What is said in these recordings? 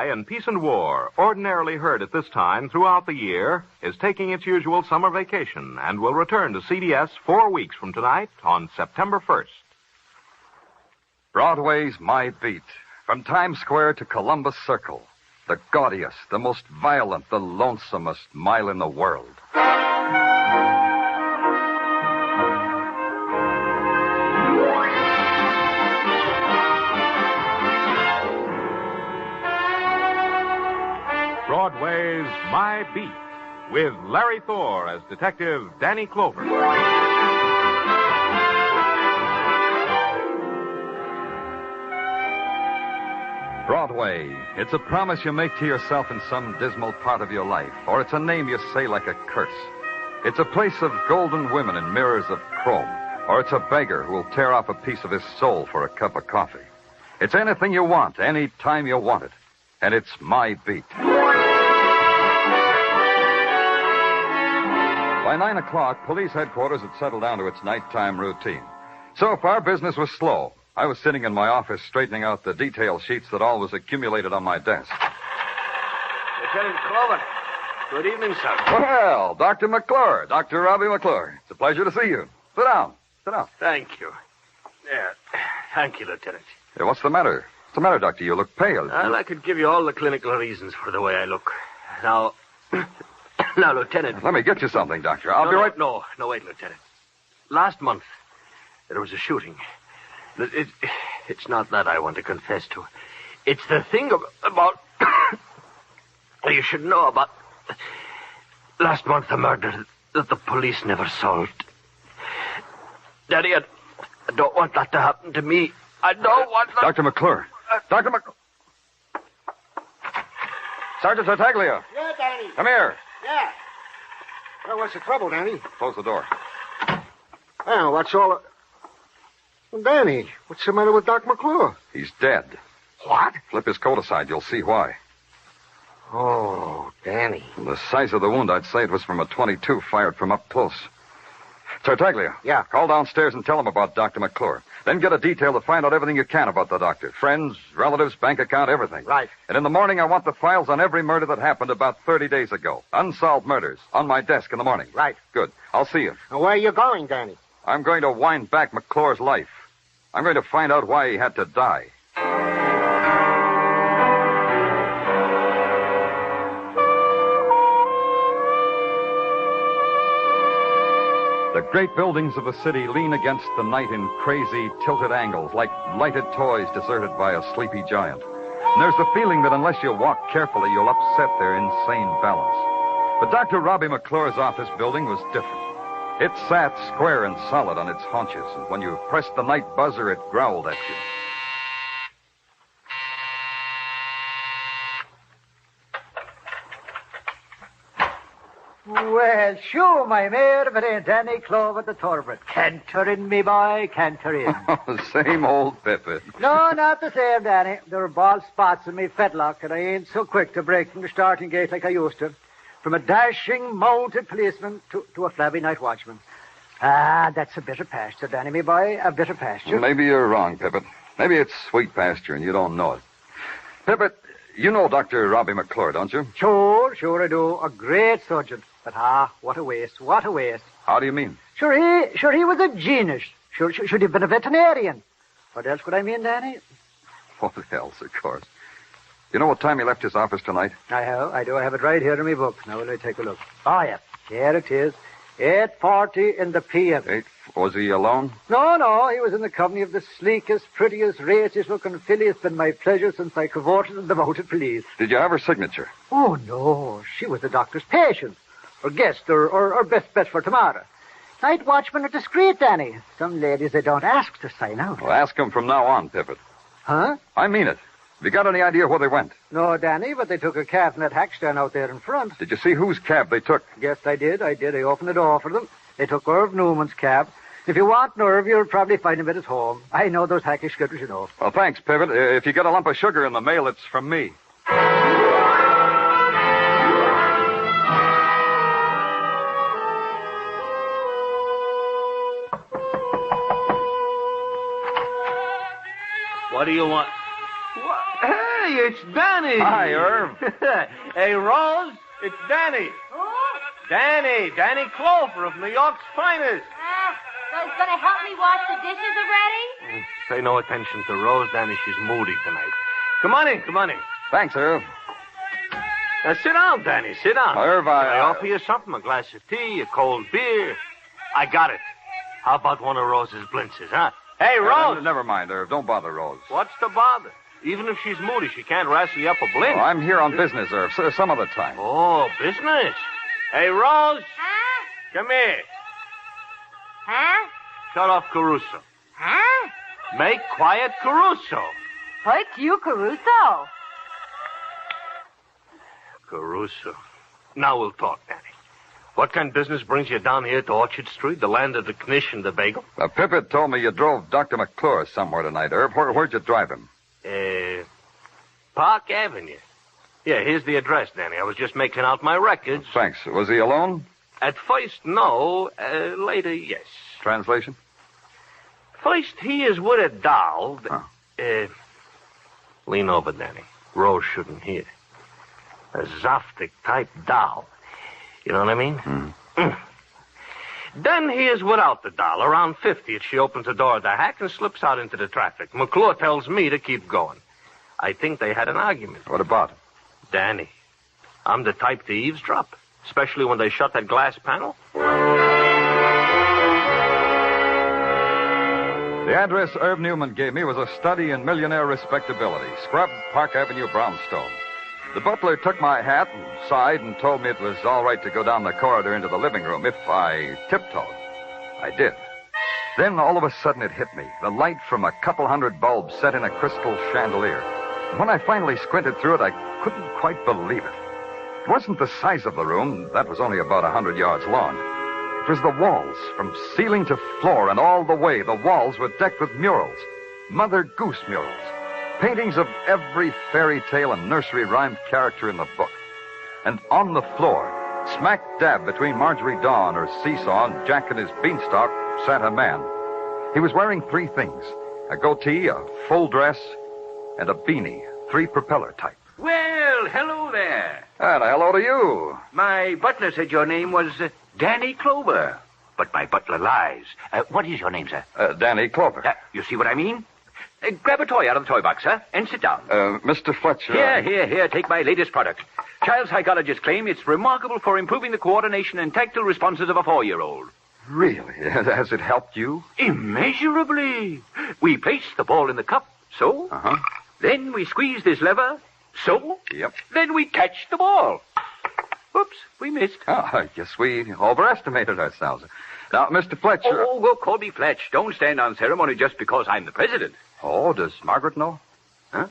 Sky and Peace and War, ordinarily heard at this time throughout the year, is taking its usual summer vacation and will return to CBS 4 weeks from tonight on September 1st. Broadway's My Beat. From Times Square to Columbus Circle. The gaudiest, the most violent, the lonesomest mile in the world. Broadway's My Beat, with Larry Thor as Detective Danny Clover. Broadway. It's a promise you make to yourself in some dismal part of your life, or it's a name you say like a curse. It's a place of golden women and mirrors of chrome, or it's a beggar who will tear off a piece of his soul for a cup of coffee. It's anything you want, any time you want it. And it's My Beat. By 9 o'clock, police headquarters had settled down to its nighttime routine. So far, business was slow. I was sitting in my office straightening out the detail sheets that always accumulated on my desk. Lieutenant Clover. Good evening, sir. Well, Dr. McClure, Dr. Robbie McClure. It's a pleasure to see you. Sit down. Sit down. Thank you. Thank you, Lieutenant. Hey, what's the matter? What's the matter, Doctor? You look pale. Well, I could give you all the clinical reasons for the way I look. Now, Lieutenant. Let me get you something, Doctor. I'll be right... No, wait, Lieutenant. Last month, there was a shooting. It's not that I want to confess to. It's the thing about... you should know about... Last month, the murder that the police never solved. Daddy, I don't want that to happen to me. I don't want that... Dr. McClure. Dr. McClure. Sergeant Tartaglia. Yeah, Danny. Come here. Yeah. Well, what's the trouble, Danny? Close the door. Well, what's all... Well, Danny, what's the matter with Doc McClure? He's dead. What? Flip his coat aside. You'll see why. Oh, Danny. From the size of the wound, I'd say it was from a .22 fired from up close. Tartaglia. Yeah? Call downstairs and tell him about Dr. McClure. Then get a detail to find out everything you can about the doctor. Friends, relatives, bank account, everything. Right. And in the morning, I want the files on every murder that happened about 30 days ago. Unsolved murders. On my desk in the morning. Right. Good. I'll see you. Now, where are you going, Danny? I'm going to wind back McClure's life. I'm going to find out why he had to die. The great buildings of the city lean against the night in crazy, tilted angles, like lighted toys deserted by a sleepy giant. And there's the feeling that unless you walk carefully, you'll upset their insane balance. But Dr. Robbie McClure's office building was different. It sat square and solid on its haunches, and when you pressed the night buzzer, it growled at you. Well, sure, my mare, if it ain't Danny Clover the Torbert. Canter in, me boy, canter in. Same old Pippin. No, not the same, Danny. There were bald spots in me fetlock, and I ain't so quick to break from the starting gate like I used to. From a dashing, mounted policeman to a flabby night watchman. Ah, that's a bit of pasture, Danny, me boy, a bit of pasture. Maybe you're wrong, Pippin. Maybe it's sweet pasture and you don't know it. Pippin, you know Dr. Robbie McClure, don't you? Sure I do. A great surgeon. But what a waste, what a waste. How do you mean? Sure he was a genius. Sure, should have been a veterinarian. What else would I mean, Danny? What else, of course. You know what time he left his office tonight? I do. I have it right here in my book. Now, let me take a look. Oh, yeah. Here it is. 8:40 in the p.m. Was he alone? No. He was in the company of the sleekest, prettiest, raciest-looking filly. It's been my pleasure since I cavorted in the mounted police. Did you have her signature? Oh, no. She was the doctor's patient. Or guest, or best bet for tomorrow. Night watchmen are discreet, Danny. Some ladies, they don't ask to sign out. Well, ask him from now on, Pippin. Huh? I mean it. Have you got any idea where they went? No, Danny, but they took a cab from that hack stand out there in front. Did you see whose cab they took? Yes, I did. I opened the door for them. They took Irv Newman's cab. If you want Irv, you'll probably find him at his home. I know those hackish skitters, you know. Well, thanks, Pivot. If you get a lump of sugar in the mail, it's from me. What do you want? Hey, it's Danny. Hi, Irv. Hey, Rose, it's Danny. Danny Clover of New York's finest. So he's going to help me wash the dishes already? Pay no attention to Rose, Danny. She's moody tonight. Come on in. Thanks, Irv. Now, sit down, Danny. Sit down. Irv, Can I offer you something? A glass of tea, a cold beer? I got it. How about one of Rose's blintzes, huh? Hey, Rose. Never mind, Irv. Don't bother Rose. What's the bother? Even if she's moody, she can't wrestle you up a blintz. Oh, I'm here on business, Irv. Some other time. Oh, business. Hey, Rose. Huh? Come here. Huh? Shut off Caruso. Huh? Make quiet Caruso. What you, Caruso? Caruso. Now we'll talk, Danny. What kind of business brings you down here to Orchard Street, the land of the knish and the bagel? Pippet told me you drove Dr. McClure somewhere tonight, Irv. Where'd you drive him? Park Avenue. Yeah, here's the address, Danny. I was just making out my records. Thanks. Was he alone? At first, no. Later, yes. Translation? First, he is with a doll. Lean over, Danny. Rose shouldn't hear. A Zoftic-type doll. You know what I mean? Then he is without the doll. Around 50th, she opens the door of the hack and slips out into the traffic. McClure tells me to keep going. I think they had an argument. What about him? Danny, I'm the type to eavesdrop, especially when they shut that glass panel. The address Irv Newman gave me was a study in millionaire respectability, Scrub, Park Avenue, Brownstone. The butler took my hat and sighed and told me it was all right to go down the corridor into the living room if I tiptoed. I did. Then all of a sudden it hit me. The light from a couple hundred bulbs set in a crystal chandelier. And when I finally squinted through it, I couldn't quite believe it. It wasn't the size of the room. That was only about 100 yards long. It was the walls, from ceiling to floor, and all the way. The walls were decked with murals. Mother Goose murals. Paintings of every fairy tale and nursery rhyme character in the book. And on the floor, smack dab between Marjorie Dawn, her seesaw, and Jack and his beanstalk, sat a man. He was wearing three things: a goatee, a full dress, and a beanie, 3 propeller type. Well, hello there. And hello to you. My butler said your name was Danny Clover. But my butler lies. What is your name, sir? Danny Clover. You see what I mean? Grab a toy out of the toy box, sir, and sit down. Mr. Fletcher. Here, take my latest product. Child psychologists claim it's remarkable for improving the coordination and tactile responses of a 4-year-old. Really? Has it helped you? Immeasurably. We place the ball in the cup, so. Uh-huh. Then we squeeze this lever, so. Yep. Then we catch the ball. Oops, we missed. Oh, I guess we overestimated ourselves. Now, Mr. Fletcher... Oh, well, call me Fletch. Don't stand on ceremony just because I'm the president. Oh, does Margaret know? Huh?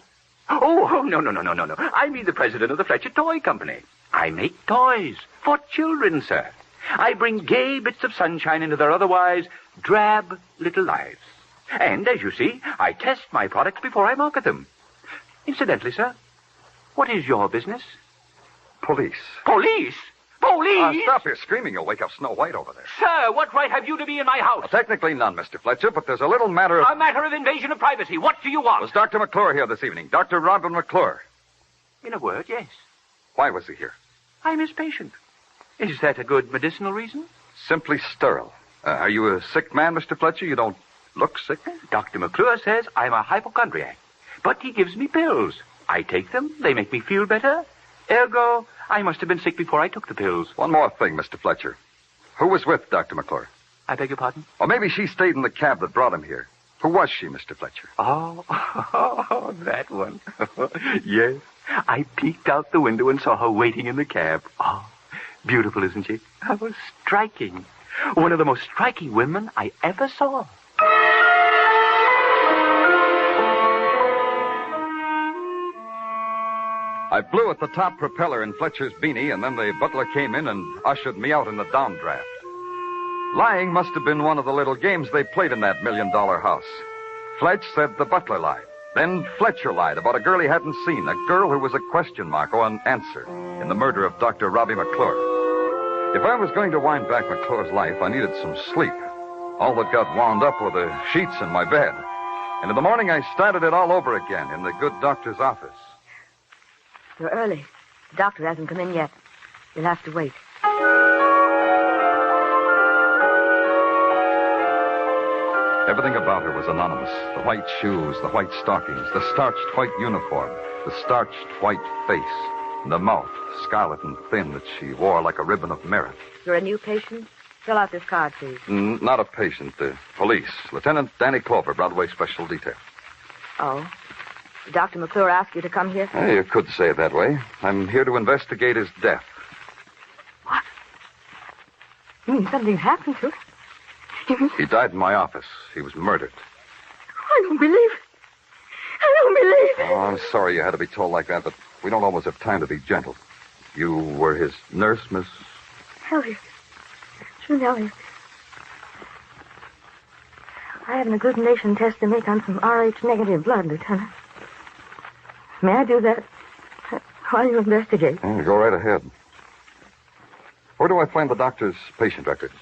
Oh, no. I mean the president of the Fletcher Toy Company. I make toys for children, sir. I bring gay bits of sunshine into their otherwise drab little lives. And, as you see, I test my products before I market them. Incidentally, sir, what is your business? Police. Police? Police? Stop your screaming. You'll wake up Snow White over there. Sir, what right have you to be in my house? Well, technically none, Mr. Fletcher, but there's a little matter of... A matter of invasion of privacy. What do you want? Was Dr. McClure here this evening? Dr. Robin McClure. In a word, yes. Why was he here? I'm his patient. Is that a good medicinal reason? Simply sterile. Are you a sick man, Mr. Fletcher? You don't look sick? Dr. McClure says I'm a hypochondriac, but he gives me pills. I take them. They make me feel better. Ergo, I must have been sick before I took the pills. One more thing, Mr. Fletcher. Who was with Dr. McClure? I beg your pardon? Or maybe she stayed in the cab that brought him here. Who was she, Mr. Fletcher? Oh, that one. Yes. I peeked out the window and saw her waiting in the cab. Oh, beautiful, isn't she? Oh, striking. One of the most striking women I ever saw. I blew at the top propeller in Fletcher's beanie, and then the butler came in and ushered me out in the downdraft. Lying must have been one of the little games they played in that $1 million house. Fletch said the butler lied. Then Fletcher lied about a girl he hadn't seen, a girl who was a question mark or an answer in the murder of Dr. Robbie McClure. If I was going to wind back McClure's life, I needed some sleep. All that got wound up were the sheets in my bed. And in the morning, I started it all over again in the good doctor's office. You're early. The doctor hasn't come in yet. You'll have to wait. Everything about her was anonymous. The white shoes, the white stockings, the starched white uniform, the starched white face, and the mouth, scarlet and thin, that she wore like a ribbon of merit. You're a new patient? Fill out this card, please. Not a patient. Police. Lieutenant Danny Clover, Broadway Special Detail. Oh? Did Dr. McClure ask you to come here? You could say it that way. I'm here to investigate his death. What? You mean something's happened to him? He died in my office. He was murdered. I don't believe it. I don't believe it. Oh, I'm sorry you had to be told like that, but we don't always have time to be gentle. You were his nurse, Miss... Elliot. June Elliot. I have an agglutination test to make on some Rh-negative blood, Lieutenant. May I do that while you investigate? Yeah, go right ahead. Where do I find the doctor's patient records?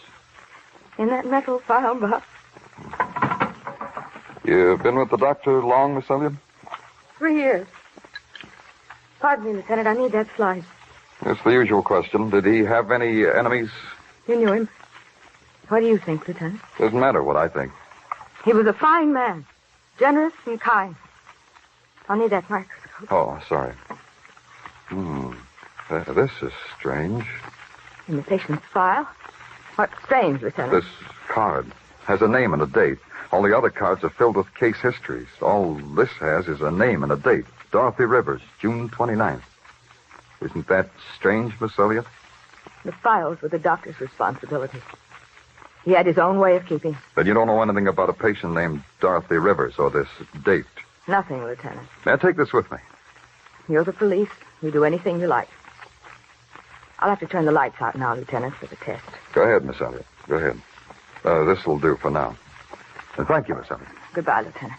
In that metal file box. You've been with the doctor long, Miss Elliott? 3 years. Pardon me, Lieutenant. I need that slide. It's the usual question. Did he have any enemies? You knew him. What do you think, Lieutenant? Doesn't matter what I think. He was a fine man. Generous and kind. I'll need that microscope. Oh, sorry. This is strange. In the patient's file? What's strange, Lieutenant? This card has a name and a date. All the other cards are filled with case histories. All this has is a name and a date. Dorothy Rivers, June 29th. Isn't that strange, Miss Elliott? The files were the doctor's responsibility. He had his own way of keeping. Then you don't know anything about a patient named Dorothy Rivers or this date? Nothing, Lieutenant. May I take this with me? You're the police. You do anything you like. I'll have to turn the lights out now, Lieutenant, for the test. Go ahead, Miss Elliott. Go ahead. This will do for now. And thank you, Miss Elliott. Goodbye, Lieutenant.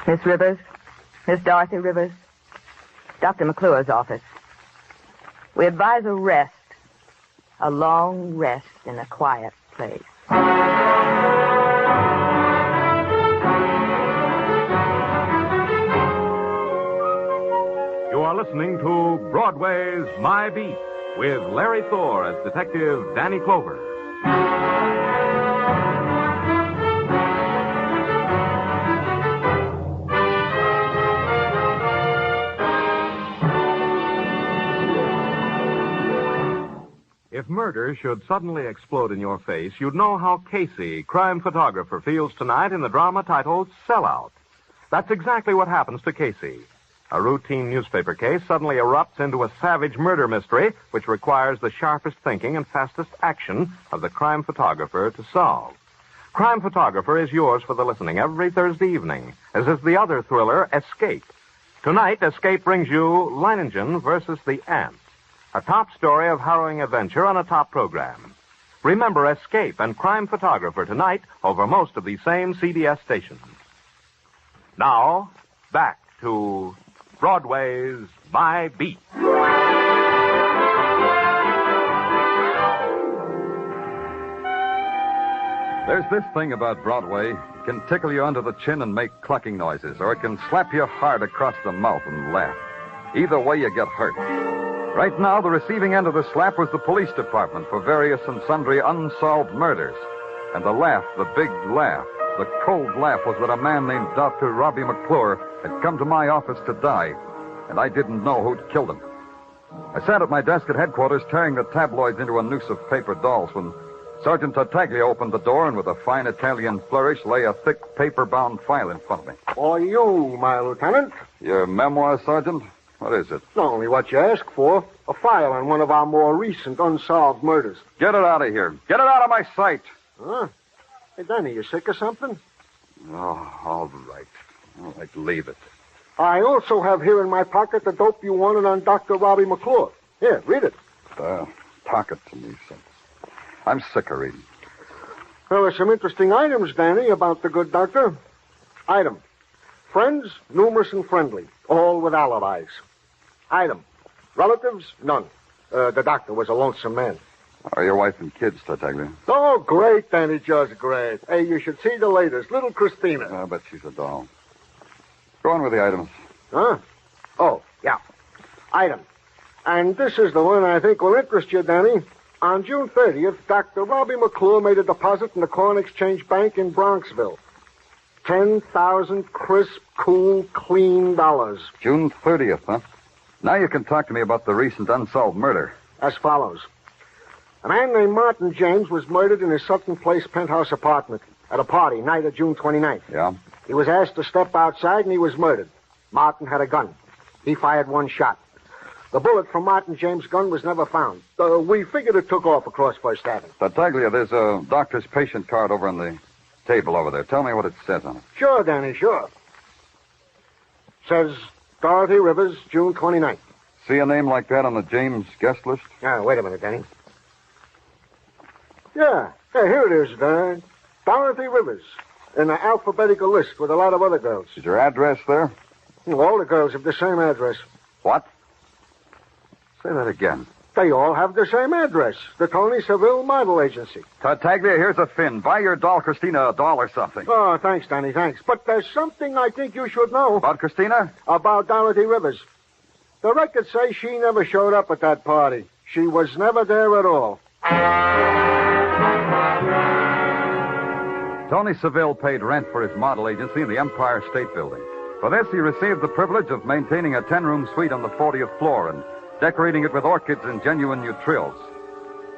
Miss Rivers, Miss Dorothy Rivers, Dr. McClure's office. We advise a rest, a long rest in a quiet place. You are listening to Broadway's My Beat with Larry Thor as Detective Danny Clover. If murder should suddenly explode in your face, you'd know how Casey, crime photographer, feels tonight in the drama titled Sellout. That's exactly what happens to Casey. A routine newspaper case suddenly erupts into a savage murder mystery which requires the sharpest thinking and fastest action of the crime photographer to solve. Crime Photographer is yours for the listening every Thursday evening, as is the other thriller, Escape. Tonight, Escape brings you Leiningen versus the Ants, a top story of harrowing adventure on a top program. Remember Escape and Crime Photographer tonight over most of these same CBS stations. Now, back to Broadway's My Beat. There's this thing about Broadway. It can tickle you under the chin and make clucking noises, or it can slap you hard across the mouth and laugh. Either way, you get hurt. Right now, the receiving end of the slap was the police department for various and sundry unsolved murders. And the laugh, the big laugh, the cold laugh was that a man named Dr. Robbie McClure had come to my office to die, and I didn't know who'd killed him. I sat at my desk at headquarters tearing the tabloids into a noose of paper dolls when Sergeant Tartaglia opened the door and with a fine Italian flourish lay a thick paper-bound file in front of me. For you, my lieutenant. Your memoir, Sergeant? What is it? Not only what you asked for. A file on one of our more recent unsolved murders. Get it out of here. Get it out of my sight. Huh? Hey, Danny, you sick or something? Oh, all right. All right, leave it. I also have here in my pocket the dope you wanted on Dr. Robbie McClure. Here, read it. Talk it to me, son. I'm sick of reading. Well, there's some interesting items, Danny, about the good doctor. Item. Friends, numerous and friendly, all with alibis. Item. Relatives? None. The doctor was a lonesome man. Are your wife and kids, Tartaglia? Oh, great, Danny, just great. Hey, you should see the latest. Little Christina. I bet she's a doll. Go on with the items. Huh? Oh, yeah. Item. And this is the one I think will interest you, Danny. On June 30th, Dr. Robbie McClure made a deposit in the Corn Exchange Bank in Bronxville. 10,000 crisp, cool, clean dollars. June 30th, huh? Now you can talk to me about the recent unsolved murder. As follows. A man named Martin James was murdered in his Sutton Place penthouse apartment at a party night of June 29th. Yeah? He was asked to step outside, and he was murdered. Martin had a gun. He fired one shot. The bullet from Martin James' gun was never found. We figured it took off across First Avenue. Tartaglia, there's a doctor's patient card over on the table over there. Tell me what it says on it. Sure, Danny, sure. Says Dorothy Rivers, June 29th. See a name like that on the James guest list? Wait a minute, Danny. Yeah, here it is, Dorothy Rivers. In an alphabetical list with a lot of other girls. Is your address there? All the girls have the same address. What? Say that again. They all have the same address. The Tony Seville Model Agency. Tartaglia, here's a fin. Buy your doll Christina a doll or something. Oh, thanks, Danny, thanks. But there's something I think you should know. About Christina? About Dorothy Rivers. The records say she never showed up at that party. She was never there at all. Tony Seville paid rent for his model agency in the Empire State Building. For this, he received the privilege of maintaining a 10-room suite on the 40th floor and decorating it with orchids and genuine neutrils.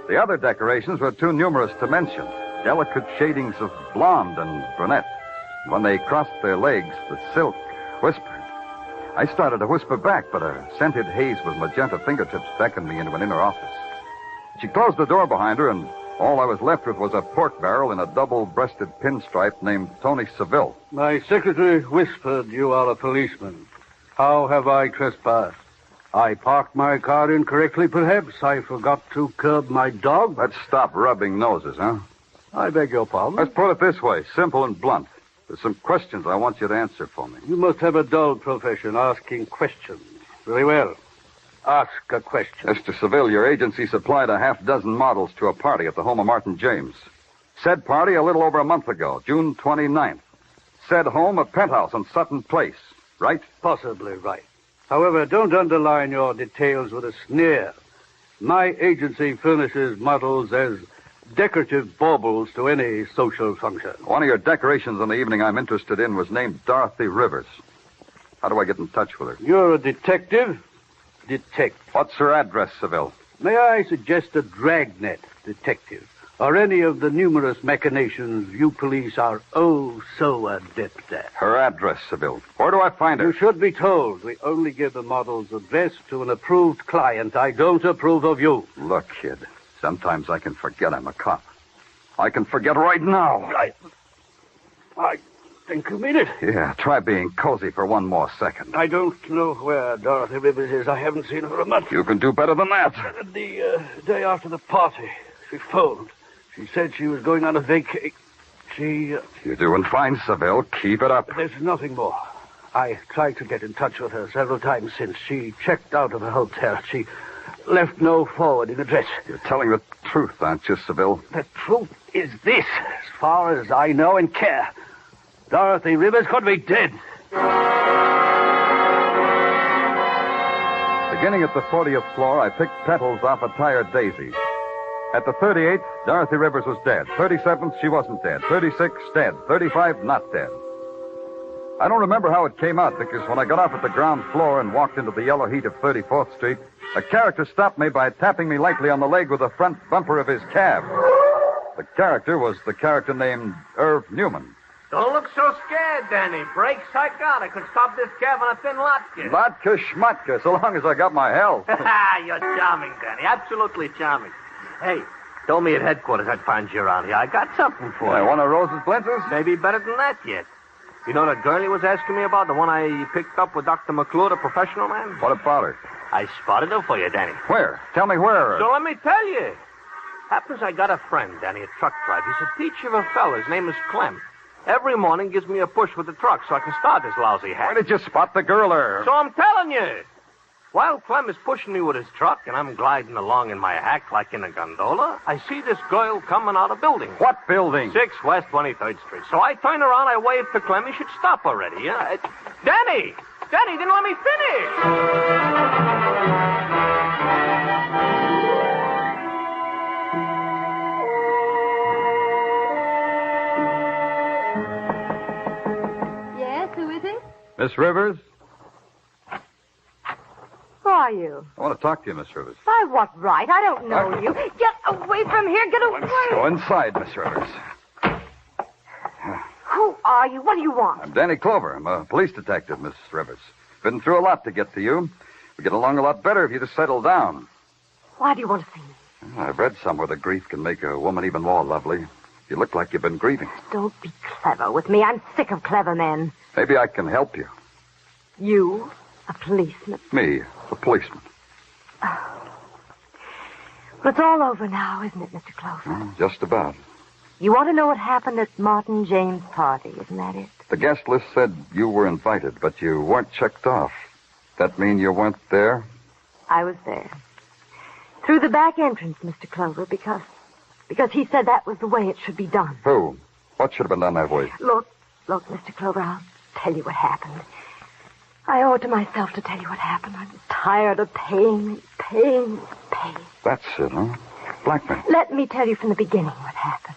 The other decorations were too numerous to mention. Delicate shadings of blonde and brunette. When they crossed their legs, the silk whispered. I started to whisper back, but a scented haze with magenta fingertips beckoned me into an inner office. She closed the door behind her, and all I was left with was a pork barrel in a double-breasted pinstripe named Tony Seville. My secretary whispered you are a policeman. How have I trespassed? I parked my car incorrectly, perhaps. I forgot to curb my dog. Let's stop rubbing noses, huh? I beg your pardon? Let's put it this way, simple and blunt. There's some questions I want you to answer for me. You must have a dull profession, asking questions. Very well. Ask a question. Mr. Seville, your agency supplied a half-dozen models to a party at the home of Martin James. Said party a little over a month ago, June 29th. Said home a penthouse on Sutton Place, right? Possibly right. However, don't underline your details with a sneer. My agency furnishes models as decorative baubles to any social function. One of your decorations on the evening I'm interested in was named Dorothy Rivers. How do I get in touch with her? You're a detective? Detective. What's her address, Seville? May I suggest a dragnet detective, or any of the numerous machinations you police are oh so adept at? Her address, Seville. Where do I find her? You should be told. We only give the model's address to an approved client. I don't approve of you. Look, kid, sometimes I can forget I'm a cop. I can forget right now. I think you mean it. Yeah, try being cozy for one more second. I don't know where Dorothy Rivers is. I haven't seen her for a month. You can do better than that. The day after the party, she phoned. She said she was going on a vacation. You're doing fine, Seville. Keep it up. There's nothing more. I tried to get in touch with her several times since. She checked out of the hotel. She left no forwarding address. You're telling the truth, aren't you, Seville? The truth is this, as far as I know and care. Dorothy Rivers could be dead. Beginning at the 40th floor, I picked petals off a tired daisy. At the 38th, Dorothy Rivers was dead. 37th, she wasn't dead. 36, dead. 35, not dead. I don't remember how it came out, because when I got off at the ground floor and walked into the yellow heat of 34th Street, a character stopped me by tapping me lightly on the leg with the front bumper of his cab. The character was the character named Irv Newman. Don't look so scared, Danny. Brake psychotic could stop this cab on a thin latke. Vodka schmatka, so long as I got my health. You're charming, Danny. Absolutely charming. Hey, told me at headquarters I'd find you around here. I got something for you. One of Rose's blinters? Maybe better than that yet. You know that girl he was asking me about? The one I picked up with Dr. McClure, the professional man? What about her? I spotted her for you, Danny. Where? Tell me where. So let me tell you. Happens I got a friend, Danny, a truck driver. He's a peach of a fella. His name is Clem. Every morning gives me a push with the truck so I can start this lousy hat. Where did you spot the girl there? So I'm telling you. While Clem is pushing me with his truck and I'm gliding along in my hack like in a gondola, I see this girl coming out of building. What building? 6 West 23rd Street. So I turn around, I wave to Clem. He should stop already, yeah? Danny! Danny, didn't let me finish! Yes, who is it? Miss Rivers? Who are you? I want to talk to you, Miss Rivers. By what right? I don't know you. Get away from here. Get away. Go inside, Miss Rivers. Who are you? What do you want? I'm Danny Clover. I'm a police detective, Miss Rivers. Been through a lot to get to you. We get along a lot better if you just settle down. Why do you want to see me? I've read somewhere that grief can make a woman even more lovely. You look like you've been grieving. Don't be clever with me. I'm sick of clever men. Maybe I can help you. You? A policeman? Me, a policeman. Oh. Well, it's all over now, isn't it, Mr. Clover? Just about. You want to know what happened at Martin James' party, isn't that it? The guest list said you were invited, but you weren't checked off. That mean you weren't there? I was there. Through the back entrance, Mr. Clover, because he said that was the way it should be done. Who? What should have been done that way? Look, Mr. Clover, I'll tell you what happened. I owe it to myself to tell you what happened. I'm tired of paying. That's it, huh? Blackmail. Let me tell you from the beginning what happened.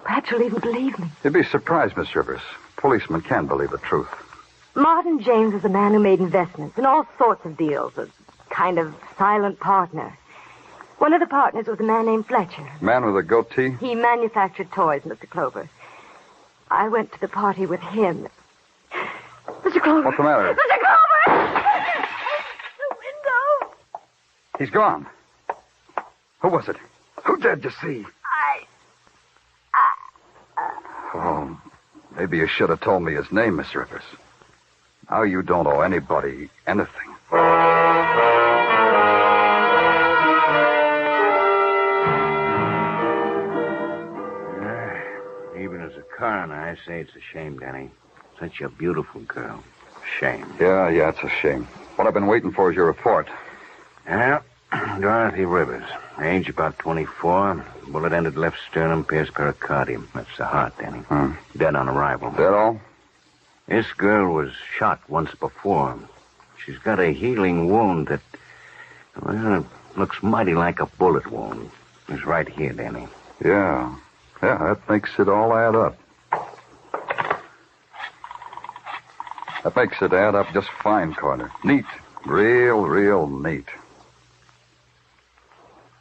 Perhaps you'll even believe me. You'd be surprised, Miss Rivers. Policemen can believe the truth. Martin James was a man who made investments in all sorts of deals, a kind of silent partner. One of the partners was a man named Fletcher. Man with a goatee? He manufactured toys, Mr. Clover. I went to the party with him. Mr. Clover. What's the matter? Mr. Clover! The window. He's gone. Who was it? Who did you see? Oh, maybe you should have told me his name, Miss Rivers. Now you don't owe anybody anything. Even as a coroner, I say it's a shame, Danny. Such a beautiful girl. Shame. Yeah, it's a shame. What I've been waiting for is your report. Yeah, Dorothy Rivers. Age about 24. Bullet ended left sternum, pierced pericardium. That's the heart, Danny. Dead on arrival. That all? This girl was shot once before. She's got a healing wound that, well, looks mighty like a bullet wound. It's right here, Danny. Yeah, that makes it all add up. That makes it add up just fine, Carter. Neat. Real neat.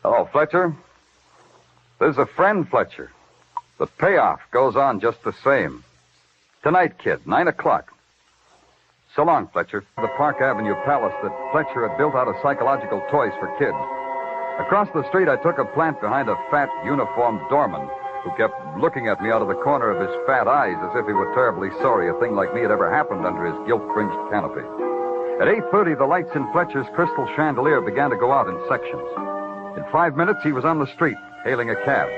Hello, Fletcher. There's a friend, Fletcher. The payoff goes on just the same. Tonight, kid, 9 o'clock. So long, Fletcher. The Park Avenue palace that Fletcher had built out of psychological toys for kids. Across the street, I took a plant behind a fat, uniformed doorman who kept looking at me out of the corner of his fat eyes as if he were terribly sorry a thing like me had ever happened under his gilt-fringed canopy. At 8:30, the lights in Fletcher's crystal chandelier began to go out in sections. In 5 minutes, he was on the street, hailing a cab.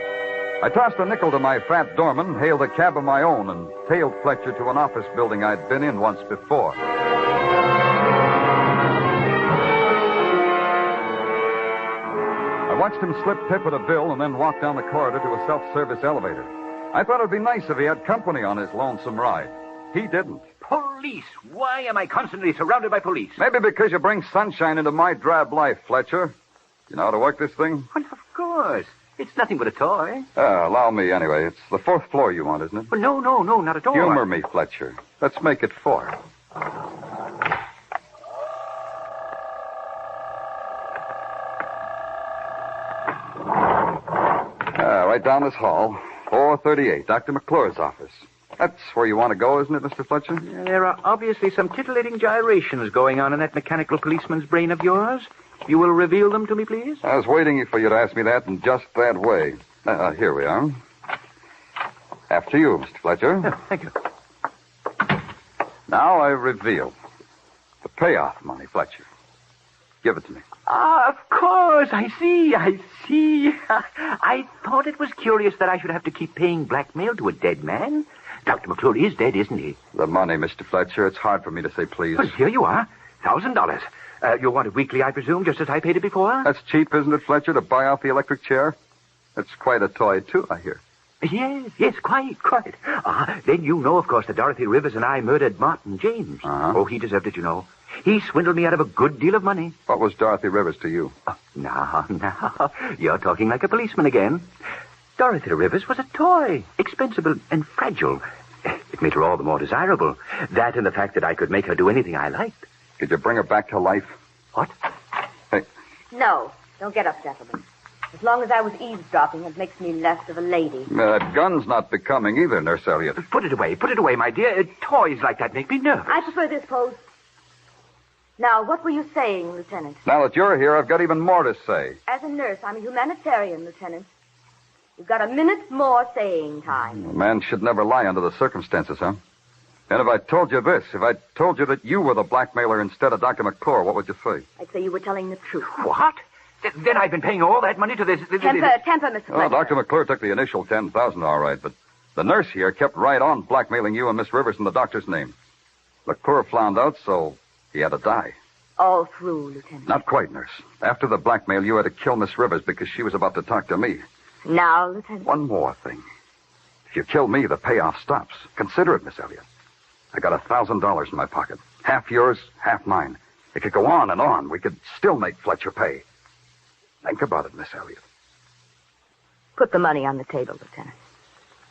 I tossed a nickel to my fat doorman, hailed a cab of my own, and tailed Fletcher to an office building I'd been in once before. I watched him slip Tippett a bill and then walk down the corridor to a self-service elevator. I thought it'd be nice if he had company on his lonesome ride. He didn't. Police! Why am I constantly surrounded by police? Maybe because you bring sunshine into my drab life, Fletcher. You know how to work this thing? Well, of course. It's nothing but a toy. Allow me anyway. It's the 4th floor you want, isn't it? Well, no, not at all. Humor me, Fletcher. Let's make it 4. Right down this hall. 438, Dr. McClure's office. That's where you want to go, isn't it, Mr. Fletcher? There are obviously some titillating gyrations going on in that mechanical policeman's brain of yours. You will reveal them to me, please? I was waiting for you to ask me that in just that way. Here we are. After you, Mr. Fletcher. Oh, thank you. Now I reveal. The payoff money, Fletcher. Give it to me. Of course. I see. I thought it was curious that I should have to keep paying blackmail to a dead man. Dr. McClure is dead, isn't he? The money, Mr. Fletcher. It's hard for me to say please. Well, here you are. $1,000. You want it weekly, I presume, just as I paid it before? That's cheap, isn't it, Fletcher, to buy out the electric chair? It's quite a toy, too, I hear. Yes, quite. Then you know, of course, that Dorothy Rivers and I murdered Martin James. Uh-huh. Oh, he deserved it, you know. He swindled me out of a good deal of money. What was Dorothy Rivers to you? Oh, now, you're talking like a policeman again. Dorothy Rivers was a toy, expensive and fragile. It made her all the more desirable. That and the fact that I could make her do anything I liked. Could you bring her back to life? What? Hey. No, don't get up, gentlemen. As long as I was eavesdropping, it makes me less of a lady. That gun's not becoming either, Nurse Elliot. Put it away, my dear. Toys like that make me nervous. I prefer this pose. Now, what were you saying, Lieutenant? Now that you're here, I've got even more to say. As a nurse, I'm a humanitarian, Lieutenant. You've got a minute more saying time. A man should never lie under the circumstances, huh? And if I told you this, if I told you that you were the blackmailer instead of Dr. McClure, what would you say? I'd say you were telling the truth. What? Then I've been paying all that money to this... Temper, Mr. Oh, Fletcher. Dr. McClure took the initial $10,000, all right, but the nurse here kept right on blackmailing you and Miss Rivers in the doctor's name. McClure found out, so he had to die. All through, Lieutenant. Not quite, nurse. After the blackmail, you had to kill Miss Rivers because she was about to talk to me. Now, Lieutenant. One more thing. If you kill me, the payoff stops. Consider it, Miss Elliot. I got $1,000 in my pocket. Half yours, half mine. It could go on and on. We could still make Fletcher pay. Think about it, Miss Elliot. Put the money on the table, Lieutenant.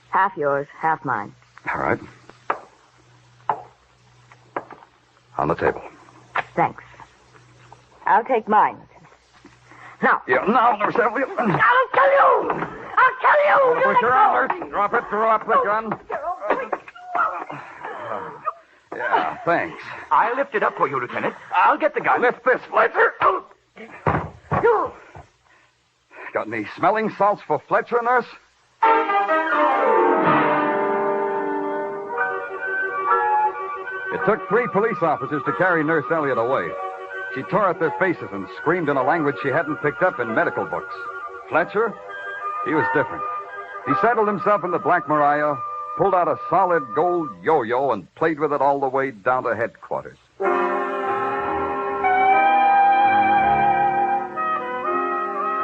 Half yours, half mine. All right. On the table. Thanks. I'll take mine, Lieutenant. Now. Yeah, now, Nurse Elliot. I'll kill you! I'll kill you! Put your arm, Nurse. Drop it. Drop the gun. Yeah, thanks. I'll lift it up for you, Lieutenant. I'll get the gun. Lift this, Fletcher. Got any smelling salts for Fletcher, nurse? It took 3 police officers to carry Nurse Elliot away. She tore at their faces and screamed in a language she hadn't picked up in medical books. Fletcher? He was different. He settled himself in the Black Maria, pulled out a solid gold yo-yo, and played with it all the way down to headquarters.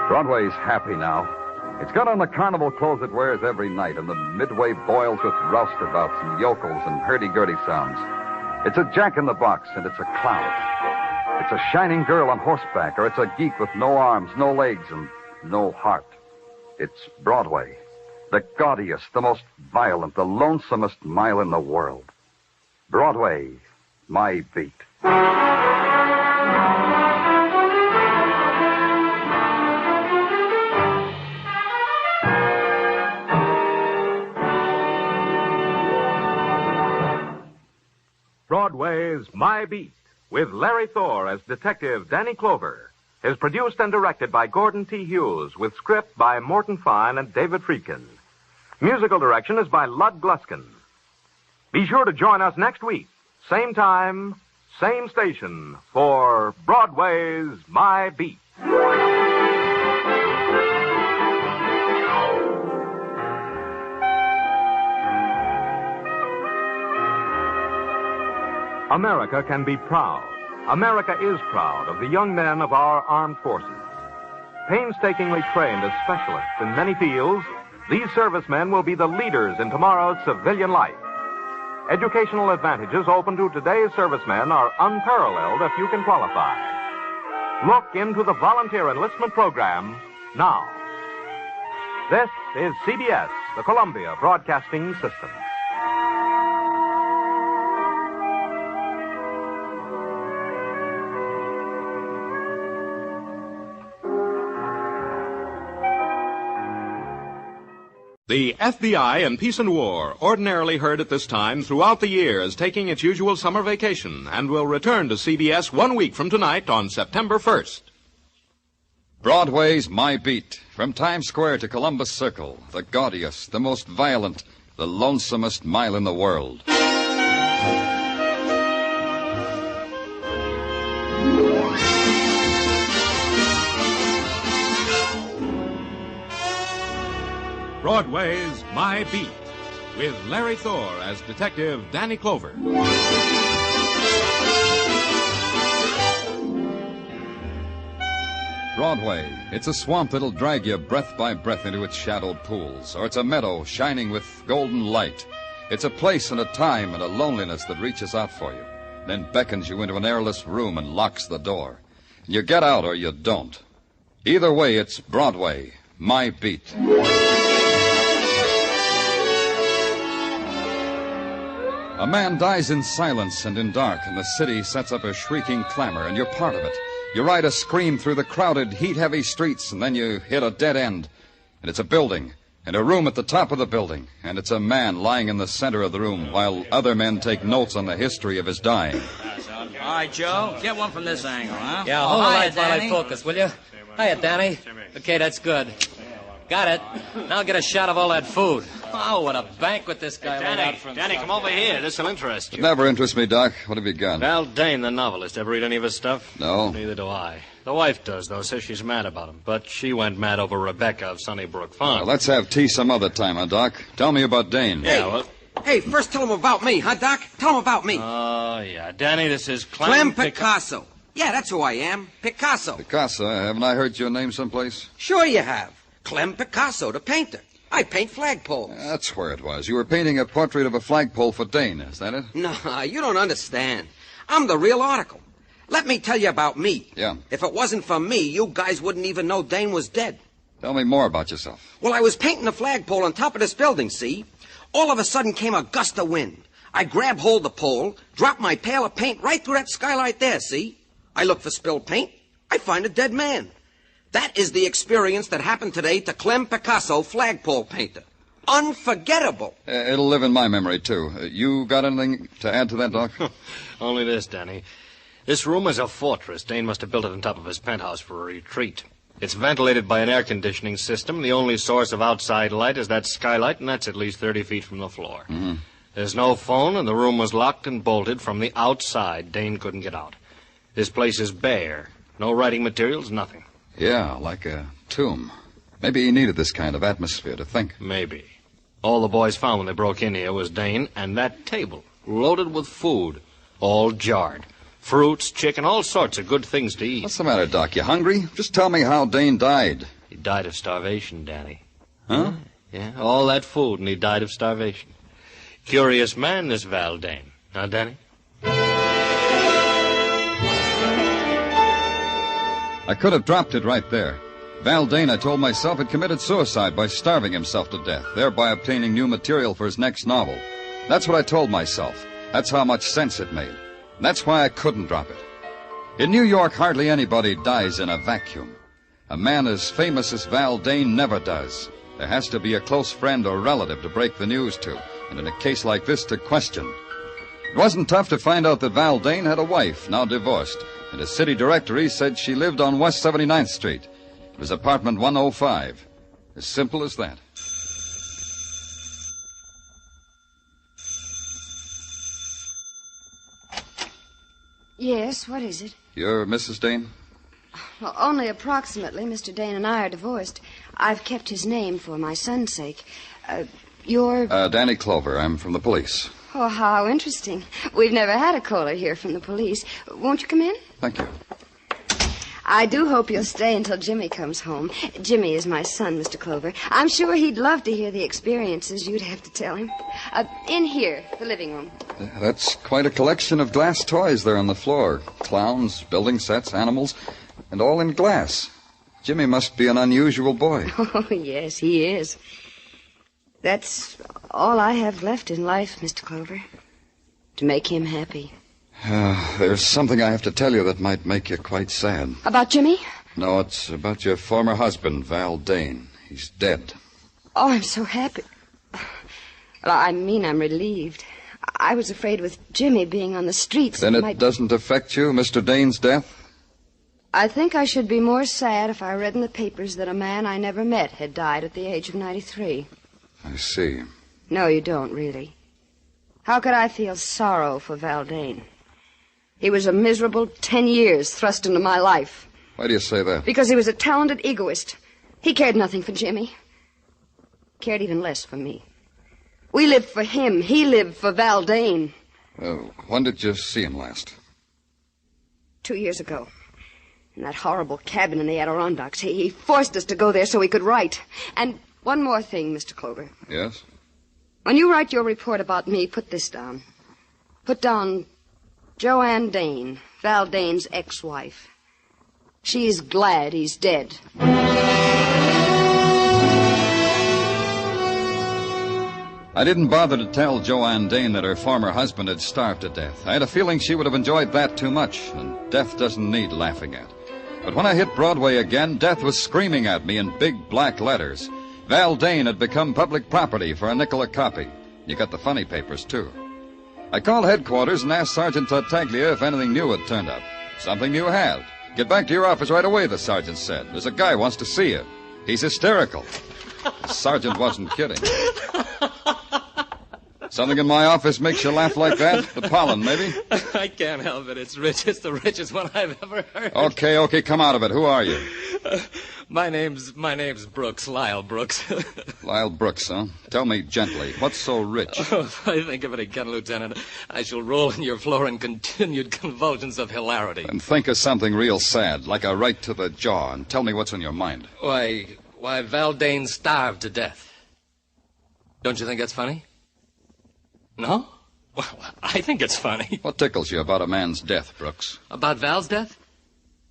Broadway's happy now. It's got on the carnival clothes it wears every night, and the midway boils with roustabouts and yokels and hurdy-gurdy sounds. It's a jack-in-the-box, and it's a clown. It's a shining girl on horseback, or it's a geek with no arms, no legs, and no heart. It's Broadway, the gaudiest, the most violent, the lonesomest mile in the world. Broadway, my beat. Broadway's My Beat, with Larry Thor as Detective Danny Clover, is produced and directed by Gordon T. Hughes, with script by Morton Fine and David Friedkin. Musical direction is by Lud Gluskin. Be sure to join us next week, same time, same station, for Broadway's My Beat. America can be proud. America is proud of the young men of our armed forces. Painstakingly trained as specialists in many fields, these servicemen will be the leaders in tomorrow's civilian life. Educational advantages open to today's servicemen are unparalleled if you can qualify. Look into the volunteer enlistment program now. This is CBS, the Columbia Broadcasting System. The FBI in Peace and War, ordinarily heard at this time throughout the year, is taking its usual summer vacation and will return to CBS 1 week from tonight on September 1st. Broadway's My Beat. From Times Square to Columbus Circle, the gaudiest, the most violent, the lonesomest mile in the world. Broadway's My Beat, with Larry Thor as Detective Danny Clover. Broadway. It's a swamp that'll drag you breath by breath into its shadowed pools, or it's a meadow shining with golden light. It's a place and a time and a loneliness that reaches out for you, then beckons you into an airless room and locks the door. You get out or you don't. Either way, it's Broadway, my beat. A man dies in silence and in dark, and the city sets up a shrieking clamor, and you're part of it. You ride a scream through the crowded, heat-heavy streets, and then you hit a dead end. And it's a building, and a room at the top of the building, and it's a man lying in the center of the room while other men take notes on the history of his dying. All right, Joe, get one from this angle, huh? Yeah, hold the light while Danny. I focus, will you? Hiya, Danny. Okay, that's good. Got it. Now get a shot of all that food. Oh, what a banquet this guy laid out for himself. Danny, come over here. This'll interest It you. never interests me, Doc. What have you got? Val Dane, the novelist. Ever read any of his stuff? No. Neither do I. The wife does, though. Says she's mad about him. But she went mad over Rebecca of Sunnybrook Farm. Well, let's have tea some other time, huh, Doc? Tell me about Dane. Yeah, well... Hey, first tell him about me, huh, Doc? Tell him about me. Oh, yeah. Danny, this is Clem Picasso. Yeah, that's who I am. Picasso. Picasso, haven't I heard your name someplace? Sure you have. Clem Picasso, the painter. I paint flagpoles. That's where it was. You were painting a portrait of a flagpole for Dane, is that it? Nah, you don't understand. I'm the real article. Let me tell you about me. Yeah. If it wasn't for me, you guys wouldn't even know Dane was dead. Tell me more about yourself. Well, I was painting a flagpole on top of this building, see? All of a sudden came a gust of wind. I grabbed hold of the pole, dropped my pail of paint right through that skylight there, see? I look for spilled paint. I find a dead man. That is the experience that happened today to Clem Picasso, flagpole painter. Unforgettable. It'll live in my memory, too. You got anything to add to that, Doc? Only this, Danny. This room is a fortress. Dane must have built it on top of his penthouse for a retreat. It's ventilated by an air conditioning system. The only source of outside light is that skylight, and that's at least 30 feet from the floor. Mm-hmm. There's no phone, and the room was locked and bolted from the outside. Dane couldn't get out. This place is bare. No writing materials, nothing. Yeah, like a tomb. Maybe he needed this kind of atmosphere to think. Maybe. All the boys found when they broke in here was Dane and that table, loaded with food, all jarred. Fruits, chicken, all sorts of good things to eat. What's the matter, Doc? You hungry? Just tell me how Dane died. He died of starvation, Danny. Huh? Yeah, all that food, and he died of starvation. Curious man, this Val Dane. Huh, Danny? I could have dropped it right there. Val Dane, I told myself, had committed suicide by starving himself to death, thereby obtaining new material for his next novel. That's what I told myself. That's how much sense it made. That's why I couldn't drop it. In New York, hardly anybody dies in a vacuum. A man as famous as Val Dane never does. There has to be a close friend or relative to break the news to, and in a case like this, to question. It wasn't tough to find out that Val Dane had a wife, now divorced, and his city directory said she lived on West 79th Street. It was apartment 105. As simple as that. Yes, what is it? You're Mrs. Dane? Well, only approximately. Mr. Dane and I are divorced. I've kept his name for my son's sake. You're... Danny Clover. I'm from the police. Oh, how interesting. We've never had a caller here from the police. Won't you come in? Thank you. I do hope you'll stay until Jimmy comes home. Jimmy is my son, Mr. Clover. I'm sure he'd love to hear the experiences you'd have to tell him. In here, the living room. That's quite a collection of glass toys there on the floor. Clowns, building sets, animals, and all in glass. Jimmy must be an unusual boy. Oh, yes, he is. That's all I have left in life, Mr. Clover. To make him happy. There's something I have to tell you that might make you quite sad. About Jimmy? No, it's about your former husband, Val Dane. He's dead. Oh, I'm so happy. Well, I mean, I'm relieved. I was afraid with Jimmy being on the streets... Then it doesn't affect you, Mr. Dane's death? I think I should be more sad if I read in the papers that a man I never met had died at the age of 93. I see. No, you don't, really. How could I feel sorrow for Val Dane? He was a miserable 10 years thrust into my life. Why do you say that? Because he was a talented egoist. He cared nothing for Jimmy. Cared even less for me. We lived for him. He lived for Val Dane. When did you see him last? 2 years ago. In that horrible cabin in the Adirondacks. He forced us to go there so he could write. And one more thing, Mr. Clover. Yes? When you write your report about me, put this down. Put down Joanne Dane, Val Dane's ex-wife. She's glad he's dead. I didn't bother to tell Joanne Dane that her former husband had starved to death. I had a feeling she would have enjoyed that too much, and death doesn't need laughing at. But when I hit Broadway again, death was screaming at me in big black letters. Val Dane had become public property for a nickel a copy. You got the funny papers, too. I called headquarters and asked Sergeant Tartaglia if anything new had turned up. Something new had. Get back to your office right away, the sergeant said. There's a guy wants to see you. He's hysterical. The sergeant wasn't kidding. Something in my office makes you laugh like that? The pollen, maybe? I can't help it. It's rich. It's the richest one I've ever heard. Okay, come out of it. Who are you? My name's Brooks, Lyle Brooks. Lyle Brooks, huh? Tell me gently, what's so rich? Oh, if I think of it again, Lieutenant, I shall roll on your floor in continued convulsions of hilarity. And think of something real sad, like a right to the jaw, and tell me what's on your mind. Why, Val Dane starved to death. Don't you think that's funny? No? Well, I think it's funny. What tickles you about a man's death, Brooks? About Val's death?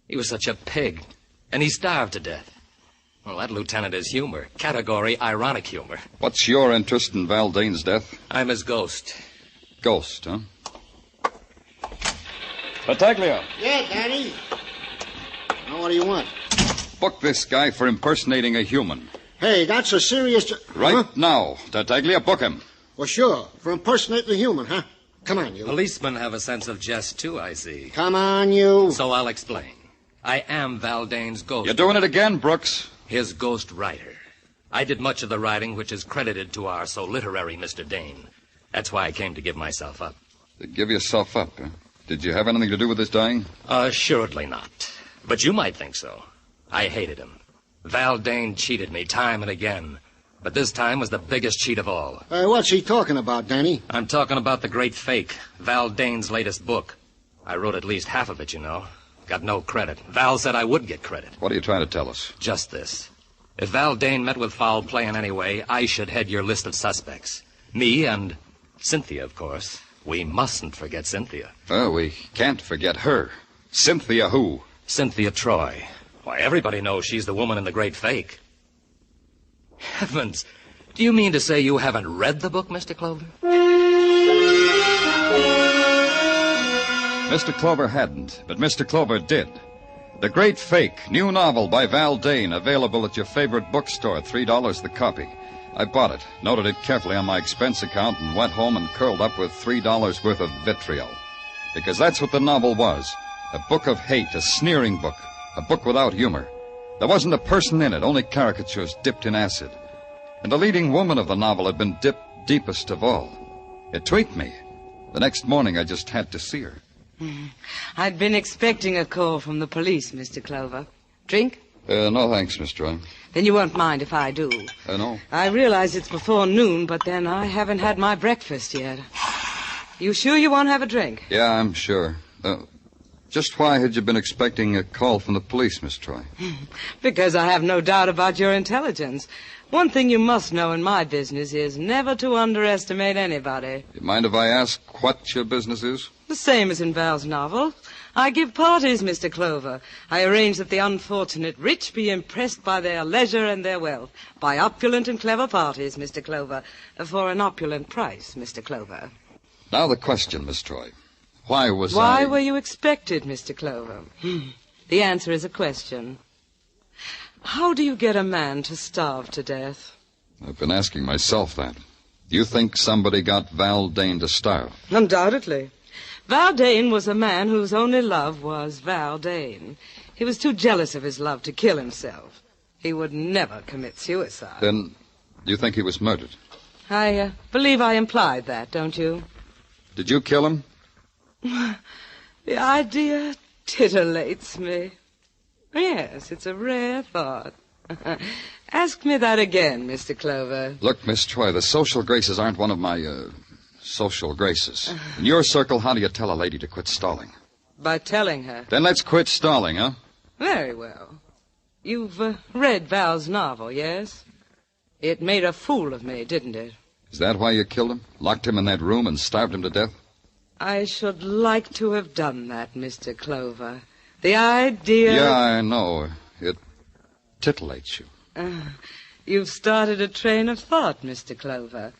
He was such a pig, and he starved to death. Well, that, Lieutenant, is humor. Category ironic humor. What's your interest in Val Dane's death? I'm his ghost. Ghost, huh? Battaglia. Yeah, Danny. Now, what do you want? Book this guy for impersonating a human. Hey, that's a serious... Right now, Tartaglia, book him. Well, sure. For impersonating a human, huh? Come on, you. Policemen have a sense of jest, too, I see. Come on, you. So I'll explain. I am Val Dane's ghost. You're doing it again, Brooks. His ghost writer. I did much of the writing which is credited to our so literary Mr. Dane. That's why I came to give myself up. To give yourself up, huh? Did you have anything to do with his dying? Assuredly not. But you might think so. I hated him. Val Dane cheated me time and again. But this time was the biggest cheat of all. What's he talking about, Danny? I'm talking about The Great Fake, Val Dane's latest book. I wrote at least half of it, you know. Got no credit. Val said I would get credit. What are you trying to tell us? Just this. If Val Dane met with foul play in any way, I should head your list of suspects. Me and Cynthia, of course. We mustn't forget Cynthia. Oh, we can't forget her. Cynthia who? Cynthia Troy. Why, everybody knows she's the woman in The Great Fake. Heavens, do you mean to say you haven't read the book, Mr. Clover? Mr. Clover hadn't, but Mr. Clover did. The Great Fake, new novel by Val Dane, available at your favorite bookstore, $3 the copy. I bought it, noted it carefully on my expense account, and went home and curled up with $3 worth of vitriol. Because that's what the novel was. A book of hate, a sneering book, a book without humor. There wasn't a person in it, only caricatures dipped in acid. And the leading woman of the novel had been dipped deepest of all. It tweaked me. The next morning, I just had to see her. I'd been expecting a call from the police, Mr. Clover. Drink? No, thanks, Miss Troy. Then you won't mind if I do. No. I realize it's before noon, but then I haven't had my breakfast yet. You sure you won't have a drink? Yeah, I'm sure. Just why had you been expecting a call from the police, Miss Troy? Because I have no doubt about your intelligence. One thing you must know in my business is never to underestimate anybody. You mind if I ask what your business is? The same as in Val's novel. I give parties, Mr. Clover. I arrange that the unfortunate rich be impressed by their leisure and their wealth. By opulent and clever parties, Mr. Clover. For an opulent price, Mr. Clover. Now the question, Miss Troy. Why were you expected, Mr. Clover? The answer is a question. How do you get a man to starve to death? I've been asking myself that. Do you think somebody got Val Dane to starve? Undoubtedly. Val Dane was a man whose only love was Val Dane. He was too jealous of his love to kill himself. He would never commit suicide. Then, do you think he was murdered? I believe I implied that, don't you? Did you kill him? The idea titillates me. Yes, it's a rare thought. Ask me that again, Mr. Clover. Look, Miss Troy, the social graces aren't one of my, social graces. In your circle, how do you tell a lady to quit stalling? By telling her. Then let's quit stalling, huh? Very well. You've read Val's novel, yes? It made a fool of me, didn't it? Is that why you killed him? Locked him in that room and starved him to death? I should like to have done that, Mr. Clover. The idea... Yeah, I know. It titillates you. You've started a train of thought, Mr. Clover.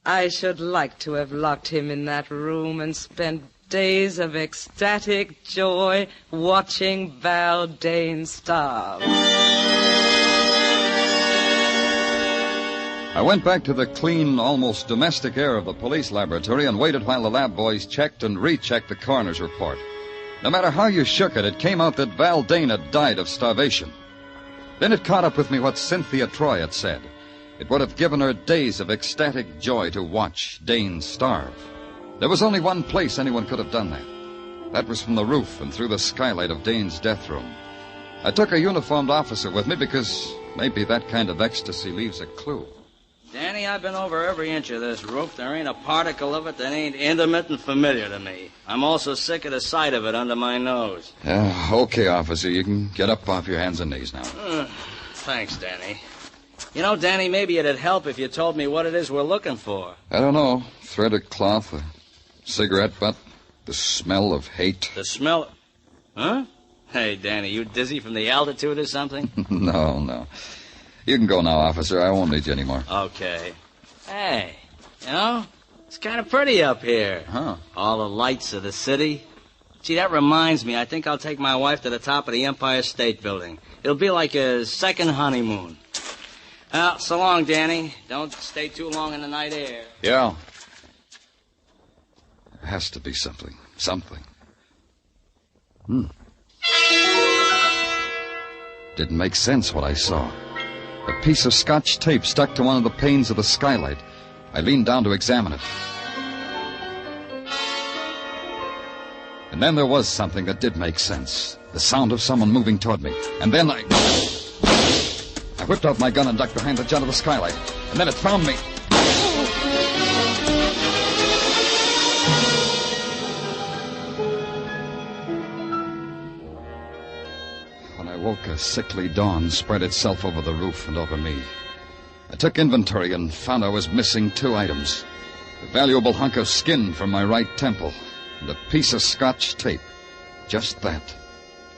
I should like to have locked him in that room and spent days of ecstatic joy watching Val Dane starve. I went back to the clean, almost domestic air of the police laboratory and waited while the lab boys checked and rechecked the coroner's report. No matter how you shook it, it came out that Val Dane had died of starvation. Then it caught up with me what Cynthia Troy had said. It would have given her days of ecstatic joy to watch Dane starve. There was only one place anyone could have done that. That was from the roof and through the skylight of Dane's death room. I took a uniformed officer with me because maybe that kind of ecstasy leaves a clue. Danny, I've been over every inch of this roof. There ain't a particle of it that ain't intimate and familiar to me. I'm also sick of the sight of it under my nose. Okay, officer. You can get up off your hands and knees now. Thanks, Danny. You know, Danny, maybe it'd help if you told me what it is we're looking for. I don't know. Thread of cloth, a cigarette butt, the smell of hate. The smell... Huh? Hey, Danny, you dizzy from the altitude or something? No. You can go now, officer. I won't need you anymore. Okay. Hey, you know, it's kind of pretty up here. Huh. All the lights of the city. Gee, that reminds me. I think I'll take my wife to the top of the Empire State Building. It'll be like a second honeymoon. Well, so long, Danny. Don't stay too long in the night air. Yeah. There has to be something. Didn't make sense what I saw. A piece of Scotch tape stuck to one of the panes of the skylight. I leaned down to examine it. And then there was something that did make sense. The sound of someone moving toward me. And then I whipped out my gun and ducked behind the jut of the skylight. And then it found me. When I woke, a sickly dawn spread itself over the roof and over me. I took inventory and found I was missing 2 items. A valuable hunk of skin from my right temple and a piece of Scotch tape. Just that.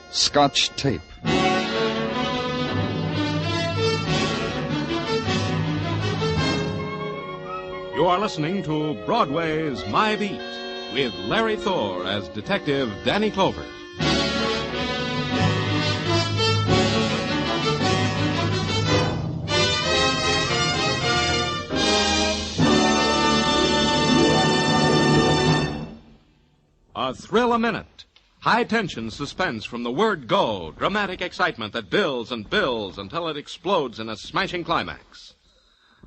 Scotch tape. You are listening to Broadway's My Beat with Larry Thor as Detective Danny Clover. A thrill a minute. High-tension suspense from the word go. Dramatic excitement that builds and builds until it explodes in a smashing climax.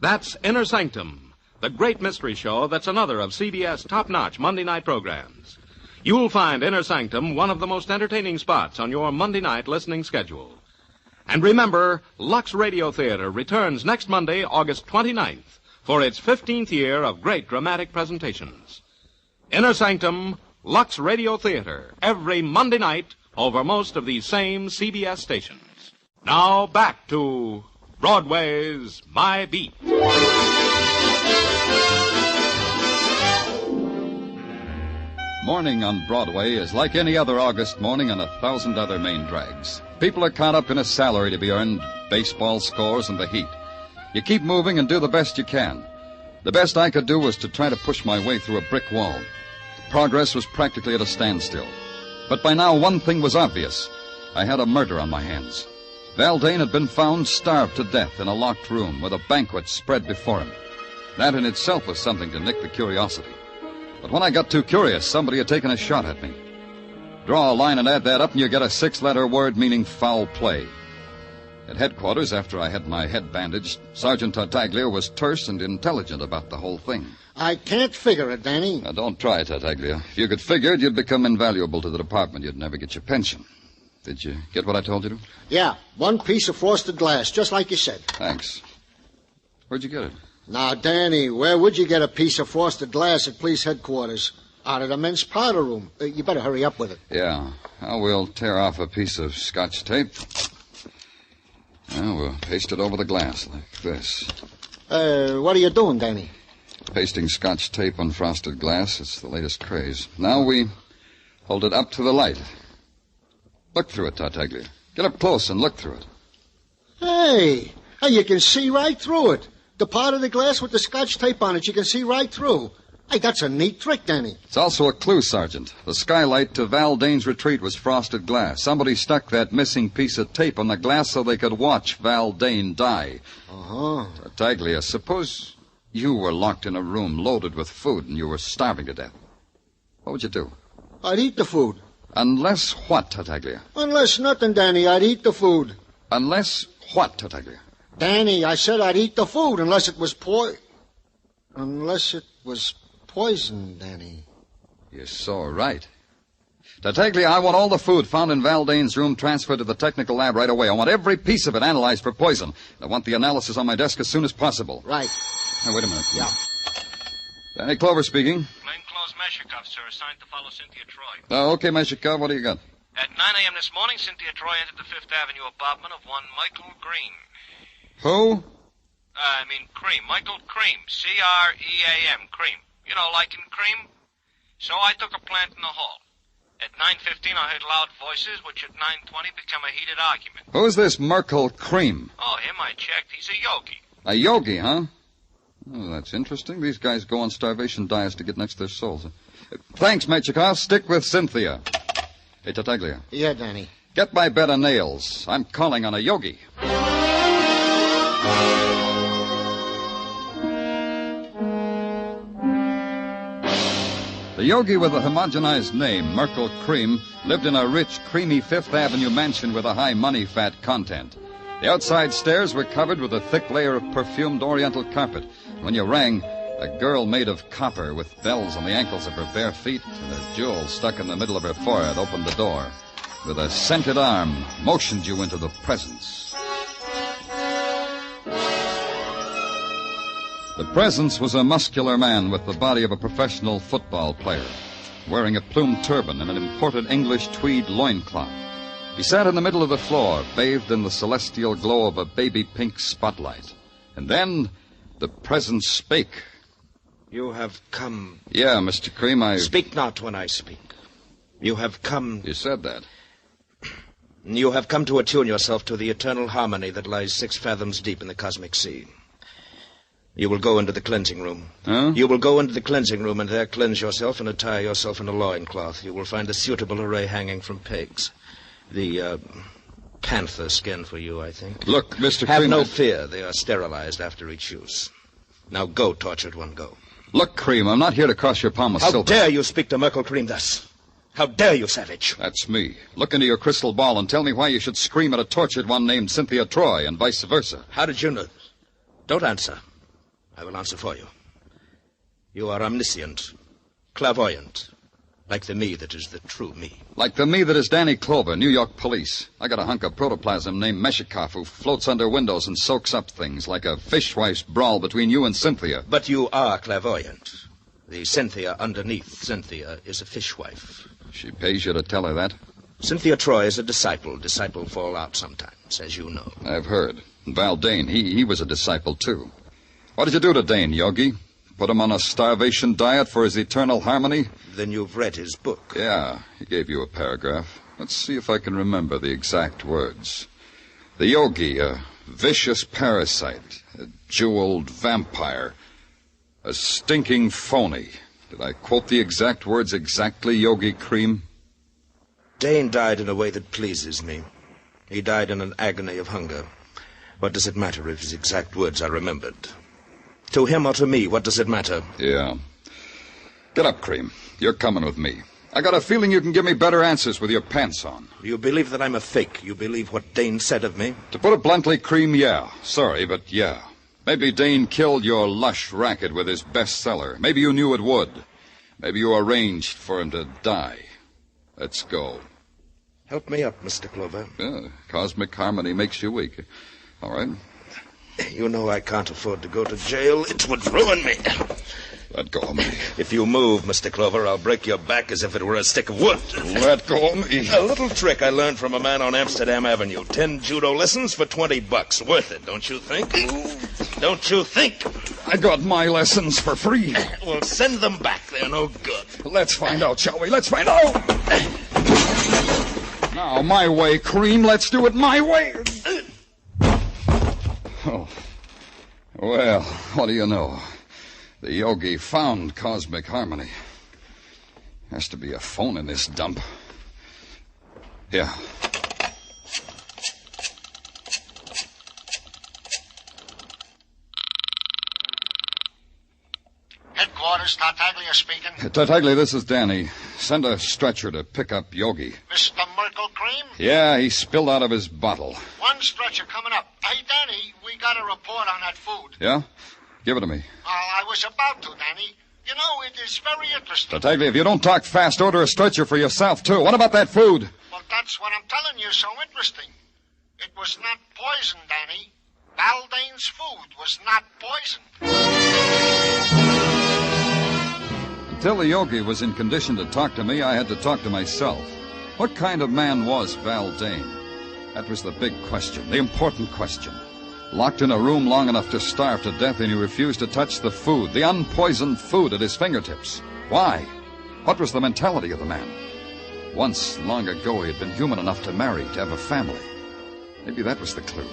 That's Inner Sanctum, the great mystery show that's another of CBS top-notch Monday night programs. You'll find Inner Sanctum one of the most entertaining spots on your Monday night listening schedule. And remember, Lux Radio Theater returns next Monday, August 29th, for its 15th year of great dramatic presentations. Inner Sanctum, Lux Radio Theater, every Monday night over most of these same CBS stations. Now back to Broadway's My Beat. Morning on Broadway is like any other August morning on 1,000 other main drags. People are caught up in a salary to be earned, baseball scores, and the heat. You keep moving and do the best you can. The best I could do was to try to push my way through a brick wall. Progress was practically at a standstill. But by now, one thing was obvious. I had a murder on my hands. Val Dane had been found starved to death in a locked room with a banquet spread before him. That in itself was something to nick the curiosity. But when I got too curious, somebody had taken a shot at me. Draw a line and add that up, and you get a 6-letter word meaning foul play. At headquarters, after I had my head bandaged, Sergeant Tartaglia was terse and intelligent about the whole thing. I can't figure it, Danny. Now, don't try, Tartaglia. If you could figure it, you'd become invaluable to the department. You'd never get your pension. Did you get what I told you to? Yeah, 1 piece of frosted glass, just like you said. Thanks. Where'd you get it? Now, Danny, where would you get a piece of frosted glass at police headquarters? Out of the men's powder room. You better hurry up with it. Yeah. Now we'll tear off a piece of Scotch tape. Now we'll paste it over the glass like this. What are you doing, Danny? Pasting Scotch tape on frosted glass. It's the latest craze. Now we hold it up to the light. Look through it, Tartaglia. Get up close and look through it. Hey, you can see right through it. The part of the glass with the Scotch tape on it, you can see right through. Hey, that's a neat trick, Danny. It's also a clue, Sergeant. The skylight to Val Dane's retreat was frosted glass. Somebody stuck that missing piece of tape on the glass so they could watch Val Dane die. Uh-huh. Tartaglia, suppose you were locked in a room loaded with food and you were starving to death. What would you do? I'd eat the food. Unless what, Tartaglia? Unless nothing, Danny. I'd eat the food. Unless what, Tartaglia? Danny, I said I'd eat the food unless it was poison, Danny. You're so right. Tartaglia, I want all the food found in Val Dane's room transferred to the technical lab right away. I want every piece of it analyzed for poison. I want the analysis on my desk as soon as possible. Right. Now, wait a minute. Yeah. Danny Clover speaking. Plainclothes Meshikov, sir, assigned to follow Cynthia Troy. Oh, okay, Meshikov. What do you got? At 9 a.m. this morning, Cynthia Troy entered the Fifth Avenue apartment of one Michael Green. Who? Cream. Michael Cream. C-R-E-A-M. Cream. You know, like in cream. So I took a plant in the hall. At 9:15, I heard loud voices, which at 9:20 became a heated argument. Who's this Merkel Cream? Oh, him I checked. He's a yogi. A yogi, huh? Oh, that's interesting. These guys go on starvation diets to get next to their souls. Thanks, Mechikov. Stick with Cynthia. Hey, Tartaglia. Yeah, Danny. Get my bed of nails. I'm calling on a yogi. The yogi with a homogenized name, Merkel Cream, lived in a rich, creamy Fifth Avenue mansion with a high money-fat content. The outside stairs were covered with a thick layer of perfumed oriental carpet. When you rang, a girl made of copper with bells on the ankles of her bare feet and a jewel stuck in the middle of her forehead opened the door. With a scented arm, motioned you into the presence. The presence was a muscular man with the body of a professional football player, wearing a plumed turban and an imported English tweed loincloth. He sat in the middle of the floor, bathed in the celestial glow of a baby pink spotlight. And then the presence spake. You have come. Yeah, Mr. Cream, Speak not when I speak. You have come. You said that. You have come to attune yourself to the eternal harmony that lies 6 fathoms deep in the cosmic sea. You will go into the cleansing room. Huh? You will go into the cleansing room and there cleanse yourself and attire yourself in a loincloth. You will find a suitable array hanging from pegs. The panther skin for you, I think. Look, Mr. Have Cream... no fear. They are sterilized after each use. Now go, tortured one, go. Look, Cream, I'm not here to cross your palm with How silver. dare you speak to Merkel Cream thus? How dare you, savage? That's me. Look into your crystal ball and tell me why you should scream at a tortured one named Cynthia Troy and vice versa. How did you know? Don't answer. I will answer for you. You are omniscient, clairvoyant, like the me that is the true me. Like the me that is Danny Clover, New York police. I got a hunk of protoplasm named Meshikov who floats under windows and soaks up things like a fishwife's brawl between you and Cynthia. But you are clairvoyant. The Cynthia underneath Cynthia is a fishwife. She pays you to tell her that? Cynthia Troy is a disciple. Disciples fall out sometimes, as you know. I've heard. Val Dane, he was a disciple, too. What did you do to Dane, Yogi? Put him on a starvation diet for his eternal harmony? Then you've read his book. Yeah, he gave you a paragraph. Let's see if I can remember the exact words. The Yogi, a vicious parasite, a jeweled vampire, a stinking phony. Did I quote the exact words exactly, Yogi Cream? Dane died in a way that pleases me. He died in an agony of hunger. What does it matter if his exact words are remembered? To him or to me, what does it matter? Yeah. Get up, Cream. You're coming with me. I got a feeling you can give me better answers with your pants on. You believe that I'm a fake? You believe what Dane said of me? To put it bluntly, Cream, yeah. Sorry, but yeah. Maybe Dane killed your lush racket with his bestseller. Maybe you knew it would. Maybe you arranged for him to die. Let's go. Help me up, Mr. Clover. Yeah, cosmic harmony makes you weak. All right. You know I can't afford to go to jail. It would ruin me. Let go of me. If you move, Mr. Clover, I'll break your back as if it were a stick of wood. Let go of me. A little trick I learned from a man on Amsterdam Avenue. 10 judo lessons for $20. Worth it, don't you think? Don't you think? I got my lessons for free. Well, send them back. They're no good. Let's find out, shall we? Let's find out. Now, my way, Cream. Let's do it my way. Oh. Well, what do you know? The yogi found cosmic harmony. Has to be a phone in this dump. Yeah. Headquarters, Tartaglia speaking. Tartaglia, this is Danny. Send a stretcher to pick up Yogi. Mr. Merkel Cream? Yeah, he spilled out of his bottle. One stretcher coming up. Hey, Danny, we got a report on that food. Yeah? Give it to me. I was about to, Danny. You know, it is very interesting. Tartaglia, if you don't talk fast, order a stretcher for yourself, too. What about that food? Well, that's what I'm telling you, so interesting. It was not poison, Danny. Baldain's food was not poison. Until the yogi was in condition to talk to me, I had to talk to myself. What kind of man was Valdane? That was the big question, the important question. Locked in a room long enough to starve to death, and he refused to touch the food, the unpoisoned food at his fingertips. Why? What was the mentality of the man? Once, long ago, he had been human enough to marry, to have a family. Maybe that was the clue.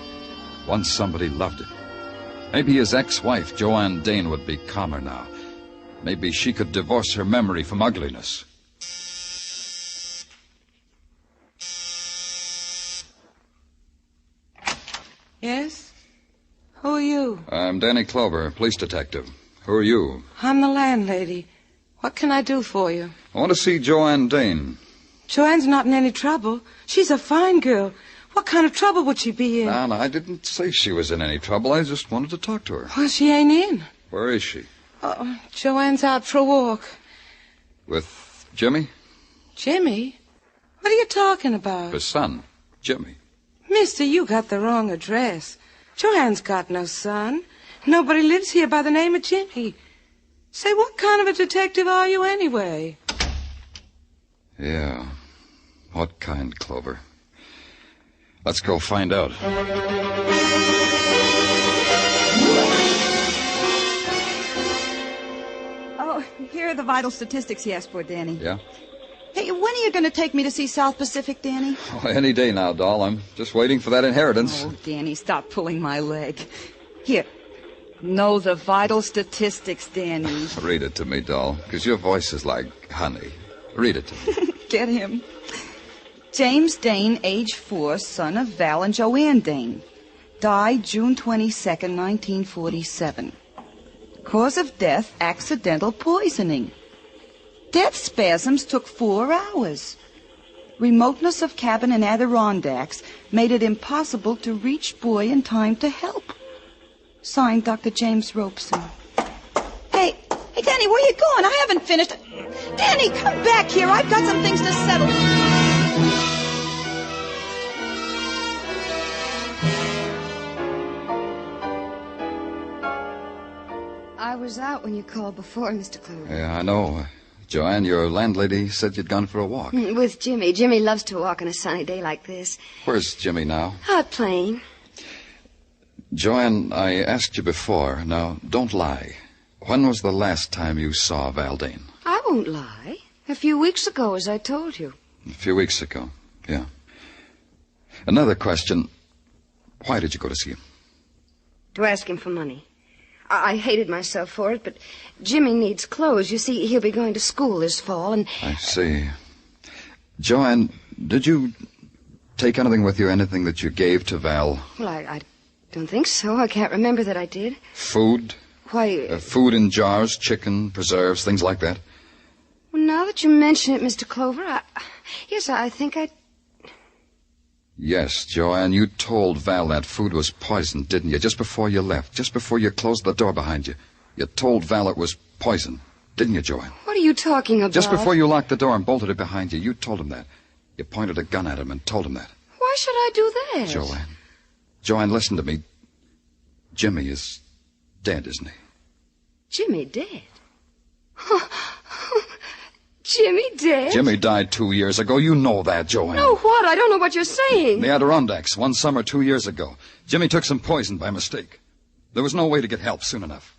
Once somebody loved him. Maybe his ex-wife, Joanne Dane, would be calmer now. Maybe she could divorce her memory from ugliness. Yes? Who are you? I'm Danny Clover, police detective. Who are you? I'm the landlady. What can I do for you? I want to see Joanne Dane. Joanne's not in any trouble. She's a fine girl. What kind of trouble would she be in? No, I didn't say she was in any trouble. I just wanted to talk to her. Well, she ain't in. Where is she? Oh, Joanne's out for a walk. With Jimmy? Jimmy? What are you talking about? His son, Jimmy. Mister, you got the wrong address. Joanne's got no son. Nobody lives here by the name of Jimmy. Say, what kind of a detective are you anyway? Yeah. What kind, Clover? Let's go find out. Oh, here are the vital statistics you asked for, Danny. Yeah? Hey, when are you going to take me to see South Pacific, Danny? Oh, any day now, doll. I'm just waiting for that inheritance. Oh, Danny, stop pulling my leg. Here. Know the vital statistics, Danny. Read it to me, doll, because your voice is like honey. Read it to me. Get him. James Dane, age 4, son of Val and Joanne Dane. Died June 22nd, 1947. Cause of death, accidental poisoning. Death spasms took 4 hours. Remoteness of cabin in Adirondacks made it impossible to reach boy in time to help. Signed, Dr. James Robeson. Hey, Danny, where you going? I haven't finished. Danny, come back here. I've got some things to settle. I was out when you called before, Mr. Clover. Yeah, I know. Joanne, your landlady said you'd gone for a walk. With Jimmy. Jimmy loves to walk on a sunny day like this. Where's Jimmy now? Out playing. Joanne, I asked you before. Now, don't lie. When was the last time you saw Valdane? I won't lie. A few weeks ago, as I told you. A few weeks ago, yeah. Another question. Why did you go to see him? To ask him for money. I hated myself for it, but Jimmy needs clothes. You see, he'll be going to school this fall, and... I see. Joanne, did you take anything with you, anything that you gave to Val? Well, I don't think so. I can't remember that I did. Food? Why... food in jars, chicken, preserves, things like that? Well, now that you mention it, Mr. Clover, yes, I think I... Yes, Joanne, you told Val that food was poisoned, didn't you? Just before you left, just before you closed the door behind you. You told Val it was poison, didn't you, Joanne? What are you talking about? Just before you locked the door and bolted it behind you, you told him that. You pointed a gun at him and told him that. Why should I do that? Joanne, listen to me. Jimmy is dead, isn't he? Jimmy dead? Jimmy dead? Jimmy died 2 years ago. You know that, Joanne. No, what? I don't know what you're saying. The Adirondacks, one summer 2 years ago. Jimmy took some poison by mistake. There was no way to get help soon enough.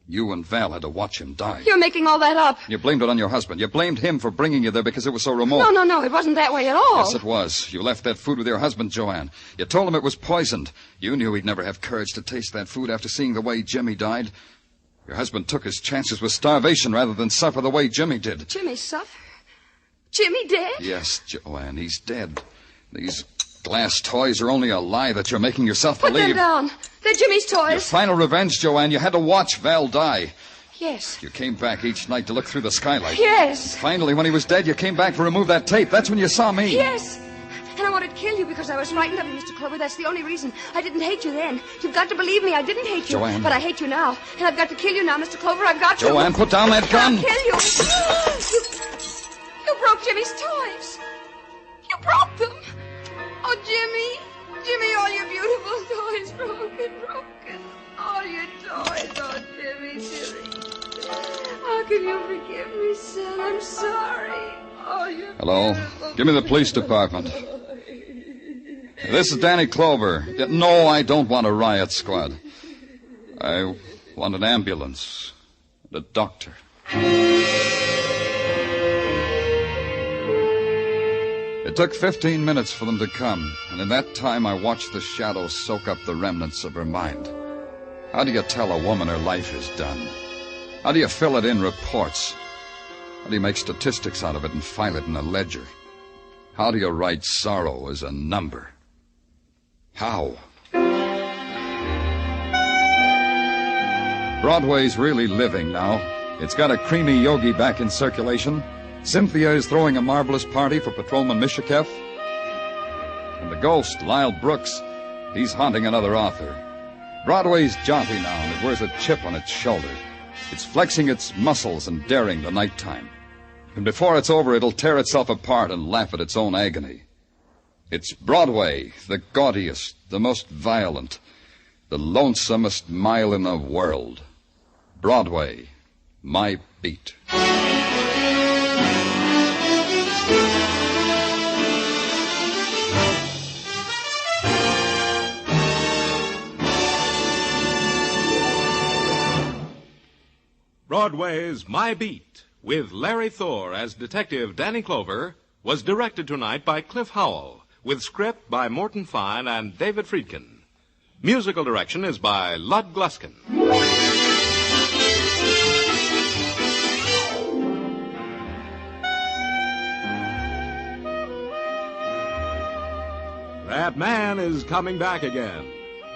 You and Val had to watch him die. You're making all that up. You blamed it on your husband. You blamed him for bringing you there because it was so remote. No, it wasn't that way at all. Yes, it was. You left that food with your husband, Joanne. You told him it was poisoned. You knew he'd never have courage to taste that food after seeing the way Jimmy died. Your husband took his chances with starvation rather than suffer the way Jimmy did. Jimmy suffer? Jimmy dead? Yes, Joanne, he's dead. These glass toys are only a lie that you're making yourself Put believe. them down. They're Jimmy's toys. Your final revenge, Joanne. You had to watch Val die. Yes. You came back each night to look through the skylight. Yes. Finally, when he was dead, you came back to remove that tape. That's when you saw me. Yes. And I wanted to kill you because I was frightened of you, Mr. Clover. That's the only reason. I didn't hate you then. You've got to believe me. I didn't hate you. Joanne. But I hate you now. And I've got to kill you now, Mr. Clover. I've got to. Joanne, put down that gun. I'll kill you. You broke Jimmy's toys. You broke them. Oh, Jimmy. Jimmy, all your beautiful toys broken. All your toys. Oh, Jimmy. How can you forgive me, son? I'm sorry. Oh, you're Hello? Give me the police department. This is Danny Clover. No, I don't want a riot squad. I want an ambulance and a doctor. It took 15 minutes for them to come, and in that time I watched the shadows soak up the remnants of her mind. How do you tell a woman her life is done? How do you fill it in reports? How do you make statistics out of it and file it in a ledger? How do you write sorrow as a number? How? Broadway's really living now. It's got a creamy yogi back in circulation. Cynthia is throwing a marvelous party for Patrolman Mishakef. And the ghost, Lyle Brooks, he's haunting another author. Broadway's jaunty now, and it wears a chip on its shoulder. It's flexing its muscles and daring the nighttime. And before it's over, it'll tear itself apart and laugh at its own agony. It's Broadway, the gaudiest, the most violent, the lonesomest mile in the world. Broadway, my beat. Broadway's My Beat, with Larry Thor as Detective Danny Clover, was directed tonight by Cliff Howell, with script by Morton Fine and David Friedkin. Musical direction is by Lud Gluskin. That man is coming back again.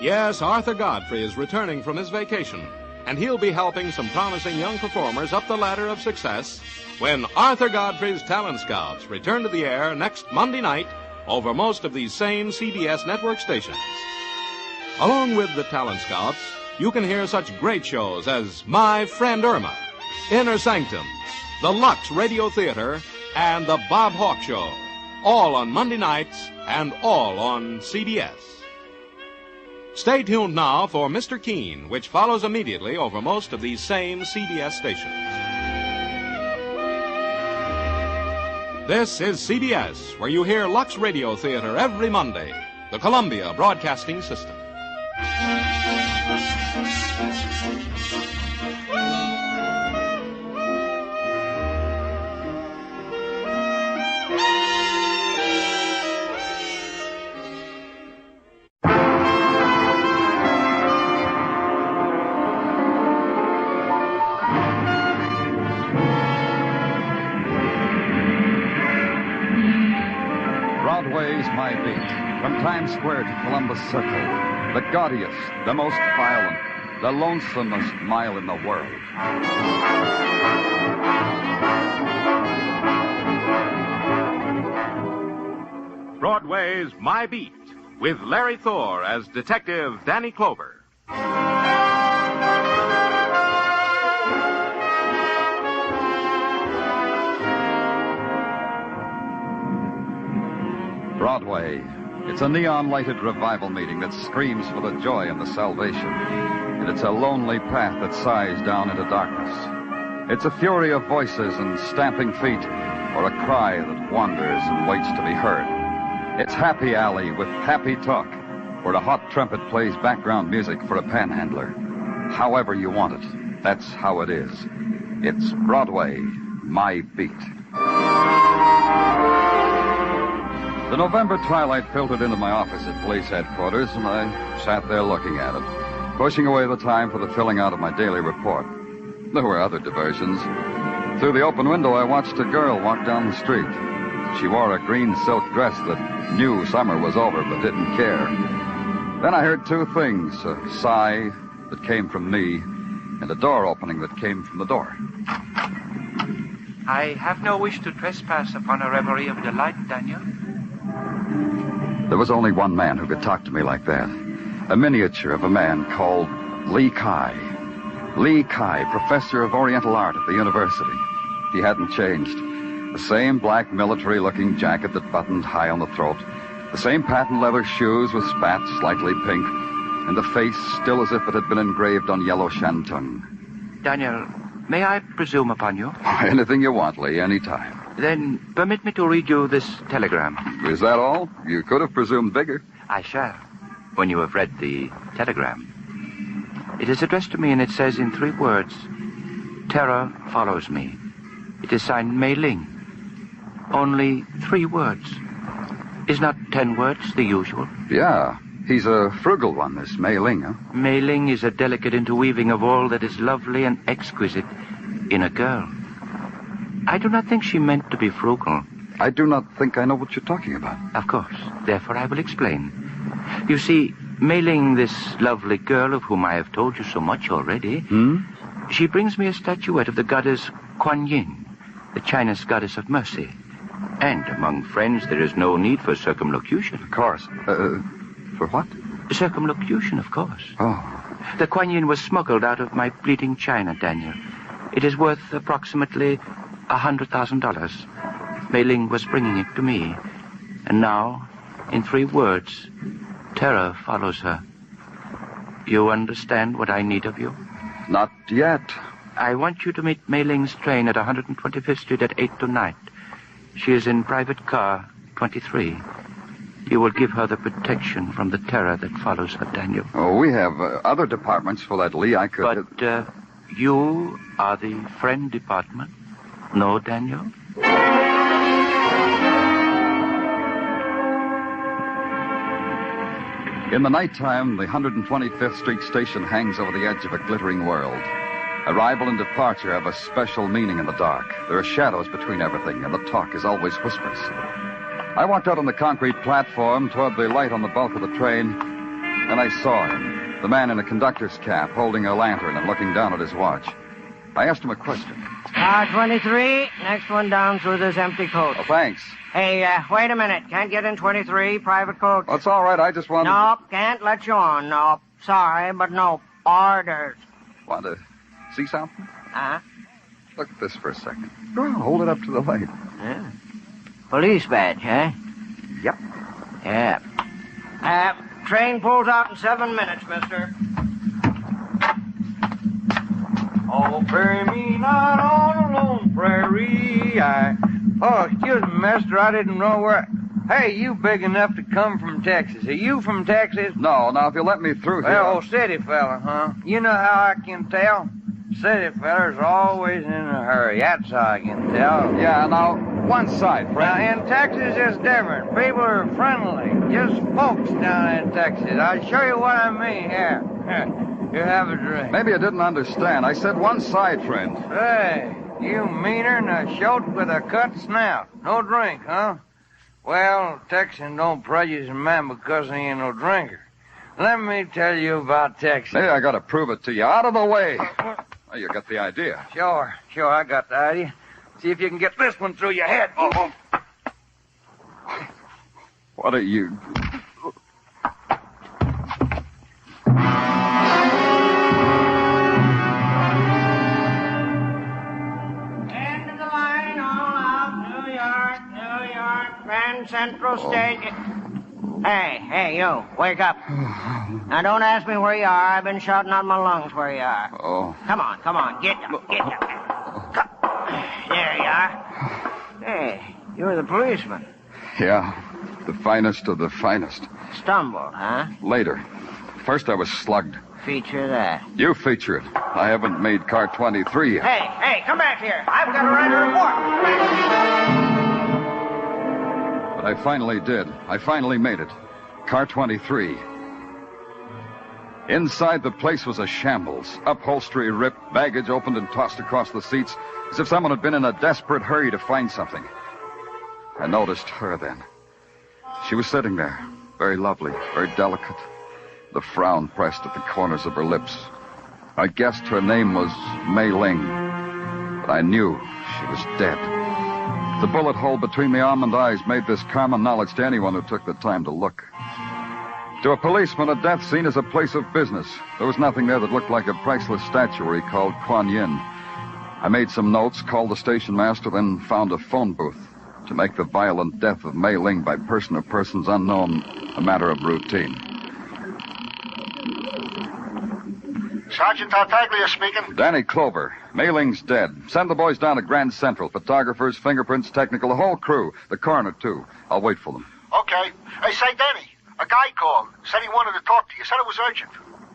Yes, Arthur Godfrey is returning from his vacation, and he'll be helping some promising young performers up the ladder of success when Arthur Godfrey's Talent Scouts return to the air next Monday night over most of these same CBS network stations. Along with the Talent Scouts, you can hear such great shows as My Friend Irma, Inner Sanctum, the Lux Radio Theater, and the Bob Hawke Show, all on Monday nights and all on CBS. Stay tuned now for Mr. Keene, which follows immediately over most of these same CBS stations. This is CBS, where you hear Lux Radio Theater every Monday, the Columbia Broadcasting System. Broadway's My Beat, from Times Square to Columbus Circle, the gaudiest, the most violent, the lonesomest mile in the world. Broadway's My Beat, with Larry Thor as Detective Danny Clover. Broadway. It's a neon-lighted revival meeting that screams for the joy and the salvation. And it's a lonely path that sighs down into darkness. It's a fury of voices and stamping feet, or a cry that wanders and waits to be heard. It's Happy Alley with happy talk, where a hot trumpet plays background music for a panhandler. However you want it, that's how it is. It's Broadway, my beat. The November twilight filtered into my office at police headquarters, and I sat there looking at it, pushing away the time for the filling out of my daily report. There were other diversions. Through the open window, I watched a girl walk down the street. She wore a green silk dress that knew summer was over but didn't care. Then I heard two things, a sigh that came from me and a door opening that came from the door. I have no wish to trespass upon a reverie of delight, Daniel. There was only one man who could talk to me like that. A miniature of a man called Lee Kai. Lee Kai, professor of Oriental art at the university. He hadn't changed. The same black military-looking jacket that buttoned high on the throat. The same patent leather shoes with spats slightly pink. And the face still as if it had been engraved on yellow shantung. Daniel, may I presume upon you? Anything you want, Lee, any time. Then permit me to read you this telegram. Is that all? You could have presumed bigger. I shall, when you have read the telegram. It is addressed to me, and it says in 3 words, "Terror follows me." It is signed Mei Ling. Only 3 words. Is not 10 words the usual? Yeah, he's a frugal one, this Mei Ling, huh? Mei Ling is a delicate interweaving of all that is lovely and exquisite in a girl. I do not think she meant to be frugal. I do not think I know what you're talking about. Of course. Therefore, I will explain. You see, Mei Ling, this lovely girl of whom I have told you so much already, she brings me a statuette of the goddess Kuan Yin, the Chinese goddess of mercy. And among friends, there is no need for circumlocution. Of course. For what? Circumlocution, of course. Oh. The Kuan Yin was smuggled out of my bleeding China, Daniel. It is worth approximately $100,000. Mei Ling was bringing it to me. And now, in 3 words, terror follows her. You understand what I need of you? Not yet. I want you to meet Mei Ling's train at 125th Street at 8 tonight. She is in private car 23. You will give her the protection from the terror that follows her, Daniel. Oh, we have other departments for that, Lee. I could... But you are the friend department. No, Daniel? In the nighttime, the 125th Street station hangs over the edge of a glittering world. Arrival and departure have a special meaning in the dark. There are shadows between everything, and the talk is always whispers. I walked out on the concrete platform toward the light on the bulk of the train, and I saw him, the man in a conductor's cap, holding a lantern and looking down at his watch. I asked him a question. 23, next one down through this empty coach. Oh, thanks. Hey, wait a minute. Can't get in 23, private coach. That's all right. I just wanted... Nope, can't let you on. Nope. Sorry, but nope. Orders. Want to see something? Huh? Look at this for a second. Oh, hold it up to the light. Yeah. Police badge, huh? Yep. Yeah. Train pulls out in 7 minutes, mister. Oh, bury me not on a lone prairie. Oh, excuse me, mister. I didn't know where... Hey, you big enough to come from Texas. Are you from Texas? No, now, if you'll let me through here... Well, city fella, huh? You know how I can tell? City fellas are always in a hurry. That's how I can tell. Yeah, now, one side, friend. Now, in Texas, it's different. People are friendly. Just folks down in Texas. I'll show you what I mean here. You have a drink. Maybe I didn't understand. I said one side, friend. Hey, you meaner than a shoat with a cut snout. No drink, huh? Well, Texan don't prejudice a man because he ain't no drinker. Let me tell you about Texas. Hey, I gotta prove it to you. Out of the way. Oh, you got the idea. Sure, I got the idea. See if you can get this one through your head. Oh. What are you... End of the line, all out. New York, Grand Central Station. Hey, you, wake up. Now, don't ask me where you are. I've been shouting out my lungs where you are. Oh. Come on, get up. There you are. Hey, you're the policeman. Yeah, the finest of the finest. Stumbled, huh? Later. First I was slugged. Feature that. You feature it. I haven't made car 23 yet. Hey, come back here. I've got to write a report. But I finally did. I finally made it. Car 23. Inside the place was a shambles. Upholstery ripped, baggage opened and tossed across the seats, as if someone had been in a desperate hurry to find something. I noticed her then. She was sitting there, very lovely, very delicate, the frown pressed at the corners of her lips. I guessed her name was Mei Ling, but I knew she was dead. The bullet hole between the almond eyes made this common knowledge to anyone who took the time to look. To a policeman, a death scene is a place of business. There was nothing there that looked like a priceless statuary called Kuan Yin. I made some notes, called the station master, then found a phone booth to make the violent death of Mei Ling by person or persons unknown a matter of routine. Sergeant Tartaglia speaking. Danny Clover. Mei Ling's dead. Send the boys down to Grand Central. Photographers, fingerprints, technical, the whole crew. The coroner, too. I'll wait for them. Okay. Hey, say, Danny, a guy called. Said he wanted to talk to you. Said it was urgent.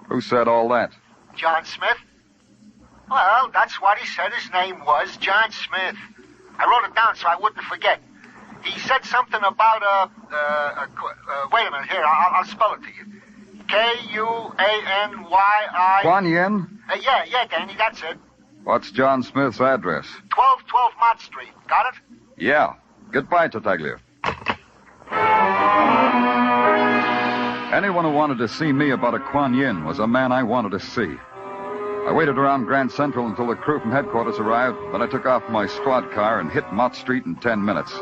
Who said all that? John Smith? Well, that's what he said his name was, John Smith. I wrote it down so I wouldn't forget. He said something about wait a minute, here, I'll spell it to you. Kuanyi. Kuan Yin? Yeah, Danny, that's it. What's John Smith's address? 1212 Mott Street. Got it? Yeah. Goodbye, Tartaglia. Anyone who wanted to see me about a Kuan Yin was a man I wanted to see. I waited around Grand Central until the crew from headquarters arrived, then I took off my squad car and hit Mott Street in 10 minutes.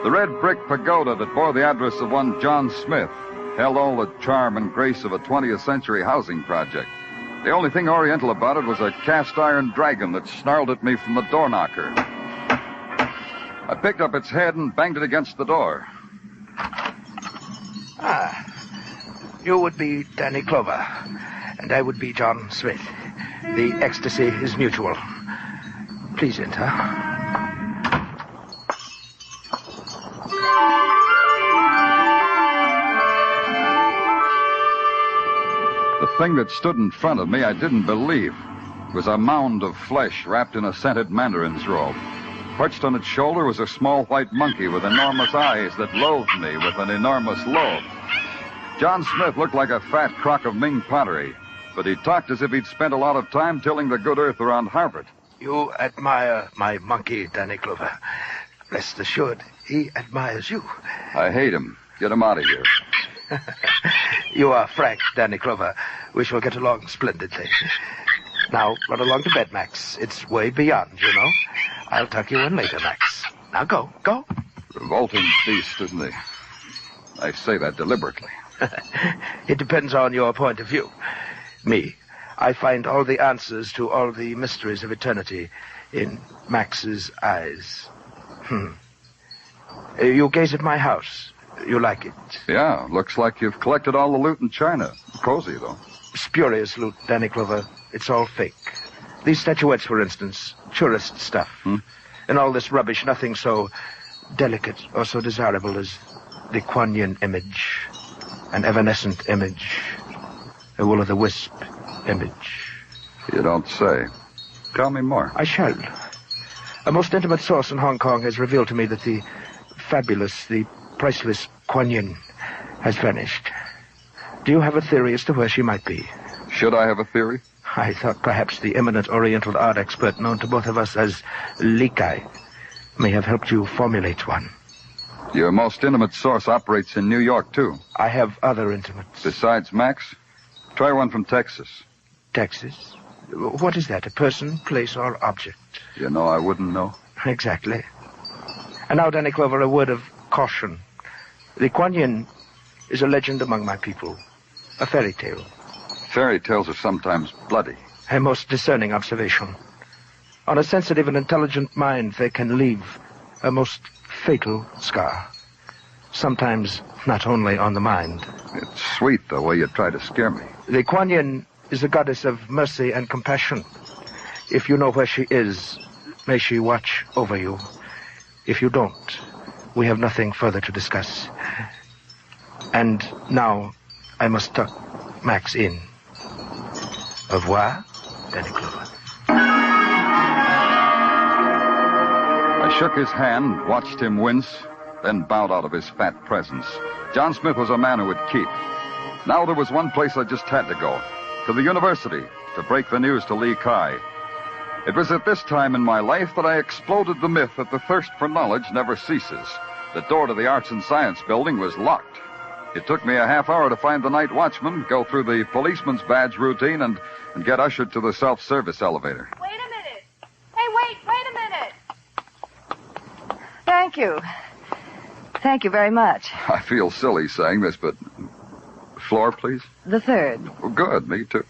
The red brick pagoda that bore the address of one John Smith held all the charm and grace of a 20th century housing project. The only thing oriental about it was a cast-iron dragon that snarled at me from the door knocker. I picked up its head and banged it against the door. You would be Danny Clover, and I would be John Smith. The ecstasy is mutual. Please enter. The thing that stood in front of me I didn't believe. It was a mound of flesh wrapped in a scented mandarin's robe. Perched on its shoulder was a small white monkey with enormous eyes that loathed me with an enormous loathe. John Smith looked like a fat crock of Ming pottery, but he talked as if he'd spent a lot of time tilling the good earth around Harvard. You admire my monkey, Danny Clover. Rest assured, he admires you. I hate him. Get him out of here. You are frank, Danny Clover. We shall get along splendidly. Now, run along to bed, Max. It's way beyond, you know. I'll tuck you in later, Max. Now go. Revolting beast, isn't he? I say that deliberately. It depends on your point of view. Me, I find all the answers to all the mysteries of eternity in Max's eyes. You gaze at my house. You like it? Yeah, looks like you've collected all the loot in China. Cozy, though. Spurious loot, Danny Clover. It's all fake. These statuettes, for instance, tourist stuff. And all this rubbish, nothing so delicate or so desirable as the Kuan Yin image, an evanescent image, a will-o'-the-wisp image. You don't say. Tell me more. I shall. A most intimate source in Hong Kong has revealed to me that the fabulous, the priceless Kuan Yin has vanished. Do you have a theory as to where she might be? Should I have a theory? I thought perhaps the eminent Oriental art expert known to both of us as Li Kai may have helped you formulate one. Your most intimate source operates in New York, too. I have other intimates. Besides Max? Try one from Texas. Texas? What is that, a person, place, or object? You know I wouldn't know. Exactly. And now, Danny Clover, a word of caution. The Kuan Yin is a legend among my people, a fairy tale. Fairy tales are sometimes bloody. A most discerning observation. On a sensitive and intelligent mind, they can leave a most fatal scar. Sometimes not only on the mind. It's sweet, the way you try to scare me. The Kuan Yin is a goddess of mercy and compassion. If you know where she is, May she watch over you. If you don't, we have nothing further to discuss. And now I must tuck Max in. Au revoir, Danny Clover. I shook his hand, watched him wince, then bowed out of his fat presence. John Smith was a man who would keep. Now there was one place I just had to go, to the university, to break the news to Lee Kai. It was at this time in my life that I exploded the myth that the thirst for knowledge never ceases. The door to the Arts and Science building was locked. It took me a half hour to find the night watchman, go through the policeman's badge routine, and get ushered to the self-service elevator. Wait a minute. Hey, wait a minute. Thank you. Thank you very much. I feel silly saying this, but... Floor, please? The third. Oh, good, me too.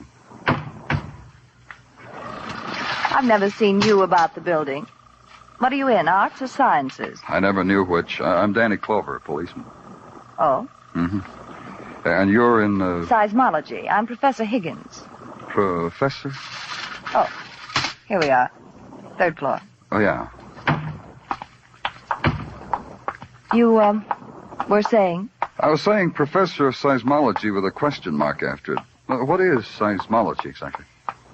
I've never seen you about the building. What are you in, arts or sciences? I never knew which. I'm Danny Clover, policeman. Oh? Mm-hmm. And you're in... Seismology. I'm Professor Higgins. Professor? Oh, here we are. Third floor. Oh, yeah. You, were saying? I was saying Professor of Seismology with a question mark after it. What is seismology exactly?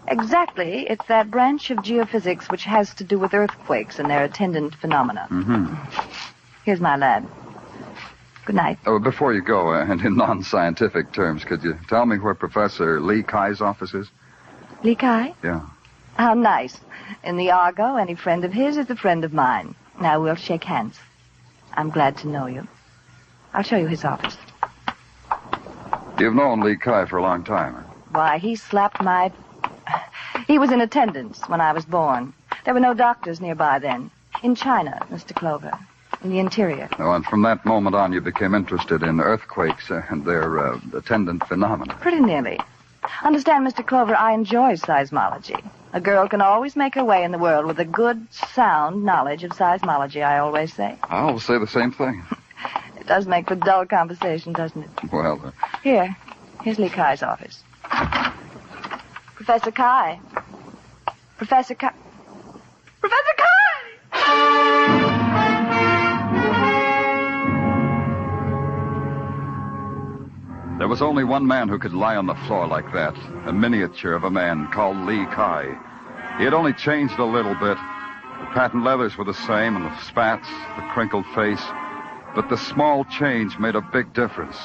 Exactly. It's that branch of geophysics which has to do with earthquakes and their attendant phenomena. Mm-hmm. Here's my lad. Good night. Oh, before you go, and in non-scientific terms, could you tell me where Professor Lee Kai's office is? Lee Kai? Yeah. How nice. In the Argo, any friend of his is a friend of mine. Now we'll shake hands. I'm glad to know you. I'll show you his office. You've known Lee Kai for a long time. Why, he slapped my... He was in attendance when I was born. There were no doctors nearby then. In China, Mr. Clover. In the interior. Oh, and from that moment on, you became interested in earthquakes and their attendant phenomena. Pretty nearly. Understand, Mr. Clover, I enjoy seismology. A girl can always make her way in the world with a good, sound knowledge of seismology, I always say. I'll say the same thing. It does make for dull conversation, doesn't it? Well, Here's Lee Kai's office. Professor Kai. Professor Kai. Professor Kai! There was only one man who could lie on the floor like that, a miniature of a man called Lee Kai. He had only changed a little bit. The patent leathers were the same, and the spats, the crinkled face. But the small change made a big difference.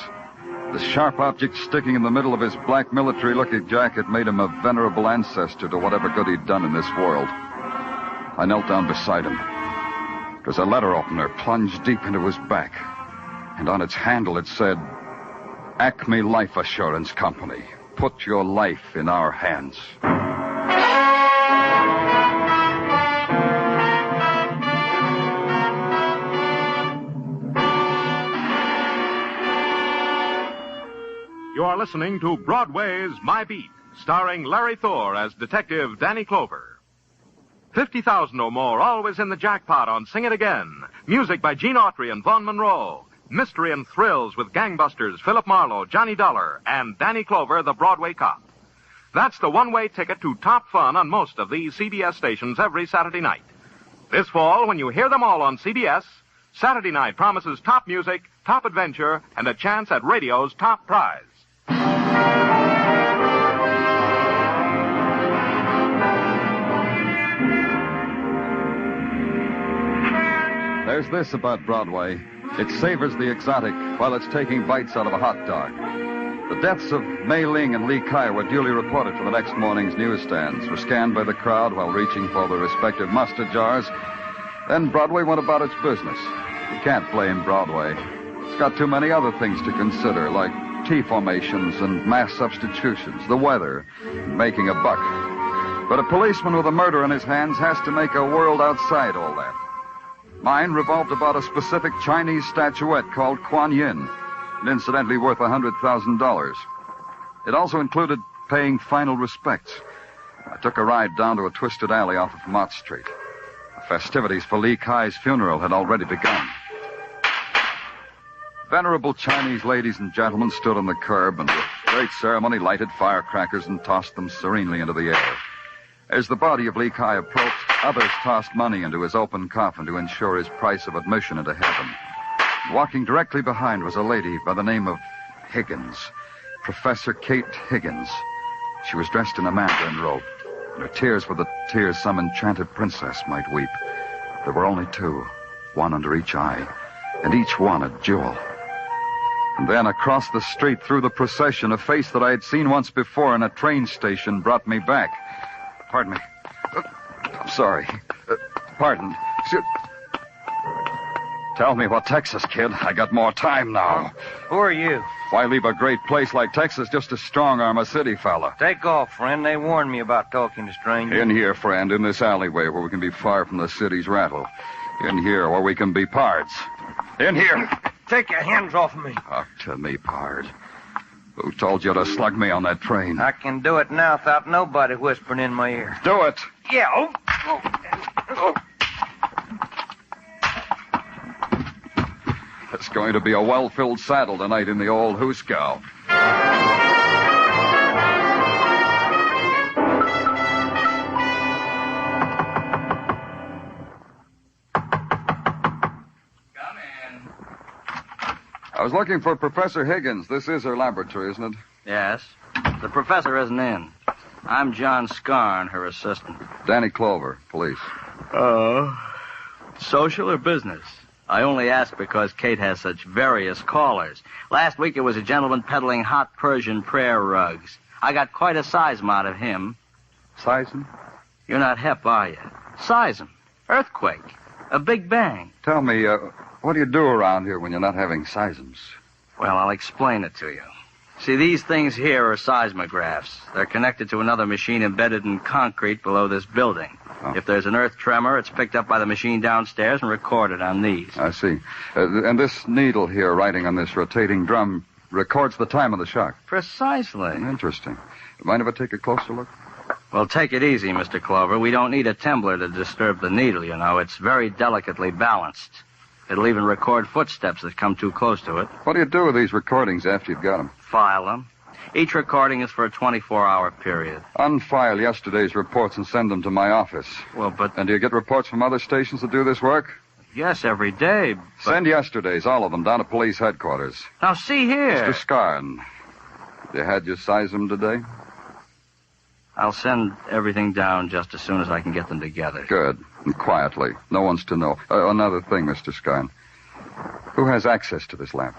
The sharp object sticking in the middle of his black military-looking jacket made him a venerable ancestor to whatever good he'd done in this world. I knelt down beside him. It was a letter opener plunged deep into his back. And on its handle it said, Acme Life Assurance Company. Put your life in our hands. You are listening to Broadway's My Beat, starring Larry Thor as Detective Danny Clover. 50,000 or more, always in the jackpot on Sing It Again. Music by Gene Autry and Vaughn Monroe. Mystery and thrills with gangbusters Philip Marlowe, Johnny Dollar, and Danny Clover, the Broadway cop. That's the one-way ticket to top fun on most of these CBS stations every Saturday night. This fall, when you hear them all on CBS, Saturday night promises top music, top adventure, and a chance at radio's top prize. There's this about Broadway. It savors the exotic while it's taking bites out of a hot dog. The deaths of Mei Ling and Lee Kai were duly reported for the next morning's newsstands, were scanned by the crowd while reaching for their respective mustard jars. Then Broadway went about its business. You can't blame Broadway. It's got too many other things to consider, like T formations and mass substitutions, the weather, and making a buck. But a policeman with a murder in his hands has to make a world outside all that. Mine revolved about a specific Chinese statuette called Kuan Yin, and incidentally worth $100,000. It also included paying final respects. I took a ride down to a twisted alley off of Mott Street. The festivities for Lee Kai's funeral had already begun. Venerable Chinese ladies and gentlemen stood on the curb and with great ceremony lighted firecrackers and tossed them serenely into the air. As the body of Lee Kai approached, Others tossed money into his open coffin to ensure his price of admission into heaven. Walking directly behind was a lady by the name of Higgins, Professor Kate Higgins. She was dressed in a mandarin robe, and her tears were the tears some enchanted princess might weep. There were only two, one under each eye, and each one a jewel. And then across the street through the procession, a face that I had seen once before in a train station brought me back. Pardon me. I'm sorry. Pardon. Tell me what Texas, kid. I got more time now. Who are you? Why leave a great place like Texas just to strong-arm a city fella? Take off, friend. They warned me about talking to strangers. In here, friend, in this alleyway where we can be far from the city's rattle. In here where we can be pards. In here. Take your hands off of me. Talk to me, pard. Who told you to slug me on that train? I can do it now without nobody whispering in my ear. Do it. Yeah. It's going to be a well-filled saddle tonight in the old hoosgow. I was looking for Professor Higgins. This is her laboratory, isn't it? Yes. The professor isn't in. I'm John Scarn, her assistant. Danny Clover, police. Social or business? I only ask because Kate has such various callers. Last week it was a gentleman peddling hot Persian prayer rugs. I got quite a seism out of him. Seism? You're not hep, are you? Seism. Earthquake. A big bang. Tell me, what do you do around here when you're not having seisms? Well, I'll explain it to you. See, these things here are seismographs. They're connected to another machine embedded in concrete below this building. Oh. If there's an earth tremor, it's picked up by the machine downstairs and recorded on these. I see. And this needle here, writing on this rotating drum, records the time of the shock. Precisely. Interesting. Mind if I take a closer look? Well, take it easy, Mr. Clover. We don't need a tumbler to disturb the needle, you know. It's very delicately balanced. It'll even record footsteps that come too close to it. What do you do with these recordings after you've got them? File them. Each recording is for a 24-hour period. Unfile yesterday's reports and send them to my office. Well, but... And do you get reports from other stations that do this work? Yes, every day, but... Send yesterday's, all of them, down to police headquarters. Now, see here. Mr. Scarn, you had your seism today? I'll send everything down just as soon as I can get them together. Good. And quietly. No one's to know. Another thing, Mr. Scarn. Who has access to this lab?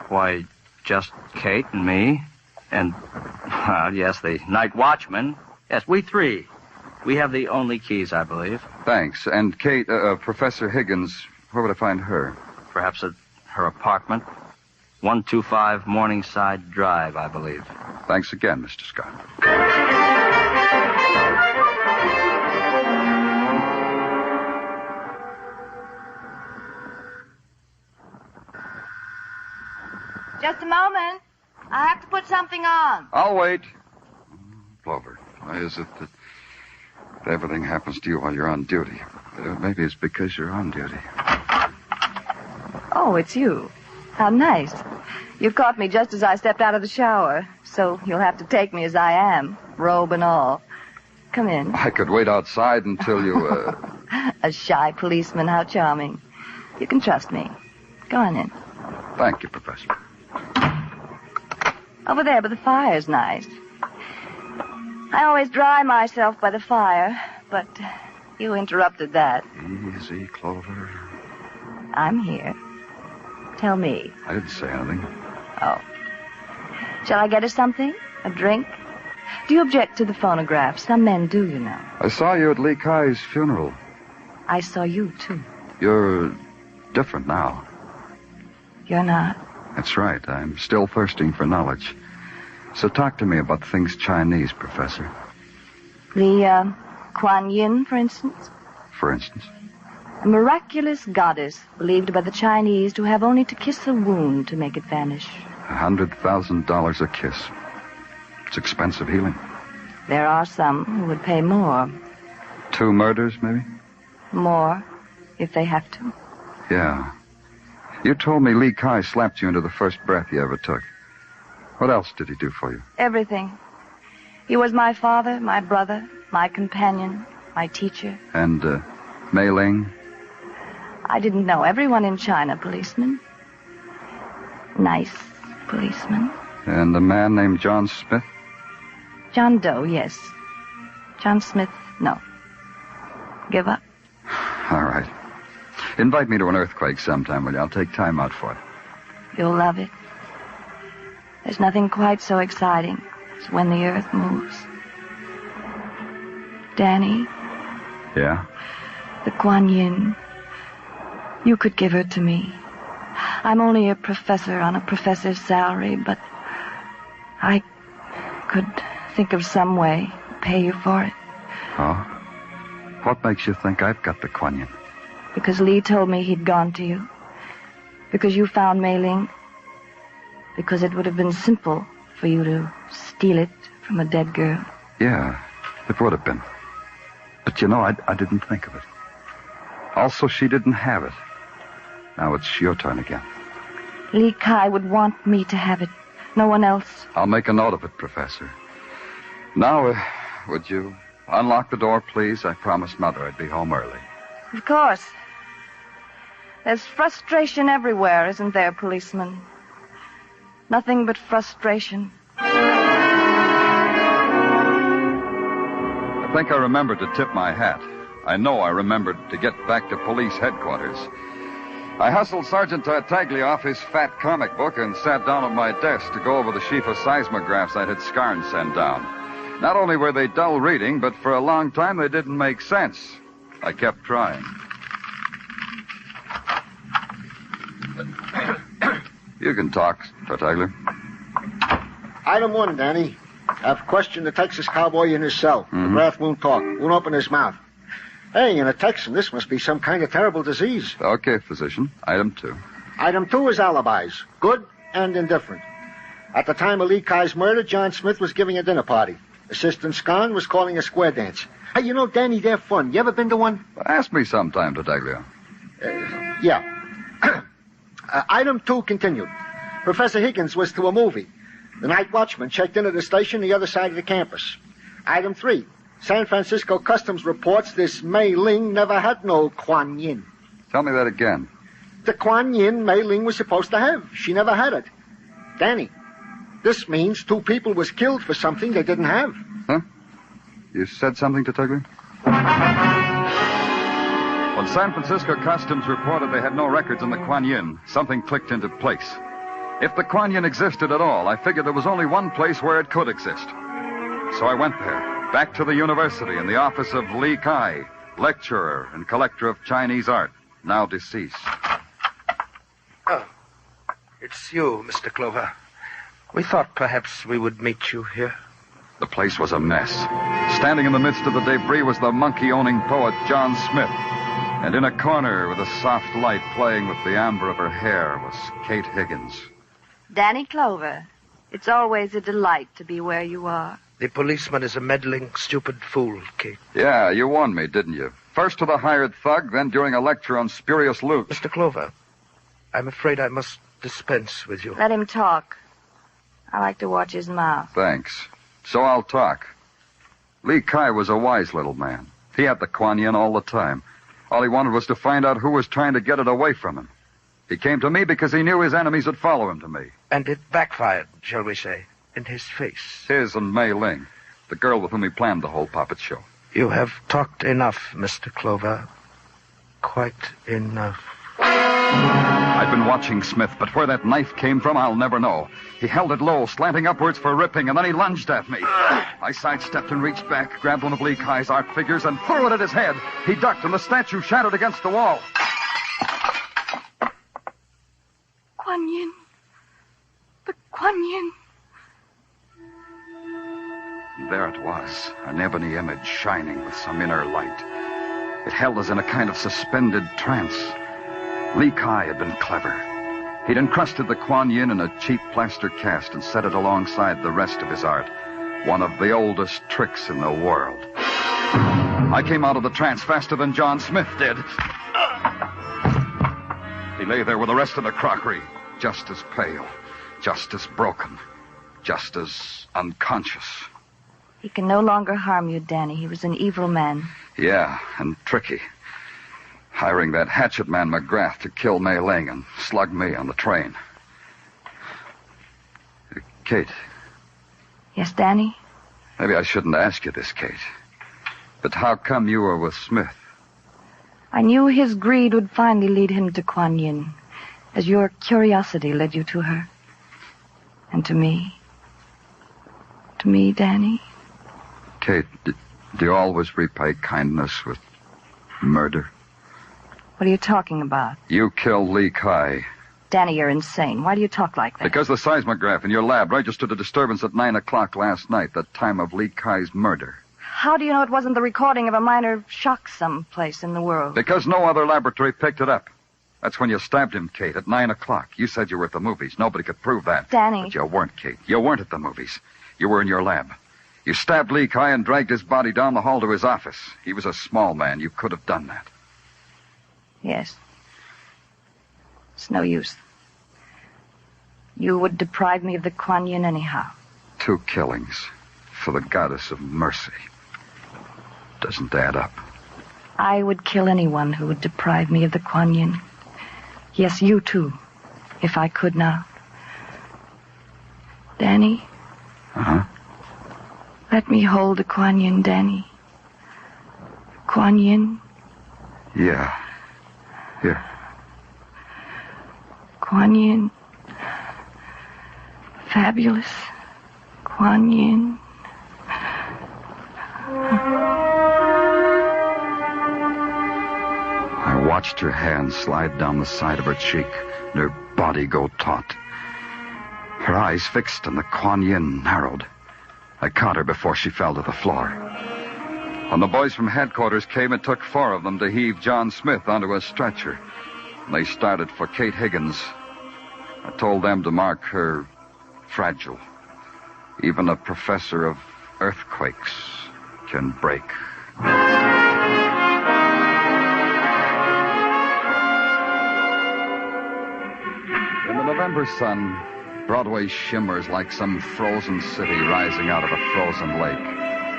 Why, just Kate and me. And, yes, the night watchman. Yes, we three. We have the only keys, I believe. Thanks. And Kate, Professor Higgins, where would I find her? Perhaps at her apartment. 125 Morningside Drive, I believe. Thanks again, Mr. Scott. Just a moment. I have to put something on. I'll wait. Clover, why is it that everything happens to you while you're on duty? Maybe it's because you're on duty. Oh, it's you. How nice. You caught me just as I stepped out of the shower, so you'll have to take me as I am, robe and all. Come in. I could wait outside until you, A shy policeman, how charming. You can trust me. Go on in. Thank you, Professor. Over there, but the fire's nice. I always dry myself by the fire, but you interrupted that. Easy, Clover. I'm here. Tell me. I didn't say anything. Oh. Shall I get us something? A drink? Do you object to the phonograph? Some men do, you know. I saw you at Lee Kai's funeral. I saw you, too. You're different now. You're not? That's right. I'm still thirsting for knowledge. So talk to me about things Chinese, Professor. The, Kuan Yin, for instance? For instance? A miraculous goddess believed by the Chinese to have only to kiss a wound to make it vanish. $100,000 a kiss. It's expensive healing. There are some who would pay more. 2 murders, maybe? More, if they have to. Yeah. You told me Lee Kai slapped you into the first breath you ever took. What else did he do for you? Everything. He was my father, my brother, my companion, my teacher. And, Mei Ling? I didn't know everyone in China, policeman. Nice policeman. And a man named John Smith? John Doe, yes. John Smith, no. Give up. All right. Invite me to an earthquake sometime, will you? I'll take time out for it. You'll love it. There's nothing quite so exciting as when the earth moves. Danny, Yeah? the Kuan Yin. You could give her to me. I'm only a professor on a professor's salary, but I could think of some way to pay you for it. Oh? What makes you think I've got the Kuan Yin? Because Lee told me he'd gone to you. Because you found Mei Ling. Because it would have been simple for you to steal it from a dead girl. Yeah, it would have been. But you know, I didn't think of it. Also, she didn't have it. Now it's your turn again. Lee Kai would want me to have it. No one else. I'll make a note of it, Professor. Now, would you unlock the door, please? I promised Mother I'd be home early. Of course. There's frustration everywhere, isn't there, policeman? Nothing but frustration. I think I remembered to tip my hat. I know I remembered to get back to police headquarters. I hustled Sergeant Tartaglia off his fat comic book and sat down at my desk to go over the sheaf of seismographs I had Scarn send down. Not only were they dull reading, but for a long time they didn't make sense. I kept trying. You can talk, Tartaglia. Item 1, Danny. I've questioned the Texas cowboy in his cell. Mm-hmm. The graph won't talk, won't open his mouth. Hey, in a Texan, this must be some kind of terrible disease. Okay, physician. Item 2. Item 2 is alibis, good and indifferent. At the time of Lee Kai's murder, John Smith was giving a dinner party. Assistant Scarn was calling a square dance. Hey, you know, Danny, they're fun. You ever been to one? Ask me sometime, Tartaglia. Yeah. Item 2 continued. Professor Higgins was to a movie. The night watchman checked into the station the other side of the campus. Item 3. San Francisco Customs reports this Mei Ling never had no Kuan Yin. Tell me that again. The Kuan Yin Mei Ling was supposed to have. She never had it. Danny, this means 2 people was killed for something they didn't have. Huh? You said something, Tartaglia? When San Francisco Customs reported they had no records on the Kuan Yin, something clicked into place. If the Kuan Yin existed at all, I figured there was only one place where it could exist. So I went there, back to the university in the office of Lee Kai, lecturer and collector of Chinese art, now deceased. Oh, it's you, Mr. Clover. We thought perhaps we would meet you here. The place was a mess. Standing in the midst of the debris was the monkey-owning poet John Smith. And in a corner with a soft light playing with the amber of her hair was Kate Higgins. Danny Clover, it's always a delight to be where you are. The policeman is a meddling, stupid fool, Kate. Yeah, you warned me, didn't you? First to the hired thug, then during a lecture on spurious loot. Mr. Clover, I'm afraid I must dispense with you. Let him talk. I like to watch his mouth. Thanks. So I'll talk. Lee Kai was a wise little man. He had the Kuan Yin all the time. All he wanted was to find out who was trying to get it away from him. He came to me because he knew his enemies would follow him to me. And it backfired, shall we say, in his face. His and Mei Ling, the girl with whom he planned the whole puppet show. You have talked enough, Mr. Clover. Quite enough. I've been watching Smith, but where that knife came from, I'll never know. He held it low, slanting upwards for ripping, and then he lunged at me. I sidestepped and reached back, grabbed one of Lee Kai's art figures, and threw it at his head. He ducked, and the statue shattered against the wall. Kuan Yin. The Kuan Yin. There it was, an ebony image shining with some inner light. It held us in a kind of suspended trance. Lee Kai had been clever. He'd encrusted the Kuan Yin in a cheap plaster cast and set it alongside the rest of his art. One of the oldest tricks in the world. I came out of the trance faster than John Smith did. He lay there with the rest of the crockery, just as pale, just as broken, just as unconscious. He can no longer harm you, Danny. He was an evil man. Yeah, and tricky. Hiring that hatchet man McGrath to kill May Ling and slug me on the train. Kate. Yes, Danny? Maybe I shouldn't ask you this, Kate. But how come you were with Smith? I knew his greed would finally lead him to Kuan Yin, as your curiosity led you to her. And to me. To me, Danny. Kate, do you always repay kindness with murder? What are you talking about? You killed Lee Kai. Danny, you're insane. Why do you talk like that? Because the seismograph in your lab registered a disturbance at 9 o'clock last night, the time of Lee Kai's murder. How do you know it wasn't the recording of a minor shock someplace in the world? Because no other laboratory picked it up. That's when you stabbed him, Kate, at 9 o'clock. You said you were at the movies. Nobody could prove that. Danny. But you weren't, Kate. You weren't at the movies. You were in your lab. You stabbed Lee Kai and dragged his body down the hall to his office. He was a small man. You could have done that. Yes. It's no use. You would deprive me of the Kuan Yin anyhow. 2 killings for the goddess of mercy. Doesn't add up. I would kill anyone who would deprive me of the Kuan Yin. Yes, you too, if I could now. Danny? Uh-huh. Let me hold the Kuan Yin, Danny. Kuan Yin? Yeah. Here. Kuan Yin. Fabulous. Kuan Yin. I watched her hand slide down the side of her cheek and her body go taut. Her eyes fixed and the Kuan Yin narrowed. I caught her before she fell to the floor. When the boys from headquarters came, it took 4 of them to heave John Smith onto a stretcher. And they started for Kate Higgins. I told them to mark her fragile. Even a professor of earthquakes can break. In the November sun, Broadway shimmers like some frozen city rising out of a frozen lake.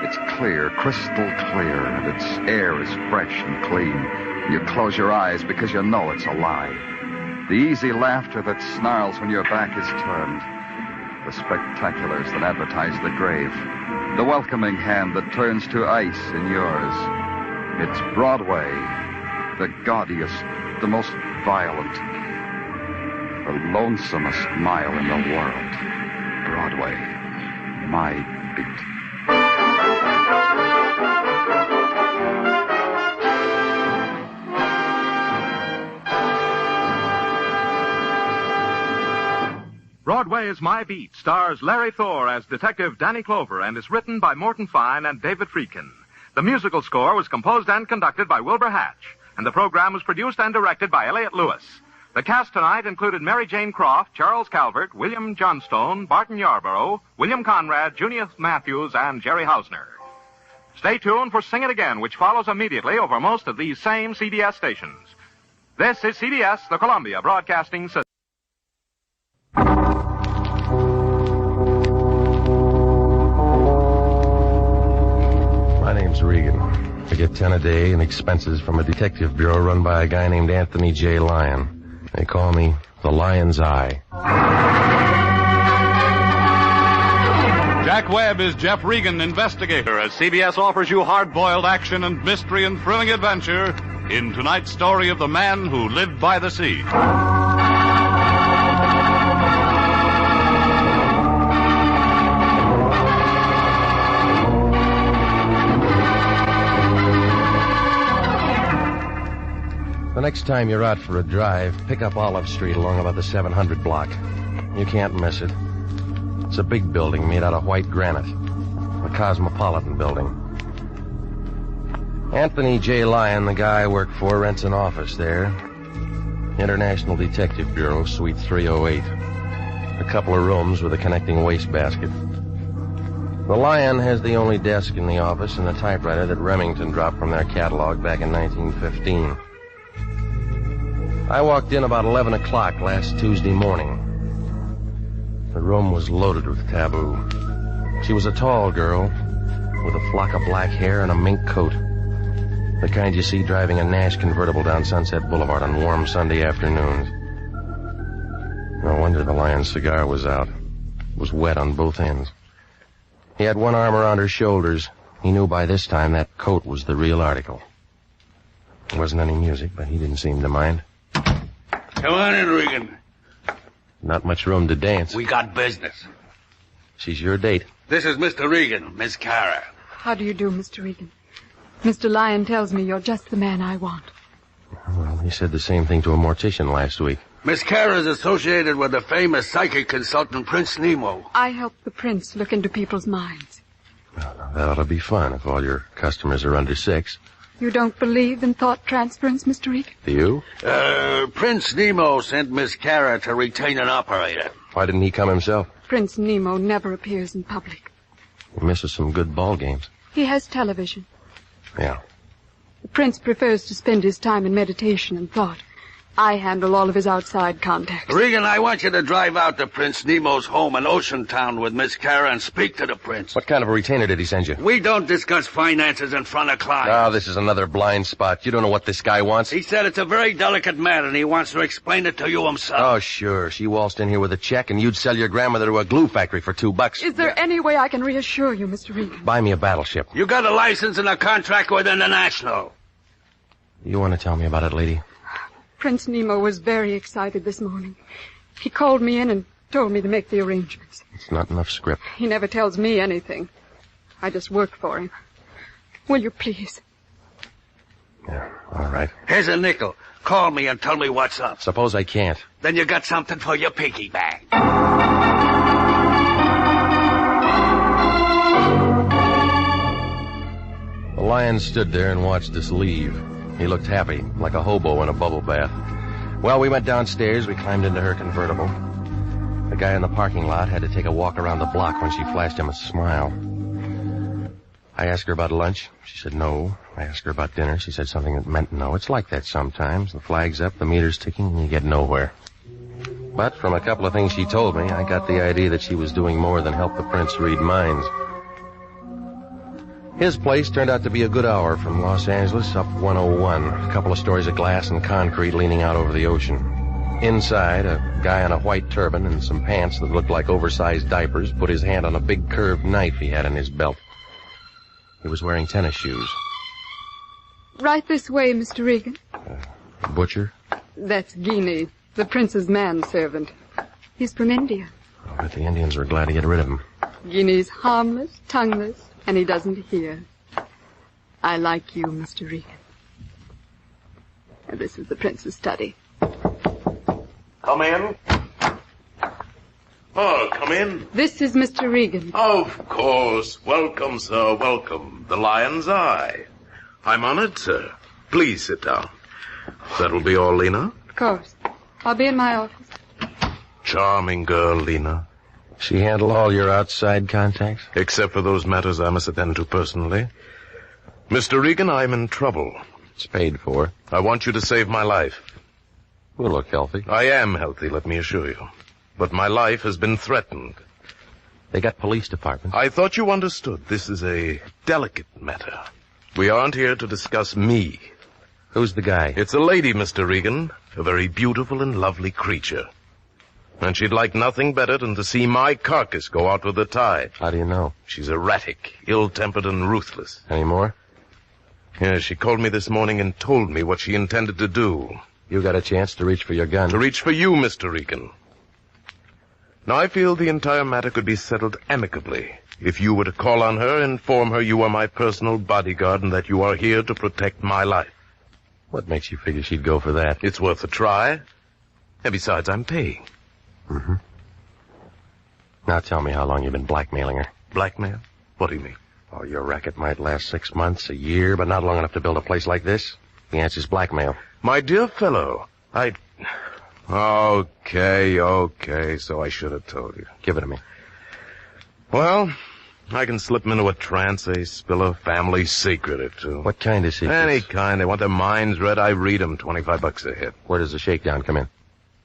It's clear, crystal clear, and its air is fresh and clean. You close your eyes because you know it's a lie. The easy laughter that snarls when your back is turned. The spectaculars that advertise the grave. The welcoming hand that turns to ice in yours. It's Broadway, the gaudiest, the most violent, the lonesomest mile in the world. Broadway, my beat. Broadway is My Beat stars Larry Thor as Detective Danny Clover and is written by Morton Fine and David Friedkin. The musical score was composed and conducted by Wilbur Hatch, and the program was produced and directed by Elliott Lewis. The cast tonight included Mary Jane Croft, Charles Calvert, William Johnstone, Barton Yarborough, William Conrad, Junius Matthews, and Jerry Hausner. Stay tuned for Sing It Again, which follows immediately over most of these same CBS stations. This is CBS, the Columbia Broadcasting System. My name's Regan. I get 10 a day in expenses from a detective bureau run by a guy named Anthony J. Lyon. They call me the Lion's Eye. Jack Webb is Jeff Regan, investigator, as CBS offers you hard-boiled action and mystery and thrilling adventure in tonight's story of the man who lived by the sea. The next time you're out for a drive, pick up Olive Street along about the 700 block. You can't miss it. It's a big building made out of white granite. The Cosmopolitan Building. Anthony J. Lyon, the guy I work for, rents an office there. International Detective Bureau, Suite 308. A couple of rooms with a connecting wastebasket. The Lion has the only desk in the office and a typewriter that Remington dropped from their catalog back in 1915. I walked in about 11 o'clock last Tuesday morning. The room was loaded with taboo. She was a tall girl, with a flock of black hair and a mink coat. The kind you see driving a Nash convertible down Sunset Boulevard on warm Sunday afternoons. No wonder the Lion's cigar was out. It was wet on both ends. He had one arm around her shoulders. He knew by this time that coat was the real article. There wasn't any music, but he didn't seem to mind. Come on in, Regan. Not much room to dance. We got business. She's your date. This is Mr. Regan, Miss Kara. How do you do, Mr. Regan? Mr. Lyon tells me you're just the man I want. Well, he said the same thing to a mortician last week. Miss Kara is associated with the famous psychic consultant Prince Nemo. I help the prince look into people's minds. Well, that ought to be fun if all your customers are under 6. You don't believe in thought transference, Mr. Regan? Do you? Prince Nemo sent Miss Kara to retain an operator. Why didn't he come himself? Prince Nemo never appears in public. He misses some good ball games. He has television. Yeah. The prince prefers to spend his time in meditation and thought. I handle all of his outside contacts. Regan, I want you to drive out to Prince Nemo's home in Ocean Town with Miss Kara and speak to the prince. What kind of a retainer did he send you? We don't discuss finances in front of clients. Oh, this is another blind spot. You don't know what this guy wants. He said it's a very delicate matter, and he wants to explain it to you himself. Oh, sure. She waltzed in here with a check, and you'd sell your grandmother to a glue factory for $2. Is there any way I can reassure you, Mr. Regan? Buy me a battleship. You got a license and a contract with International. You want to tell me about it, lady? Prince Nemo was very excited this morning. He called me in and told me to make the arrangements. It's not enough script. He never tells me anything. I just work for him. Will you please? Yeah, all right. Here's a nickel. Call me and tell me what's up. Suppose I can't. Then you got something for your piggy bank. The Lion stood there and watched us leave. He looked happy, like a hobo in a bubble bath. Well, we went downstairs. We climbed into her convertible. The guy in the parking lot had to take a walk around the block when she flashed him a smile. I asked her about lunch. She said no. I asked her about dinner. She said something that meant no. It's like that sometimes. The flag's up, the meter's ticking, and you get nowhere. But from a couple of things she told me, I got the idea that she was doing more than help the prince read minds. His place turned out to be a good hour from Los Angeles up 101. A couple of stories of glass and concrete leaning out over the ocean. Inside, a guy in a white turban and some pants that looked like oversized diapers put his hand on a big curved knife he had in his belt. He was wearing tennis shoes. Right this way, Mr. Regan. Butcher? That's Guinea, the prince's manservant. He's from India. I bet the Indians were glad to get rid of him. Guinea's harmless, tongueless, and he doesn't hear. I like you, Mr. Regan. And this is the prince's study. Come in. Oh, come in. This is Mr. Regan. Of course. Welcome, sir, welcome. The Lion's Eye. I'm honored, sir. Please sit down. That will be all, Lena? Of course. I'll be in my office. Charming girl, Lena. She handle all your outside contacts? Except for those matters I must attend to personally. Mr. Regan, I'm in trouble. It's paid for. I want you to save my life. You look healthy. I am healthy, let me assure you. But my life has been threatened. They got police departments. I thought you understood. This is a delicate matter. We aren't here to discuss me. Who's the guy? It's a lady, Mr. Regan. A very beautiful and lovely creature. And she'd like nothing better than to see my carcass go out with the tide. How do you know? She's erratic, ill-tempered, and ruthless. Any more? Yes, she called me this morning and told me what she intended to do. You got a chance to reach for your gun. To reach for you, Mr. Regan. Now, I feel the entire matter could be settled amicably if you were to call on her and inform her you are my personal bodyguard and that you are here to protect my life. What makes you figure she'd go for that? It's worth a try. And besides, I'm paying. Mm-hmm. Now tell me how long you've been blackmailing her. Blackmail? What do you mean? Oh, your racket might last 6 months, a year, but not long enough to build a place like this. The answer's blackmail. My dear fellow, Okay, so I should have told you. Give it to me. Well, I can slip them into a trance, spill a family secret or two. What kind of secrets? Any kind. They want their minds read, I read them. $25 a hit. Where does the shakedown come in?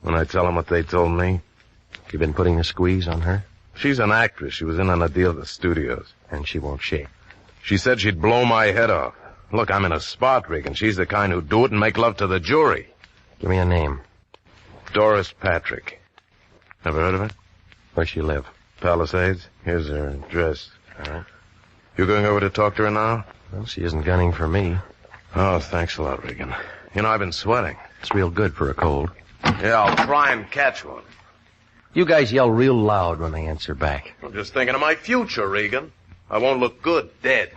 When I tell them what they told me. You been putting the squeeze on her? She's an actress. She was in on a deal at the studios. And she won't shake. She said she'd blow my head off. Look, I'm in a spot rig, and she's the kind who'd do it and make love to the jury. Give me a name. Doris Patrick. Ever heard of her? Where's she live? Palisades. Here's her address. All right. You going over to talk to her now? Well, she isn't gunning for me. Oh, thanks a lot, Regan. You know, I've been sweating. It's real good for a cold. Yeah, I'll try and catch one. You guys yell real loud when they answer back. I'm just thinking of my future, Regan. I won't look good dead.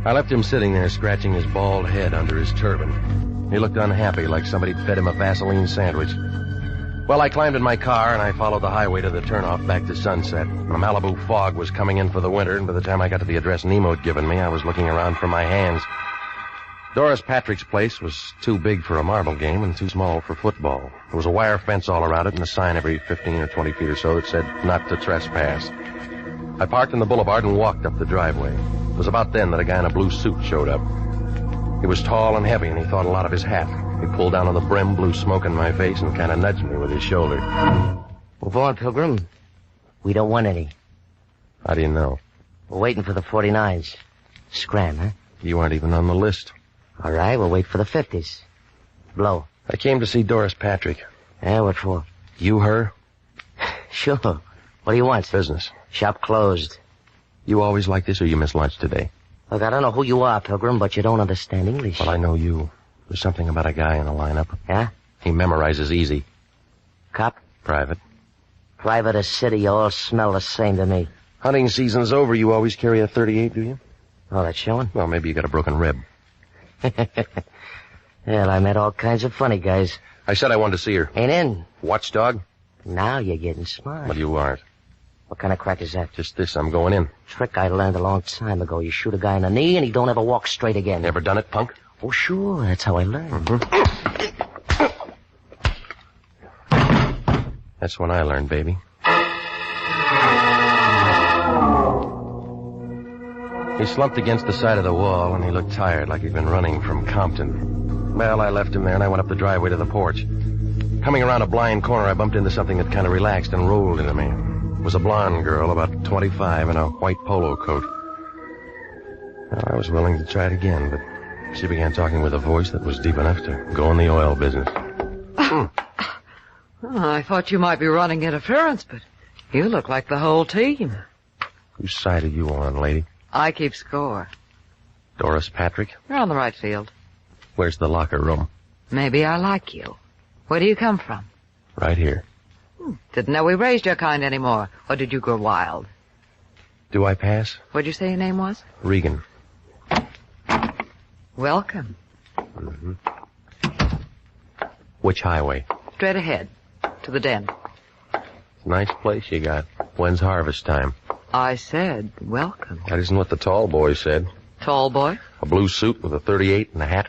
I left him sitting there scratching his bald head under his turban. He looked unhappy, like somebody'd fed him a Vaseline sandwich. Well, I climbed in my car, and I followed the highway to the turnoff back to Sunset. The Malibu fog was coming in for the winter, and by the time I got to the address Nemo had given me, I was looking around for my hands. Doris Patrick's place was too big for a marble game and too small for football. There was a wire fence all around it and a sign every 15 or 20 feet or so that said, not to trespass. I parked in the boulevard and walked up the driveway. It was about then that a guy in a blue suit showed up. He was tall and heavy, and he thought a lot of his hat. He pulled down on the brim, blew smoke in my face, and kind of nudged me with his shoulder. Move on, Pilgrim. We don't want any. How do you know? We're waiting for the 49s. Scram, huh? You aren't even on the list. All right, we'll wait for the 50s. Blow. I came to see Doris Patrick. Yeah, what for? You her? Sure. What do you want? Business. Shop closed. You always like this, or you missed lunch today? Look, I don't know who you are, Pilgrim, but you don't understand English. Well, I know you. There's something about a guy in the lineup. Yeah? He memorizes easy. Cop? Private. Private or city, you all smell the same to me. Hunting season's over. You always carry a .38, do you? Oh, that's showing? Well, maybe you got a broken rib. Well, I met all kinds of funny guys. I said I wanted to see her. Ain't in. Watchdog? Now you're getting smart. Well, you aren't. What kind of crack is that? Just this. I'm going in. Trick I learned a long time ago. You shoot a guy in the knee and he don't ever walk straight again. Never done it, punk? Oh, sure. That's how I learned. That's when I learned, baby. He slumped against the side of the wall, and he looked tired, like he'd been running from Compton. Well, I left him there, and I went up the driveway to the porch. Coming around a blind corner, I bumped into something that kind of relaxed and rolled into me. It was a blonde girl, about 25, in a white polo coat. Well, I was willing to try it again, but she began talking with a voice that was deep enough to go in the oil business. Oh, I thought you might be running interference, but you look like the whole team. Whose side are you on, lady? I keep score. Doris Patrick? You're on the right field. Where's the locker room? Maybe I like you. Where do you come from? Right here. Didn't know we raised your kind anymore. Or did you grow wild? Do I pass? What'd you say your name was? Regan. Welcome. Mm-hmm. Which highway? Straight ahead. To the den. Nice place you got. When's harvest time? I said welcome. That isn't what the tall boy said. Tall boy? A blue suit with a .38 and a hat.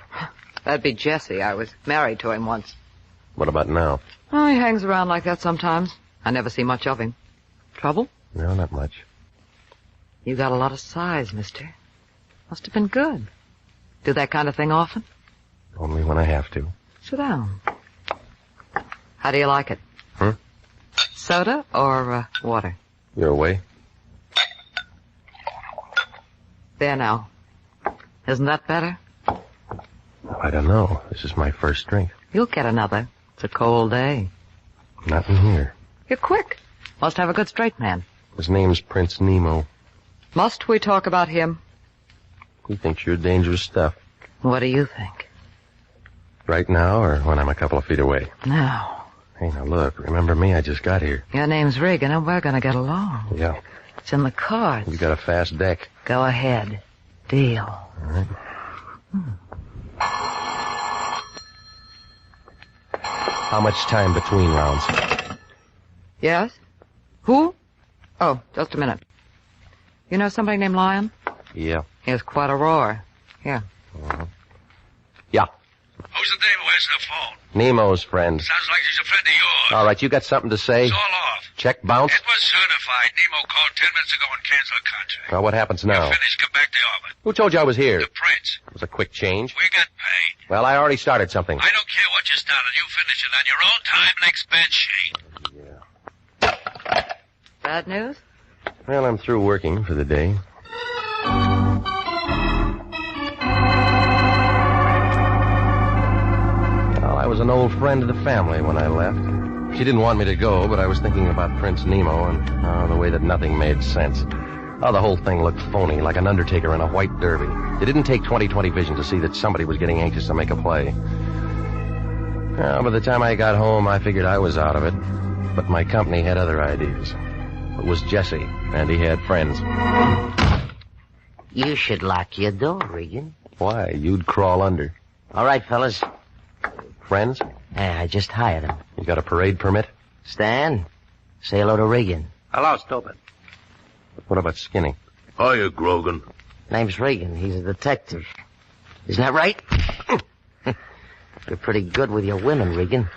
That'd be Jesse. I was married to him once. What about now? Oh, he hangs around like that sometimes. I never see much of him. Trouble? No, not much. You got a lot of size, mister. Must have been good. Do that kind of thing often? Only when I have to. Sit down. How do you like it? Soda or water? Your way. There now. Isn't that better? I don't know. This is my first drink. You'll get another. It's a cold day. Not in here. You're quick. Must have a good straight man. His name's Prince Nemo. Must we talk about him? He thinks you're dangerous stuff. What do you think? Right now or when I'm a couple of feet away? Now. Hey, now look. Remember me? I just got here. Your name's Regan, and we're going to get along. Yeah. It's in the cards. You got a fast deck. Go ahead. Deal. All right. How much time between rounds? Yes? Who? Oh, just a minute. You know somebody named Lion? Yeah. He has quite a roar. Here. Yeah. Who's the name? Where's the phone? Nemo's friend. Sounds like he's a friend of yours. All right, you got something to say? It's all off. Check bounce? It was certified. Nemo called 10 minutes ago and canceled the contract. Well, what happens now? You finished, come back to orbit. Who told you I was here? The Prince. It was a quick change. We got paid. Well, I already started something. I don't care what you started. You finish it on your own time and expense sheet. Yeah. Bad news? Well, I'm through working for the day. Well, I was an old friend of the family when I left. She didn't want me to go, but I was thinking about Prince Nemo and the way that nothing made sense. Oh, the whole thing looked phony, like an undertaker in a white derby. It didn't take 20/20 vision to see that somebody was getting anxious to make a play. Well, by the time I got home, I figured I was out of it. But my company had other ideas. It was Jesse, and he had friends. You should lock your door, Regan. Why? You'd crawl under. All right, fellas. Friends? Yeah, I just hired him. You got a parade permit? Stan, say hello to Regan. Hello, stupid. What about Skinny? Hiya, Grogan. Name's Regan. He's a detective. Isn't that right? You're pretty good with your women, Regan.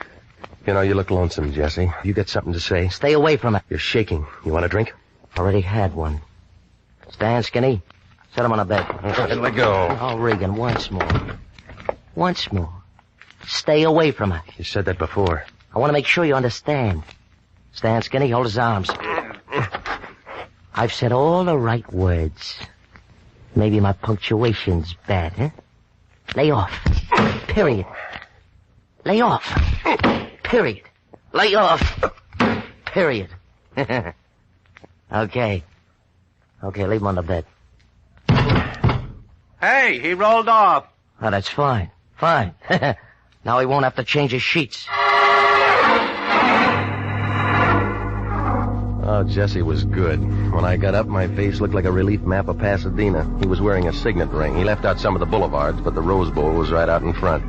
You know, you look lonesome, Jesse. You got something to say? Stay away from it. You're shaking. You want a drink? Already had one. Stan, Skinny, set him on a bed. Let go. Oh, Regan, once more. Once more. Stay away from it. You said that before. I want to make sure you understand. Stan, Skinny, hold his arms. I've said all the right words. Maybe my punctuation's bad, huh? Lay off. Period. Lay off. Period. Lay off. Period. Okay. Okay, leave him on the bed. Hey, he rolled off. Oh, that's fine. Fine. Now he won't have to change his sheets. Oh, Jesse was good. When I got up, my face looked like a relief map of Pasadena. He was wearing a signet ring. He left out some of the boulevards, but the Rose Bowl was right out in front.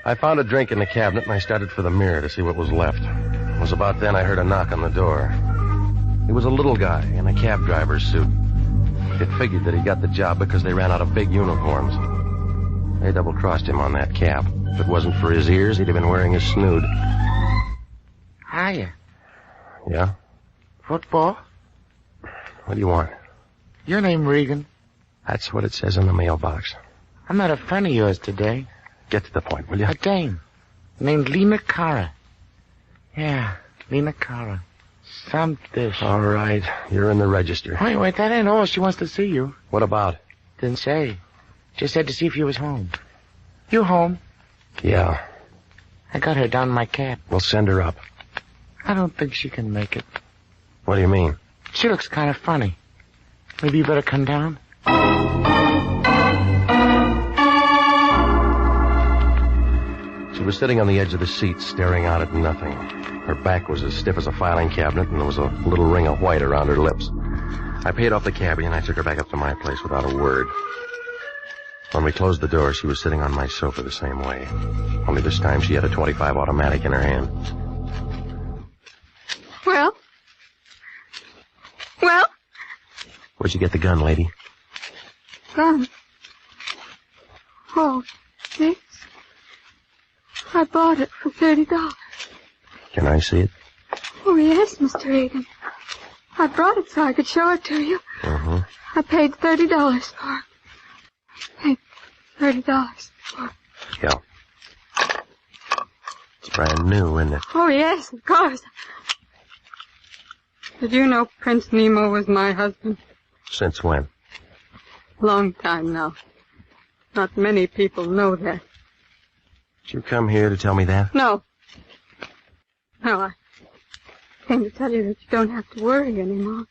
I found a drink in the cabinet, and I started for the mirror to see what was left. It was about then I heard a knock on the door. He was a little guy in a cab driver's suit. It figured that he got the job because they ran out of big uniforms. They double-crossed him on that cap. If it wasn't for his ears, he'd have been wearing a snood. Hiya. Yeah? Football? What do you want? Your name Regan? That's what it says in the mailbox. I met a friend of yours today. Get to the point, will you? A dame. Named Lena Cara. Yeah, Lena Cara. Some dish. All right. You're in the register. Wait, that ain't all. She wants to see you. What about? Didn't say. Just said to see if you was home. You home? Yeah. I got her down in my cab. We'll send her up. I don't think she can make it. What do you mean? She looks kind of funny. Maybe you better come down? She was sitting on the edge of the seat, staring out at nothing. Her back was as stiff as a filing cabinet, and there was a little ring of white around her lips. I paid off the cabbie, and I took her back up to my place without a word. When we closed the door, she was sitting on my sofa the same way. Only this time she had a .25 automatic in her hand. Well? Where'd you get the gun, lady? Gun? Oh, this? I bought it for $30. Can I see it? Oh, yes, Mr. Regan. I brought it so I could show it to you. Uh-huh. I paid $30 for it. Paid $30 for it. Yeah. It's brand new, isn't it? Oh, yes, of course. Did you know Prince Nemo was my husband? Since when? Long time now. Not many people know that. Did you come here to tell me that? No. No, I came to tell you that you don't have to worry anymore.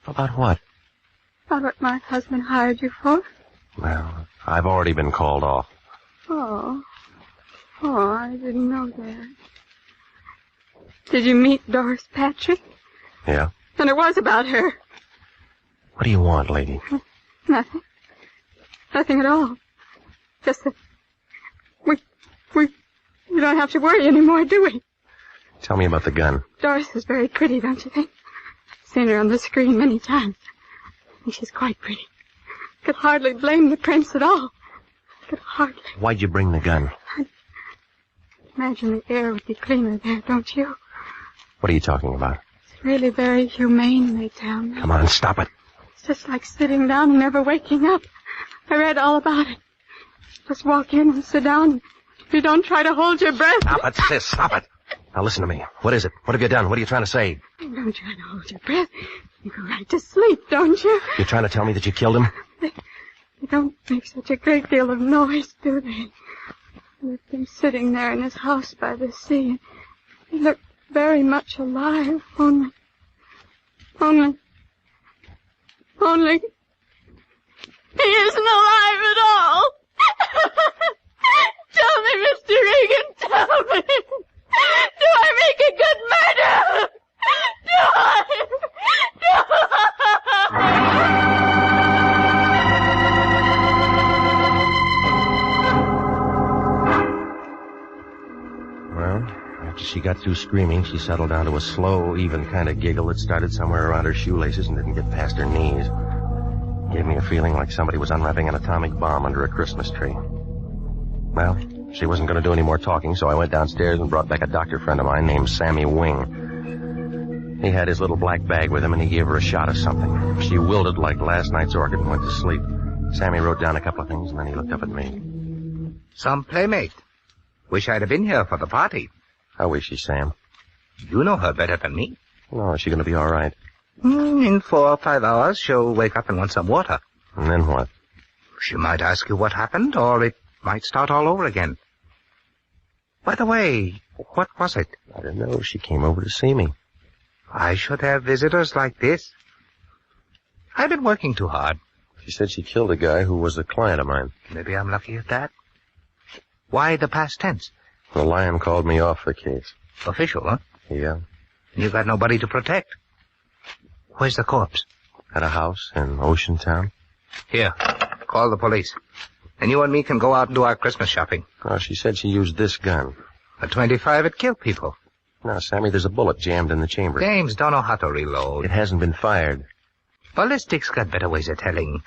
About what? About what my husband hired you for? Well, I've already been called off. Oh, I didn't know that. Did you meet Doris Patrick? Yeah? And it was about her. What do you want, lady? Nothing. Nothing at all. Just that we don't have to worry anymore, do we? Tell me about the gun. Doris is very pretty, don't you think? Seen her on the screen many times. I think she's quite pretty. Could hardly blame the prince at all. Could hardly. Why'd you bring the gun? I imagine the air would be cleaner there, don't you? What are you talking about? It's really very humane, they tell me. Come on, stop it. It's just like sitting down and never waking up. I read all about it. Just walk in and sit down. If you don't try to hold your breath. Stop it, sis, stop it. Now listen to me. What is it? What have you done? What are you trying to say? Don't try to hold your breath. You go right to sleep, don't you? You're trying to tell me that you killed him? They don't make such a great deal of noise, do they? I left him sitting there in his house by the sea. He looked very much alive, only... He isn't alive at all. Tell me, Mr. Regan, tell me. Do I make a good murder? Well, after she got through screaming, she settled down to a slow, even kind of giggle that started somewhere around her shoelaces and didn't get past her knees. Gave me a feeling like somebody was unwrapping an atomic bomb under a Christmas tree. Well, she wasn't going to do any more talking, so I went downstairs and brought back a doctor friend of mine named Sammy Wing. He had his little black bag with him, and he gave her a shot of something. She wilted like last night's orchid and went to sleep. Sammy wrote down a couple of things, and then he looked up at me. Some playmate. Wish I'd have been here for the party. How is she, Sam? You know her better than me. No, is she going to be all right? In 4 or 5 hours, she'll wake up and want some water. And then what? She might ask you what happened, or it might start all over again. By the way, what was it? I don't know. She came over to see me. I should have visitors like this. I've been working too hard. She said she killed a guy who was a client of mine. Maybe I'm lucky at that. Why the past tense? The Lion called me off the case. Official, huh? Yeah. You got nobody to protect. Where's the corpse? At a house in Ocean Town. Here, call the police. And you and me can go out and do our Christmas shopping. Oh, she said she used this gun. A .25, it killed people. Now, Sammy, there's a bullet jammed in the chamber. Dames don't know how to reload. It hasn't been fired. Ballistics got better ways of telling.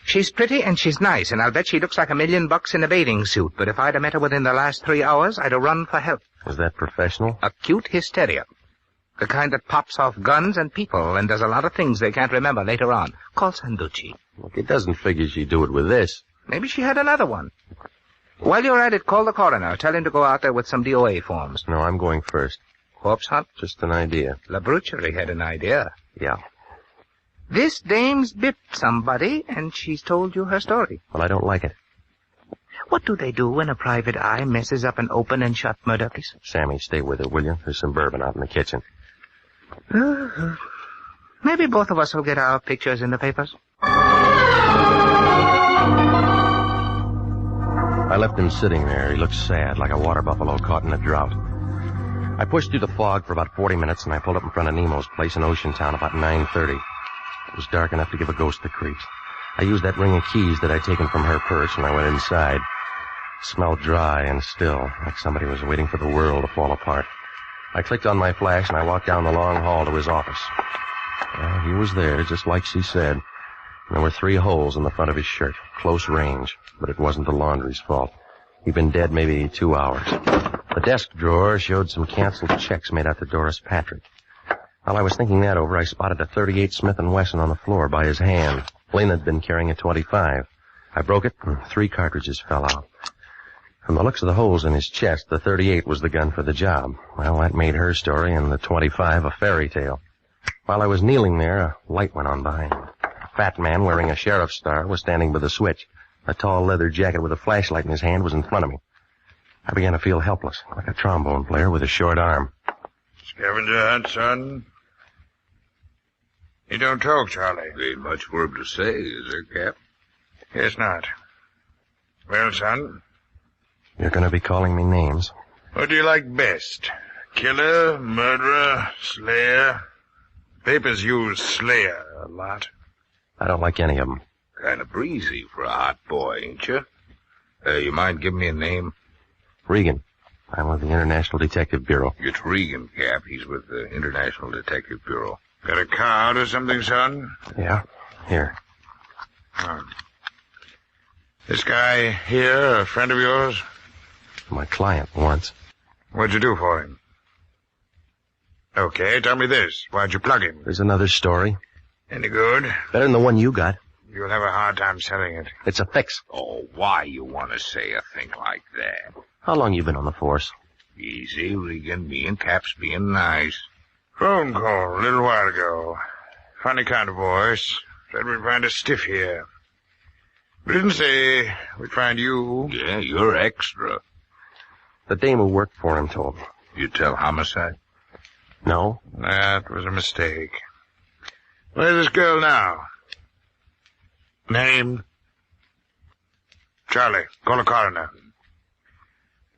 She's pretty and she's nice, and I'll bet she looks like $1 million in a bathing suit. But if I'd have met her within the last 3 hours, I'd have run for help. Is that professional? Acute hysteria. The kind that pops off guns and people and does a lot of things they can't remember later on. Call Sanducci. Look, it doesn't figure she'd do it with this. Maybe she had another one. While you're at it, call the coroner. Tell him to go out there with some DOA forms. No, I'm going first. Corpse hunt? Just an idea. La Brucherie had an idea. Yeah. This dame's bipped somebody, and she's told you her story. Well, I don't like it. What do they do when a private eye messes up an open and shut murder case? Sammy, stay with her, will you? There's some bourbon out in the kitchen. Maybe both of us will get our pictures in the papers. I left him sitting there. He looked sad, like a water buffalo caught in a drought. I pushed through the fog for about 40 minutes, and I pulled up in front of Nemo's place in Ocean Town about 9:30. It was dark enough to give a ghost the creeps. I used that ring of keys that I'd taken from her purse, and I went inside. It smelled dry and still, like somebody was waiting for the world to fall apart. I clicked on my flash, and I walked down the long hall to his office. Well, he was there, just like she said. And there were 3 holes in the front of his shirt, close range, but it wasn't the laundry's fault. He'd been dead maybe 2 hours. The desk drawer showed some canceled checks made out to Doris Patrick. While I was thinking that over, I spotted a .38 Smith & Wesson on the floor by his hand. Lynn had been carrying a .25. I broke it, and 3 cartridges fell out. From the looks of the holes in his chest, the .38 was the gun for the job. Well, that made her story and the .25 a fairy tale. While I was kneeling there, a light went on behind me. A fat man wearing a sheriff's star was standing by the switch. A tall leather jacket with a flashlight in his hand was in front of me. I began to feel helpless, like a trombone player with a short arm. Scavenger hunt, son? You don't talk, Charlie. Ain't much for him to say, is there, Cap? Guess not. Well, son? You're going to be calling me names. What do you like best? Killer, murderer, slayer? Papers use slayer a lot. I don't like any of them. Kind of breezy for a hot boy, ain't you? You mind giving me a name? Regan. I'm with the International Detective Bureau. It's Regan, Cap. He's with the International Detective Bureau. Got a card or something, son? Yeah. Here. This guy here, a friend of yours? My client once. What'd you do for him? Okay, tell me this. Why'd you plug him? There's another story. Any good? Better than the one you got. You'll have a hard time selling it. It's a fix. Oh, why you want to say a thing like that? How long you been on the force? Easy, Regan. Me and Cap's being nice. Phone call a little while ago. Funny kind of voice. Said we'd find a stiff here. We didn't say we'd find you. Yeah, you're extra. The dame who worked for him told me. You tell homicide? No. That was a mistake. Where's this girl now? Name? Charlie. Call a coroner.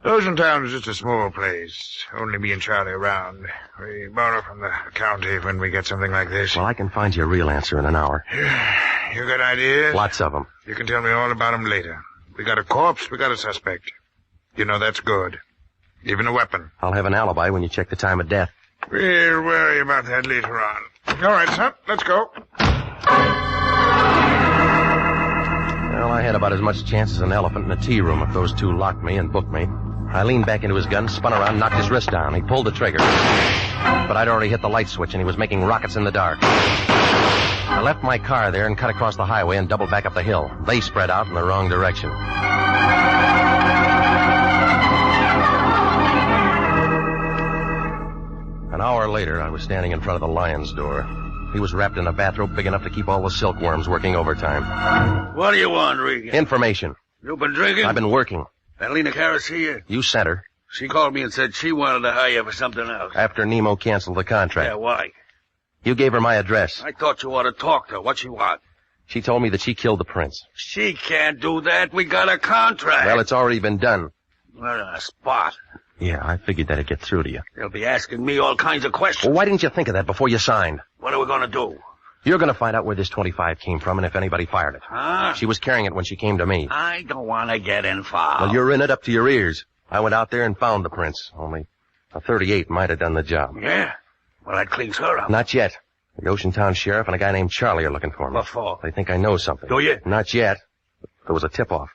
Ocean Town is just a small place. Only me and Charlie around. We borrow from the county when we get something like this. Well, I can find you a real answer in an hour. You got ideas? Lots of them. You can tell me all about them later. We got a corpse, we got a suspect. You know that's good. Even a weapon. I'll have an alibi when you check the time of death. We'll worry about that later on. All right, son, let's go. Well, I had about as much chance as an elephant in a tea room if those two locked me and booked me. I leaned back into his gun, spun around, knocked his wrist down. He pulled the trigger. But I'd already hit the light switch, and he was making rockets in the dark. I left my car there and cut across the highway and doubled back up the hill. They spread out in the wrong direction. An hour later, I was standing in front of the lion's door. He was wrapped in a bathrobe big enough to keep all the silkworms working overtime. What do you want, Regan? Information. You been drinking? I've been working. That Lena Karras here? You sent her. She called me and said she wanted to hire you for something else. After Nemo canceled the contract. Yeah, why? You gave her my address. I thought you ought to talk to her. What she want? She told me that she killed the prince. She can't do that. We got a contract. Well, it's already been done. We're in a spot. Yeah, I figured that'd get through to you. They'll be asking me all kinds of questions. Well, why didn't you think of that before you signed? What are we going to do? You're going to find out where this 25 came from and if anybody fired it. Huh? She was carrying it when she came to me. I don't want to get involved. Well, you're in it up to your ears. I went out there and found the prince. Only a 38 might have done the job. Yeah? Well, that cleans her up. Not yet. The Ocean Town sheriff and a guy named Charlie are looking for me. What for? They think I know something. Do you? Not yet. There was a tip-off.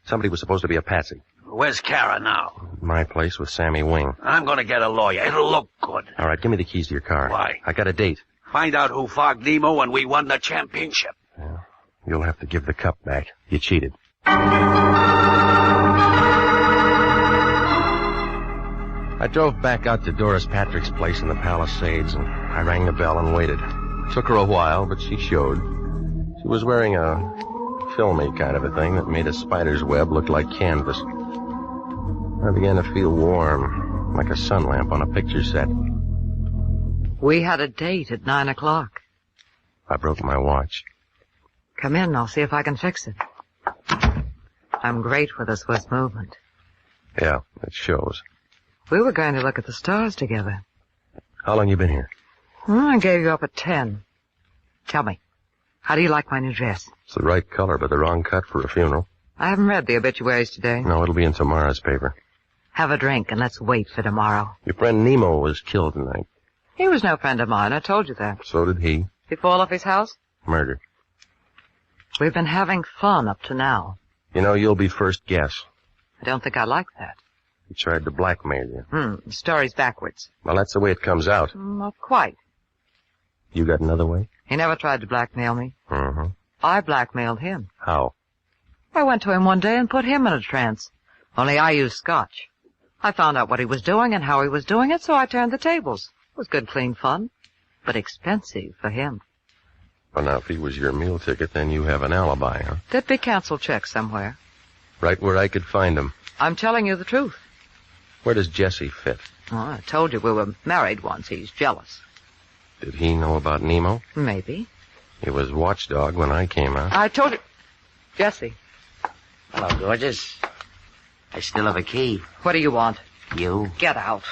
Somebody was supposed to be a patsy. Where's Kara now? My place with Sammy Wing. I'm going to get a lawyer. It'll look good. All right, give me the keys to your car. Why? I got a date. Find out who fogged Nemo and we won the championship. Yeah. You'll have to give the cup back. You cheated. I drove back out to Doris Patrick's place in the Palisades, and I rang the bell and waited. Took her a while, but she showed. She was wearing a filmy kind of a thing that made a spider's web look like canvas. I began to feel warm, like a sun lamp on a picture set. We had a date at 9 o'clock. I broke my watch. Come in, I'll see if I can fix it. I'm great with a swift movement. Yeah, it shows. We were going to look at the stars together. How long you been here? I gave you up at 10. Tell me, how do you like my new dress? It's the right color, but the wrong cut for a funeral. I haven't read the obituaries today. No, it'll be in tomorrow's paper. Have a drink and let's wait for tomorrow. Your friend Nemo was killed tonight. He was no friend of mine, I told you that. So did he. He fall off his house? Murder. We've been having fun up to now. You know, you'll be first guess. I don't think I like that. He tried to blackmail you. The story's backwards. Well, that's the way it comes out. Not quite. You got another way? He never tried to blackmail me. Mm-hmm. I blackmailed him. How? I went to him one day and put him in a trance. Only I used scotch. I found out what he was doing and how he was doing it, so I turned the tables. It was good, clean fun, but expensive for him. Well, now, if he was your meal ticket, then you have an alibi, huh? There'd be canceled checks somewhere. Right where I could find him. I'm telling you the truth. Where does Jesse fit? Oh, I told you we were married once. He's jealous. Did he know about Nemo? Maybe. He was watchdog when I came out. I told you... Jesse. Hello, gorgeous. I still have a key. What do you want? You. Get out.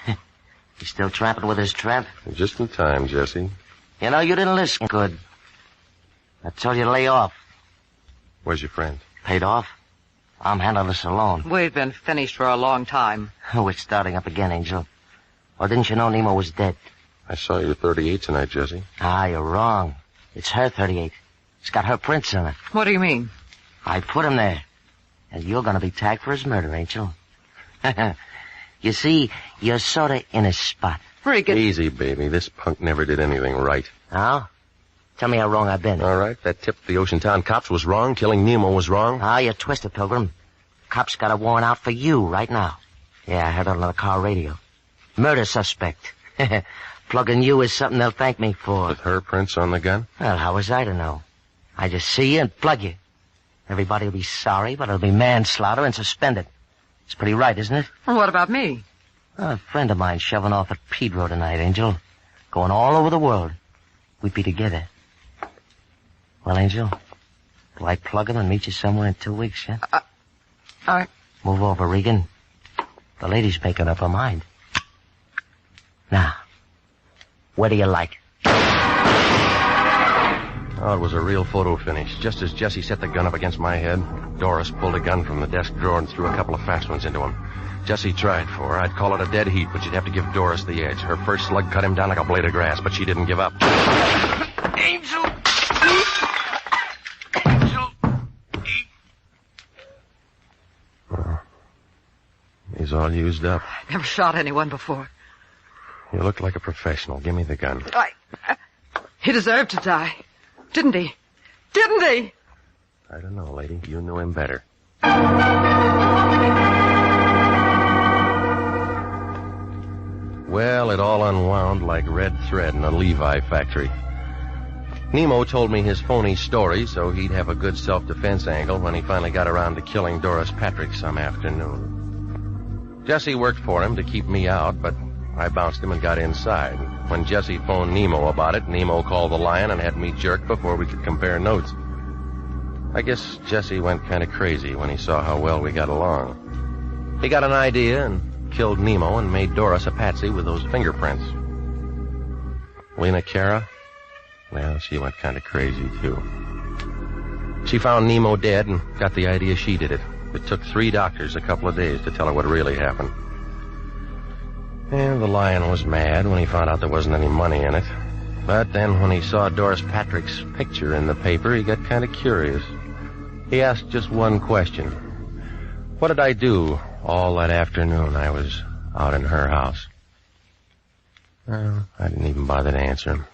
You still tramping with his tramp? Just in time, Jesse. You know, you didn't listen good. I told you to lay off. Where's your friend? Paid off? I'm handling this alone. We've been finished for a long time. We're starting up again, Angel. Or didn't you know Nemo was dead? I saw your 38 tonight, Jesse. Ah, you're wrong. It's her 38. It's got her prints in it. What do you mean? I put him there. And you're going to be tagged for his murder, Angel. You see, you're sort of in a spot. Regan. Easy, baby. This punk never did anything right. Oh? Tell me how wrong I've been. All right. That tip to the Ocean Town cops was wrong. Killing Nemo was wrong. Ah, you're twisted, Pilgrim. Cops got a warrant out for you right now. Yeah, I heard it on the car radio. Murder suspect. Plugging you is something they'll thank me for. With her prints on the gun? Well, how was I to know? I just see you and plug you. Everybody will be sorry, but it'll be manslaughter and suspended. It's pretty right, isn't it? Well, what about me? A friend of mine shoving off at Pedro tonight, Angel. Going all over the world. We'd be together. Well, Angel, do I plug him and meet you somewhere in 2 weeks, yeah? All right. Move over, Regan. The lady's making up her mind. Now, where do you like? Oh, it was a real photo finish. Just as Jesse set the gun up against my head, Doris pulled a gun from the desk drawer and threw a couple of fast ones into him. Jesse tried for her. I'd call it a dead heat, but you'd have to give Doris the edge. Her first slug cut him down like a blade of grass, but she didn't give up. Angel! He's all used up. Never shot anyone before. You look like a professional. Give me the gun. He deserved to die. Didn't he? Didn't he? I don't know, lady. You knew him better. Well, it all unwound like red thread in a Levi factory. Nemo told me his phony story so he'd have a good self-defense angle when he finally got around to killing Doris Patrick some afternoon. Jesse worked for him to keep me out, but I bounced him and got inside. When Jesse phoned Nemo about it, Nemo called the Lion and had me jerked before we could compare notes. I guess Jesse went kind of crazy when he saw how well we got along. He got an idea and killed Nemo and made Doris a patsy with those fingerprints. Lena Cara? Well, she went kind of crazy, too. She found Nemo dead and got the idea she did it. It took 3 doctors a couple of days to tell her what really happened. And the Lion was mad when he found out there wasn't any money in it. But then when he saw Doris Patrick's picture in the paper, he got kind of curious. He asked just one question. What did I do all that afternoon I was out in her house? Well, I didn't even bother to answer him.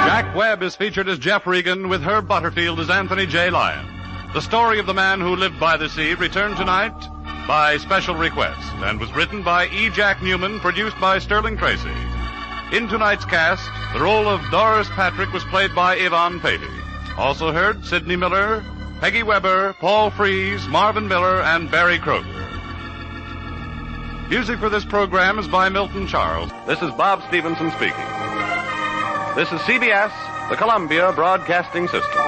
Jack Webb is featured as Jeff Regan with Herb Butterfield as Anthony J. Lyon. The story of the man who lived by the sea returned tonight by special request and was written by E. Jack Newman, produced by Sterling Tracy. In tonight's cast, the role of Doris Patrick was played by Yvonne Patey. Also heard Sidney Miller, Peggy Weber, Paul Frees, Marvin Miller, and Barry Kroger. Music for this program is by Milton Charles. This is Bob Stevenson speaking. This is CBS, the Columbia Broadcasting System.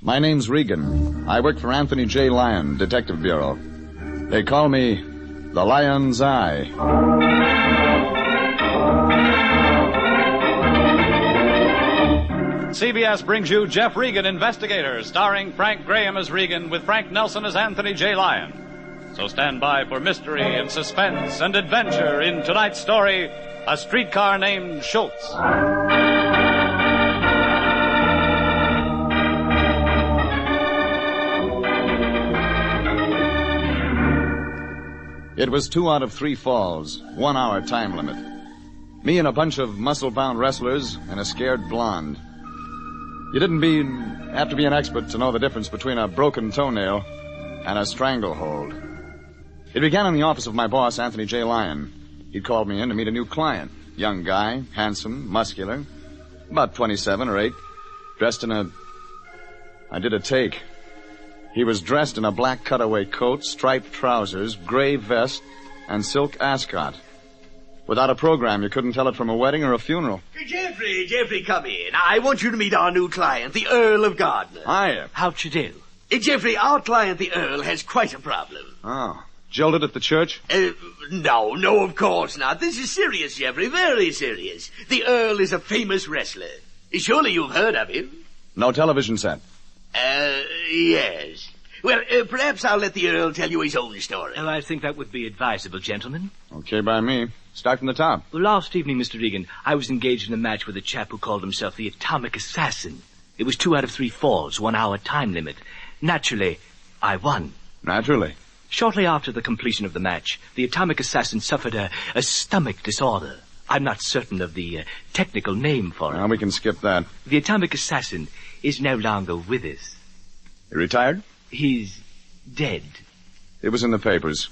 My name's Regan. I work for Anthony J. Lyon, Detective Bureau. They call me the Lion's Eye. CBS brings you Jeff Regan, Investigator, starring Frank Graham as Regan with Frank Nelson as Anthony J. Lyon. So stand by for mystery and suspense and adventure in tonight's story, A Streetcar Named Schultz. It was 2 out of 3 falls, 1 hour time limit. Me and a bunch of muscle-bound wrestlers and a scared blonde. You didn't have to be an expert to know the difference between a broken toenail and a stranglehold. It began in the office of my boss, Anthony J. Lyon. He'd called me in to meet a new client. Young guy, handsome, muscular, about 27 or 8, dressed in I did a take. He was dressed in a black cutaway coat, striped trousers, gray vest, and silk ascot. Without a program, you couldn't tell it from a wedding or a funeral. Jeffrey, come in. I want you to meet our new client, the Earl of Gardner. Hiya. How'd you do? Jeffrey, our client, the Earl, has quite a problem. Oh. Jilted at the church? No, of course not. This is serious, Jeffrey, very serious. The Earl is a famous wrestler. Surely you've heard of him? No television set. Yes. Well, perhaps I'll let the Earl tell you his own story. Oh, I think that would be advisable, gentlemen. Okay by me. Start from the top. Well, last evening, Mr. Regan, I was engaged in a match with a chap who called himself the Atomic Assassin. It was 2 out of 3 falls, 1 hour time limit. Naturally, I won. Naturally. Shortly after the completion of the match, the Atomic Assassin suffered a stomach disorder. I'm not certain of the technical name for it. Well, we can skip that. The Atomic Assassin is no longer with us. He retired? He's dead. It was in the papers.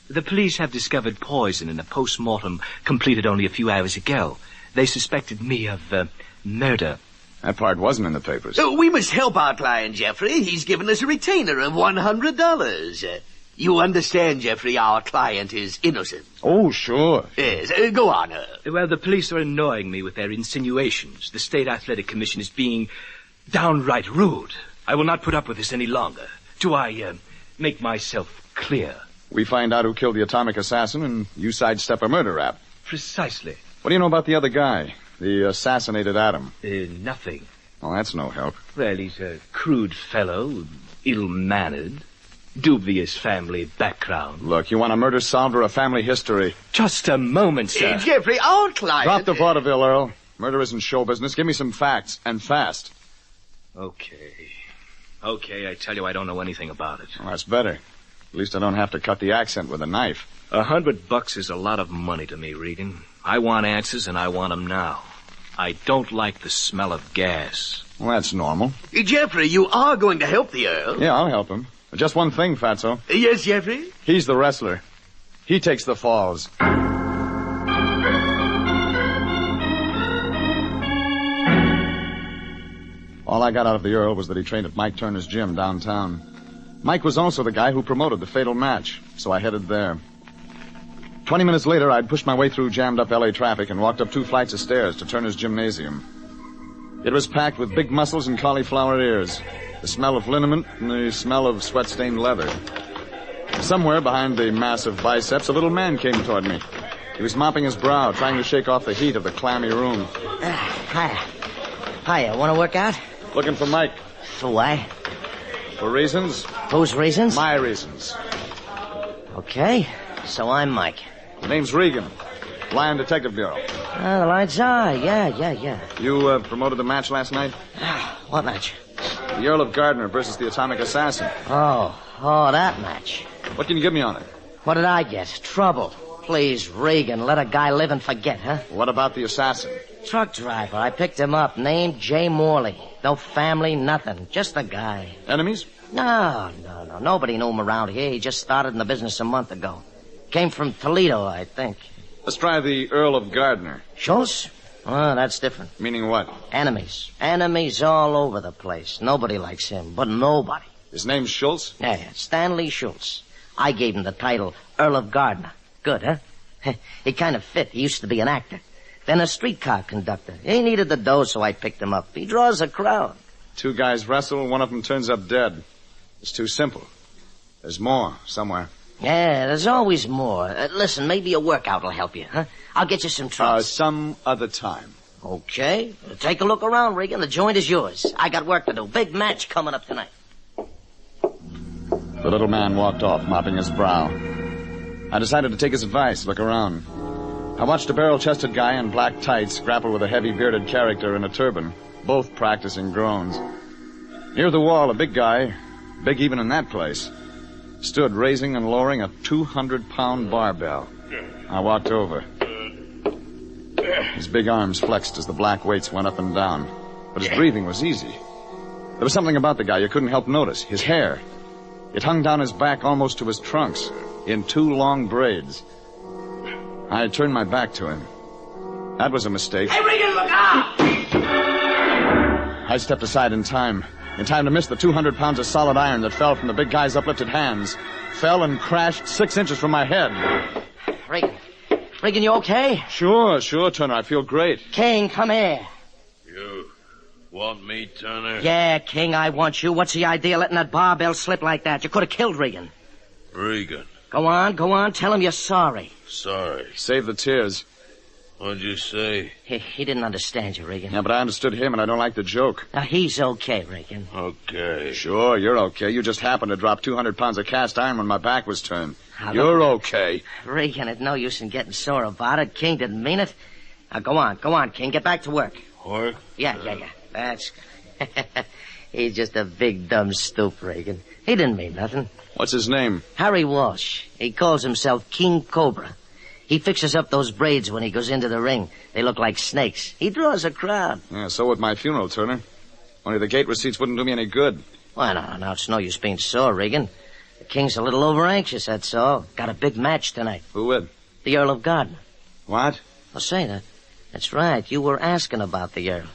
The police have discovered poison in a post-mortem completed only a few hours ago. They suspected me of murder. That part wasn't in the papers. We must help our client, Jeffrey. He's given us a retainer of $100. You understand, Jeffrey, our client is innocent. Oh, sure. Yes, go on, Well, the police are annoying me with their insinuations. The State Athletic Commission is being downright rude. I will not put up with this any longer. Do I make myself clear? We find out who killed the Atomic Assassin, and you sidestep a murder rap. Precisely. What do you know about the other guy? The assassinated Adam? Nothing. Well, that's no help. Well, he's a crude fellow, ill-mannered, dubious family background. Look, you want a murder solved or a family history? Just a moment, sir. Jeffrey, our client... Drop the vaudeville, Earl. Murder isn't show business. Give me some facts, and fast. Okay, I tell you I don't know anything about it. Well, that's better. At least I don't have to cut the accent with a knife. $100 is a lot of money to me, Regan. I want answers, and I want them now. I don't like the smell of gas. Well, that's normal. Jeffrey, you are going to help the Earl. Yeah, I'll help him. But just one thing, Fatso. Yes, Jeffrey? He's the wrestler. He takes the falls. All I got out of the Earl was that he trained at Mike Turner's gym downtown. Mike was also the guy who promoted the fatal match, so I headed there. 20 minutes later, I'd pushed my way through jammed-up L.A. traffic and walked up 2 flights of stairs to Turner's gymnasium. It was packed with big muscles and cauliflower ears, the smell of liniment and the smell of sweat-stained leather. Somewhere behind the massive biceps, a little man came toward me. He was mopping his brow, trying to shake off the heat of the clammy room. Hiya, want to work out? Looking for Mike. For why? For reasons? Whose reasons? My reasons. Okay, so I'm Mike. The name's Regan. Lion Detective Bureau. The lights are. Yeah. You promoted the match last night? What match? The Earl of Gardner versus the Atomic Assassin. Oh, that match. What can you give me on it? What did I get? Trouble. Please, Regan, let a guy live and forget, huh? What about the assassin? Truck driver. I picked him up. Named Jay Morley. No family, nothing. Just a guy. Enemies? No. Nobody knew him around here. He just started in the business a month ago. Came from Toledo, I think. Let's try the Earl of Gardner. Schultz? Oh, that's different. Meaning what? Enemies. Enemies all over the place. Nobody likes him, but nobody. His name's Schultz? Yeah, Stanley Schultz. I gave him the title Earl of Gardner. Good, huh? He kind of fit. He used to be an actor. Then a streetcar conductor. He needed the dough, so I picked him up. He draws a crowd. 2 guys wrestle, one of them turns up dead. It's too simple. There's more somewhere. Yeah, there's always more. Listen, maybe a workout will help you, huh? I'll get you some trunks. Some other time. Okay. Take a look around, Regan. The joint is yours. I got work to do. Big match coming up tonight. The little man walked off, mopping his brow. I decided to take his advice, look around. I watched a barrel-chested guy in black tights grapple with a heavy bearded character in a turban, both practicing groans. Near the wall, a big guy, big even in that place, stood raising and lowering a 200-pound barbell. I walked over. His big arms flexed as the black weights went up and down, but his breathing was easy. There was something about the guy you couldn't help notice. His hair. It hung down his back almost to his trunks, in 2 long braids. I turned my back to him. That was a mistake. Hey, Regan, look out! I stepped aside in time to miss the 200 pounds of solid iron that fell from the big guy's uplifted hands. Fell and crashed 6 inches from my head. Regan, you okay? Sure, Turner. I feel great. King, come here. You want me, Turner? Yeah, King, I want you. What's the idea letting that barbell slip like that? You could have killed Regan. Regan. Go on. Tell him you're sorry. Sorry. Save the tears. What'd you say? He didn't understand you, Regan. Yeah, but I understood him, and I don't like the joke. Now, he's okay, Regan. Okay. Sure, you're okay. You just happened to drop 200 pounds of cast iron when my back was turned. You're okay. Regan, it's no use in getting sore about it. King didn't mean it. Now, go on, King. Get back to work. Work? Yeah. That's... He's just a big, dumb stoop, Regan. He didn't mean nothing. What's his name? Harry Walsh. He calls himself King Cobra. He fixes up those braids when he goes into the ring. They look like snakes. He draws a crowd. Yeah, so would my funeral, Turner. Only the gate receipts wouldn't do me any good. Well, no, it's no use being sore, Regan. The King's a little over-anxious, that's all. Got a big match tonight. Who with? The Earl of Gardner. What? Well, say, that's right. You were asking about the Earl.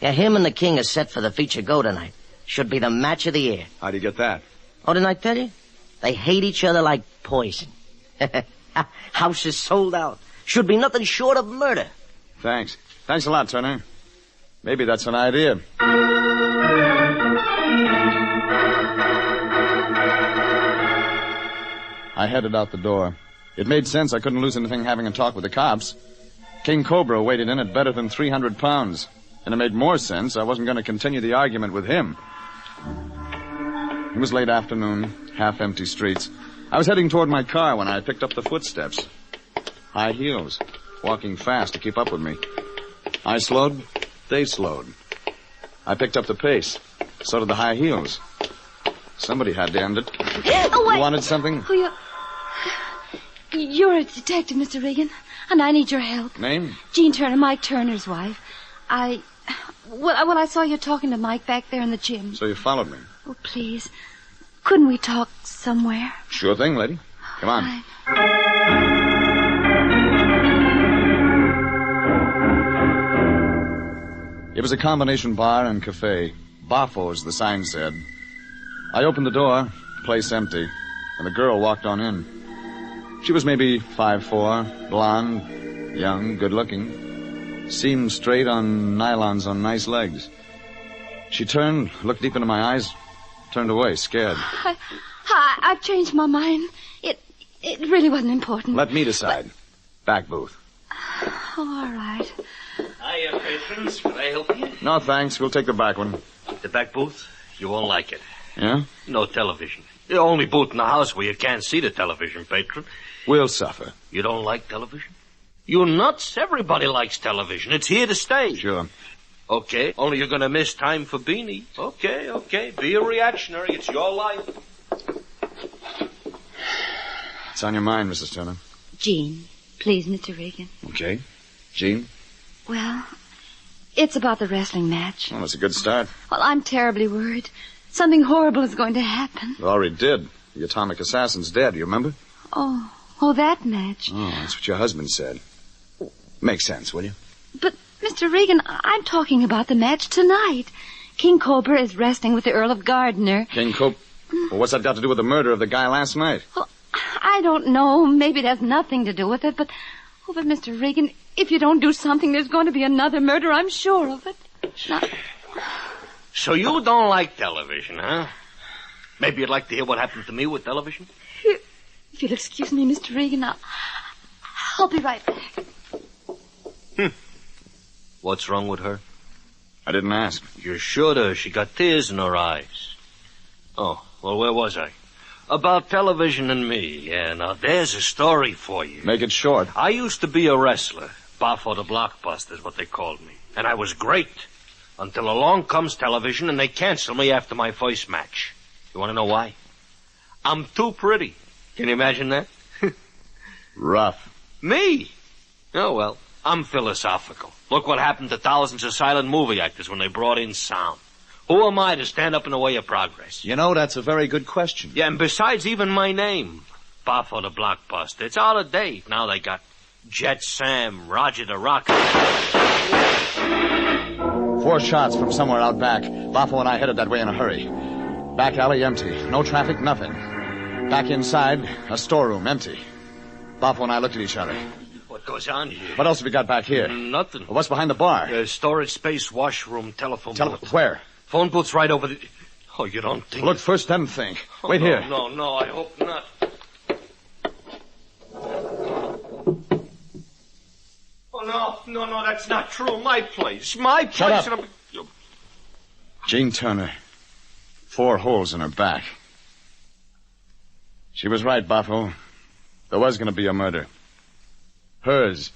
Yeah, him and the King are set for the feature go tonight. Should be the match of the year. How'd you get that? Oh, didn't I tell you? They hate each other like poison. House is sold out. Should be nothing short of murder. Thanks. Thanks a lot, Turner. Maybe that's an idea. I headed out the door. It made sense. I couldn't lose anything having a talk with the cops. King Cobra weighed in at better than 300 pounds. And it made more sense. I wasn't going to continue the argument with him. It was late afternoon, half-empty streets. I was heading toward my car when I picked up the footsteps. High heels, walking fast to keep up with me. I slowed, they slowed. I picked up the pace. So did the high heels. Somebody had to end it. Oh, You wanted something? Oh, you're a detective, Mr. Regan, and I need your help. Name? Jean Turner, Mike Turner's wife. I saw you talking to Mike back there in the gym. So you followed me. Oh, please. Couldn't we talk somewhere? Sure thing, lady. Come on. It was a combination bar and cafe. Baffo's, the sign said. I opened the door, place empty, and the girl walked on in. She was maybe 5'4", blonde, young, good-looking. Seemed straight on nylons on nice legs. She turned, looked deep into my eyes, turned away, scared. I've changed my mind. It really wasn't important. Let me decide. Back booth. All right. Hiya, patrons. Can I help you? No, thanks. We'll take the back one. The back booth? You won't like it. Yeah? No television. The only booth in the house where you can't see the television, patron. We'll suffer. You don't like television? You nuts? Everybody likes television. It's here to stay. Sure. Okay, only you're going to miss time for beanies. Okay. Be a reactionary. It's your life. What's on your mind, Mrs. Turner? Jean, please, Mr. Regan. Okay. Jean? Well, it's about the wrestling match. Well, that's a good start. Well, I'm terribly worried. Something horrible is going to happen. It already did. The atomic assassin's dead, you remember? Oh, that match. Oh, that's what your husband said. Make sense, will you? But, Mr. Regan, I'm talking about the match tonight. King Cobra is wrestling with the Earl of Gardner. King Cobra? Well, what's that got to do with the murder of the guy last night? Well, I don't know. Maybe it has nothing to do with it, but Mr. Regan, if you don't do something, there's going to be another murder. I'm sure of it. Now... So you don't like television, huh? Maybe you'd like to hear what happened to me with television? If you'll excuse me, Mr. Regan, I'll be right back. What's wrong with her? I didn't ask. You should have. She got tears in her eyes. Oh, well, where was I? About television and me. Yeah, now there's a story for you. Make it short. I used to be a wrestler. Buffo the Blockbuster is what they called me. And I was great. Until along comes television and they cancel me after my first match. You want to know why? I'm too pretty. Can you imagine that? Rough. Me? Oh, well, I'm philosophical. Look what happened to thousands of silent movie actors when they brought in sound. Who am I to stand up in the way of progress? You know, that's a very good question. Yeah, and besides, even my name, Buffo the Blockbuster, it's out of date. Now they got Jet Sam, Roger the Rocket. 4 shots from somewhere out back. Buffo and I headed that way in a hurry. Back alley empty. No traffic, nothing. Back inside, a storeroom empty. Buffo and I looked at each other. What goes on here? What else have we got back here? Nothing. What's behind the bar? Storage space, washroom, telephone booth. Where? Phone booth's right over the... Oh, you don't think... Look first, then think. Oh, Wait here. No, I hope not. Oh, no. no, that's not true. My place. My place. Shut up. Jean Turner. 4 holes in her back. She was right, Boffo. There was going to be a murder. Hers.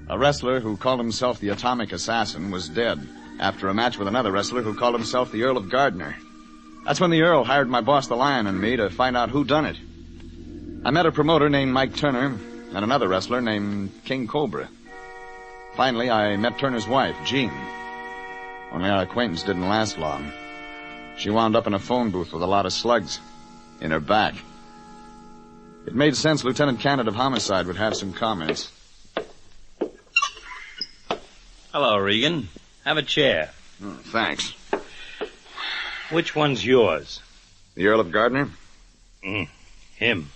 A wrestler who called himself the Atomic Assassin was dead after a match with another wrestler who called himself the Earl of Gardner. That's when the Earl hired my boss, the Lion, and me to find out who done it. I met a promoter named Mike Turner and another wrestler named King Cobra. Finally, I met Turner's wife, Jean. Only our acquaintance didn't last long. She wound up in a phone booth with a lot of slugs in her back. It made sense Lieutenant Candid of Homicide would have some comments. Hello, Regan. Have a chair. Oh, thanks. Which one's yours? The Earl of Gardner? Him.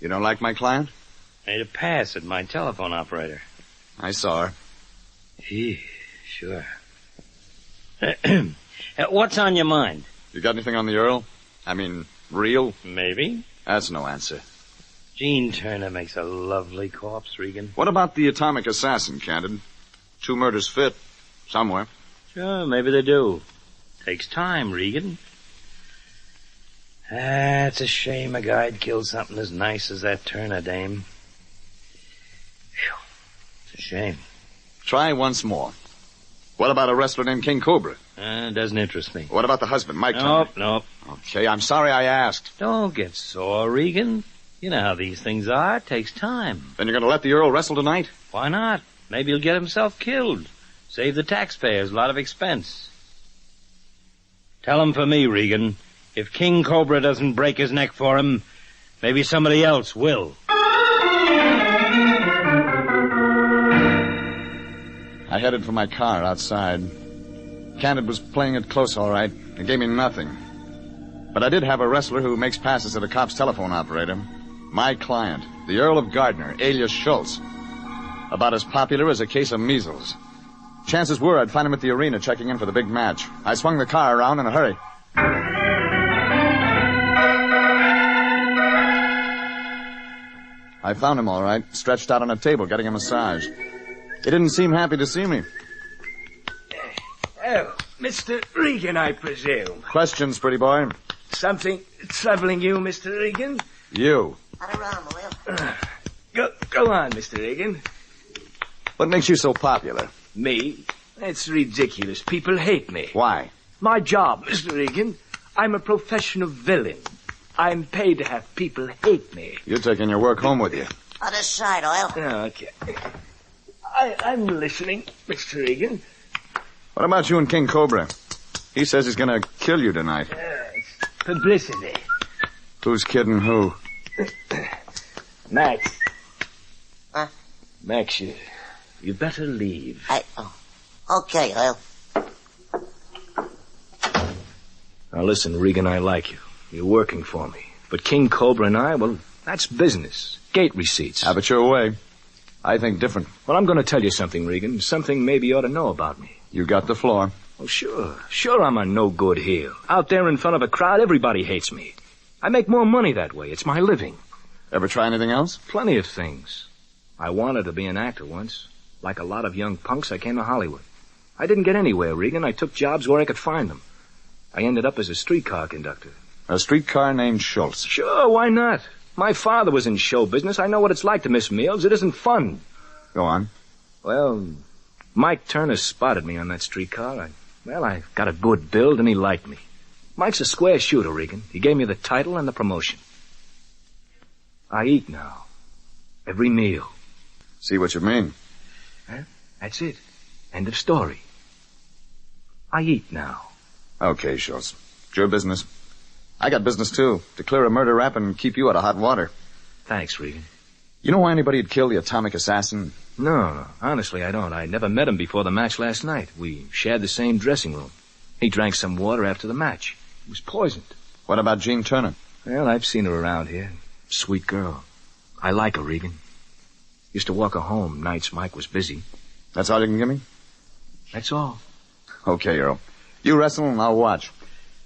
You don't like my client? Made a pass at my telephone operator. I saw her. Gee, sure. What's on your mind? You got anything on the Earl? I mean, real? Maybe. That's no answer. Jean Turner makes a lovely corpse, Regan. What about the Atomic Assassin, Candid? 2 murders fit. Somewhere. Sure, maybe they do. Takes time, Regan. It's a shame a guy'd kill something as nice as that Turner dame. Whew. It's a shame. Try once more. What about a wrestler named King Cobra? Doesn't interest me. What about the husband, Mike Turner? Nope. Okay, I'm sorry I asked. Don't get sore, Regan. You know how these things are. It takes time. Then you're going to let the Earl wrestle tonight? Why not? Maybe he'll get himself killed. Save the taxpayers a lot of expense. Tell him for me, Regan. If King Cobra doesn't break his neck for him, maybe somebody else will. I headed for my car outside. Candid was playing it close, all right. It gave me nothing. But I did have a wrestler who makes passes at a cop's telephone operator. My client, the Earl of Gardner, alias Schultz. About as popular as a case of measles. Chances were I'd find him at the arena checking in for the big match. I swung the car around in a hurry. I found him all right, stretched out on a table, getting a massage. He didn't seem happy to see me. Oh, Mr. Regan, I presume. Questions, pretty boy? Something troubling you, Mr. Regan? You. Go on, Mr. Regan. What makes you so popular? Me? That's ridiculous. People hate me. Why? My job, Mr. Regan. I'm a professional villain. I'm paid to have people hate me. You're taking your work home with you. Other side, Oil. Oh, okay. I'm listening, Mr. Regan. What about you and King Cobra? He says he's going to kill you tonight. It's publicity. Who's kidding who? Max. Huh? Max, you better leave. Okay, Oil. Now listen, Regan, I like you. You're working for me. But King Cobra and I, well, that's business. Gate receipts. Have it your way. I think different. Well, I'm going to tell you something, Regan. Something maybe you ought to know about me. You got the floor. Oh, sure. Sure I'm a no-good heel. Out there in front of a crowd, everybody hates me. I make more money that way. It's my living. Ever try anything else? Plenty of things. I wanted to be an actor once. Like a lot of young punks, I came to Hollywood. I didn't get anywhere, Regan. I took jobs where I could find them. I ended up as a streetcar conductor. A streetcar named Schultz. Sure, why not? My father was in show business. I know what it's like to miss meals. It isn't fun. Go on. Well, Mike Turner spotted me on that streetcar. I got a good build, and he liked me. Mike's a square shooter, Regan. He gave me the title and the promotion. I eat now. Every meal. See what you mean. Huh? That's it. End of story. I eat now. Okay, Schultz. It's your business. I got business, too. To clear a murder rap and keep you out of hot water. Thanks, Regan. You know why anybody'd kill the Atomic Assassin? No. Honestly, I don't. I never met him before the match last night. We shared the same dressing room. He drank some water after the match. He was poisoned. What about Jean Turner? Well, I've seen her around here. Sweet girl. I like her, Regan. Used to walk her home nights Mike was busy. That's all you can give me? That's all. Okay, Earl. You wrestle and I'll watch.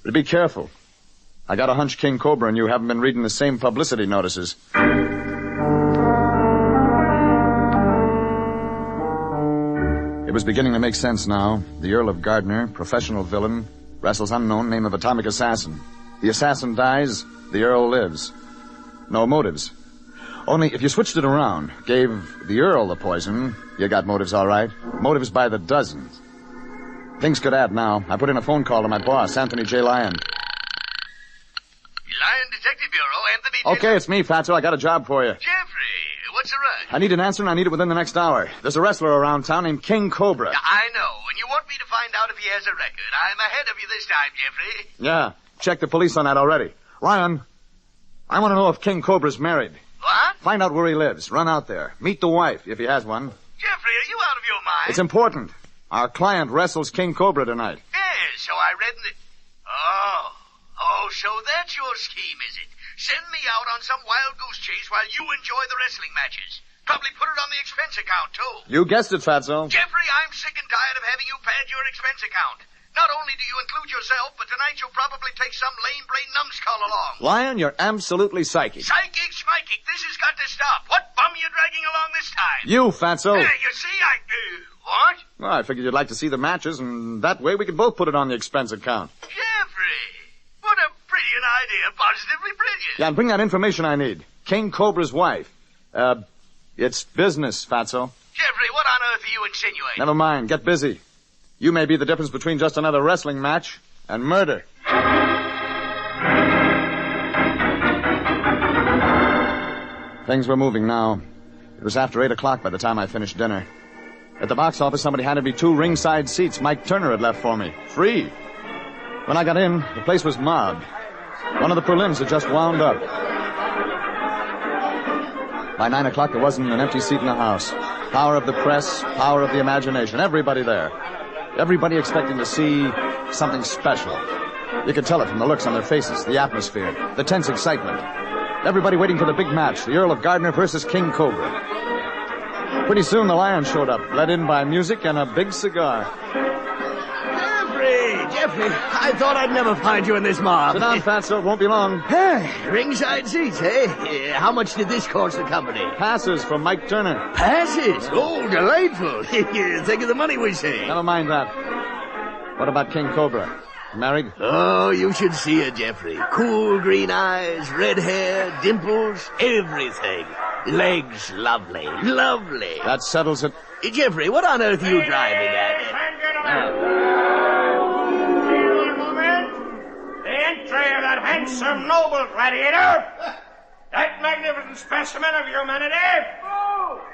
But be careful. I got a hunch King Cobra and you haven't been reading the same publicity notices. It was beginning to make sense now. The Earl of Gardner, professional villain, wrestles unknown name of atomic assassin. The assassin dies, the Earl lives. No motives. Only if you switched it around, gave the Earl the poison, you got motives all right. Motives by the dozens. Things could add now. I put in a phone call to my boss, Anthony J. Lyon. Lyon Detective Bureau, Anthony J. Okay, it's me, Fatso. I got a job for you. Jeffrey, what's the rush? I need an answer, and I need it within the next hour. There's a wrestler around town named King Cobra. I know, and you want me to find out if he has a record. I'm ahead of you this time, Jeffrey. Yeah, check the police on that already. Lyon, I want to know if King Cobra's married. What? Find out where he lives. Run out there. Meet the wife, if he has one. Jeffrey, are you out of your mind? It's important. Our client wrestles King Cobra tonight. Yes, so I read in the... Oh, so that's your scheme, is it? Send me out on some wild goose chase while you enjoy the wrestling matches. Probably put it on the expense account, too. You guessed it, Fatso. Jeffrey, I'm sick and tired of having you pad your expense account. Not only do you include yourself, but tonight you'll probably take some lame-brain numbskull along. Lion, you're absolutely psychic. Psychic, schmichic, this has got to stop. What bum you dragging along this time? You, Fatso. You see, what? Well, I figured you'd like to see the matches, and that way we could both put it on the expense account. Jeffrey, what a brilliant idea. Positively brilliant. Yeah, and bring that information I need. King Cobra's wife. It's business, Fatso. Jeffrey, what on earth are you insinuating? Never mind. Get busy. You may be the difference between just another wrestling match and murder. Things were moving now. It was after 8 o'clock by the time I finished dinner. At the box office, somebody handed me 2 ringside seats Mike Turner had left for me. Free. When I got in, the place was mobbed. One of the prelims had just wound up. By 9 o'clock, there wasn't an empty seat in the house. Power of the press, power of the imagination. Everybody there. Everybody expecting to see something special. You could tell it from the looks on their faces, the atmosphere, the tense excitement. Everybody waiting for the big match, the Earl of Gardner versus King Cobra. Pretty soon, the Lion showed up, led in by music and a big cigar. Jeffrey, I thought I'd never find you in this mob. Sit down, Fatso. It won't be long. Ringside seats, eh? How much did this cost the company? Passes from Mike Turner. Passes? Oh, delightful. Think of the money we saved. Never mind that. What about King Cobra? Married? Oh, you should see her, Jeffrey. Cool green eyes, red hair, dimples, everything. Legs, lovely, lovely. That settles it. Jeffrey, what on earth are you driving at? Entry of that handsome, noble gladiator, that magnificent specimen of humanity,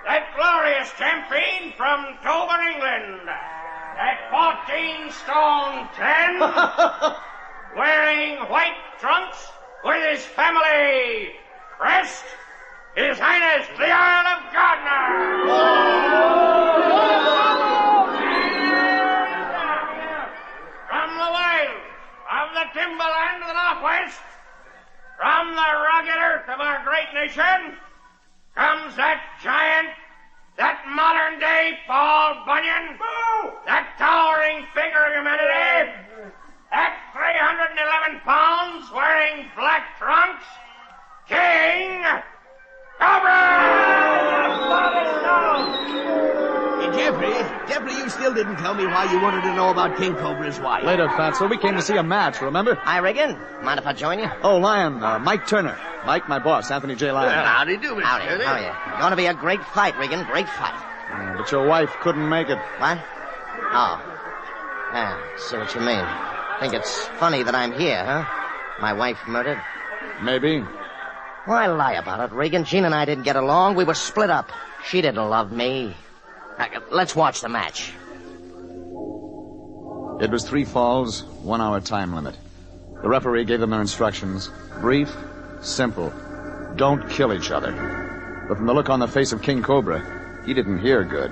that glorious champion from Dover, England, at 14 stone 10, wearing white trunks with his family crest, His Highness the Earl of Gardner. From the wild of the timberland of the Northwest, from the rugged earth of our great nation, comes that giant, that modern-day Paul Bunyan, that towering figure of humanity, that 311 pounds wearing black trunks, King Cobra! Jeffrey, you still didn't tell me why you wanted to know about King Cobra's wife. Later, Fatso. We came to see a match, remember? Hi, Regan. Mind if I join you? Oh, Lion, Mike Turner. Mike, my boss, Anthony J. Lyon. Howdy do, Mr. Howdy, Turner. how are you? Going to be a great fight, Regan. Great fight. But your wife couldn't make it. What? Oh. Yeah, see what you mean. Think it's funny that I'm here, huh? My wife murdered? Maybe. Why lie about it, Regan? Jean and I didn't get along. We were split up. She didn't love me. Let's watch the match. It was 3 falls, 1 hour time limit. The referee gave them their instructions. Brief, simple. Don't kill each other. But from the look on the face of King Cobra, he didn't hear good.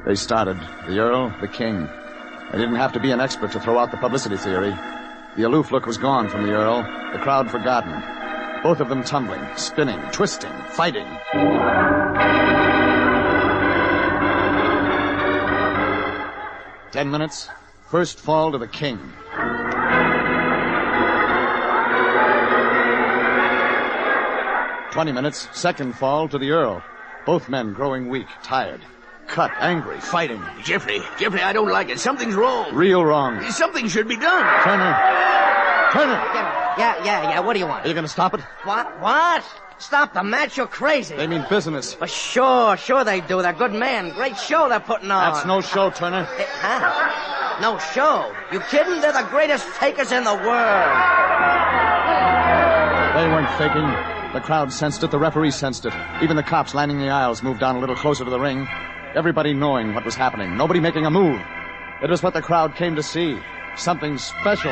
They started. The Earl, the King. They didn't have to be an expert to throw out the publicity theory. The aloof look was gone from the Earl, the crowd forgotten. Both of them tumbling, spinning, twisting, fighting. 10 minutes. First fall to the King. 20 minutes, second fall to the Earl. Both men growing weak, tired, cut, angry, fighting. Jeffrey, I don't like it. Something's wrong. Real wrong. Something should be done. Turner! Yeah, what do you want? Are you going to stop it? What? Stop the match? You're crazy. They mean business. Sure they do. They're good men. Great show they're putting on. That's no show, Turner. Huh? No show? You kidding? They're the greatest fakers in the world. They weren't faking. The crowd sensed it. The referee sensed it. Even the cops lining the aisles moved down a little closer to the ring. Everybody knowing what was happening. Nobody making a move. It was what the crowd came to see. Something special.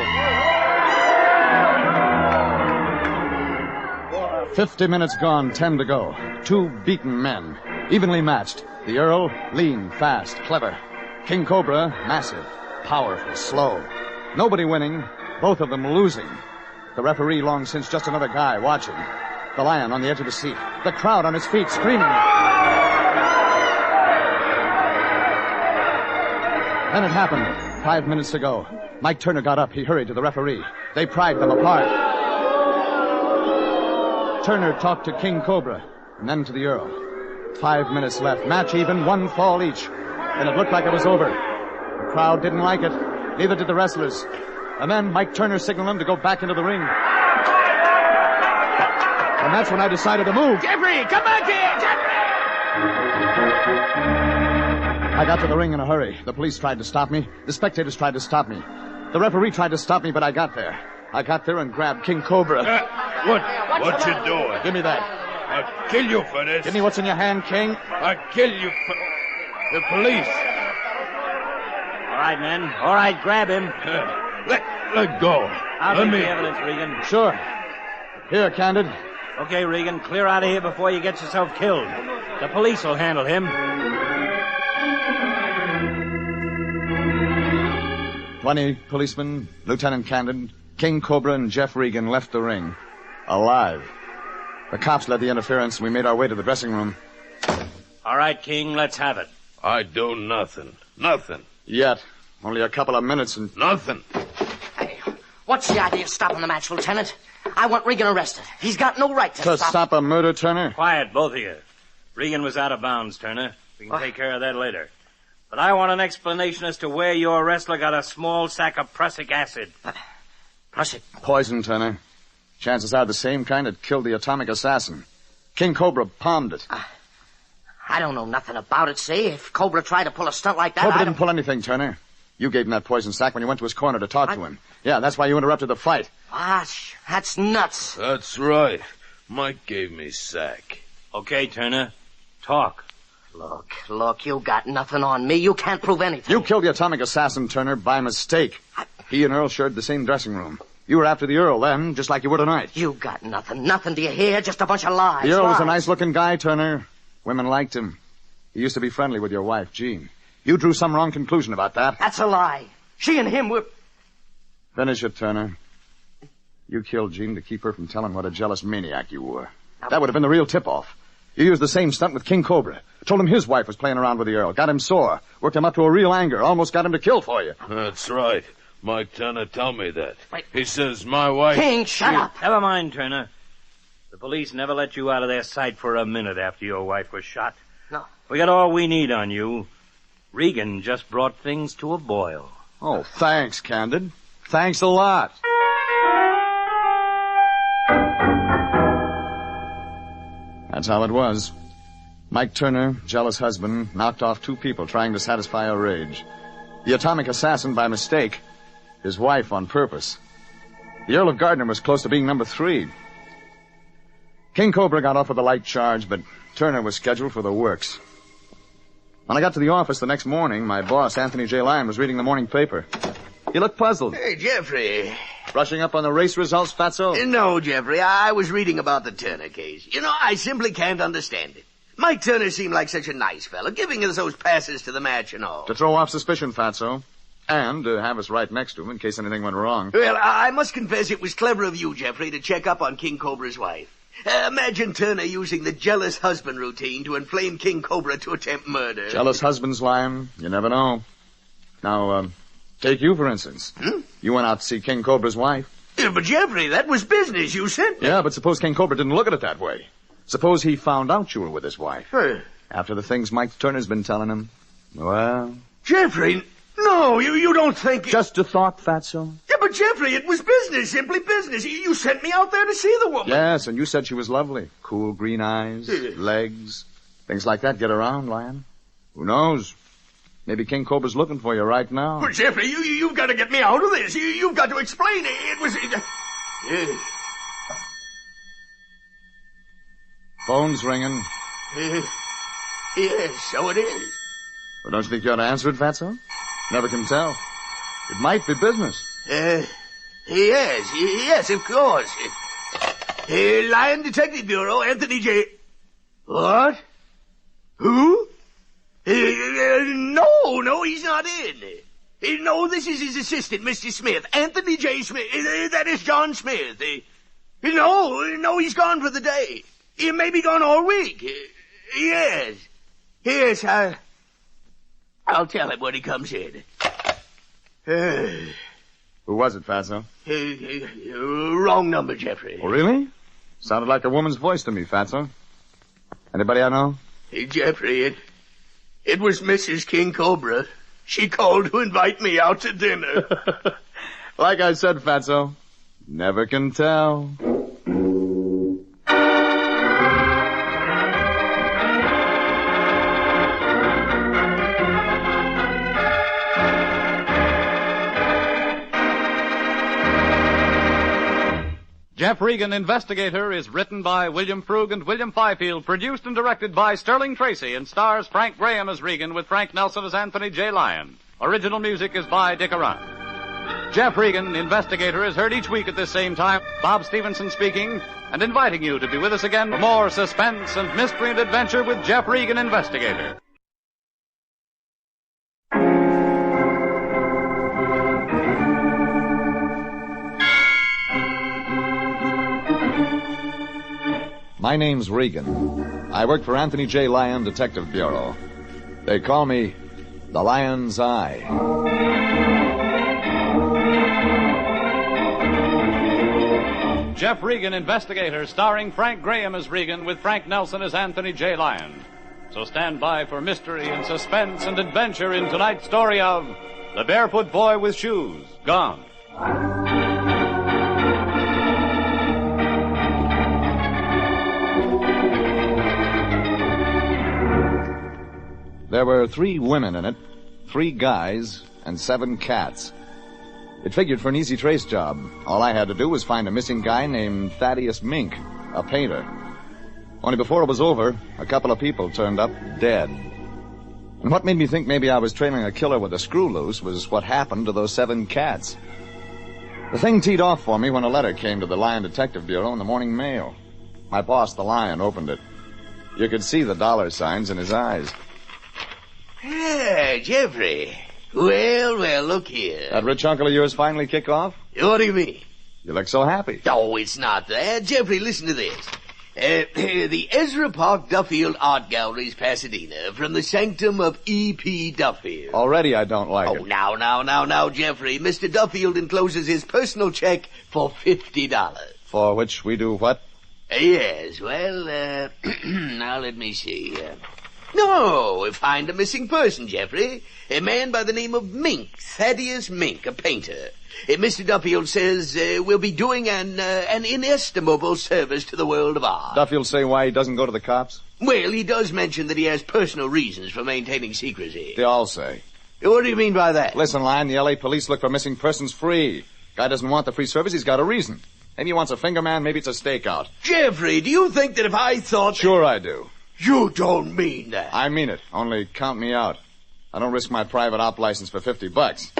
50 minutes gone, 10 to go. Two beaten men, evenly matched. The Earl, lean, fast, clever. King Cobra, massive, powerful, slow. Nobody winning, both of them losing. The referee long since just another guy watching. The Lion on the edge of the seat. The crowd on its feet screaming. Then it happened. 5 minutes to go. Mike Turner got up. He hurried to the referee. They pried them apart. Turner talked to King Cobra, and then to the Earl. 5 minutes left. Match even, one fall each. And it looked like it was over. The crowd didn't like it. Neither did the wrestlers. And then Mike Turner signaled them to go back into the ring. And that's when I decided to move. Jeffrey, come back here! Jeffrey! I got to the ring in a hurry. The police tried to stop me. The spectators tried to stop me. The referee tried to stop me, but I got there. I got there and grabbed King Cobra. What you doing? Give me that. I'll kill you for this. Give me what's in your hand, King. I'll kill you for... The police. All right, men. All right, grab him. Let go. I'll take the evidence, Regan. Sure. Here, Candid. Okay, Regan, clear out of here before you get yourself killed. The police will handle him. 20 policemen, Lieutenant Candid, King Cobra, and Jeff Regan left the ring. Alive. The cops led the interference, and we made our way to the dressing room. All right, King, let's have it. I do nothing. Nothing. Yet. Only a couple of minutes and... Nothing. Hey, what's the idea of stopping the match, Lieutenant? I want Regan arrested. He's got no right to stop a murder, Turner? Quiet, both of you. Regan was out of bounds, Turner. We can take care of that later. But I want an explanation as to where your wrestler got a small sack of prussic acid. Prussic? Poison, Turner. Chances are the same kind that killed the atomic assassin. King Cobra palmed it. I don't know nothing about it, see? If Cobra tried to pull a stunt like that, Cobra didn't pull anything, Turner. You gave him that poison sack when you went to his corner to talk to him. Yeah, that's why you interrupted the fight. That's nuts. That's right. Mike gave me sack. Okay, Turner. Talk. Look, you got nothing on me. You can't prove anything. You killed the atomic assassin, Turner, by mistake. He and Earl shared the same dressing room. You were after the Earl then, just like you were tonight. You got nothing. Nothing, do you hear? Just a bunch of lies. The Earl was a nice-looking guy, Turner. Women liked him. He used to be friendly with your wife, Jean. You drew some wrong conclusion about that. That's a lie. She and him were... Finish it, Turner. You killed Jean to keep her from telling what a jealous maniac you were. That would have been the real tip-off. You used the same stunt with King Cobra. Told him his wife was playing around with the Earl. Got him sore. Worked him up to a real anger. Almost got him to kill for you. That's right. Mike Turner told me that. Wait. He says my wife... King, shut up. Never mind, Turner. The police never let you out of their sight for a minute after your wife was shot. No. We got all we need on you. Regan just brought things to a boil. Oh, thanks, Candid. Thanks a lot. That's how it was. Mike Turner, jealous husband, knocked off two people trying to satisfy her rage. The atomic assassin by mistake. His wife on purpose. The Earl of Gardner was close to being number 3. King Cobra got off with a light charge, but Turner was scheduled for the works. When I got to the office the next morning, my boss, Anthony J. Lyon, was reading the morning paper. He looked puzzled. Hey, Jeffrey. Brushing up on the race results, Fatso? No, Jeffrey. I was reading about the Turner case. You know, I simply can't understand it. Mike Turner seemed like such a nice fellow, giving us those passes to the match and all. To throw off suspicion, Fatso. And to have us right next to him in case anything went wrong. Well, I must confess it was clever of you, Jeffrey, to check up on King Cobra's wife. Imagine Turner using the jealous husband routine to inflame King Cobra to attempt murder. Jealous husbands, Lion. You never know. Now, take you, for instance. You went out to see King Cobra's wife. Yeah, but Jeffrey, that was business, you said. Yeah, but suppose King Cobra didn't look at it that way. Suppose he found out you were with his wife. After the things Mike Turner's been telling him. Well... Jeffrey, no, you don't think... Just a thought, Fatso. Yeah, but Jeffrey, it was business, simply business. You sent me out there to see the woman. Yes, and you said she was lovely. Cool green eyes, legs, things like that get around, Lion. Who knows? Maybe King Cobra's looking for you right now. But Jeffrey, you've got to get me out of this. You've got to explain it. It was... Phone's ringing. Yes, so it is. Well, don't you think you ought to answer it, Fatso? Never can tell. It might be business. Yes, of course. Lion Detective Bureau, Anthony J... What? Who? No, he's not in. No, this is his assistant, Mr. Smith. Anthony J. Smith. That is John Smith. No, he's gone for the day. He may be gone all week. Yes, I'll tell him when he comes in. Who was it, Fatso? Wrong number, Jeffrey. Oh, really? Sounded like a woman's voice to me, Fatso. Anybody I know? Jeffrey, it was Mrs. King Cobra. She called to invite me out to dinner. Like I said, Fatso, never can tell. Jeff Regan, Investigator, is written by William Frug and William Fifield, produced and directed by Sterling Tracy, and stars Frank Graham as Regan with Frank Nelson as Anthony J. Lyon. Original music is by Dick Arant. Jeff Regan, Investigator, is heard each week at this same time. Bob Stevenson speaking, and inviting you to be with us again for more suspense and mystery and adventure with Jeff Regan, Investigator. My name's Regan. I work for Anthony J. Lyon Detective Bureau. They call me the Lion's Eye. Jeff Regan, Investigator, starring Frank Graham as Regan with Frank Nelson as Anthony J. Lyon. So stand by for mystery and suspense and adventure in tonight's story of The Barefoot Boy with Shoes, Gone. There were 3 women in it, 3 guys, and 7 cats. It figured for an easy trace job. All I had to do was find a missing guy named Thaddeus Mink, a painter. Only before it was over, a couple of people turned up dead. And what made me think maybe I was trailing a killer with a screw loose was what happened to those 7 cats. The thing teed off for me when a letter came to the Lion Detective Bureau in the morning mail. My boss, the Lion, opened it. You could see the dollar signs in his eyes. Jeffrey. Well, look here. That rich uncle of yours finally kick off? What do you mean? You look so happy. Oh, it's not that. Jeffrey, listen to this. The Ezra Park Duffield Art Galleries, Pasadena, from the sanctum of E.P. Duffield. Already I don't like it. Oh, now, Jeffrey. Mr. Duffield encloses his personal check for $50. For which we do what? Yes, well, now let me see. No, find a missing person, Jeffrey. A man by the name of Mink, Thaddeus Mink, a painter. Mr. Duffield says we'll be doing an inestimable service to the world of art. Duffield say why he doesn't go to the cops? Well, he does mention that he has personal reasons for maintaining secrecy. They all say. What do you mean by that? Listen, Lion, the L.A. police look for missing persons free. Guy doesn't want the free service, he's got a reason. Maybe he wants a finger man, maybe it's a stakeout. Jeffrey, do you think that if I thought... Sure I do. You don't mean that. I mean it. Only count me out. I don't risk my private op license for $50.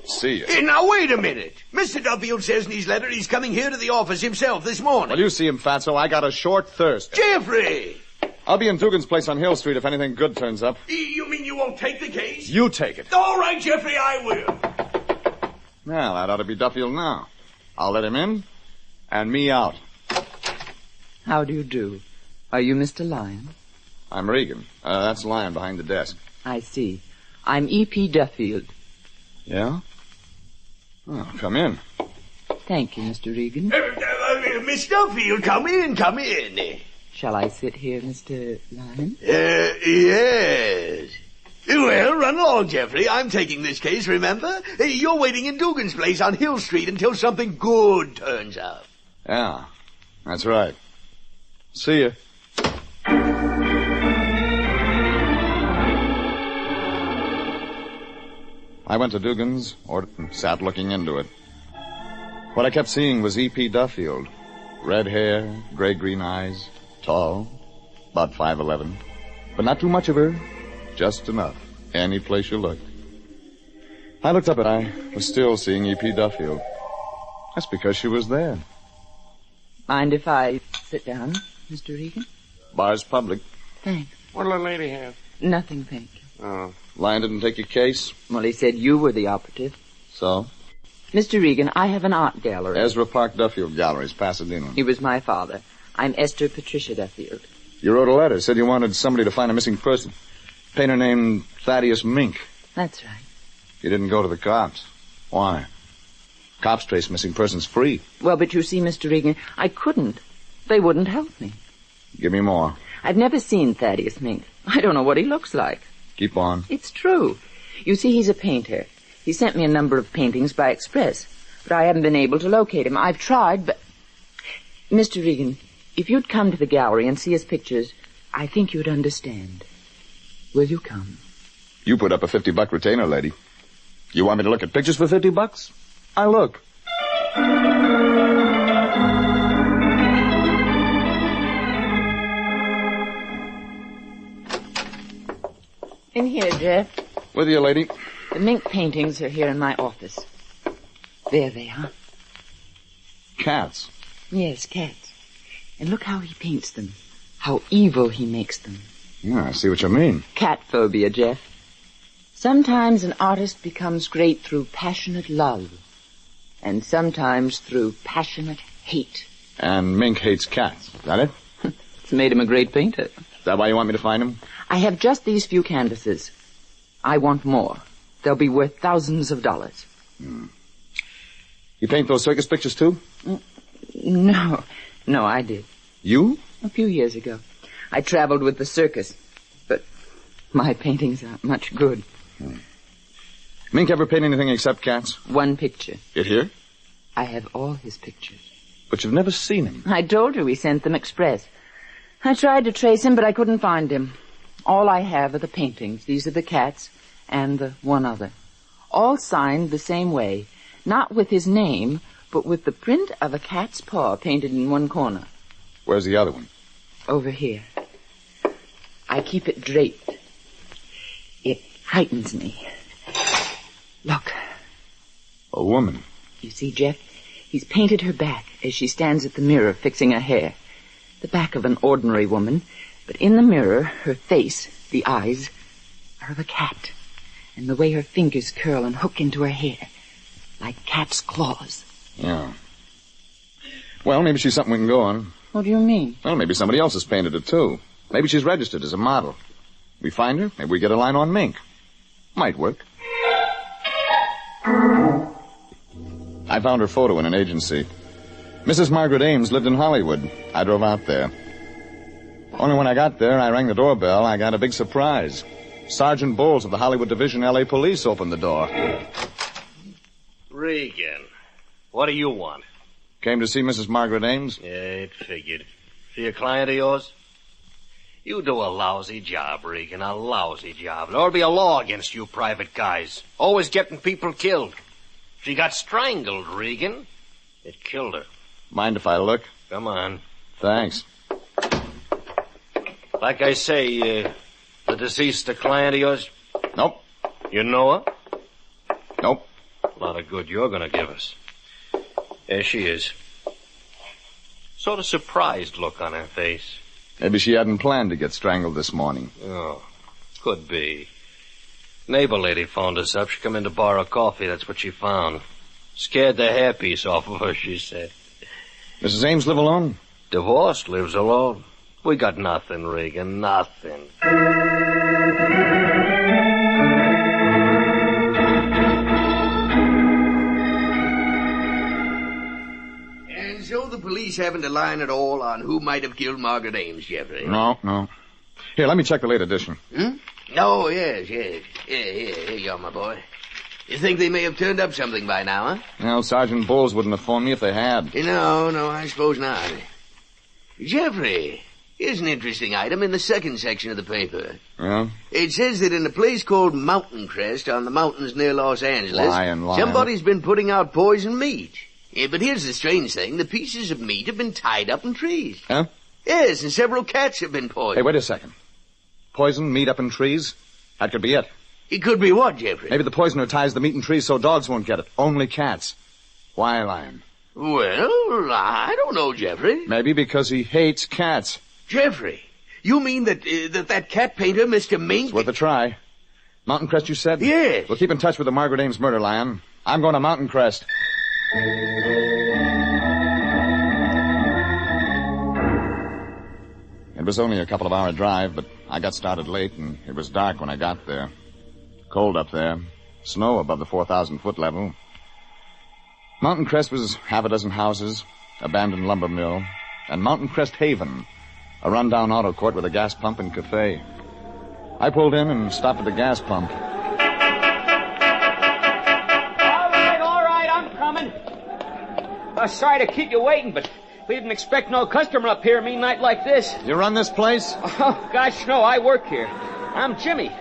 See you. Hey, now, wait a minute. Mr. Duffield says in his letter he's coming here to the office himself this morning. Well, you see him, Fatso. I got a short thirst. Jeffrey! I'll be in Dugan's place on Hill Street if anything good turns up. You mean you won't take the case? You take it. All right, Jeffrey, I will. Well, that ought to be Duffield now. I'll let him in, and me out. How do you do? Are you Mr. Lyon? I'm Regan. That's Lyon behind the desk. I see. I'm E.P. Duffield. Yeah? Oh, come in. Thank you, Mr. Regan. Miss Duffield, come in. Shall I sit here, Mr. Lyon? Yes. Well, run along, Jeffrey. I'm taking this case, remember? You're waiting in Dugan's place on Hill Street until something good turns up. Yeah, that's right. See ya. I went to Dugan's, ordered, and sat looking into it. What I kept seeing was E.P. Duffield. Red hair, gray-green eyes, tall, about 5'11". But not too much of her, just enough. Any place you looked. I looked up and I was still seeing E.P. Duffield. That's because she was there. Mind if I sit down, Mr. Regan? Bar's public. Thanks. What'll the lady have? Nothing, thank you. Oh. Lyon didn't take your case? Well, he said you were the operative. So? Mr. Regan, I have an art gallery. Ezra Park Duffield Galleries, Pasadena. He was my father. I'm Esther Patricia Duffield. You wrote a letter, said you wanted somebody to find a missing person. Painter named Thaddeus Mink. That's right. You didn't go to the cops. Why? Cops trace missing persons free. Well, but you see, Mr. Regan, I couldn't. They wouldn't help me. Give me more. I've never seen Thaddeus Mink. I don't know what he looks like. Keep on. It's true. You see, he's a painter. He sent me a number of paintings by express, but I haven't been able to locate him. I've tried, but... Mr. Regan, if you'd come to the gallery and see his pictures, I think you'd understand. Will you come? You put up a $50 retainer, lady. You want me to look at pictures for $50? I look. In here, Jeff. With you, lady. The Mink paintings are here in my office. There they are. Cats. Yes, cats. And look how he paints them. How evil he makes them. Yeah, I see what you mean. Cat phobia, Jeff. Sometimes an artist becomes great through passionate love. And sometimes through passionate hate. And Mink hates cats. Is that it? It's made him a great painter. Is that why you want me to find him? I have just these few canvases. I want more. They'll be worth thousands of dollars. You paint those circus pictures, too? No, I did. You? A few years ago. I traveled with the circus, but my paintings aren't much good. Mink ever paint anything except cats? One picture. It here? I have all his pictures. But you've never seen him. I told you he sent them express. I tried to trace him, but I couldn't find him. All I have are the paintings. These are the cats and the one other. All signed the same way. Not with his name, but with the print of a cat's paw painted in one corner. Where's the other one? Over here. I keep it draped. It frightens me. Look. A woman. You see, Jeff? He's painted her back as she stands at the mirror fixing her hair. The back of an ordinary woman, but in the mirror, her face, the eyes, are of a cat. And the way her fingers curl and hook into her hair, like cat's claws. Yeah. Well, maybe she's something we can go on. What do you mean? Well, maybe somebody else has painted it, too. Maybe she's registered as a model. We find her, maybe we get a line on Mink. Might work. I found her photo in an agency. Mrs. Margaret Ames lived in Hollywood. I drove out there. Only when I got there, I rang the doorbell, I got a big surprise. Sergeant Bowles of the Hollywood Division L.A. Police opened the door. Regan, what do you want? Came to see Mrs. Margaret Ames? Yeah, it figured. She a client of yours? You do a lousy job, Regan, a lousy job. There ought to be a law against you private guys. Always getting people killed. She got strangled, Regan. It killed her. Mind if I look? Come on. Thanks. Like I say, the deceased a client of yours? Nope. You know her? Nope. A lot of good you're gonna give us. There she is. Sort of surprised look on her face. Maybe she hadn't planned to get strangled this morning. Oh, could be. Neighbor lady phoned us up. She come in to borrow coffee. That's what she found. Scared the hairpiece off of her, she said. Mrs. Ames live alone? Divorced, lives alone. We got nothing, Regan, nothing. And so the police having to line at all on who might have killed Margaret Ames, Jeffrey. No. Here, let me check the late edition. Oh, yes. Here you are, my boy. You think they may have turned up something by now, huh? No, Sergeant Bowles wouldn't have phoned me if they had. No, I suppose not. Jeffrey, here's an interesting item in the second section of the paper. Yeah? It says that in a place called Mountain Crest on the mountains near Los Angeles, Lion. somebody's been putting out poisoned meat. Yeah, but here's the strange thing. The pieces of meat have been tied up in trees. Huh? Yes, and several cats have been poisoned. Hey, wait a second. Poison, meat up in trees? That could be it. It could be what, Jeffrey? Maybe the poisoner ties the meat in trees so dogs won't get it. Only cats. Why, Lion? Well, I don't know, Jeffrey. Maybe because he hates cats. Jeffrey, you mean that that cat painter, Mr. Mink... It's worth a try. Mountain Crest, you said? Yes. We'll keep in touch with the Margaret Ames murder, Lion. I'm going to Mountain Crest. It was only a couple of hour drive, but I got started late, and it was dark when I got there. Cold up there. Snow above the 4,000-foot level. Mountain Crest was half a dozen houses, abandoned lumber mill, and Mountain Crest Haven, a rundown auto court with a gas pump and cafe. I pulled in and stopped at the gas pump. All right, I'm coming. Sorry to keep you waiting, but we didn't expect no customer up here a mean night like this. You run this place? Oh, gosh, no, I work here. I'm Jimmy.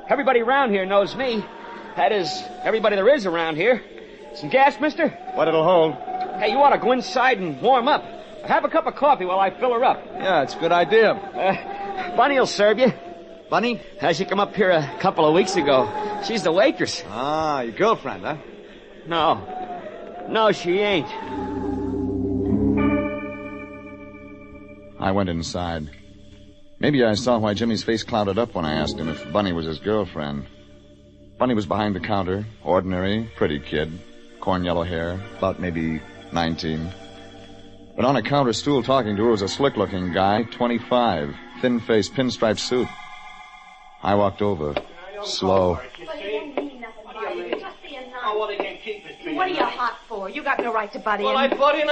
Everybody around here knows me. That is, everybody there is around here. Some gas, mister? What it'll hold. Hey, you ought to go inside and warm up. Have a cup of coffee while I fill her up. Yeah, it's a good idea. Bunny will serve you. Bunny? She come up here a couple of weeks ago. She's the waitress. Ah, your girlfriend, huh? No, she ain't. I went inside. Maybe I saw why Jimmy's face clouded up when I asked him if Bunny was his girlfriend. Bunny was behind the counter, ordinary, pretty kid, corn yellow hair, about maybe 19. But on a counter stool talking to her was a slick-looking guy, 25, thin-faced, pinstripe suit. I walked over, slow. What are you hot for? You got no right to butt in. Well, I butt in.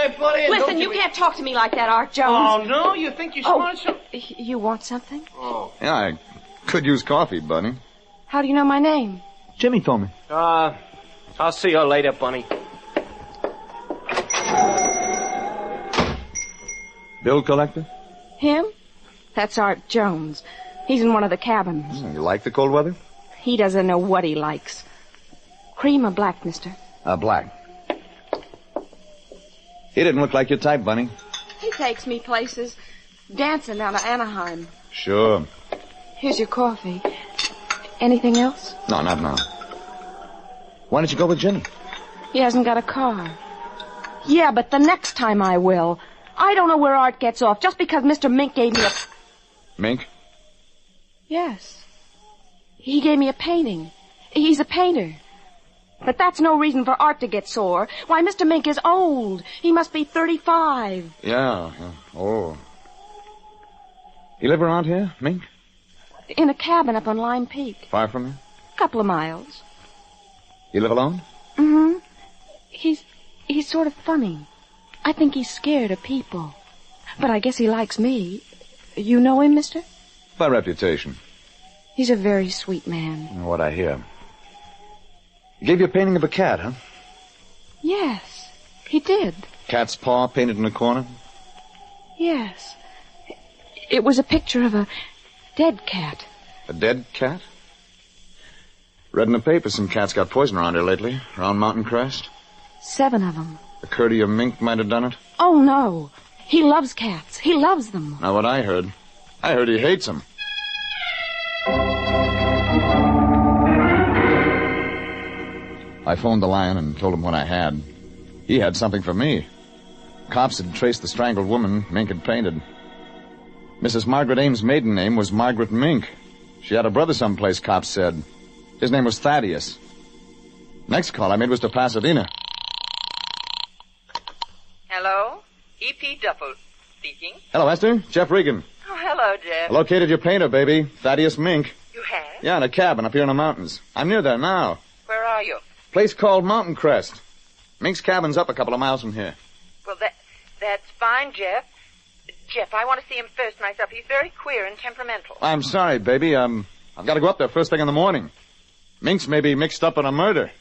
Listen, you can't talk to me like that, Art Jones. Oh, no? You think you want some? You want something? Oh. Yeah, I could use coffee, Bunny. How do you know my name? Jimmy told me. I'll see you later, Bunny. Bill collector? Him? That's Art Jones. He's in one of the cabins. You like the cold weather? He doesn't know what he likes. Cream or black, mister? Black. He didn't look like your type, Bunny. He takes me places. Dancing down to Anaheim. Sure. Here's your coffee. Anything else? No, not now. Why don't you go with Jimmy? He hasn't got a car. Yeah, but the next time I will. I don't know where Art gets off just because Mr. Mink gave me a... Mink? Yes. He gave me a painting. He's a painter. But that's no reason for Art to get sore. Why, Mr. Mink is old. He must be 35. Yeah. Oh. You live around here, Mink? In a cabin up on Lime Peak. Far from here? Couple of miles. You live alone? Mm-hmm. He's sort of funny. I think he's scared of people. But I guess he likes me. You know him, mister? By reputation. He's a very sweet man. What I hear. He gave you a painting of a cat, huh? Yes, he did. Cat's paw painted in a corner? Yes. It was a picture of a dead cat. A dead cat? Read in the paper some cats got poison around here lately, around Mountain Crest. 7 of them. The courtier Mink might have done it? Oh, no. He loves cats. He loves them. Now, what I heard he hates them. I phoned the Lion and told him what I had. He had something for me. Cops had traced the strangled woman Mink had painted. Mrs. Margaret Ames' maiden name was Margaret Mink. She had a brother someplace, cops said. His name was Thaddeus. Next call I made was to Pasadena. Hello? E.P. Duffel speaking. Hello, Esther. Jeff Regan. Oh, hello, Jeff. I located your painter, baby. Thaddeus Mink. You have? Yeah, in a cabin up here in the mountains. I'm near there now. Where are you? Place called Mountain Crest. Mink's cabin's up a couple of miles from here. Well, That's fine, Jeff. Jeff, I want to see him first myself. He's very queer and temperamental. I'm sorry, baby. I've got to go up there first thing in the morning. Minks may be mixed up in a murder.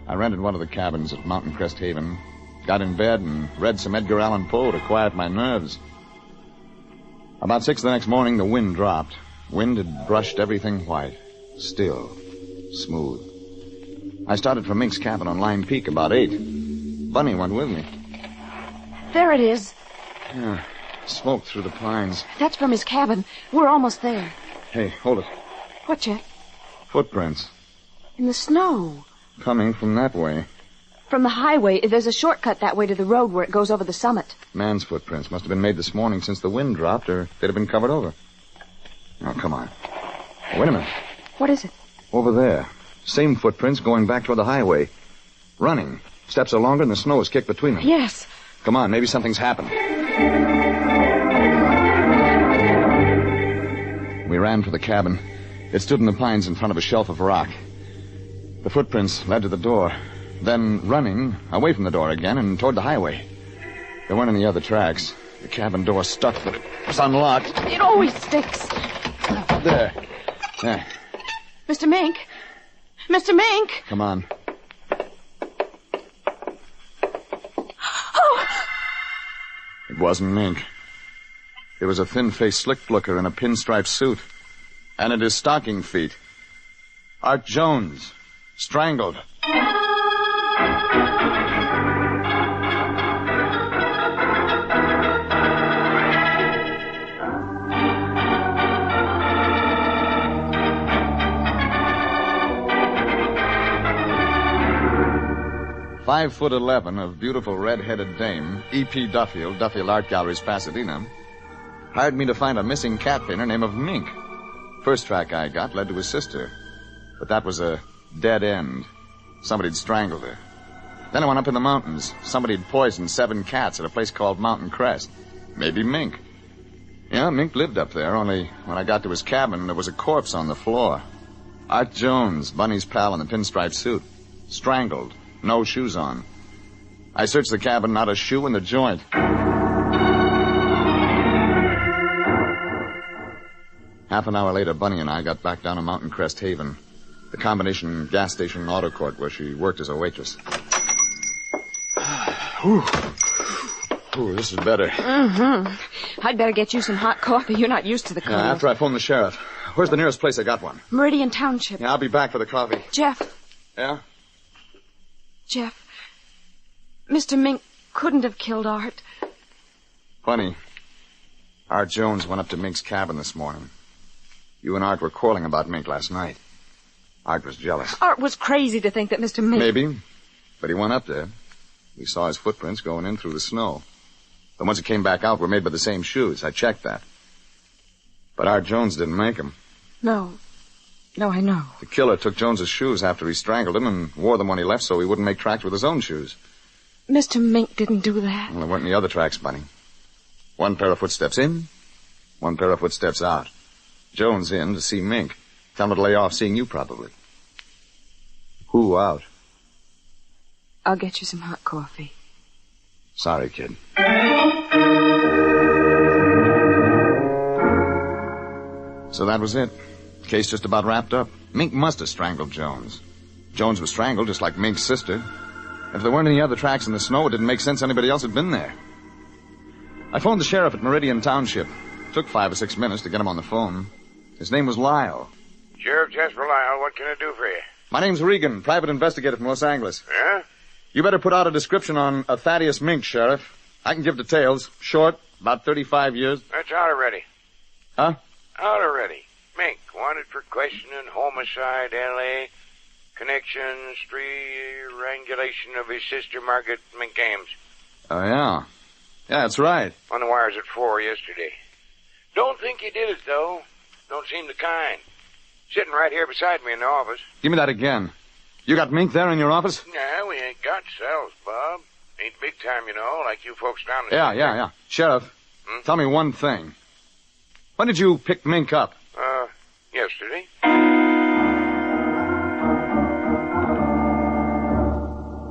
I rented one of the cabins at Mountain Crest Haven, got in bed, and read some Edgar Allan Poe to quiet my nerves. About 6 the next morning, the wind dropped. Wind had brushed everything white. Still. Smooth. I started for Mink's cabin on Lime Peak about 8. Bunny went with me. There it is. Yeah, smoke through the pines. That's from his cabin. We're almost there. Hey, hold it. What, Jeff? Footprints. In the snow. Coming from that way. From the highway, there's a shortcut that way to the road where it goes over the summit. Man's footprints must have been made this morning since the wind dropped, or they'd have been covered over. Oh, come on. Oh, wait a minute. What is it? Over there. Same footprints going back toward the highway. Running. Steps are longer and the snow is kicked between them. Yes. Come on, maybe something's happened. We ran for the cabin. It stood in the pines in front of a shelf of rock. The footprints led to the door. Then running, away from the door again and toward the highway. There weren't any other tracks. The cabin door stuck, but it was unlocked. It always sticks. There. There. Mr. Mink. Mr. Mink. Come on. Oh! It wasn't Mink. It was a thin-faced slick looker in a pinstripe suit. And at his stocking feet, Art Jones, strangled. 5'11" of beautiful red-headed dame, E.P. Duffield, Duffield Art Galleries, Pasadena, hired me to find a missing cat painter named of Mink. First track I got led to his sister, but that was a dead end. Somebody'd strangled her. Then I went up in the mountains. Somebody'd poisoned 7 cats at a place called Mountain Crest. Maybe Mink. Yeah, Mink lived up there, only when I got to his cabin, there was a corpse on the floor. Art Jones, Bunny's pal in the pinstripe suit. Strangled. No shoes on. I searched the cabin, not a shoe in the joint. Half an hour later, Bunny and I got back down to Mountain Crest Haven, the combination gas station auto court where she worked as a waitress. Ooh, this is better. Mm-hmm. I'd better get you some hot coffee. You're not used to the cold. After I phone the sheriff. Where's the nearest place I got one? Meridian Township. Yeah, I'll be back for the coffee. Jeff. Yeah? Jeff, Mr. Mink couldn't have killed Art. Funny. Art Jones went up to Mink's cabin this morning. You and Art were quarreling about Mink last night. Art was jealous. Art was crazy to think that Mr. Mink... Maybe. But he went up there. We saw his footprints going in through the snow. The ones that came back out were made by the same shoes. I checked that. But Art Jones didn't make them. No, I know. The killer took Jones's shoes after he strangled him and wore them when he left so he wouldn't make tracks with his own shoes. Mr. Mink didn't do that. Well, there weren't any other tracks, Bunny. One pair of footsteps in, one pair of footsteps out. Jones in to see Mink. Tell him to lay off seeing you, probably. Who out? I'll get you some hot coffee. Sorry, kid. So that was it. Case just about wrapped up. Mink must have strangled Jones. Jones was strangled just like Mink's sister. If there weren't any other tracks in the snow, it didn't make sense anybody else had been there. I phoned the sheriff at Meridian Township. It took 5 or 6 minutes to get him on the phone. His name was Lyle. Sheriff Jasper Lyle, what can I do for you? My name's Regan, private investigator from Los Angeles. Yeah? You better put out a description on a Thaddeus Mink, Sheriff. I can give details. Short, about 35 years. That's out already. Huh? Out already. Mink, wanted for questioning, homicide, L.A., connection, strangulation of his sister, Margaret Mink Ames. Oh, yeah. Yeah, that's right. On the wires at 4 yesterday. Don't think he did it, though. Don't seem the kind. Sitting right here beside me in the office. Give me that again. You got Mink there in your office? Nah, we ain't got cells, Bob. Ain't big time, you know, like you folks down the Yeah. Sheriff, tell me one thing. When did you pick Mink up? Yesterday.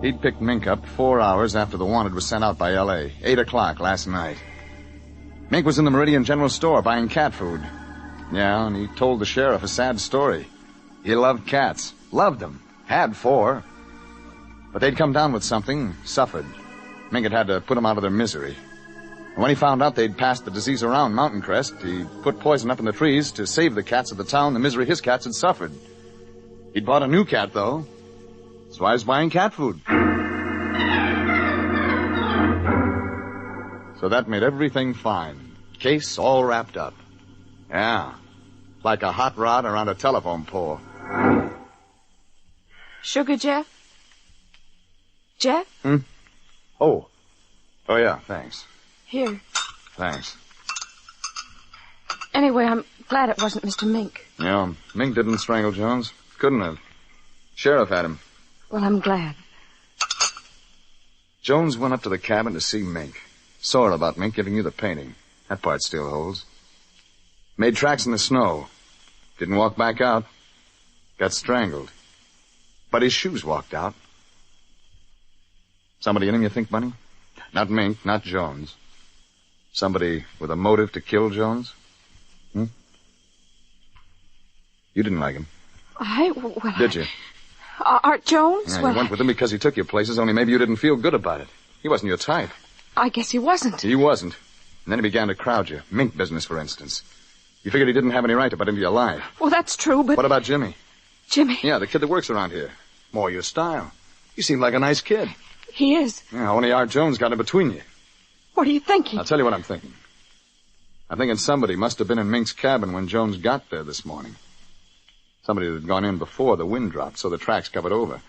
He'd picked Mink up 4 hours after the wanted was sent out by L.A., 8 o'clock last night. Mink was in the Meridian General Store buying cat food. Yeah, and he told the sheriff a sad story. He loved cats. Loved them. Had 4. But they'd come down with something, suffered. Mink had to put them out of their misery. And when he found out they'd passed the disease around Mountain Crest, he put poison up in the trees to save the cats of the town the misery his cats had suffered. He'd bought a new cat, though. That's why he was buying cat food. So that made everything fine. Case all wrapped up. Yeah. Like a hot rod around a telephone pole. Sugar, Jeff? Jeff? Oh, yeah, thanks. Here. Thanks. Anyway, I'm glad it wasn't Mr. Mink. Yeah, Mink didn't strangle Jones. Couldn't have. Sheriff had him. Well, I'm glad. Jones went up to the cabin to see Mink. Sorry about Mink giving you the painting. That part still holds. Made tracks in the snow. Didn't walk back out. Got strangled. But his shoes walked out. Somebody in him, you think, Bunny? Not Mink, not Jones. Somebody with a motive to kill Jones? You didn't like him. Well... Did you? Art Jones? Yeah, well, you went with him because he took you places, only maybe you didn't feel good about it. He wasn't your type. I guess he wasn't. He wasn't. And then he began to crowd you. Mink business, for instance. You figured he didn't have any right to butt into your life. Well, that's true, but... What about Jimmy? Jimmy? Yeah, the kid that works around here. More your style. You seem like a nice kid. He is. Yeah, only Art Jones got in between you. What are you thinking? I'll tell you what I'm thinking. I'm thinking somebody must have been in Mink's cabin when Jones got there this morning. Somebody that had gone in before the wind dropped, so the tracks covered over.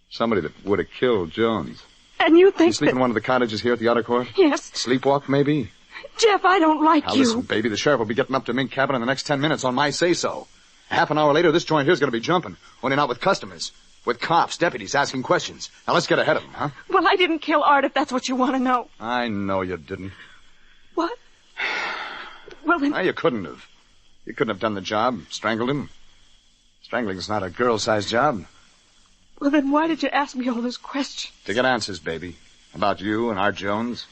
Somebody that would have killed Jones. And you think You sleep in one of the cottages here at the outer court? Yes. Sleepwalk, maybe? Jeff, I don't like Now, you. listen, baby, the sheriff will be getting up to Mink cabin in the next 10 minutes on my say-so. Half an hour later, this joint here's going to be jumping. Only not with customers. With cops, deputies, asking questions. Now, let's get ahead of them, huh? Well, I didn't kill Art, if that's what you want to know. I know you didn't. What? Well, then... No, you couldn't have. You couldn't have done the job, strangled him. Strangling's not a girl-sized job. Well, then why did you ask me all those questions? To get answers, baby. About you and Art Jones.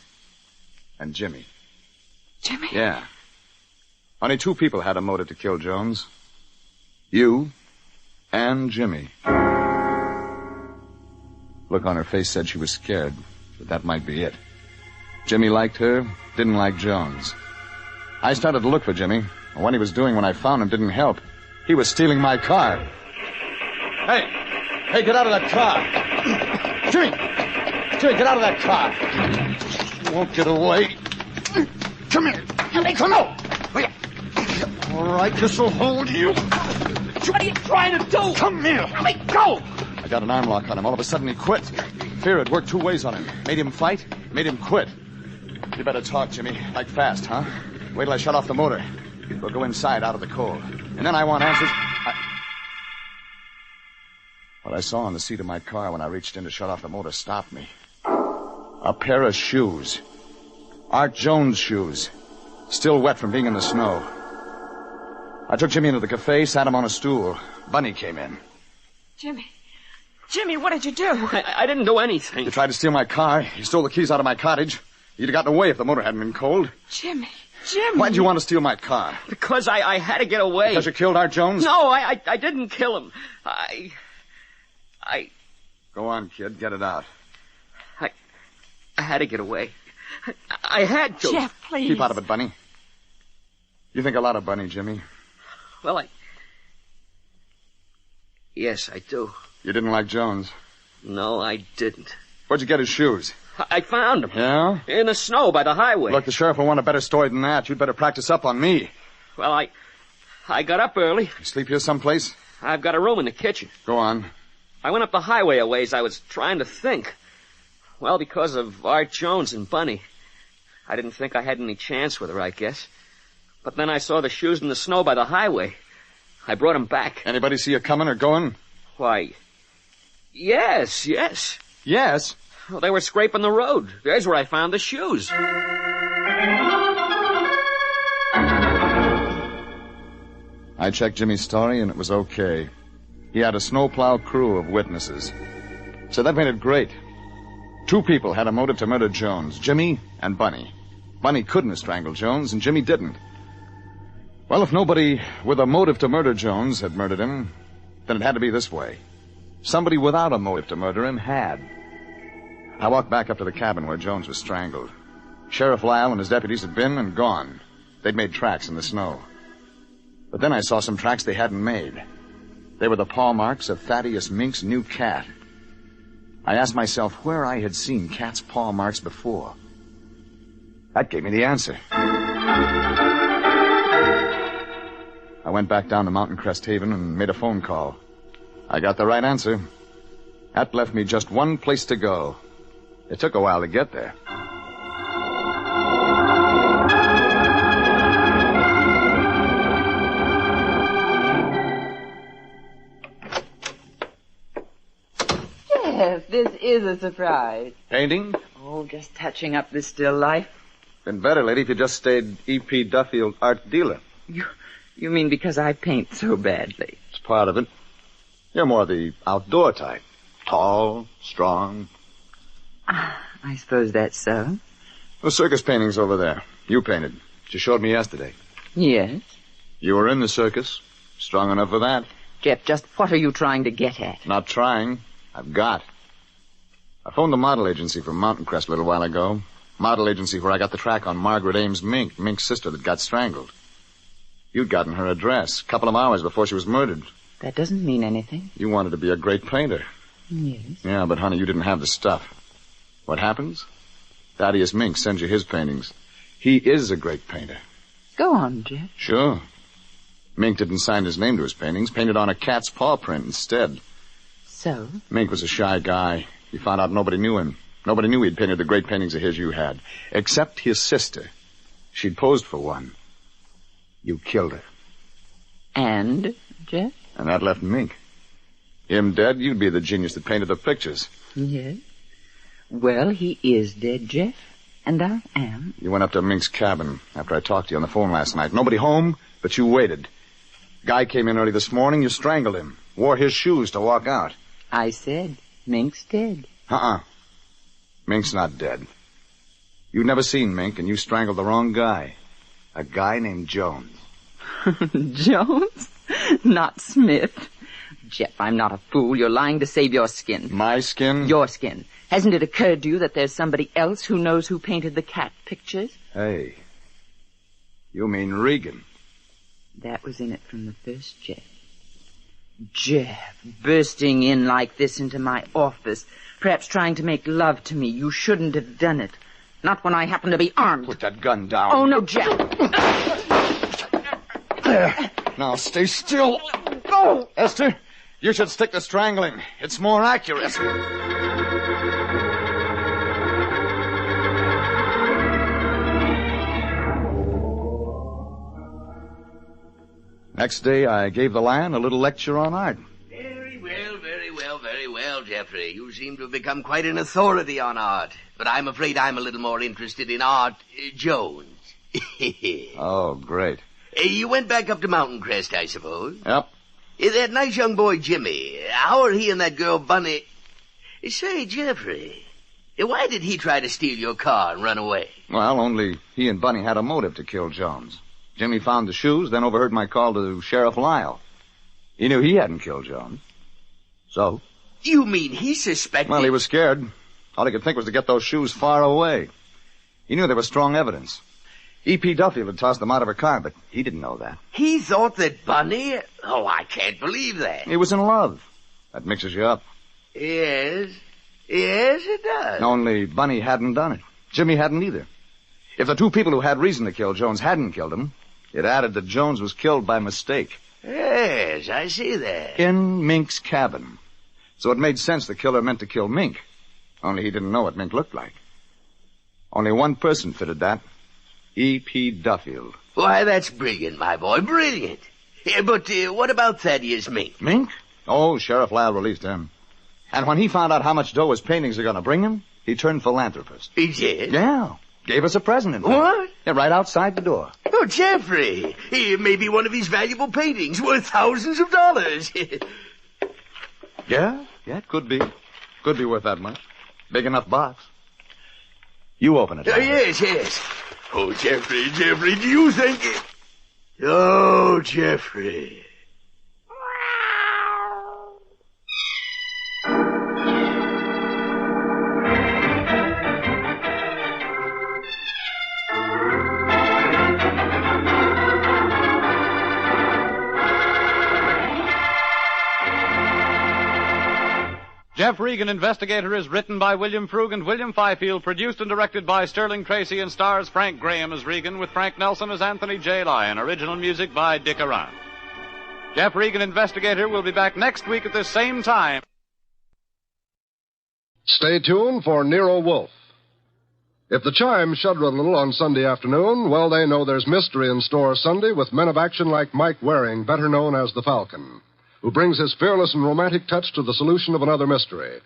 And Jimmy. Jimmy? Yeah. Only 2 people had a motive to kill Jones. You and Jimmy. Look on her face said she was scared, but that might be it. Jimmy liked her, didn't like Jones. I started to look for Jimmy, and what he was doing when I found him didn't help. He was stealing my car. Hey, get out of that car. Jimmy, get out of that car. You won't get away. Come here. Come out. All right, this'll hold you. What are you trying to do? Come here. Let me go. I got an arm lock on him. All of a sudden, he quit. Fear had worked 2 ways on him. Made him fight, made him quit. You better talk, Jimmy. Like fast, huh? Wait till I shut off the motor. We'll go inside out of the cold. And then I want answers. What I saw on the seat of my car when I reached in to shut off the motor stopped me. A pair of shoes. Art Jones' shoes. Still wet from being in the snow. I took Jimmy into the cafe, sat him on a stool. Bunny came in. Jimmy, what did you do? I didn't do anything. You tried to steal my car. You stole the keys out of my cottage. You'd have gotten away if the motor hadn't been cold. Jimmy. Why'd you want to steal my car? Because I had to get away. Because you killed Art Jones? No, I didn't kill him. I... Go on, kid. Get it out. I had to get away. I had to. Jeff, please. Keep out of it, Bunny. You think a lot of Bunny, Jimmy. Well, Yes, I do. You didn't like Jones? No, I didn't. Where'd you get his shoes? I found them. Yeah? In the snow by the highway. Look, the sheriff will want a better story than that. You'd better practice up on me. Well, I got up early. You sleep here someplace? I've got a room in the kitchen. Go on. I went up the highway a ways. I was trying to think. Well, because of Art Jones and Bunny. I didn't think I had any chance with her, I guess. But then I saw the shoes in the snow by the highway. I brought them back. Anybody see you coming or going? Why, yes. Yes? Well, they were scraping the road. There's where I found the shoes. I checked Jimmy's story, and it was okay. He had a snowplow crew of witnesses. So that made it great. 2 people had a motive to murder Jones, Jimmy and Bunny. Bunny couldn't have strangled Jones, and Jimmy didn't. Well, if nobody with a motive to murder Jones had murdered him, then it had to be this way. Somebody without a motive to murder him had. I walked back up to the cabin where Jones was strangled. Sheriff Lyle and his deputies had been and gone. They'd made tracks in the snow. But then I saw some tracks they hadn't made. They were the paw marks of Thaddeus Mink's new cat. I asked myself where I had seen cat's paw marks before. That gave me the answer. I went back down to Mountain Crest Haven and made a phone call. I got the right answer. That left me just one place to go. It took a while to get there. Yes, this is a surprise. Painting? Oh, just touching up this still life. Been better, lady, if you just stayed E.P. Duffield art dealer. You mean because I paint so badly? It's part of it. You're more the outdoor type. Tall, strong. I suppose that's so. The circus painting's over there. You painted. She showed me yesterday. Yes. You were in the circus. Strong enough for that. Jeff, just what are you trying to get at? Not trying. I've got. I phoned the model agency from Mountain Crest a little while ago. Model agency where I got the track on Margaret Ames Mink, Mink's sister that got strangled. You'd gotten her address a couple of hours before she was murdered. That doesn't mean anything. You wanted to be a great painter. Yes. Yeah, but honey, you didn't have the stuff. What happens? Thaddeus Mink sends you his paintings. He is a great painter. Go on, Jeff. Sure. Mink didn't sign his name to his paintings, painted on a cat's paw print instead. So? Mink was a shy guy. He found out nobody knew him. Nobody knew he'd painted the great paintings of his you had. Except his sister. She'd posed for one. You killed her. And, Jeff? And that left Mink. Him dead, you'd be the genius that painted the pictures. Yes. Well, he is dead, Jeff. And I am. You went up to Mink's cabin after I talked to you on the phone last night. Nobody home, but you waited. Guy came in early this morning, you strangled him. Wore his shoes to walk out. I said, Mink's dead. Mink's not dead. You'd never seen Mink, and you strangled the wrong guy. A guy named Jones. Jones? Not Smith. Jeff, I'm not a fool. You're lying to save your skin. My skin? Your skin. Hasn't it occurred to you that there's somebody else who knows who painted the cat pictures? Hey. You mean Regan? That was in it from the first, Jeff. Jeff, bursting in like this into my office, perhaps trying to make love to me. You shouldn't have done it. Not when I happen to be armed. Put that gun down. Oh, no, Jeff. There. Now, stay still. Go! Esther, you should stick to strangling. It's more accurate. Next day, I gave the land a little lecture on art. Very well, Jeffrey. You seem to have become quite an authority on art. But I'm afraid I'm a little more interested in Art Jones. Oh, great. You went back up to Mountain Crest, I suppose? Yep. That nice young boy, Jimmy. How are he and that girl, Bunny? Say, Jeffrey, why did he try to steal your car and run away? Well, only he and Bunny had a motive to kill Jones. Jimmy found the shoes, then overheard my call to Sheriff Lyle. He knew he hadn't killed Jones. So? You mean he suspected... Well, he was scared. All he could think was to get those shoes far away. He knew there was strong evidence. E.P. Duffield had tossed them out of her car, but he didn't know that. He thought that Bunny... Oh, I can't believe that. He was in love. That mixes you up. Yes, it does. Only Bunny hadn't done it. Jimmy hadn't either. If the 2 people who had reason to kill Jones hadn't killed him, it added that Jones was killed by mistake. Yes, I see that. In Mink's cabin. So it made sense the killer meant to kill Mink. Only he didn't know what Mink looked like. Only one person fitted that. E.P. Duffield. Why, that's brilliant, my boy, brilliant. But what about Thaddeus Mink? Mink? Oh, Sheriff Lyle released him. And when he found out how much dough his paintings are going to bring him, he turned philanthropist. He did? Yeah. Gave us a present, in fact. What? Yeah, right outside the door. Oh, Jeffrey. Maybe one of his valuable paintings worth thousands of dollars. Yeah, it could be. Could be worth that much. Big enough box. You open it. Yes. Oh, Jeffrey, do you think it... Oh, Jeffrey. Jeff Regan, Investigator, is written by William Frug and William Fifield, produced and directed by Sterling Tracy, and stars Frank Graham as Regan, with Frank Nelson as Anthony J. Lyon. Original music by Dick Arant. Jeff Regan, Investigator, will be back next week at this same time. Stay tuned for Nero Wolfe. If the chimes shudder a little on Sunday afternoon, well, they know there's mystery in store Sunday with men of action like Mike Waring, better known as the Falcon, who brings his fearless and romantic touch to the solution of another mystery.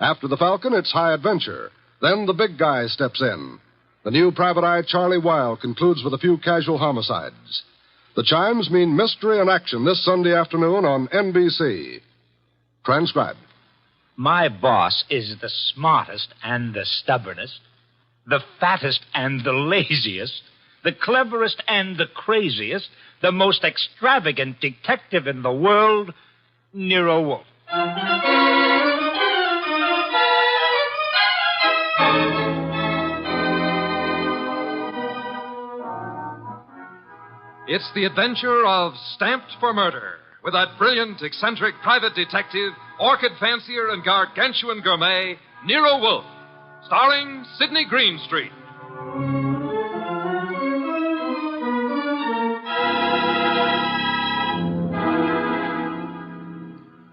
After the Falcon, it's high adventure. Then the big guy steps in. The new private eye Charlie Wilde concludes with a few casual homicides. The chimes mean mystery and action this Sunday afternoon on NBC. Transcribed. My boss is the smartest and the stubbornest, the fattest and the laziest, the cleverest and the craziest, the most extravagant detective in the world, Nero Wolfe. It's the adventure of Stamped for Murder, with that brilliant, eccentric private detective, orchid fancier, and gargantuan gourmet, Nero Wolfe, starring Sidney Greenstreet.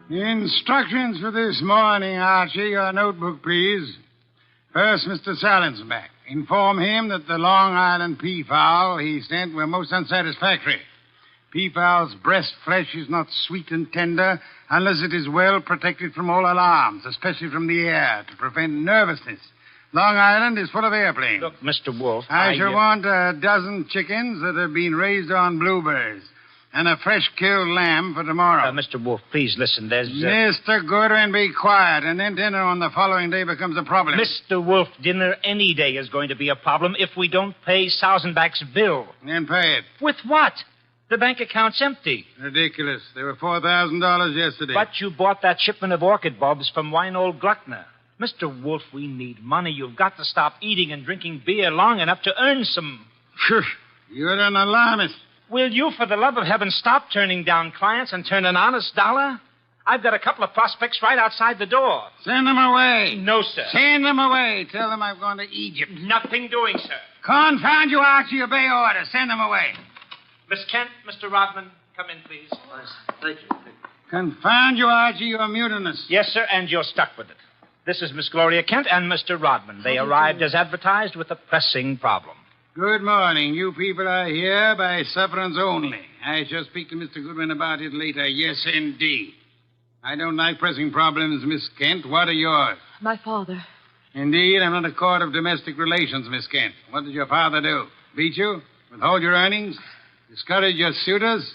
Instructions for this morning, Archie. Your notebook, please. First, Mr. Salinsbeck. Inform him that the Long Island peafowl he sent were most unsatisfactory. Peafowl's breast flesh is not sweet and tender unless it is well protected from all alarms, especially from the air, to prevent nervousness. Long Island is full of airplanes. Look, Mr. Wolfe, I shall want a dozen chickens that have been raised on blueberries. And a fresh-killed lamb for tomorrow. Mr. Wolfe, please listen. There's... Mr. Goodwin, be quiet, and then dinner on the following day becomes a problem. Mr. Wolfe, dinner any day is going to be a problem if we don't pay Sausenbach's bill. Then pay it. With what? The bank account's empty. Ridiculous. There were $4,000 yesterday. But you bought that shipment of orchid bulbs from Weinold Gluckner. Mr. Wolfe, we need money. You've got to stop eating and drinking beer long enough to earn some... You're an alarmist. Will you, for the love of heaven, stop turning down clients and turn an honest dollar? I've got a couple of prospects right outside the door. Send them away. No, sir. Send them away. Tell them I've gone to Egypt. Nothing doing, sir. Confound you, Archie. Obey orders. Send them away. Miss Kent, Mr. Rodman, come in, please. Thank you. Confound you, Archie. You're mutinous. Yes, sir, and you're stuck with it. This is Miss Gloria Kent and Mr. Rodman. They arrived as advertised with a pressing problem. Good morning. You people are here by sufferance only. I shall speak to Mr. Goodwin about it later. Yes, indeed. I don't like pressing problems, Miss Kent. What are yours? My father. Indeed, I'm not a court of domestic relations, Miss Kent. What did your father do? Beat you? Withhold your earnings? Discourage your suitors?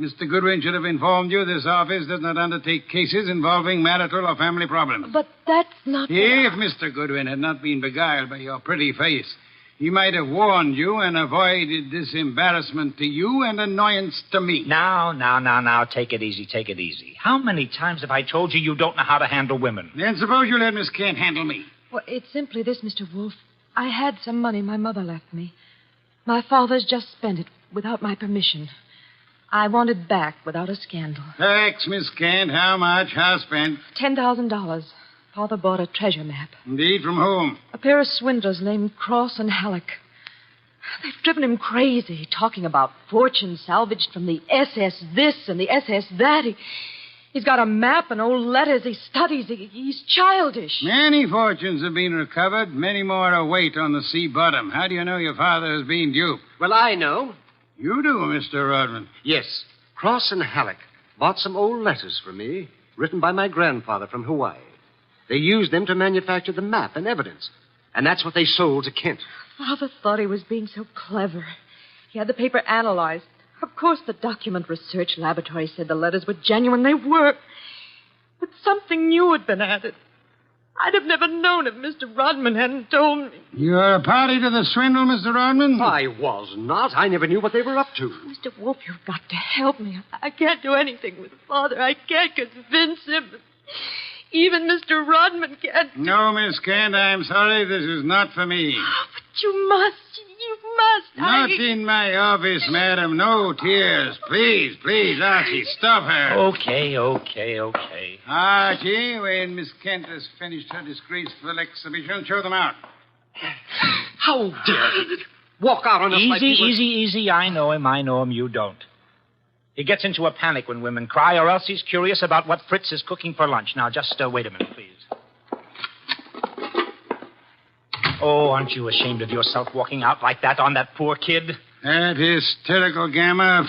Mr. Goodwin should have informed you this office does not undertake cases involving marital or family problems. But that's not... If Mr. Goodwin had not been beguiled by your pretty face, he might have warned you and avoided this embarrassment to you and annoyance to me. Now, take it easy. How many times have I told you you don't know how to handle women? Then suppose you let Miss Kent handle me. Well, it's simply this, Mr. Wolfe. I had some money my mother left me. My father's just spent it without my permission. I want it back without a scandal. Thanks, Miss Kent. How much? How spent? $10,000. Father bought a treasure map. Indeed, from whom? A pair of swindlers named Cross and Halleck. They've driven him crazy, talking about fortune salvaged from the SS this and the SS that. He's got a map and old letters he studies. He's childish. Many fortunes have been recovered. Many more await on the sea bottom. How do you know your father has been duped? Well, I know. You do, Mr. Rodman. Yes. Cross and Halleck bought some old letters from me, written by my grandfather from Hawaii. They used them to manufacture the map and evidence. And that's what they sold to Kent. Father thought he was being so clever. He had the paper analyzed. Of course, the document research laboratory said the letters were genuine. They were. But something new had been added. I'd have never known if Mr. Rodman hadn't told me. You're a party to the swindle, Mr. Rodman? I was not. I never knew what they were up to. Mr. Wolf, you've got to help me. I can't do anything with Father. I can't convince him. Even Mr. Rodman can't. No, Miss Kent, I'm sorry. This is not for me. Oh, but you must. You must. Not in my office, madam. No tears. Please, please, Archie, stop her. Okay. Archie, when Miss Kent has finished her disgraceful exhibition, show them out. How dare he walk out on us like we were... Easy. I know him. You don't. He gets into a panic when women cry, or else he's curious about what Fritz is cooking for lunch. Now, just wait a minute, please. Oh, aren't you ashamed of yourself walking out like that on that poor kid? That hysterical gamma.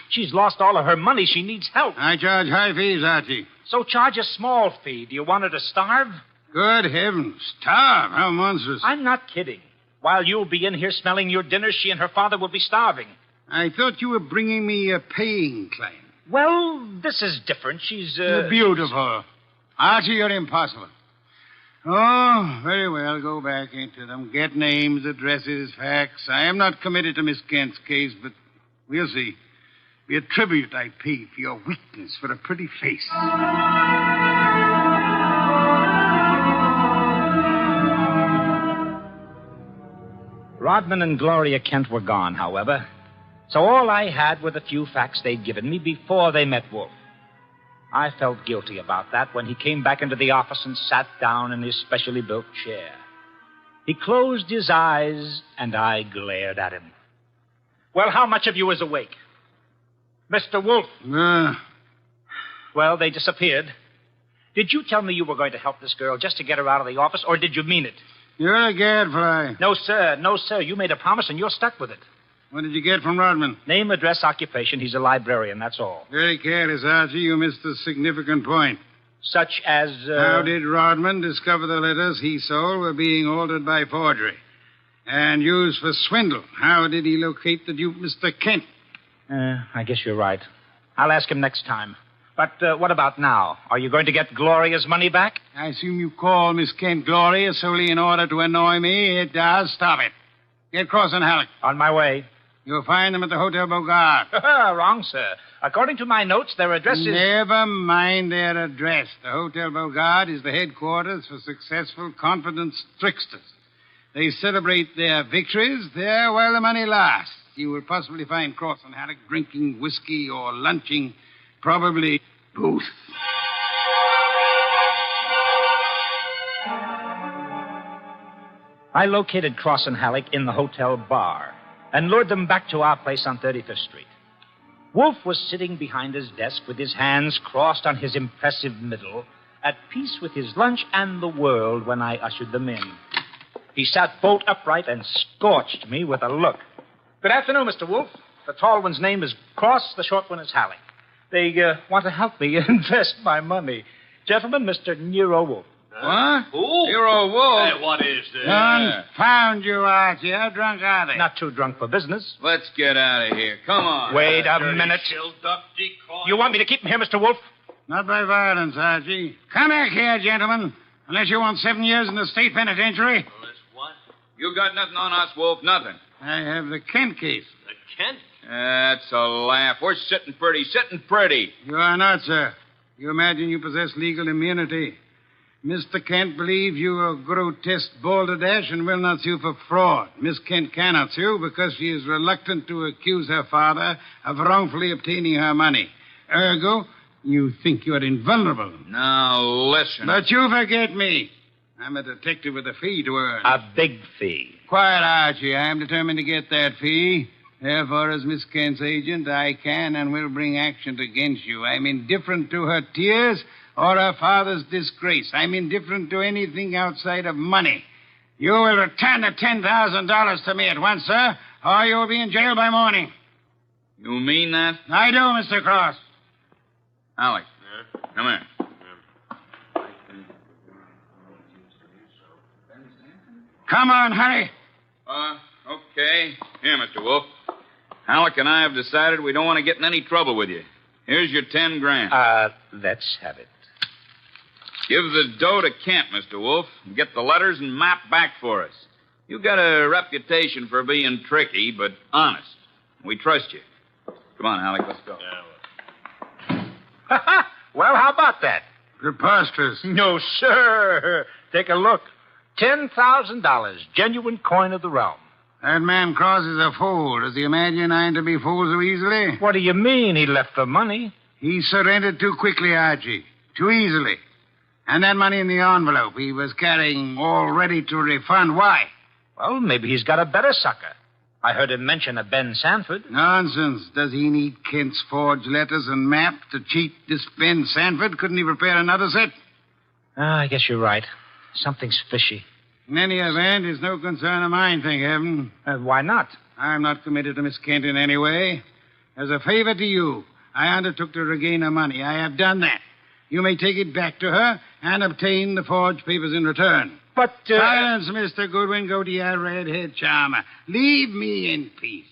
She's lost all of her money. She needs help. I charge high fees, Archie. So charge a small fee. Do you want her to starve? Good heavens. Starve? How monstrous. I'm not kidding. While you'll be in here smelling your dinner, she and her father will be starving. I thought you were bringing me a paying claim. Well, this is different. She's, You're beautiful. Archie, you're impossible. Oh, very well. Go back into them. Get names, addresses, facts. I am not committed to Miss Kent's case, but we'll see. Be a tribute I pay for your weakness for a pretty face. Rodman and Gloria Kent were gone, however. So all I had were the few facts they'd given me before they met Wolf. I felt guilty about that when he came back into the office and sat down in his specially built chair. He closed his eyes, and I glared at him. Well, how much of you is awake? Mr. Wolf. Well, they disappeared. Did you tell me you were going to help this girl just to get her out of the office, or did you mean it? You're a gadfly. No, sir. You made a promise, and you're stuck with it. What did you get from Rodman? Name, address, occupation. He's a librarian, that's all. Very careless, Archie. You missed a significant point. Such as, How did Rodman discover the letters he sold were being altered by forgery and used for swindle? How did he locate the dupe, Mr. Kent? I guess you're right. I'll ask him next time. But what about now? Are you going to get Gloria's money back? I assume you call Miss Kent Gloria solely in order to annoy me. It does. Stop it. Get Cross and Halleck. On my way. You'll find them at the Hotel Bogart. Wrong, sir. According to my notes, their address is... Never mind their address. The Hotel Bogart is the headquarters for successful, confident tricksters. They celebrate their victories there while the money lasts. You will possibly find Cross and Halleck drinking whiskey or lunching, probably both. I located Cross and Halleck in the hotel bar and lured them back to our place on 35th Street. Wolf was sitting behind his desk with his hands crossed on his impressive middle, at peace with his lunch and the world when I ushered them in. He sat bolt upright and scorched me with a look. Good afternoon, Mr. Wolf. The tall one's name is Cross, the short one is Halleck. They want to help me invest my money. Gentlemen, Mr. Nero Wolf. What? Who? Nero Wolf. Hey, what is this? Confound you, Archie. How drunk are they? Not too drunk for business. Let's get out of here. Come on. Wait a minute. You want me to keep him here, Mr. Wolf? Not by violence, Archie. Come back here, gentlemen. Unless you want 7 years in the state penitentiary. You got nothing on us, Wolf. Nothing. I have the Kent case. The Kent? That's a laugh. We're sitting pretty. You are not, sir. You imagine you possess legal immunity. Mr. Kent believes you are grotesque balderdash and will not sue for fraud. Miss Kent cannot sue because she is reluctant to accuse her father of wrongfully obtaining her money. Ergo, you think you are invulnerable. Now, listen. But you forget me. I'm a detective with a fee to earn. A big fee. Quiet, Archie. I am determined to get that fee. Therefore, as Miss Kent's agent, I can and will bring action against you. I'm indifferent to her tears or her father's disgrace. I'm indifferent to anything outside of money. You will return the $10,000 to me at once, sir, or you will be in jail by morning. You mean that? I do, Mr. Cross. Halleck, come here. Come on, hurry. Okay. Here, Mr. Wolf. Halleck and I have decided we don't want to get in any trouble with you. Here's your $10,000. Let's have it. Give the dough to Kent, Mr. Wolf, and get the letters and map back for us. You got a reputation for being tricky, but honest. We trust you. Come on, Alec, let's go. Well, how about that? Preposterous. No, sir. Take a look. $10,000, genuine coin of the realm. That man Cross is a fool. Does he imagine I'm to be fooled so easily? What do you mean he left the money? He surrendered too quickly, Archie. Too easily. And that money in the envelope he was carrying all ready to refund. Why? Well, maybe he's got a better sucker. I heard him mention a Ben Sanford. Nonsense. Does he need Kent's forged letters and map to cheat this Ben Sanford? Couldn't he prepare another set? I guess you're right. Something's fishy. In any event, it's no concern of mine, thank heaven. Why not? I'm not committed to Miss Kent in any way. As a favor to you, I undertook to regain her money. I have done that. You may take it back to her and obtain the forged papers in return. But, Silence, Mr. Goodwin. Go to your red-haired charmer. Leave me in peace.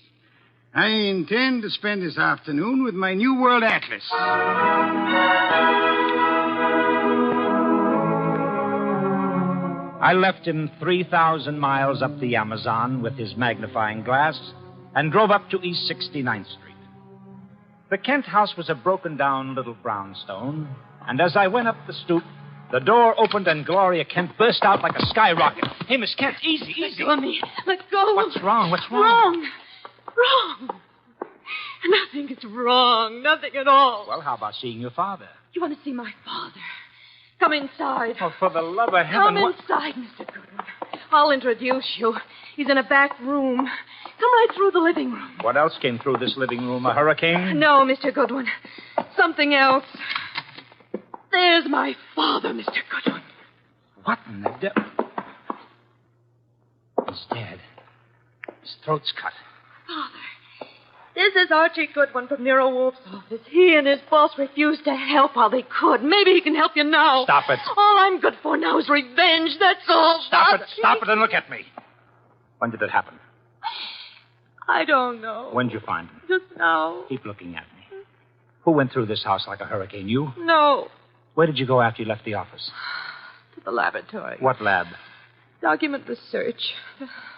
I intend to spend this afternoon with my New World Atlas. I left him 3,000 miles up the Amazon with his magnifying glass and drove up to East 69th Street. The Kent house was a broken-down little brownstone, and as I went up the stoop, the door opened and Gloria Kent burst out like a skyrocket. Hey, Miss Kent, easy, easy. Let go of me. Let go. What's wrong? What's wrong? Wrong. Nothing is wrong. Nothing at all. Well, how about seeing your father? You want to see my father? Come inside. Oh, for the love of heaven. Come inside, Mr. Goodwin. I'll introduce you. He's in a back room. Come right through the living room. What else came through this living room? A hurricane? No, Mr. Goodwin. Something else. There's my father, Mr. Goodwin. What in the devil? He's dead. His throat's cut. Father, this is Archie Goodwin from Nero Wolf's office. He and his boss refused to help while they could. Maybe he can help you now. Stop it. All I'm good for now is revenge, that's all. Stop it. Stop it and look at me. When did it happen? I don't know. When did you find him? Just now. Keep looking at me. Who went through this house like a hurricane? You? No. Where did you go after you left the office? To the laboratory. What lab? Document research.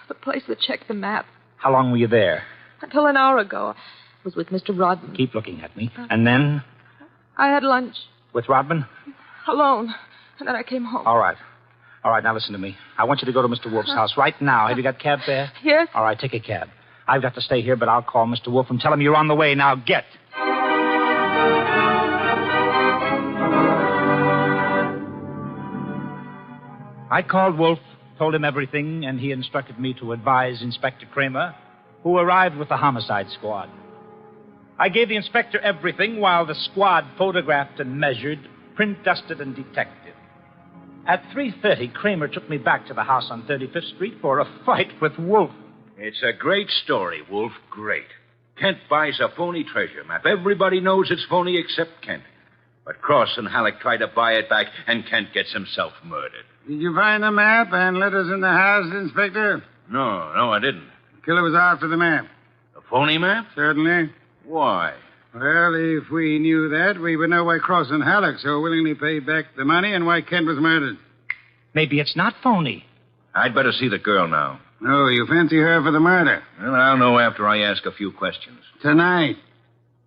The place that checked the map. How long were you there? Until an hour ago. I was with Mr. Rodman. Keep looking at me. And then? I had lunch. With Rodman? Alone. And then I came home. All right. All right, now listen to me. I want you to go to Mr. Wolf's house right now. Have you got cab fare? Yes. All right, take a cab. I've got to stay here, but I'll call Mr. Wolf and tell him you're on the way. Now, get. I called Wolf, told him everything, and he instructed me to advise Inspector Kramer, who arrived with the homicide squad. I gave the inspector everything while the squad photographed and measured, print dusted and detected. At 3:30, Kramer took me back to the house on 35th Street for a fight with Wolf. It's a great story, Wolf. Great. Kent buys a phony treasure map. Everybody knows it's phony except Kent. But Cross and Halleck try to buy it back, and Kent gets himself murdered. Did you find the map and letters in the house, Inspector? No, I didn't. The killer was after the map. A phony map? Certainly. Why? Well, if we knew that, we would know why Cross and Halleck so willingly paid back the money and why Kent was murdered. Maybe it's not phony. I'd better see the girl now. No, you fancy her for the murder. Well, I'll know after I ask a few questions. Tonight.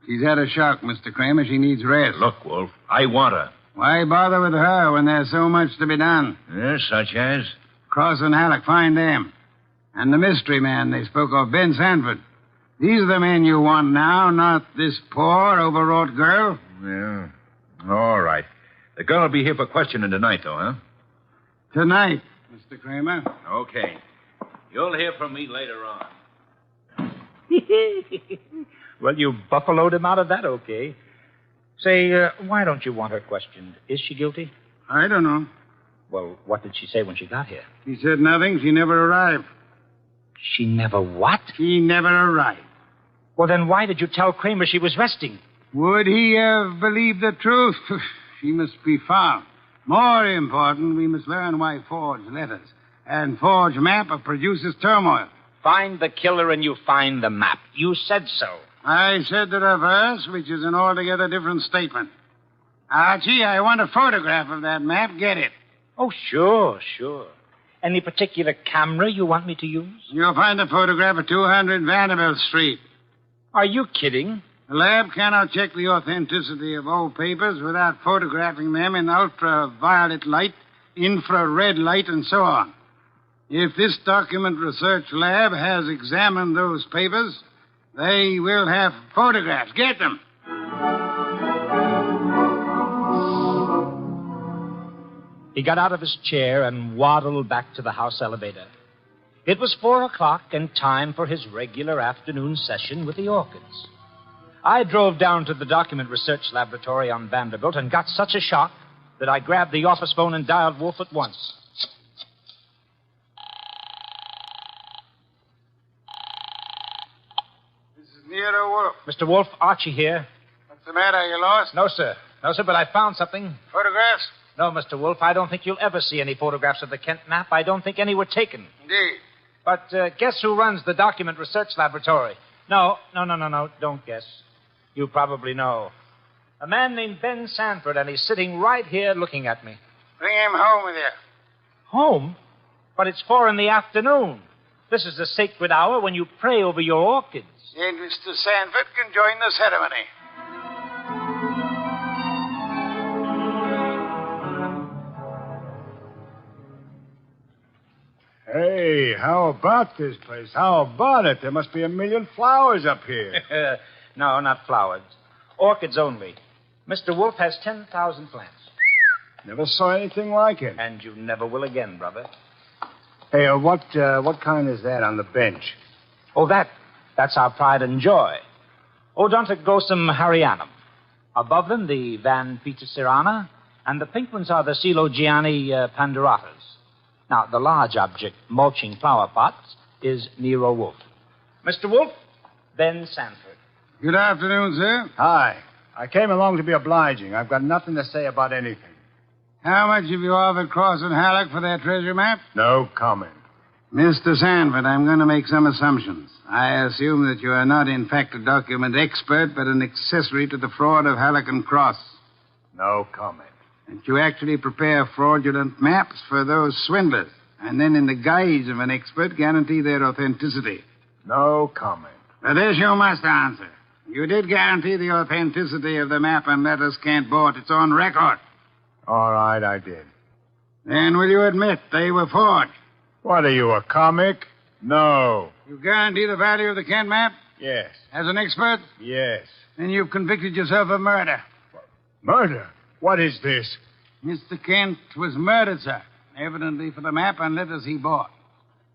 She's had a shock, Mr. Kramer. She needs rest. Look, Wolf, I want her. Why bother with her when there's so much to be done? Yes, such as? Cross and Halleck, find them. And the mystery man they spoke of, Ben Sanford. These are the men you want now, not this poor, overwrought girl. Yeah. All right. The girl will be here for questioning tonight, though, huh? Tonight, Mr. Kramer. Okay. You'll hear from me later on. Well, you buffaloed him out of that, okay. Say, why don't you want her questioned? Is she guilty? I don't know. Well, what did she say when she got here? She said nothing. She never arrived. She never what? She never arrived. Well, then why did you tell Kramer she was resting? Would he have believed the truth? She must be found. More important, we must learn why forged letters and forged map produces turmoil. Find the killer and you find the map. You said so. I said the reverse, which is an altogether different statement. Archie, I want a photograph of that map. Get it. Oh, sure. Any particular camera you want me to use? You'll find the photograph at 200 Vanderbilt Street. Are you kidding? The lab cannot check the authenticity of old papers without photographing them in ultraviolet light, infrared light, and so on. If this document research lab has examined those papers, they will have photographs. Get them. He got out of his chair and waddled back to the house elevator. It was 4:00 and time for his regular afternoon session with the orchids. I drove down to the document research laboratory on Vanderbilt and got such a shock that I grabbed the office phone and dialed Wolf at once. This is Nero Wolf. Mr. Wolf, Archie here. What's the matter? You lost? No, sir, but I found something. Photographs? No, Mr. Wolf, I don't think you'll ever see any photographs of the Kent map. I don't think any were taken. Indeed. But guess who runs the document research laboratory? No, don't guess. You probably know. A man named Ben Sanford, and he's sitting right here looking at me. Bring him home with you. Home? But it's 4 p.m. This is the sacred hour when you pray over your orchids. And Mr. Sanford can join the ceremony. Hey, how about this place? How about it? There must be 1,000,000 flowers up here. No, not flowers. Orchids only. Mr. Wolf has 10,000 plants. Never saw anything like it. And you never will again, brother. Hey, what kind is that on the bench? Oh, that's our pride and joy. Odontoglossum harryanum. Above them, the Van Petersirana, and the pink ones are the Coelogiani panduratas. Now, the large object mulching flower pots is Nero Wolf. Mr. Wolf, Ben Sanford. Good afternoon, sir. Hi. I came along to be obliging. I've got nothing to say about anything. How much have you offered Cross and Halleck for their treasure map? No comment. Mr. Sanford, I'm going to make some assumptions. I assume that you are not, in fact, a document expert, but an accessory to the fraud of Halleck and Cross. No comment. That you actually prepare fraudulent maps for those swindlers, and then, in the guise of an expert, guarantee their authenticity. No comment. But this you must answer. You did guarantee the authenticity of the map and letters Kent bought. It's on record. All right, I did. Then will you admit they were forged? What are you, a comic? No. You guarantee the value of the Kent map? Yes. As an expert? Yes. Then you've convicted yourself of murder. Murder? What is this? Mr. Kent was murdered, sir. Evidently for the map and letters he bought.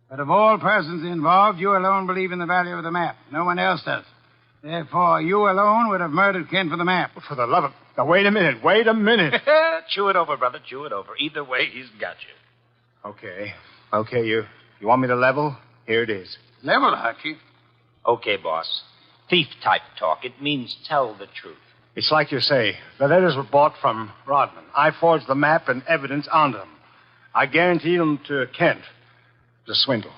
But of all persons involved, you alone believe in the value of the map. No one else does. Therefore, you alone would have murdered Kent for the map. For the love of... Now, wait a minute. Chew it over, brother. Chew it over. Either way, he's got you. Okay, you want me to level? Here it is. Level, Archie? Okay, boss. Thief-type talk. It means tell the truth. It's like you say. The letters were bought from Rodman. I forged the map and evidence onto them. I guaranteed them to Kent. It was a swindle.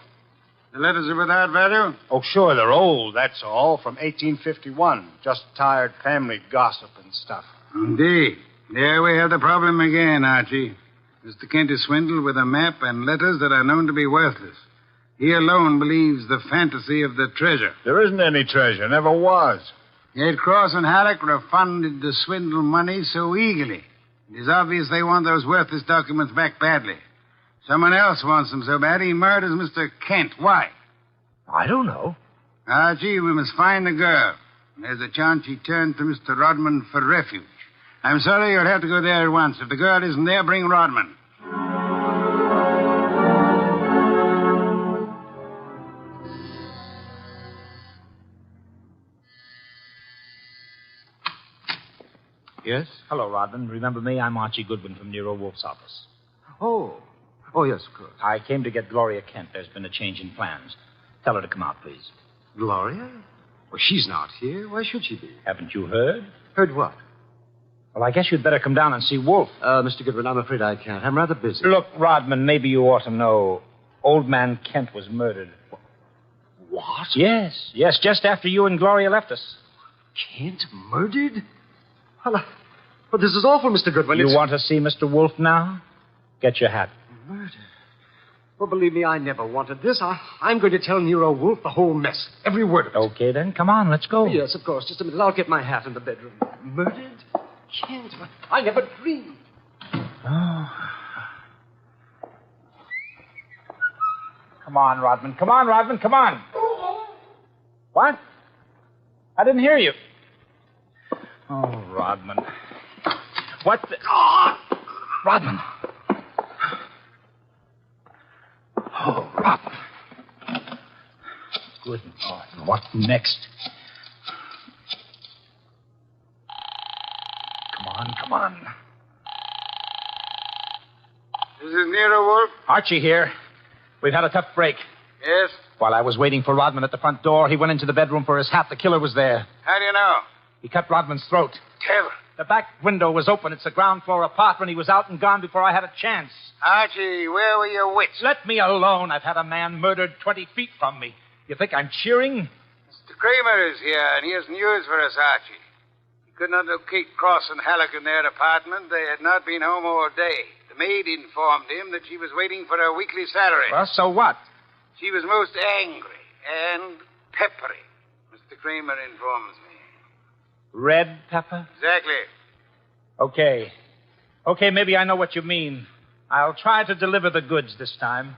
The letters are without value? Oh, sure, they're old, that's all. From 1851. Just tired family gossip and stuff. Indeed. There we have the problem again, Archie. Mr. Kent is swindled with a map and letters that are known to be worthless. He alone believes the fantasy of the treasure. There isn't any treasure. Never was. Yet Cross and Halleck refunded the swindle money so eagerly. It is obvious they want those worthless documents back badly. Someone else wants them so bad he murders Mr. Kent. Why? I don't know. Archie, we must find the girl. There's a chance she turned to Mr. Rodman for refuge. I'm sorry you'll have to go there at once. If the girl isn't there, bring Rodman. Yes? Hello, Rodman. Remember me? I'm Archie Goodwin from Nero Wolf's office. Oh, yes, of course. I came to get Gloria Kent. There's been a change in plans. Tell her to come out, please. Gloria? Well, she's not here. Why should she be? Haven't you heard? Heard what? Well, I guess you'd better come down and see Wolf. Mr. Goodwin, I'm afraid I can't. I'm rather busy. Look, Rodman, maybe you ought to know. Old man Kent was murdered. What? Yes, just after you and Gloria left us. Kent murdered? Well, But this is awful, Mr. Goodwin. You want to see Mr. Wolf now? Get your hat. Murder. Well, believe me, I never wanted this. I'm going to tell Nero Wolf the whole mess. Every word of it. Okay, then. Come on, let's go. Yes, of course. Just a minute. I'll get my hat in the bedroom. Murdered? Can't. I never dreamed. Oh. Come on, Rodman. Come on, Rodman. Come on. What? I didn't hear you. Oh, Rodman. What the... Rodman. Oh, Rodman. Good Lord. What next? Come on. This is Nero Wolf? Archie here. We've had a tough break. Yes? While I was waiting for Rodman at the front door, he went into the bedroom for his hat. The killer was there. How do you know? He cut Rodman's throat. Devil. The back window was open. It's a ground floor apartment. He was out and gone before I had a chance. Archie, where were your wits? Let me alone. I've had a man murdered 20 feet from me. You think I'm cheering? Mr. Kramer is here, and he has news for us, Archie. He could not locate Cross and Halleck in their apartment. They had not been home all day. The maid informed him that she was waiting for her weekly salary. Well, so what? She was most angry and peppery, Mr. Kramer informs me. Red pepper? Exactly. Okay, maybe I know what you mean. I'll try to deliver the goods this time.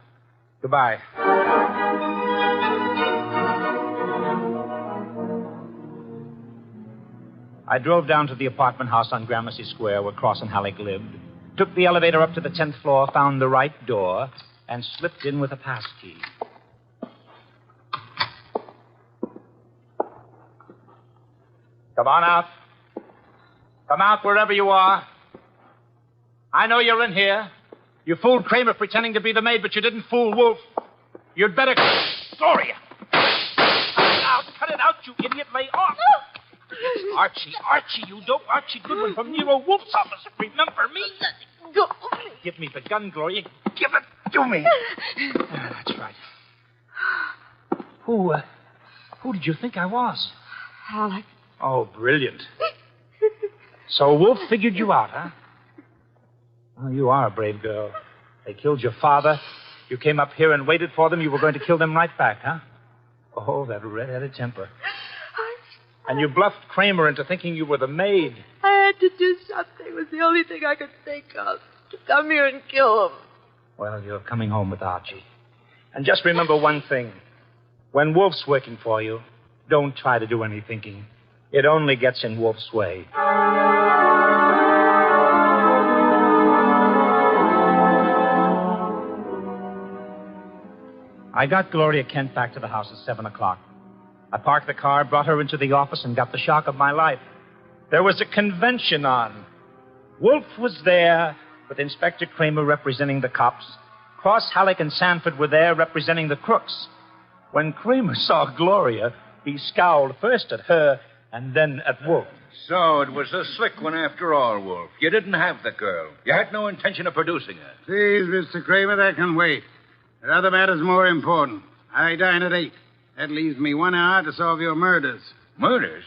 Goodbye. I drove down to the apartment house on Gramercy Square where Cross and Halleck lived, took the elevator up to the 10th floor, found the right door, and slipped in with a passkey. Come on out. Come out wherever you are. I know you're in here. You fooled Kramer pretending to be the maid, but you didn't fool Wolf. You'd better... Gloria! Cut it out, you idiot. Lay off. Archie, you dope. Archie Goodwin from Nero Wolf's office. Remember me? Go. Give me the gun, Gloria. Give it to me. That's right. Who did you think I was? Halleck. Oh, brilliant. So Wolf figured you out, huh? Well, you are a brave girl. They killed your father. You came up here and waited for them. You were going to kill them right back, huh? Oh, that red-headed temper. And you bluffed Kramer into thinking you were the maid. I had to do something. It was the only thing I could think of. To come here and kill him. Well, you're coming home with Archie. And just remember one thing. When Wolf's working for you, don't try to do any thinking. It only gets in Wolf's way. I got Gloria Kent back to the house at 7 o'clock. I parked the car, brought her into the office, and got the shock of my life. There was a convention on. Wolf was there, with Inspector Kramer representing the cops. Cross, Halleck, and Sanford were there representing the crooks. When Kramer saw Gloria, he scowled first at her and then at Wolf. So it was a slick one after all, Wolf. You didn't have the girl. You had no intention of producing her. Please, Mr. Kramer, that can wait. There are other matters more important. I dine at 8. That leaves me 1 hour to solve your murders. Murders?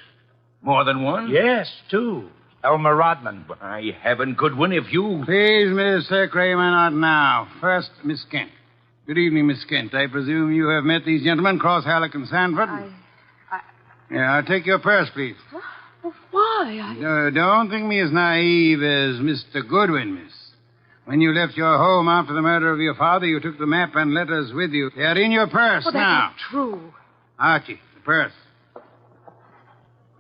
More than one? Yes, 2. Elmer Rodman. By heaven, Goodwin, if you... Please, Mr. Kramer, not now. First, Miss Kent. Good evening, Miss Kent. I presume you have met these gentlemen, Cross, Halleck, and Sanford? Yeah, I'll take your purse, please. Well, why? Don't think me as naive as Mr. Goodwin, miss. When you left your home after the murder of your father, you took the map and letters with you. They are in your purse well, now. That's not true. Archie, the purse.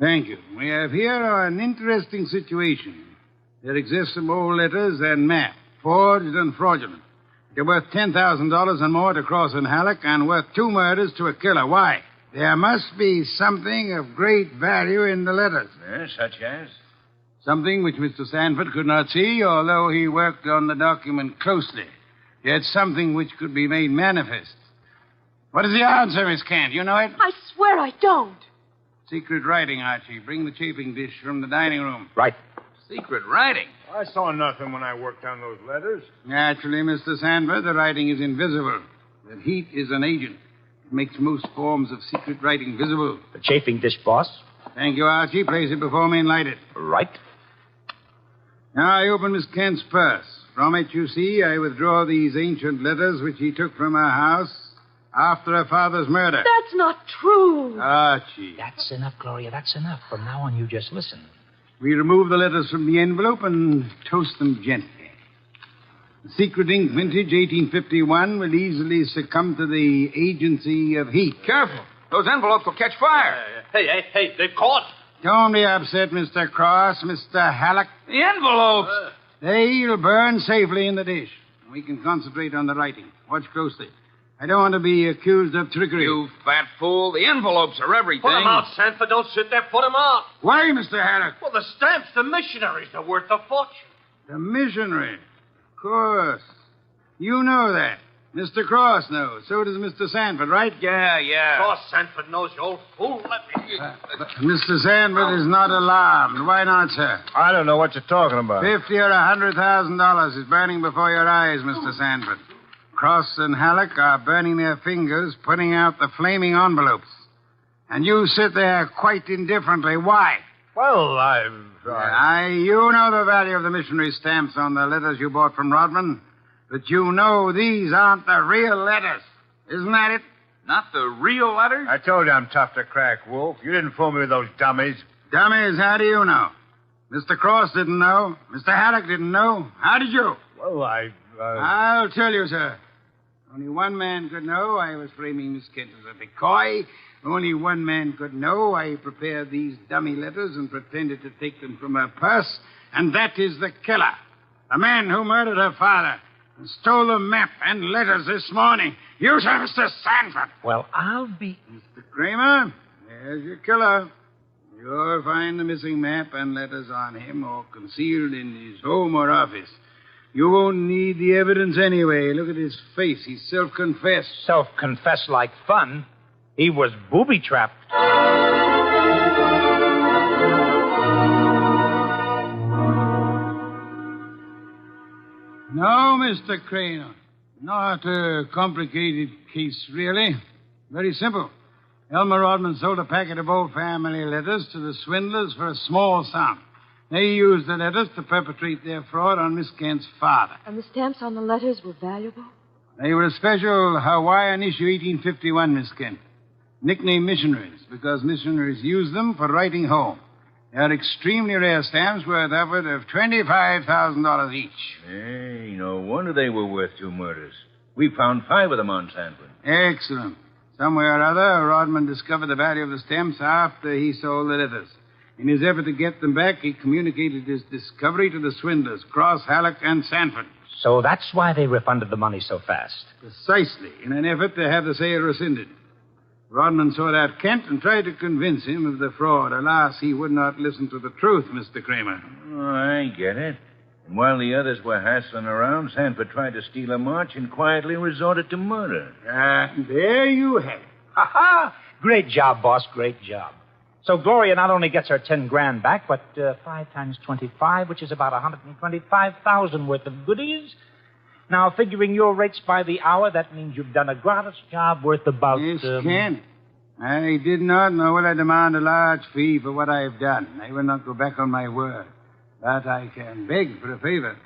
Thank you. We have here an interesting situation. There exist some old letters and map, forged and fraudulent. They're worth $10,000 and more to Cross and Halleck and worth 2 murders to a killer. Why? There must be something of great value in the letters. Yes, such as? Something which Mr. Sanford could not see, although he worked on the document closely. Yet something which could be made manifest. What is the answer, Miss Kent? You know it? I swear I don't. Secret writing, Archie. Bring the chafing dish from the dining room. Right. Secret writing? I saw nothing when I worked on those letters. Naturally, Mr. Sanford, the writing is invisible. But heat is an agent. It makes most forms of secret writing visible. The chafing dish, boss. Thank you, Archie. Place it before me and light it. Right. Now I open Miss Kent's purse. From it, you see, I withdraw these ancient letters which he took from her house after her father's murder. That's not true. Archie. That's enough, Gloria. That's enough. From now on, you just listen. We remove the letters from the envelope and toast them gently. The secret ink vintage 1851 will easily succumb to the agency of heat. Careful. Those envelopes will catch fire. Hey, they've caught. Don't be upset, Mr. Cross, Mr. Halleck. The envelopes! They'll burn safely in the dish. We can concentrate on the writing. Watch closely. I don't want to be accused of trickery. You fat fool. The envelopes are everything. Put 'em out, Sanford. Don't sit there. Put 'em out. Why, Mr. Halleck? Well, the stamps, the missionaries, are worth a fortune. The missionary. Of course. You know that. Mr. Cross knows. So does Mr. Sanford, right? Yeah. Of course, Sanford knows, you old fool. Let me... Mr. Sanford is not alarmed. Why not, sir? I don't know what you're talking about. $50,000 or $100,000 is burning before your eyes, Mr. Sanford. Cross and Halleck are burning their fingers, putting out the flaming envelopes. And you sit there quite indifferently. Why? Well, You know the value of the missionary stamps on the letters you bought from Rodman. But you know these aren't the real letters. Isn't that it? Not the real letters? I told you I'm tough to crack, Wolf. You didn't fool me with those dummies. Dummies, how do you know? Mr. Cross didn't know. Mr. Haddock didn't know. How did you? Well, I'll tell you, sir. Only one man could know I was framing Miss Kent as a decoy. Only one man could know I prepared these dummy letters and pretended to take them from her purse. And that is the killer. The man who murdered her father and stole the map and letters this morning. You, sir, Mr. Sanford. Well, I'll be... Mr. Kramer, there's your killer. You'll find the missing map and letters on him or concealed in his home or office. You won't need the evidence anyway. Look at his face. He's self-confessed. Self-confessed like fun. He was booby-trapped. No, Mr. Crane. Not a complicated case, really. Very simple. Elmer Rodman sold a packet of old family letters to the swindlers for a small sum. They used the letters to perpetrate their fraud on Miss Kent's father. And the stamps on the letters were valuable? They were a special Hawaiian issue 1851, Miss Kent. Nicknamed missionaries, because missionaries used them for writing home. They are extremely rare stamps worth upward of $25,000 each. Hey, no wonder they were worth 2 murders. We found 5 of them on Sanford. Excellent. Somewhere or other, Rodman discovered the value of the stamps after he sold the letters. In his effort to get them back, he communicated his discovery to the swindlers, Cross, Halleck, and Sanford. So that's why they refunded the money so fast. Precisely, in an effort to have the sale rescinded. Rodman sought out Kent and tried to convince him of the fraud. Alas, he would not listen to the truth, Mr. Kramer. Oh, I get it. And while the others were hassling around, Sanford tried to steal a march and quietly resorted to murder. There you have it. Ha-ha! Great job, boss. Great job. So Gloria not only gets her 10 grand back, but 5 times 25, which is about 125,000 worth of goodies. Now, figuring your rates by the hour, that means you've done a gratis job worth about... Yes, Kent. I did not, nor will I demand a large fee for what I have done. I will not go back on my word. But I can beg for a favor.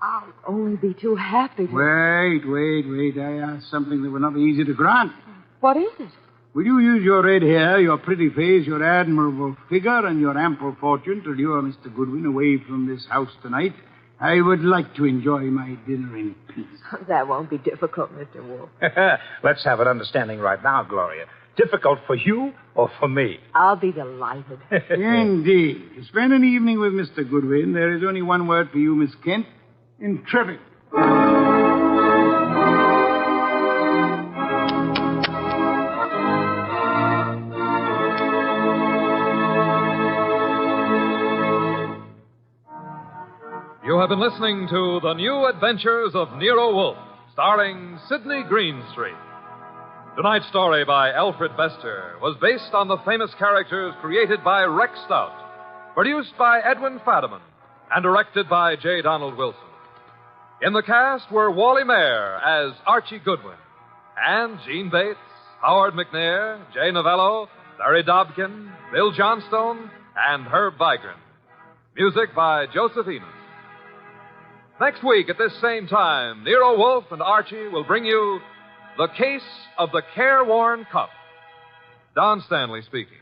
I'll only be too happy to... Wait. I ask something that will not be easy to grant. What is it? Will you use your red hair, your pretty face, your admirable figure, and your ample fortune to lure Mr. Goodwin away from this house tonight? I would like to enjoy my dinner in peace. That won't be difficult, Mr. Wolf. Let's have an understanding right now, Gloria. Difficult for you or for me? I'll be delighted. Indeed. To spend an evening with Mr. Goodwin, there is only one word for you, Miss Kent. Intrepid. You have been listening to The New Adventures of Nero Wolfe, starring Sidney Greenstreet. Tonight's story by Alfred Bester was based on the famous characters created by Rex Stout, produced by Edwin Fadiman, and directed by J. Donald Wilson. In the cast were Wally Mayer as Archie Goodwin, and Gene Bates, Howard McNair, Jay Novello, Larry Dobkin, Bill Johnstone, and Herb Vigran. Music by Joseph Enos. Next week at this same time, Nero Wolfe and Archie will bring you The Case of the Careworn Cup. Don Stanley speaking.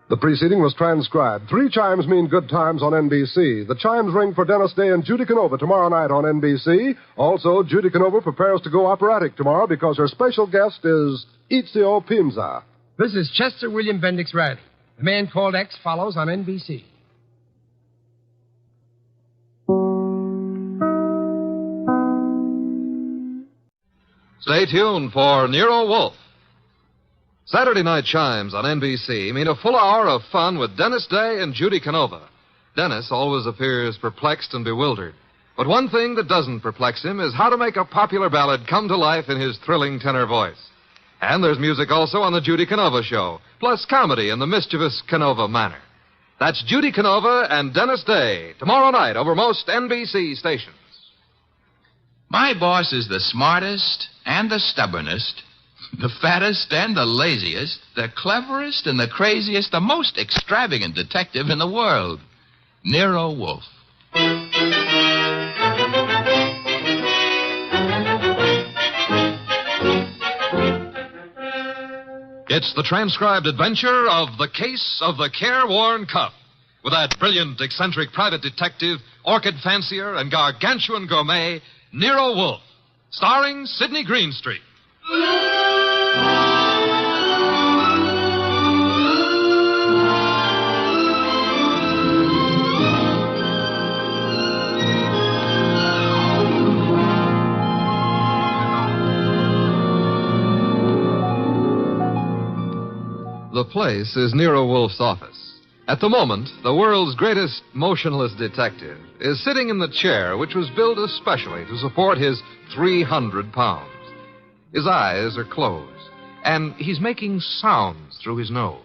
The preceding was transcribed. 3 chimes mean good times on NBC. The chimes ring for Dennis Day and Judy Canova tomorrow night on NBC. Also, Judy Canova prepares to go operatic tomorrow because her special guest is Ezio Pinza. This is Chester William Bendix Riley. The Man Called X follows on NBC. Stay tuned for Nero Wolfe. Saturday night chimes on NBC mean a full hour of fun with Dennis Day and Judy Canova. Dennis always appears perplexed and bewildered. But one thing that doesn't perplex him is how to make a popular ballad come to life in his thrilling tenor voice. And there's music also on the Judy Canova Show, plus comedy in the mischievous Canova manner. That's Judy Canova and Dennis Day, tomorrow night over most NBC stations. My boss is the smartest and the stubbornest, the fattest and the laziest, the cleverest and the craziest, the most extravagant detective in the world, Nero Wolfe. It's the transcribed adventure of The Case of the Careworn Cup, with that brilliant, eccentric private detective, orchid fancier, and gargantuan gourmet, Nero Wolfe, starring Sidney Greenstreet. The place is Nero Wolfe's office. At the moment, the world's greatest motionless detective is sitting in the chair which was built especially to support his 300 pounds. His eyes are closed, and he's making sounds through his nose.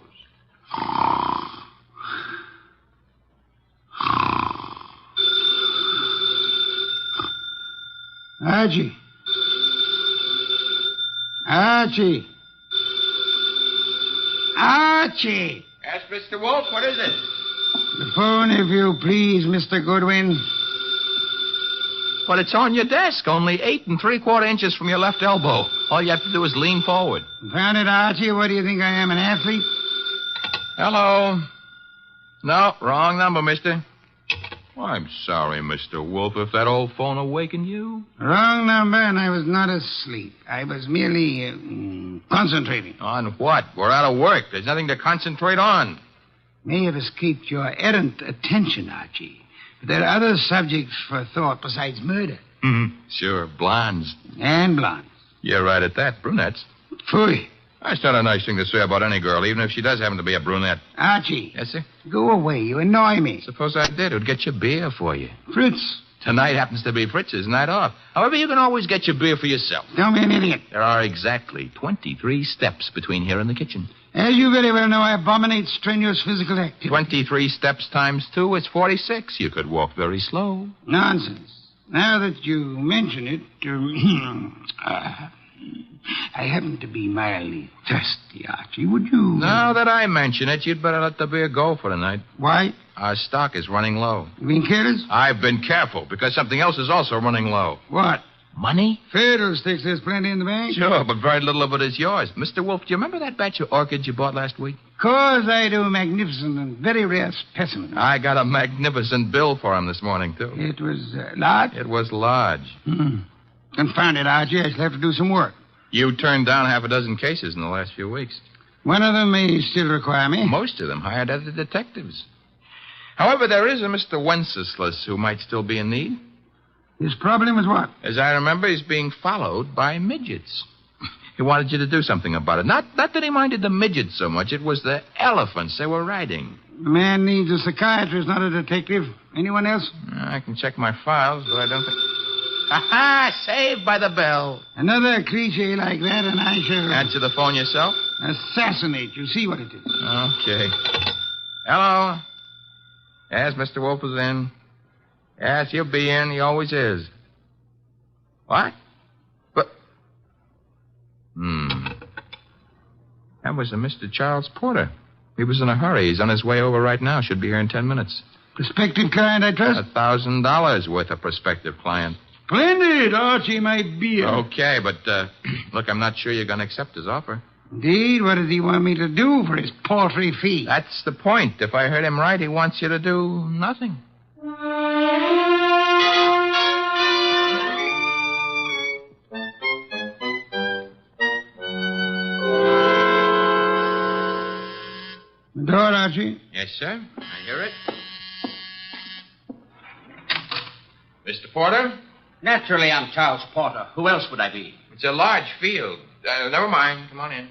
Archie. Archie. Archie! Yes, Mr. Wolfe, what is it? The phone, if you please, Mr. Goodwin. Well, it's on your desk, only 8 3/4 inches from your left elbow. All you have to do is lean forward. Found it, Archie? What do you think I am, an athlete? Hello. No, wrong number, mister. Well, I'm sorry, Mr. Wolfe, if that old phone awakened you. Wrong number, and I was not asleep. I was merely concentrating. On what? We're out of work. There's nothing to concentrate on. May have escaped your errant attention, Archie. But there are other subjects for thought besides murder. Mm-hmm. Sure, blondes. And blondes. You're right at that, brunettes. Phooey. That's not a nice thing to say about any girl, even if she does happen to be a brunette. Archie. Yes, sir? Go away. You annoy me. Suppose I did. It would get your beer for you. Fritz. Tonight happens to be Fritz's night off. However, you can always get your beer for yourself. Don't be an idiot. There are exactly 23 steps between here and the kitchen. As you very well know, I abominate strenuous physical activity. 23 steps times 2 is 46. You could walk very slow. Nonsense. Now that you mention it, I happen to be mildly thirsty, Archie. Would you... Now that I mention it, you'd better let the beer go for tonight. Why? Our stock is running low. You being careless? I've been careful, because something else is also running low. What? Money? Fiddlesticks, there's plenty in the bank. Sure, but very little of it is yours. Mr. Wolfe, do you remember that batch of orchids you bought last week? Course I do. Magnificent and very rare specimen. I got a magnificent bill for him this morning, too. It was large? It was large. Confound it, Archie. I shall have to do some work. You turned down half a dozen cases in the last few weeks. One of them may still require me. Most of them hired other detectives. However, there is a Mr. Wenceslas who might still be in need. His problem is what? As I remember, he's being followed by midgets. He wanted you to do something about it. Not that he minded the midgets so much. It was the elephants they were riding. The man needs a psychiatrist, not a detective. Anyone else? I can check my files, but I don't think... Ha-ha! Saved by the bell. Another cliche like that, and I shall... Answer the phone yourself? Assassinate you. See what it is. Okay. Hello? Yes, Mr. Wolfe is in. Yes, he'll be in. He always is. What? But... That was a Mr. Charles Porter. He was in a hurry. He's on his way over right now. Should be here in 10 minutes. Prospective client, I trust? $1,000 worth of prospective client. Splendid, Archie, my beer. Okay, but, look, I'm not sure you're going to accept his offer. Indeed, what does he want me to do for his paltry fee? That's the point. If I heard him right, he wants you to do nothing. The door, Archie. Yes, sir. I hear it. Mr. Porter? Naturally, I'm Charles Porter. Who else would I be? It's a large field. Never mind. Come on in.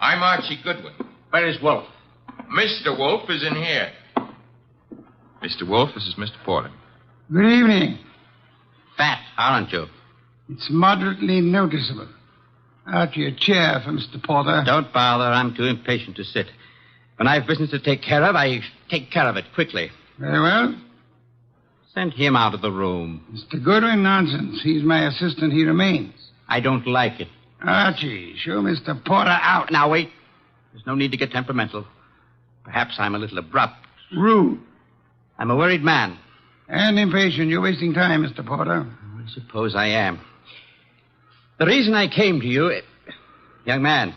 I'm Archie Goodwin. Where is Wolf? Mr. Wolf is in here. Mr. Wolf, this is Mr. Porter. Good evening. Fat, aren't you? It's moderately noticeable. Archie, a chair for Mr. Porter. Don't bother. I'm too impatient to sit. When I've business to take care of, I take care of it quickly. Very well. Send him out of the room. Mr. Goodwin, nonsense. He's my assistant. He remains. I don't like it. Archie, show Mr. Porter out. Now, wait. There's no need to get temperamental. Perhaps I'm a little abrupt. Rude. I'm a worried man. And impatient. You're wasting time, Mr. Porter. I suppose I am. The reason I came to you... Young man,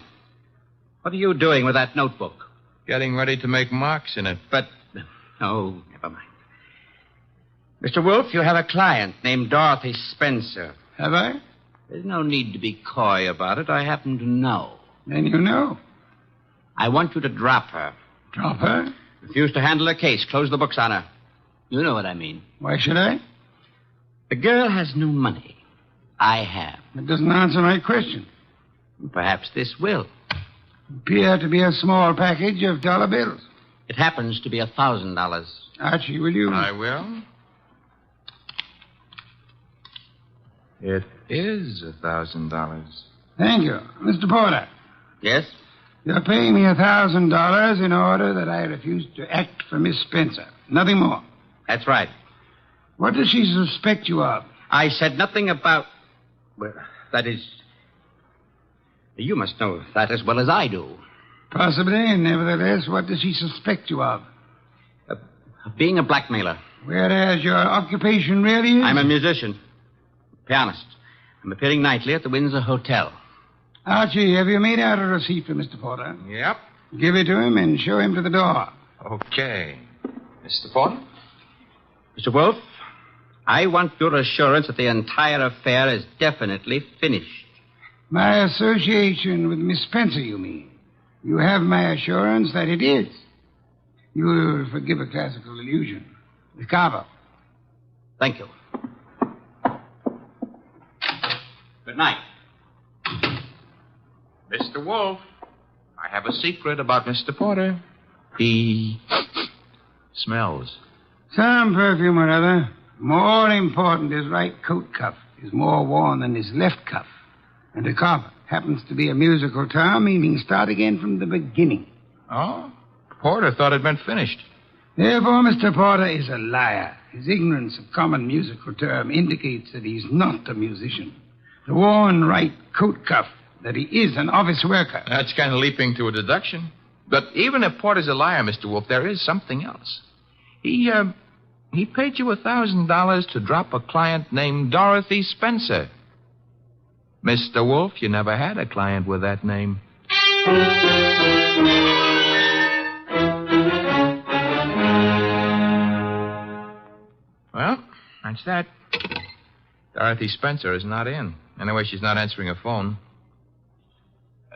what are you doing with that notebook? Getting ready to make marks in it. But... Oh, never mind. Mr. Wolf, you have a client named Dorothy Spencer. Have I? There's no need to be coy about it. I happen to know. Then you know. I want you to drop her. Drop her? Refuse to handle her case. Close the books on her. You know what I mean. Why should I? The girl has no money. I have. That doesn't answer my question. Perhaps this will. Appear to be a small package of dollar bills. It happens to be $1,000. Archie, will you? I will. It is $1,000. Thank you. Mr. Porter. Yes? You're paying me $1,000 in order that I refuse to act for Miss Spencer. Nothing more. That's right. What does she suspect you of? I said nothing about... Well, that is... You must know that as well as I do. Possibly. Nevertheless, what does she suspect you of? Of being a blackmailer. Whereas your occupation really is? I'm a musician. Pianist. I'm appearing nightly at the Windsor Hotel. Archie, have you made out a receipt for Mr. Porter? Yep. Give it to him and show him to the door. Okay. Mr. Porter? Mr. Wolf, I want your assurance that the entire affair is definitely finished. My association with Miss Spencer, you mean? You have my assurance that it is. You will forgive a classical illusion. The carver. Thank you. Good night. Mr. Wolf, I have a secret about Mr. Porter. He smells. Some perfume or other. More important, his right coat cuff is more worn than his left cuff. And a carver happens to be a musical term meaning start again from the beginning. Oh? Porter thought it meant finished. Therefore, Mr. Porter is a liar. His ignorance of common musical term indicates that he's not a musician. The worn right coat cuff, that he is an office worker. That's kind of leaping to a deduction. But even if Porter's a liar, Mr. Wolf, there is something else. He paid you $1,000 to drop a client named Dorothy Spencer. Mr. Wolf, you never had a client with that name. Well, that's that. Dorothy Spencer is not in. Anyway, she's not answering her phone.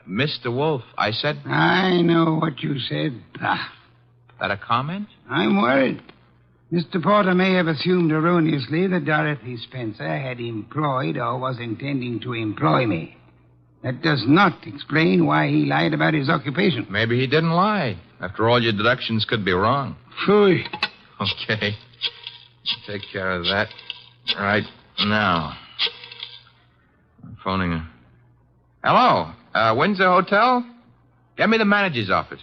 Mr. Wolf, I said... I know what you said. That a comment? I'm worried. Mr. Porter may have assumed erroneously that Dorothy Spencer had employed or was intending to employ me. That does not explain why he lied about his occupation. Maybe he didn't lie. After all, your deductions could be wrong. Phooey. Okay. Take care of that right now. I'm phoning her. Hello? Windsor Hotel? Get me the manager's office.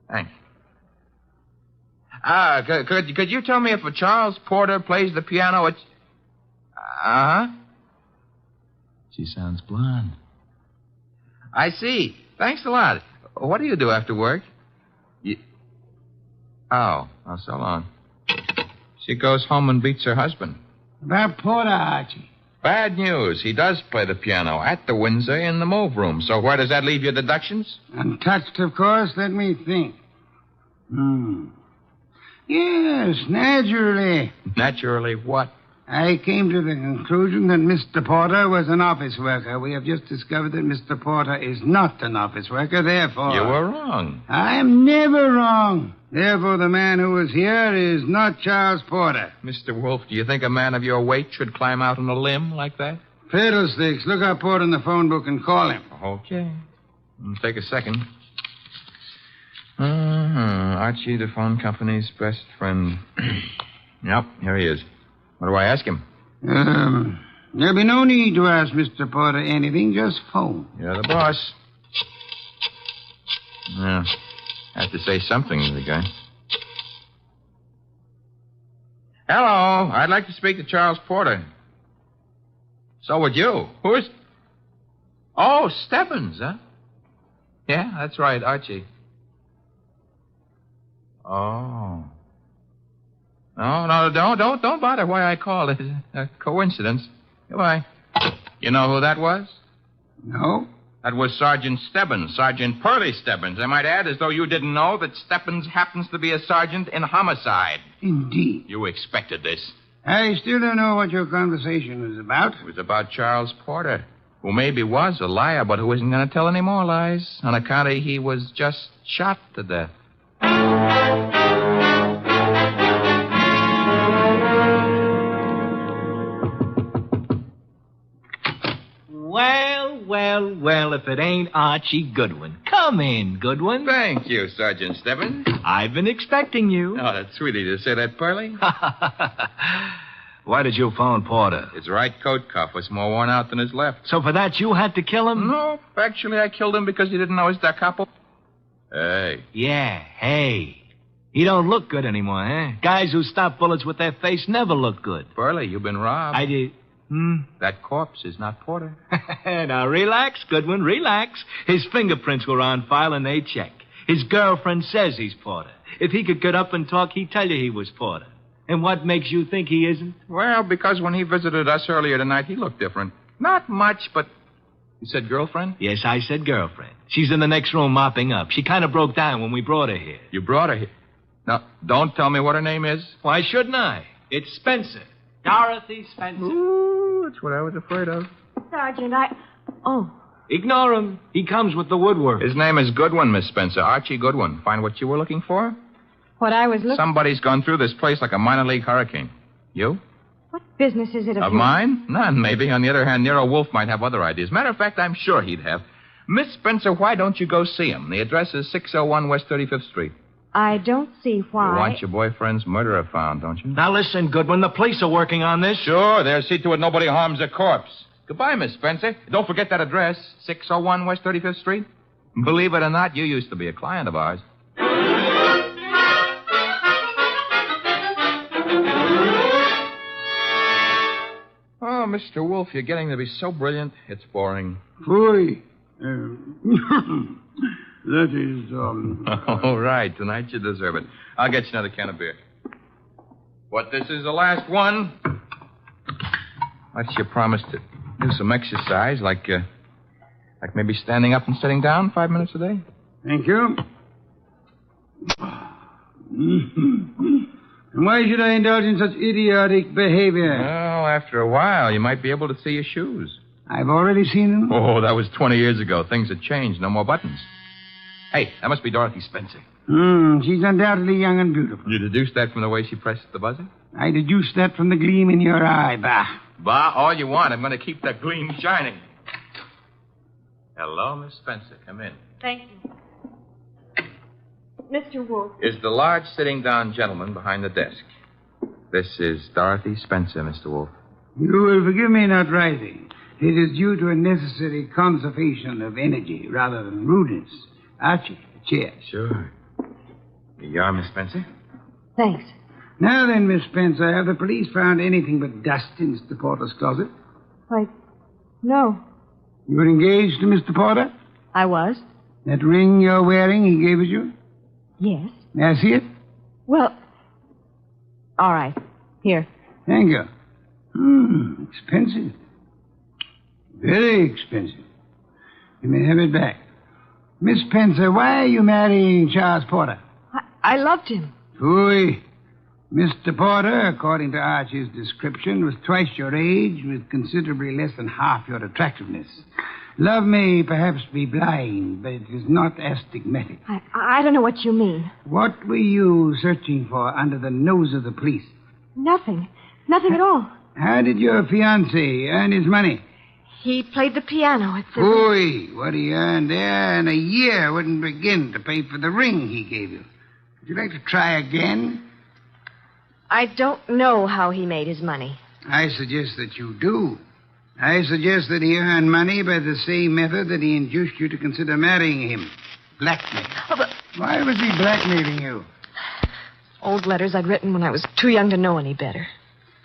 Thanks. Could you tell me if a Charles Porter plays the piano at... Uh-huh. She sounds blonde. I see. Thanks a lot. What do you do after work? Oh, so long. She goes home and beats her husband. About Porter, Archie. Bad news. He does play the piano at the Windsor in the move room. So where does that leave your deductions? Untouched, of course. Let me think. Yes, naturally. Naturally what? I came to the conclusion that Mr. Porter was an office worker. We have just discovered that Mr. Porter is not an office worker, therefore... You were wrong. I am never wrong. Therefore, the man who was here is not Charles Porter. Mr. Wolf, do you think a man of your weight should climb out on a limb like that? Fiddlesticks. Look up Porter in the phone book and call him. Okay. Take a second. Archie, the phone company's best friend. Yep, here he is. What do I ask him? There'll be no need to ask Mr. Porter anything. Just phone. You're the boss. Yeah. Have to say something to the guy. Hello. I'd like to speak to Charles Porter. So would you. Who's... Oh, Stebbins, huh? Yeah, that's right, Archie. Oh. No, don't bother why I called. It's a coincidence. Goodbye. You know who that was? No. That was Sergeant Stebbins, Sergeant Pearlie Stebbins. I might add, as though you didn't know, that Stebbins happens to be a sergeant in homicide. Indeed. You expected this. I still don't know what your conversation was about. It was about Charles Porter, who maybe was a liar, but who isn't going to tell any more lies on account of he was just shot to death. Well, if it ain't Archie Goodwin. Come in, Goodwin. Thank you, Sergeant Stebbins. I've been expecting you. Oh, that's sweet of you to say that, Pearlie. Why did you phone Porter? His right coat cuff was more worn out than his left. So for that, you had to kill him? No, actually, I killed him because he didn't know his da capo. Hey. Yeah, hey. He don't look good anymore, huh? Guys who stop bullets with their face never look good. Pearlie, you've been robbed. I did. That corpse is not Porter. Now, relax, Goodwin, relax. His fingerprints were on file and they check. His girlfriend says he's Porter. If he could get up and talk, he'd tell you he was Porter. And what makes you think he isn't? Well, because when he visited us earlier tonight, he looked different. Not much, but... You said girlfriend? Yes, I said girlfriend. She's in the next room mopping up. She kind of broke down when we brought her here. You brought her here? Now, don't tell me what her name is. Why shouldn't I? It's Spencer. Dorothy Spencer. Ooh, that's what I was afraid of. Sergeant, Oh. Ignore him. He comes with the woodwork. His name is Goodwin, Miss Spencer. Archie Goodwin. Find what you were looking for? What I was looking... Somebody's gone through this place like a minor league hurricane. You? What business is it of Of yours? mine? None, maybe. On the other hand, Nero Wolfe might have other ideas. Matter of fact, I'm sure he'd have. Miss Spencer, why don't you go see him? The address is 601 West 35th Street. I don't see why. You want your boyfriend's murderer found, don't you? Now listen, Goodwin, the police are working on this. Sure, they'll see to it nobody harms a corpse. Goodbye, Miss Spencer. Don't forget that address, 601 West 35th Street. Believe it or not, you used to be a client of ours. Oh, Mr. Wolfe, you're getting to be so brilliant, it's boring. Boy. That is, All right, tonight you deserve it. I'll get you another can of beer. But this is the last one. What's your promise to do some exercise, like maybe standing up and sitting down 5 minutes a day? Thank you. And why should I indulge in such idiotic behavior? Well, after a while, you might be able to see your shoes. I've already seen them. Oh, that was 20 years ago. Things have changed. No more buttons. Hey, that must be Dorothy Spencer. She's undoubtedly young and beautiful. You deduced that from the way she pressed the buzzer? I deduced that from the gleam in your eye, bah. Bah, all you want. I'm going to keep that gleam shining. Hello, Miss Spencer. Come in. Thank you. Mr. Wolfe. Is the large sitting down gentleman behind the desk. This is Dorothy Spencer, Mr. Wolfe. You will forgive me not rising. It is due to a necessary conservation of energy rather than rudeness. Archie, a chair. Sure. Here you are, Miss Spencer. Thanks. Now then, Miss Spencer, have the police found anything but dust in Mr. Porter's closet? Why, no. You were engaged to Mr. Porter? I was. That ring you're wearing, he gave it you? Yes. May I see it? Well, all right. Here. Thank you. Expensive. Very expensive. You may have it back. Miss Spencer, why are you marrying Charles Porter? I loved him. Phooey. Mr. Porter, according to Archie's description, was twice your age with considerably less than half your attractiveness. Love may perhaps be blind, but it is not astigmatic. I don't know what you mean. What were you searching for under the nose of the police? Nothing. Nothing at all. How did your fiancé earn his money? He played the piano at the... Phooey. What he earned there in a year wouldn't begin to pay for the ring he gave you. Would you like to try again? I don't know how he made his money. I suggest that you do. I suggest that he earned money by the same method that he induced you to consider marrying him. Blackmail. Oh, but... Why was he blackmailing you? Old letters I'd written when I was too young to know any better.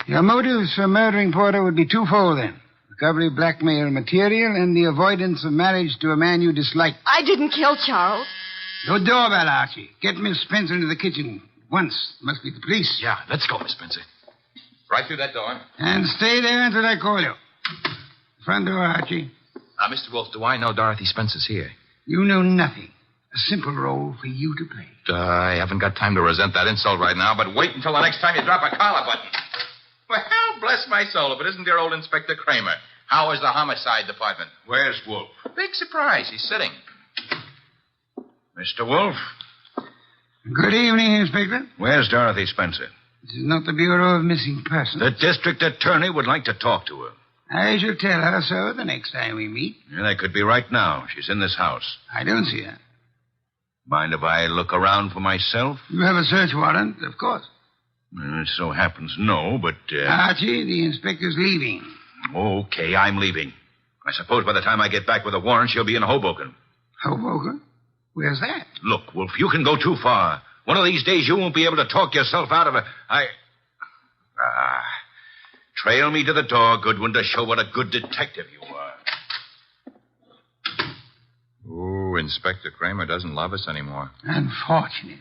Your motives for murdering Porter would be twofold, then. Recovery of blackmail material and the avoidance of marriage to a man you dislike. I didn't kill Charles. No doorbell, Archie. Get Miss Spencer into the kitchen. Once. Must be the police. Yeah, let's go, Miss Spencer. Right through that door. And stay there until I call you. Front door, Archie. Now, Mr. Wolf, do I know Dorothy Spencer's here? You know nothing. A simple role for you to play. I haven't got time to resent that insult right now, but wait until the next time you drop a collar button. Well, bless my soul, if it isn't dear old Inspector Kramer. How is the homicide department? Where's Wolf? Big surprise. He's sitting. Mr. Wolf? Good evening, Inspector. Where's Dorothy Spencer? This is not the Bureau of Missing Persons. The district attorney would like to talk to her. I shall tell her so the next time we meet. Yeah, that could be right now. She's in this house. I don't see her. Mind if I look around for myself? You have a search warrant, of course. It so happens no, but... Archie, the inspector's leaving. Okay, I'm leaving. I suppose by the time I get back with a warrant, she'll be in Hoboken. Hoboken? Where's that? Look, Wolf, you can go too far. One of these days you won't be able to talk yourself out of it. Trail me to the door, Goodwin, to show what a good detective you are. Ooh, Inspector Kramer doesn't love us anymore. Unfortunate.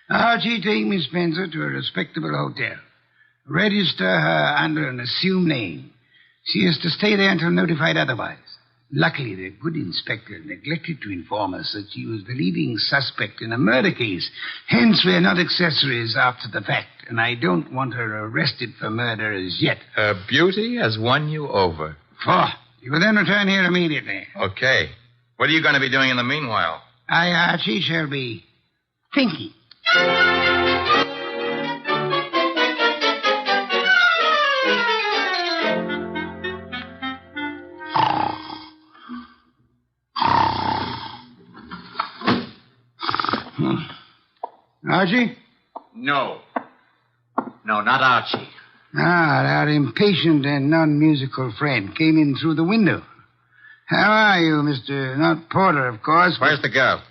Archie, take Miss Spencer to a respectable hotel. Register her under an assumed name. She is to stay there until notified otherwise. Luckily, the good inspector neglected to inform us that she was the leading suspect in a murder case. Hence, we're not accessories after the fact, and I don't want her arrested for murder as yet. Her beauty has won you over. You will then return here immediately. Okay. What are you going to be doing in the meanwhile? I, Archie, shall be thinking. Archie? No. No, not Archie. Our impatient and non-musical friend came in through the window. How are you, Mr. Not Porter, of course. Where's the girl?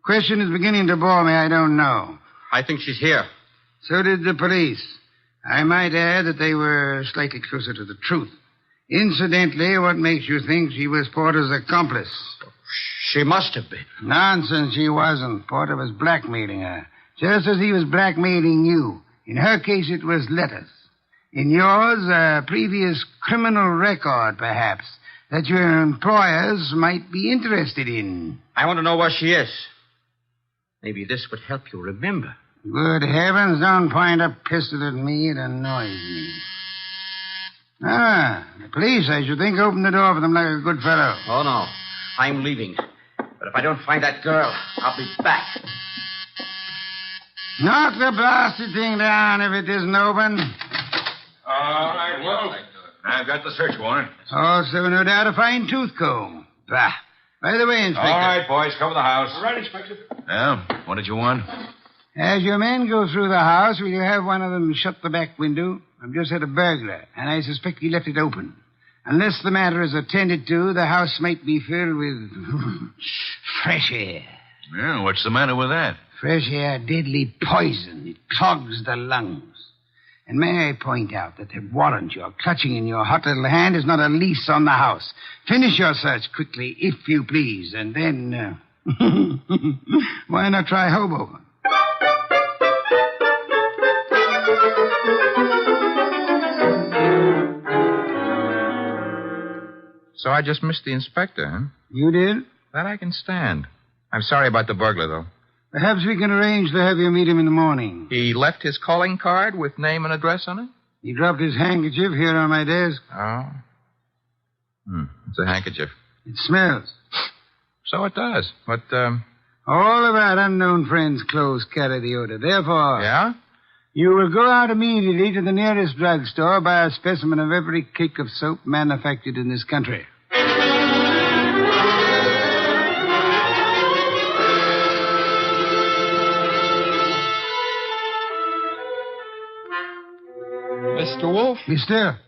Question is beginning to bore me. I don't know. I think she's here. So did the police. I might add that they were slightly closer to the truth. Incidentally, what makes you think she was Porter's accomplice? She must have been. Nonsense, she wasn't. Porter was blackmailing her, just as he was blackmailing you. In her case, it was letters. In yours, a previous criminal record, perhaps, that your employers might be interested in. I want to know where she is. Maybe this would help you remember. Good heavens, don't point a pistol at me. It annoys me. The police, I should think, opened the door for them like a good fellow. Oh, no. I'm leaving. But if I don't find that girl, I'll be back. Knock the blasted thing down if it isn't open. All right, Wolf. I've got the search warrant. Also, no doubt, a fine tooth comb. Bah. By the way, Inspector. All right, boys, cover the house. All right, Inspector. Yeah, what did you want? As your men go through the house, will you have one of them shut the back window? I've just had a burglar, and I suspect he left it open. Unless the matter is attended to, the house might be filled with fresh air. Yeah, what's the matter with that? Fresh air, deadly poison. It clogs the lungs. And may I point out that the warrant you're clutching in your hot little hand is not a lease on the house. Finish your search quickly, if you please, and then... why not try Hoboken? So I just missed the inspector, huh? You did? That I can stand. I'm sorry about the burglar, though. Perhaps we can arrange to have you meet him in the morning. He left his calling card with name and address on it? He dropped his handkerchief here on my desk. Oh. It's a handkerchief. It smells. So it does. But, All of our unknown friends' clothes carry the odor. Therefore... Yeah? You will go out immediately to the nearest drugstore, buy a specimen of every cake of soap manufactured in this country. Mr. Wolf? Mister?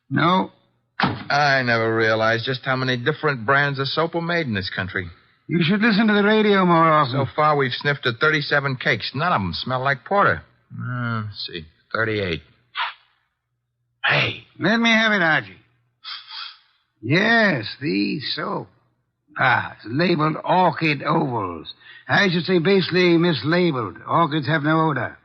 No. I never realized just how many different brands of soap are made in this country. You should listen to the radio more often. So far, we've sniffed at 37 cakes. None of them smell like porter. Let's see. 38. Hey. Let me have it, Archie. Yes, the soap. It's labeled orchid ovals. I should say basically mislabeled. Orchids have no odor.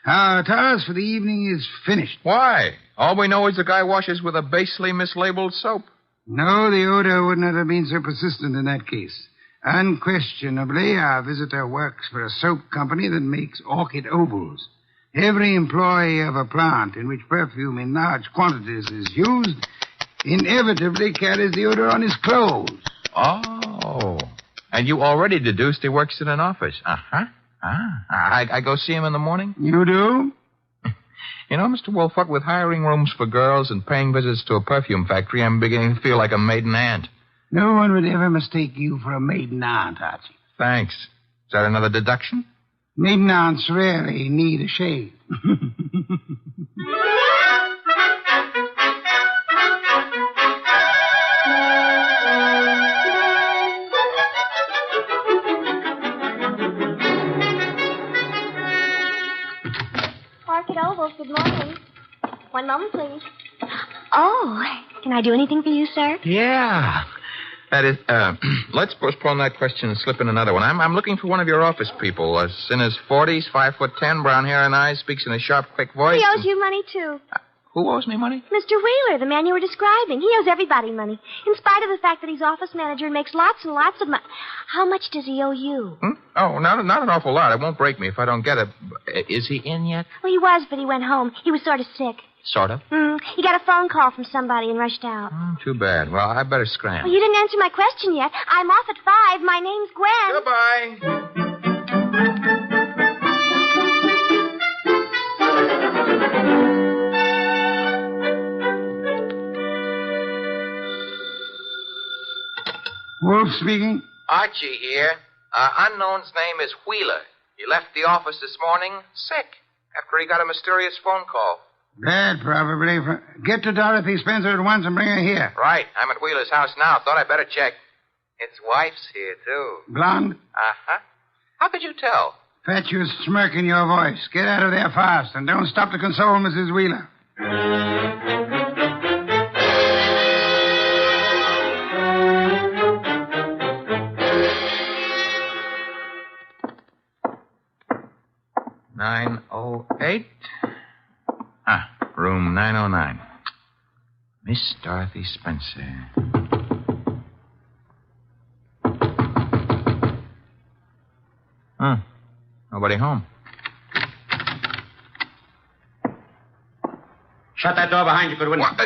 Our task for the evening is finished. Why? All we know is the guy washes with a basely mislabeled soap. No, the odor would not have been so persistent in that case. Unquestionably, our visitor works for a soap company that makes orchid ovals. Every employee of a plant in which perfume in large quantities is used inevitably carries the odor on his clothes. Oh. And you already deduced he works in an office. Uh-huh. I go see him in the morning? You do? You know, Mr. Wolf, what with hiring rooms for girls and paying visits to a perfume factory, I'm beginning to feel like a maiden aunt. No one would ever mistake you for a maiden aunt, Archie. Thanks. Is that another deduction? Maiden aunts rarely need a shave. Orchid Ovals, good morning. One moment, please. Oh, can I do anything for you, sir? Yeah. That is, let's postpone that question and slip in another one. I'm looking for one of your office people. In his 40s, 5'10", brown hair and eyes, speaks in a sharp, quick voice. He owes you money, too. Who owes me money? Mr. Wheeler, the man you were describing. He owes everybody money, in spite of the fact that he's office manager and makes lots and lots of money. How much does he owe you? Oh, not an awful lot. It won't break me if I don't get it. Is he in yet? Well, he was, but he went home. He was sort of sick. Sort of? He got a phone call from somebody and rushed out. Too bad. Well, I better scram. Well, you didn't answer my question yet. I'm off at 5. My name's Gwen. Goodbye. Wolf speaking. Archie here. Unknown's name is Wheeler. He left the office this morning sick after he got a mysterious phone call. Bad, probably. Get to Dorothy Spencer at once and bring her here. Right. I'm at Wheeler's house now. Thought I'd better check. His wife's here, too. Blonde? Uh-huh. How could you tell? Fatuous smirk in your voice. Get out of there fast, and don't stop to console Mrs. Wheeler. (908) Room 909. Miss Dorothy Spencer. Nobody home. Shut that door behind you, Goodwin. What?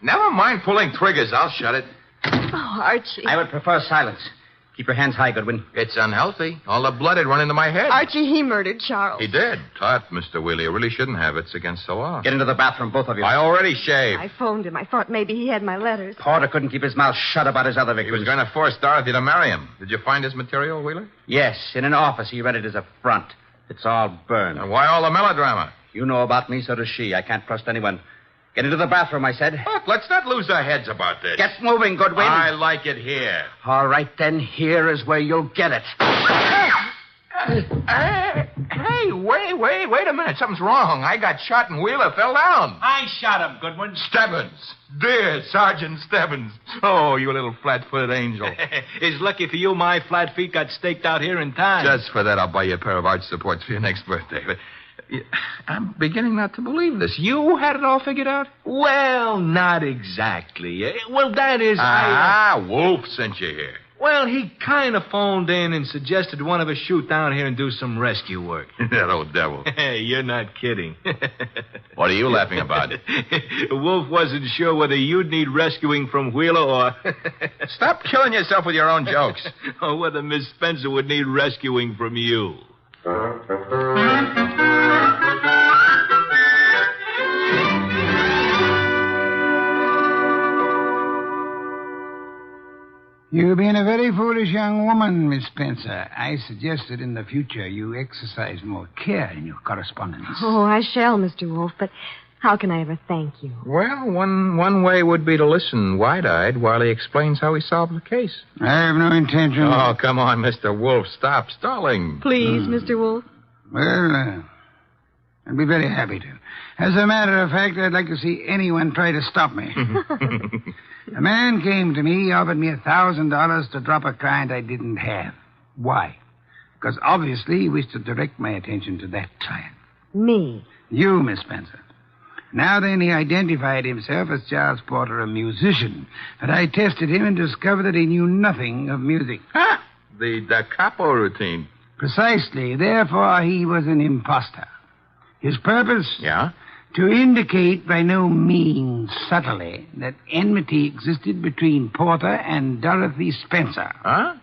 Never mind pulling triggers. I'll shut it. Oh, Archie. I would prefer silence. Keep your hands high, Goodwin. It's unhealthy. All the blood had run into my head. Archie, he murdered Charles. He did. Tut, Mr. Wheeler. You really shouldn't have. It's against the law. Get into the bathroom, both of you. I already shaved. I phoned him. I thought maybe he had my letters. Porter couldn't keep his mouth shut about his other He victims. was going to force Dorothy to marry him. Did you find his material, Wheeler? Yes, in an office. He read it as a front. It's all burned. And why all the melodrama? You know about me, so does she. I can't trust anyone. Get into the bathroom, I said. Look, let's not lose our heads about this. Get moving, Goodwin. I like it here. All right, then. Here is where you'll get it. Hey, wait a minute. Something's wrong. I got shot and Wheeler fell down. I shot him, Goodwin. Stebbins. Dear Sergeant Stebbins. Oh, you little flat-footed angel. It's lucky for you my flat feet got staked out here in time. Just for that, I'll buy you a pair of arch supports for your next birthday. But I'm beginning not to believe this. You had it all figured out? Well, not exactly. Well, that is... Wolf sent you here. Well, he kind of phoned in and suggested one of us shoot down here and do some rescue work. That old devil. Hey, you're not kidding. What are you laughing about? Wolf wasn't sure whether you'd need rescuing from Wheeler or... Stop killing yourself with your own jokes. Or whether Miss Spencer would need rescuing from you. You've been a very foolish young woman, Miss Spencer. I suggest that in the future you exercise more care in your correspondence. Oh, I shall, Mr. Wolf, but how can I ever thank you? Well, one way would be to listen wide-eyed while he explains how he solved the case. I have no intention... Oh, come on, Mr. Wolf. Stop stalling. Please, Mr. Wolf. Well, I'd be very happy to. As a matter of fact, I'd like to see anyone try to stop me. A man came to me, offered me $1,000 to drop a client I didn't have. Why? Because obviously he wished to direct my attention to that client. Me? You, Miss Spencer. Now then, he identified himself as Charles Porter, a musician. But I tested him and discovered that he knew nothing of music. Ha! The da capo routine. Precisely. Therefore, he was an imposter. His purpose? Yeah? To indicate by no means subtly that enmity existed between Porter and Dorothy Spencer. Huh?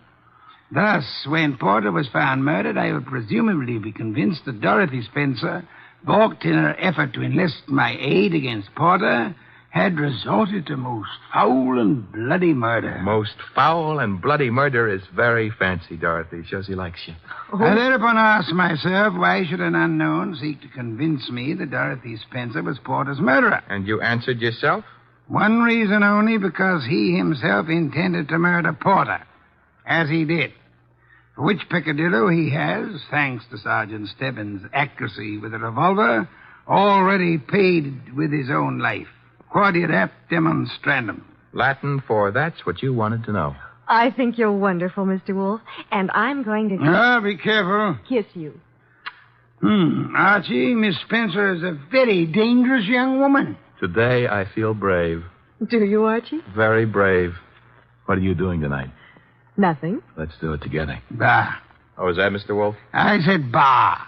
Thus, when Porter was found murdered, I would presumably be convinced that Dorothy Spencer, balked in her effort to enlist my aid against Porter, had resorted to most foul and bloody murder. Most foul and bloody murder is very fancy, Dorothy. Shows he likes you. I thereupon asked myself, why should an unknown seek to convince me that Dorothy Spencer was Porter's murderer? And you answered yourself? One reason only, because he himself intended to murder Porter, as he did. For which peccadillo he has, thanks to Sergeant Stebbins' accuracy with a revolver, already paid with his own life. Quodirat demonstrandum. Latin for that's what you wanted to know. I think you're wonderful, Mr. Wolf, and I'm going to... Be careful. Kiss you. Archie, Miss Spencer is a very dangerous young woman. Today I feel brave. Do you, Archie? Very brave. What are you doing tonight? Nothing. Let's do it together. Bah. Oh, is that Mr. Wolf? I said bah.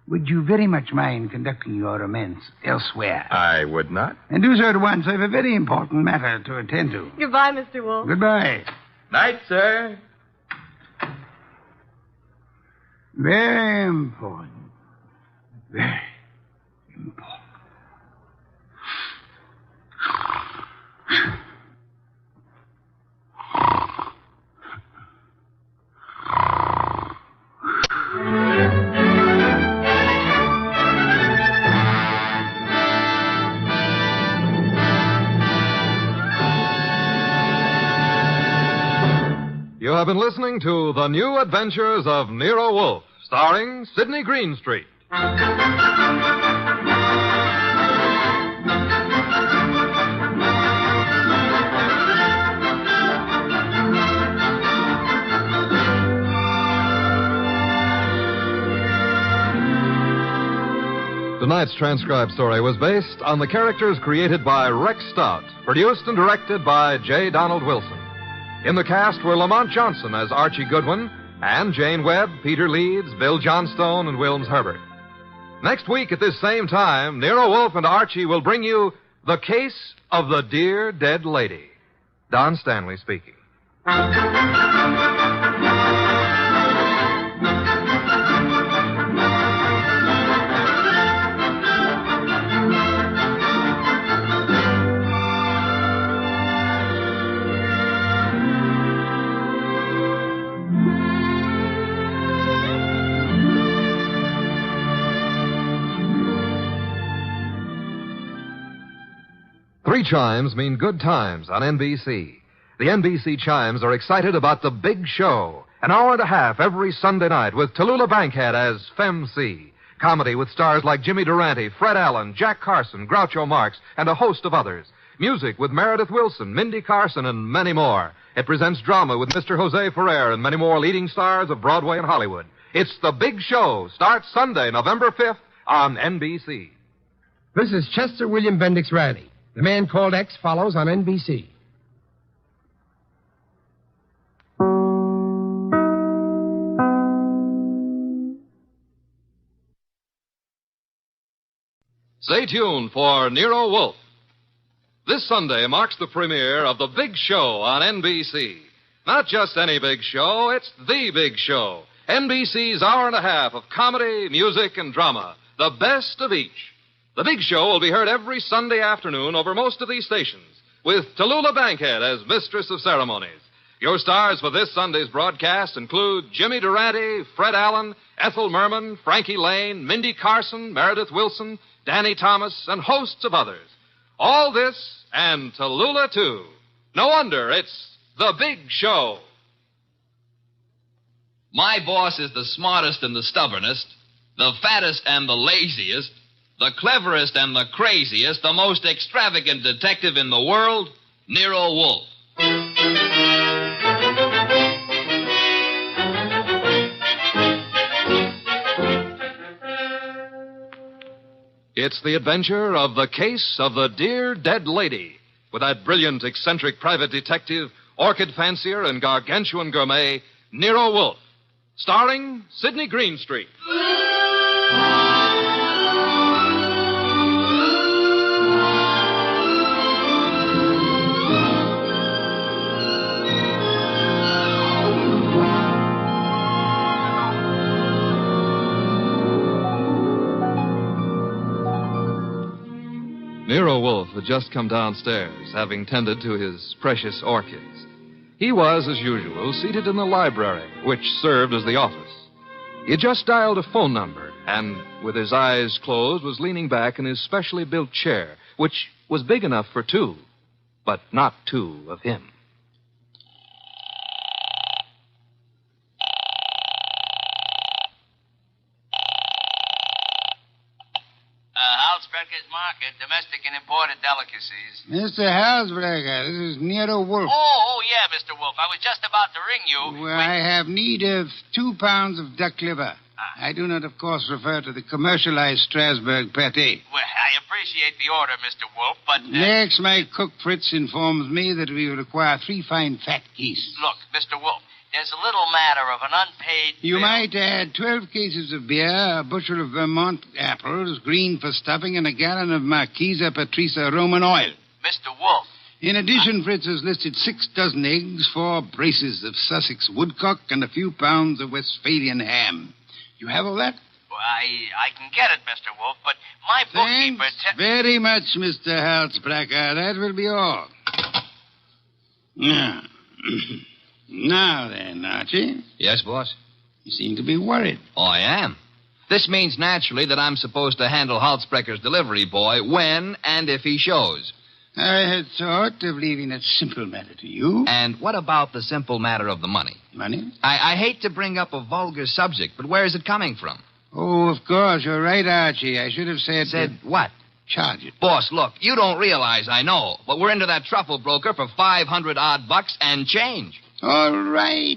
Would you very much mind conducting your romance elsewhere? I would not. And do so at once. I have a very important matter to attend to. Goodbye, Mr. Wolf. Goodbye. Night, sir. Very important. Very important. You have been listening to The New Adventures of Nero Wolfe, starring Sidney Greenstreet. Tonight's transcribed story was based on the characters created by Rex Stout, produced and directed by J. Donald Wilson. In the cast were Lamont Johnson as Archie Goodwin, and Jane Webb, Peter Leeds, Bill Johnstone, and Wilms Herbert. Next week at this same time, Nero Wolfe and Archie will bring you The Case of the Dear Dead Lady. Don Stanley speaking. Three chimes mean good times on NBC. The NBC chimes are excited about The Big Show, an hour and a half every Sunday night with Tallulah Bankhead as Fem-C. Comedy with stars like Jimmy Durante, Fred Allen, Jack Carson, Groucho Marx, and a host of others. Music with Meredith Wilson, Mindy Carson, and many more. It presents drama with Mr. Jose Ferrer and many more leading stars of Broadway and Hollywood. It's The Big Show. Starts Sunday, November 5th on NBC. This is Chester William Bendix Riley. The Man Called X follows on NBC. Stay tuned for Nero Wolfe. This Sunday marks the premiere of The Big Show on NBC. Not just any big show, it's The Big Show. NBC's hour and a half of comedy, music, and drama. The best of each. The Big Show will be heard every Sunday afternoon over most of these stations, with Tallulah Bankhead as Mistress of Ceremonies. Your stars for this Sunday's broadcast include Jimmy Durante, Fred Allen, Ethel Merman, Frankie Lane, Mindy Carson, Meredith Wilson, Danny Thomas, and hosts of others. All this and Tallulah, too. No wonder it's The Big Show. My boss is the smartest and the stubbornest, the fattest and the laziest, the cleverest and the craziest, the most extravagant detective in the world, Nero Wolfe. It's the adventure of The Case of the Dear Dead Lady, with that brilliant, eccentric private detective, orchid fancier, and gargantuan gourmet, Nero Wolfe, starring Sidney Greenstreet. Nero Wolfe had just come downstairs, having tended to his precious orchids. He was, as usual, seated in the library, which served as the office. He had just dialed a phone number, and, with his eyes closed, was leaning back in his specially built chair, which was big enough for two, but not two of him. Halsbecker's Market, domestic and imported delicacies. Mr. Halsbrecker, this is Nero Wolfe. Oh, yeah, Mr. Wolfe. I was just about to ring you. Well, I have need of 2 pounds of duck liver. I do not, of course, refer to the commercialized Strasbourg pate. Well, I appreciate the order, Mr. Wolfe, but... Next, my cook Fritz informs me that we require 3 fine fat geese. Look, Mr. Wolfe, there's a little matter of an unpaid You bill. might add 12 cases of beer, a bushel of Vermont apples, green for stuffing, and a gallon of Marquesa Patricia Roman oil. Mr. Wolfe. In addition, Fritz has listed 6 dozen eggs, 4 braces of Sussex woodcock, and a few pounds of Westphalian ham. You have all that? Well, I can get it, Mr. Wolfe, but my bookkeeper... Thanks very much, Mr. Halsbrecker. That will be all. Now, now then, Archie. Yes, boss? You seem to be worried. Oh, I am. This means naturally that I'm supposed to handle Halsbrecker's delivery boy when and if he shows. I had thought of leaving that simple matter to you. And what about the simple matter of the money? Money? I hate to bring up a vulgar subject, but where is it coming from? Oh, of course. You're right, Archie. I should have said... Said what? Charge it. Boss, look, you don't realize I know, but we're into that truffle broker for $500 bucks and change. All right.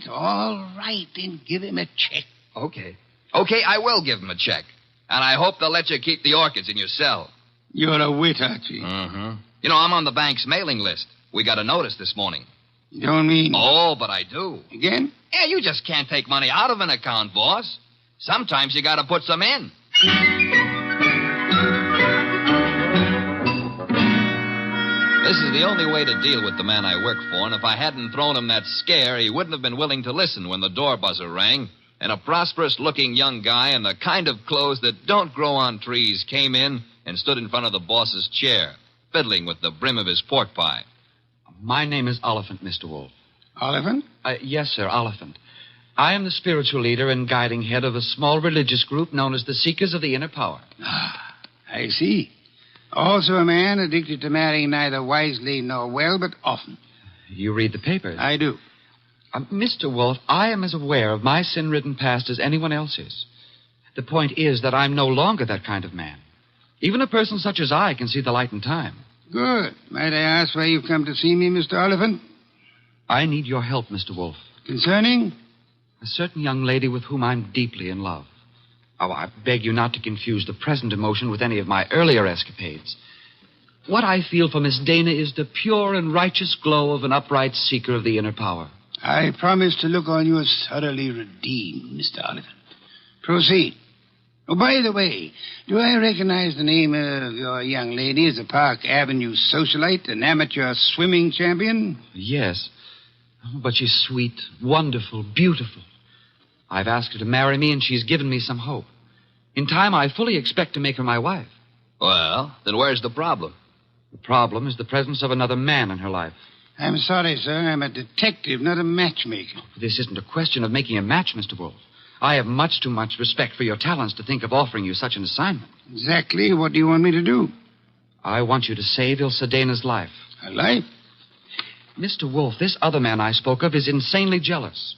Then give him a check. Okay. Okay, I will give him a check. And I hope they'll let you keep the orchids in your cell. You're a wit, Archie. Mm-hmm. You know, I'm on the bank's mailing list. We got a notice this morning. You don't mean... Oh, but I do. Again? Yeah, you just can't take money out of an account, boss. Sometimes you gotta put some in. This is the only way to deal with the man I work for, and if I hadn't thrown him that scare, he wouldn't have been willing to listen when the door buzzer rang, and a prosperous-looking young guy in the kind of clothes that don't grow on trees came in and stood in front of the boss's chair, fiddling with the brim of his pork pie. My name is Oliphant, Mr. Wolfe. Oliphant? Yes, sir, Oliphant. I am the spiritual leader and guiding head of a small religious group known as the Seekers of the Inner Power. Ah, I see. Also a man addicted to marrying neither wisely nor well, but often. You read the papers? I do. Mr. Wolfe, I am as aware of my sin-ridden past as anyone else is. The point is that I'm no longer that kind of man. Even a person such as I can see the light in time. Good. Might I ask why you've come to see me, Mr. Oliphant? I need your help, Mr. Wolfe. Concerning? A certain young lady with whom I'm deeply in love. Oh, I beg you not to confuse the present emotion with any of my earlier escapades. What I feel for Miss Dana is the pure and righteous glow of an upright seeker of the inner power. I promise to look on you as thoroughly redeemed, Mr. Oliphant. Proceed. Oh, by the way, do I recognize the name of your young lady as a Park Avenue socialite, an amateur swimming champion? Yes. But she's sweet, wonderful, beautiful. I've asked her to marry me, and she's given me some hope. In time, I fully expect to make her my wife. Well, then where's the problem? The problem is the presence of another man in her life. I'm sorry, sir. I'm a detective, not a matchmaker. This isn't a question of making a match, Mr. Wolf. I have much too much respect for your talents to think of offering you such an assignment. Exactly. What do you want me to do? I want you to save Ilse Dana's life. Her life? Mr. Wolf, this other man I spoke of is insanely jealous.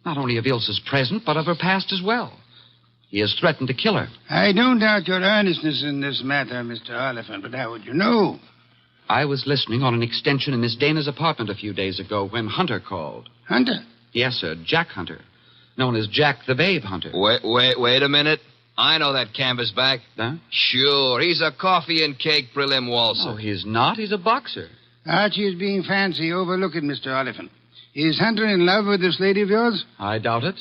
Not only of Ilse's present, but of her past as well. He has threatened to kill her. I don't doubt your earnestness in this matter, Mr. Oliphant, but how would you know? I was listening on an extension in Miss Dana's apartment a few days ago when Hunter called. Hunter? Yes, sir, Jack Hunter. Known as Jack the Babe Hunter. Wait a minute. I know that canvasback. Huh? Sure, he's a coffee and cake prelim waltzer. Oh, he's not. He's a boxer. Archie is being fancy. Overlook it, Mr. Oliphant. Is Hunter in love with this lady of yours? I doubt it.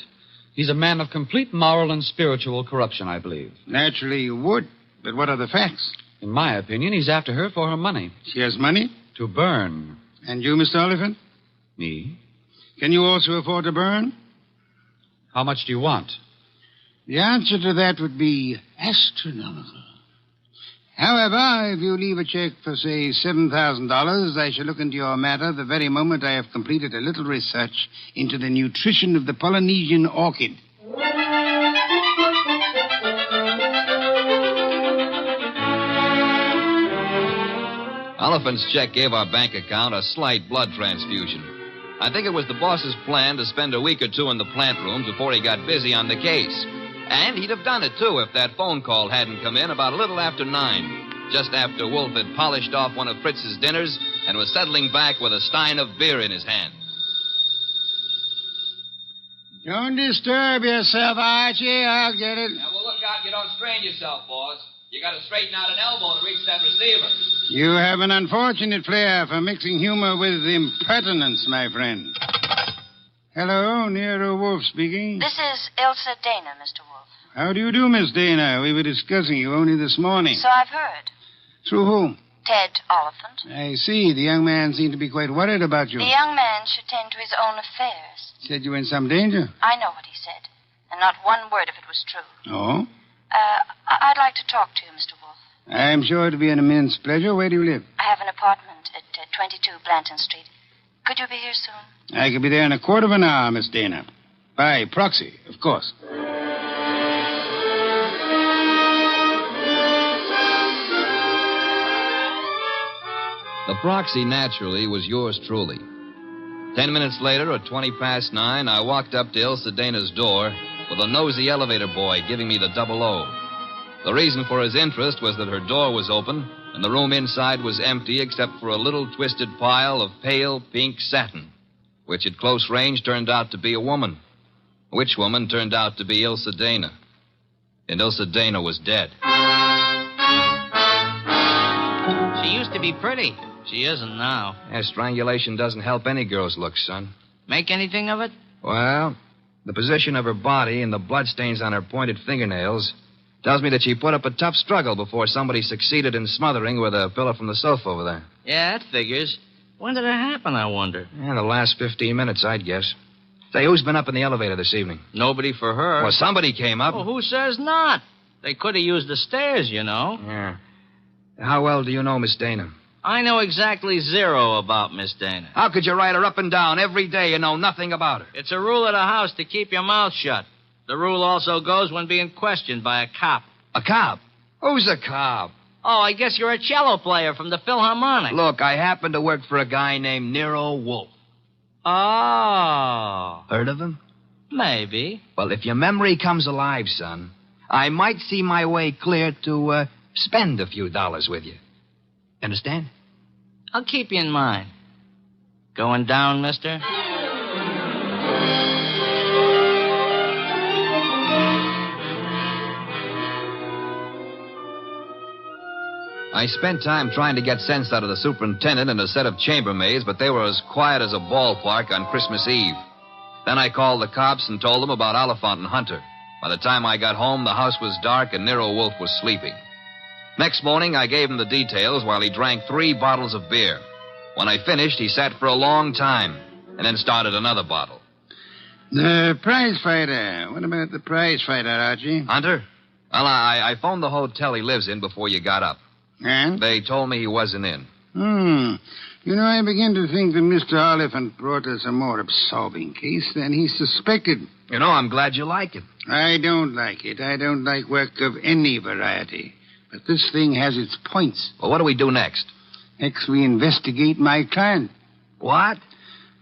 He's a man of complete moral and spiritual corruption, I believe. Naturally you would. But what are the facts? In my opinion, he's after her for her money. She has money? To burn. And you, Mr. Oliphant? Me? Can you also afford to burn? How much do you want? The answer to that would be astronomical. However, if you leave a check for, say, $7,000, I shall look into your matter the very moment I have completed a little research into the nutrition of the Polynesian orchid. Oliphant's check gave our bank account a slight blood transfusion. I think it was the boss's plan to spend a week or two in the plant room before he got busy on the case. And he'd have done it, too, if that phone call hadn't come in about a little after 9, just after Wolf had polished off one of Fritz's dinners and was settling back with a stein of beer in his hand. Don't disturb yourself, Archie. I'll get it. Now, well, look out you don't strain yourself, boss. You got to straighten out an elbow to reach that receiver. You have an unfortunate flair for mixing humor with impertinence, my friend. Hello, Nero Wolf speaking. This is Ilse Dana, Mr. Wolf. How do you do, Miss Dana? We were discussing you only this morning. So I've heard. Through whom? Ted Oliphant. I see. The young man seemed to be quite worried about you. The young man should tend to his own affairs. Said you were in some danger. I know what he said, and not one word of it was true. Oh? I'd like to talk to you, Mr. Wolf. I'm sure it'll be an immense pleasure. Where do you live? I have an apartment at 22 Blanton Street. Could you be here soon? I could be there in a quarter of an hour, Miss Dana. By proxy, of course. The proxy, naturally, was yours truly. 10 minutes later, at 9:20, I walked up to Ilse Dana's door with a nosy elevator boy giving me the 00. The reason for his interest was that her door was open and the room inside was empty except for a little twisted pile of pale pink satin, which at close range turned out to be a woman. Which woman turned out to be Ilse Dana. And Ilse Dana was dead. She used to be pretty. She isn't now. Yeah, strangulation doesn't help any girl's looks, son. Make anything of it? Well, the position of her body and the bloodstains on her pointed fingernails tells me that she put up a tough struggle before somebody succeeded in smothering with a pillow from the sofa over there. Yeah, that figures. When did it happen, I wonder? Yeah, the last 15 minutes, I'd guess. Say, who's been up in the elevator this evening? Nobody for her. Well, somebody came up. Well, who says not? They could have used the stairs, you know. Yeah. How well do you know Miss Dana? I know exactly zero about Miss Dana. How could you ride her up and down every day and know nothing about her? It's a rule of the house to keep your mouth shut. The rule also goes when being questioned by a cop. A cop? Who's a cop? Oh, I guess you're a cello player from the Philharmonic. Look, I happen to work for a guy named Nero Wolf. Oh. Heard of him? Maybe. Well, if your memory comes alive, son, I might see my way clear to spend a few dollars with you. Understand? I'll keep you in mind. Going down, mister? I spent time trying to get sense out of the superintendent and a set of chambermaids, but they were as quiet as a ballpark on Christmas Eve. Then I called the cops and told them about Oliphant and Hunter. By the time I got home, the house was dark and Nero Wolf was sleeping. Next morning, I gave him the details while he drank 3 bottles of beer. When I finished, he sat for a long time and then started another bottle. The prize fighter. What about the prize fighter, Archie? Hunter? Well, I phoned the hotel he lives in before you got up. And? They told me he wasn't in. You know, I begin to think that Mr. Oliphant brought us a more absorbing case than he suspected. You know, I'm glad you like it. I don't like it. I don't like work of any variety. But this thing has its points. Well, what do we do next? Next, we investigate my client. What?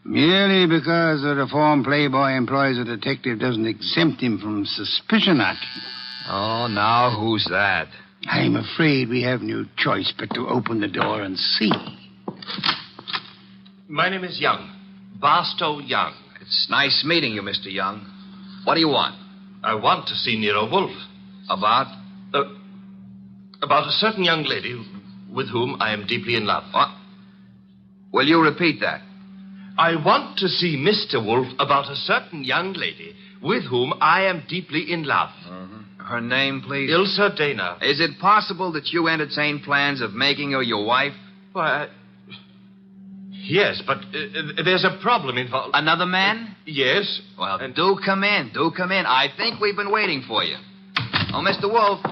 Merely because the reformed playboy employs a detective doesn't exempt him from suspicion, Archie. Oh, now who's that? I'm afraid we have no choice but to open the door and see. My name is Young. Barstow Young. It's nice meeting you, Mr. Young. What do you want? I want to see Nero Wolf. About? About a certain young lady with whom I am deeply in love. What? Will you repeat that? I want to see Mr. Wolf about a certain young lady with whom I am deeply in love. Her name, please? Ilsa Dana. Is it possible that you entertain plans of making her your wife? Why, yes, but there's a problem involved. Another man? Yes. Well, do come in. Do come in. I think we've been waiting for you. Oh, Mr. Wolf.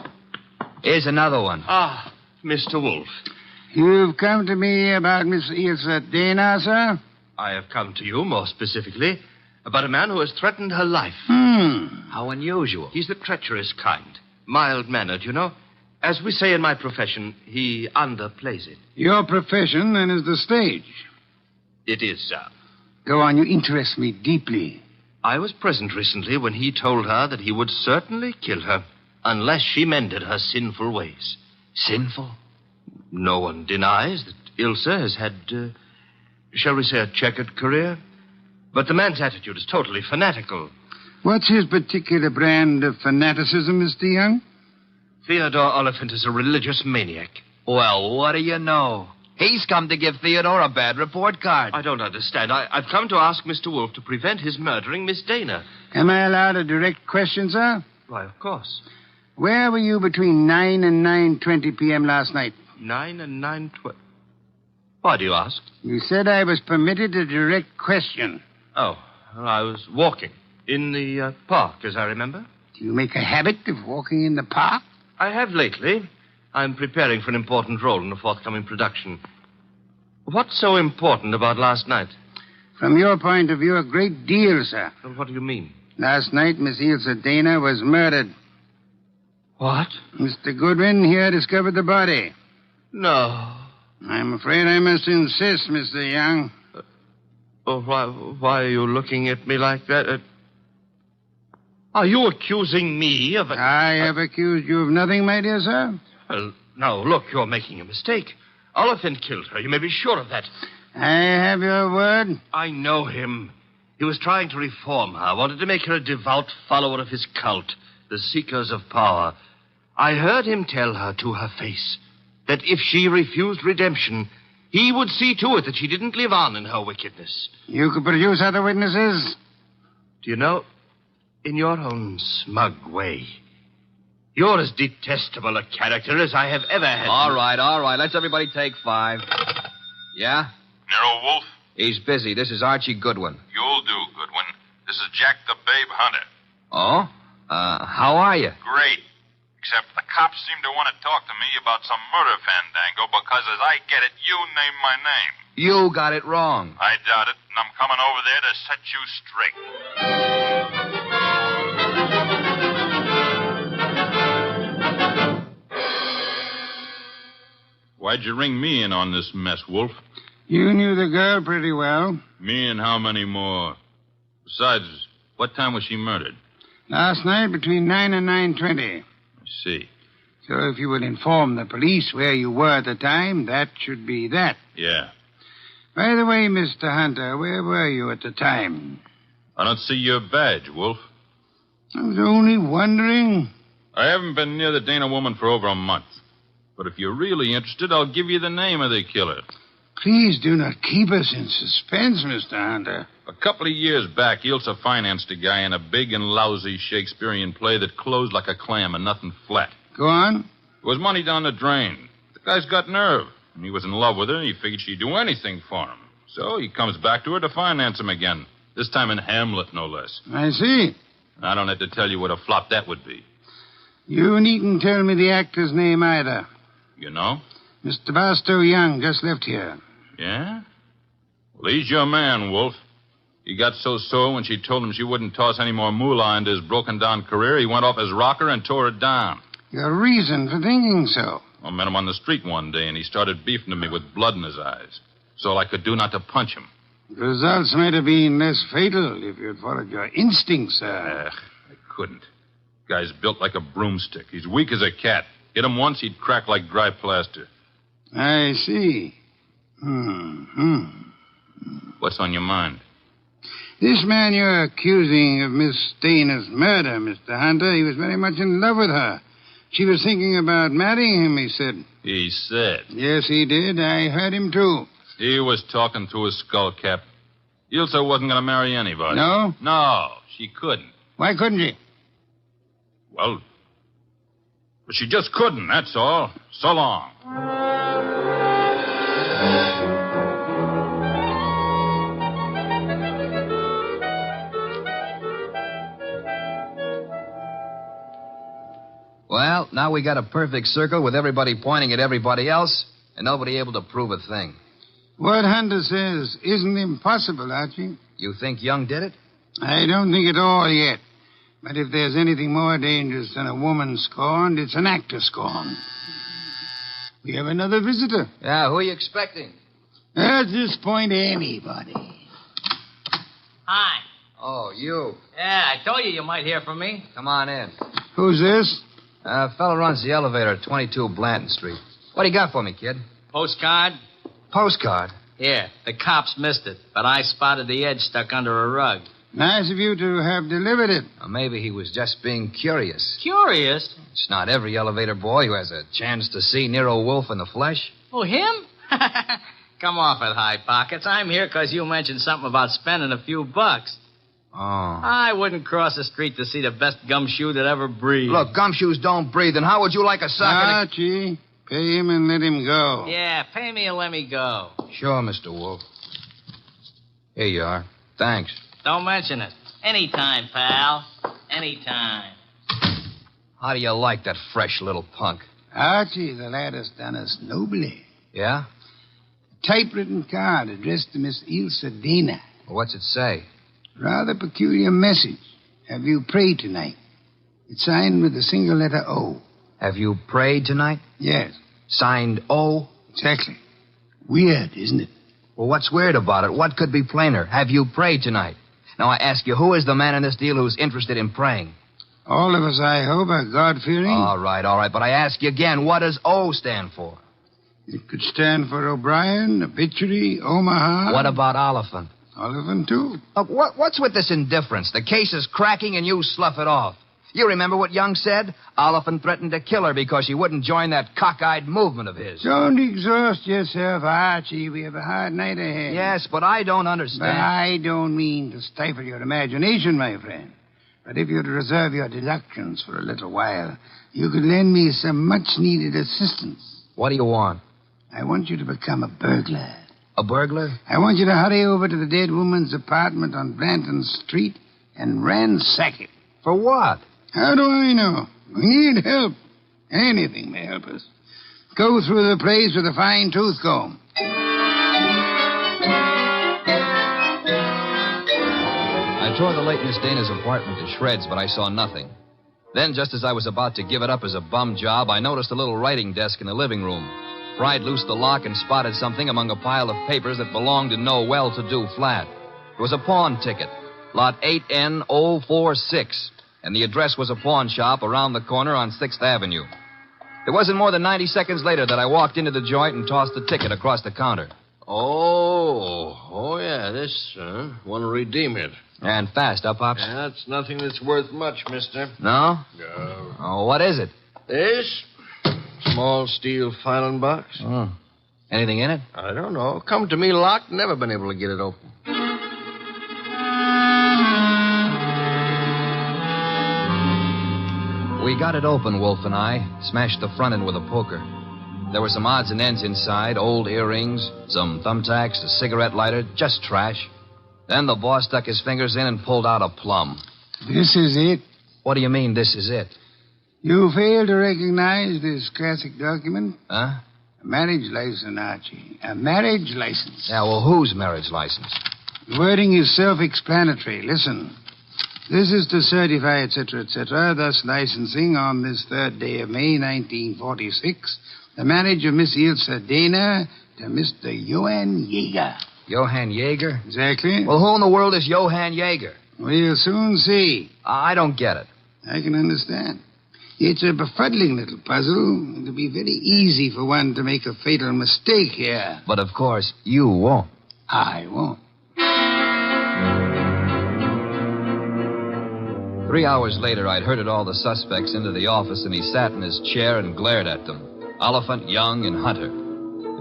Here's another one. Ah, Mr. Wolf. You've come to me about Miss Ilsa Dana, sir? I have come to you, more specifically, about a man who has threatened her life. How unusual. He's the treacherous kind. Mild-mannered, you know. As we say in my profession, he underplays it. Your profession, then, is the stage. It is, sir. Go on, you interest me deeply. I was present recently when he told her that he would certainly kill her unless she mended her sinful ways. Sinful? No one denies that Ilsa has had, shall we say, a checkered career. But the man's attitude is totally fanatical. What's his particular brand of fanaticism, Mr. Young? Theodore Oliphant is a religious maniac. Well, what do you know? He's come to give Theodore a bad report card. I don't understand. I've come to ask Mr. Wolf to prevent his murdering Miss Dana. Am I allowed a direct question, sir? Why, of course. Where were you between 9 and 9:20 p.m. last night? 9 and 9:20. Why do you ask? You said I was permitted a direct question. Oh, well, I was walking in the park, as I remember. Do you make a habit of walking in the park? I have lately. I'm preparing for an important role in a forthcoming production. What's so important about last night? From your point of view, a great deal, sir. Well, what do you mean? Last night, Miss Ilsa Dana was murdered. What? Mr. Goodwin here discovered the body. No. I'm afraid I must insist, Mr. Young. Why are you looking at me like that? Are you accusing me of... I have accused you of nothing, my dear sir. Well, now, look, you're making a mistake. Oliphant killed her. You may be sure of that. I have your word. I know him. He was trying to reform her, wanted to make her a devout follower of his cult, the Seekers of Power. I heard him tell her to her face that if she refused redemption, he would see to it that she didn't live on in her wickedness. You could produce other witnesses? Do you know, in your own smug way, you're as detestable a character as I have ever had. All right. Let's everybody take 5. Yeah? Nero Wolf? He's busy. This is Archie Goodwin. You'll do, Goodwin. This is Jack the Babe Hunter. Oh? How are you? Great. Except the cops seem to want to talk to me about some murder fandango because, as I get it, you named my name. You got it wrong. I doubt it, and I'm coming over there to set you straight. Why'd you ring me in on this mess, Wolf? You knew the girl pretty well. Me and how many more? Besides, what time was she murdered? Last night between 9 and 9:20. I see. So if you would inform the police where you were at the time, that should be that. Yeah. By the way, Mr. Hunter, where were you at the time? I don't see your badge, Wolf. I was only wondering. I haven't been near the Dana woman for over a month. But if you're really interested, I'll give you the name of the killer. Please do not keep us in suspense, Mr. Hunter. A couple of years back, Ilsa financed a guy in a big and lousy Shakespearean play that closed like a clam and nothing flat. Go on. It was money down the drain. The guy's got nerve. And he was in love with her, and he figured she'd do anything for him. So he comes back to her to finance him again. This time in Hamlet, no less. I see. I don't have to tell you what a flop that would be. You needn't tell me the actor's name either. You know? Mr. Barstow Young just left here. Yeah? Well, he's your man, Wolf. He got so sore when she told him she wouldn't toss any more moolah into his broken-down career, he went off his rocker and tore it down. Your reason for thinking so? I met him on the street one day, and he started beefing to me with blood in his eyes. It's all I could do not to punch him. The results might have been less fatal if you'd followed your instincts, sir. I couldn't. Guy's built like a broomstick. He's weak as a cat. Hit him once, he'd crack like dry plaster. I see. What's on your mind? This man you're accusing of Miss Stayner's murder, Mr. Hunter, he was very much in love with her. She was thinking about marrying him, he said. He said? Yes, he did. I heard him, too. He was talking through his skull cap. Ilsa wasn't going to marry anybody. No? No, she couldn't. Why couldn't she? Well, she just couldn't, that's all. So long. Well, now we got a perfect circle with everybody pointing at everybody else and nobody able to prove a thing. What Hunter says isn't impossible, Archie. You think Young did it? I don't think at all yet. But if there's anything more dangerous than a woman scorned, it's an actor scorned. We have another visitor. Yeah, who are you expecting? At this point, anybody. Hi. Oh, you. Yeah, I told you might hear from me. Come on in. Who's this? Fella runs the elevator at 22 Blanton Street. What do you got for me, kid? Postcard? Postcard? Yeah, the cops missed it, but I spotted the edge stuck under a rug. Nice of you to have delivered it. Or maybe he was just being curious. Curious? It's not every elevator boy who has a chance to see Nero Wolfe in the flesh. Oh, him? Come off it, High Pockets. I'm here because you mentioned something about spending a few bucks. Oh. I wouldn't cross the street to see the best gumshoe that ever breathed. Look, gumshoes don't breathe, and how would you like a sucker Archie, pay him and let him go. Yeah, pay me and let me go. Sure, Mr. Wolf. Here you are. Thanks. Don't mention it. Anytime, pal. Anytime. How do you like that fresh little punk? Archie, the lad has done us nobly. Yeah? A typewritten card addressed to Miss Ilsa Dana. Well, what's it say? Rather peculiar message. Have you prayed tonight? It's signed with a single letter O. Have you prayed tonight? Yes. Signed O? Exactly. Weird, isn't it? Well, what's weird about it? What could be plainer? Have you prayed tonight? Now, I ask you, who is the man in this deal who's interested in praying? All of us, I hope, are God-fearing. All right. But I ask you again, what does O stand for? It could stand for O'Brien, Obituary, Omaha. What about Oliphant? Oliphant, too. Look, what's with this indifference? The case is cracking and you slough it off. You remember what Young said? Oliphant threatened to kill her because she wouldn't join that cockeyed movement of his. Don't exhaust yourself, Archie. We have a hard night ahead. Yes, but I don't understand. But I don't mean to stifle your imagination, my friend. But if you'd reserve your deductions for a little while, you could lend me some much-needed assistance. What do you want? I want you to become a burglar. A burglar? I want you to hurry over to the dead woman's apartment on Blanton Street and ransack it. For what? How do I know? We need help. Anything may help us. Go through the place with a fine tooth comb. I tore the late Miss Dana's apartment to shreds, but I saw nothing. Then, just as I was about to give it up as a bum job, I noticed a little writing desk in the living room. Pried loose the lock and spotted something among a pile of papers that belonged to no well-to-do flat. It was a pawn ticket, lot 8N046, and the address was a pawn shop around the corner on 6th Avenue. It wasn't more than 90 seconds later that I walked into the joint and tossed the ticket across the counter. Oh, yeah, this, want to redeem it. And fast, huh, Pops? That's nothing that's worth much, mister. No? No. Oh, what is it? This? Small steel filing box. Oh. Anything in it? I don't know. Come to me locked, never been able to get it open. We got it open, Wolf and I. Smashed the front end with a poker. There were some odds and ends inside, old earrings, some thumbtacks, a cigarette lighter, just trash. Then the boss stuck his fingers in and pulled out a plum. This is it. What do you mean, this is it? You fail to recognize this classic document? Huh? A marriage license, Archie. A marriage license. Yeah, well, whose marriage license? The wording is self-explanatory. Listen. This is to certify, etc., etc., thus licensing on this 3rd day of May, 1946, the marriage of Miss Ilse Dana to Mr. Johann Jaeger. Johann Jaeger? Exactly. Well, who in the world is Johann Jaeger? We'll soon see. I don't get it. I can understand. It's a befuddling little puzzle. It'll be very easy for one to make a fatal mistake here. But, of course, you won't. I won't. 3 hours later, I'd herded all the suspects into the office, and he sat in his chair and glared at them. Oliphant, Young, and Hunter.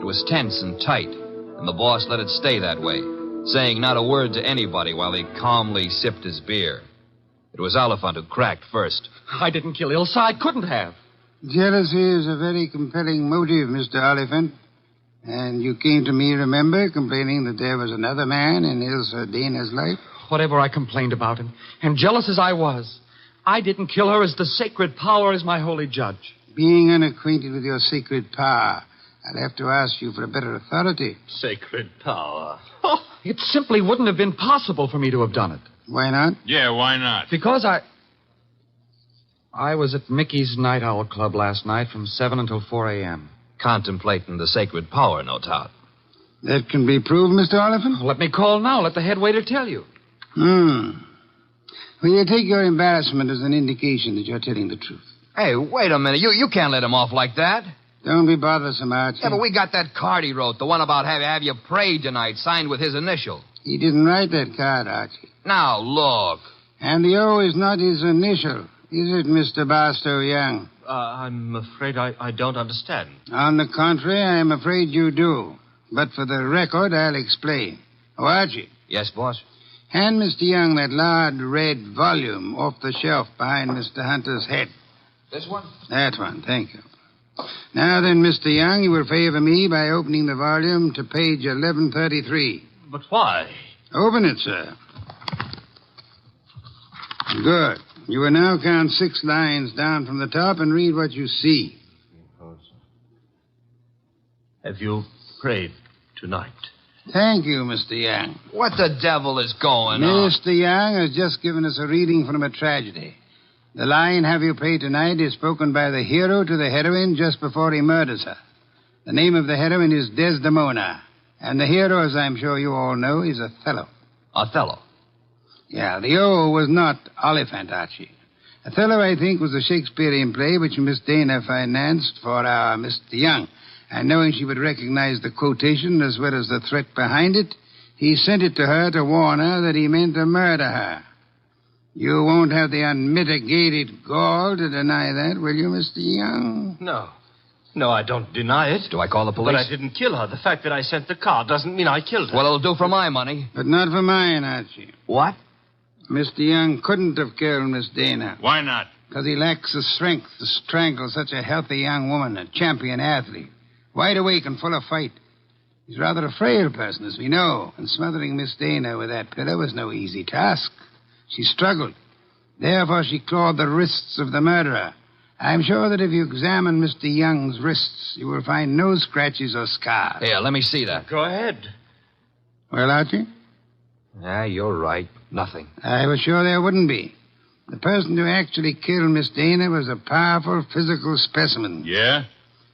It was tense and tight, and the boss let it stay that way, saying not a word to anybody while he calmly sipped his beer. It was Oliphant who cracked first. I didn't kill Ilse. I couldn't have. Jealousy is a very compelling motive, Mr. Oliphant. And you came to me, remember, complaining that there was another man in Ilse Dana's life? Whatever I complained about him, and jealous as I was, I didn't kill her as the sacred power is my holy judge. Being unacquainted with your sacred power, I'll have to ask you for a better authority. Sacred power. Oh, it simply wouldn't have been possible for me to have done it. Why not? Yeah, why not? Because I was at Mickey's Night Owl Club last night from 7 until 4 a.m. Contemplating the sacred power, no doubt. That can be proved, Mr. Oliphant? Let me call now. Let the head waiter tell you. Well, you take your embarrassment as an indication that you're telling the truth. Hey, wait a minute. You can't let him off like that. Don't be bothersome, Archie. Yeah, but we got that card he wrote, the one about have you prayed tonight, signed with his initial. He didn't write that card, Archie. Now, look. And the O is not his initial, is it, Mr. Barstow Young? I'm afraid I don't understand. On the contrary, I'm afraid you do. But for the record, I'll explain. Oh, Archie. Yes, boss? Hand Mr. Young that large red volume off the shelf behind Mr. Hunter's head. This one? That one, thank you. Now then, Mr. Young, you will favor me by opening the volume to page 1133. But why? Open it, sir. Good. You will now count 6 lines down from the top and read what you see. Have you prayed tonight? Thank you, Mr. Young. What the devil is going on? Mr. Young has just given us a reading from a tragedy. The line, have you prayed tonight, is spoken by the hero to the heroine just before he murders her. The name of the heroine is Desdemona. And the hero, as I'm sure you all know, is Othello. Othello? Yeah, the O was not Oliphant, Archie. Othello, I think, was a Shakespearean play which Miss Dana financed for our Mr. Young. And knowing she would recognize the quotation as well as the threat behind it, he sent it to her to warn her that he meant to murder her. You won't have the unmitigated gall to deny that, will you, Mr. Young? No. No, I don't deny it. Do I call the police? But I didn't kill her. The fact that I sent the card doesn't mean I killed her. Well, it'll do for my money. But not for mine, Archie. What? Mr. Young couldn't have killed Miss Dana. Why not? Because he lacks the strength to strangle such a healthy young woman, a champion athlete. Wide awake and full of fight. He's rather a frail person, as we know, and smothering Miss Dana with that pillow was no easy task. She struggled. Therefore, she clawed the wrists of the murderer. I'm sure that if you examine Mr. Young's wrists, you will find no scratches or scars. Here, let me see that. Go ahead. Well, Archie? Yeah, you're right. Nothing. I was sure there wouldn't be. The person who actually killed Miss Dana was a powerful physical specimen. Yeah?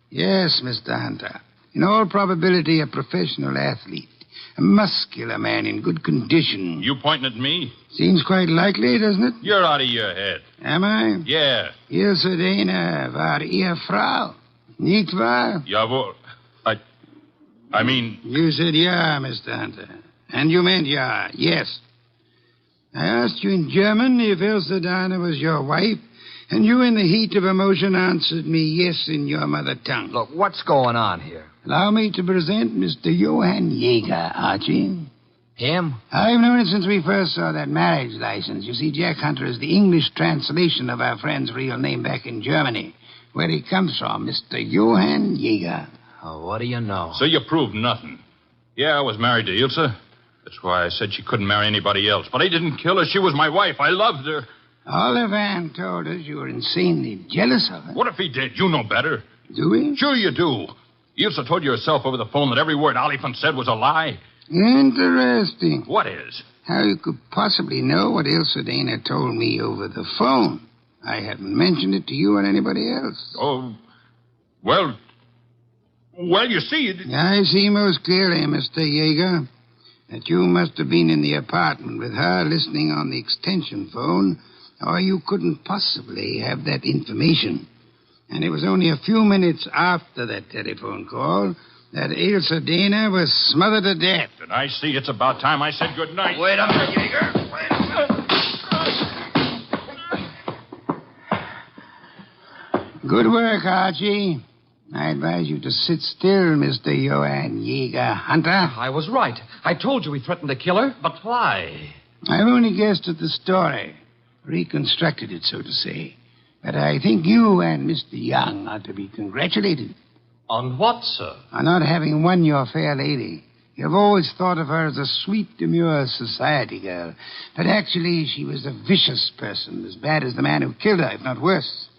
Yes, Mr. Hunter. In all probability, a professional athlete. A muscular man in good condition. You pointing at me? Seems quite likely, doesn't it? You're out of your head. Am I? Yeah. Ilse Dana war Ehefrau. Nicht wahr? Jawohl. I mean... You said yeah, Mr. Hunter. And you meant yeah, yes. I asked you in German if Ilse Dana was your wife, And you, in the heat of emotion, answered me yes in your mother tongue. Look, what's going on here? Allow me to present Mr. Johann Jaeger, Archie. Him? I've known it since we first saw that marriage license. You see, Jack Hunter is the English translation of our friend's real name back in Germany, where he comes from, Mr. Johann Jaeger. Oh, what do you know? So you proved nothing. Yeah, I was married to Ilse. That's why I said she couldn't marry anybody else. But I didn't kill her. She was my wife. I loved her. Olivan told us you were insanely jealous of her. What if he did? You know better. Do we? Sure you do. Ilse told you herself over the phone that every word Oliphant said was a lie. Interesting. What is? How you could possibly know what Ilse Dana told me over the phone. I haven't mentioned it to you or anybody else. Oh, well, you see... I see most clearly, Mr. Jaeger, that you must have been in the apartment with her listening on the extension phone, or you couldn't possibly have that information. And it was only a few minutes after that telephone call that Ilse Dana was smothered to death. And I see it's about time I said good night. Wait a minute, Jaeger. Wait a minute. Good work, Archie. I advise you to sit still, Mr. Johann Jaeger Hunter. I was right. I told you he threatened to kill her. But why? I've only guessed at the story. Reconstructed it, so to say. But I think you and Mr. Young ought to be congratulated. On what, sir? On not having won your fair lady. You've always thought of her as a sweet, demure society girl. But actually, she was a vicious person, as bad as the man who killed her, if not worse.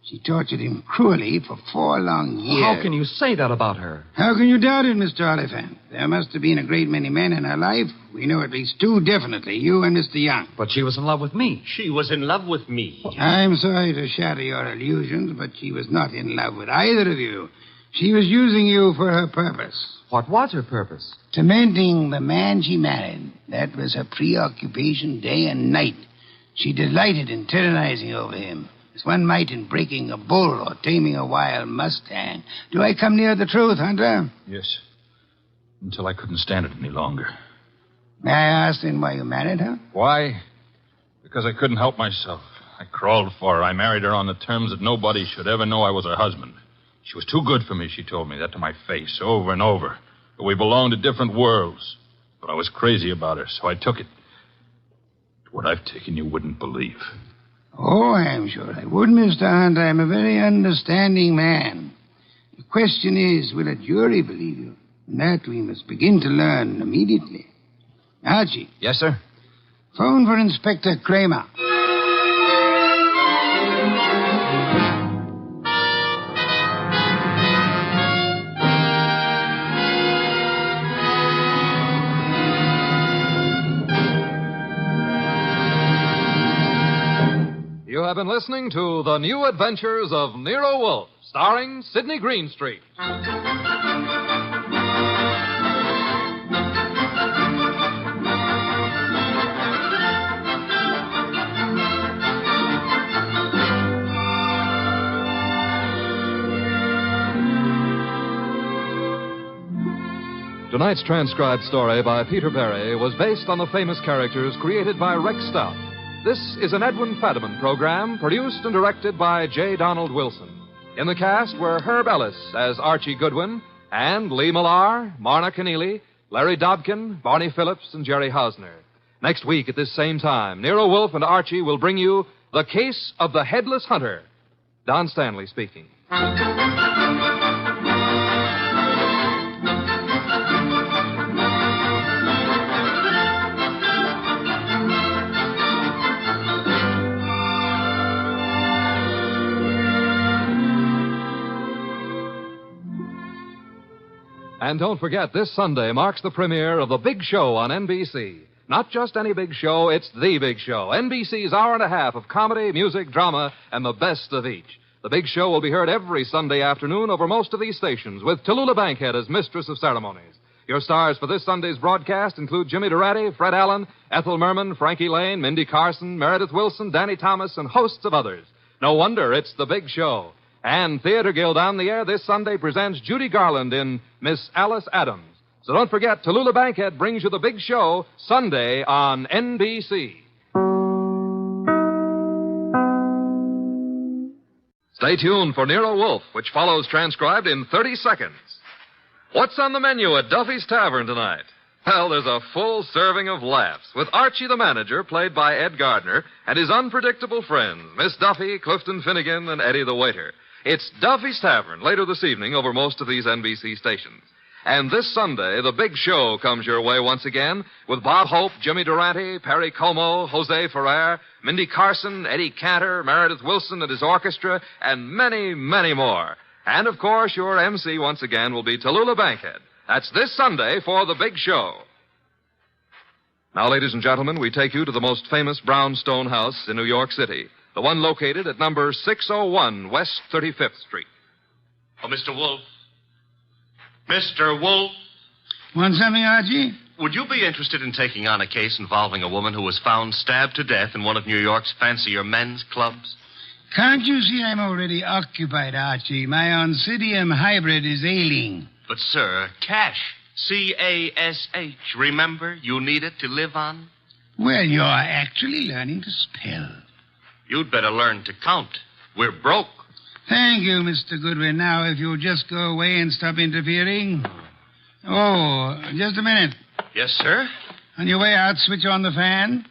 She tortured him cruelly for 4 long years. How can you say that about her? How can you doubt it, Mr. Oliphant? There must have been a great many men in her life. We know at least 2 definitely, you and Mr. Young. But she was in love with me. She was in love with me. I'm sorry to shatter your illusions, but she was not in love with either of you. She was using you for her purpose. What was her purpose? Tormenting the man she married. That was her preoccupation day and night. She delighted in tyrannizing over him, as one might in breaking a bull or taming a wild mustang. Do I come near the truth, Hunter? Yes. Until I couldn't stand it any longer. May I ask then why you married her? Why? Because I couldn't help myself. I crawled for her. I married her on the terms that nobody should ever know I was her husband. She was too good for me, she told me that to my face over and over. But we belonged to different worlds. But I was crazy about her, so I took it. What I've taken you wouldn't believe. Oh, I'm sure I would, Mr. Hunt. I'm a very understanding man. The question is, will a jury believe you? And that we must begin to learn immediately. Archie. Yes, sir? Phone for Inspector Kramer. You have been listening to The New Adventures of Nero Wolfe, starring Sidney Greenstreet. Tonight's transcribed story by Peter Berry was based on the famous characters created by Rex Stout. This is an Edwin Fadiman program produced and directed by J. Donald Wilson. In the cast were Herb Ellis as Archie Goodwin and Lee Millar, Marna Keneally, Larry Dobkin, Barney Phillips, and Jerry Hausner. Next week at this same time, Nero Wolfe and Archie will bring you The Case of the Headless Hunter. Don Stanley speaking. And don't forget, this Sunday marks the premiere of The Big Show on NBC. Not just any big show, it's the big show. NBC's hour and a half of comedy, music, drama, and the best of each. The Big Show will be heard every Sunday afternoon over most of these stations, with Tallulah Bankhead as mistress of ceremonies. Your stars for this Sunday's broadcast include Jimmy Durante, Fred Allen, Ethel Merman, Frankie Lane, Mindy Carson, Meredith Wilson, Danny Thomas, and hosts of others. No wonder it's The Big Show. And Theater Guild on the Air this Sunday presents Judy Garland in Miss Alice Adams. So don't forget, Tallulah Bankhead brings you The Big Show Sunday on NBC. Stay tuned for Nero Wolfe, which follows transcribed in 30 seconds. What's on the menu at Duffy's Tavern tonight? Well, there's a full serving of laughs with Archie the manager, played by Ed Gardner, and his unpredictable friends, Miss Duffy, Clifton Finnegan, and Eddie the waiter. It's Duffy's Tavern later this evening over most of these NBC stations. And this Sunday, the big show comes your way once again with Bob Hope, Jimmy Durante, Perry Como, Jose Ferrer, Mindy Carson, Eddie Cantor, Meredith Wilson and his orchestra, and many, many more. And, of course, your MC once again will be Tallulah Bankhead. That's this Sunday for the big show. Now, ladies and gentlemen, we take you to the most famous brownstone house in New York City, the one located at number 601 West 35th Street. Oh, Mr. Wolfe. Mr. Wolfe. Want something, Archie? Would you be interested in taking on a case involving a woman who was found stabbed to death in one of New York's fancier men's clubs? Can't you see I'm already occupied, Archie? My Oncidium hybrid is ailing. But, sir, cash. C-A-S-H. Remember, you need it to live on. Well, you're actually learning to spell. You'd better learn to count. We're broke. Thank you, Mr. Goodwin. Now, if you'll just go away and stop interfering. Oh, just a minute. Yes, sir? On your way out, switch on the fan.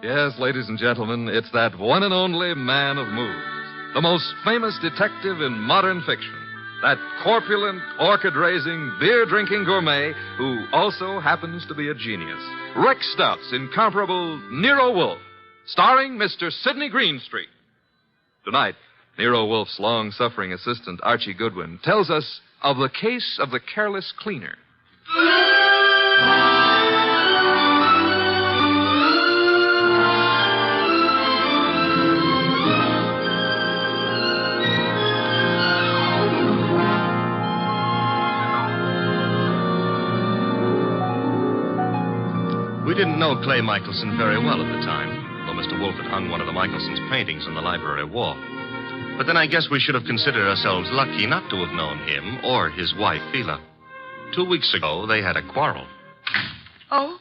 Yes, ladies and gentlemen, it's that one and only man of moves, the most famous detective in modern fiction, that corpulent, orchid-raising, beer-drinking gourmet who also happens to be a genius. Rick Stout's incomparable Nero Wolfe, starring Mr. Sidney Greenstreet. Tonight, Nero Wolfe's long-suffering assistant, Archie Goodwin, tells us of the case of the careless cleaner. We didn't know Clay Michelson very well at the time, though Mr. Wolfe had hung one of the Michelson's paintings on the library wall. But then I guess we should have considered ourselves lucky not to have known him or his wife, Phila. 2 weeks ago, they had a quarrel. Oh,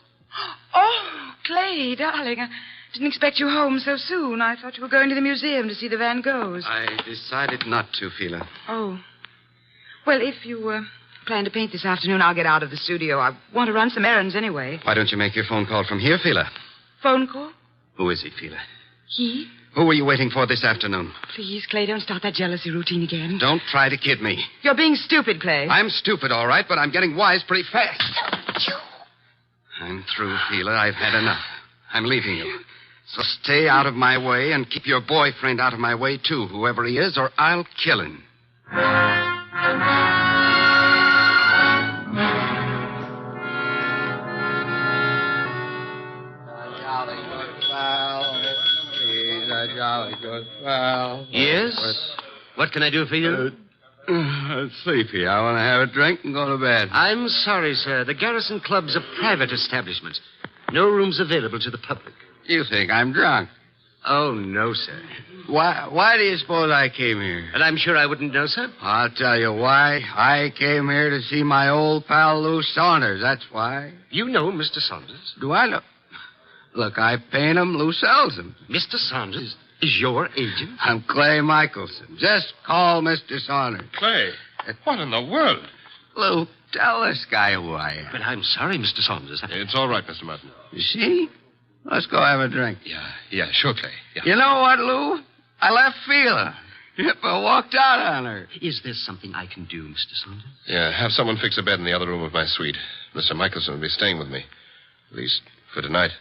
Clay, darling, I didn't expect you home so soon. I thought you were going to the museum to see the Van Goghs. I decided not to, Phila. Oh. Well, if you plan to paint this afternoon, I'll get out of the studio. I want to run some errands anyway. Why don't you make your phone call from here, Phila? Phone call? Who is he, Phila? He? Who were you waiting for this afternoon? Please, Clay, don't start that jealousy routine again. Don't try to kid me. You're being stupid, Clay. I'm stupid, all right, but I'm getting wise pretty fast. I'm through, Phila. I've had enough. I'm leaving you. So stay out of my way and keep your boyfriend out of my way, too, whoever he is, or I'll kill him. Yes? What can I do for you? Sleepy. I want to have a drink and go to bed. I'm sorry, sir. The Garrison Club's a private establishment. No rooms available to the public. You think I'm drunk? Oh, no, sir. Why do you suppose I came here? And I'm sure I wouldn't know, sir. I'll tell you why. I came here to see my old pal Lou Saunders. That's why. You know Mr. Saunders? Do I know? Look, I paint him. Lou sells them. Mr. Saunders is your agent? I'm Clay Michelson. Just call Mr. Saunders. Clay? What in the world? Lou, tell this guy who I am. But I'm sorry, Mr. Saunders. It's all right, Mr. Martin. You see? Let's go have a drink. Yeah, sure, Clay. Yeah. You know what, Lou? I left Phila. I walked out on her. Is there something I can do, Mr. Saunders? Yeah, have someone fix a bed in the other room of my suite. Mr. Michelson will be staying with me. At least for tonight.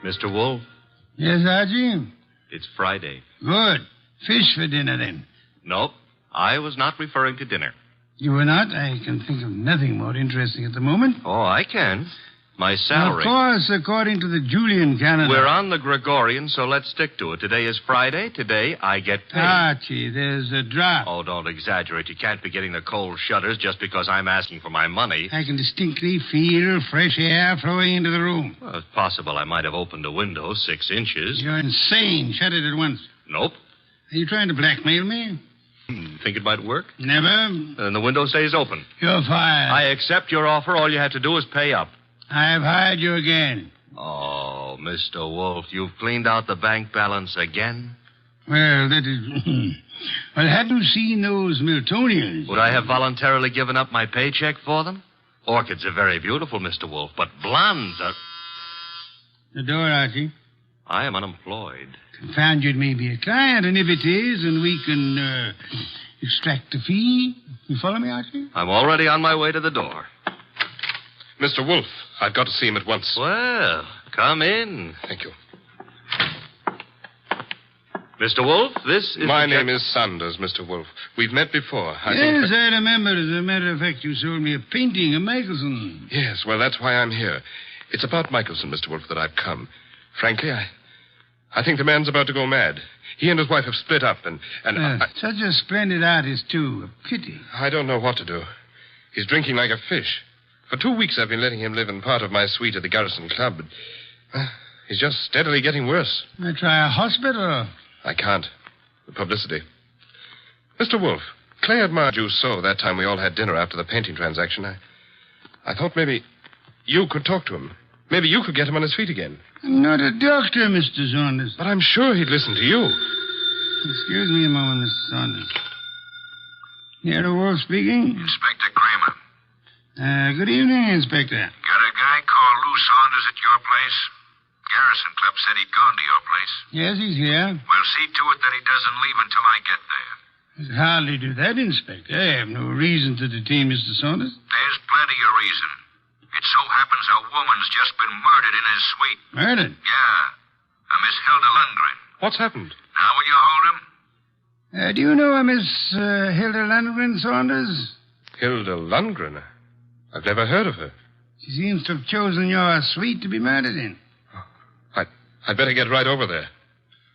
Mr. Wolfe? Yes, Archie? It's Friday. Good. Fish for dinner, then. Nope. I was not referring to dinner. You were not? I can think of nothing more interesting at the moment. Oh, I can. My salary. Of course, according to the Julian calendar. We're on the Gregorian, so let's stick to it. Today is Friday. Today I get paid. Archie, there's a drop. Oh, don't exaggerate. You can't be getting the cold shutters just because I'm asking for my money. I can distinctly feel fresh air flowing into the room. Well, it's possible I might have opened a window 6 inches. You're insane. Shut it at once. Nope. Are you trying to blackmail me? Think it might work? Never. Then the window stays open. You're fired. I accept your offer. All you have to do is pay up. I've hired you again. Oh, Mr. Wolf, you've cleaned out the bank balance again? Well, that is... Well, have you seen those Miltonians? Would I have voluntarily given up my paycheck for them? Orchids are very beautiful, Mr. Wolf, but blondes are... The door, Archie. I am unemployed. Confound you, it may be a client, and if it is, and we can extract a fee. You follow me, Archie? I'm already on my way to the door. Mr. Wolf, I've got to see him at once. Well, come in. Thank you. Mr. Wolf, this is... My name is Saunders, Mr. Wolf. We've met before. Yes, I remember. As a matter of fact, you sold me a painting of Michelson. Yes, well, that's why I'm here. It's about Michelson, Mr. Wolf, that I've come. Frankly, I think the man's about to go mad. He and his wife have split up, and such a splendid artist, too. A pity. I don't know what to do. He's drinking like a fish. For 2 weeks, I've been letting him live in part of my suite at the Garrison Club, but he's just steadily getting worse. I try a hospital. I can't. The publicity. Mr. Wolf, Clay admired you so that time we all had dinner after the painting transaction. I thought maybe you could talk to him. Maybe you could get him on his feet again. I'm not a doctor, Mr. Saunders. But I'm sure he'd listen to you. Excuse me a moment, Mr. Saunders. Nero Wolf speaking. Inspector Kramer. Good evening, Inspector. Got a guy called Lou Saunders at your place? Garrison Club said he'd gone to your place. Yes, he's here. Well, see to it that he doesn't leave until I get there. I could hardly do that, Inspector. I have no reason to detain Mr. Saunders. There's plenty of reason. It so happens a woman's just been murdered in his suite. Murdered? Yeah. A Miss Hilda Lundgren. What's happened? Now will you hold him? Do you know a Miss Hilda Lundgren, Saunders? Hilda Lundgren? I've never heard of her. She seems to have chosen your suite to be murdered in. I'd better get right over there.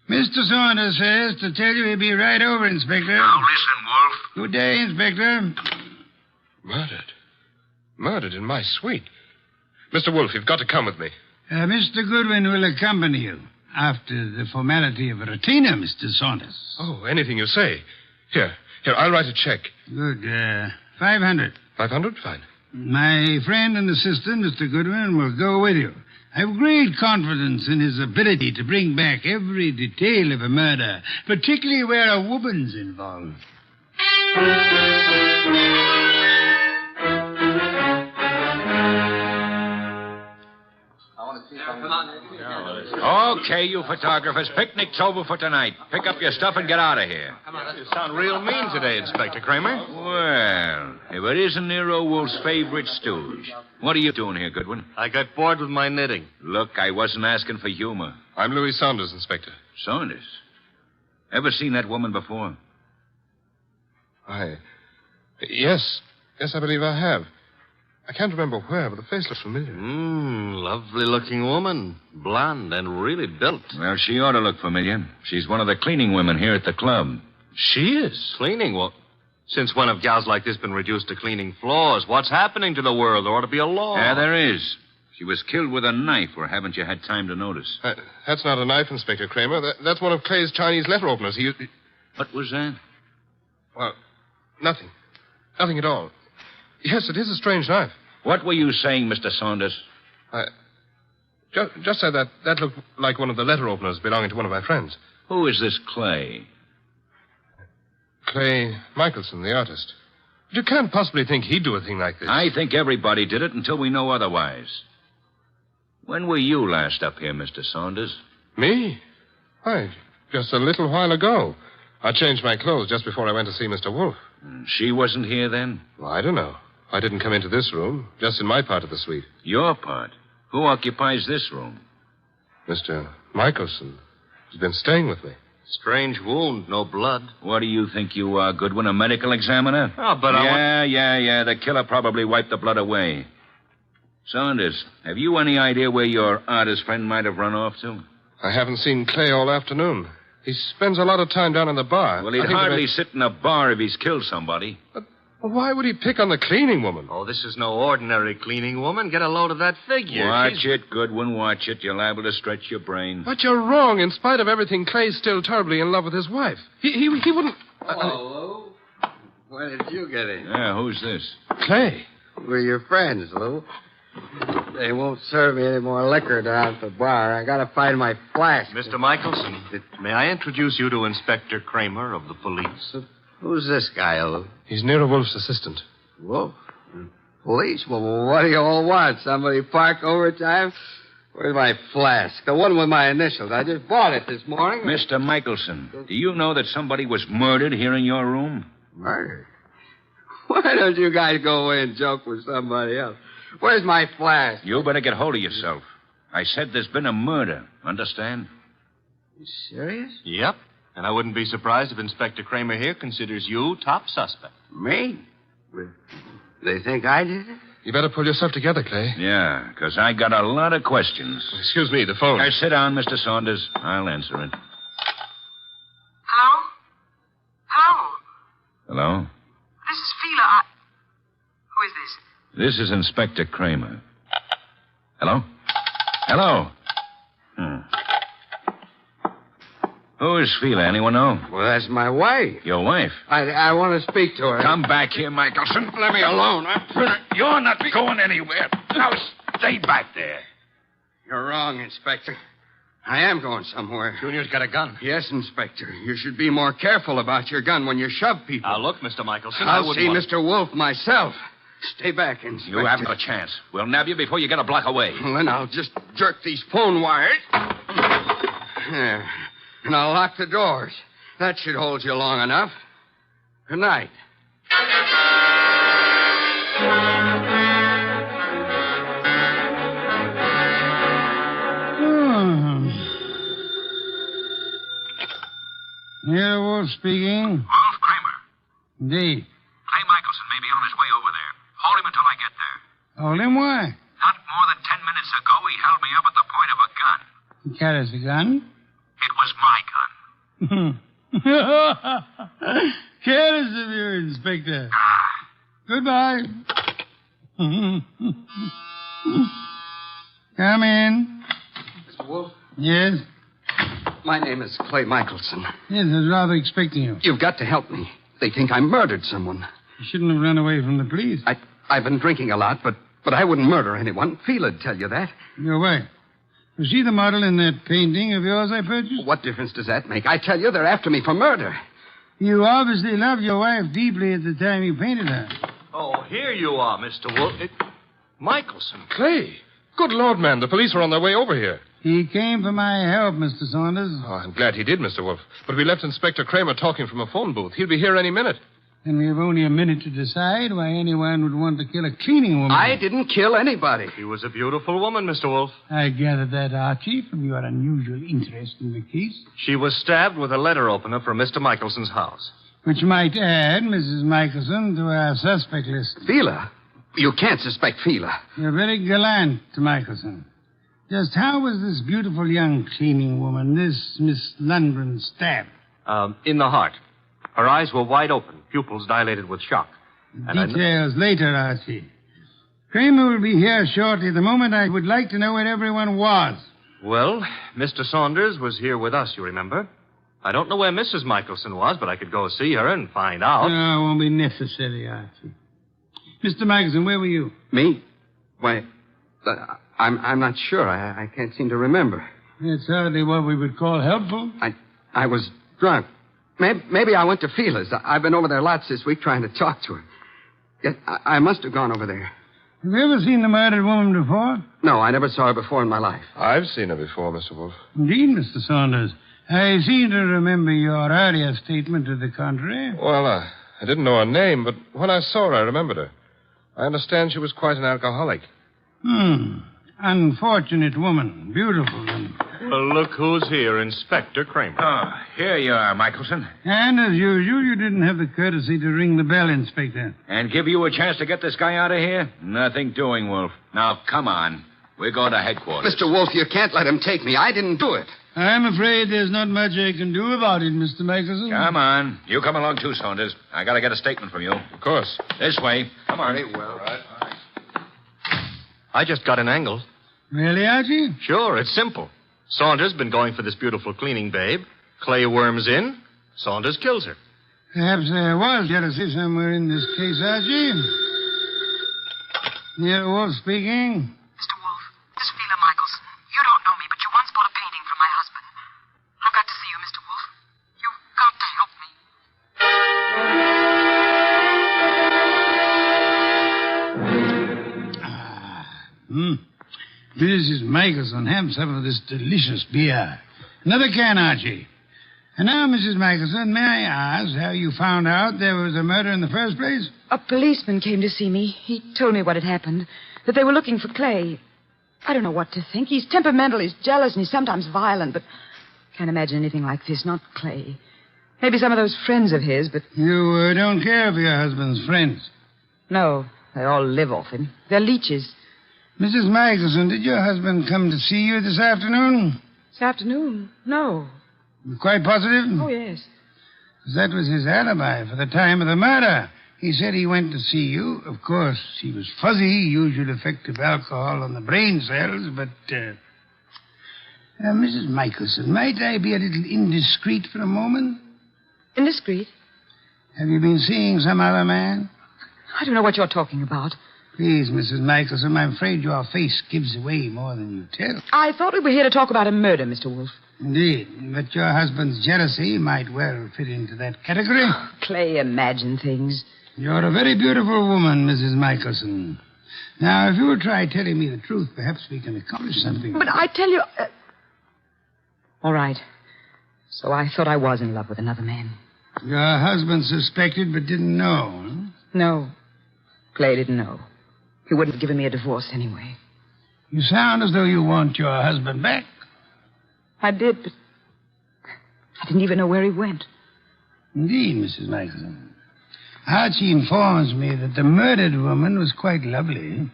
Mr. Saunders says to tell you he'll be right over, Inspector. Now listen, Wolf. Good day, Inspector. Murdered? Murdered in my suite? Mr. Wolf, you've got to come with me. Mr. Goodwin will accompany you. After the formality of a retainer, Mr. Saunders. Oh, anything you say. Here, I'll write a check. Good. 500. 500? Fine. My friend and assistant, Mr. Goodwin, will go with you. I have great confidence in his ability to bring back every detail of a murder, particularly where a woman's involved. Okay, you photographers, picnic's over for tonight. Pick up your stuff and get out of here. You sound real mean today, Inspector Kramer. Well, if it isn't Nero Wolf's favorite stooge. What are you doing here, Goodwin? I got bored with my knitting. Look, I wasn't asking for humor. I'm Louis Saunders, Inspector. Saunders? Ever seen that woman before? Yes, I believe I have. I can't remember where, but the face looks familiar. Lovely-looking woman. Blonde and really built. Well, she ought to look familiar. She's one of the cleaning women here at the club. She is? Cleaning? Well, since when have gals like this been reduced to cleaning floors? What's happening to the world? There ought to be a law. Yeah, there is. She was killed with a knife, or haven't you had time to notice? That's not a knife, Inspector Kramer. That's one of Clay's Chinese letter openers. What was that? Well, nothing. Nothing at all. Yes, it is a strange knife. What were you saying, Mr. Saunders? Just said that looked like one of the letter openers belonging to one of my friends. Who is this Clay? Clay Michelson, the artist. But you can't possibly think he'd do a thing like this. I think everybody did it until we know otherwise. When were you last up here, Mr. Saunders? Me? Why, just a little while ago. I changed my clothes just before I went to see Mr. Wolf. She wasn't here then? Well, I don't know. I didn't come into this room, just in my part of the suite. Your part? Who occupies this room? Mr. Michelson. He's been staying with me. Strange wound, no blood. What do you think you are, Goodwin, a medical examiner? Oh, but Yeah, the killer probably wiped the blood away. Saunders, have you any idea where your artist friend might have run off to? I haven't seen Clay all afternoon. He spends a lot of time down in the bar. Well, he'd hardly sit in a bar if he's killed somebody. Well, why would he pick on the cleaning woman? Oh, this is no ordinary cleaning woman. Get a load of that figure. Watch it, Goodwin, watch it. You're liable to stretch your brain. But you're wrong. In spite of everything, Clay's still terribly in love with his wife. He wouldn't... Hello, Lou. Where did you get in? Yeah, who's this? Clay. We're your friends, Lou. They won't serve me any more liquor down at the bar. I gotta find my flask. Mr. Michelson, may I introduce you to Inspector Kramer of the police? Who's this guy, Lou? He's Nero Wolf's assistant. Wolf? Police? Well, what do you all want? Somebody park overtime? Where's my flask? The one with my initials. I just bought it this morning. Mr. Michelson, do you know that somebody was murdered here in your room? Murdered? Why don't you guys go away and joke with somebody else? Where's my flask? You better get hold of yourself. I said there's been a murder. Understand? You serious? Yep. And I wouldn't be surprised if Inspector Kramer here considers you top suspect. Me? They think I did it? You better pull yourself together, Clay. Yeah, because I got a lot of questions. Excuse me, the phone. Now, sit down, Mr. Saunders. I'll answer it. Hello? Hello? Hello? This is Fila. Who is this? This is Inspector Kramer. Hello? Hello? Who is Fila? Anyone know? Well, that's my wife. Your wife? I want to speak to her. Come back here, Michelson. Let me alone. You're not going anywhere. Now, stay back there. You're wrong, Inspector. I am going somewhere. Junior's got a gun. Yes, Inspector. You should be more careful about your gun when you shove people. Now, look, Mr. Michelson, I'll see Mr. Wolf myself. Stay back, Inspector. You haven't a chance. We'll nab you before you get a block away. Well, then I'll just jerk these phone wires. There. And I'll lock the doors. That should hold you long enough. Good night. Here, Wolf speaking. Wolf Kramer. Indeed. Clay Michelson may be on his way over there. Hold him until I get there. Hold him, why? Not more than 10 minutes ago, he held me up at the point of a gun. He carries a gun. It was my gun. Careless of you, Inspector. Goodbye. Come in. Mr. Wolf? Yes? My name is Clay Michelson. Yes, I was rather expecting you. You've got to help me. They think I murdered someone. You shouldn't have run away from the police. I've been drinking a lot, but I wouldn't murder anyone. Fela'd tell you that. Your wife. Was she the model in that painting of yours I purchased? What difference does that make? I tell you, they're after me for murder. You obviously loved your wife deeply at the time you painted her. Oh, here you are, Mr. Wolf. Michelson. Clay. Good Lord, man. The police are on their way over here. He came for my help, Mr. Saunders. Oh, I'm glad he did, Mr. Wolf. But we left Inspector Kramer talking from a phone booth. He'll be here any minute. And we have only a minute to decide why anyone would want to kill a cleaning woman. I didn't kill anybody. She was a beautiful woman, Mr. Wolf. I gathered that, Archie, from your unusual interest in the case. She was stabbed with a letter opener from Mr. Michelson's house. Which might add Mrs. Michelson to our suspect list. Fila? You can't suspect Fila. You're very gallant, Michelson. Just how was this beautiful young cleaning woman, this Miss Lundgren, stabbed? In the heart. Her eyes were wide open, pupils dilated with shock. Details later, Archie. Kramer will be here shortly. At the moment, I would like to know where everyone was. Well, Mr. Saunders was here with us, you remember? I don't know where Mrs. Michelson was, but I could go see her and find out. No, it won't be necessary, Archie. Mr. Michelson, where were you? Me? Why, I'm not sure. I can't seem to remember. That's hardly what we would call helpful. I was drunk. Maybe I went to Fila's. I've been over there lots this week trying to talk to her. Yes, I must have gone over there. Have you ever seen the murdered woman before? No, I never saw her before in my life. I've seen her before, Mr. Wolf. Indeed, Mr. Saunders. I seem to remember your earlier statement to the contrary. Well, I didn't know her name, but when I saw her, I remembered her. I understand she was quite an alcoholic. Unfortunate woman. Beautiful and Well, look who's here, Inspector Kramer. Oh, here you are, Michelson. And as usual, you didn't have the courtesy to ring the bell, Inspector. And give you a chance to get this guy out of here? Nothing doing, Wolf. Now, come on. We're going to headquarters. Mr. Wolf, you can't let him take me. I didn't do it. I'm afraid there's not much I can do about it, Mr. Michelson. Come on. You come along too, Saunders. I got to get a statement from you. Of course. This way. Come on. Very well. All right. I just got an angle. Really, Archie? Sure, it's simple. Saunders been going for this beautiful cleaning babe. Clay worms in. Saunders kills her. Perhaps there was jealousy somewhere in this case, Archie. Yeah, Wolf speaking. Mr. Wolf, this is Fela Michelson. You don't know me, but you once bought a painting from my husband. I've got to see you, Mr. Wolf. You've got to help me. Mrs. Michelson, have some of this delicious beer. Another can, Archie. And now, Mrs. Michelson, may I ask how you found out there was a murder in the first place? A policeman came to see me. He told me what had happened, that they were looking for Clay. I don't know what to think. He's temperamental, he's jealous, and he's sometimes violent, but can't imagine anything like this, not Clay. Maybe some of those friends of his, but... You don't care for your husband's friends? No, they all live off him. They're leeches. Mrs. Michelson, did your husband come to see you this afternoon? This afternoon? No. You're quite positive? Oh, yes. That was his alibi for the time of the murder. He said he went to see you. Of course, he was fuzzy, usual effect of alcohol on the brain cells, but... Mrs. Michelson, might I be a little indiscreet for a moment? Indiscreet? Have you been seeing some other man? I don't know what you're talking about. Please, Mrs. Michelson, I'm afraid your face gives away more than you tell. I thought we were here to talk about a murder, Mr. Wolf. Indeed, but your husband's jealousy might well fit into that category. Clay, imagine things. You're a very beautiful woman, Mrs. Michelson. Now, if you'll try telling me the truth, perhaps we can accomplish something. But I tell you... All right. So I thought I was in love with another man. Your husband suspected but didn't know, huh? No. Clay didn't know. He wouldn't have given me a divorce anyway. You sound as though you want your husband back. I did, but I didn't even know where he went. Indeed, Mrs. Michelson. Archie informs me that the murdered woman was quite lovely.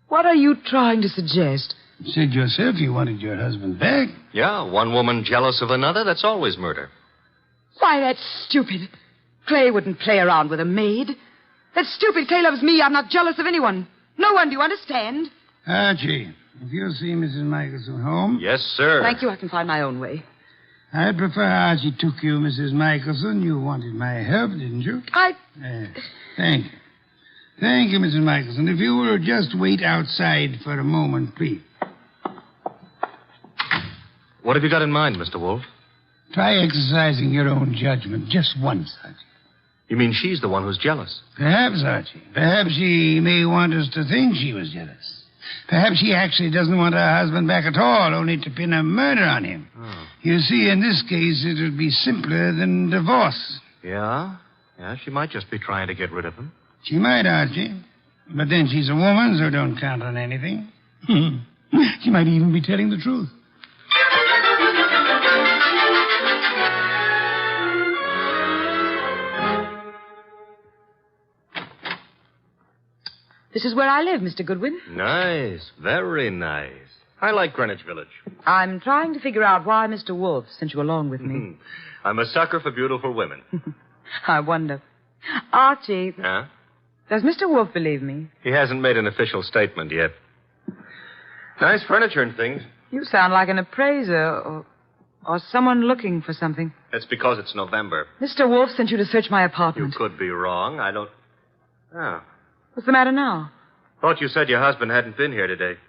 What are you trying to suggest? You said yourself you wanted your husband back. Yeah, one woman jealous of another, that's always murder. Why, that's stupid. Clay wouldn't play around with a maid. That's stupid. Clay loves me. I'm not jealous of anyone. No one, do you understand? Archie, if you'll see Mrs. Michelson home... Yes, sir. Thank you. I can find my own way. I'd prefer Archie took you, Mrs. Michelson. You wanted my help, didn't you? Thank you. Thank you, Mrs. Michelson. If you will just wait outside for a moment, please. What have you got in mind, Mr. Wolf? Try exercising your own judgment just once, Archie. You mean she's the one who's jealous? Perhaps, Archie. Perhaps she may want us to think she was jealous. Perhaps she actually doesn't want her husband back at all, only to pin a murder on him. Oh. You see, in this case, it would be simpler than divorce. Yeah? Yeah, she might just be trying to get rid of him. She might, Archie. But then she's a woman, so don't count on anything. She might even be telling the truth. This is where I live, Mr. Goodwin. Nice. Very nice. I like Greenwich Village. I'm trying to figure out why Mr. Wolf sent you along with me. I'm a sucker for beautiful women. I wonder. Archie, Huh? does Mr. Wolf believe me? He hasn't made an official statement yet. Nice furniture and things. You sound like an appraiser or someone looking for something. That's because it's November. Mr. Wolf sent you to search my You apartment. could be wrong. I don't... Oh. What's the matter now? Thought you said your husband hadn't been here today.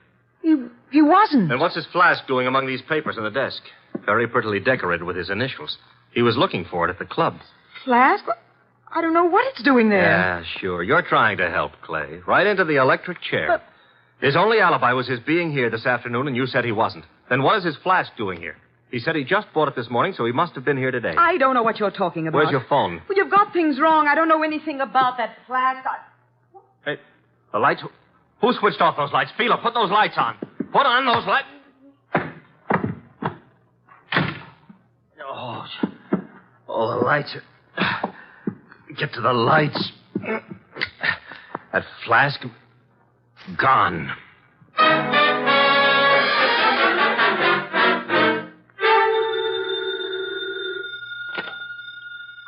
He wasn't. And what's his flask doing among these papers on the desk? Very prettily decorated with his initials. He was looking for it at the club. Flask? I don't know what it's doing there. Yeah, sure. You're trying to help, Clay. Right into the electric chair. But... His only alibi was his being here this afternoon, and you said he wasn't. Then what is his flask doing here? He said he just bought it this morning, so he must have been here today. I don't know what you're talking about. Where's your phone? Well, you've got things wrong. I don't know anything about that flask. Hey, the lights... Who switched off those lights? Fela, put those lights on. Put on those lights. Oh, the lights are... Get to the lights. That flask... gone.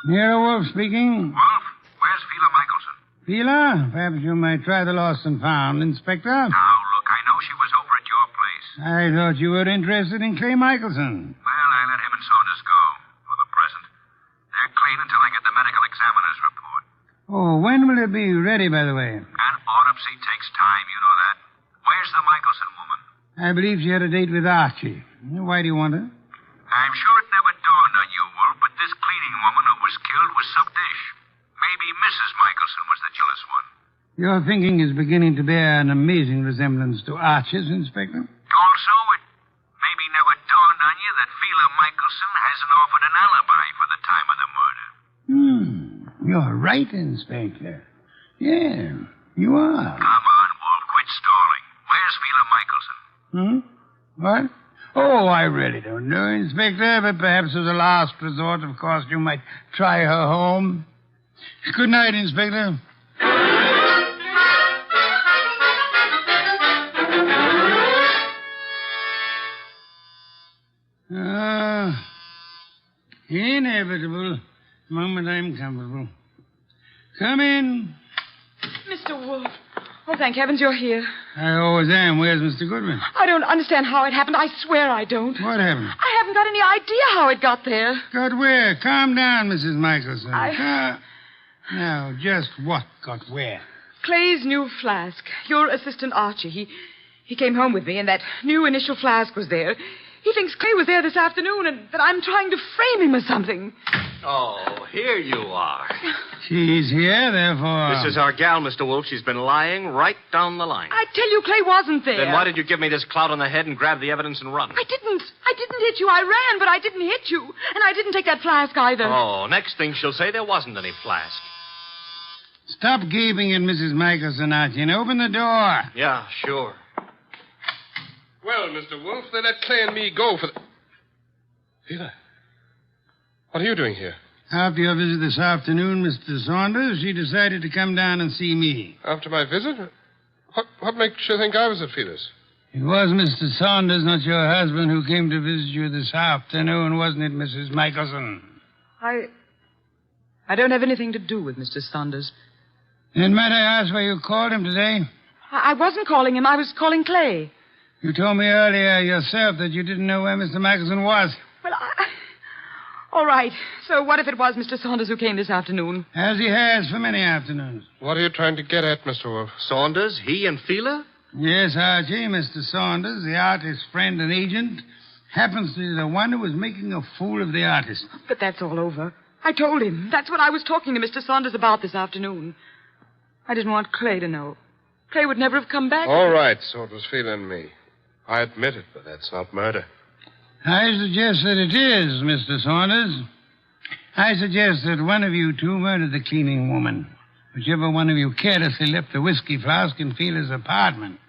Nero Wolf speaking. Wolf, where's Fila Michelson? Fila? Perhaps you might try the lost and found, Inspector. Now, look, I know she was over at your place. I thought you were interested in Clay Michelson. Well, I let him and Saunders go, for the present. They're clean until I get the medical examiner's report. Oh, when will it be ready, by the way? An autopsy takes time, you know that. Where's the Michelson woman? I believe she had a date with Archie. Why do you want her? I'm sure it never dawned on you, Wolf, but this cleaning woman who was killed was some dish. Maybe Mrs. Michelson was the jealous one. Your thinking is beginning to bear an amazing resemblance to Archie's, Inspector. Also, it maybe never dawned on you that Fila Michelson hasn't offered an alibi for the time of the murder. You're right, Inspector. Yeah, you are. Come on, Wolf, quit stalling. Where's Fila Michelson? What? Oh, I really don't know, Inspector, but perhaps as a last resort, of course, you might try her home. Good night, Inspector. Inevitable. The moment I'm comfortable. Come in. Mr. Wolf. Oh, thank heavens you're here. I always am. Where's Mr. Goodman? I don't understand how it happened. I swear I don't. What happened? I haven't got any idea how it got there. Got where? Calm down, Mrs. Michelson. Now, just what got where? Clay's new flask. Your assistant Archie. He came home with me, and that new initial flask was there. He thinks Clay was there this afternoon, and that I'm trying to frame him or something. Oh, here you are. She's here, therefore. This is our gal, Mr. Wolf. She's been lying right down the line. I tell you, Clay wasn't there. Then why did you give me this clout on the head and grab the evidence and run? I didn't hit you. I ran, but I didn't hit you. And I didn't take that flask either. Oh, next thing she'll say there wasn't any flask. Stop gaping at Mrs. Michelson, Archie, and open the door. Yeah, sure. Well, Mr. Wolf, they let Clay and me go for the... Fila, what are you doing here? After your visit this afternoon, Mr. Saunders, she decided to come down and see me. After my visit? What makes you think I was at Fila's? It was Mr. Saunders, not your husband, who came to visit you this afternoon, wasn't it, Mrs. Michelson? I don't have anything to do with Mr. Saunders. Then might I ask why you called him today? I wasn't calling him. I was calling Clay. You told me earlier yourself that you didn't know where Mr. Michelson was. Well, all right. So what if it was Mr. Saunders who came this afternoon? As he has for many afternoons. What are you trying to get at, Mr. Wolf? Saunders? He and Fila? Yes, Archie. Mr. Saunders, the artist's friend and agent, happens to be the one who was making a fool of the artist. But that's all over. I told him. That's what I was talking to Mr. Saunders about this afternoon. I didn't want Clay to know. Clay would never have come back. All right, so it was Fila and me. I admit it, but that's not murder. I suggest that it is, Mr. Saunders. I suggest that one of you two murdered the cleaning woman. Whichever one of you carelessly left the whiskey flask in Fila's apartment.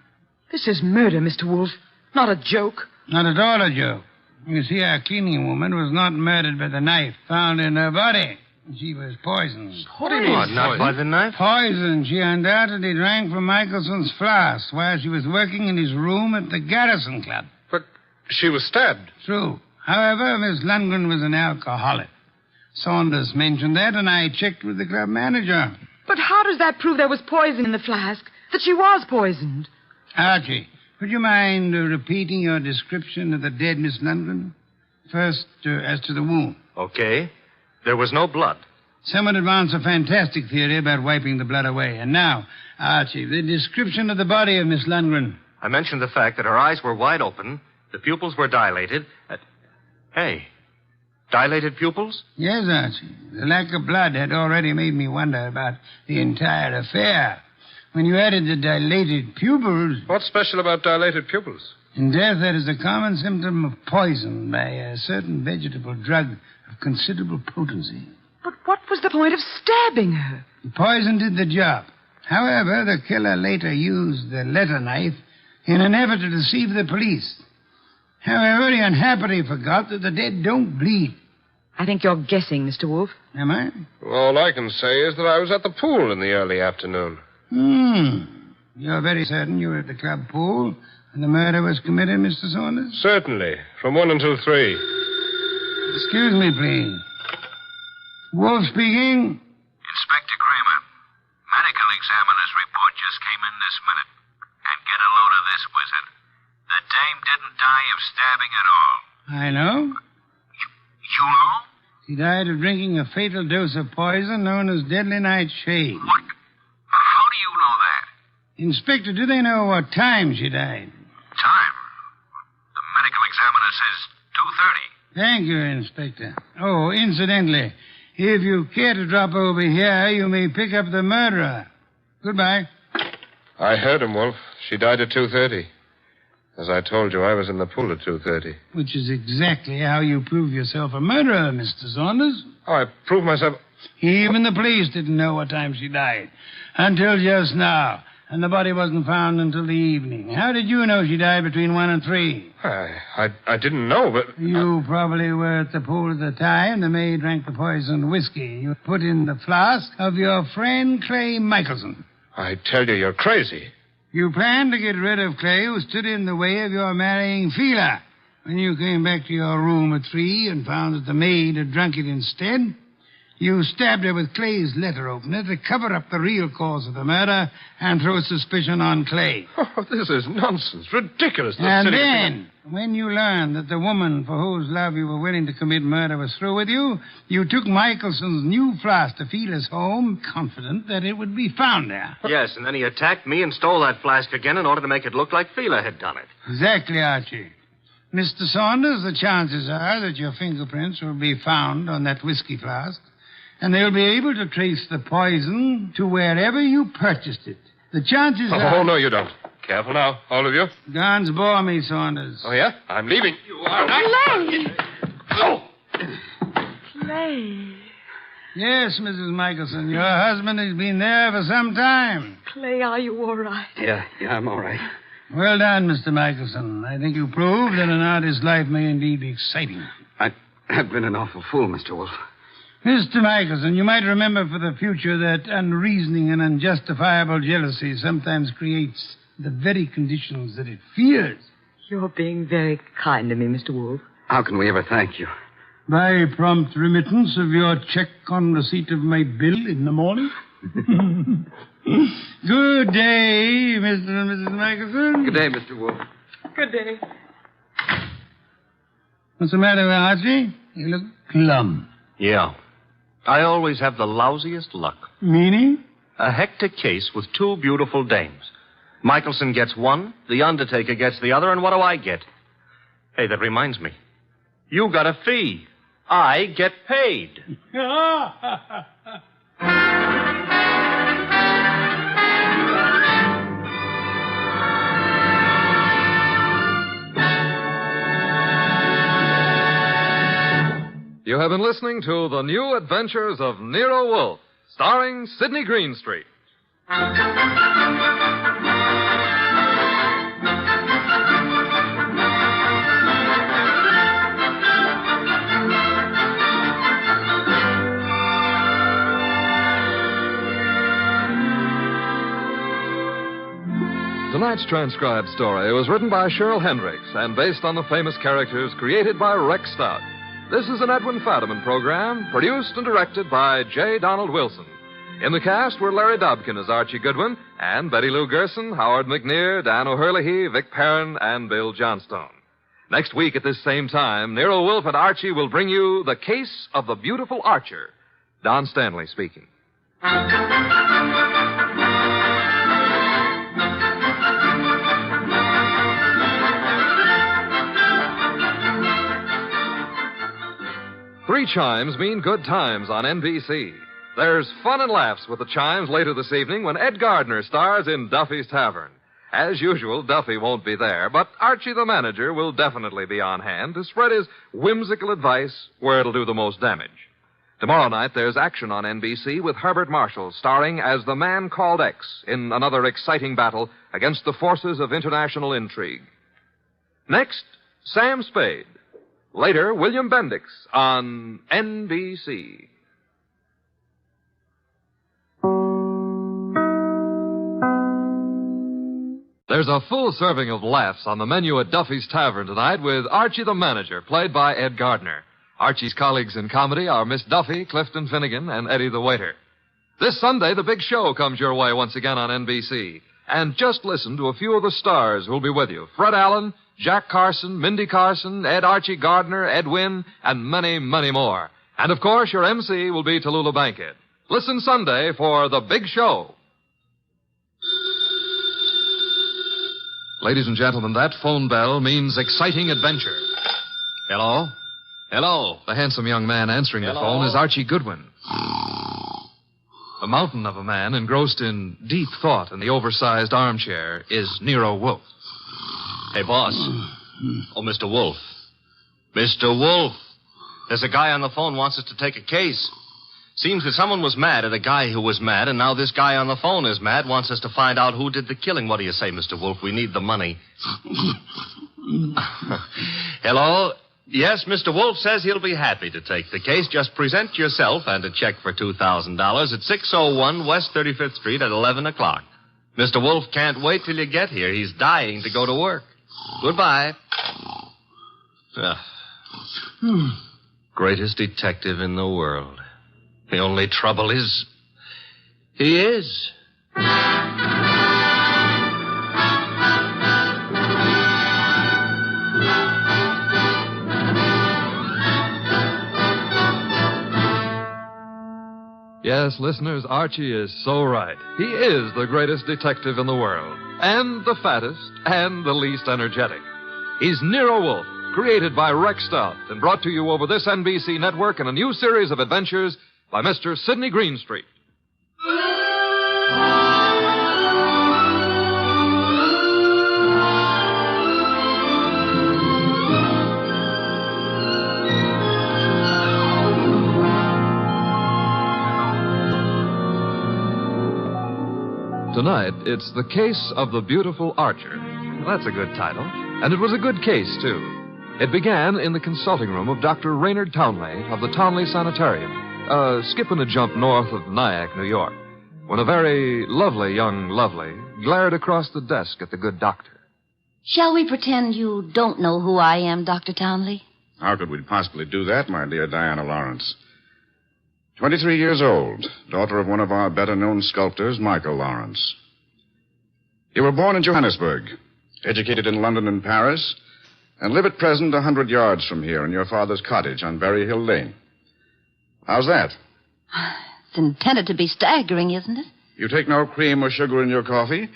This is murder, Mr. Wolf. Not a joke. Not at all a joke. You see, our cleaning woman was not murdered by the knife found in her body. She was poisoned. What do you mean? Not by the knife? Poisoned. She undoubtedly drank from Michelson's flask while she was working in his room at the Garrison Club. But she was stabbed. True. However, Miss Lundgren was an alcoholic. Saunders mentioned that, and I checked with the club manager. But how does that prove there was poison in the flask? That she was poisoned? Archie, would you mind repeating your description of the dead Miss Lundgren? First, as to the wound. Okay. There was no blood. Some would advance a fantastic theory about wiping the blood away. And now, Archie, the description of the body of Miss Lundgren. I mentioned the fact that her eyes were wide open, the pupils were dilated. Hey, dilated pupils? Yes, Archie. The lack of blood had already made me wonder about the entire affair. When you added the dilated pupils... What's special about dilated pupils? In death, that is a common symptom of poison by a certain vegetable drug of considerable potency. But what was the point of stabbing her? The poison did the job. However, the killer later used the letter knife in an effort to deceive the police. However, he unhappily forgot that the dead don't bleed. I think you're guessing, Mr. Wolf. Am I? All I can say is that I was at the pool in the early afternoon. You're very certain you were at the club pool when the murder was committed, Mr. Saunders? Certainly. From 1 until 3. Excuse me, please. Wolf speaking. Inspector Kramer, medical examiner's report just came in this minute. And get a load of this, Wizard. The dame didn't die of stabbing at all. I know. You know? She died of drinking a fatal dose of poison known as deadly nightshade. What? How do you know that? Inspector, do they know what time she died? Time? The medical examiner says 2:30. Thank you, Inspector. Oh, incidentally, if you care to drop over here, you may pick up the murderer. Goodbye. I heard him, Wolf. She died at 2:30. As I told you, I was in the pool at 2:30. Which is exactly how you prove yourself a murderer, Mr. Saunders. Oh, I proved myself... Even the police didn't know what time she died. Until just now. And the body wasn't found until the evening. How did you know she died between 1 and 3? I didn't know, but... You probably were at the pool at the time. The maid drank the poisoned whiskey you put in the flask of your friend Clay Michelson. I tell you, you're crazy. You planned to get rid of Clay, who stood in the way of your marrying Fila. When you came back to your room at 3 and found that the maid had drunk it instead, you stabbed her with Clay's letter opener to cover up the real cause of the murder and throw suspicion on Clay. Oh, this is nonsense. Ridiculous. And then, when you learned that the woman for whose love you were willing to commit murder was through with you, you took Michelson's new flask to Fila's home, confident that it would be found there. Yes, and then he attacked me and stole that flask again in order to make it look like Fila had done it. Exactly, Archie. Mr. Saunders, the chances are that your fingerprints will be found on that whiskey flask, and they'll be able to trace the poison to wherever you purchased it. The chances are... Oh, no, you don't. Careful now, all of you. Guns bore me, Saunders. Oh, yeah? I'm leaving. You are not... Clay! Oh! Clay. Yes, Mrs. Michelson, your husband has been there for some time. Clay, are you all right? Yeah, I'm all right. Well done, Mr. Michelson. I think you proved that an artist's life may indeed be exciting. I've been an awful fool, Mr. Wolf. Mr. Michelson, you might remember for the future that unreasoning and unjustifiable jealousy sometimes creates the very conditions that it fears. You're being very kind to me, Mr. Wolf. How can we ever thank you? By prompt remittance of your check on receipt of my bill in the morning. Good day, Mr. and Mrs. Michelson. Good day, Mr. Wolf. Good day. What's the matter, Archie? You look glum. Yeah. I always have the lousiest luck. Meaning? A hectic case with 2 beautiful dames. Michelson gets one, the undertaker gets the other, and what do I get? Hey, that reminds me. You got a fee. I get paid. You have been listening to The New Adventures of Nero Wolfe, starring Sidney Greenstreet. Tonight's transcribed story was written by Cheryl Hendricks and based on the famous characters created by Rex Stout. This is an Edwin Fadiman program, produced and directed by J. Donald Wilson. In the cast were Larry Dobkin as Archie Goodwin, and Betty Lou Gerson, Howard McNear, Dan O'Hurley, Vic Perrin, and Bill Johnstone. Next week at this same time, Nero Wolfe and Archie will bring you The Case of the Beautiful Archer. Don Stanley speaking. 3 chimes mean good times on NBC. There's fun and laughs with the chimes later this evening when Ed Gardner stars in Duffy's Tavern. As usual, Duffy won't be there, but Archie the manager will definitely be on hand to spread his whimsical advice where it'll do the most damage. Tomorrow night, there's action on NBC with Herbert Marshall starring as the man called X in another exciting battle against the forces of international intrigue. Next, Sam Spade. Later, William Bendix on NBC. There's a full serving of laughs on the menu at Duffy's Tavern tonight with Archie the Manager, played by Ed Gardner. Archie's colleagues in comedy are Miss Duffy, Clifton Finnegan, and Eddie the Waiter. This Sunday, The Big Show comes your way once again on NBC. And just listen to a few of the stars who'll be with you. Fred Allen, Jack Carson, Mindy Carson, Ed Archie Gardner, Ed Wynn, and many, many more. And, of course, your MC will be Tallulah Bankhead. Listen Sunday for The Big Show. Ladies and gentlemen, that phone bell means exciting adventure. Hello? Hello. The handsome young man answering the phone is Archie Goodwin. A mountain of a man engrossed in deep thought in the oversized armchair is Nero Wolfe. Hey, boss. Oh, Mr. Wolfe. Mr. Wolfe. There's a guy on the phone wants us to take a case. Seems that someone was mad at a guy who was mad, and now this guy on the phone is mad, wants us to find out who did the killing. What do you say, Mr. Wolfe? We need the money. Hello? Yes, Mr. Wolfe says he'll be happy to take the case. Just present yourself and a check for $2,000 at 601 West 35th Street at 11 o'clock. Mr. Wolfe can't wait till you get here. He's dying to go to work. Goodbye. Greatest detective in the world. The only trouble is, he is. Yes, listeners, Archie is so right. He is the greatest detective in the world, and the fattest, and the least energetic. He's Nero Wolfe, created by Rex Stout, and brought to you over this NBC network in a new series of adventures by Mr. Sidney Greenstreet. Tonight, it's The Case of the Beautiful Archer. That's a good title. And it was a good case, too. It began in the consulting room of Dr. Raynard Townley of the Townley Sanitarium, skipping a jump north of Nyack, New York, when a very lovely young lovely glared across the desk at the good doctor. Shall we pretend you don't know who I am, Dr. Townley? How could we possibly do that, my dear Diana Lawrence? 23 years old, daughter of one of our better-known sculptors, Michael Lawrence. You were born in Johannesburg, educated in London and Paris, and live at present 100 yards from here in your father's cottage on Berry Hill Lane. How's that? It's intended to be staggering, isn't it? You take no cream or sugar in your coffee,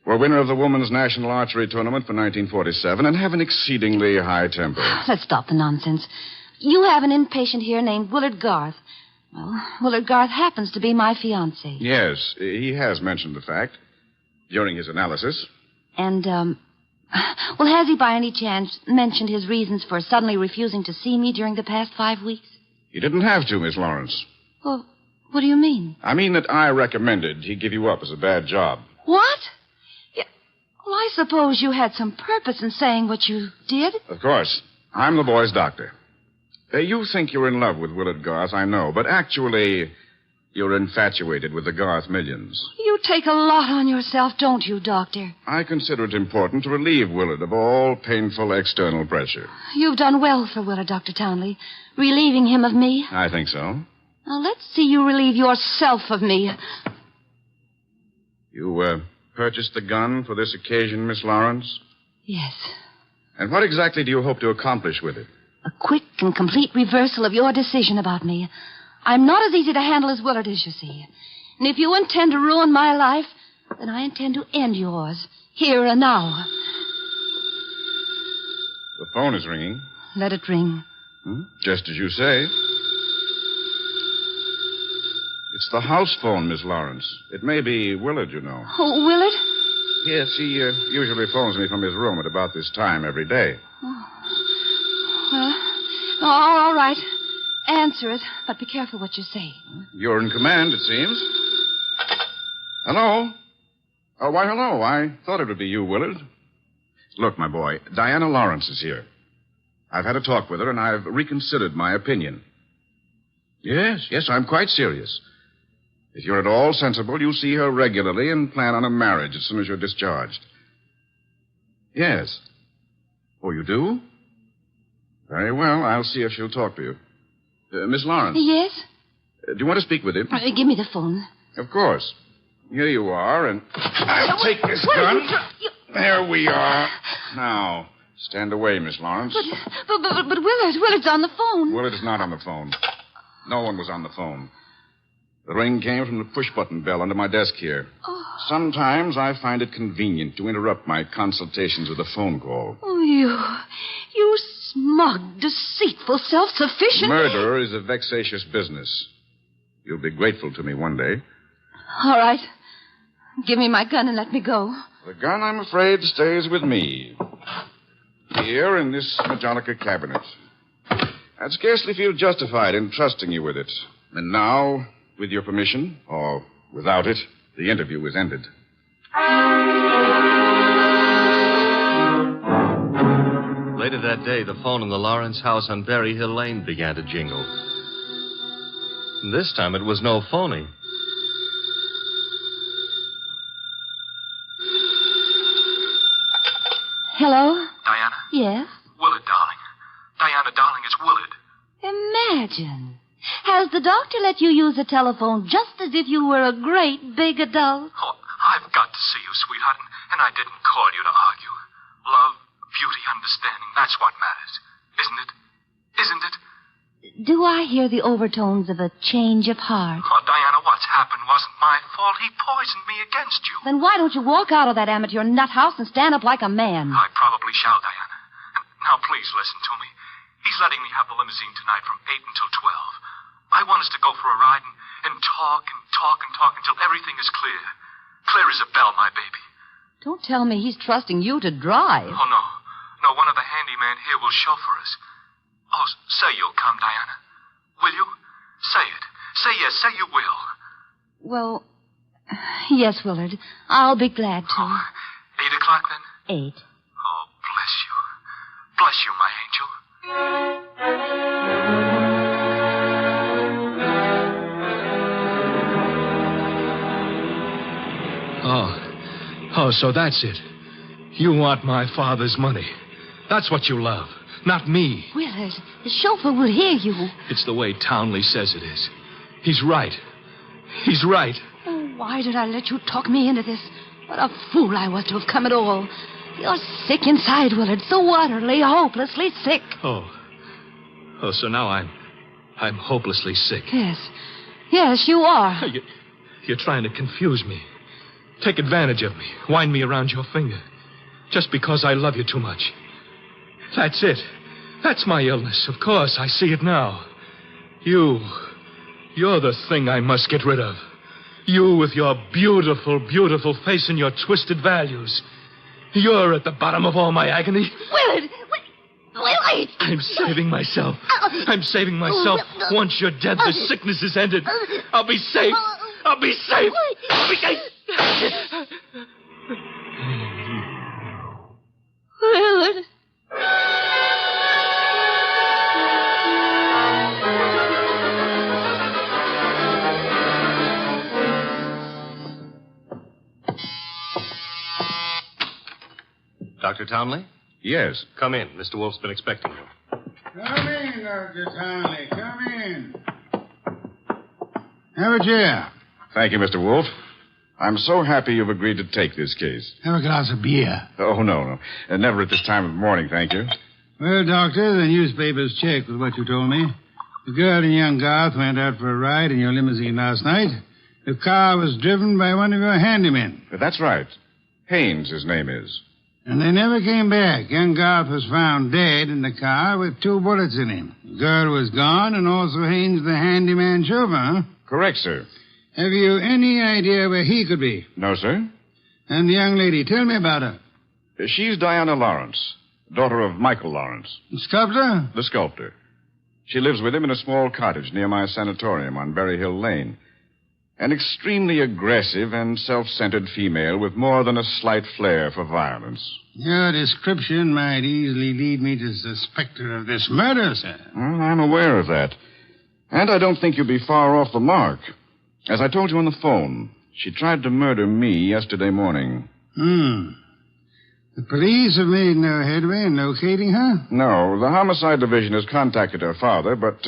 were winner of the Women's National Archery Tournament for 1947, and have an exceedingly high temper. Let's stop the nonsense. You have an inpatient here named Willard Garth. Well, Willard Garth happens to be my fiancé. Yes, he has mentioned the fact during his analysis. And, well, has he by any chance mentioned his reasons for suddenly refusing to see me during the past 5 weeks? He didn't have to, Miss Lawrence. Well, what do you mean? I mean that I recommended he give you up as a bad job. What? Well, I suppose you had some purpose in saying what you did. Of course. I'm the boy's doctor. You think you're in love with Willard Garth, I know, but actually, you're infatuated with the Garth millions. You take a lot on yourself, don't you, Doctor? I consider it important to relieve Willard of all painful external pressure. You've done well for Willard, Dr. Townley, relieving him of me. I think so. Now, let's see you relieve yourself of me. You, purchased the gun for this occasion, Miss Lawrence? Yes. And what exactly do you hope to accomplish with it? A quick and complete reversal of your decision about me. I'm not as easy to handle as Willard is, you see. And if you intend to ruin my life, then I intend to end yours, here and now. The phone is ringing. Let it ring. Just as you say. It's the house phone, Miss Lawrence. It may be Willard, you know. Oh, Willard? Yes, he usually phones me from his room at about this time every day. Well, all right. Answer it, but be careful what you say. You're in command, it seems. Hello? Oh, why, hello. I thought it would be you, Willard. Look, my boy, Diana Lawrence is here. I've had a talk with her, and I've reconsidered my opinion. Yes, I'm quite serious. If you're at all sensible, you'll see her regularly and plan on a marriage as soon as you're discharged. Yes. Oh, you do? Very well. I'll see if she'll talk to you. Miss Lawrence. Yes? Do you want to speak with him? Give me the phone. Of course. Here you are, and I'll take this gun. There we are. Now, stand away, Miss Lawrence. But Willard's on the phone. Willard is not on the phone. No one was on the phone. The ring came from the push-button bell under my desk here. Oh. Sometimes I find it convenient to interrupt my consultations with a phone call. Oh, you smug, deceitful, self-sufficient... Murder is a vexatious business. You'll be grateful to me one day. All right. Give me my gun and let me go. The gun, I'm afraid, stays with me. Here in this Majolica cabinet. I'd scarcely feel justified in trusting you with it. And now, with your permission, or without it, the interview is ended. Later that day, the phone in the Lawrence house on Berry Hill Lane began to jingle. And this time it was no phony. Hello? Diana? Yes? Willard, darling. Diana, darling, it's Willard. Imagine. Has the doctor let you use the telephone just as if you were a great big adult? Oh, I've got to see you, sweetheart, and I didn't call you to argue. Love, beauty, understanding, that's what matters. Isn't it? Isn't it? Do I hear the overtones of a change of heart? Oh, Diana, what's happened wasn't my fault. He poisoned me against you. Then why don't you walk out of that amateur nut house and stand up like a man? I probably shall, Diana. Now, please listen to me. He's letting me have the limousine tonight from 8 until 12. I want us to go for a ride and talk and talk and talk until everything is clear. Clear as a bell, my baby. Don't tell me he's trusting you to drive. Oh, no. No, one of the handymen here will chauffeur us. Oh, say you'll come, Diana. Will you? Say it. Say yes. Say you will. Well, yes, Willard. I'll be glad to. 8 o'clock, then? 8. Oh, bless you. Bless you, my angel. Oh, so that's it. You want my father's money. That's what you love, not me. Willard, the chauffeur will hear you. It's the way Townley says it is. He's right. He's right. Oh, why did I let you talk me into this? What a fool I was to have come at all. You're sick inside, Willard, so utterly, hopelessly sick. Oh, so now I'm hopelessly sick. Yes, you are. You're trying to confuse me. Take advantage of me. Wind me around your finger. Just because I love you too much. That's it. That's my illness. Of course, I see it now. You're the thing I must get rid of. You with your beautiful, beautiful face and your twisted values. You're at the bottom of all my agony. Willard! Willard! I'm saving myself. I'm saving myself. Once you're dead, the sickness is ended. I'll be safe. I'll be safe. I'll be safe. Willard. Dr. Townley? Yes. Come in. Mr. Wolf's been expecting you. Come in, Dr. Townley. Come in. Have a chair. Thank you, Mr. Wolf. I'm so happy you've agreed to take this case. Have a glass of beer. Oh, no. Never at this time of morning, thank you. Well, Doctor, the newspapers check with what you told me. The girl and young Garth went out for a ride in your limousine last night. The car was driven by one of your handymen. That's right. Haynes, his name is. And they never came back. Young Garth was found dead in the car with 2 bullets in him. The girl was gone, and also Haynes, the handyman chauffeur, huh? Correct, sir. Have you any idea where he could be? No, sir. And the young lady, tell me about her. She's Diana Lawrence, daughter of Michael Lawrence. The sculptor? The sculptor. She lives with him in a small cottage near my sanatorium on Berry Hill Lane. An extremely aggressive and self-centered female with more than a slight flair for violence. Your description might easily lead me to suspect her of this murder, sir. Well, I'm aware of that. And I don't think you'll be far off the mark. As I told you on the phone, she tried to murder me yesterday morning. The police have made no headway in locating her? No, the homicide division has contacted her father, but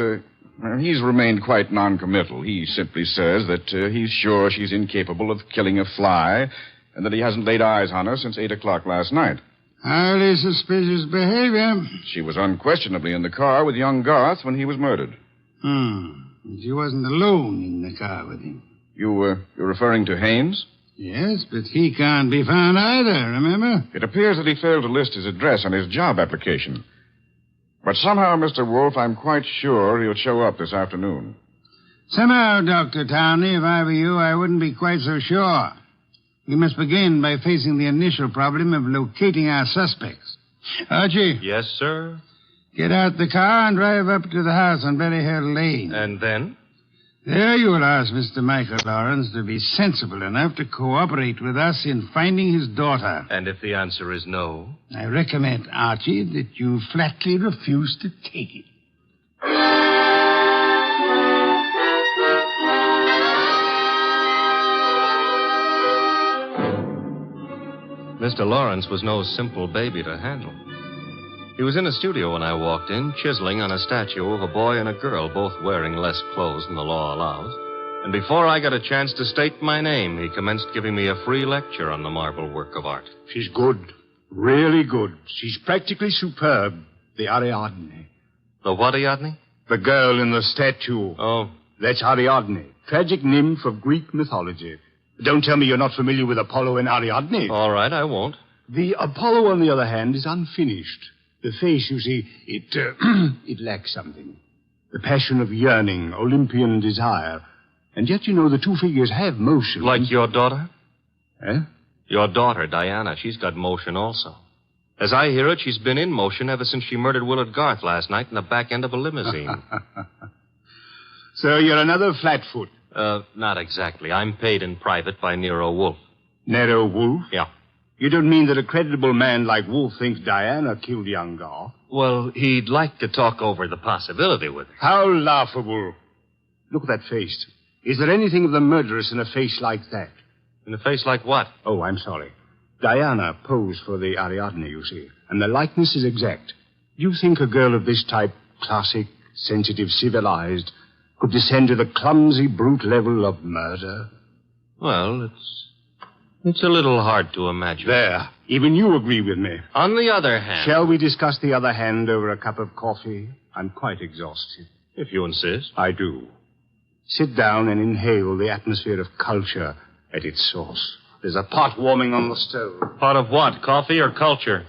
he's remained quite noncommittal. He simply says that he's sure she's incapable of killing a fly and that he hasn't laid eyes on her since 8 o'clock last night. Highly suspicious behavior. She was unquestionably in the car with young Garth when he was murdered. She wasn't alone in the car with him. You're referring to Haynes? Yes, but he can't be found either, remember? It appears that he failed to list his address on his job application. But somehow, Mr. Wolf, I'm quite sure he'll show up this afternoon. Somehow, Dr. Townley, if I were you, I wouldn't be quite so sure. We must begin by facing the initial problem of locating our suspects. Archie? Yes, sir? Get out the car and drive up to the house on Berry Hill Lane. And then? There you will ask Mr. Michael Lawrence to be sensible enough to cooperate with us in finding his daughter. And if the answer is no? I recommend, Archie, that you flatly refuse to take it. Mr. Lawrence was no simple baby to handle. He was in a studio when I walked in, chiseling on a statue of a boy and a girl, both wearing less clothes than the law allows. And before I got a chance to state my name, he commenced giving me a free lecture on the marble work of art. She's good. Really good. She's practically superb. The Ariadne. The what Ariadne? The girl in the statue. Oh. That's Ariadne, tragic nymph of Greek mythology. Don't tell me you're not familiar with Apollo and Ariadne. All right, I won't. The Apollo, on the other hand, is unfinished. The face, you see, it lacks something. The passion of yearning, Olympian desire. And yet, you know, the two figures have motion. Like your daughter? Eh? Your daughter, Diana, she's got motion also. As I hear it, she's been in motion ever since she murdered Willard Garth last night in the back end of a limousine. So you're another flatfoot? Not exactly. I'm paid in private by Nero Wolfe. Nero Wolfe? Yeah. You don't mean that a creditable man like Wolfe thinks Diana killed young Garth? Well, he'd like to talk over the possibility with her. How laughable. Look at that face. Is there anything of the murderess in a face like that? In a face like what? Oh, I'm sorry. Diana posed for the Ariadne, you see, and the likeness is exact. Do you think a girl of this type, classic, sensitive, civilized, could descend to the clumsy, brute level of murder? Well, it's a little hard to imagine. There. Even you agree with me. On the other hand... Shall we discuss the other hand over a cup of coffee? I'm quite exhausted. If you insist. I do. Sit down and inhale the atmosphere of culture at its source. There's a pot warming on the stove. Pot of what? Coffee or culture?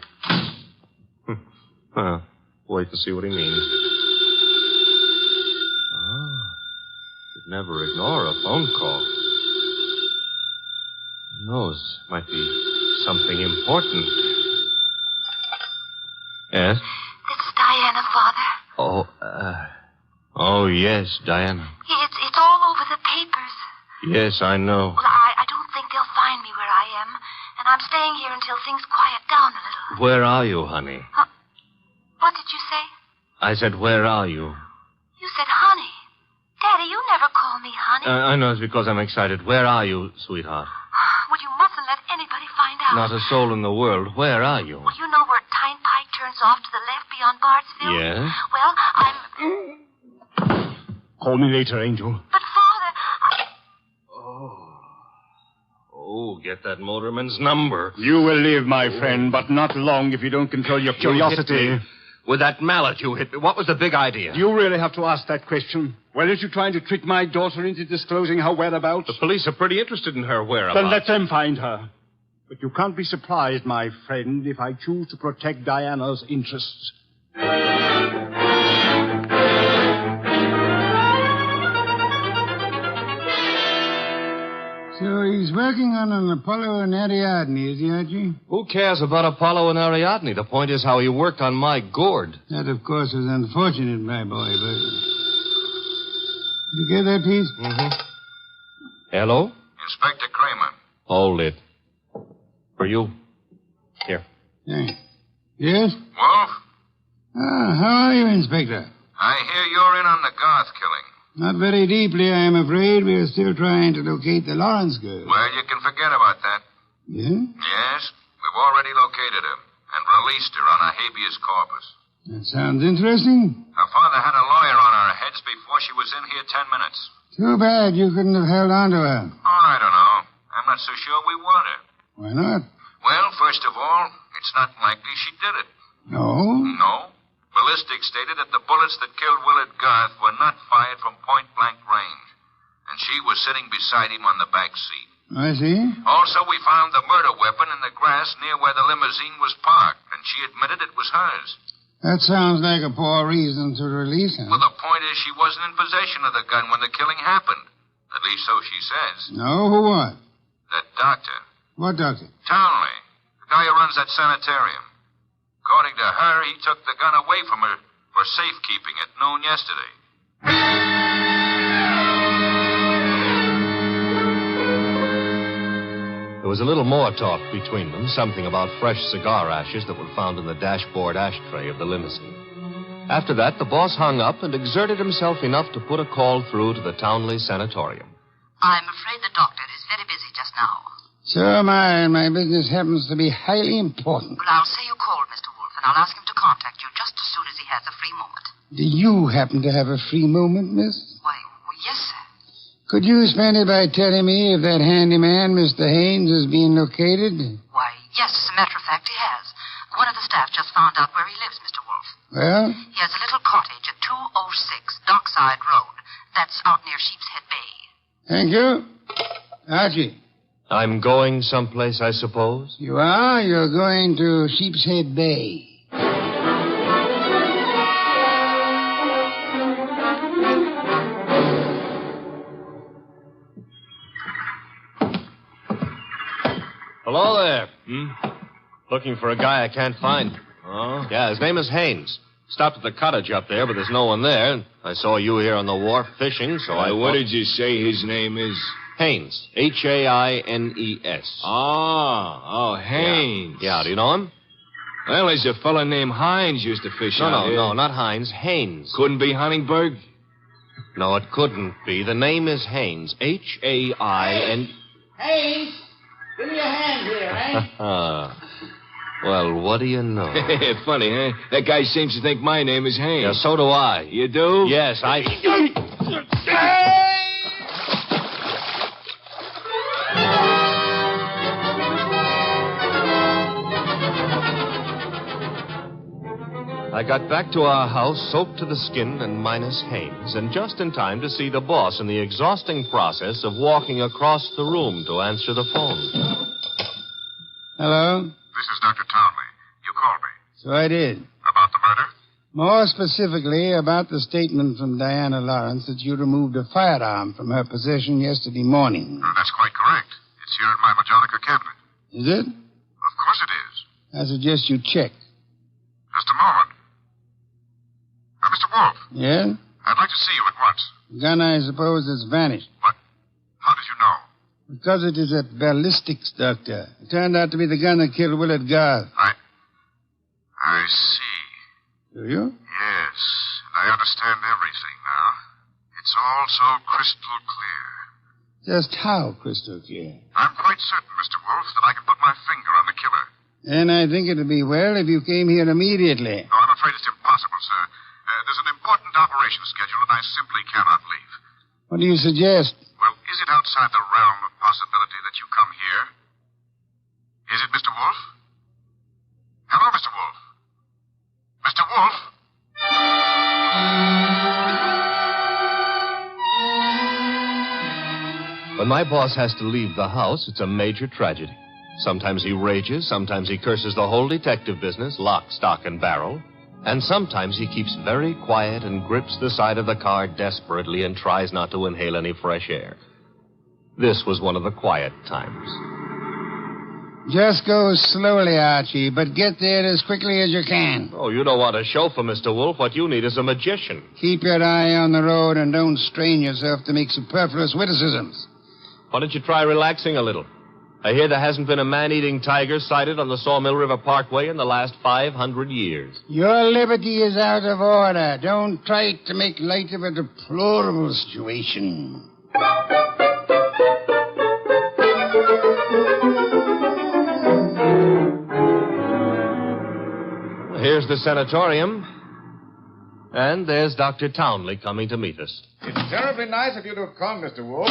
Well, wait to see what he means. Should never ignore a phone call. Who knows? Might be something important. Yes? This is Diana, Father. Oh, yes, Diana. It's all over the papers. Yes, I know. Well, I don't think they'll find me where I am, and I'm staying here until things quiet down a little. Where are you, honey? What did you say? I said, where are you? You said honey. Daddy, you never call me honey. I know it's because I'm excited. Where are you, sweetheart? Well, you mustn't let anybody find out. Not a soul in the world. Where are you? Well, you know where Tyne Pike turns off to the left beyond Bartsville? Yes? Well, I'm... Call me later, Angel. But, Father, Oh, get that motorman's number. You will live, my friend, but not long if you don't control your curiosity. You hit me. With that mallet you hit me. What was the big idea? Do you really have to ask that question? Weren't you trying to trick my daughter into disclosing her whereabouts? The police are pretty interested in her whereabouts. Then let them find her. But you can't be surprised, my friend, if I choose to protect Diana's interests. So he's working on an Apollo and Ariadne, is he, Archie? Who cares about Apollo and Ariadne? The point is how he worked on my gourd. That, of course, was unfortunate, my boy, but... Did you get that piece? Mm-hmm. Hello? Inspector Kramer. Hold it. For you. Here. Yes? Wolf, How are you, Inspector? I hear you're in on the Garth killing. Not very deeply, I am afraid. We are still trying to locate the Lawrence girl. Well, you can forget about that. Yeah? Yes, we've already located her and released her on a habeas corpus. That sounds interesting. Her father had a lawyer on our heads before she was in here 10 minutes. Too bad you couldn't have held on to her. Oh, I don't know. I'm not so sure we want her. Why not? Well, first of all, it's not likely she did it. No? No. Ballistics stated that the bullets that killed Willard Garth were not fired from point-blank range. And she was sitting beside him on the back seat. I see. Also, we found the murder weapon in the grass near where the limousine was parked, and she admitted it was hers. That sounds like a poor reason to release her. Well, the point is she wasn't in possession of the gun when the killing happened. At least so she says. No, who what? That doctor. What doctor? Townley. The guy who runs that sanitarium. According to her, he took the gun away from her for safekeeping at noon yesterday. There was a little more talk between them, something about fresh cigar ashes that were found in the dashboard ashtray of the limousine. After that, the boss hung up and exerted himself enough to put a call through to the Townley Sanatorium. I'm afraid the doctor is very busy just now. So am I, and my business happens to be highly important. Well, I'll say you called, Mr. Wolf, and I'll ask him to contact you just as soon as he has a free moment. Do you happen to have a free moment, miss? Why, well, yes, sir. Could you spend it by telling me if that handyman, Mr. Haynes, is being located? Why, yes, as a matter of fact, he has. One of the staff just found out where he lives, Mr. Wolf. Well? He has a little cottage at 206 Dockside Road. That's out near Sheepshead Bay. Thank you. Archie. I'm going someplace, I suppose? You are? You're going to Sheepshead Bay. Hello there. Looking for a guy I can't find. Oh? Yeah, his name is Haynes. Stopped at the cottage up there, but there's no one there. I saw you here on the wharf fishing, so I... What did you say his name is? Haynes. Haines. Oh, Haynes. Yeah, do you know him? Well, there's a fella named Hines used to fish out here. No, not Hines. Haynes. Couldn't be Huntingburg? No, it couldn't be. The name is Haynes. Hain... Haynes, give me a hand here, eh? Well, what do you know? Funny, huh? That guy seems to think my name is Haynes. Yeah, so do I. You do? Yes, I... I got back to our house soaked to the skin and minus Haynes, and just in time to see the boss in the exhausting process of walking across the room to answer the phone. Hello? This is Dr. Townley. You called me. So I did. About the murder? More specifically, about the statement from Diana Lawrence that you removed a firearm from her possession yesterday morning. That's quite correct. It's here in my Majolica cabinet. Is it? Of course it is. I suggest you check. Just a moment. Mr. Wolf. Yeah? I'd like to see you at once. The gun, I suppose, has vanished. What? How did you know? Because it is a ballistics doctor. It turned out to be the gun that killed Willard Garth. I see. Do you? Yes. I understand everything now. It's all so crystal clear. Just how crystal clear? I'm quite certain, Mr. Wolf, that I can put my finger on the killer. Then I think it would be well if you came here immediately. No, I'm afraid it's impossible, sir. There's an important operation scheduled, and I simply cannot leave. What do you suggest? Well, is it outside the realm of possibility that you come here? Is it, Mr. Wolf? Hello, Mr. Wolf? Mr. Wolf? When my boss has to leave the house, it's a major tragedy. Sometimes he rages, sometimes he curses the whole detective business, lock, stock, and barrel. And sometimes he keeps very quiet and grips the side of the car desperately and tries not to inhale any fresh air. This was one of the quiet times. Just go slowly, Archie, but get there as quickly as you can. Oh, you don't want a chauffeur, Mr. Wolf. What you need is a magician. Keep your eye on the road and don't strain yourself to make superfluous witticisms. Why don't you try relaxing a little? I hear there hasn't been a man-eating tiger sighted on the Sawmill River Parkway in the last 500 years. Your liberty is out of order. Don't try to make light of a deplorable situation. Here's the sanatorium. And there's Dr. Townley coming to meet us. It's terribly nice of you to have come, Mr. Wolf.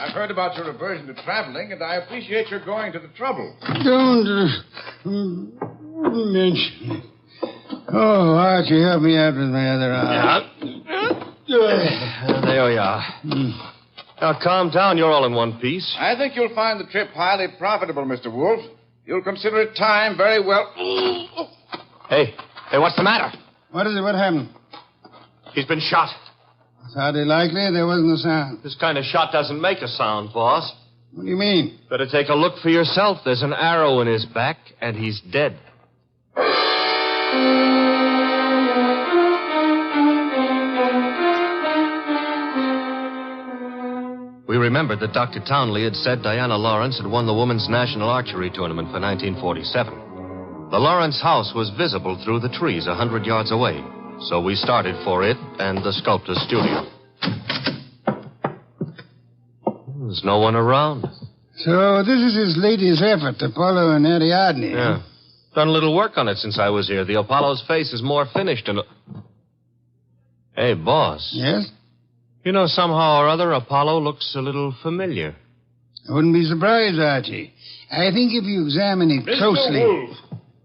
I've heard about your aversion to traveling, and I appreciate your going to the trouble. Don't mention it. Oh, Archie, help me out with my other arm. There we are. Now, calm down. You're all in one piece. I think you'll find the trip highly profitable, Mr. Wolf. You'll consider it time very well. Hey, what's the matter? What is it? What happened? He's been shot. It's hardly likely. There wasn't a sound. This kind of shot doesn't make a sound, boss. What do you mean? Better take a look for yourself. There's an arrow in his back, and he's dead. We remembered that Dr. Townley had said Diana Lawrence had won the Women's National Archery Tournament for 1947. The Lawrence house was visible through the trees 100 yards away, so we started for it and the sculptor's studio. There's no one around. So this is his latest effort, Apollo and Ariadne. Yeah. Done a little work on it since I was here. The Apollo's face is more finished and... Hey, boss. Yes? You know, somehow or other, Apollo looks a little familiar. I wouldn't be surprised, Archie. I think if you examine it closely... Mr. Wolf.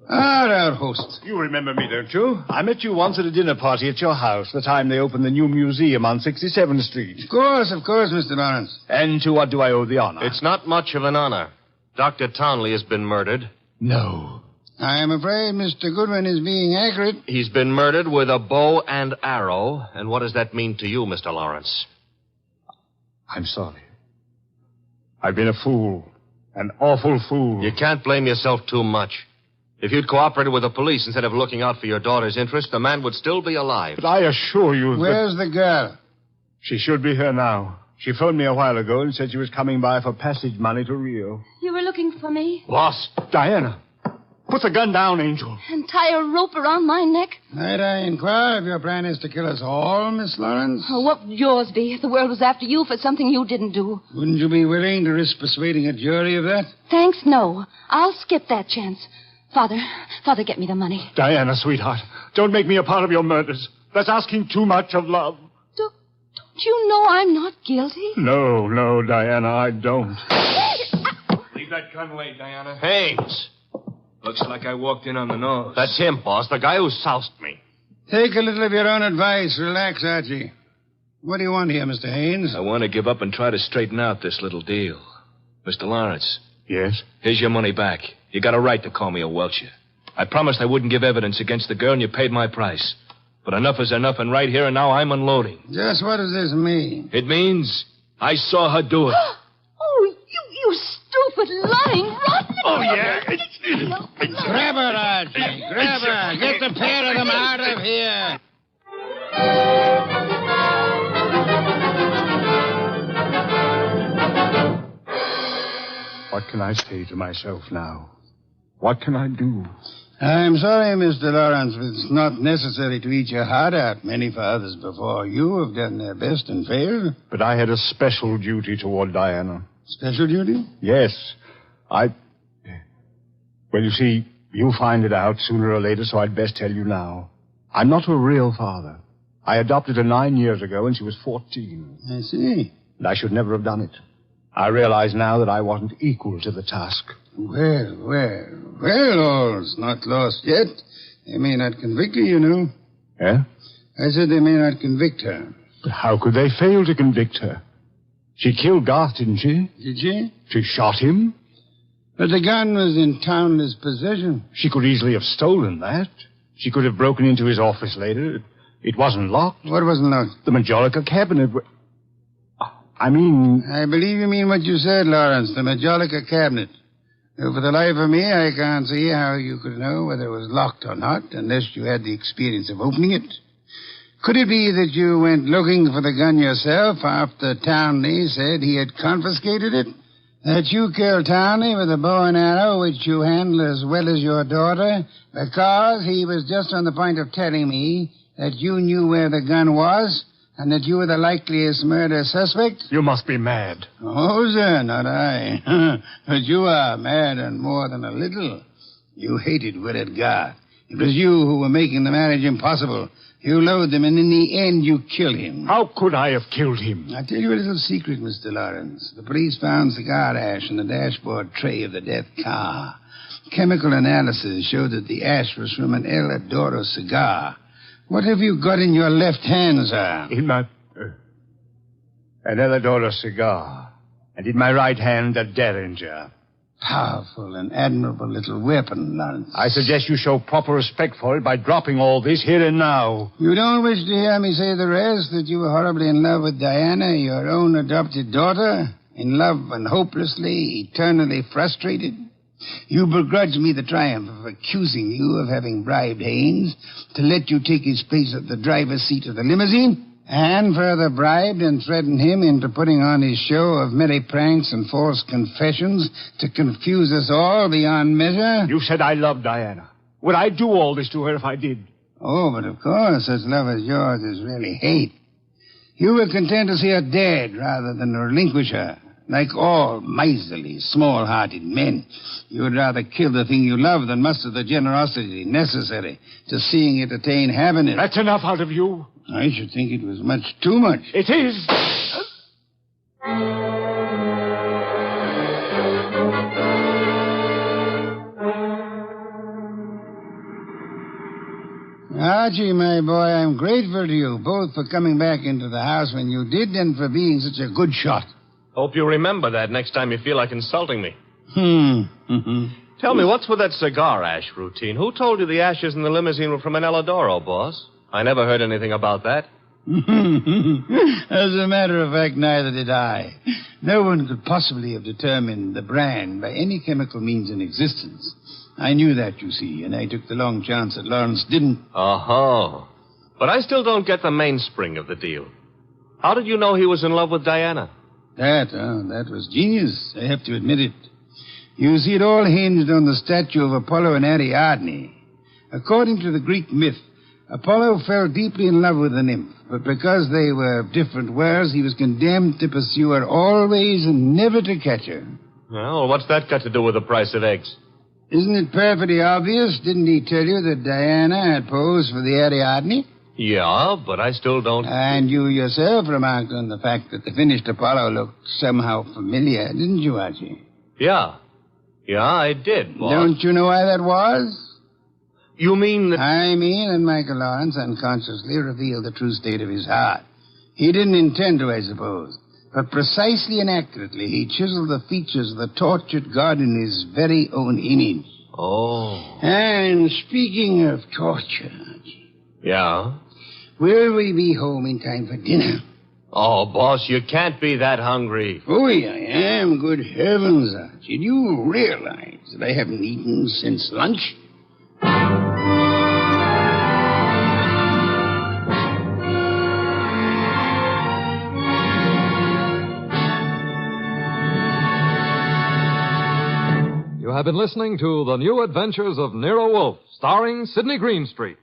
Our host. You remember me, don't you? I met you once at a dinner party at your house, the time they opened the new museum on 67th Street. Of course, Mr. Lawrence. And to what do I owe the honor? It's not much of an honor. Dr. Townley has been murdered. No. I am afraid Mr. Goodwin is being accurate. He's been murdered with a bow and arrow. And what does that mean to you, Mr. Lawrence? I'm sorry. I've been a fool. An awful fool. You can't blame yourself too much. If you'd cooperated with the police instead of looking out for your daughter's interest, the man would still be alive. But I assure you Where's the girl? She should be here now. She phoned me a while ago and said she was coming by for passage money to Rio. You were looking for me? Boss, Diana. Put the gun down, Angel. And tie a rope around my neck? Might I inquire if your plan is to kill us all, Miss Lawrence? Oh, what would yours be if the world was after you for something you didn't do? Wouldn't you be willing to risk persuading a jury of that? Thanks, no. I'll skip that chance. Father, get me the money. Diana, sweetheart, don't make me a part of your murders. That's asking too much of love. Don't you know I'm not guilty? No, Diana, I don't. Leave that gun away, Diana. Haynes. Looks like I walked in on the nose. That's him, boss, the guy who soused me. Take a little of your own advice. Relax, Archie. What do you want here, Mr. Haynes? I want to give up and try to straighten out this little deal. Mr. Lawrence. Yes? Here's your money back. You got a right to call me a welcher. I promised I wouldn't give evidence against the girl, and you paid my price. But enough is enough, and right here and now I'm unloading. Just what does this mean? It means I saw her do it. Oh, you stupid, lying, rotten... Oh, yeah. Grab her, Archie. Grab her. Get the pair of them out of here. What can I say to myself now? What can I do? I'm sorry, Mr. Lawrence, but it's not necessary to eat your heart out. Many fathers before you have done their best and failed. But I had a special duty toward Diana. Special duty? Yes. Well, you see, you'll find it out sooner or later, so I'd best tell you now. I'm not a real father. I adopted her 9 years ago, and she was 14. I see. And I should never have done it. I realize now that I wasn't equal to the task. Well, all's not lost yet. They may not convict her, you know. Eh? I said they may not convict her. But how could they fail to convict her? She killed Garth, didn't she? Did she? She shot him. But the gun was in Townley's possession. She could easily have stolen that. She could have broken into his office later. It wasn't locked. What wasn't locked? The Majolica cabinet. I believe you mean what you said, Lawrence, the Majolica cabinet. Though for the life of me, I can't see how you could know whether it was locked or not, unless you had the experience of opening it. Could it be that you went looking for the gun yourself after Townley said he had confiscated it? That you killed Townley with a bow and arrow which you handle as well as your daughter because he was just on the point of telling me that you knew where the gun was and that you were the likeliest murder suspect? You must be mad. Oh, sir, not I. But you are mad and more than a little. You hated Willard Garth. It was you who were making the marriage impossible. You loathed him, and in the end, you killed him. How could I have killed him? I'll tell you a little secret, Mr. Lawrence. The police found cigar ash in the dashboard tray of the death car. Chemical analysis showed that the ash was from an El Adoro cigar. What have you got in your left hand, sir? In my... an El Adoro cigar. And in my right hand, a Derringer. Powerful and admirable little weapon, Lawrence. I suggest you show proper respect for it by dropping all this here and now. You don't wish to hear me say the rest, that you were horribly in love with Diana, your own adopted daughter? In love and hopelessly, eternally frustrated? You begrudge me the triumph of accusing you of having bribed Haynes to let you take his place at the driver's seat of the limousine? And further bribed and threatened him into putting on his show of merry pranks and false confessions to confuse us all beyond measure? You said I loved Diana. Would I do all this to her if I did? Oh, but of course, such love as yours is really hate. You were content to see her dead rather than relinquish her. Like all miserly, small-hearted men, you would rather kill the thing you love than muster the generosity necessary to seeing it attain happiness. That's enough out of you. I should think it was much too much. It is. Archie, my boy, I'm grateful to you, both for coming back into the house when you did and for being such a good shot. Hope you remember that next time you feel like insulting me. Mm-hmm. Tell me, what's with that cigar ash routine? Who told you the ashes in the limousine were from an El Adoro, boss? I never heard anything about that. As a matter of fact, neither did I. No one could possibly have determined the brand by any chemical means in existence. I knew that, you see, and I took the long chance that Lawrence didn't. Uh-huh. But I still don't get the mainspring of the deal. How did you know he was in love with Diana? That was genius. I have to admit it. You see, it all hinged on the statue of Apollo and Ariadne. According to the Greek myth, Apollo fell deeply in love with the nymph, but because they were of different worlds, he was condemned to pursue her always and never to catch her. Well, what's that got to do with the price of eggs? Isn't it perfectly obvious? Didn't he tell you that Diana had posed for the Ariadne? Yeah, but I still don't... And you yourself remarked on the fact that the finished Apollo looked somehow familiar, didn't you, Archie? Yeah, I did, boss. Don't you know why that was? You mean that... I mean that Michael Lawrence unconsciously revealed the true state of his heart. He didn't intend to, I suppose. But precisely and accurately, he chiseled the features of the tortured god in his very own image. Oh. And speaking of torture... Yeah? Will we be home in time for dinner? Oh, boss, you can't be that hungry. Oh, I am. Good heavens, Archie. Do you realize that I haven't eaten since lunch? You have been listening to The New Adventures of Nero Wolfe, starring Sidney Greenstreet.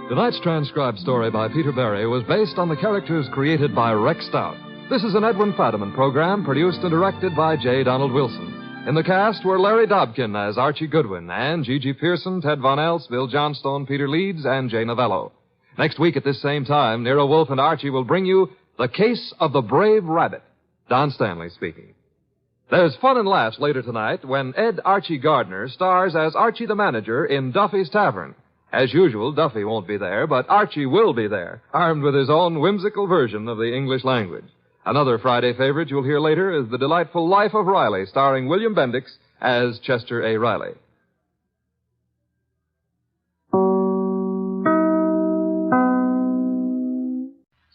Tonight's transcribed story by Peter Berry was based on the characters created by Rex Stout. This is an Edwin Fadiman program produced and directed by J. Donald Wilson. In the cast were Larry Dobkin as Archie Goodwin and Gigi Pearson, Ted Von Elst, Bill Johnstone, Peter Leeds, and Jay Novello. Next week at this same time, Nero Wolfe and Archie will bring you The Case of the Brave Rabbit. Don Stanley speaking. There's fun and laughs later tonight when Ed Archie Gardner stars as Archie the manager in Duffy's Tavern. As usual, Duffy won't be there, but Archie will be there, armed with his own whimsical version of the English language. Another Friday favorite you'll hear later is The Delightful Life of Riley, starring William Bendix as Chester A. Riley.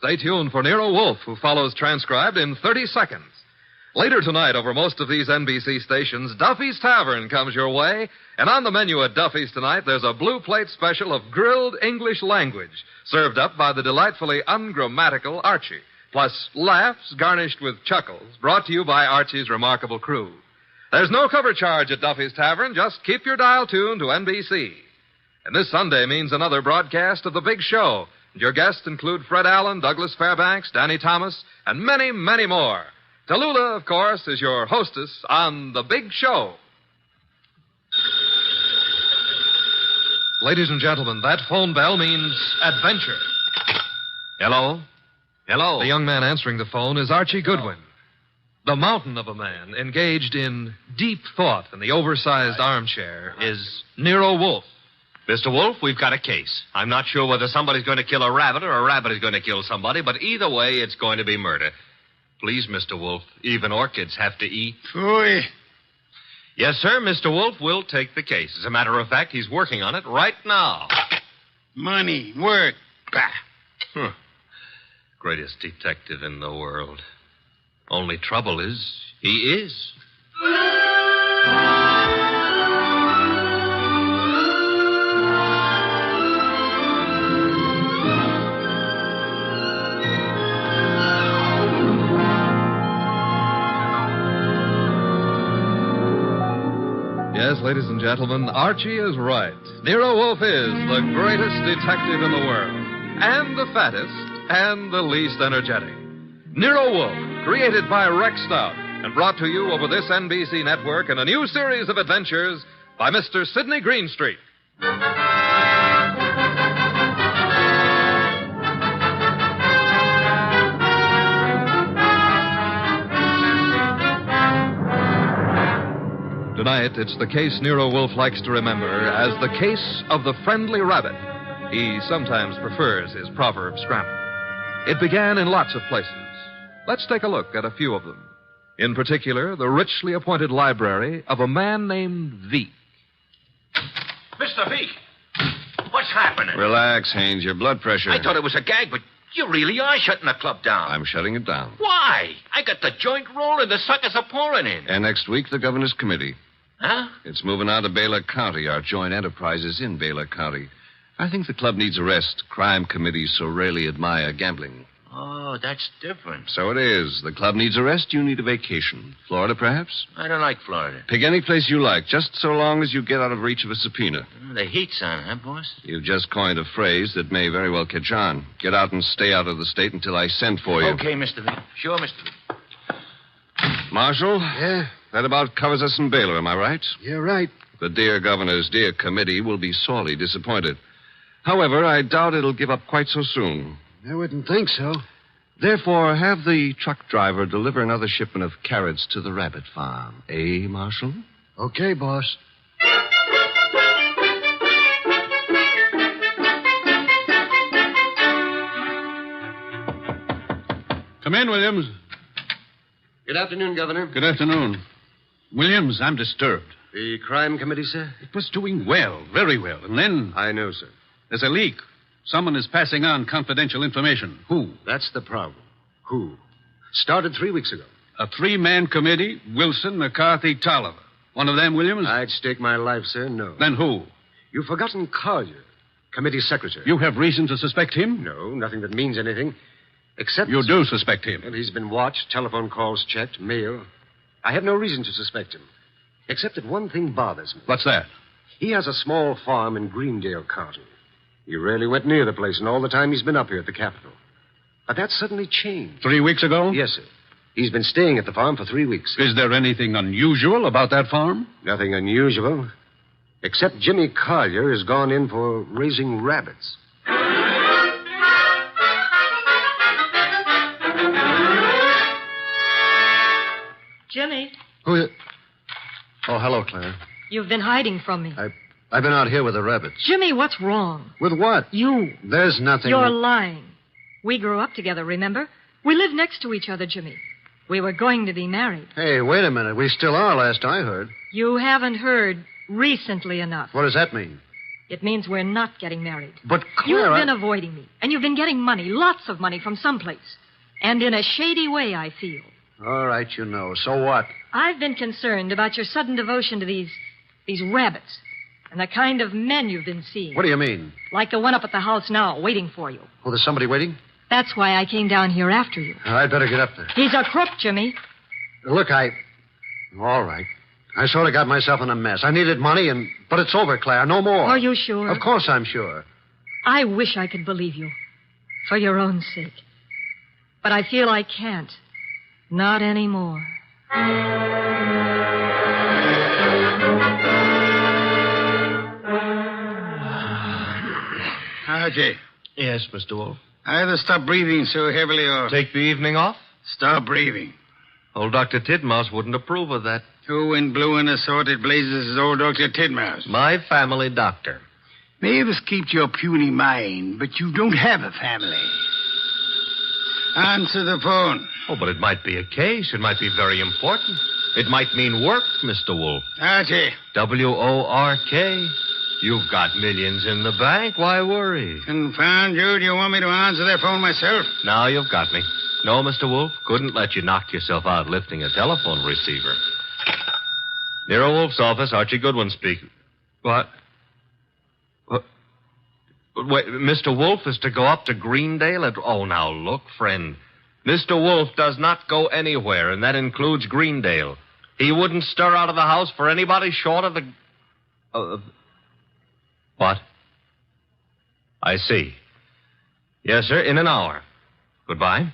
stay tuned for Nero Wolfe, who follows transcribed in 30 seconds. Later tonight, over most of these NBC stations, Duffy's Tavern comes your way. And on the menu at Duffy's tonight, there's a blue plate special of grilled English language, served up by the delightfully ungrammatical Archie. Plus laughs garnished with chuckles, brought to you by Archie's remarkable crew. There's no cover charge at Duffy's Tavern. Just keep your dial tuned to NBC. And this Sunday means another broadcast of The Big Show. And your guests include Fred Allen, Douglas Fairbanks, Danny Thomas, and many, many more. Tallulah, of course, is your hostess on The Big Show. Ladies and gentlemen, that phone bell means adventure. Hello? Hello? The young man answering the phone is Archie Goodwin. The mountain of a man engaged in deep thought in the oversized armchair is Nero Wolfe. Mr. Wolfe, we've got a case. I'm not sure whether somebody's going to kill a rabbit or a rabbit is going to kill somebody, but either way, it's going to be murder. Please, Mr. Wolfe, even orchids have to eat. Phooey. Yes, sir, Mr. Wolfe will take the case. As a matter of fact, he's working on it right now. Money, work. Bah. Huh. Greatest detective in the world. Only trouble is, he is. Yes, ladies and gentlemen, Archie is right. Nero Wolfe is the greatest detective in the world, and the fattest, and the least energetic. Nero Wolfe, created by Rex Stout, and brought to you over this NBC network in a new series of adventures by Mr. Sidney Greenstreet. Tonight, it's the case Nero Wolfe likes to remember as the case of the friendly rabbit. He sometimes prefers his proverb scramble. It began in lots of places. Let's take a look at a few of them. In particular, the richly appointed library of a man named Veek. Mr. Veek, what's happening? Relax, Haynes. Your blood pressure. I thought it was a gag, but you really are shutting the club down. I'm shutting it down. Why? I got the joint rolling. The suckers are pouring in. And next week, the governor's committee. Huh? It's moving out of Baylor County. Our joint enterprise is in Baylor County. I think the club needs a rest. Crime committees so rarely admire gambling. Oh, that's different. So it is. The club needs a rest. You need a vacation. Florida, perhaps? I don't like Florida. Pick any place you like, just so long as you get out of reach of a subpoena. The heat's on, huh, boss? You've just coined a phrase that may very well catch on. Get out and stay out of the state until I send for you. Okay, Mr. Veek. Sure, Mr. Veek. Marshal? Yeah? That about covers us in Baylor, am I right? You're right. The dear governor's dear committee will be sorely disappointed. However, I doubt it'll give up quite so soon. I wouldn't think so. Therefore, have the truck driver deliver another shipment of carrots to the rabbit farm. Eh, Marshal? Okay, boss. Come in, Williams. Good afternoon, Governor. Good afternoon. Williams, I'm disturbed. The crime committee, sir? It was doing well, very well. And then I know, sir. there's a leak. Someone is passing on confidential information. Who? That's the problem. Who? Started 3 weeks ago. A three-man committee, Wilson, McCarthy, Tolliver. One of them, Williams? I'd stake my life, sir, no. Then who? You've forgotten Collier, committee secretary. You have reason to suspect him? No, nothing that means anything. Except... You do suspect him? Well, he's been watched, telephone calls checked, mail. I have no reason to suspect him. Except that one thing bothers me. What's that? He has a small farm in Greendale County. He rarely went near the place in all the time he's been up here at the Capitol. But that suddenly changed. 3 weeks ago? Yes, sir. He's been staying at the farm for 3 weeks. Is there anything unusual about that farm? Nothing unusual. Except Jimmy Collier has gone in for raising rabbits. Jimmy, Oh, hello, Claire. you've been hiding from me. I've been out here with the rabbits. Jimmy, what's wrong? With what? You. There's nothing. You're lying. We grew up together, remember? We live next to each other, Jimmy. We were going to be married. Hey, wait a minute. We still are, last I heard. You haven't heard recently enough. What does that mean? It means we're not getting married. But, Clara... You've been avoiding me, and you've been getting money, lots of money from someplace. And in a shady way, I feel. All right, you know. So what? I've been concerned about your sudden devotion to these rabbits and the kind of men you've been seeing. What do you mean? Like the one up at the house now, waiting for you. Oh, there's somebody waiting? That's why I came down here after you. I'd better get up there. He's a crook, Jimmy. Look, All right. I sort of got myself in a mess. I needed money, but it's over, Claire. No more. Are you sure? Of course I'm sure. I wish I could believe you. For your own sake. But I feel I can't. Not anymore. Archie. Yes, Mr. Wolf. Either stop breathing so heavily or... Take the evening off? Stop breathing. Old Dr. Tidmouse wouldn't approve of that. Who in blue and assorted blazes is old Dr. Tidmouse? My family doctor. Mavis keeps your puny mind, but you don't have a family. Answer the phone. Oh, but it might be a case. It might be very important. It might mean work, Mr. Wolf. Archie. W-O-R-K. You've got millions in the bank. Why worry? Confound you. Do you want me to answer that phone myself? Now you've got me. No, Mr. Wolf. Couldn't let you knock yourself out lifting a telephone receiver. Nero Wolf's office. Archie Goodwin speaking. What? Wait, Mr. Wolf is to go up to Greendale and... Oh, now, look, friend. Mr. Wolf does not go anywhere, and that includes Greendale. He wouldn't stir out of the house for anybody short of the... What? I see. Yes, sir, in an hour. Goodbye.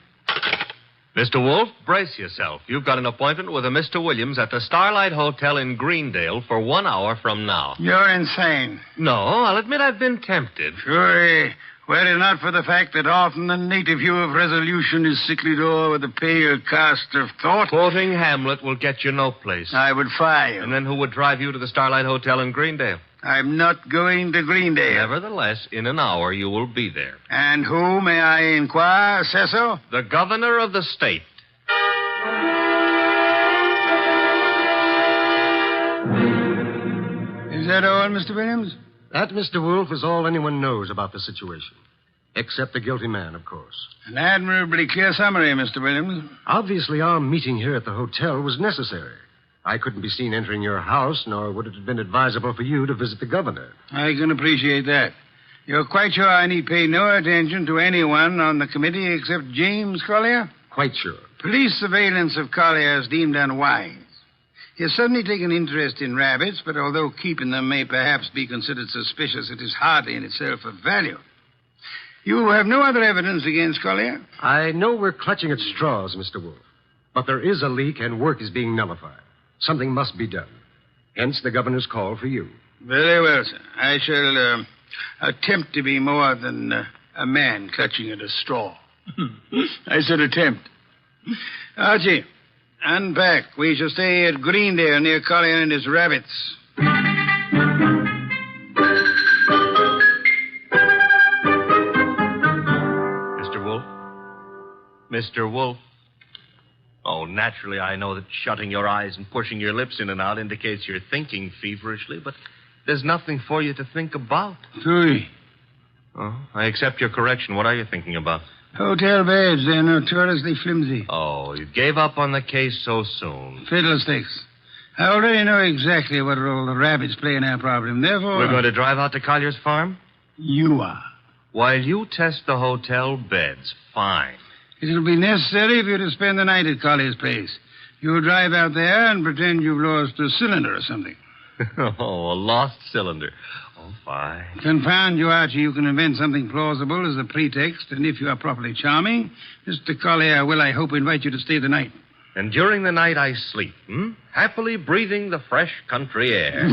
Mr. Wolf, brace yourself. You've got an appointment with a Mr. Williams at the Starlight Hotel in Greendale for 1 hour from now. You're insane. No, I'll admit I've been tempted. Sure. Were it not for the fact that often the native hue of resolution is sicklied o'er with a pale cast of thought. Quoting Hamlet will get you no place. I would fire you. And then who would drive you to the Starlight Hotel in Greendale? I'm not going to Greendale. Nevertheless, in an hour you will be there. And who, may I inquire, Cecil? The governor of the state. Is that all, Mr. Williams? That, Mr. Wolf, is all anyone knows about the situation. Except the guilty man, of course. An admirably clear summary, Mr. Williams. Obviously, our meeting here at the hotel was necessary. I couldn't be seen entering your house, nor would it have been advisable for you to visit the governor. I can appreciate that. You're quite sure I need pay no attention to anyone on the committee except James Collier? Quite sure. Police surveillance of Collier is deemed unwise. He has suddenly taken interest in rabbits, but although keeping them may perhaps be considered suspicious, it is hardly in itself of value. You have no other evidence against Collier? I know we're clutching at straws, Mr. Wolf. But there is a leak and work is being nullified. Something must be done. Hence the governor's call for you. Very well, sir. I shall attempt to be more than a man clutching at a straw. I said attempt. Archie, unpack. We shall stay at Greendale near Collier and his rabbits. Mr. Wolf? Mr. Wolf? Oh, naturally, I know that shutting your eyes and pushing your lips in and out indicates you're thinking feverishly, but there's nothing for you to think about. Three. Oh, I accept your correction. What are you thinking about? Hotel beds. They're notoriously flimsy. Oh, you gave up on the case so soon. Fiddlesticks. I already know exactly what role the rabbits play in our problem. Therefore... We're going to drive out to Collier's farm? You are. While you test the hotel beds. Fine. It'll be necessary for you to spend the night at Collier's place. You'll drive out there and pretend you've lost a cylinder or something. Oh, a lost cylinder. Oh, fine. Confound you, Archie. You can invent something plausible as a pretext, and if you are properly charming, Mr. Collier will, I hope, invite you to stay the night. And during the night I sleep, happily breathing the fresh country air.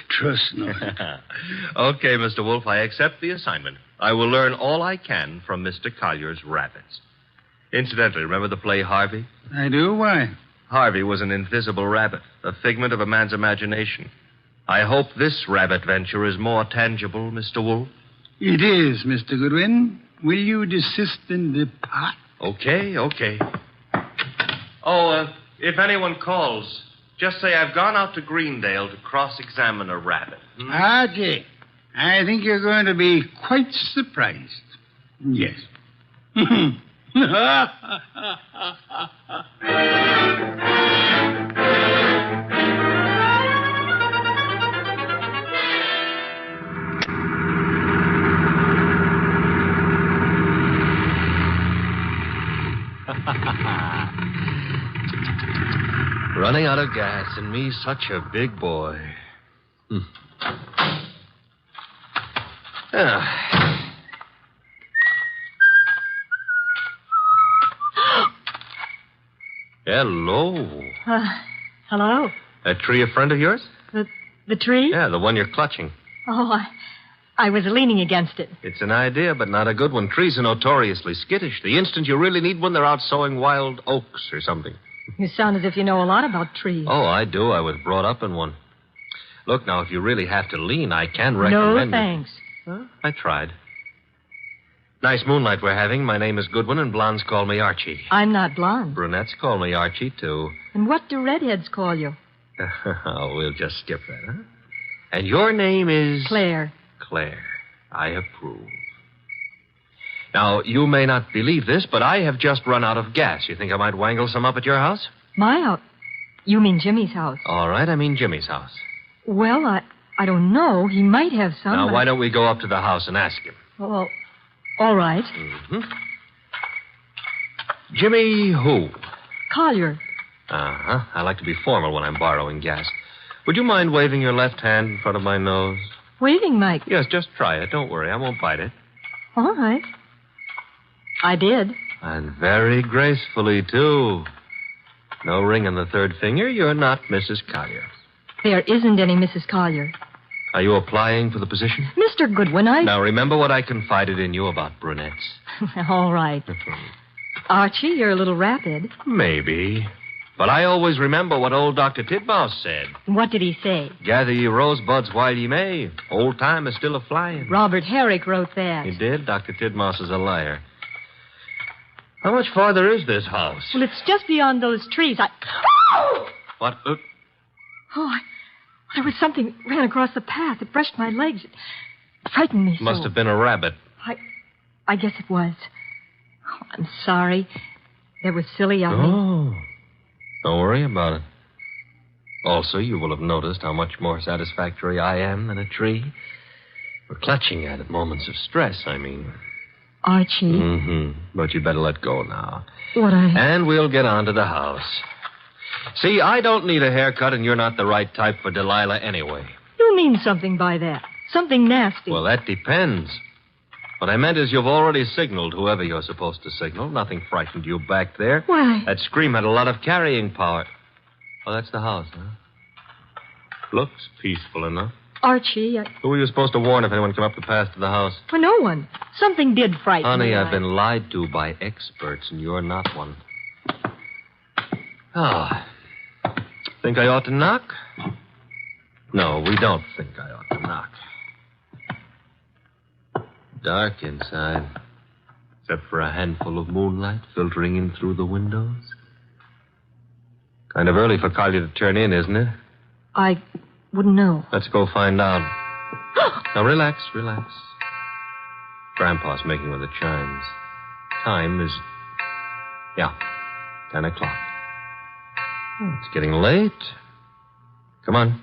Trust not. Okay, Mr. Wolf, I accept the assignment. I will learn all I can from Mr. Collier's rabbits. Incidentally, remember the play Harvey? I do? Why? Harvey was an invisible rabbit, a figment of a man's imagination. I hope this rabbit venture is more tangible, Mr. Wolf. It is, Mr. Goodwin. Will you desist and depart? Okay. Oh, if anyone calls, just say I've gone out to Greendale to cross-examine a rabbit. Archie. I think you're going to be quite surprised. Yes. Running out of gas, and me such a big boy. Hello. Hello? That tree a friend of yours? The tree? Yeah, the one you're clutching. Oh, I was leaning against it. It's an idea, but not a good one. Trees are notoriously skittish. The instant you really need one, they're out sowing wild oaks or something. You sound as if you know a lot about trees. Oh, I do. I was brought up in one. Look, now, if you really have to lean, I can recommend No, thanks. Huh? I tried. Nice moonlight we're having. My name is Goodwin, and blondes call me Archie. I'm not blonde. Brunettes call me Archie, too. And what do redheads call you? Oh, we'll just skip that, huh? And your name is... Claire. Claire. I approve. Now, you may not believe this, but I have just run out of gas. You think I might wangle some up at your house? My house? You mean Jimmy's house? All right, I mean Jimmy's house. Well, I don't know. He might have some. Now, why don't we go up to the house and ask him? Well, all right. Mm-hmm. Jimmy who? Collier. Uh-huh. I like to be formal when I'm borrowing gas. Would you mind waving your left hand in front of my nose? Waving, Mike? Yes, just try it. Don't worry. I won't bite it. All right. I did. And very gracefully, too. No ring on the third finger. You're not Mrs. Collier. There isn't any Mrs. Collier. Are you applying for the position? Mr. Goodwin, Now, remember what I confided in you about brunettes. All right. Archie, you're a little rapid. Maybe. But I always remember what old Dr. Titmouse said. What did he say? Gather ye rosebuds while ye may. Old time is still a-flying. Robert Herrick wrote that. He did? Dr. Titmouse is a liar. How much farther is this house? Well, it's just beyond those trees. What? There was something ran across the path. It brushed my legs. It frightened me so. Must have been a rabbit. I guess it was. Oh, I'm sorry. That was silly of me. Oh. Don't worry about it. Also, you will have noticed how much more satisfactory I am than a tree. We're clutching at it. Moments of stress, I mean. Archie. Mm-hmm. But you better let go now. And we'll get on to the house. See, I don't need a haircut, and you're not the right type for Delilah anyway. You mean something by that. Something nasty. Well, that depends. What I meant is you've already signaled whoever you're supposed to signal. Nothing frightened you back there. Why? That scream had a lot of carrying power. Oh, that's the house, huh? Looks peaceful enough. Archie, Who were you supposed to warn if anyone came up the path to the house? For no one. Something did frighten me. Honey, I've been lied to by experts, and you're not one. Think I ought to knock? No, we don't think I ought to knock. Dark inside, except for a handful of moonlight filtering in through the windows. Kind of early for Collier to turn in, isn't it? I wouldn't know. Let's go find out. Now, relax. Grandpa's making with the chimes. Time is... 10 o'clock. Oh, it's getting late. Come on.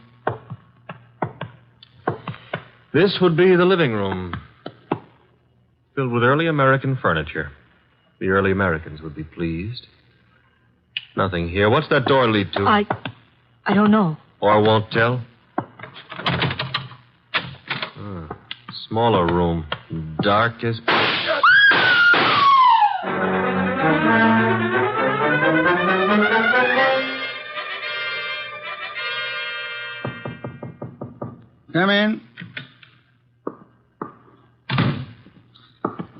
This would be the living room. Filled with early American furniture. The early Americans would be pleased. Nothing here. What's that door lead to? I don't know. Or won't tell? Smaller room. Dark as... Come in.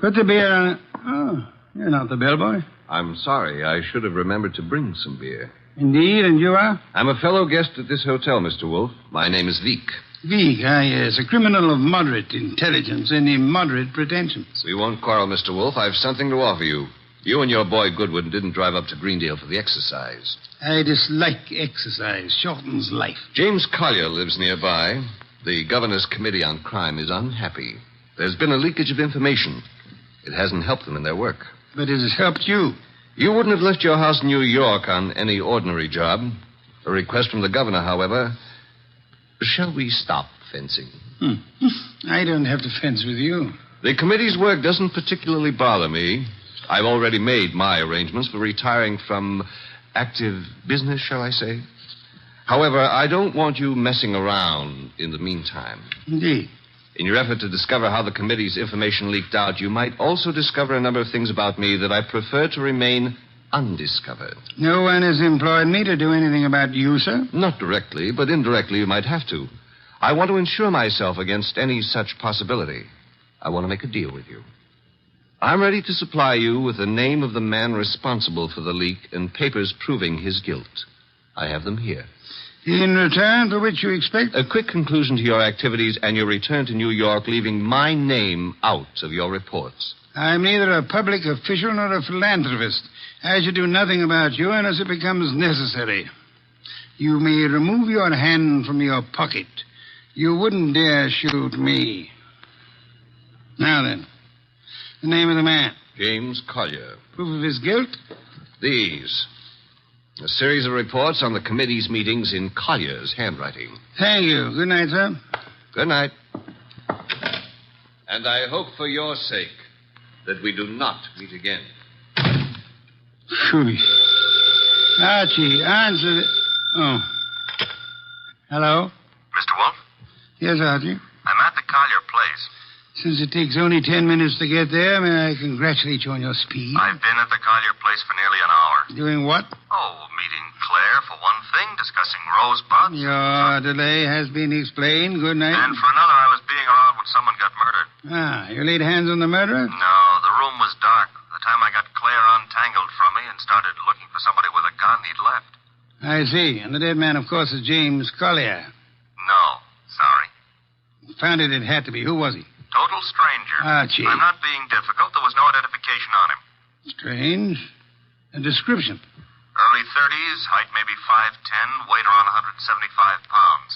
Put the beer on it. Oh, you're not the bellboy. I'm sorry. I should have remembered to bring some beer. Indeed, and you are? I'm a fellow guest at this hotel, Mr. Wolf. My name is Veek. Veek, yes. A criminal of moderate intelligence and moderate pretensions. We won't quarrel, Mr. Wolf. I've something to offer you. You and your boy Goodwin didn't drive up to Greendale for the exercise. I dislike exercise. Shortens life. James Collier lives nearby. The Governor's Committee on Crime is unhappy. There's been a leakage of information. It hasn't helped them in their work. But it has helped you. You wouldn't have left your house in New York on any ordinary job. A request from the governor, however. Shall we stop fencing? I don't have to fence with you. The committee's work doesn't particularly bother me. I've already made my arrangements for retiring from active business, shall I say. However, I don't want you messing around in the meantime. Indeed. In your effort to discover how the committee's information leaked out, you might also discover a number of things about me that I prefer to remain undiscovered. No one has employed me to do anything about you, sir? Not directly, but indirectly you might have to. I want to insure myself against any such possibility. I want to make a deal with you. I'm ready to supply you with the name of the man responsible for the leak and papers proving his guilt. I have them here. In return for which you expect? A quick conclusion to your activities and your return to New York, leaving my name out of your reports. I'm neither a public official nor a philanthropist. I should do nothing about you unless it becomes necessary. You may remove your hand from your pocket. You wouldn't dare shoot me. Now then, the name of the man. James Collier. Proof of his guilt? These. A series of reports on the committee's meetings in Collier's handwriting. Thank you. Good night, sir. Good night. And I hope for your sake that we do not meet again. Phew. Archie, answer the... Oh. Hello? Mr. Wolf? Yes, Archie. I'm at the Collier place. Since it takes only 10 minutes to get there, may I congratulate you on your speed? I've been at the Collier place for nearly an hour. Doing what? Oh, meeting Claire for one thing, discussing Rosebuds. Your delay has been explained. Good night. And for another, I was being around when someone got murdered. Ah, you laid hands on the murderer? No, the room was dark. The time I got Claire untangled from me and started looking for somebody with a gun, he'd left. I see. And the dead man, of course, is James Collier. No, sorry. Found it had to be. Who was he? Total stranger. Archie. I'm not being difficult. There was no identification on him. Strange. A description. Early 30s, height maybe 5'10", weight around 175 pounds.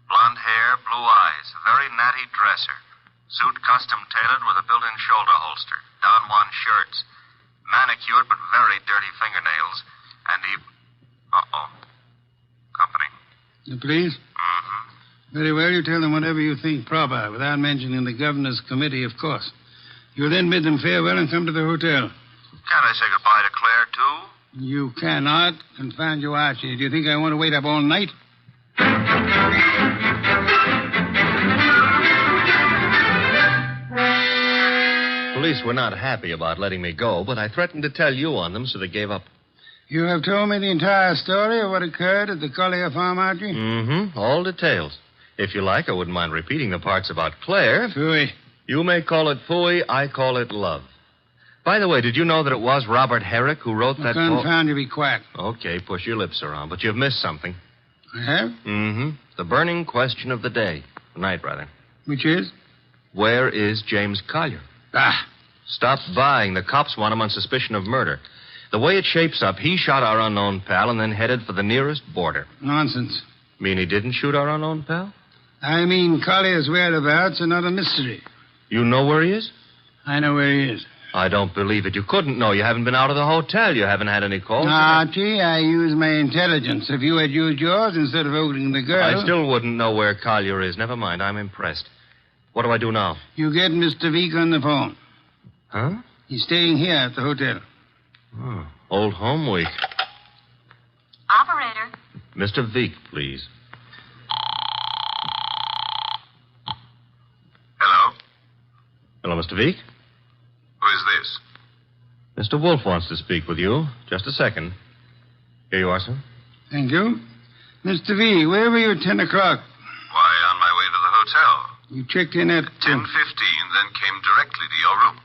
Blonde hair, blue eyes, very natty dresser. Suit custom tailored with a built-in shoulder holster. Don Juan shirts. Manicured but very dirty fingernails. And he... Uh-oh. Company. The police? Mm-hmm. Very well, you tell them whatever you think proper, without mentioning the governor's committee, of course. You'll then bid them farewell and come to the hotel. Can't I say goodbye to Claire, too? You cannot. Confound you, Archie. Do you think I want to wait up all night? Police were not happy about letting me go, but I threatened to tell you on them, so they gave up. You have told me the entire story of what occurred at the Collier farm, Archie? Mm-hmm. All details. If you like, I wouldn't mind repeating the parts about Claire. Phooey. You may call it phooey, I call it love. By the way, did you know that it was Robert Herrick who wrote that poem? Confound you, be quiet. Okay, push your lips around, but you've missed something. I have? Mm-hmm. The burning question of the day. Tonight, rather. Which is? Where is James Collier? Ah. Stop vying. The cops want him on suspicion of murder. The way it shapes up, he shot our unknown pal and then headed for the nearest border. Nonsense. Mean he didn't shoot our unknown pal? I mean Collier's whereabouts are not a mystery. You know where he is? I know where he is. I don't believe it. You couldn't know. You haven't been out of the hotel. You haven't had any calls. Archie, I use my intelligence. If you had used yours instead of holding the girl... I still wouldn't know where Collier is. Never mind. I'm impressed. What do I do now? You get Mr. Veek on the phone. Huh? He's staying here at the hotel. Oh, old home week. Operator. Mr. Veek, please. Hello? Hello, Mr. Veek? Who is this? Mr. Wolf wants to speak with you. Just a second. Here you are, sir. Thank you. Mr. V, where were you at 10 o'clock? Why, on my way to the hotel. You checked in at... 10:15, then came directly to your room.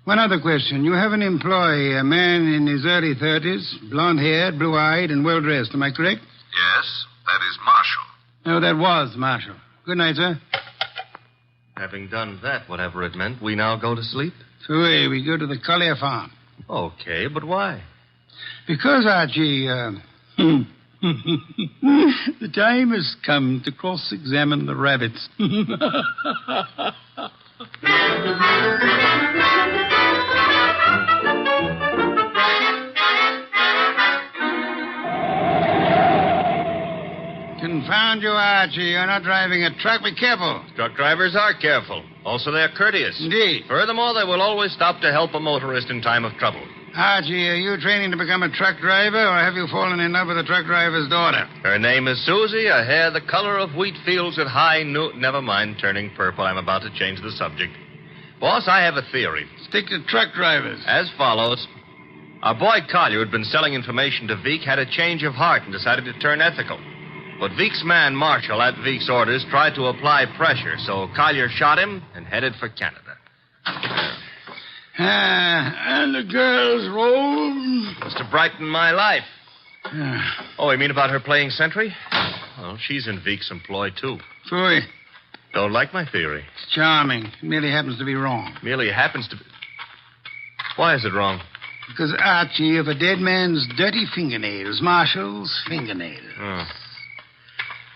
One other question. You have an employee, a man in his early 30s, blonde-haired, blue-eyed, and well-dressed. Am I correct? Yes, that is Marshall. No, that was Marshall. Good night, sir. Having done that, whatever it meant, we now go to sleep? Phooey, we go to the Collier farm. Okay, but why? Because, Archie, The time has come to cross-examine the rabbits. Confound you, Archie. You're not driving a truck. Be careful. Truck drivers are careful. Also, they're courteous. Indeed. Furthermore, they will always stop to help a motorist in time of trouble. Archie, are you training to become a truck driver, or have you fallen in love with a truck driver's daughter? Her name is Susie, a hair the color of wheat fields at high noon. Never mind turning purple. I'm about to change the subject. Boss, I have a theory. Stick to truck drivers. As follows. Our boy Collier, who'd been selling information to Veek, had a change of heart and decided to turn ethical. But Veek's man, Marshall, at Veek's orders, tried to apply pressure, so Collier shot him and headed for Canada. And the girl's role? Was to brighten my life. Oh, you mean about her playing sentry? Well, she's in Veek's employ, too. Phooey. Don't like my theory. It's charming. It merely happens to be wrong. Merely happens to be... Why is it wrong? Because, Archie, of a dead man's dirty fingernails, Marshall's fingernails. Oh.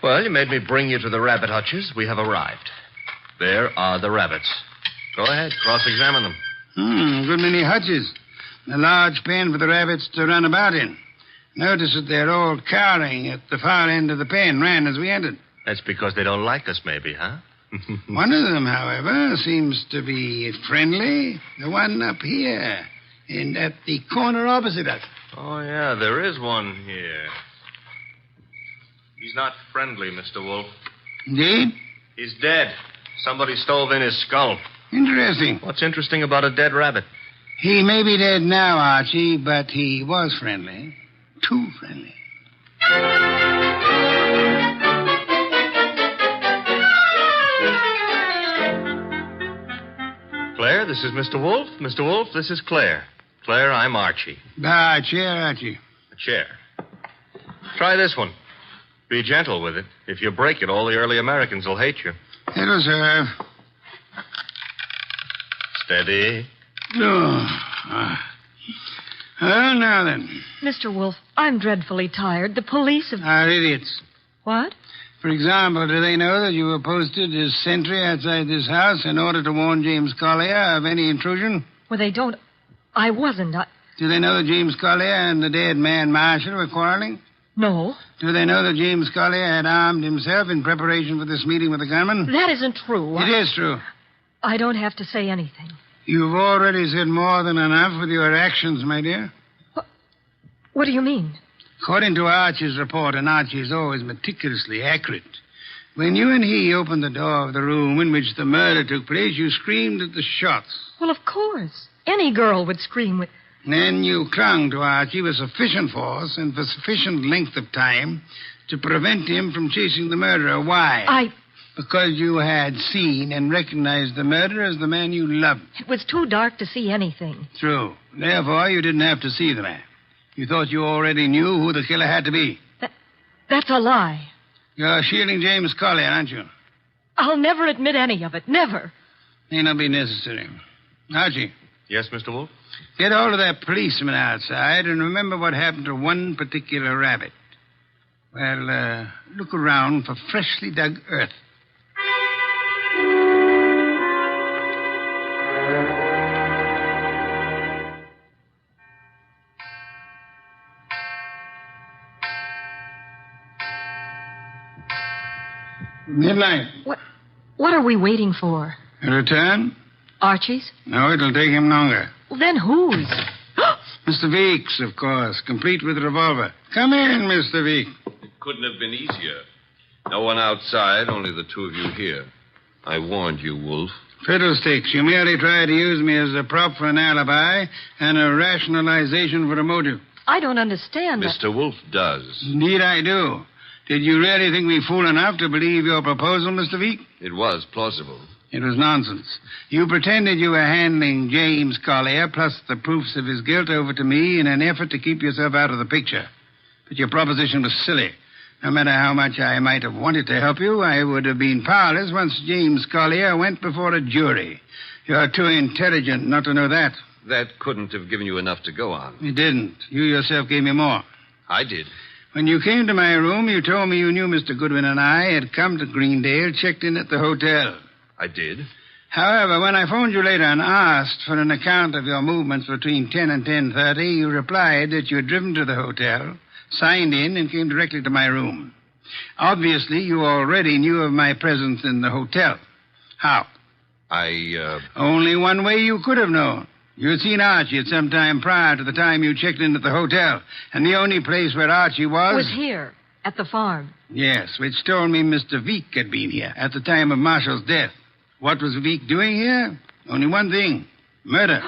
Well, you made me bring you to the rabbit hutches. We have arrived. There are the rabbits. Go ahead, cross-examine them. Good many hutches. A large pen for the rabbits to run about in. Notice that they're all cowering at the far end of the pen, ran as we entered. That's because they don't like us, maybe, huh? One of them, however, seems to be friendly. The one up here, and at the corner opposite us. Oh, yeah, there is one here. He's not friendly, Mr. Wolf. Indeed? He's dead. Somebody stove in his skull. Interesting. What's interesting about a dead rabbit? He may be dead now, Archie, but he was friendly. Too friendly. Claire, this is Mr. Wolf. Mr. Wolf, this is Claire. Claire, I'm Archie. A chair, Archie. A chair. Try this one. Be gentle with it. If you break it, all the early Americans will hate you. It'll serve. Steady. Oh. Well, now then. Mr. Wolf, I'm dreadfully tired. The police have... Are idiots. What? For example, do they know that you were posted as sentry outside this house in order to warn James Collier of any intrusion? Well, they don't... I wasn't. Do they know that James Collier and the dead man Marshall were quarreling? No. Do they know that James Collier had armed himself in preparation for this meeting with the gunman? That isn't true. It is true. I don't have to say anything. You've already said more than enough with your actions, my dear. What do you mean? According to Archie's report, and Archie is always meticulously accurate, when you and he opened the door of the room in which the murder took place, you screamed at the shots. Well, of course. Any girl would scream with... Then you clung to Archie with sufficient force and for sufficient length of time to prevent him from chasing the murderer. Why? Because you had seen and recognized the murderer as the man you loved. It was too dark to see anything. True. Therefore, you didn't have to see the man. You thought you already knew who the killer had to be. That's a lie. You're shielding James Collier, aren't you? I'll never admit any of it. Never. May not be necessary. Archie. Yes, Mr. Wolf? Get hold of that policeman outside and remember what happened to one particular rabbit. Well, look around for freshly dug earth. Midnight. What are we waiting for? A return? Archie's? No, it'll take him longer. Well, then whose? Mr. Veek's, of course, complete with revolver. Come in, Mr. Veek. It couldn't have been easier. No one outside, only the two of you here. I warned you, Wolf. Fiddlesticks, you merely tried to use me as a prop for an alibi and a rationalization for a motive. I don't understand. Mr. Wolf does. Indeed, I do. Did you really think me fool enough to believe your proposal, Mr. Veek? It was plausible. It was nonsense. You pretended you were handing James Collier, plus the proofs of his guilt, over to me in an effort to keep yourself out of the picture. But your proposition was silly. No matter how much I might have wanted to help you, I would have been powerless once James Collier went before a jury. You're too intelligent not to know that. That couldn't have given you enough to go on. It didn't. You yourself gave me more. I did. When you came to my room, you told me you knew Mr. Goodwin and I had come to Greendale, checked in at the hotel. I did. However, when I phoned you later and asked for an account of your movements between 10 and 10:30, you replied that you had driven to the hotel, signed in, and came directly to my room. Obviously, you already knew of my presence in the hotel. How? Only one way you could have known. You had seen Archie at some time prior to the time you checked in at the hotel, and the only place where Archie was here, at the farm. Yes, which told me Mr. Veek had been here at the time of Marshall's death. What was Veek doing here? Only one thing. Murder.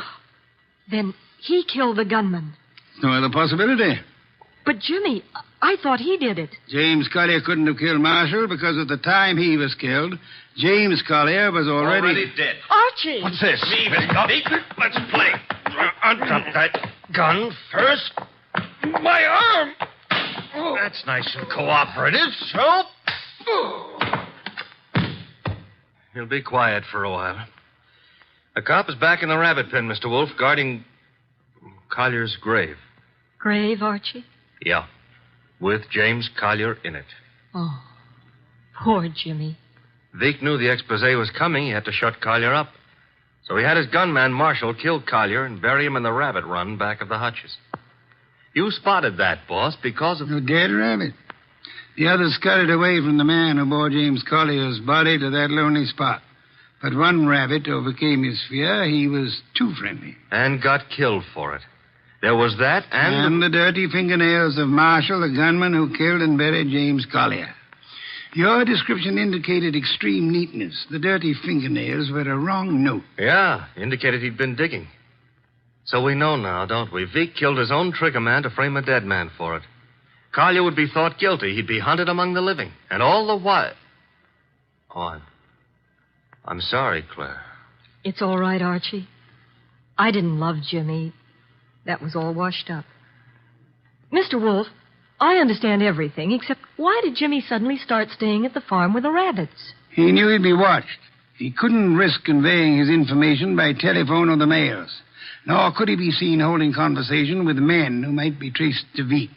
Then he killed the gunman. No other possibility. But, Jimmy, I thought he did it. James Collier couldn't have killed Marshall because at the time he was killed, James Collier was already dead. Archie! What's this? Me, Miss Covey. Let's play. Untruck that gun first. My arm! That's nice and cooperative, so... You'll be quiet for a while. The cop is back in the rabbit pen, Mr. Wolf, guarding Collier's grave. Grave, Archie? Yeah, with James Collier in it. Oh, poor Jimmy. Veek knew the expose was coming. He had to shut Collier up. So he had his gunman, Marshall, kill Collier and bury him in the rabbit run back of the hutches. You spotted that, boss, because of... A dead rabbit. The others scuttled away from the man who bore James Collier's body to that lonely spot. But one rabbit overcame his fear. He was too friendly. And got killed for it. There was that And the dirty fingernails of Marshall, the gunman who killed and buried James Collier. Your description indicated extreme neatness. The dirty fingernails were a wrong note. Yeah, indicated he'd been digging. So we know now, don't we? Veek killed his own trigger man to frame a dead man for it. Collier would be thought guilty. He'd be hunted among the living. And all the while... Oh, I'm sorry, Claire. It's all right, Archie. I didn't love Jimmy. That was all washed up. Mr. Wolf, I understand everything, except why did Jimmy suddenly start staying at the farm with the rabbits? He knew he'd be watched. He couldn't risk conveying his information by telephone or the mails. Nor could he be seen holding conversation with men who might be traced to Veek.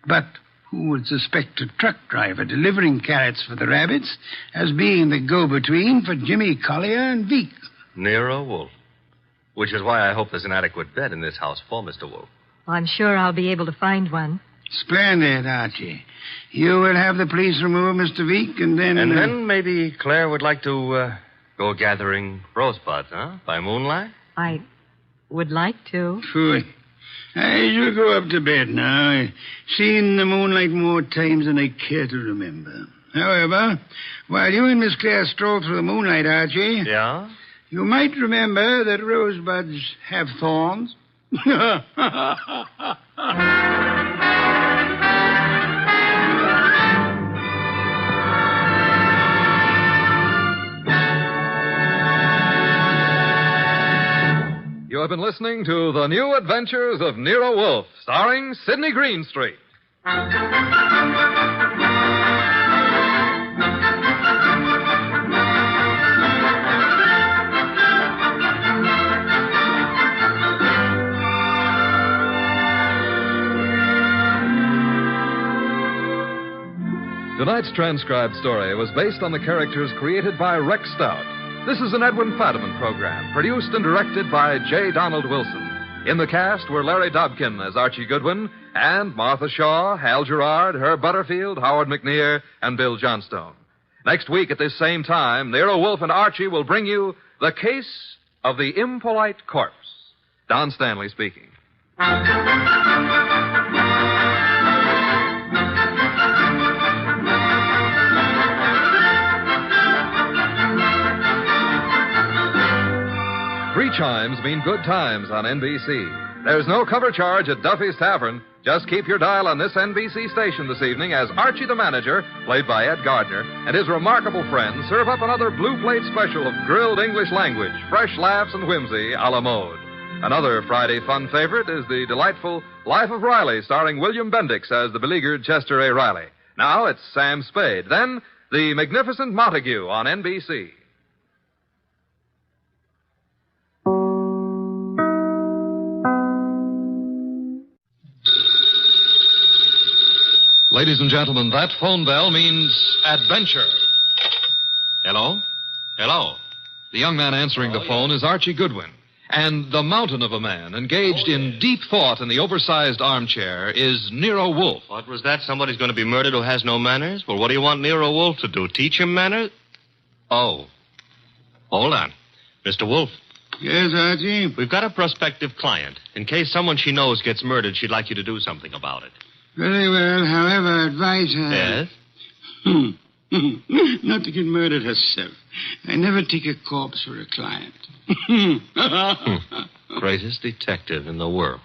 But who would suspect a truck driver delivering carrots for the rabbits as being the go-between for Jimmy Collier and Veek? Nero Wolf. Which is why I hope there's an adequate bed in this house for Mr. Wolf. I'm sure I'll be able to find one. Splendid, Archie. You will have the police remove Mr. Veek, and then... And then maybe Claire would like to go gathering rosebuds, huh? By moonlight? I would like to. Sure. I shall go up to bed now. I've seen the moonlight more times than I care to remember. However, while you and Miss Claire stroll through the moonlight, Archie... Yeah? You might remember that rosebuds have thorns. You have been listening to The New Adventures of Nero Wolfe, starring Sidney Greenstreet. Tonight's transcribed story was based on the characters created by Rex Stout. This is an Edwin Fadiman program, produced and directed by J. Donald Wilson. In the cast were Larry Dobkin as Archie Goodwin, and Martha Shaw, Hal Gerard, Herb Butterfield, Howard McNear, and Bill Johnstone. Next week at this same time, Nero Wolfe and Archie will bring you The Case of the Impolite Corpse. Don Stanley speaking. Three chimes mean good times on NBC. There's no cover charge at Duffy's Tavern. Just keep your dial on this NBC station this evening as Archie the Manager, played by Ed Gardner, and his remarkable friends serve up another blue plate special of grilled English language, fresh laughs and whimsy a la mode. Another Friday fun favorite is the delightful Life of Riley, starring William Bendix as the beleaguered Chester A. Riley. Now it's Sam Spade. Then, The Magnificent Montague on NBC. Ladies and gentlemen, that phone bell means adventure. Hello? Hello? The young man answering the phone is Archie Goodwin. And the mountain of a man engaged in deep thought in the oversized armchair is Nero Wolfe. What was that? Somebody's going to be murdered who has no manners? Well, what do you want Nero Wolfe to do? Teach him manners? Oh. Hold on. Mr. Wolfe. Yes, Archie? We've got a prospective client. In case someone she knows gets murdered, she'd like you to do something about it. Very well. However, advise her. Yes? Not to get murdered herself. I never take a corpse for a client. Greatest detective in the world.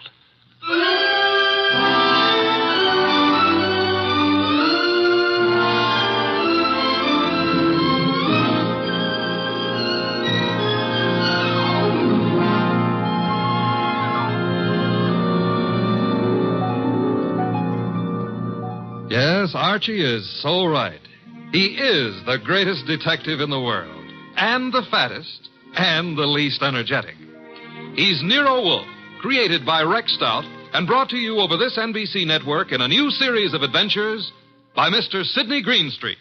Yes, Archie is so right. He is the greatest detective in the world, and the fattest, and the least energetic. He's Nero Wolfe, created by Rex Stout, and brought to you over this NBC network in a new series of adventures by Mr. Sidney Greenstreet.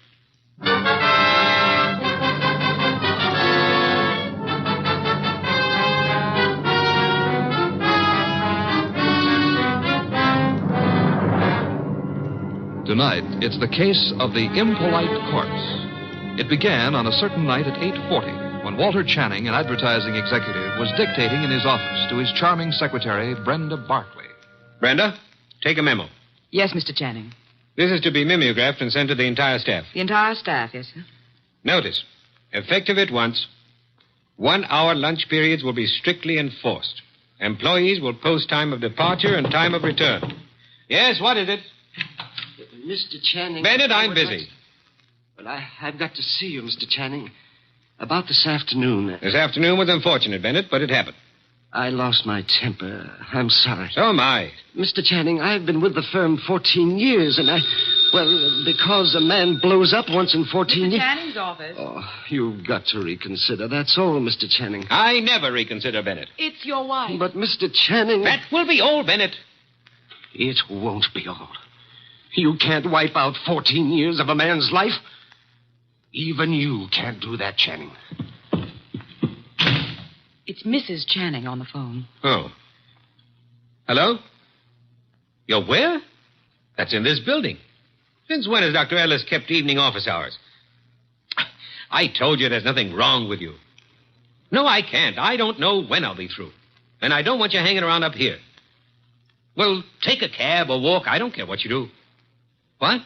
Tonight, it's the case of the impolite corpse. It began on a certain night at 8:40 when Walter Channing, an advertising executive, was dictating in his office to his charming secretary, Brenda Barkley. Brenda, take a memo. Yes, Mr. Channing. This is to be mimeographed and sent to the entire staff. The entire staff, yes, sir. Notice, effective at once, 1 hour lunch periods will be strictly enforced. Employees will post time of departure and time of return. Yes, what is it? Mr. Channing. Bennett, I'm busy. Well, I've got to see you, Mr. Channing. About this afternoon. This afternoon was unfortunate, Bennett, but it happened. I lost my temper. I'm sorry. So am I. Mr. Channing, I've been with the firm 14 years, and because a man blows up once in 14 years... Mr. Channing's office. Oh, you've got to reconsider. That's all, Mr. Channing. I never reconsider, Bennett. It's your wife. But, Mr. Channing... That will be all, Bennett. It won't be all. You can't wipe out 14 years of a man's life. Even you can't do that, Channing. It's Mrs. Channing on the phone. Oh. Hello? You're where? That's in this building. Since when has Dr. Ellis kept evening office hours? I told you there's nothing wrong with you. No, I can't. I don't know when I'll be through. And I don't want you hanging around up here. Well, take a cab or walk. I don't care what you do. What?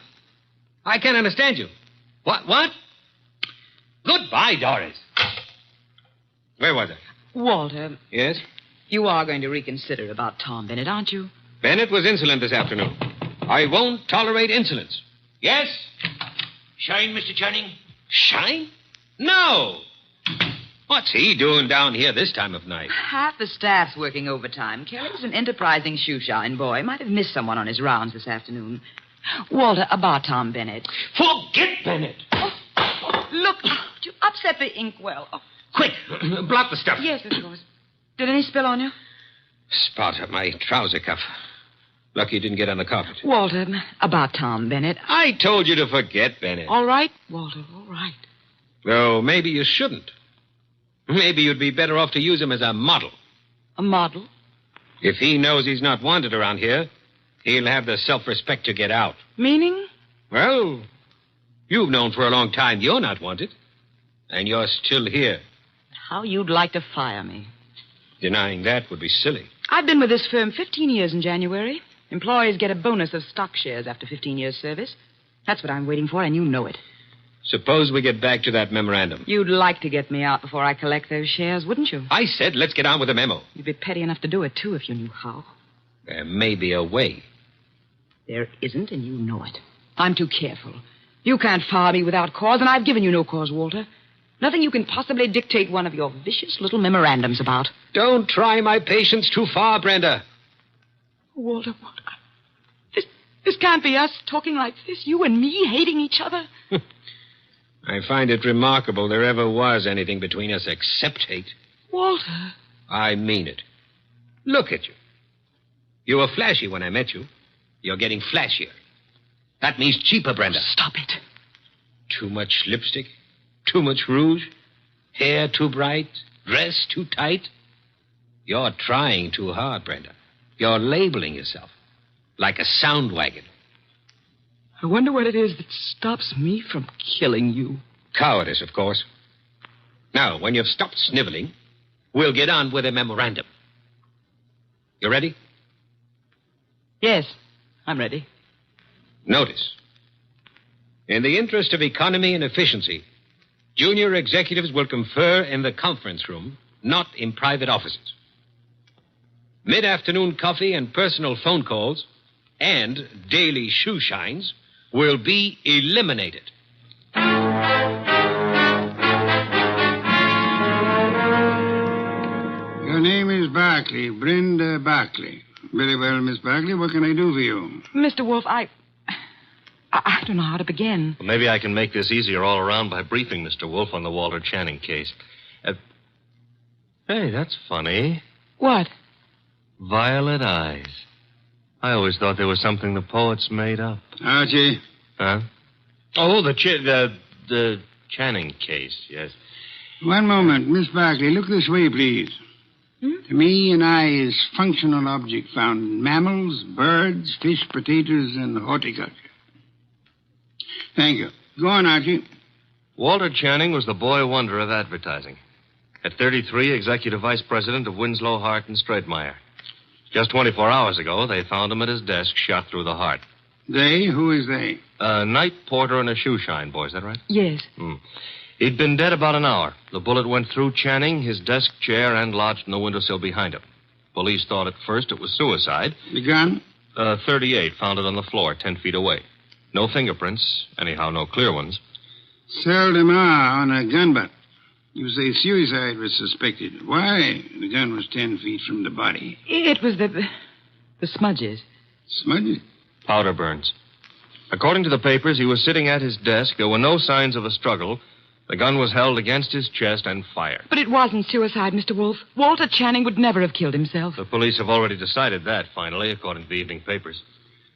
I can't understand you. What? Goodbye, Doris. Where was I? Walter. Yes? You are going to reconsider about Tom Bennett, aren't you? Bennett was insolent this afternoon. I won't tolerate insolence. Yes? Shine, Mr. Channing? Shine? No. What's he doing down here this time of night? Half the staff's working overtime. Kelly's an enterprising shoeshine boy. Might have missed someone on his rounds this afternoon. Walter, about Tom Bennett. Forget Bennett. Look, you upset the inkwell. Oh. Quick, blot the stuff. Yes, of course. Did any spill on you? Spot at my trouser cuff. Lucky it didn't get on the carpet. Walter, about Tom Bennett. I told you to forget Bennett. All right, Walter, all right. Though maybe you shouldn't. Maybe you'd be better off to use him as a model. A model? If he knows he's not wanted around here, he'll have the self-respect to get out. Meaning? Well, you've known for a long time you're not wanted. And you're still here. How you'd like to fire me. Denying that would be silly. I've been with this firm 15 years in January. Employees get a bonus of stock shares after 15 years' service. That's what I'm waiting for, and you know it. Suppose we get back to that memorandum. You'd like to get me out before I collect those shares, wouldn't you? I said let's get on with the memo. You'd be petty enough to do it, too, if you knew how. There may be a way. There isn't, and you know it. I'm too careful. You can't fire me without cause, and I've given you no cause, Walter. Nothing you can possibly dictate one of your vicious little memorandums about. Don't try my patience too far, Brenda. Walter, what? This can't be us talking like this, you and me hating each other. I find it remarkable there ever was anything between us except hate. Walter. I mean it. Look at you. You were flashy when I met you. You're getting flashier. That means cheaper, Brenda. Stop it. Too much lipstick? Too much rouge? Hair too bright? Dress too tight? You're trying too hard, Brenda. You're labeling yourself like a sound wagon. I wonder what it is that stops me from killing you. Cowardice, of course. Now, when you've stopped sniveling, we'll get on with a memorandum. You ready? Yes, I'm ready. Notice. In the interest of economy and efficiency, junior executives will confer in the conference room, not in private offices. Mid-afternoon coffee and personal phone calls and daily shoe shines will be eliminated. Your name is Barkley, Brenda Barkley. Very well, Miss Barkley. What can I do for you? Mr. Wolf, I don't know how to begin. Well, maybe I can make this easier all around by briefing Mr. Wolf on the Walter Channing case. Hey, that's funny. What? Violet eyes. I always thought they were something the poets made up. Archie. Huh? Oh, the Channing case, yes. One moment. Miss Barkley, look this way, please. To me, an eye is functional object found in mammals, birds, fish, potatoes, and horticulture. Thank you. Go on, Archie. Walter Channing was the boy wonder of advertising. At 33, executive vice president of Winslow, Hart, and Straightmeyer. Just 24 hours ago, they found him at his desk, shot through the heart. They? Who is they? A night porter and a shoe shine boy, is that right? Yes. He'd been dead about an hour. The bullet went through Channing, his desk chair, and lodged in the windowsill behind him. Police thought at first it was suicide. The gun? 38, found it on the floor, 10 feet away. No fingerprints, anyhow, no clear ones. Seldom are on a gun butt. You say suicide was suspected. Why? The gun was 10 feet from the body. It was the smudges. Smudges? Powder burns. According to the papers, he was sitting at his desk. There were no signs of a struggle. The gun was held against his chest and fired. But it wasn't suicide, Mr. Wolf. Walter Channing would never have killed himself. The police have already decided that, finally, according to the evening papers.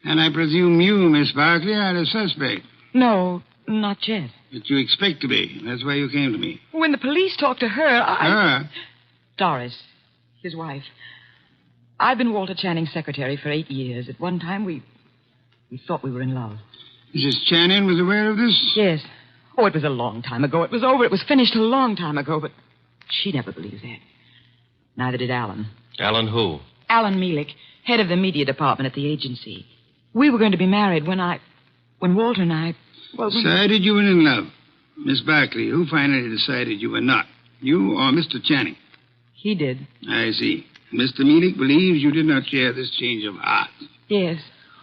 And I presume you, Miss Barkley, are a suspect. No, not yet. But you expect to be. That's why you came to me. When the police talked to her, Her? Doris, his wife. I've been Walter Channing's secretary for 8 years. At one time, we thought we were in love. Mrs. Channing was aware of this? Yes. Oh, it was a long time ago. It was over. It was finished a long time ago, but she never believed that. Neither did Alan. Alan who? Alan Mielik, head of the media department at the agency. We were going to be married when Walter and I... Well, Decided you were in love. Miss Barkley, who finally decided you were not? You or Mr. Channing? He did. I see. Mr. Mielik believes you did not share this change of heart. Yes.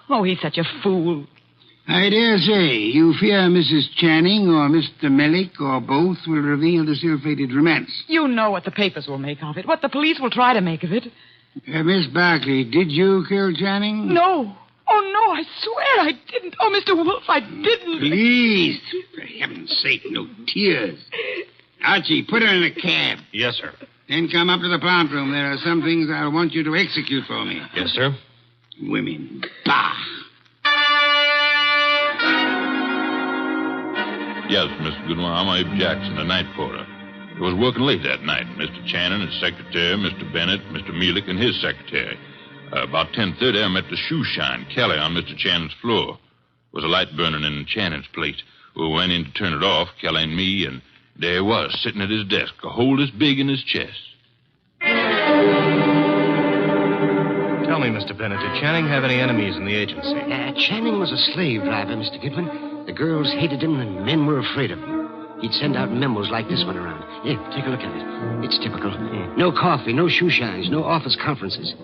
Oh, he's such a fool. I dare say you fear Mrs. Channing or Mr. Mielik or both will reveal the ill-fated romance. You know what the papers will make of it, what the police will try to make of it. Miss Barkley, did you kill Channing? No. Oh, no, I swear I didn't. Oh, Mr. Wolf, I didn't. Please, for heaven's sake, no tears. Archie, put her in a cab. Yes, sir. Then come up to the plant room. There are some things I'll want you to execute for me. Yes, sir. Women. Bah! Yes, Mr. Goodwin, I'm Abe Jackson, the night porter. I was working late that night. Mr. Channing, his secretary, Mr. Bennett, Mr. Mielik, and his secretary. About 10:30, I met the shoe shine, Kelly, on Mr. Channing's floor. There was a light burning in Channing's plate. We went in to turn it off, Kelly and me, and there he was, sitting at his desk, a hole this big in his chest. Tell me, Mr. Bennett, did Channing have any enemies in the agency? Channing was a slave driver, Mr. Goodwin. The girls hated him and men were afraid of him. He'd send out memos like this one around. Here, take a look at it. It's typical. No coffee, no shoe shines, no office conferences.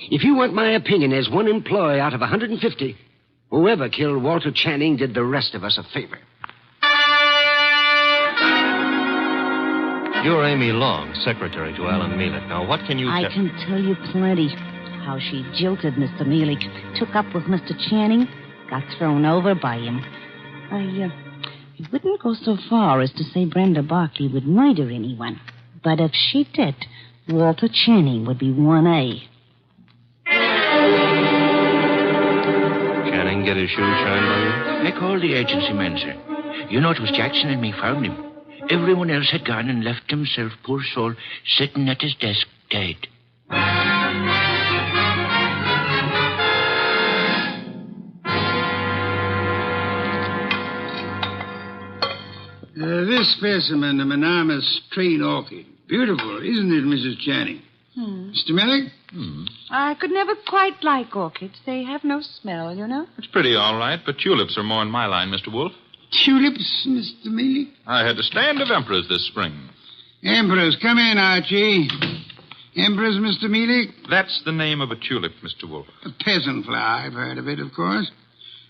If you want my opinion as one employee out of 150, whoever killed Walter Channing did the rest of us a favor. You're Amy Long, secretary to Alan Mielik. Now, what can you I can tell you plenty. How she jilted Mr. Mielik, took up with Mr. Channing, got thrown over by him. I wouldn't go so far as to say Brenda Barkley would murder anyone. But if she did, Walter Channing would be 1A. Channing get his shoes shined by you? I called the agency man, sir. You know, it was Jackson and me found him. Everyone else had gone and left himself, poor soul, sitting at his desk, dead. This specimen of an enormous straight orchid. Beautiful, isn't it, Mrs. Channing? Mr. Millick? I could never quite like orchids. They have no smell, you know. It's pretty all right, but tulips are more in my line, Mr. Wolf. Tulips, Mr. Millick? I had a stand of emperors this spring. Emperors, come in, Archie. Emperors, Mr. Millick? That's the name of a tulip, Mr. Wolf. A peasant flower. I've heard of it, of course.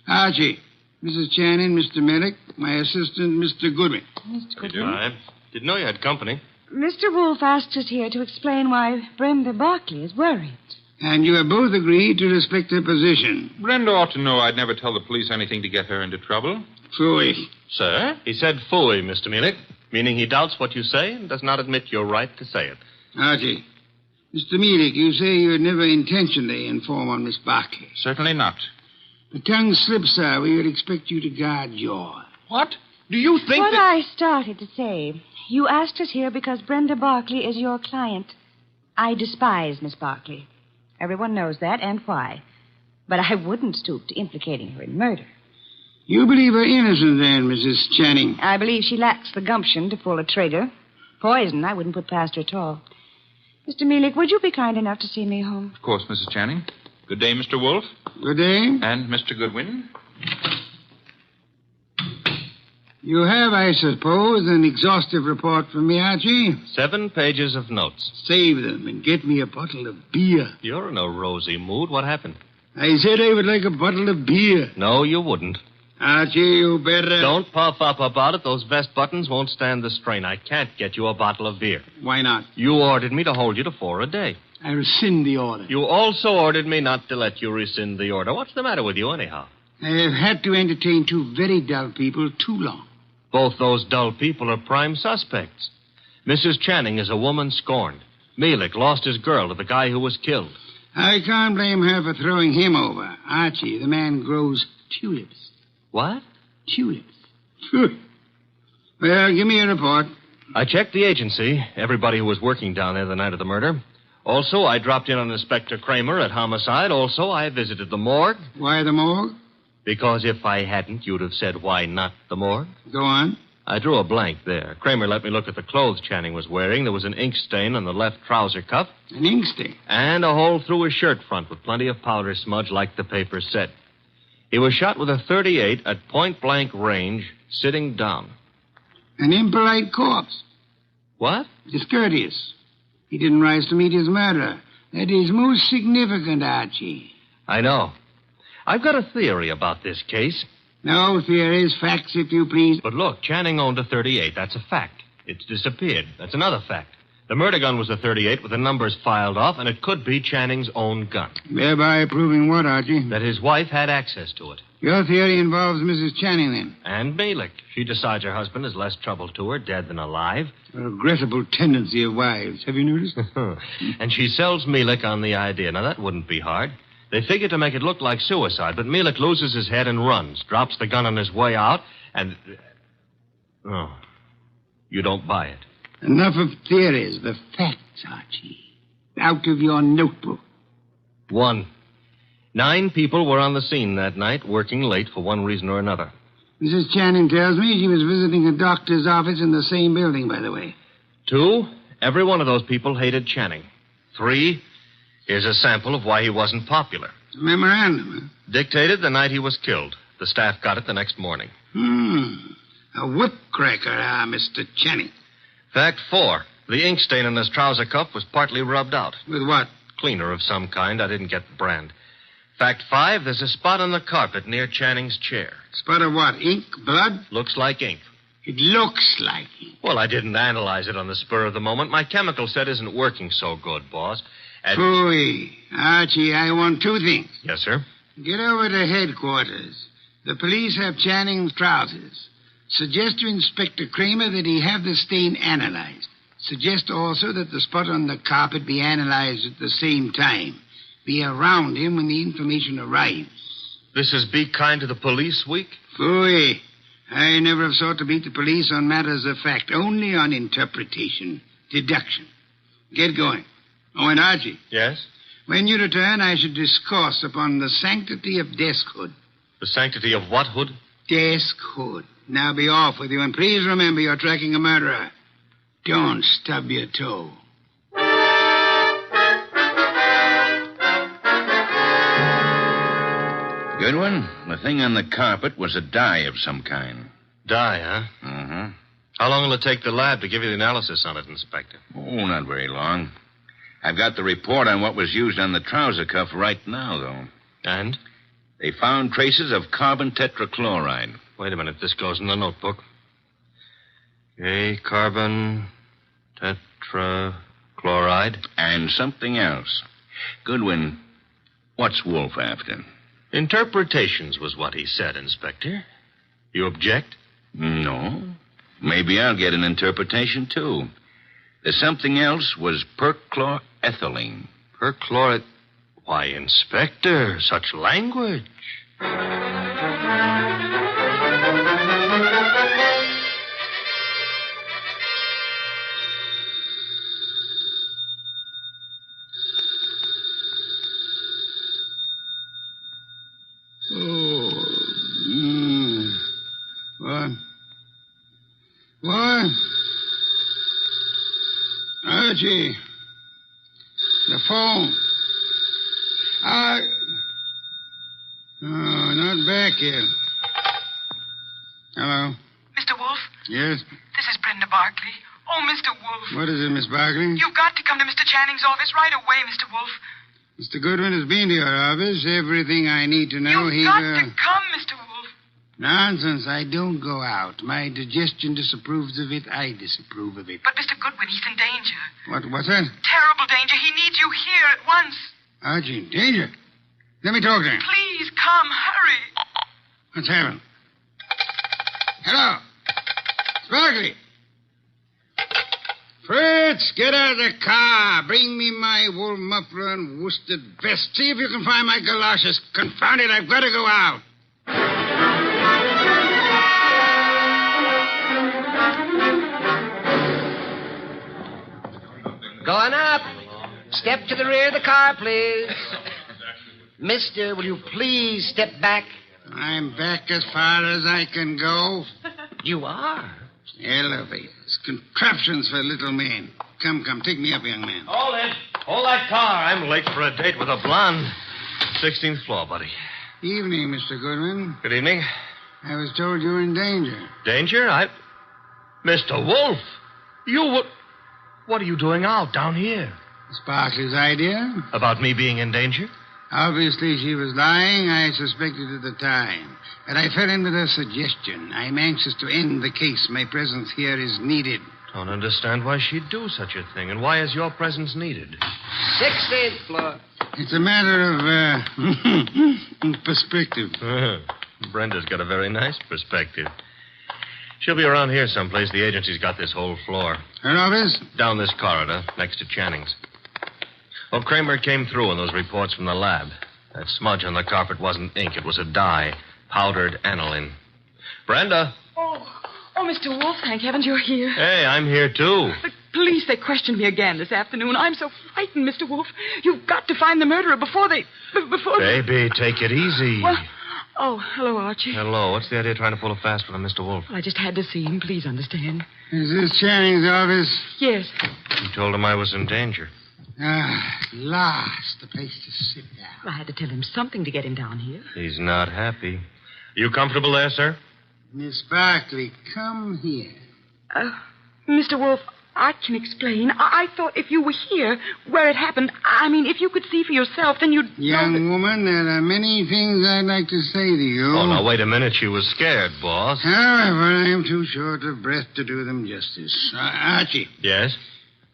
Archie, Mrs. Channing, Mr. Millick, my assistant, Mr. Goodwin. Mr. Goodwin. I didn't know you had company. Mr. Wolfe asked us here to explain why Brenda Barkley is worried. And you have both agreed to respect her position. Brenda ought to know I'd never tell the police anything to get her into trouble. Phooey. Sir? He said phooey, Mr. Munich, meaning he doubts what you say and does not admit your right to say it. Archie, Mr. Millick, you say you had never intentionally informed on Miss Barkley. Certainly not. The tongue slips, sir. We would expect you to guard your... What? Do you think what that... I started to say. You asked us here because Brenda Barkley is your client. I despise Miss Barkley. Everyone knows that, and why. But I wouldn't stoop to implicating her in murder. You believe her innocent, then, Mrs. Channing? I believe she lacks the gumption to pull a trigger. Poison, I wouldn't put past her at all. Mr. Mealy, would you be kind enough to see me home? Of course, Mrs. Channing. Good day, Mr. Wolf. Good day. And Mr. Goodwin. You have, I suppose, an exhaustive report from me, Archie? 7 pages of notes. Save them and get me a bottle of beer. You're in a rosy mood. What happened? I said I would like a bottle of beer. No, you wouldn't. Archie, you better... Don't puff up about it. Those vest buttons won't stand the strain. I can't get you a bottle of beer. Why not? You ordered me to hold you to 4 a day. I rescind the order. You also ordered me not to let you rescind the order. What's the matter with you, anyhow? I have had to entertain 2 very dull people too long. Both those dull people are prime suspects. Mrs. Channing is a woman scorned. Mealich lost his girl to the guy who was killed. I can't blame her for throwing him over. Archie, the man grows tulips. What? Tulips. Well, give me a report. I checked the agency, everybody who was working down there the night of the murder. Also, I dropped in on Inspector Kramer at homicide. Also, I visited the morgue. Why the morgue? Because if I hadn't, you'd have said, why not the morgue? Go on. I drew a blank there. Kramer let me look at the clothes Channing was wearing. There was an ink stain on the left trouser cuff. An ink stain? And a hole through his shirt front with plenty of powder smudge like the paper said. He was shot with a .38 at point-blank range, sitting down. An impolite corpse. What? Discourteous. He didn't rise to meet his murderer. That is most significant, Archie. I know. I've got a theory about this case. No theories, facts, if you please. But look, Channing owned a .38. That's a fact. It's disappeared. That's another fact. The murder gun was a .38 with the numbers filed off, and it could be Channing's own gun. Thereby proving what, Archie? That his wife had access to it. Your theory involves Mrs. Channing, then? And Mealich. She decides her husband is less trouble to her, dead than alive. A regrettable tendency of wives. Have you noticed? And she sells Mealich on the idea. Now, that wouldn't be hard. They figure to make it look like suicide, but Mealich loses his head and runs, drops the gun on his way out, and... Oh, you don't buy it. Enough of theories. The facts, Archie. Out of your notebook. 1. 9 people were on the scene that night, working late for one reason or another. Mrs. Channing tells me she was visiting a doctor's office in the same building, by the way. 2. Every one of those people hated Channing. 3. Here's a sample of why he wasn't popular. A memorandum, huh? Dictated the night he was killed. The staff got it the next morning. A whip cracker, Mr. Channing. Fact 4. The ink stain on his trouser cuff was partly rubbed out. With what? Cleaner of some kind. I didn't get the brand. Fact 5. There's a spot on the carpet near Channing's chair. Spot of what? Ink? Blood? Looks like ink. It looks like ink. Well, I didn't analyze it on the spur of the moment. My chemical set isn't working so good, boss. Phooey. Archie, I want 2 things. Yes, sir? Get over to headquarters. The police have Channing's trousers. Suggest to Inspector Kramer that he have the stain analyzed. Suggest also that the spot on the carpet be analyzed at the same time. Be around him when the information arrives. This is Be Kind to the Police Week? Phooey. I never have sought to beat the police on matters of fact, only on interpretation, deduction. Get going. Oh, and Archie. Yes? When you return, I should discourse upon the sanctity of deskhood. The sanctity of what hood? Deskhood. Now be off with you, and please remember you're tracking a murderer. Don't stub your toe. Goodwin, the thing on the carpet was a dye of some kind. Dye, huh? Mm-hmm. How long will it take the lab to give you the analysis on it, Inspector? Oh, not very long. I've got the report on what was used on the trouser cuff right now, though. And? They found traces of carbon tetrachloride. Wait a minute. This goes in the notebook. Okay, carbon tetrachloride. And something else. Goodwin, what's Wolf after? Interpretations was what he said, Inspector. You object? No. Maybe I'll get an interpretation, too. The something else was perchlorethylene. Perchloreth... Why, Inspector, such language. What? Archie. The phone. Oh, not back yet. Hello. Mr. Wolf? Yes? This is Brenda Barkley. Oh, Mr. Wolf. What is it, Miss Barkley? You've got to come to Mr. Channing's office right away, Mr. Wolf. Mr. Goodwin has been to your office. Everything I need to know. You've got to come, Mr. Wolf. Nonsense. I don't go out. My digestion disapproves of it. I disapprove of it. But, Mr. Goodwin, he's in danger. What's that? Terrible danger. He needs you here at once. Archie, in danger? Let me talk to him. Please come. Hurry. What's happened? Hello. Sparkley. Fritz, get out of the car. Bring me my wool muffler and worsted vest. See if you can find my galoshes. Confound it, I've got to go out. Going up. Step to the rear of the car, please. Mister, will you please step back? I'm back as far as I can go. You are? Elevators, contraptions for little men. Come, take me up, young man. Hold it. Hold that car. I'm late for a date with a blonde. 16th floor, buddy. Evening, Mr. Goodwin. Good evening. I was told you were in danger. Danger? Mr. Wolf, what are you doing out down here? Sparkley's idea. About me being in danger? Obviously, she was lying. I suspected at the time. But I fell in with her suggestion. I'm anxious to end the case. My presence here is needed. Don't understand why she'd do such a thing. And why is your presence needed? 16th floor. It's a matter of, perspective. Brenda's got a very nice perspective. She'll be around here someplace. The agency's got this whole floor. Her office? Down this corridor, next to Channing's. Well, Kramer came through on those reports from the lab. That smudge on the carpet wasn't ink. It was a dye. Powdered aniline. Brenda. Oh, Mr. Wolf, thank heavens you're here. Hey, I'm here, too. The police, they questioned me again this afternoon. I'm so frightened, Mr. Wolf. You've got to find the murderer before they... Baby, take it easy. Well, oh, hello, Archie. Hello. What's the idea of trying to pull a fast one on Mr. Wolf? I just had to see him. Please understand. Is this Channing's office? Yes. You told him I was in danger. At last, the place to sit down. I had to tell him something to get him down here. He's not happy. You comfortable there, sir? Miss Barkley, come here. Mr. Wolf, I can explain. I thought if you were here, where it happened, I mean, if you could see for yourself, then you'd... Young woman, there are many things I'd like to say to you. Oh, now, wait a minute. She was scared, boss. However, I am too short of breath to do them justice. Archie. Yes?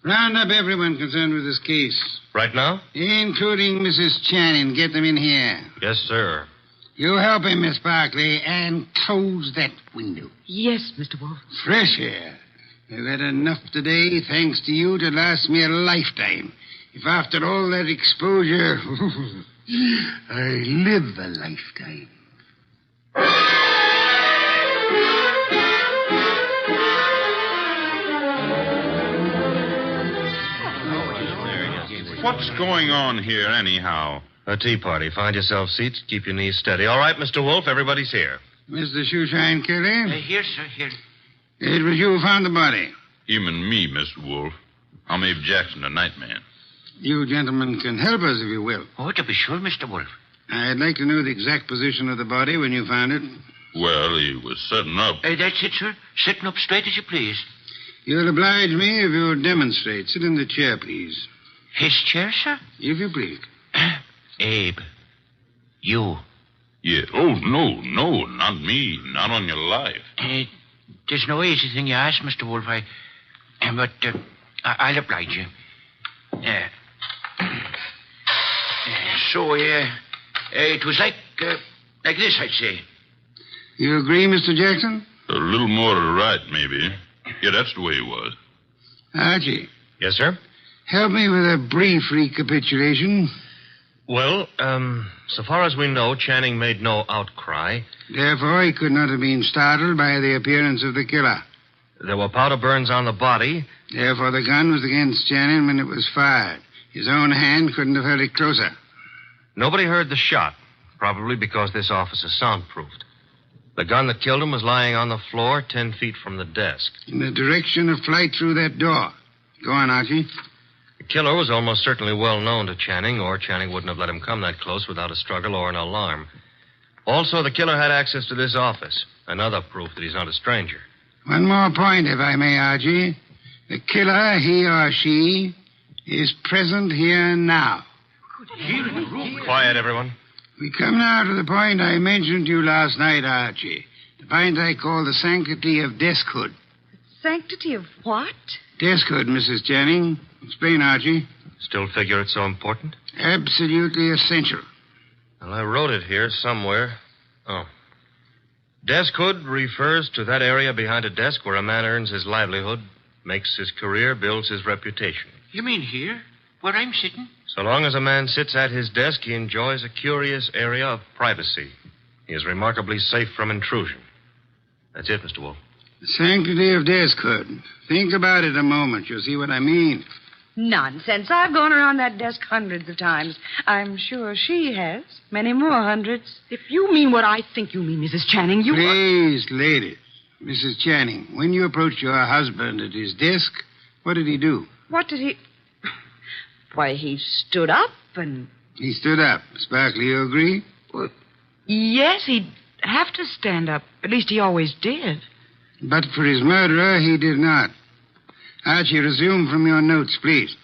Round up everyone concerned with this case. Right now? Including Mrs. Channing. Get them in here. Yes, sir. You help him, Miss Barkley, and close that window. Yes, Mr. Wolf. Fresh air. I've had enough today, thanks to you, to last me a lifetime. If after all that exposure... I live a lifetime. What's going on here, anyhow? A tea party. Find yourself seats. Keep your knees steady. All right, Mr. Wolf, everybody's here. Mr. Shoeshine Kelly? Here, sir, here. It was you who found the body. Him and me, Mr. Wolf. I'm Abe Jackson, the night man. You gentlemen can help us if you will. Oh, to be sure, Mr. Wolf. I'd like to know the exact position of the body when you found it. Well, he was sitting up. That's it, sir. Sitting up straight as you please. You'll oblige me if you'll demonstrate. Sit in the chair, please. His chair, sir? If you please. Abe. You. Yeah. Oh, no, not me. Not on your life. There's no easy thing you ask, Mr. Wolf. But I'll oblige you. So, it was like this, I'd say. You agree, Mr. Jackson? A little more to the right, maybe. Yeah, that's the way it was. Archie. Yes, sir? Help me with a brief recapitulation. Well, so far as we know, Channing made no outcry. Therefore, he could not have been startled by the appearance of the killer. There were powder burns on the body. Therefore, the gun was against Channing when it was fired. His own hand couldn't have held it closer. Nobody heard the shot, probably because this office is soundproofed. The gun that killed him was lying on the floor 10 feet from the desk. In the direction of flight through that door. Go on, Archie. The killer was almost certainly well known to Channing, or Channing wouldn't have let him come that close without a struggle or an alarm. Also, the killer had access to this office. Another proof that he's not a stranger. One more point, if I may, Archie. The killer, he or she, is present here now. Quiet, everyone. We come now to the point I mentioned to you last night, Archie. The point I call the sanctity of deskhood. Sanctity of what? Deskhood, Mrs. Channing. Explain, Archie. Still figure it's so important? Absolutely essential. Well, I wrote it here somewhere. Oh. Deskhood refers to that area behind a desk where a man earns his livelihood, makes his career, builds his reputation. You mean here? Where I'm sitting? So long as a man sits at his desk, he enjoys a curious area of privacy. He is remarkably safe from intrusion. That's it, Mr. Wolf. The sanctity of deskhood. Think about it a moment. You'll see what I mean. Nonsense. I've gone around that desk hundreds of times. I'm sure she has. Many more hundreds. If you mean what I think you mean, Mrs. Channing, you... Please, ladies. Mrs. Channing, when you approached your husband at his desk, what did he do? What did he... Why, he stood up and... He stood up. Sparkley, you agree? Well, yes, he'd have to stand up. At least he always did. But for his murderer, he did not. Archie, resume from your notes, please.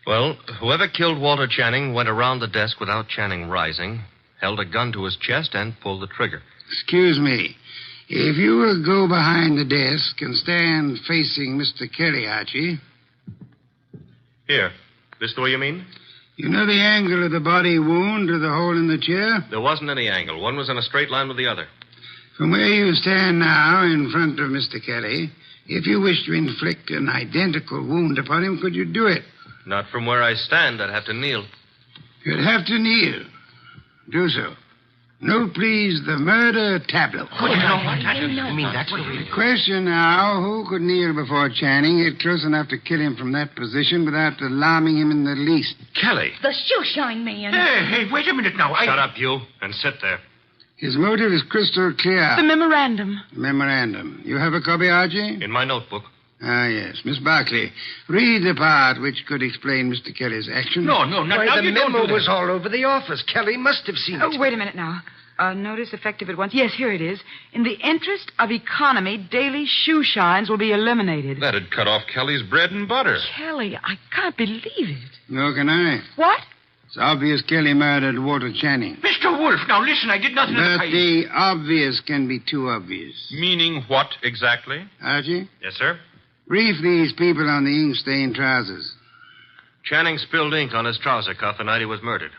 Well, whoever killed Walter Channing went around the desk without Channing rising, held a gun to his chest, and pulled the trigger. Excuse me. If you will go behind the desk and stand facing Mr. Kelly, Archie. Here. This the way you mean? You know the angle of the body wound to the hole in the chair? There wasn't any angle. One was in a straight line with the other. From where you stand now in front of Mr. Kelly, if you wish to inflict an identical wound upon him, could you do it? Not from where I stand. I'd have to kneel. You'd have to kneel. Do so. Note, please, the murder tableau. You mean that's what we... The question now, who could kneel before Channing, get close enough to kill him from that position without alarming him in the least? Kelly. The shoeshine man. Hey, wait a minute now. Shut up, you, and sit there. His motive is crystal clear. The memorandum. Memorandum. You have a copy, Archie? In my notebook. Ah, yes. Miss Barclay, read the part which could explain Mr. Kelly's action. No, Why, the memo was all over the office. Kelly must have seen it. Oh, wait a minute now. Notice effective at once. Yes, here it is. In the interest of economy, daily shoe shines will be eliminated. That'd cut off Kelly's bread and butter. Kelly, I can't believe it. Nor can I. What? It's obvious Kelly murdered Walter Channing. Mr. Wolf, now listen, I did nothing But to the obvious can be too obvious. Meaning what exactly? Archie? Yes, sir? Brief these people on the ink-stained trousers. Channing spilled ink on his trouser cuff the night he was murdered.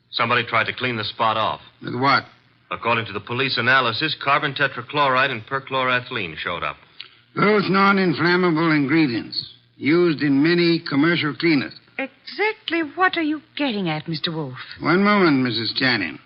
Somebody tried to clean the spot off. With what? According to the police analysis, carbon tetrachloride and perchloroethylene showed up. Both non-inflammable ingredients used in many commercial cleaners. Exactly what are you getting at, Mr. Wolf? One moment, Mrs. Channing.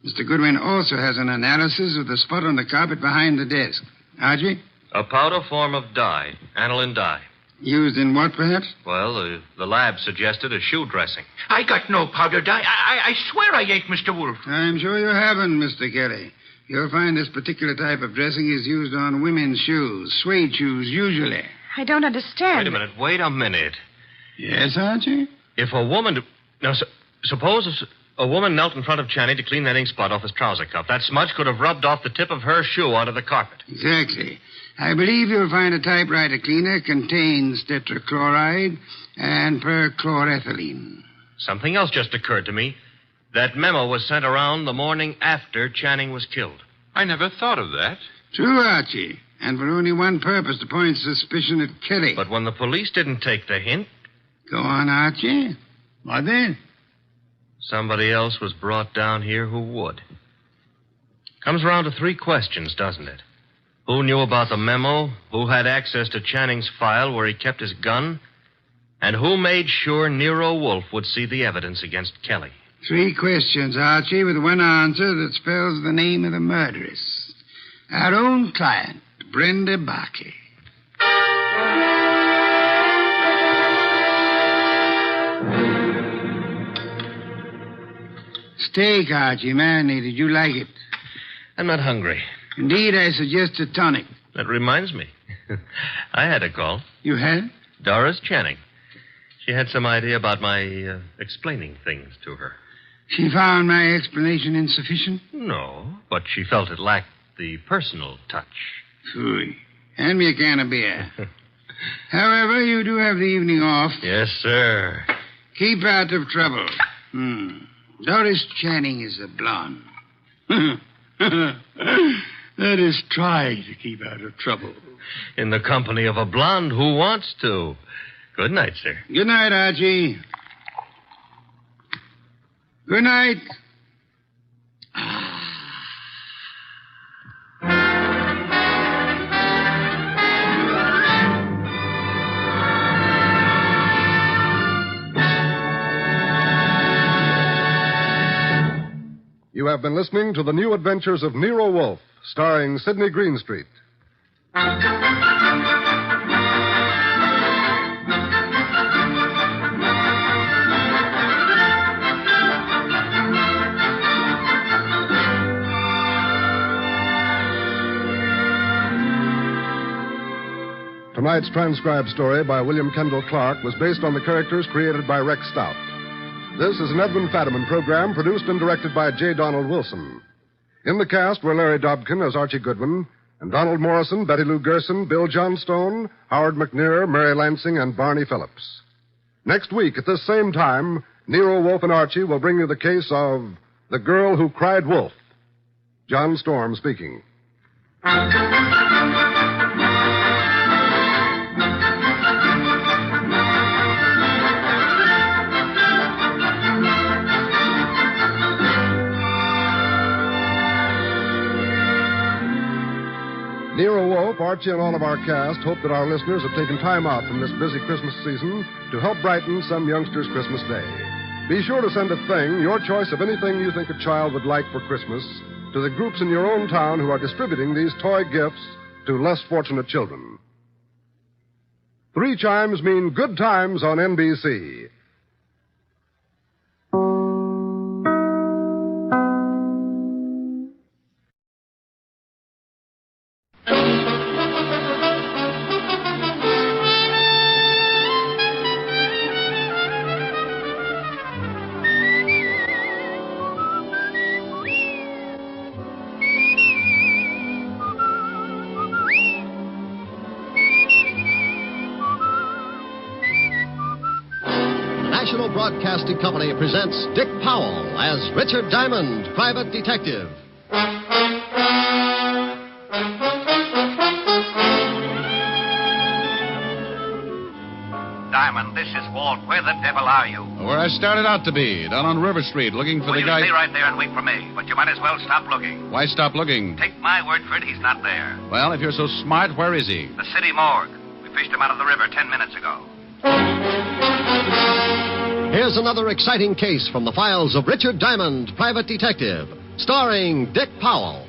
Mr. Goodwin also has an analysis of the spot on the carpet behind the desk. Archie? A powder form of dye, aniline dye. Used in what, perhaps? Well, the lab suggested a shoe dressing. I got no powder dye. I swear I ain't, Mr. Wolf. I'm sure you haven't, Mr. Kelly. You'll find this particular type of dressing is used on women's shoes, suede shoes, usually. I don't understand. Wait a minute. Yes, Archie? If a woman... Now, suppose a woman knelt in front of Channing to clean that ink spot off his trouser cuff. That smudge could have rubbed off the tip of her shoe onto the carpet. Exactly. I believe you'll find a typewriter cleaner contains tetrachloride and perchlorethylene. Something else just occurred to me. That memo was sent around the morning after Channing was killed. I never thought of that. True, Archie. And for only one purpose, to point suspicion at Kelly. But when the police didn't take the hint... Go on, Archie. What then? Somebody else was brought down here who would. Comes around to 3 questions, doesn't it? Who knew about the memo? Who had access to Channing's file where he kept his gun? And who made sure Nero Wolfe would see the evidence against Kelly? 3 questions, Archie, with one answer that spells the name of the murderess. Our own client, Brenda Barkley. Steak, Archie, marinated. You like it? I'm not hungry. Indeed, I suggest a tonic. That reminds me. I had a call. You had? Doris Channing. She had some idea about my explaining things to her. She found my explanation insufficient? No, but she felt it lacked the personal touch. Phooey. Hand me a can of beer. However, you do have the evening off. Yes, sir. Keep out of trouble. Doris Channing is a blonde. That is, try to keep out of trouble. In the company of a blonde who wants to. Good night, sir. Good night, Archie. Good night. You have been listening to The New Adventures of Nero Wolfe, starring Sidney Greenstreet. Tonight's transcribed story by William Kendall Clark was based on the characters created by Rex Stout. This is an Edwin Fadiman program produced and directed by J. Donald Wilson. In the cast were Larry Dobkin as Archie Goodwin, and Donald Morrison, Betty Lou Gerson, Bill Johnstone, Howard McNear, Mary Lansing, and Barney Phillips. Next week at this same time, Nero Wolfe and Archie will bring you the case of The Girl Who Cried Wolf. John Storm speaking. Nero Wolfe, Archie, and all of our cast hope that our listeners have taken time out from this busy Christmas season to help brighten some youngster's Christmas day. Be sure to send a thing, your choice of anything you think a child would like for Christmas, to the groups in your own town who are distributing these toy gifts to less fortunate children. 3 chimes mean good times on NBC. National Broadcasting Company presents Dick Powell as Richard Diamond, Private Detective. Diamond, this is Walt. Where the devil are you? Where I started out to be, down on River Street, looking for Well, the you guy... stay right there and wait for me. But you might as well stop looking. Why stop looking? Take my word for it, he's not there. Well, if you're so smart, where is he? The city morgue. We fished him out of the river 10 minutes ago. here's another exciting case from the files of Richard Diamond, Private Detective, starring Dick Powell.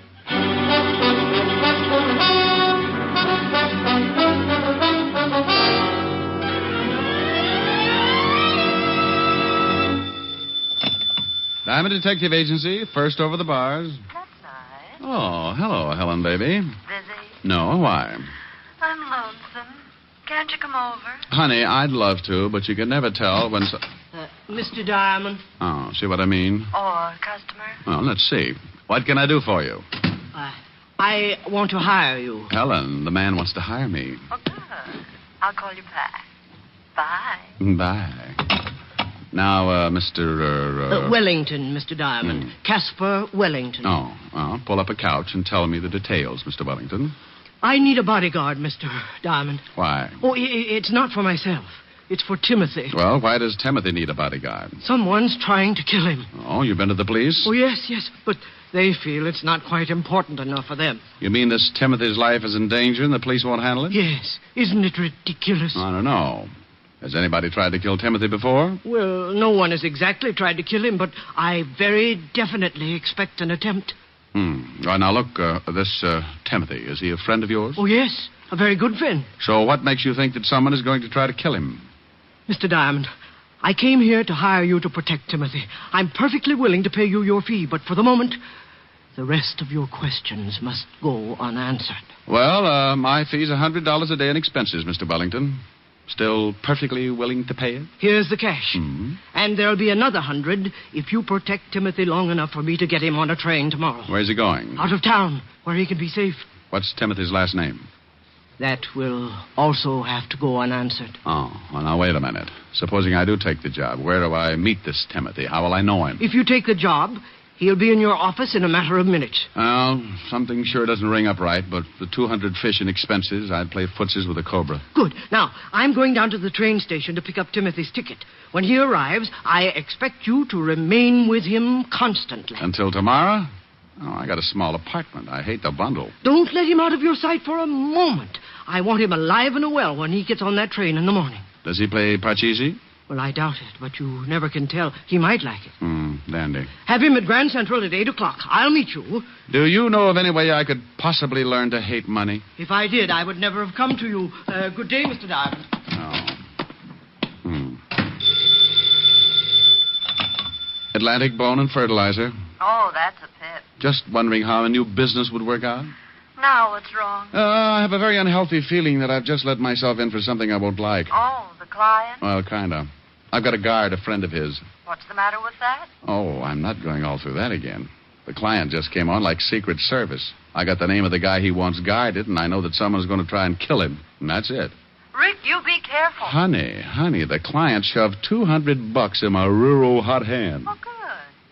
Diamond Detective Agency, first over the bars. That's nice. Oh, hello, Helen, baby. Busy? No, why? I'm lonesome. Can't you come over? Honey, I'd love to, but you can never tell when... Mr. Diamond. Oh, see what I mean? Or customer? Well, let's see. What can I do for you? I want to hire you. Helen, the man wants to hire me. Oh, good. I'll call you back. Bye. Bye. Now, Mr. Wellington, Mr. Diamond. Casper Wellington. Oh, well, pull up a couch and tell me the details, Mr. Wellington. I need a bodyguard, Mr. Diamond. Why? Oh, it's not for myself. It's for Timothy. Well, why does Timothy need a bodyguard? Someone's trying to kill him. Oh, you've been to the police? Oh, yes, but they feel it's not quite important enough for them. You mean this Timothy's life is in danger and the police won't handle it? Yes. Isn't it ridiculous? I don't know. Has anybody tried to kill Timothy before? Well, no one has exactly tried to kill him, but I very definitely expect an attempt. Well, now, look, this Timothy, is he a friend of yours? Oh, yes. A very good friend. So what makes you think that someone is going to try to kill him? Mr. Diamond, I came here to hire you to protect Timothy. I'm perfectly willing to pay you your fee, but for the moment, the rest of your questions must go unanswered. Well, my fee's $100 a day in expenses, Mr. Wellington. Still perfectly willing to pay it? Here's the cash. And there'll be another 100 if you protect Timothy long enough for me to get him on a train tomorrow. Where's he going? Out of town, where he can be safe. What's Timothy's last name? That will also have to go unanswered. Oh, well, now, wait a minute. Supposing I do take the job, where do I meet this Timothy? How will I know him? If you take the job, he'll be in your office in a matter of minutes. Well, something sure doesn't ring up right, but the 200 fish in expenses, I'd play footsies with a cobra. Good. Now, I'm going down to the train station to pick up Timothy's ticket. When he arrives, I expect you to remain with him constantly. Until tomorrow? Oh, I got a small apartment. I hate to bundle. Don't let him out of your sight for a moment. I want him alive and well when he gets on that train in the morning. Does he play Parcheesi? Well, I doubt it, but you never can tell. He might like it. Dandy. Have him at Grand Central at 8 o'clock. I'll meet you. Do you know of any way I could possibly learn to hate money? If I did, I would never have come to you. Good day, Mr. Diamond. Atlantic Bone and Fertilizer. Oh, that's a pip. Just wondering how a new business would work out. Now what's wrong? I have a very unhealthy feeling that I've just let myself in for something I won't like. Oh, the client? Well, kind of. I've got a guard, a friend of his. What's the matter with that? Oh, I'm not going all through that again. The client just came on like Secret Service. I got the name of the guy he wants guarded, and I know that someone's going to try and kill him. And that's it. Rick, you be careful. Honey, the client shoved $200 in my rural hot hand. Oh, good.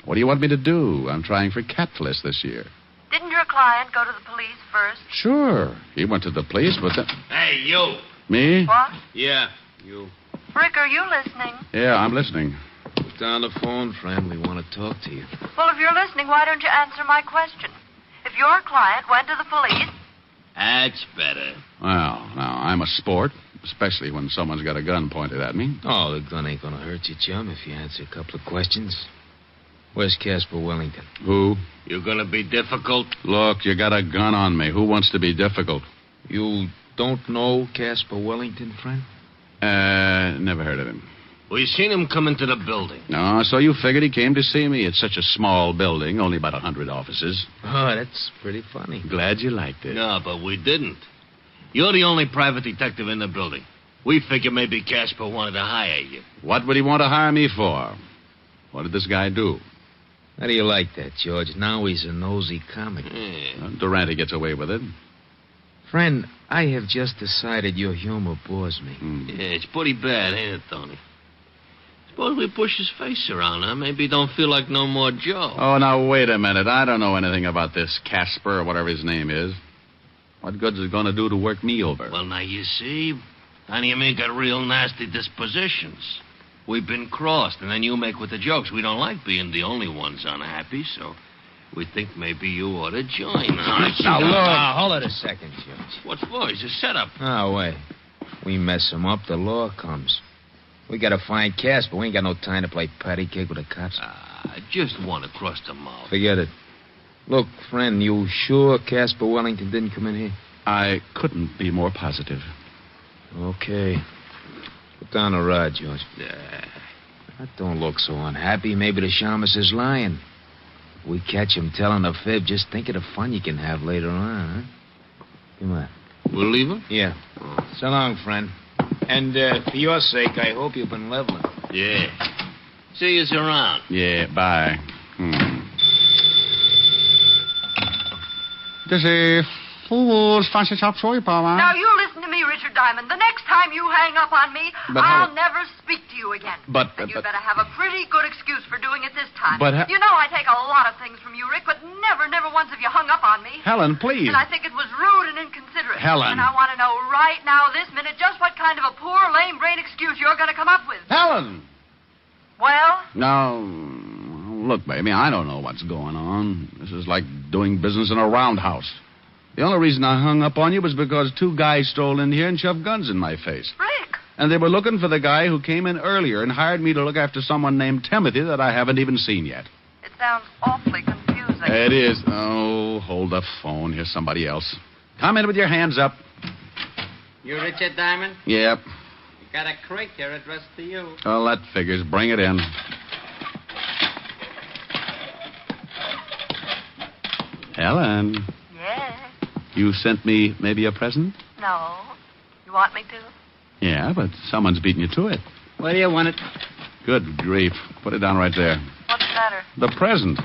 What do you want me to do? I'm trying for capitalist this year. Didn't your client go to the police first? Sure. He went to the police, but then... Hey, you. Me? What? Yeah, you. Rick, are you listening? Yeah, I'm listening. Put down the phone, friend. We want to talk to you. Well, if you're listening, why don't you answer my question? If your client went to the police... That's better. Well, now, I'm a sport, especially when someone's got a gun pointed at me. Oh, the gun ain't gonna hurt you, chum, if you answer a couple of questions. Where's Casper Wellington? Who? You gonna be difficult? Look, you got a gun on me. Who wants to be difficult? You don't know Casper Wellington, friend? Never heard of him. We seen him come into the building. No, so you figured he came to see me. It's such a small building, only about 100 offices. Oh, that's pretty funny. Glad you liked it. No, but we didn't. You're the only private detective in the building. We figured maybe Casper wanted to hire you. What would he want to hire me for? What did this guy do? How do you like that, George? Now he's a nosy comic. Durante gets away with it. Friend, I have just decided your humor bores me. Yeah, it's pretty bad, ain't it, Tony? Suppose we push his face around, huh? Maybe he don't feel like no more Joe. Oh, now, wait a minute. I don't know anything about this Casper or whatever his name is. What good's it going to do to work me over? Well, now, you see, Honey and me got real nasty dispositions. We've been crossed, and then you make with the jokes. We don't like being the only ones unhappy, so we think maybe you ought to join us. Now, look. Now, hold it a second, George. What for? He's a setup. Oh, wait. We mess him up, the law comes. We gotta find Casper. We ain't got no time to play patty cake with the cops. Just one across the mouth. Forget it. Look, friend, you sure Casper Wellington didn't come in here? I couldn't be more positive. Okay. Put down the rod, George. That don't look so unhappy. Maybe the shamus is lying. If we catch him telling a fib, just think of the fun you can have later on, huh? Come on. We'll leave him? Yeah. So long, friend. And for your sake, I hope you've been leveling. Yeah. See you around. Yeah, bye. This is Fool's Fancy Shop Soy Power. Now, you listen to me, Richard Diamond. The next time you hang up on me, But I'll how- never speak to you again. But- And you but- better have a pretty good excuse for doing it this time. But you know I take a lot of things from you, Rick, but never once have you hung up on me. Helen, please. And I think it was rude and inconsiderate. Helen. And I want to know right now, this minute, just what kind of a poor, lame-brain excuse you're going to come up with. Helen! Well? Now, look, baby, I don't know what's going on. This is like doing business in a roundhouse. The only reason I hung up on you was because two guys strolled in here and shoved guns in my face. Rick! And they were looking for the guy who came in earlier and hired me to look after someone named Timothy that I haven't even seen yet. It sounds awfully confusing. It is. Oh, hold the phone. Here's somebody else. Come in with your hands up. You Richard Diamond? Yep. You got a crate here addressed to you. Well, that figures. Bring it in. Helen, Yes? you sent me maybe a present? No. You want me to? Yeah, but someone's beating you to it. Where do you want it? Good grief. Put it down right there. What's the matter? The present.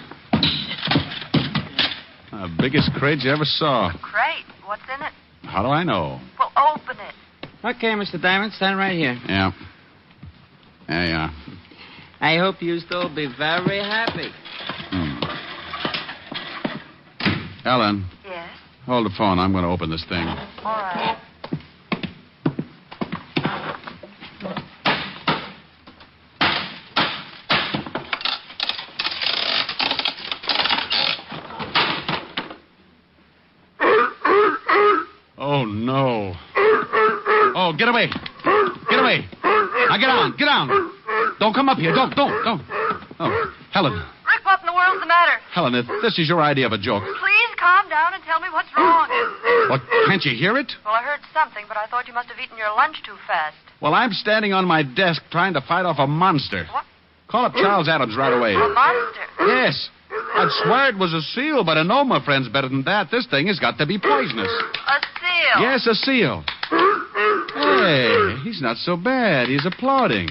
The biggest crate you ever saw. Crate. What's in it? How do I know? Well, open it. Okay, Mr. Diamond, stand right here. Yeah. There you are. I hope you still be very happy. Helen. Yes? Hold the phone. I'm going to open this thing. All right. Oh, no. Oh, get away. Get away. Now, get on. Get on. Don't come up here. Don't. Oh, Helen. Rick, what in the world's the matter? Helen, if this is your idea of a joke, Please calm down and tell me what's wrong. what, can't you hear it? Well, I heard something, but I thought you must have eaten your lunch too fast. Well, I'm standing on my desk trying to fight off a monster. What? Call up Charles Adams right away. A monster? Yes. I'd swear it was a seal, but I know my friend's better than that. This thing has got to be poisonous. A seal? Yes, a seal. Hey, he's not so bad. He's applauding.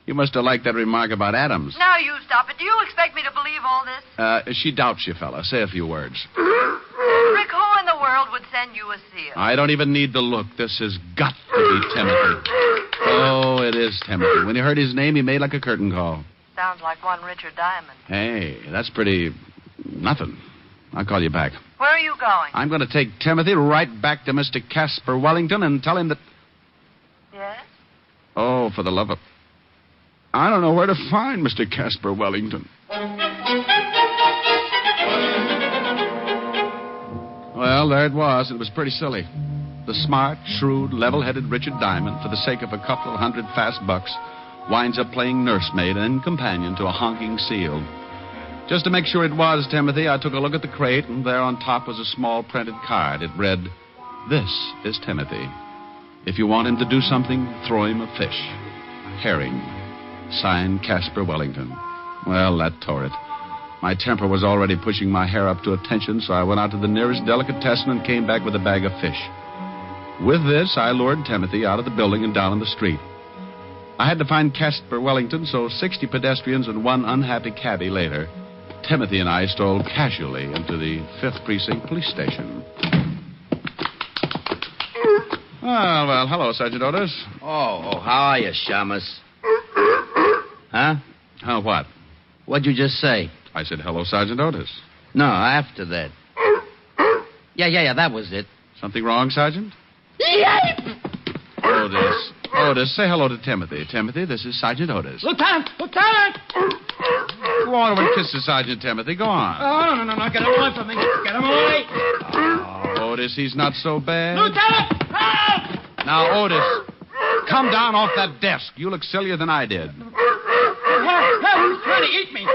You must have liked that remark about Adams. Now you stop it. Do you expect me to believe all this? She doubts you, fella. Say a few words. Rick, who in the world would send you a seal? I don't even need to look. This has got to be Timothy. Oh, it is Timothy. When he heard his name, he made like a curtain call. Sounds like one Richard Diamond. Hey, that's pretty... nothing. I'll call you back. Where are you going? I'm going to take Timothy right back to Mr. Casper Wellington and tell him that... Yes? Oh, for the love of... I don't know where to find Mr. Casper Wellington. Well, there it was. It was pretty silly. The smart, shrewd, level-headed Richard Diamond, for the sake of a couple of hundred fast bucks, winds up playing nursemaid and companion to a honking seal. Just to make sure it was Timothy, I took a look at the crate, and there on top was a small printed card. It read, "This is Timothy. If you want him to do something, throw him a fish. Herring. Signed, Casper Wellington." Well, that tore it. My temper was already pushing my hair up to attention, so I went out to the nearest delicatessen and came back with a bag of fish. With this, I lured Timothy out of the building and down the street. I had to find Casper Wellington, so 60 pedestrians and one unhappy cabbie later, Timothy and I strolled casually into the 5th Precinct Police Station. Well, hello, Sergeant Otis. Oh, how are you, Shamus? Huh? Oh, what? What'd you just say? I said, hello, Sergeant Otis. No, after that. Yeah, that was it. Something wrong, Sergeant? Otis, say hello to Timothy. Timothy, this is Sergeant Otis. Lieutenant! Go on over and kiss the Sergeant, Timothy. Go on. Oh, no. Get him away from me. Get him away. Oh, Otis, he's not so bad. Lieutenant! Help! Now, Otis, come down off that desk. You look sillier than I did. Who's trying to eat me?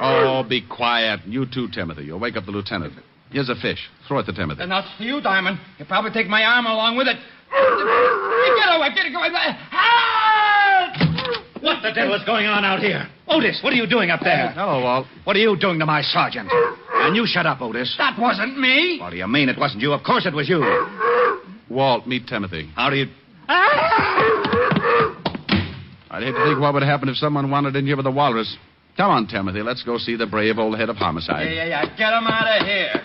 Oh, be quiet. You too, Timothy. You'll wake up the lieutenant. Here's a fish. Throw it to Timothy. Not for you, Diamond. You'll probably take my arm along with it. Get away, get away. Help! What the devil is going on out here? Otis, what are you doing up there? Hello, Walt. What are you doing to my sergeant? And you shut up, Otis. That wasn't me. What do you mean it wasn't you? Of course it was you. Walt, meet Timothy. How do you... I'd hate to think what would happen if someone wandered in here with a walrus. Come on, Timothy. Let's go see the brave old head of homicide. Yeah. Get him out of here.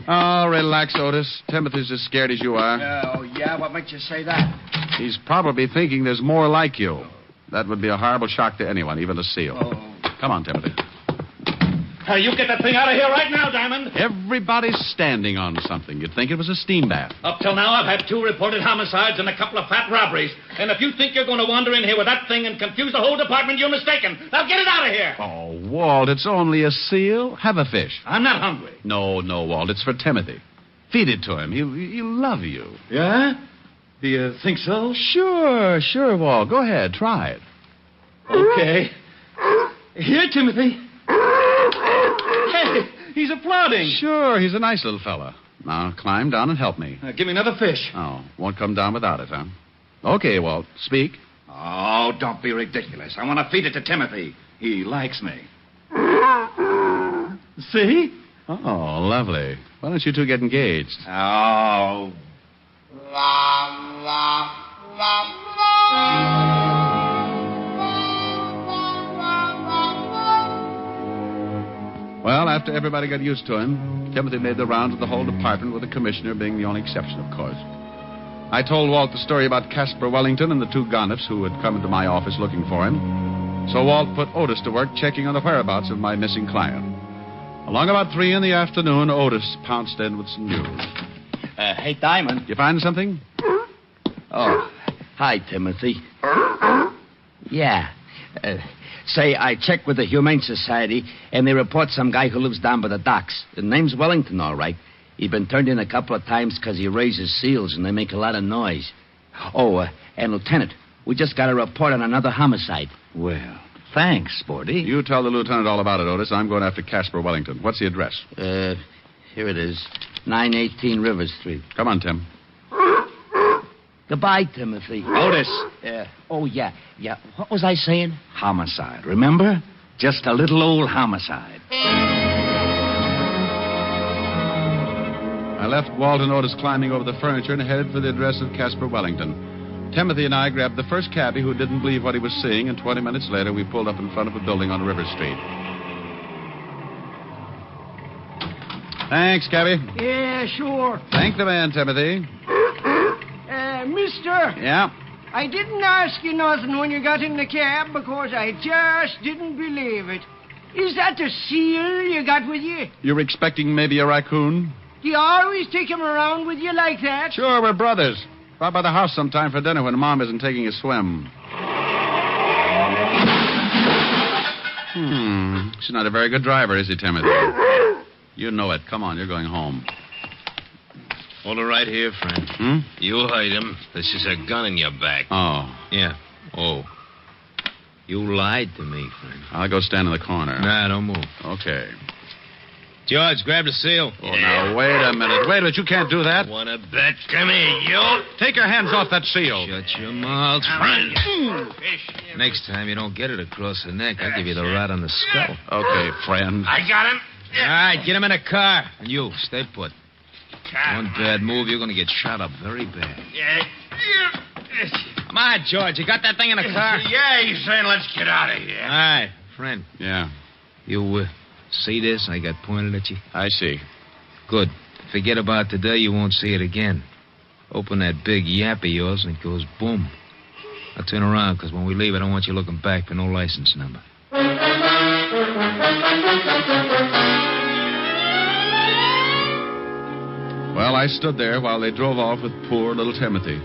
Oh, relax, Otis. Timothy's as scared as you are. Oh, yeah? What makes you say that? He's probably thinking there's more like you. That would be a horrible shock to anyone, even a SEAL. Oh. Come on, Timothy. Hey, you get that thing out of here right now, Diamond. Everybody's standing on something. You'd think it was a steam bath. Up till now, I've had 2 reported homicides and a couple of fat robberies. And if you think you're going to wander in here with that thing and confuse the whole department, you're mistaken. Now get it out of here. Oh, Walt, it's only a seal. Have a fish. I'm not hungry. No, Walt. It's for Timothy. Feed it to him. He'll love you. Yeah? Do you think so? Sure, Walt. Go ahead. Try it. Okay. Here, Timothy. Hey, he's applauding. Sure, he's a nice little fella. Now, climb down and help me. Give me another fish. Oh, won't come down without it, huh? Okay, Walt. Speak. Oh, don't be ridiculous. I want to feed it to Timothy. He likes me. See? Oh, lovely. Why don't you two get engaged? Oh. Well, after everybody got used to him, Timothy made the rounds of the whole department, with the commissioner being the only exception, of course. I told Walt the story about Casper Wellington and the 2 gonnips who had come into my office looking for him. So Walt put Otis to work checking on the whereabouts of my missing client. Along about 3 in the afternoon, Otis pounced in with some news. Hey, Diamond. You find something? Oh, hi, Timothy. Yeah. Say, I checked with the Humane Society, and they report some guy who lives down by the docks. His name's Wellington, all right. He's been turned in a couple of times because he raises seals, and they make a lot of noise. Oh, and Lieutenant, we just got a report on another homicide. Well, thanks, Sporty. You tell the lieutenant all about it, Otis. I'm going after Casper Wellington. What's the address? Here it is. 918 River Street. Come on, Tim. Goodbye, Timothy. Otis. Oh, yeah. What was I saying? Homicide, remember? Just a little old homicide. I left Walt and Otis climbing over the furniture and headed for the address of Casper Wellington. Timothy and I grabbed the first cabbie who didn't believe what he was seeing, and 20 minutes later we pulled up in front of a building on River Street. Thanks, cabbie. Yeah, sure. Thank the man, Timothy. Mister. Yeah? I didn't ask you nothing when you got in the cab because I just didn't believe it. Is that a seal you got with you? You're expecting maybe a raccoon? Do you always take him around with you like that? Sure, we're brothers. Stop by the house sometime for dinner when Mom isn't taking a swim. She's not a very good driver, is he, Timothy? You know it. Come on, you're going home. Hold it right here, friend. You hide him. This is a gun in your back. Oh. Yeah. Oh. You lied to me, friend. I'll go stand in the corner. Nah, don't move. Okay. George, grab the seal. Oh, now, wait a minute. Wait a minute. You can't do that. Wanna bet? Come here, you. Take your hands off that seal. Shut your mouth, friend. Next time you don't get it across the neck, I'll give you the rod on the skull. Okay, friend. I got him. All right, get him in a car. And you, stay put. One bad move, you're going to get shot up very bad. Come on, George. You got that thing in the car? Yeah, he's saying let's get out of here. All right, friend. Yeah. You see this I got pointed at you? I see. Good. Forget about today. You won't see it again. Open that big yap of yours and it goes boom. Now turn around, because when we leave, I don't want you looking back for no license number. Well, I stood there while they drove off with poor little Timothy.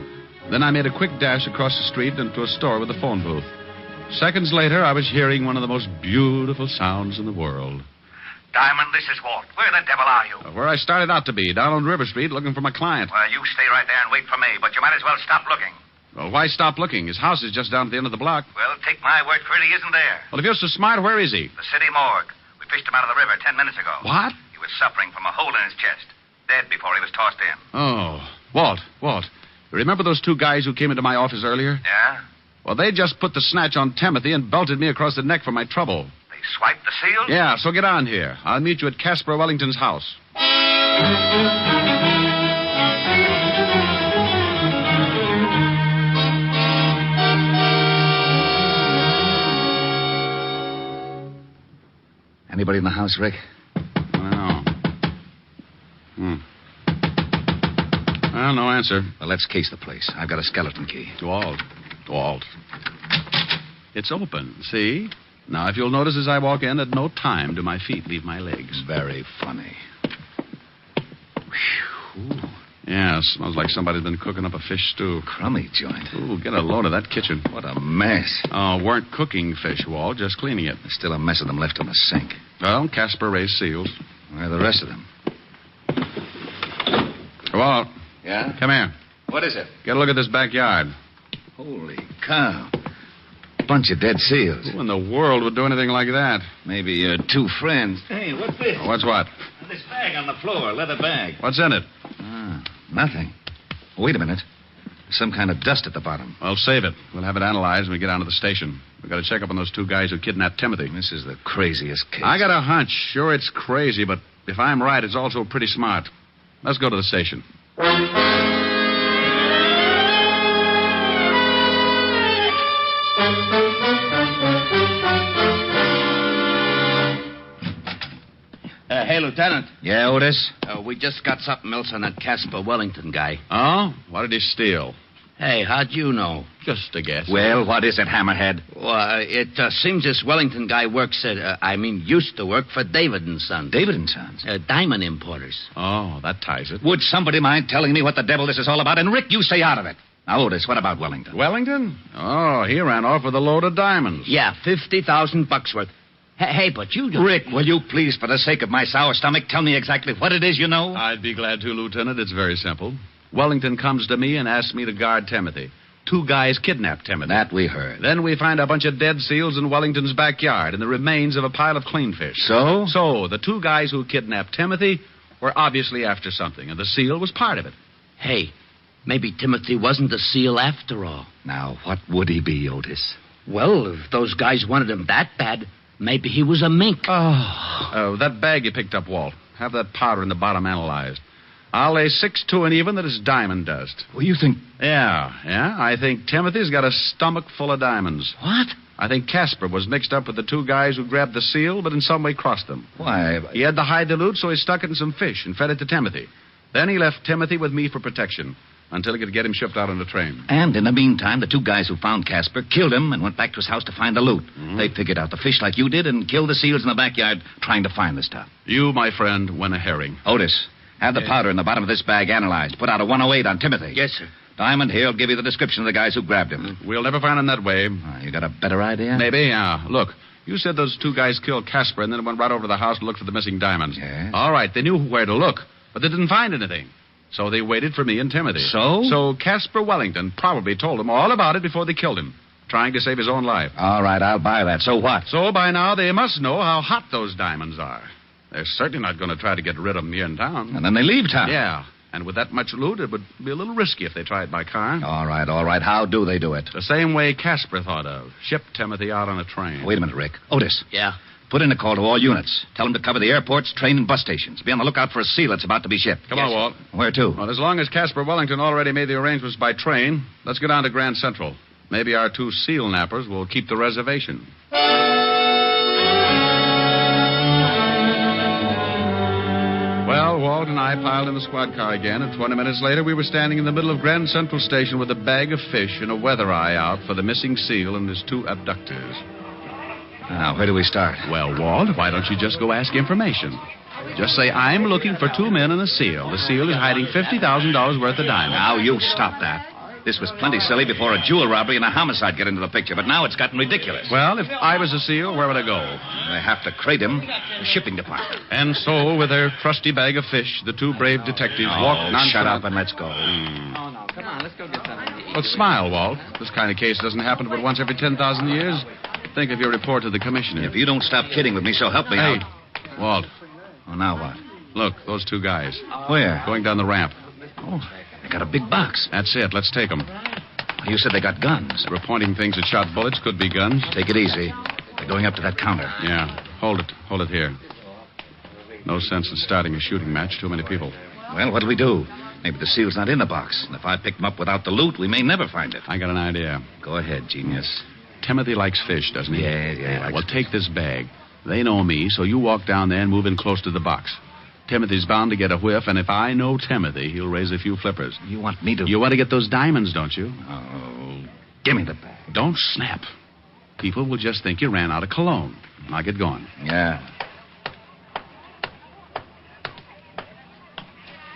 Then I made a quick dash across the street into a store with a phone booth. Seconds later, I was hearing one of the most beautiful sounds in the world. Diamond, this is Walt. Where the devil are you? Where I started out to be, down on River Street, looking for my client. Well, you stay right there and wait for me, but you might as well stop looking. Well, why stop looking? His house is just down at the end of the block. Well, take my word for it, he isn't there. Well, if you're so smart, where is he? The city morgue. We fished him out of the river 10 minutes ago. What? He was suffering from a hole in his chest. Dead before he was tossed in. Oh, Walt. Remember those two guys who came into my office earlier? Yeah? Well, they just put the snatch on Timothy and belted me across the neck for my trouble. They swiped the seals? Yeah, so get on here. I'll meet you at Casper Wellington's house. Anybody in the house, Rick? I don't know. Well, no answer. Well, let's case the place. I've got a skeleton key. Walt. It's open, see? Now, if you'll notice as I walk in, at no time do my feet leave my legs. Very funny. Whew. Yeah, smells like somebody's been cooking up a fish stew. Crummy joint. Ooh, get a load of that kitchen. What a mess. Oh, weren't cooking fish, Walt, just cleaning it. There's still a mess of them left in the sink. Well, Casper raised seals. Where are the rest of them? Walt. Yeah? Come here. What is it? Get a look at this backyard. Holy cow. Bunch of dead seals. Who in the world would do anything like that? Maybe your two friends. Hey, what's this? What's what? This bag on the floor, leather bag. What's in it? Nothing. Wait a minute. There's some kind of dust at the bottom. Well, save it. We'll have it analyzed when we get down to the station. We've got to check up on those two guys who kidnapped Timothy. This is the craziest case. I got a hunch. Sure, it's crazy, but if I'm right, it's also pretty smart. Let's go to the station. Hey, Lieutenant. Yeah, Otis? We just got something else on that Casper Wellington guy. Oh? What did he steal? Hey, how'd you know? Just a guess. Well, what is it, Hammerhead? Well, it seems this Wellington guy used to work for David & Sons. David & Sons? Diamond importers. Oh, that ties it. Would somebody mind telling me what the devil this is all about? And, Rick, you stay out of it. Now, Otis, what about Wellington? Wellington? Oh, he ran off with a load of diamonds. Yeah, $50,000 worth. Hey, but you... Rick, will you please, for the sake of my sour stomach, tell me exactly what it is you know? I'd be glad to, Lieutenant. It's very simple. Wellington comes to me and asks me to guard Timothy. Two guys kidnapped Timothy. That we heard. Then we find a bunch of dead seals in Wellington's backyard and the remains of a pile of clean fish. So? So, the two guys who kidnapped Timothy were obviously after something, and the seal was part of it. Hey, maybe Timothy wasn't a seal after all. Now, what would he be, Otis? Well, if those guys wanted him that bad, maybe he was a mink. Oh, that bag you picked up, Walt. Have that powder in the bottom analyzed. I'll lay 6-2 and even that it's diamond dust. Well, you think... Yeah. I think Timothy's got a stomach full of diamonds. What? I think Casper was mixed up with the two guys who grabbed the seal, but in some way crossed them. Why? He had to hide the loot, so he stuck it in some fish and fed it to Timothy. Then he left Timothy with me for protection until he could get him shipped out on the train. And in the meantime, the two guys who found Casper killed him and went back to his house to find the loot. Mm-hmm. They figured out the fish like you did and killed the seals in the backyard trying to find the stuff. You, my friend, went a herring. Otis, have the powder in the bottom of this bag analyzed. Put out a 108 on Timothy. Yes, sir. Diamond, here'll give you the description of the guys who grabbed him. We'll never find him that way. You got a better idea? Maybe, yeah. Look, you said those two guys killed Casper and then went right over to the house to look for the missing diamonds. Yes. All right, they knew where to look, but they didn't find anything. So they waited for me and Timothy. So? So Casper Wellington probably told them all about it before they killed him, trying to save his own life. All right, I'll buy that. So what? So by now they must know how hot those diamonds are. They're certainly not going to try to get rid of them here in town. And then they leave town. Yeah. And with that much loot, it would be a little risky if they tried by car. All right. How do they do it? The same way Casper thought of. Ship Timothy out on a train. Wait a minute, Rick. Otis. Yeah? Put in a call to all units. Tell them to cover the airports, train, and bus stations. Be on the lookout for a seal that's about to be shipped. Come on, Walt. Where to? Well, as long as Casper Wellington already made the arrangements by train, let's go down to Grand Central. Maybe our two seal nappers will keep the reservation. Well, Walt and I piled in the squad car again, and 20 minutes later we were standing in the middle of Grand Central Station with a bag of fish and a weather eye out for the missing seal and his two abductors. Now, where do we start? Well, Walt, why don't you just go ask information? Just say, I'm looking for two men and a seal. The seal is hiding $50,000 worth of diamonds. Now, you stop that. This was plenty silly before a jewel robbery and a homicide get into the picture, but now it's gotten ridiculous. Well, if I was a seal, where would I go? They have to crate him. The shipping department. And so, with their trusty bag of fish, the two brave detectives walked... Shut up and let's go. Oh, no. Come on, let's go get something to eat. Well, smile, Walt. This kind of case doesn't happen but once every 10,000 years. Think of your report to the commissioner. If you don't stop kidding with me, so help me Hey, out. Walt. Oh, now what? Look, those two guys. Where? Going down the ramp. Oh, they got a big box. That's it. Let's take them. You said they got guns. They were pointing things at shot bullets. Could be guns. Take it easy. They're going up to that counter. Yeah. Hold it. Hold it here. No sense in starting a shooting match. Too many people. Well, what do we do? Maybe the seal's not in the box. And if I pick them up without the loot, we may never find it. I got an idea. Go ahead, genius. Timothy likes fish, doesn't he? Yeah. Well, take this bag. They know me, so you walk down there and move in close to the box. Timothy's bound to get a whiff, and if I know Timothy, he'll raise a few flippers. You want me to... You want to get those diamonds, don't you? Oh, give me the bag. Don't snap. People will just think you ran out of cologne. Now get going. Yeah.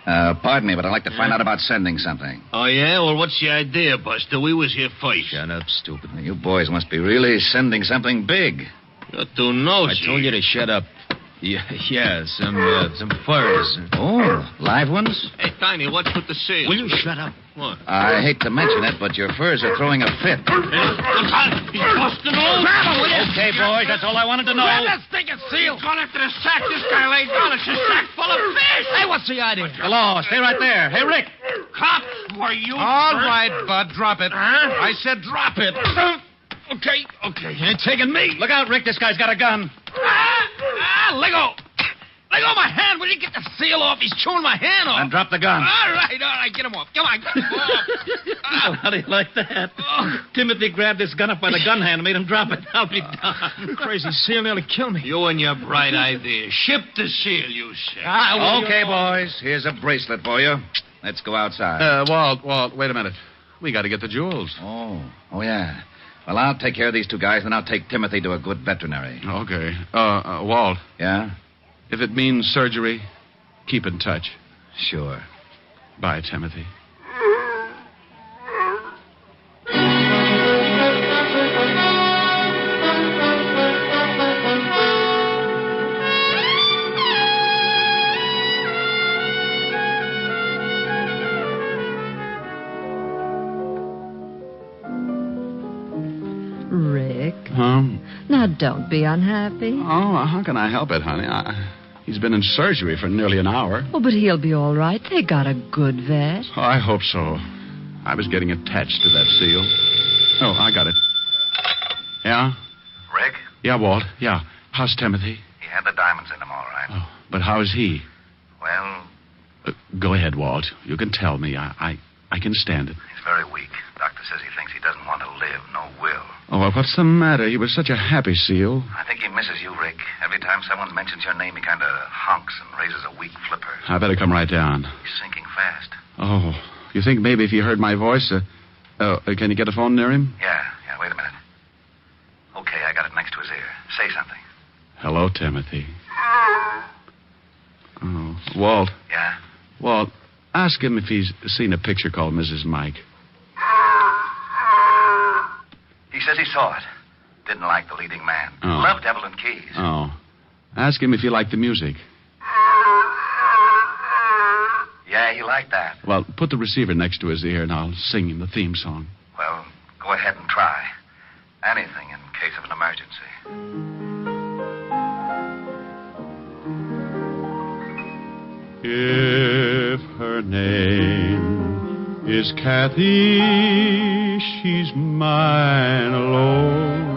Pardon me, but I'd like to find out about sending something. Oh, yeah? Well, what's the idea, Buster? We was here first. Shut up, stupid. You boys must be really sending something big. You're too nosy. I told you to shut up. Yeah, some furs. Oh, live ones? Hey, Tiny, what's with the seals? Will you shut up? What? I hate to mention it, but your furs are throwing a fit. He's busting all. Okay, boys, that's all I wanted to know. Grab that stinking seal. He's gone after the sack this guy laid down. It's a sack full of fish. Hey, what's the idea? Hello, stay right there. Hey, Rick. Cops, were you... All right, Bud, drop it. Huh? I said drop it. Okay. You ain't taking me. Look out, Rick. This guy's got a gun. Let go. Let go of my hand. Will you get the seal off? He's chewing my hand off. And drop the gun. All right. Get him off. Come on, get him off. How do you like that? Timothy grabbed this gun up by the gun hand and made him drop it. I'll be darned. Crazy seal nearly killed me. You and your bright idea. Ship the seal, you say. Okay, boys. Here's a bracelet for you. Let's go outside. Walt, wait a minute. We got to get the jewels. Oh, yeah. Well, I'll take care of these two guys, and I'll take Timothy to a good veterinary. Okay. Walt. Yeah? If it means surgery, keep in touch. Sure. Bye, Timothy. Rick. Huh? Now, don't be unhappy. Oh, how can I help it, honey? He's been in surgery for nearly an hour. Oh, but he'll be all right. They got a good vet. Oh, I hope so. I was getting attached to that seal. Oh, I got it. Yeah? Rick? Yeah, Walt. Yeah. How's Timothy? He had the diamonds in him, all right. Oh, but how is he? Well, Go ahead, Walt. You can tell me. I can stand it. he's very weak. Doctor says he thinks he doesn't want to live. No will. Oh, well, what's the matter? He was such a happy seal. I think he misses you, Rick. Every time someone mentions your name, he kind of honks and raises a weak flipper. I better come right down. He's sinking fast. Oh, you think maybe if he heard my voice, can you get a phone near him? Yeah, wait a minute. Okay, I got it next to his ear. Say something. Hello, Timothy. Oh, Walt. Yeah? Walt, ask him if he's seen a picture called Mrs. Mike. He says he saw it. Didn't like the leading man. Oh. Loved Evelyn Keyes. Oh. Ask him if he liked the music. Yeah, he liked that. Well, put the receiver next to his ear and I'll sing him the theme song. Well, go ahead and try. Anything in case of an emergency. If her name is Kathy, she's mine alone.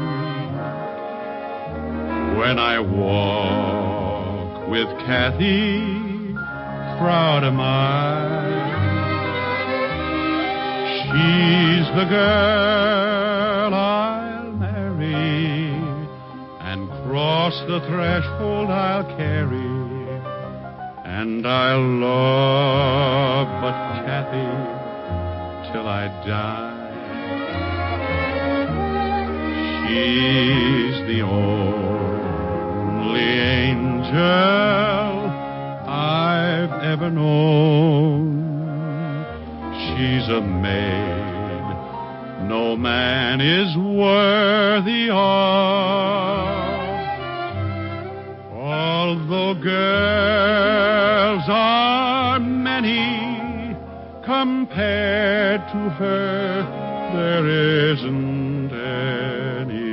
When I walk with Kathy, proud am I. She's the girl I'll marry, and cross the threshold I'll carry. And I'll love but Kathy till I die. She's the only angel I've ever known. She's a maid no man is worthy of. Although girls are many, compared to her, there isn't any.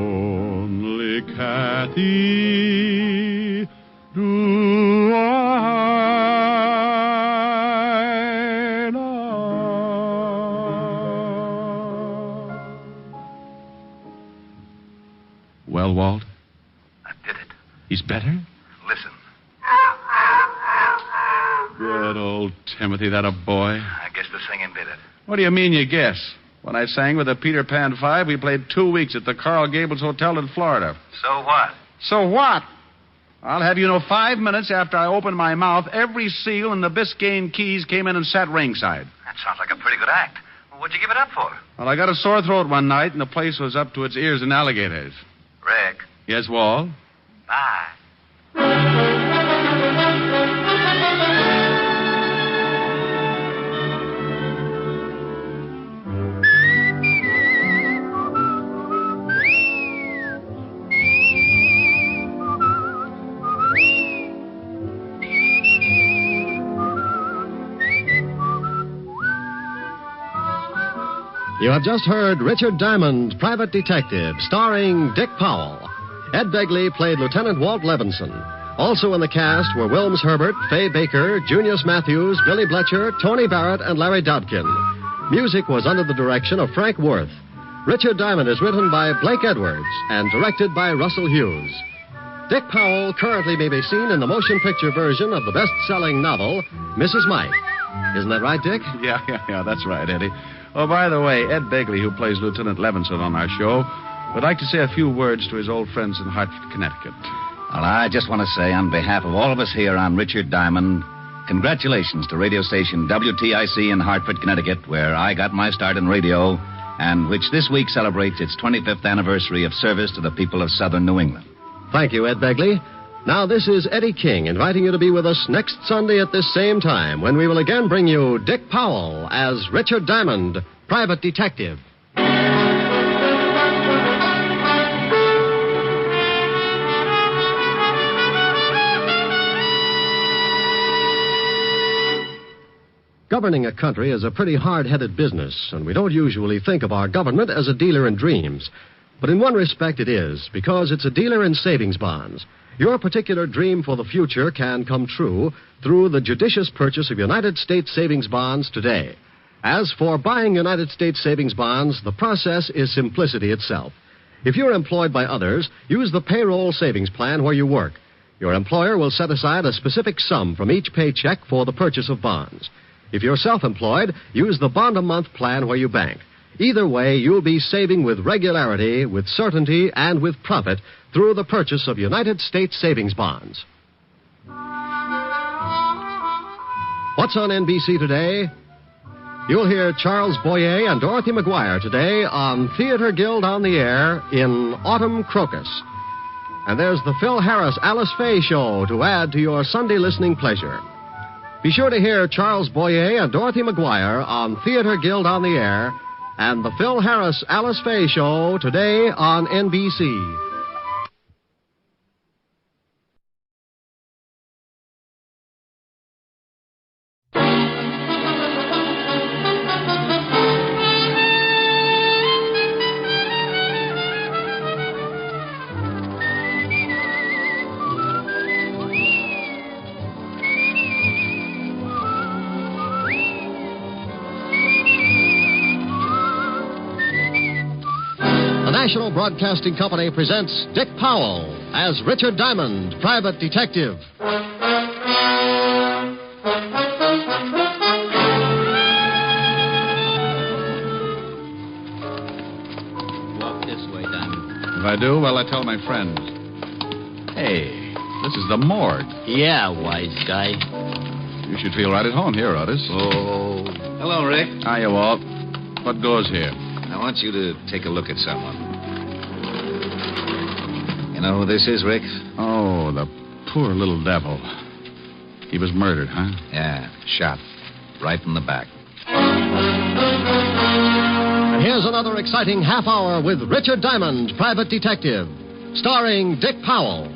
Only Kathy, do I love. Well, Walt? I did it. He's better? Listen. Good old Timothy, that a boy. I guess the singing did it. What do you mean you guess? When I sang with the Peter Pan 5, we played 2 weeks at the Coral Gables Hotel in Florida. So what? So what? I'll have you know 5 minutes after I opened my mouth, every seal in the Biscayne Keys came in and sat ringside. That sounds like a pretty good act. Well, what'd you give it up for? Well, I got a sore throat one night, and the place was up to its ears in alligators. Rick. Yes, Walt? Bye. You have just heard Richard Diamond, Private Detective, starring Dick Powell. Ed Begley played Lieutenant Walt Levinson. Also in the cast were Wilms Herbert, Fay Baker, Junius Matthews, Billy Bletcher, Tony Barrett, and Larry Dodkin. Music was under the direction of Frank Worth. Richard Diamond is written by Blake Edwards and directed by Russell Hughes. Dick Powell currently may be seen in the motion picture version of the best-selling novel, Mrs. Mike. Isn't that right, Dick? Yeah, that's right, Eddie. Oh, by the way, Ed Begley, who plays Lieutenant Levinson on our show, would like to say a few words to his old friends in Hartford, Connecticut. Well, I just want to say, on behalf of all of us here on Richard Diamond, congratulations to radio station WTIC in Hartford, Connecticut, where I got my start in radio, and which this week celebrates its 25th anniversary of service to the people of southern New England. Thank you, Ed Begley. Now, this is Eddie King inviting you to be with us next Sunday at this same time when we will again bring you Dick Powell as Richard Diamond, Private Detective. Governing a country is a pretty hard-headed business, and we don't usually think of our government as a dealer in dreams. But in one respect it is, because it's a dealer in savings bonds. Your particular dream for the future can come true through the judicious purchase of United States savings bonds today. As for buying United States savings bonds, the process is simplicity itself. If you're employed by others, use the payroll savings plan where you work. Your employer will set aside a specific sum from each paycheck for the purchase of bonds. If you're self-employed, use the bond-a-month plan where you bank. Either way, you'll be saving with regularity, with certainty, and with profit through the purchase of United States savings bonds. What's on NBC today? You'll hear Charles Boyer and Dorothy McGuire today on Theater Guild on the Air in Autumn Crocus. And there's the Phil Harris Alice Faye Show to add to your Sunday listening pleasure. Be sure to hear Charles Boyer and Dorothy McGuire on Theater Guild on the Air and the Phil Harris Alice Faye Show today on NBC. The National Broadcasting Company presents Dick Powell as Richard Diamond, Private Detective. Walk this way, Diamond. If I do, well, I tell my friends. Hey, this is the morgue. Yeah, wise guy. You should feel right at home here, Otis. Oh. Hello, Rick. Hiya, Walt. What goes here? I want you to take a look at someone. You know who this is, Rick? Oh, the poor little devil. He was murdered, huh? Yeah, shot. Right in the back. And here's another exciting half hour with Richard Diamond, Private Detective, starring Dick Powell.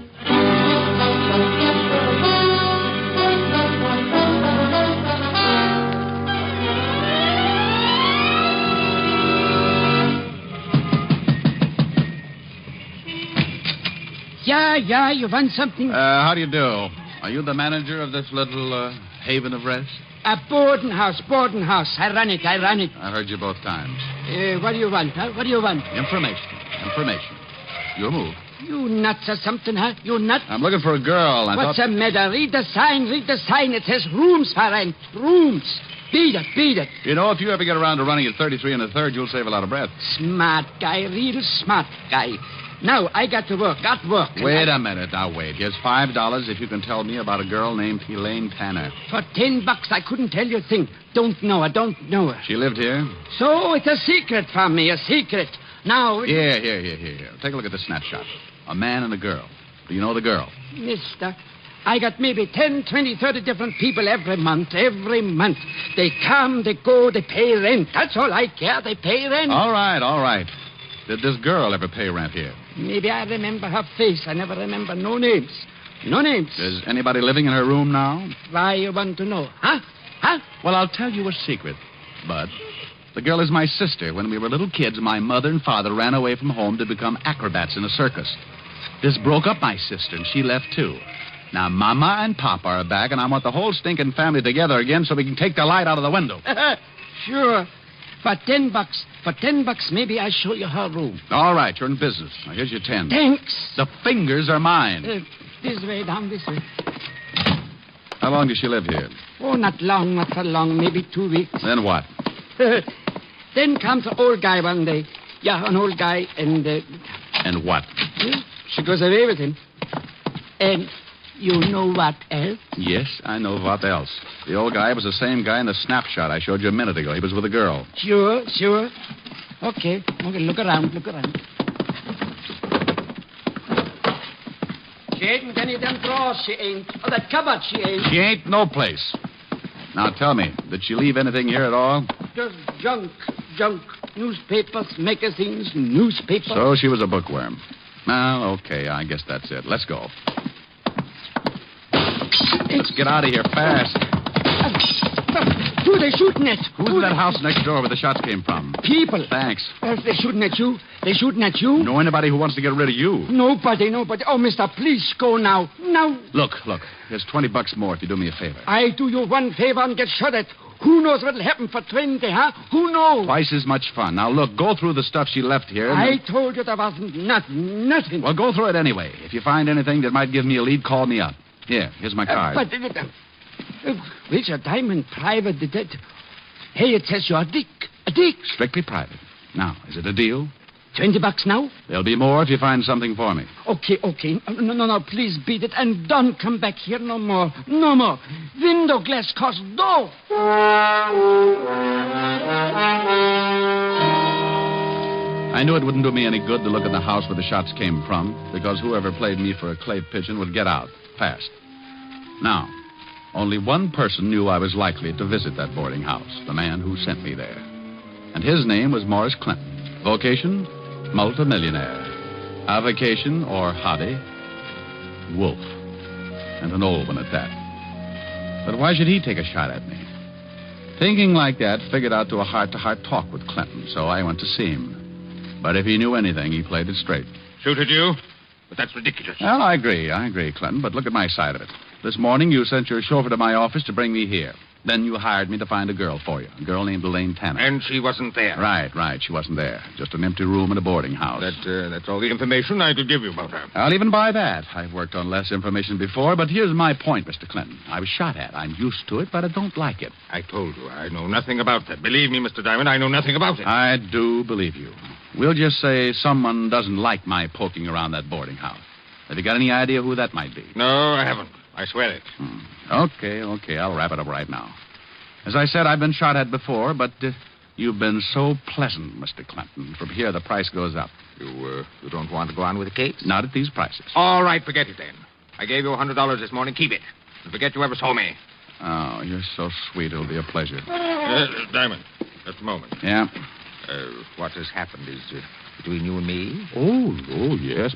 Yeah, you want something? How do you do? Are you the manager of this little haven of rest? A boarding house. Ironic. I heard you both times. What do you want, huh? What do you want? Information. Your move. You nuts or something, huh? You nuts? I'm looking for a girl. What's the matter? Read the sign. It says rooms for rent. Rooms. Beat it. You know, if you ever get around to running at 33 1/3, you'll save a lot of breath. Smart guy, real smart guy. Now, I got work. Wait a minute. Now, wait. Here's $5 if you can tell me about a girl named Elaine Tanner. For $10, I couldn't tell you a thing. Don't know her. She lived here? So it's a secret from me, a secret. Now... Here. Take a look at the snapshot. A man and a girl. Do you know the girl? Mister, I got maybe 10, 20, 30 different people every month. They come, they go, they pay rent. That's all I care. They pay rent. All right. Did this girl ever pay rent here? Maybe I remember her face. I never remember no names. Is anybody living in her room now? Why you want to know? Huh? Well, I'll tell you a secret, Bud. The girl is my sister. When we were little kids, my mother and father ran away from home to become acrobats in a circus. This broke up my sister, and she left, too. Now, Mama and Papa are back, and I want the whole stinking family together again so we can take the light out of the window. Sure. For $10, maybe I show you her room. All right, you're in business. Now, here's your 10. Thanks. The fingers are mine. This way, down this way. How long does she live here? Oh, not for long, maybe 2 weeks. Then what? Then comes an old guy one day. Yeah, an old guy, and... And what? She goes away with him. And you know what else? Yes, I know what else. The old guy was the same guy in the snapshot I showed you a minute ago. He was with a girl. Sure. Okay, look around. She ain't any of them drawers, she ain't. Oh, that cupboard, she ain't. She ain't no place. Now, tell me, did she leave anything here at all? Just junk. Newspapers, magazines, newspapers. So she was a bookworm. Well, okay, I guess that's it. Let's go. Let's get out of here fast. Who are they shooting at? Who's in that house next door where the shots came from? People. Thanks. They're shooting at you. Know anybody who wants to get rid of you? Nobody. Oh, mister, please go now. Look. Here's $20 more if you do me a favor. I do you one favor and get shot at. Who knows what'll happen for 20, huh? Who knows? Twice as much fun. Now, look, go through the stuff she left here. I told you there wasn't nothing. Well, go through it anyway. If you find anything that might give me a lead, call me up. Here's my card. Richard Diamond, private detective. Hey, it says you're a dick. Strictly private. Now, is it a deal? $20 now? There'll be more if you find something for me. Okay. No, please beat it and don't come back here no more. Window glass costs dough. I knew it wouldn't do me any good to look at the house where the shots came from, because whoever played me for a clay pigeon would get out fast. Now, only one person knew I was likely to visit that boarding house, the man who sent me there. And his name was Morris Clinton. Vocation? Multimillionaire. Avocation, or hobby? Wolf. And an old one at that. But why should he take a shot at me? Thinking like that, figured out to a heart-to-heart talk with Clinton, so I went to see him. But if he knew anything, he played it straight. Shoot at you? But that's ridiculous. Well, I agree, Clinton, but look at my side of it. This morning, you sent your chauffeur to my office to bring me here. Then you hired me to find a girl for you, a girl named Elaine Tanner. And she wasn't there. Right. She wasn't there. Just an empty room in a boarding house. That's all the information I could give you about her. I'll even buy that. I've worked on less information before, but here's my point, Mr. Clinton. I was shot at. I'm used to it, but I don't like it. I told you, I know nothing about that. Believe me, Mr. Diamond, I know nothing about it. I do believe you. We'll just say someone doesn't like my poking around that boarding house. Have you got any idea who that might be? No, I haven't. I swear it. Okay. I'll wrap it up right now. As I said, I've been shot at before, but you've been so pleasant, Mr. Clinton. From here, the price goes up. You don't want to go on with the case? Not at these prices. All right, forget it then. I gave you $100 this morning. Keep it. And forget you ever saw me. Oh, you're so sweet. It'll be a pleasure. Diamond, just a moment. Yeah? What has happened is between you and me? Oh, yes.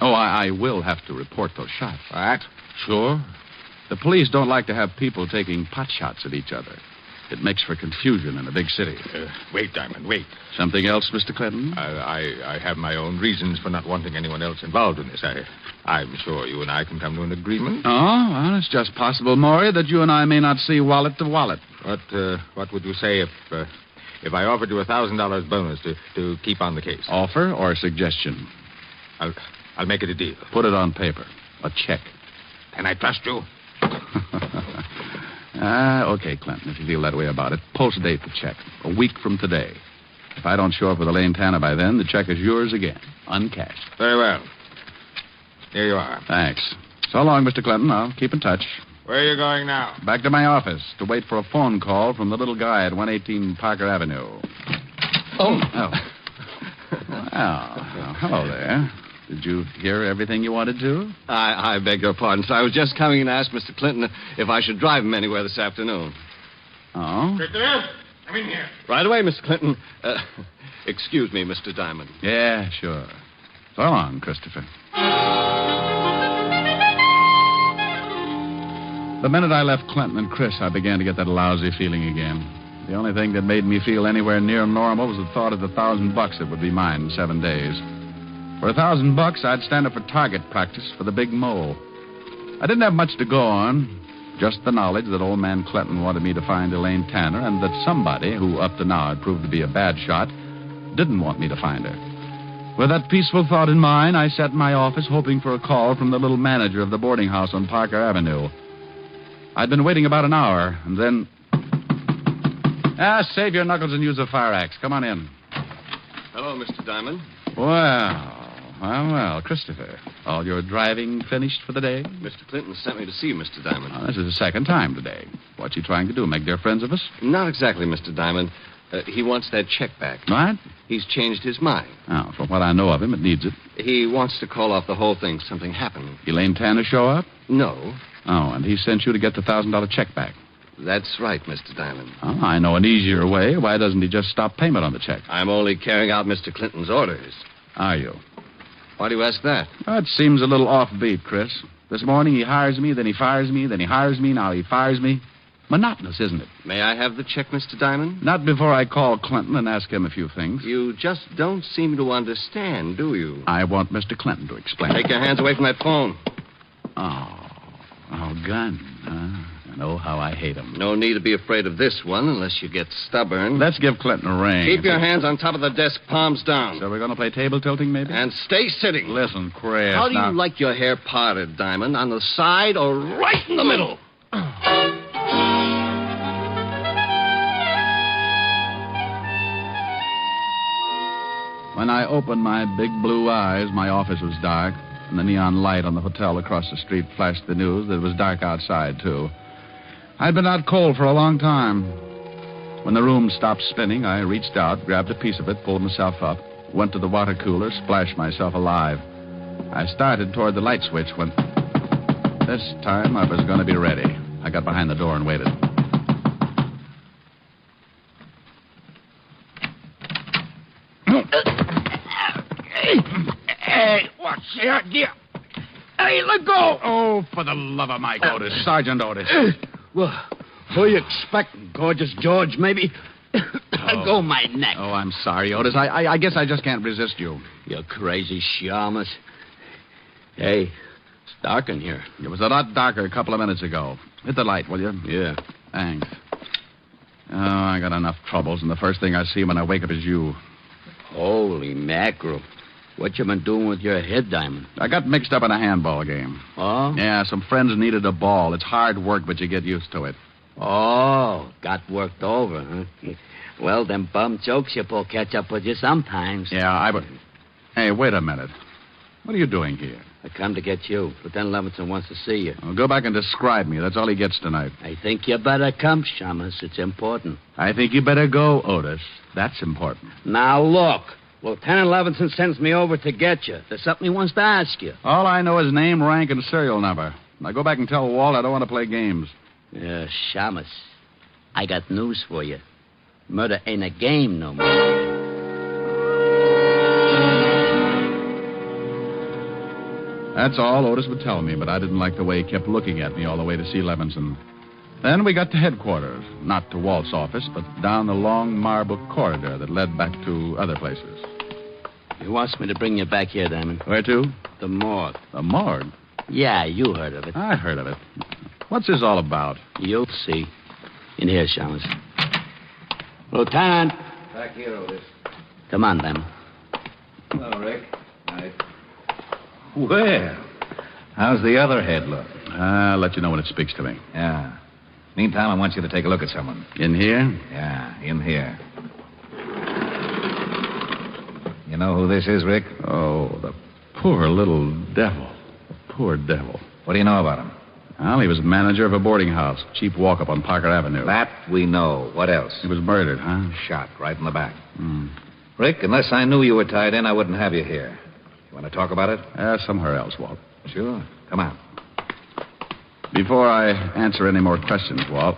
Oh, I will have to report those shots. What? Sure. The police don't like to have people taking pot shots at each other. It makes for confusion in a big city. Wait, Diamond, wait. Something else, Mr. Clinton? I have my own reasons for not wanting anyone else involved in this. I'm sure you and I can come to an agreement. Oh, well, it's just possible, Maury, that you and I may not see wallet to wallet. What would you say if I offered you $1,000 bonus to keep on the case? Offer or suggestion? I'll make it a deal. Put it on paper. A check. Can I trust you? Okay, Clinton, if you feel that way about it, post date the check. A week from today. If I don't show up with Elaine Tanner by then, the check is yours again, uncashed. Very well. Here you are. Thanks. So long, Mr. Clinton. I'll keep in touch. Where are you going now? Back to my office to wait for a phone call from the little guy at 118 Parker Avenue. Oh. Well, hello there. Did you hear everything you wanted to? I beg your pardon, sir. I was just coming in to ask Mr. Clinton if I should drive him anywhere this afternoon. Oh? Christopher, come in here. Right away, Mr. Clinton. Excuse me, Mr. Diamond. Yeah, sure. So long, Christopher. The minute I left Clinton and Chris, I began to get that lousy feeling again. The only thing that made me feel anywhere near normal was the thought of the $1,000 that would be mine in 7 days. For $1,000, I'd stand up for target practice for the big mole. I didn't have much to go on, just the knowledge that old man Clinton wanted me to find Elaine Tanner and that somebody, who up to now had proved to be a bad shot, didn't want me to find her. With that peaceful thought in mind, I sat in my office hoping for a call from the little manager of the boarding house on Parker Avenue. I'd been waiting about an hour, and then... save your knuckles and use a fire axe. Come on in. Hello, Mr. Diamond. Well, Christopher. All your driving finished for the day? Mr. Clinton sent me to see you, Mr. Diamond. This is the second time today. What's he trying to do, make dear friends of us? Not exactly, Mr. Diamond. He wants that check back. What? He's changed his mind. Oh, from what I know of him, it needs it. He wants to call off the whole thing. Something happened. Elaine Tanner show up? No. Oh, and he sent you to get the $1,000 check back. That's right, Mr. Diamond. Oh, I know an easier way. Why doesn't he just stop payment on the check? I'm only carrying out Mr. Clinton's orders. Are you? Why do you ask that? It seems a little offbeat, Chris. This morning he hires me, then he fires me, then he hires me, now he fires me. Monotonous, isn't it? May I have the check, Mr. Diamond? Not before I call Clinton and ask him a few things. You just don't seem to understand, do you? I want Mr. Clinton to explain. Take your hands away from that phone. Gun. I know how I hate him. No need to be afraid of this one unless you get stubborn. Let's give Clinton a ring. Keep your hands on top of the desk, palms down. So we're going to play table tilting, maybe? And stay sitting. Listen, Chris. How do you like your hair parted, Diamond? On the side or right in the middle? When I opened my big blue eyes, my office was dark, and the neon light on the hotel across the street flashed the news that it was dark outside, too. I'd been out cold for a long time. When the room stopped spinning, I reached out, grabbed a piece of it, pulled myself up, went to the water cooler, splashed myself alive. I started toward the light switch when... This time I was going to be ready. I got behind the door and waited. Hey, what's the idea? Hey, let go! Oh, for the love of Mike Otis. Sergeant Otis. Well, who you expecting? Gorgeous George, maybe? Go my neck. Oh, I'm sorry, Otis. I guess I just can't resist you. You crazy shamus. Hey, it's dark in here. It was a lot darker a couple of minutes ago. Hit the light, will you? Yeah. Thanks. Oh, I got enough troubles, and the first thing I see when I wake up is you. Holy mackerel. What you been doing with your head, Diamond? I got mixed up in a handball game. Oh? Yeah, some friends needed a ball. It's hard work, but you get used to it. Oh, got worked over, huh? Well, them bum jokes you pull catch up with you sometimes. Yeah, Hey, wait a minute. What are you doing here? I come to get you. Lieutenant Levinson wants to see you. Well, go back and describe me. That's all he gets tonight. I think you better come, Shamus. It's important. I think you better go, Otis. That's important. Now, look. Lieutenant Levinson sends me over to get you. There's something he wants to ask you. All I know is name, rank, and serial number. Now go back and tell Walt I don't want to play games. Yeah, Shamus. I got news for you. Murder ain't a game no more. That's all Otis would tell me, but I didn't like the way he kept looking at me all the way to see Levinson. Then we got to headquarters, not to Walt's office, but down the long marble corridor that led back to other places. He wants me to bring you back here, Diamond. Where to? The morgue. The morgue? Yeah, you heard of it. I heard of it. What's this all about? You'll see. In here, Chalmers. Lieutenant. Back here, Otis. Come on, Diamond. Hello, Rick. Night. Well, how's the other head look? I'll let you know when it speaks to me. Yeah. Meantime, I want you to take a look at someone. In here? Yeah, in here. You know who this is, Rick? Oh, the poor little devil. The poor devil. What do you know about him? Well, he was manager of a boarding house. Cheap walk-up on Parker Avenue. That we know. What else? He was murdered, huh? Shot right in the back. Hmm. Rick, unless I knew you were tied in, I wouldn't have you here. You want to talk about it? Somewhere else, Walt. Sure. Come on. Before I answer any more questions, Walt,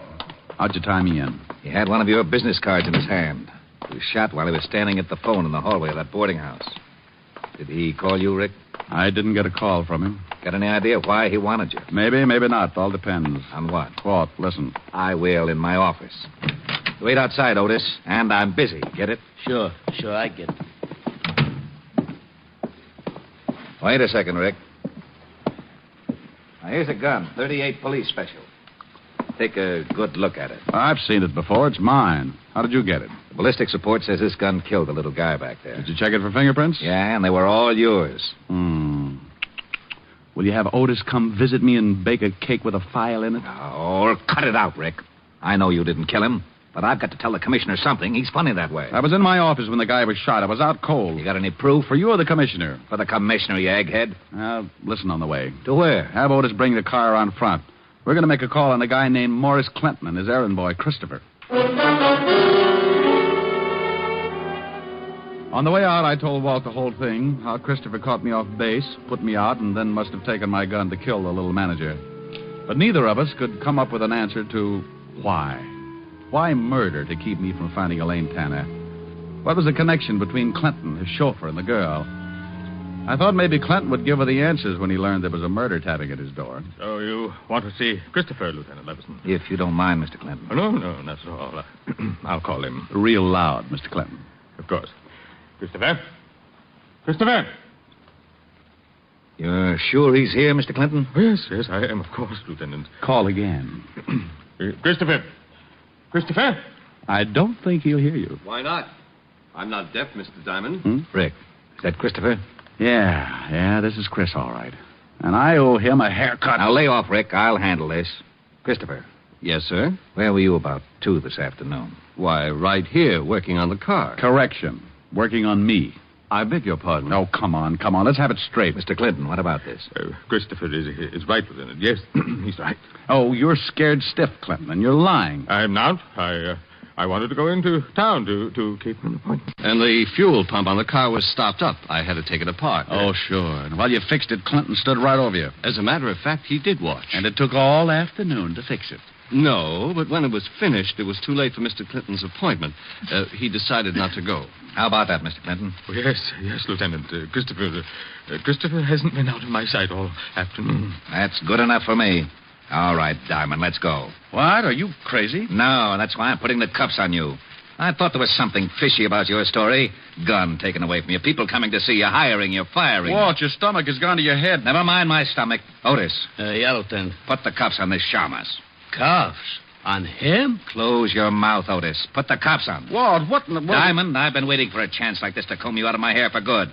how'd you tie me in? He had one of your business cards in his hand. He was shot while he was standing at the phone in the hallway of that boarding house. Did he call you, Rick? I didn't get a call from him. Got any idea why he wanted you? Maybe, maybe not. All depends. On what? Walt, listen. I will in my office. Wait outside, Otis, and I'm busy. Get it? Sure, I get it. Wait a second, Rick. Now, here's a gun, 38 police special. Take a good look at it. I've seen it before. It's mine. How did you get it? The ballistics report says this gun killed the little guy back there. Did you check it for fingerprints? Yeah, and they were all yours. Will you have Otis come visit me and bake a cake with a file in it? Oh, cut it out, Rick. I know you didn't kill him, but I've got to tell the commissioner something. He's funny that way. I was in my office when the guy was shot. I was out cold. You got any proof? For you or the commissioner? For the commissioner, you egghead. Listen on the way. To where? Have Otis bring the car around front. We're going to make a call on a guy named Morris Clinton and his errand boy, Christopher. On the way out, I told Walt the whole thing, how Christopher caught me off base, put me out, and then must have taken my gun to kill the little manager. But neither of us could come up with an answer to why. Why murder to keep me from finding Elaine Tanner? What was the connection between Clinton, his chauffeur, and the girl? I thought maybe Clinton would give her the answers when he learned there was a murder tapping at his door. So you want to see Christopher, Lieutenant Leveson? If you don't mind, Mr. Clinton. Oh, no, not at all. I'll call him. Real loud, Mr. Clinton. Of course. Christopher? Christopher! You're sure he's here, Mr. Clinton? Yes, I am, of course, Lieutenant. Call again. Christopher! Christopher? I don't think he'll hear you. Why not? I'm not deaf, Mr. Diamond. Rick, is that Christopher? Yeah, this is Chris, all right. And I owe him a haircut. Now, lay off, Rick. I'll handle this. Christopher. Yes, sir? Where were you about 2 this afternoon? Why, right here, working on the car. Correction. Working on me. I beg your pardon. Oh, come on. Let's have it straight. Mr. Clinton, what about this? Christopher is right, Lieutenant. Yes, he's right. Oh, you're scared stiff, Clinton, and you're lying. I'm not. I wanted to go into town to keep an appointment. And the fuel pump on the car was stopped up. I had to take it apart. Oh, sure. And while you fixed it, Clinton stood right over you. As a matter of fact, he did watch. And it took all afternoon to fix it. No, but when it was finished, it was too late for Mr. Clinton's appointment. He decided not to go. How about that, Mr. Clinton? Oh, yes, Lieutenant. Christopher hasn't been out of my sight all afternoon. That's good enough for me. All right, Diamond, let's go. What? Are you crazy? No, that's why I'm putting the cuffs on you. I thought there was something fishy about your story. Gun taken away from you, people coming to see you, hiring you, firing you. Walt, your stomach has gone to your head. Never mind my stomach. Otis. Yeah, Lieutenant. Put the cuffs on this Shamus. Cuffs? On him? Close your mouth, Otis. Put the cuffs on. Walt, what in the... Diamond, I've been waiting for a chance like this to comb you out of my hair for good.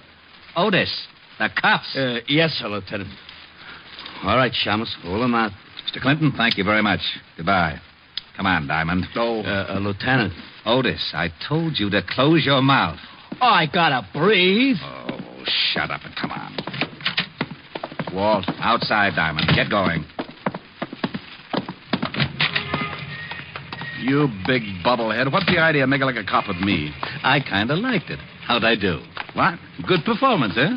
Otis, the cuffs. Yes, sir, Lieutenant. All right, Shamus, hold him out. Mr. Clinton, thank you very much. Goodbye. Come on, Diamond. Lieutenant. Otis, I told you to close your mouth. Oh, I gotta breathe. Oh, shut up and come on. Walt. Outside, Diamond. Get going. You big bubblehead. What's the idea of making like a cop with me? I kind of liked it. How'd I do? What? Good performance, eh?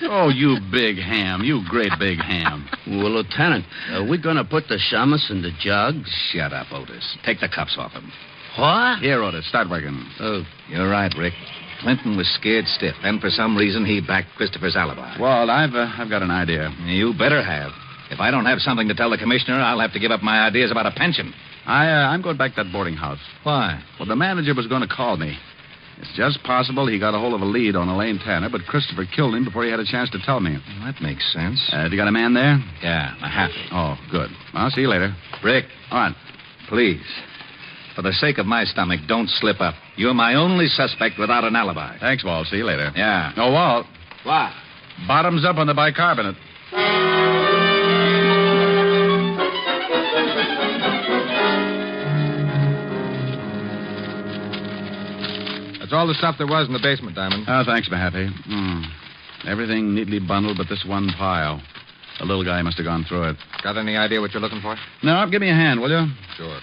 Oh, you big ham. You great big ham. Well, Lieutenant, are we going to put the Shamus in the jug? Shut up, Otis. Take the cuffs off him. What? Here, Otis, start working. Oh, you're right, Rick. Clinton was scared stiff, and for some reason he backed Christopher's alibi. Walt, I've got an idea. You better have. If I don't have something to tell the commissioner, I'll have to give up my ideas about a pension. I'm going back to that boarding house. Why? Well, the manager was going to call me. It's just possible he got a hold of a lead on Elaine Tanner, but Christopher killed him before he had a chance to tell me. Well, that makes sense. Have you got a man there? Yeah, a half. Oh, good. I'll see you later. Rick. All right. Please. For the sake of my stomach, don't slip up. You're my only suspect without an alibi. Thanks, Walt. See you later. Yeah. Oh, Walt. What? Bottoms up on the bicarbonate. That's all the stuff there was in the basement, Diamond. Oh, thanks, Mahaffey. Everything neatly bundled but this one pile. The little guy must have gone through it. Got any idea what you're looking for? No, give me a hand, will you? Sure.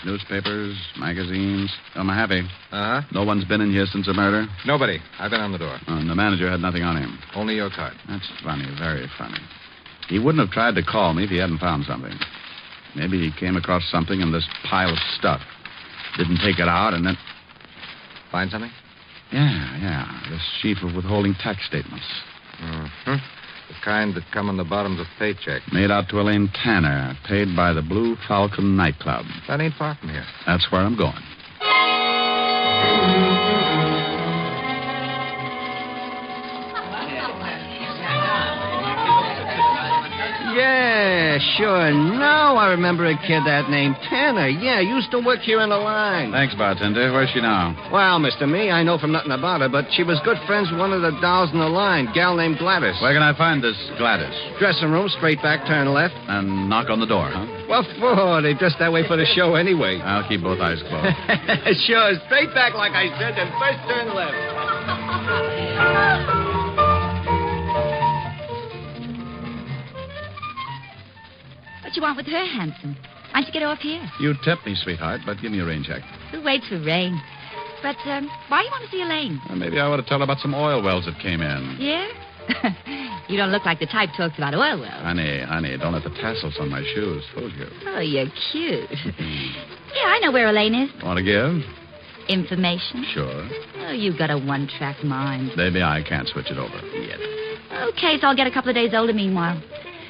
Newspapers, magazines. Oh, Mahaffey. Uh-huh. No one's been in here since the murder? Nobody. I've been on the door. And the manager had nothing on him. Only your card. That's funny, very funny. He wouldn't have tried to call me if he hadn't found something. Maybe he came across something in this pile of stuff. Didn't take it out and then... Find something? Yeah. This sheaf of withholding tax statements. Mm-hmm. The kind that come on the bottoms of paychecks. Made out to Elaine Tanner, paid by the Blue Falcon nightclub. That ain't far from here. That's where I'm going. Yeah, sure. Now I remember a kid that named Tanner. Yeah, used to work here in the line. Thanks, bartender. Where's she now? Well, Mr. Me, I know from nothing about her, but she was good friends with one of the dolls in the line, gal named Gladys. Where can I find this Gladys? Dressing room, straight back, turn left. And knock on the door, huh? What for? They dressed that way for the show anyway. I'll keep both eyes closed. Sure, straight back like I said, then first turn left. What you want with her, Hanson? Why don't you get off here? You tipped me, sweetheart, but give me a rain check. Who waits for rain? But, why do you want to see Elaine? Well, maybe I ought to tell her about some oil wells that came in. Yeah? You don't look like the type talks about oil wells. Honey, don't let the tassels on my shoes fool you. Oh, you're cute. Yeah, I know where Elaine is. Want to give? Information? Sure. Oh, you've got a one-track mind. Maybe I can't switch it over yet. Okay, so I'll get a couple of days older meanwhile.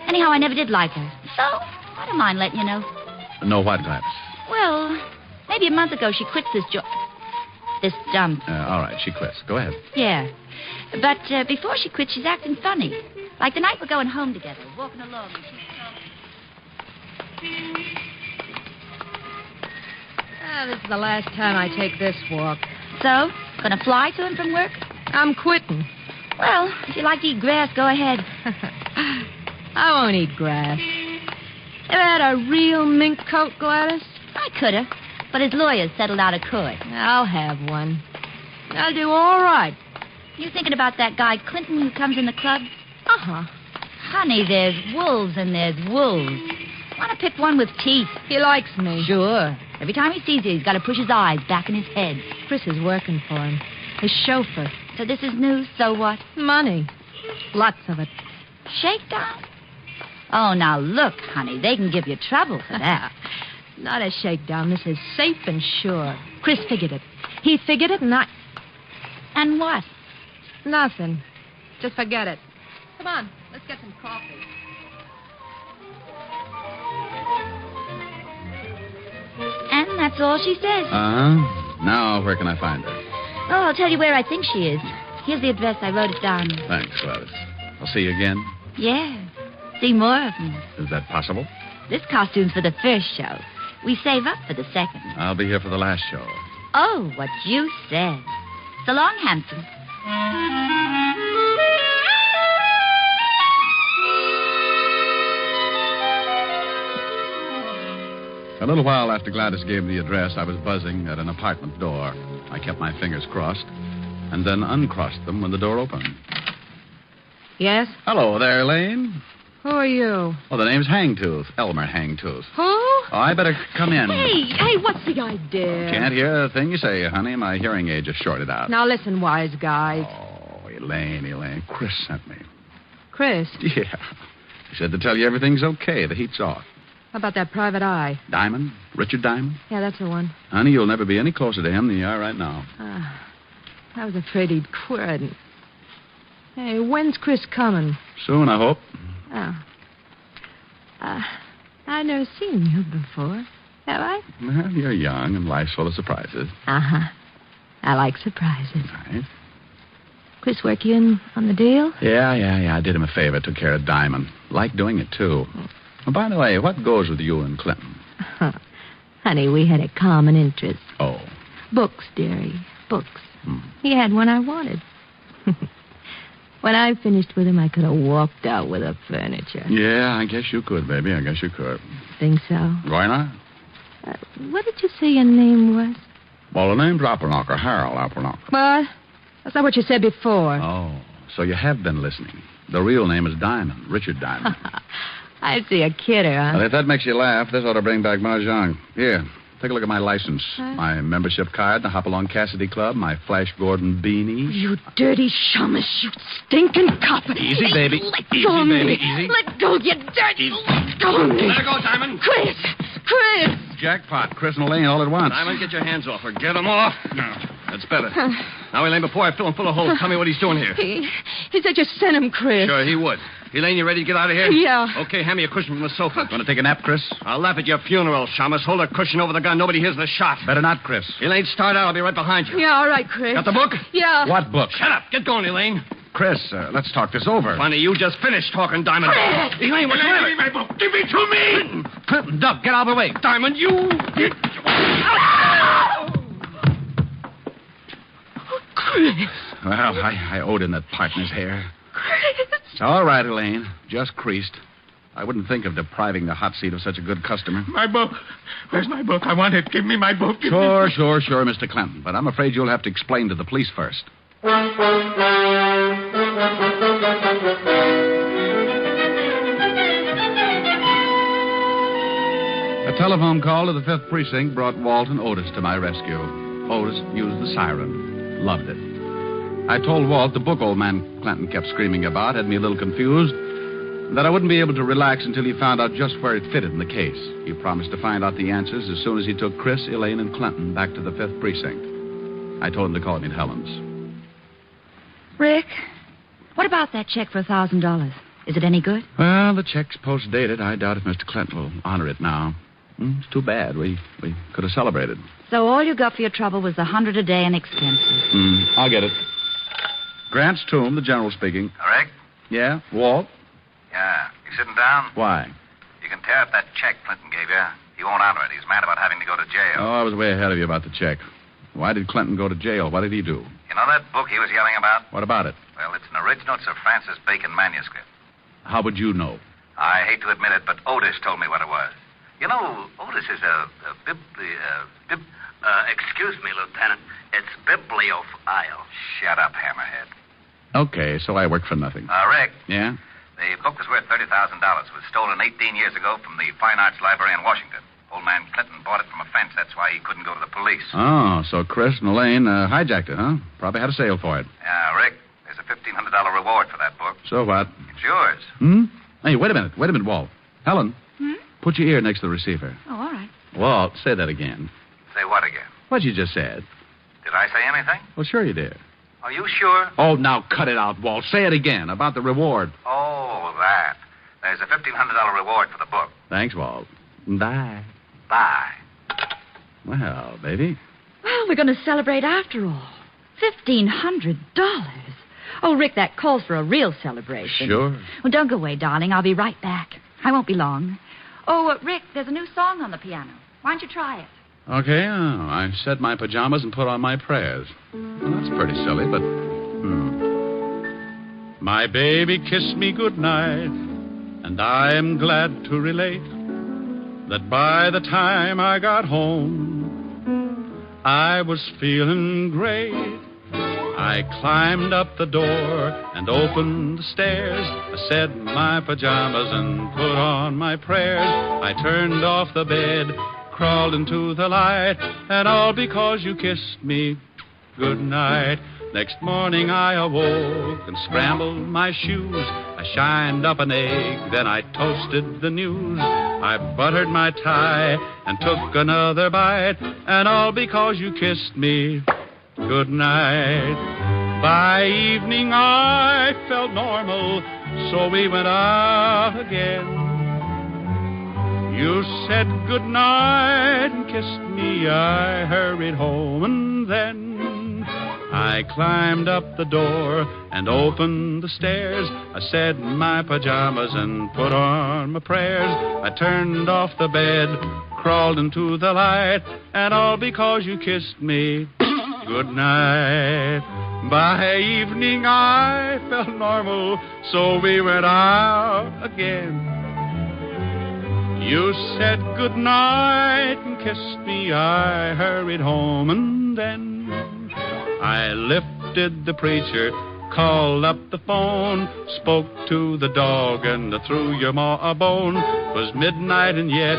Anyhow, I never did like her. So, I don't mind letting you know. Know what, Gladys? Well, maybe a month ago she quit this this dump. All right, she quits. Go ahead. Yeah. But before she quit, she's acting funny. Like the night we're going home together, walking along, and she's This is the last time I take this walk. So, gonna fly to him from work? I'm quitting. Well, if you like to eat grass, go ahead. I won't eat grass. Ever had a real mink coat, Gladys? I could have, but his lawyers settled out of court. I'll have one. I'll do all right. You thinking about that guy Clinton who comes in the club? Uh-huh. Honey, there's wolves and there's wolves. Want to pick one with teeth. He likes me. Sure. Every time he sees you, he's got to push his eyes back in his head. Chris is working for him. His chauffeur. So this is news, so what? Money. Lots of it. Shakedown? Oh, now look, honey, they can give you trouble for that. Not a shakedown. This is safe and sure. Chris figured it. He figured it, and I... And what? Nothing. Just forget it. Come on, let's get some coffee. And that's all she says. Now, where can I find her? Oh, I'll tell you where I think she is. Here's the address. I wrote it down. Thanks, Gladys. I'll see you again. Yeah. See more of me. Is that possible? This costume's for the first show. We save up for the second. I'll be here for the last show. Oh, what you said. So long, Hanson. A little while after Gladys gave the address, I was buzzing at an apartment door. I kept my fingers crossed and then uncrossed them when the door opened. Yes? Hello there, Elaine. Who are you? Oh, the name's Hangtooth. Elmer Hangtooth. Who? Oh, I better come in. Hey, what's the idea? Can't hear a thing you say, honey. My hearing aid just shorted out. Now listen, wise guys. Oh, Elaine. Chris sent me. Chris? Yeah. He said to tell you everything's okay. The heat's off. How about that private eye? Diamond? Richard Diamond? Yeah, that's the one. Honey, you'll never be any closer to him than you are right now. I was afraid he'd quit. Hey, when's Chris coming? Soon, I hope. Oh. I've never seen you before. Have I? Well, you're young and life's full of surprises. Uh-huh. I like surprises. Right. Chris work you in on the deal? Yeah. I did him a favor. Took care of Diamond. Like doing it, too. Oh, by the way, what goes with you and Clinton? Honey, we had a common interest. Oh. Books, dearie. Books. He had one I wanted. When I finished with him, I could have walked out with the furniture. Yeah, I guess you could, baby. I guess you could. Think so? Why not? What did you say your name was? Well, the name's Appelknocker, Harold Appelknocker. What? That's not what you said before. Oh, so you have been listening. The real name is Diamond, Richard Diamond. I see a kidder, huh? Well, if that makes you laugh, this ought to bring back Mahjong. Here, take a look at my license. My membership card, the Hopalong Cassidy Club, my Flash Gordon beanie. You dirty shamus, you stinking cop. Easy, baby. Let Easy, go of baby. me. Easy. Let go, you dirty. Let go of me. Let her go, Diamond. Chris. Jackpot, Chris and Elaine all at once. Diamond, get your hands off her. Get them off. No, that's better. Now, Elaine, before I fill him full of holes, tell me what he's doing here. He said you sent him, Chris. Sure, he would. Elaine, you ready to get out of here? Yeah. Okay, hand me a cushion from the sofa. Want to take a nap, Chris? I'll laugh at your funeral, Shamus. Hold a cushion over the gun. Nobody hears the shot. Better not, Chris. Elaine, start out. I'll be right behind you. Yeah, all right, Chris. Got the book? Yeah. What book? Shut up. Get going, Elaine. Chris, let's talk this over. Funny, you just finished talking, Diamond. Chris! Elaine, what's the matter? Give me my book. Give it to me. Clinton, Duck, get out of the way. Diamond, you... Chris. Well, I owed in that partner's hair. Chris. All right, Elaine. Just creased. I wouldn't think of depriving the hot seat of such a good customer. My book. Where's my book? I want it. Give me my book. Sure, Mr. Clinton. But I'm afraid you'll have to explain to the police first. A telephone call to the 5th Precinct brought Walt and Otis to my rescue. Otis used the siren. Loved it. I told Walt the book old man Clinton kept screaming about had me a little confused, that I wouldn't be able to relax until he found out just where it fitted in the case. He promised to find out the answers as soon as he took Chris, Elaine, and Clinton back to the 5th Precinct. I told him to call me at Helen's. Rick, what about that check for $1,000? Is it any good? Well, the check's post-dated. I doubt if Mr. Clinton will honor it now. It's too bad. We could have celebrated. So all you got for your trouble was $100 a day in expenses. I'll get it. Grant's Tomb, the general speaking. Rick? Yeah? Walt? Yeah. You sitting down? Why? You can tear up that check Clinton gave you. He won't honor it. He's mad about having to go to jail. Oh, I was way ahead of you about the check. Why did Clinton go to jail? What did he do? You know that book he was yelling about? What about it? Well, it's an original Sir Francis Bacon manuscript. How would you know? I hate to admit it, but Otis told me what it was. You know, Otis is excuse me, Lieutenant. It's bibliophile. Shut up, hammerhead. Okay, so I work for nothing. Rick. Yeah? The book was worth $30,000. It was stolen 18 years ago from the Fine Arts Library in Washington. Old man Clinton bought it from a fence. That's why he couldn't go to the police. Oh, so Chris and Elaine hijacked it, huh? Probably had a sale for it. Yeah, Rick, there's a $1,500 reward for that book. So what? It's yours. Hey, wait a minute, Walt. Helen, put your ear next to the receiver. Oh, all right. Walt, say that again. Say what again? What you just said. Did I say anything? Well, sure you did. Are you sure? Oh, now cut it out, Walt. Say it again about the reward. Oh, that. There's a $1,500 reward for the book. Thanks, Walt. Bye. Bye. Well, baby. Well, we're going to celebrate after all. $1,500. Oh, Rick, that calls for a real celebration. Sure. Well, don't go away, darling. I'll be right back. I won't be long. Oh, Rick, there's a new song on the piano. Why don't you try it? Okay, I set my pajamas and put on my prayers. Well, that's pretty silly, but... My baby kissed me goodnight, and I am glad to relate that by the time I got home, I was feeling great. I climbed up the door and opened the stairs. I said my pajamas and put on my prayers. I turned off the bed, crawled into the light, and all because you kissed me good night. Next morning I awoke and scrambled my shoes. I shined up an egg, then I toasted the news. I buttered my tie and took another bite, and all because you kissed me good night. By evening I felt normal, so we went out again. You said goodnight and kissed me. I hurried home, and then I climbed up the door and opened the stairs. I said my pajamas and put on my prayers. I turned off the bed, crawled into the light, and all because you kissed me goodnight. By evening I felt normal, so we went out again. You said goodnight and kissed me. I hurried home, and then I lifted the preacher, called up the phone, spoke to the dog, and threw your ma a bone. 'Twas midnight, and yet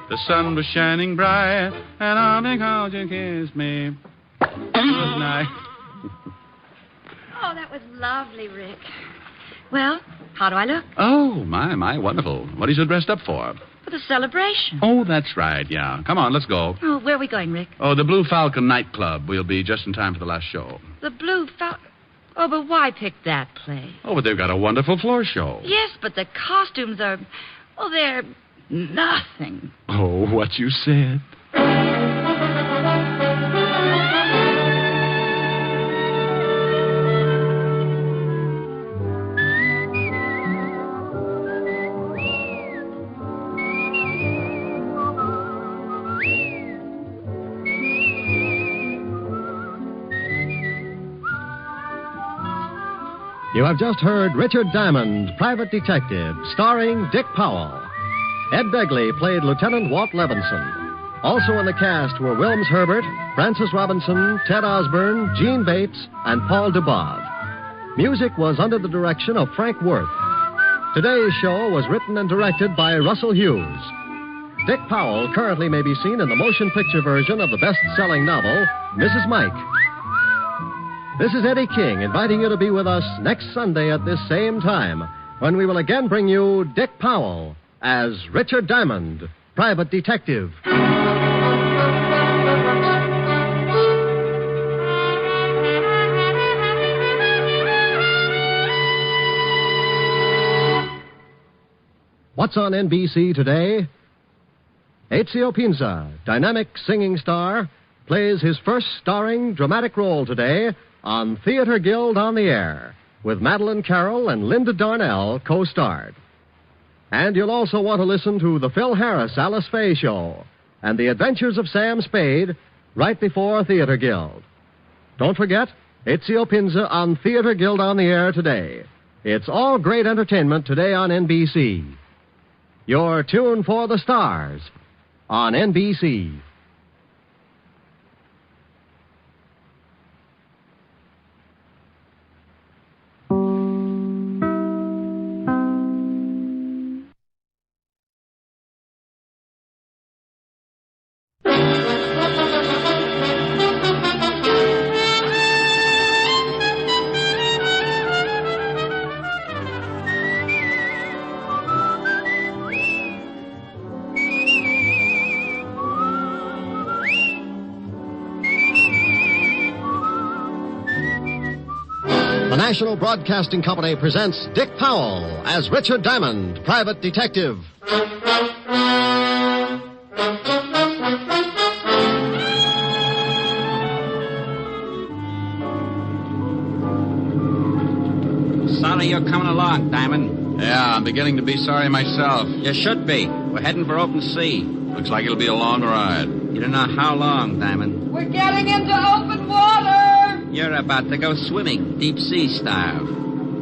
the sun was shining bright, and all because you kissed me good night. Oh, that was lovely, Rick. Well, how do I look? Oh, my, wonderful. What are you so dressed up for? For the celebration. Oh, that's right, yeah. Come on, let's go. Oh, where are we going, Rick? Oh, the Blue Falcon nightclub. We'll be just in time for the last show. The Blue Falcon. Oh, but why pick that place? Oh, but they've got a wonderful floor show. Yes, but the costumes are... Oh, they're nothing. Oh, what you said. You have just heard Richard Diamond, Private Detective, starring Dick Powell. Ed Begley played Lieutenant Walt Levinson. Also in the cast were Wilms Herbert, Francis Robinson, Ted Osborne, Gene Bates, and Paul Dubov. Music was under the direction of Frank Worth. Today's show was written and directed by Russell Hughes. Dick Powell currently may be seen in the motion picture version of the best-selling novel, Mrs. Mike. This is Eddie King inviting you to be with us next Sunday at this same time when we will again bring you Dick Powell as Richard Diamond, Private Detective. What's on NBC today? Ezio Pinza, dynamic singing star, plays his first starring dramatic role today on Theater Guild on the Air, with Madeline Carroll and Linda Darnell co-starred. And you'll also want to listen to the Phil Harris Alice Faye Show and the Adventures of Sam Spade right before Theater Guild. Don't forget, Ezio Pinza on Theater Guild on the Air today. It's all great entertainment today on NBC. Your tune for the stars on NBC. The National Broadcasting Company presents Dick Powell as Richard Diamond, Private Detective. Sorry you're coming along, Diamond. Yeah, I'm beginning to be sorry myself. You should be. We're heading for open sea. Looks like it'll be a long ride. You don't know how long, Diamond. We're getting into open water. You're about to go swimming, deep sea style.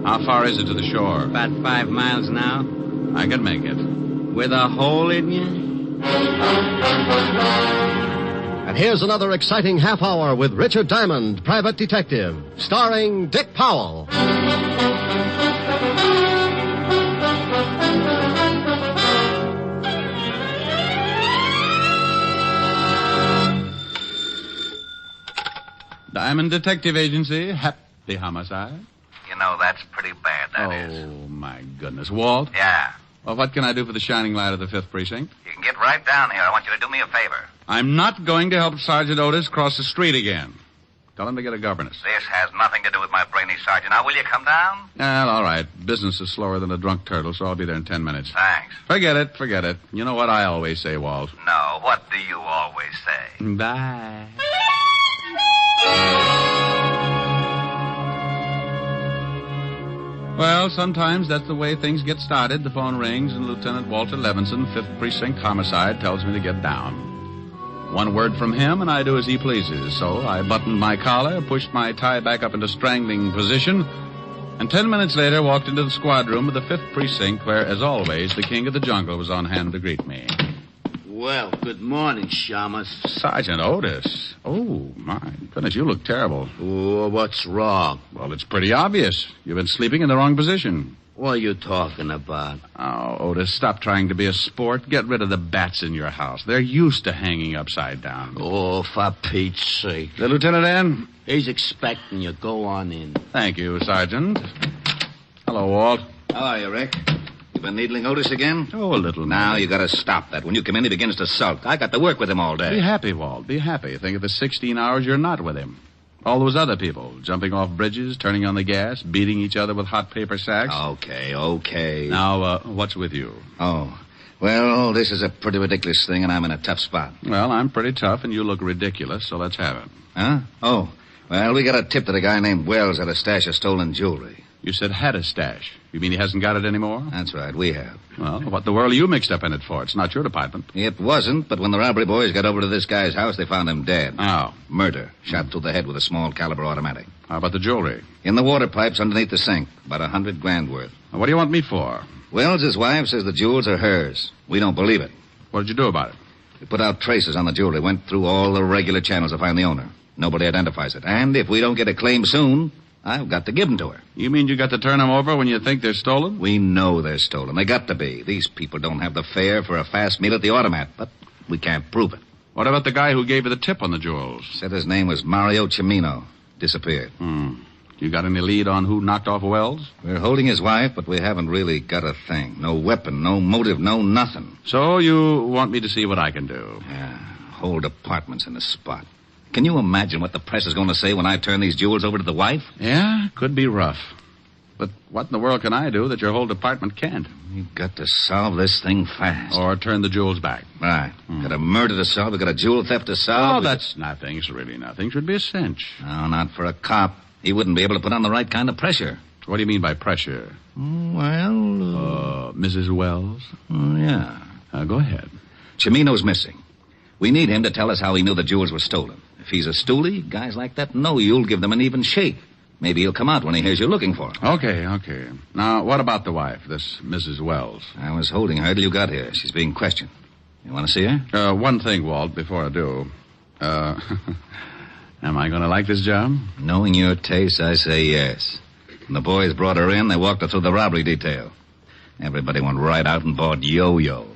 How far is it to the shore? About 5 miles now. I can make it. With a hole in you? And here's another exciting half hour with Richard Diamond, Private Detective, starring Dick Powell. Diamond Detective Agency, Happy Homicide. You know, that's pretty bad, that is. Oh, my goodness. Walt? Yeah. Well, what can I do for the shining light of the 5th Precinct? You can get right down here. I want you to do me a favor. I'm not going to help Sergeant Otis cross the street again. Tell him to get a governess. This has nothing to do with my brainy sergeant. Now, will you come down? Well, all right. Business is slower than a drunk turtle, so I'll be there in 10 minutes. Thanks. Forget it. You know what I always say, Walt. No, what do you always say? Bye. Well, sometimes that's the way things get started. The phone rings, and Lieutenant Walter Levinson, 5th Precinct Homicide, tells me to get down. One word from him, and I do as he pleases. So I buttoned my collar, pushed my tie back up into strangling position, and 10 minutes later walked into the squad room of the 5th Precinct, where, as always, the king of the jungle was on hand to greet me. Well, good morning, Shamus. Sergeant Otis. Oh, my goodness, you look terrible. Oh, what's wrong? Well, it's pretty obvious. You've been sleeping in the wrong position. What are you talking about? Oh, Otis, stop trying to be a sport. Get rid of the bats in your house. They're used to hanging upside down. Oh, for Pete's sake. The lieutenant in? He's expecting you. Go on in. Thank you, Sergeant. Hello, Walt. How are you, Rick? You been needling Otis again? Oh, a little. Now, you gotta stop that. When you come in, he begins to sulk. I got to work with him all day. Be happy, Walt. Be happy. Think of the 16 hours you're not with him. All those other people, jumping off bridges, turning on the gas, beating each other with hot paper sacks. Okay. Now, what's with you? Oh, well, this is a pretty ridiculous thing, and I'm in a tough spot. Well, I'm pretty tough, and you look ridiculous, so let's have it. Huh? Oh, well, we got a tip that a guy named Wells had a stash of stolen jewelry. You said had a stash. You mean he hasn't got it anymore? That's right, we have. Well, what the world are you mixed up in it for? It's not your department. It wasn't, but when the robbery boys got over to this guy's house, they found him dead. Oh. Murder. Shot through the head with a small caliber automatic. How about the jewelry? In the water pipes underneath the sink. About $100,000 worth. Now, what do you want me for? Wells' wife says the jewels are hers. We don't believe it. What did you do about it? We put out traces on the jewelry. Went through all the regular channels to find the owner. Nobody identifies it. And if we don't get a claim soon, I've got to give them to her. You mean you got to turn them over when you think they're stolen? We know they're stolen. They got to be. These people don't have the fare for a fast meal at the automat, but we can't prove it. What about the guy who gave you the tip on the jewels? Said his name was Mario Cimino. Disappeared. You got any lead on who knocked off Wells? We're holding his wife, but we haven't really got a thing. No weapon, no motive, no nothing. So you want me to see what I can do? Yeah, whole department's in the spot. Can you imagine what the press is going to say when I turn these jewels over to the wife? Yeah, could be rough. But what in the world can I do that your whole department can't? We've got to solve this thing fast. Or turn the jewels back. Right. Got a murder to solve. We've got a jewel theft to solve. Oh, that's nothing. It's really nothing. Should be a cinch. No, not for a cop. He wouldn't be able to put on the right kind of pressure. What do you mean by pressure? Well... Mrs. Wells? Yeah. Go ahead. Cimino's missing. We need him to tell us how he knew the jewels were stolen. If he's a stoolie, guys like that know you'll give them an even shake. Maybe he'll come out when he hears you're looking for him. Okay. Now, what about the wife, this Mrs. Wells? I was holding her till you got here. She's being questioned. You want to see her? One thing, Walt, before I do. Am I going to like this job? Knowing your taste, I say yes. When the boys brought her in, they walked her through the robbery detail. Everybody went right out and bought yo-yos.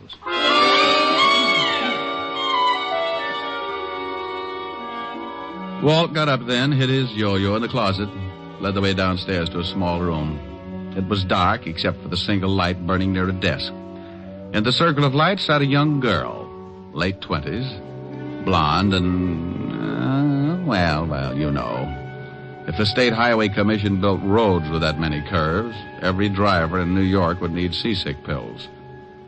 Walt got up then, hid his yo-yo in the closet, led the way downstairs to a small room. It was dark, except for the single light burning near a desk. In the circle of light sat a young girl, late 20s, blonde and, well, you know. If the State Highway Commission built roads with that many curves, every driver in New York would need seasick pills.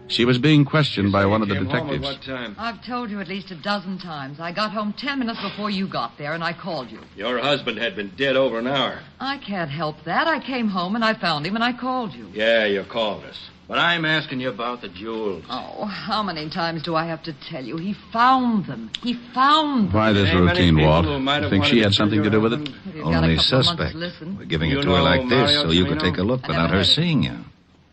She was being questioned by one of the detectives. What time? I've told you at least a dozen times. I got home 10 minutes before you got there, and I called you. Your husband had been dead over an hour. I can't help that. I came home, and I found him, and I called you. Yeah, you called us. But I'm asking you about the jewels. Oh, how many times do I have to tell you? He found them. He found them. Why this routine, Walt? You think she had something to do with it? Only suspect. We're giving it to her like this so you could take a look without her seeing you.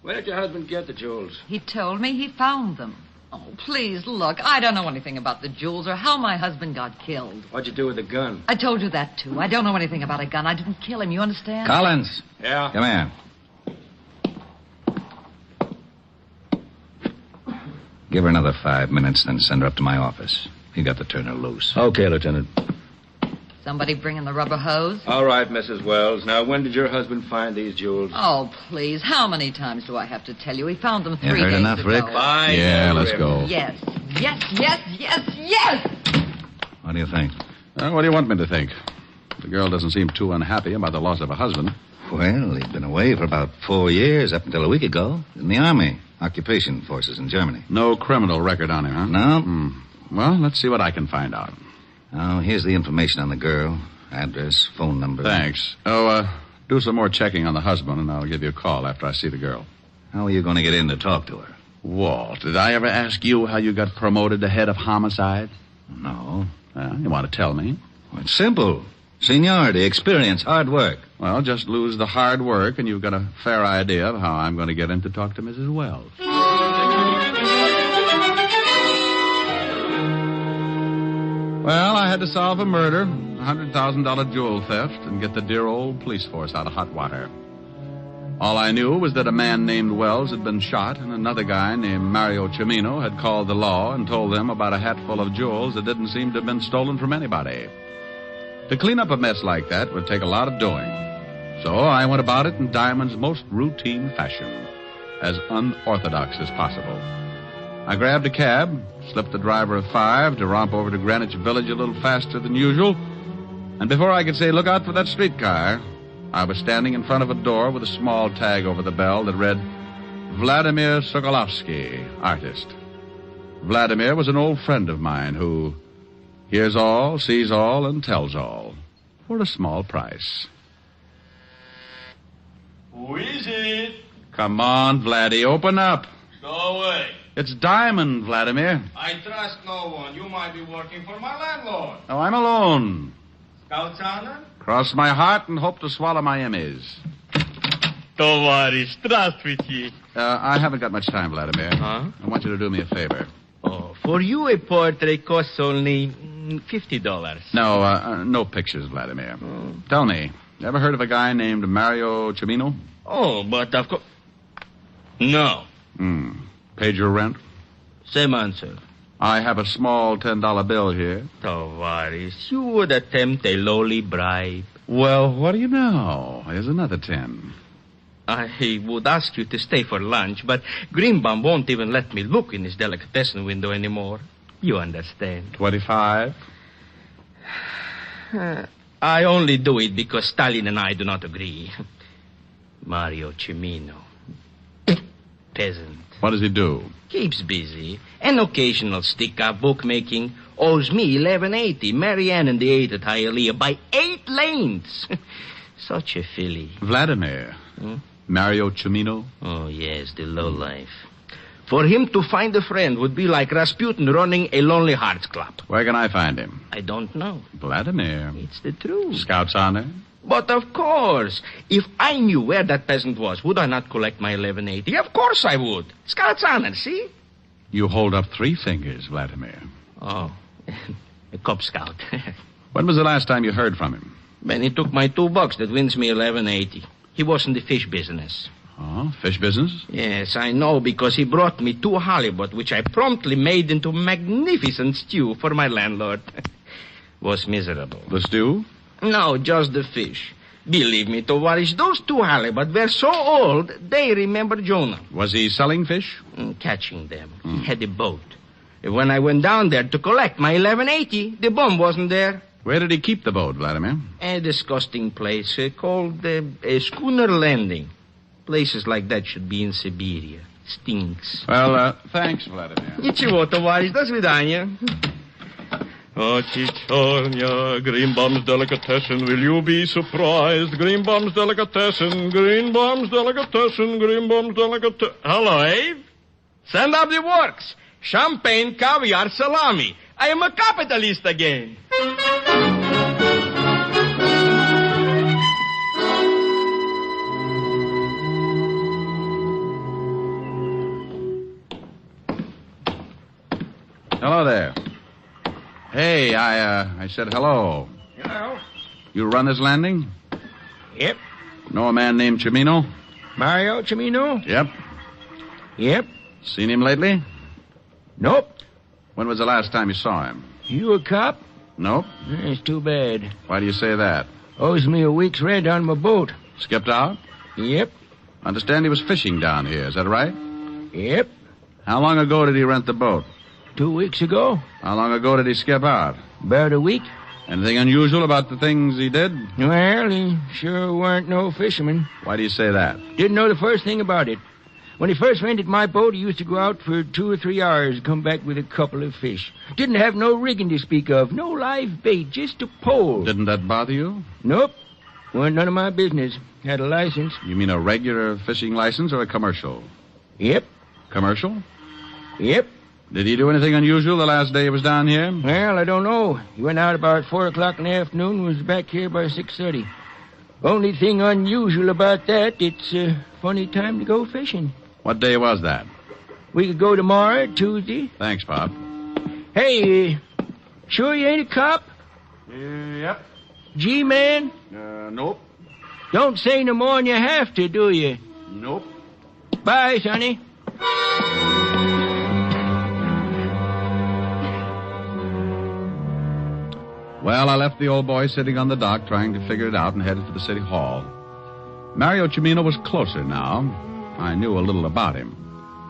Where did your husband get the jewels? He told me he found them. Oh, please, look. I don't know anything about the jewels or how my husband got killed. What'd you do with the gun? I told you that, too. I don't know anything about a gun. I didn't kill him. You understand? Collins. Yeah? Come here. Give her another 5 minutes, then send her up to my office. You got to turn her loose. Okay, Lieutenant. Somebody bringing the rubber hose? All right, Mrs. Wells. Now, when did your husband find these jewels? Oh, please. How many times do I have to tell you? He found them 3 You heard days enough, ago. Rick? Fine. Yeah, let's go. Yes. Yes. What do you think? What do you want me to think? The girl doesn't seem too unhappy about the loss of her husband. Well, he'd been away for about 4 years, up until a week ago. In the Army. Occupation forces in Germany. No criminal record on him, huh? No. Well, let's see what I can find out. Oh, here's the information on the girl. Address, phone number. Thanks. Do some more checking on the husband, and I'll give you a call after I see the girl. How are you going to get in to talk to her? Walt, did I ever ask you how you got promoted to head of homicide? No. You want to tell me? Well, it's simple. Seniority, experience, hard work. Well, just lose the hard work, and you've got a fair idea of how I'm going to get in to talk to Mrs. Wells. Well, I had to solve a murder, a $100,000 jewel theft, and get the dear old police force out of hot water. All I knew was that a man named Wells had been shot, and another guy named Mario Cimino had called the law and told them about a hatful of jewels that didn't seem to have been stolen from anybody. To clean up a mess like that would take a lot of doing. So I went about it in Diamond's most routine fashion, as unorthodox as possible. I grabbed a cab, slipped the driver a $5 to romp over to Greenwich Village a little faster than usual, and before I could say, "Look out for that streetcar," I was standing in front of a door with a small tag over the bell that read, "Vladimir Sokolovsky, artist." Vladimir was an old friend of mine who hears all, sees all, and tells all for a small price. Who is it? Come on, Vladdy, open up. Go away. It's Diamond, Vladimir. I trust no one. You might be working for my landlord. Oh, I'm alone. Scout's honor? Cross my heart and hope to swallow my Emmys. Товарищ, здравствуйте. I haven't got much time, Vladimir. Huh? I want you to do me a favor. Oh, for you a portrait costs only $50. No, no pictures, Vladimir. Tell me, ever heard of a guy named Mario Cimino? Oh, but of course... No. Paid your rent? Same answer. I have a small $10 bill here. Tavares, you would attempt a lowly bribe. Well, what do you know? Here's another 10. I would ask you to stay for lunch, but Greenbaum won't even let me look in his delicatessen window anymore. You understand. 25? I only do it because Stalin and I do not agree. Mario Cimino. Peasant. What does he do? Keeps busy. An occasional stick-up bookmaking. Owes me $11.80. Marianne and the 8 at Hialeah by 8 lanes. Such a filly. Vladimir. Mario Cimino? Oh, yes, the lowlife. For him to find a friend would be like Rasputin running a Lonely Hearts Club. Where can I find him? I don't know. Vladimir. It's the truth. Scout's honor? But of course, if I knew where that peasant was, would I not collect my $11.80? Of course I would. Scout's honor, see? You hold up 3 fingers, Vladimir. Oh, a Cub Scout. When was the last time you heard from him? When he took my $2 that wins me $11.80. He was in the fish business. Oh, fish business? Yes, I know, because he brought me 2 halibut, which I promptly made into magnificent stew for my landlord. Was miserable. The stew? No, just the fish. Believe me, Tovarish, those 2 halibut were so old, they remember Jonah. Was he selling fish? Catching them. He had a boat. When I went down there to collect my $11.80, the bum wasn't there. Where did he keep the boat, Vladimir? A disgusting place called a schooner landing. Places like that should be in Siberia. Stinks. Well, thanks, Vladimir. Ничего, товарищ, до свидания. Oh, Chichornia, Greenbaum's Delicatessen, will you be surprised? Greenbaum's Delicatessen, Greenbaum's Delicatessen, Greenbaum's Delicatessen. Hello, Abe? Send up the works. Champagne, caviar, salami. I am a capitalist again. Hello there. Hey, I said hello. Hello. You run this landing? Yep. Know a man named Cimino? Mario Cimino? Yep. Yep. Seen him lately? Nope. When was the last time you saw him? You a cop? Nope. It's too bad. Why do you say that? Owes me a week's rent on my boat. Skipped out? Yep. Understand he was fishing down here, is that right? Yep. How long ago did he rent the boat? 2 weeks ago. How long ago did he skip out? About a week. Anything unusual about the things he did? Well, he sure weren't no fisherman. Why do you say that? Didn't know the first thing about it. When he first rented my boat, he used to go out for 2 or 3 hours and come back with a couple of fish. Didn't have no rigging to speak of, no live bait, just a pole. Didn't that bother you? Nope. Wasn't none of my business. Had a license. You mean a regular fishing license or a commercial? Yep. Commercial? Yep. Did he do anything unusual the last day he was down here? Well, I don't know. He went out about 4 o'clock in the afternoon, was back here by 6:30. Only thing unusual about that, it's a funny time to go fishing. What day was that? We could go tomorrow, Tuesday. Thanks, Pop. Hey, sure you ain't a cop? Yep. G-man? Nope. Don't say no more than you have to, do you? Nope. Bye, Sonny. Well, I left the old boy sitting on the dock trying to figure it out and headed for the city hall. Mario Cimino was closer now. I knew a little about him.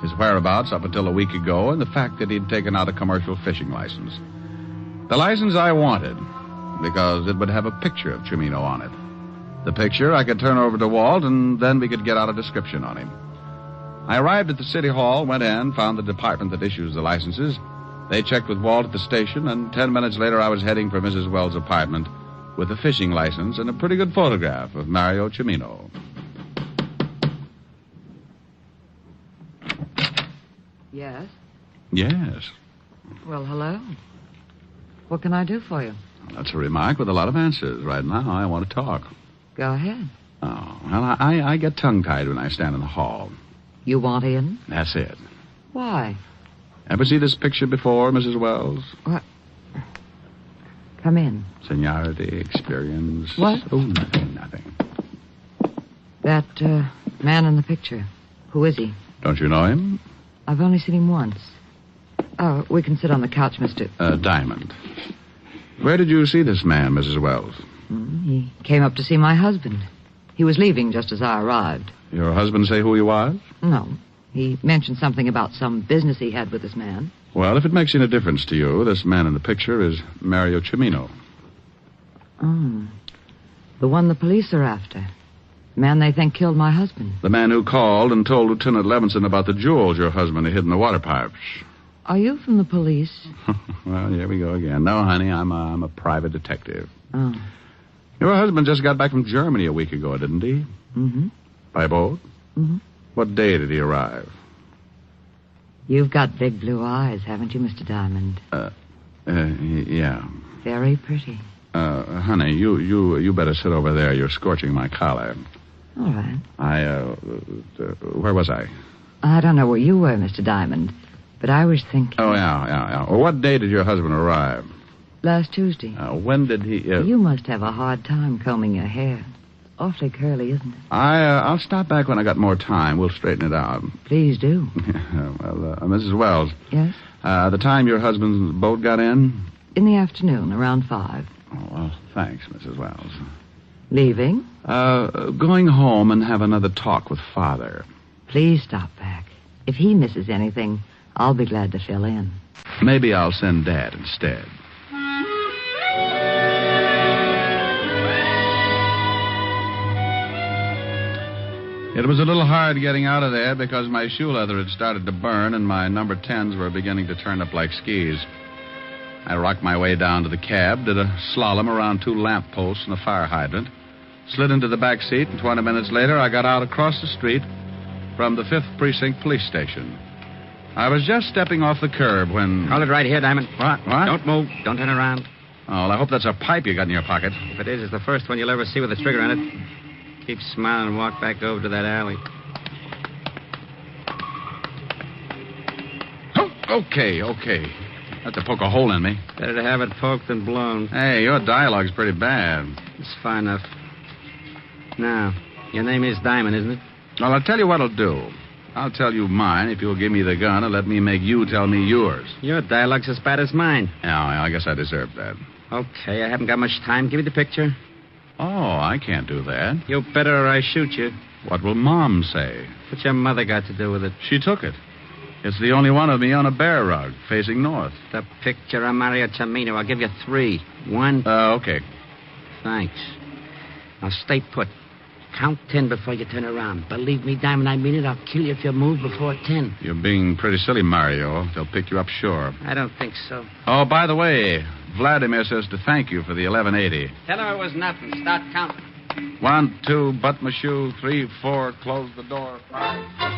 His whereabouts up until a week ago and the fact that he'd taken out a commercial fishing license. The license I wanted because it would have a picture of Cimino on it. The picture I could turn over to Walt and then we could get out a description on him. I arrived at the city hall, went in, found the department that issues the licenses. They checked with Walt at the station, and 10 minutes later I was heading for Mrs. Wells' apartment with a fishing license and a pretty good photograph of Mario Cimino. Yes? Yes. Well, hello. What can I do for you? That's a remark with a lot of answers. Right now, I want to talk. Go ahead. Oh, well, I get tongue-tied when I stand in the hall. You want in? That's it. Why? Ever see this picture before, Mrs. Wells? What? Come in. Seniority, experience. What? Oh, nothing. That man in the picture. Who is he? Don't you know him? I've only seen him once. Oh, we can sit on the couch, Mr. Diamond. Where did you see this man, Mrs. Wells? He came up to see my husband. He was leaving just as I arrived. Your husband say who he was? No. He mentioned something about some business he had with this man. Well, if it makes any difference to you, this man in the picture is Mario Cimino. Oh. The one the police are after. The man they think killed my husband. The man who called and told Lieutenant Levinson about the jewels your husband had hid in the water pipes. Are you from the police? Well, here we go again. No, honey, I'm a private detective. Oh. Your husband just got back from Germany a week ago, didn't he? Mm-hmm. By boat? Mm-hmm. What day did he arrive? You've got big blue eyes, haven't you, Mr. Diamond? Yeah. Very pretty. Honey, you better sit over there. You're scorching my collar. All right. Where was I? I don't know where you were, Mr. Diamond, but I was thinking... Oh, yeah. Well, what day did your husband arrive? Last Tuesday. When did he... You must have a hard time combing your hair. Awfully curly, isn't it? I'll stop back when I got more time. We'll straighten it out. Please do. Well, Mrs. Wells. Yes? The time your husband's boat got in? In the afternoon, around 5. Oh, well, thanks, Mrs. Wells. Leaving? Going home and have another talk with Father. Please stop back. If he misses anything, I'll be glad to fill in. Maybe I'll send Dad instead. It was a little hard getting out of there because my shoe leather had started to burn and my number 10s were beginning to turn up like skis. I rocked my way down to the cab, did a slalom around 2 lamp posts and a fire hydrant, slid into the back seat, and 20 minutes later I got out across the street from the 5th Precinct Police Station. I was just stepping off the curb when... Hold it right here, Diamond. What? Don't move. Don't turn around. Oh, well, I hope that's a pipe you got in your pocket. If it is, it's the first one you'll ever see with a trigger in it. Keep smiling and walk back over to that alley. Oh, okay. Have to poke a hole in me. Better to have it poked than blown. Hey, your dialogue's pretty bad. It's fine enough. Now, your name is Diamond, isn't it? Well, I'll tell you what I'll do. I'll tell you mine if you'll give me the gun and let me make you tell me yours. Your dialogue's as bad as mine. Yeah, I guess I deserve that. Okay, I haven't got much time. Give me the picture. Oh, I can't do that. You better or I shoot you. What will Mom say? What's your mother got to do with it? She took it. It's the only one of me on a bear rug, facing north. The picture of Mario Cimino. I'll give you 3. 1. Okay. Thanks. Now stay put. Count 10 before you turn around. Believe me, Diamond, I mean it. I'll kill you if you move before 10. You're being pretty silly, Mario. They'll pick you up sure. I don't think so. Oh, by the way, Vladimir says to thank you for the 1180. Tell her it was nothing. Start counting. 1, 2, butt my shoe. 3, 4, close the door. 5.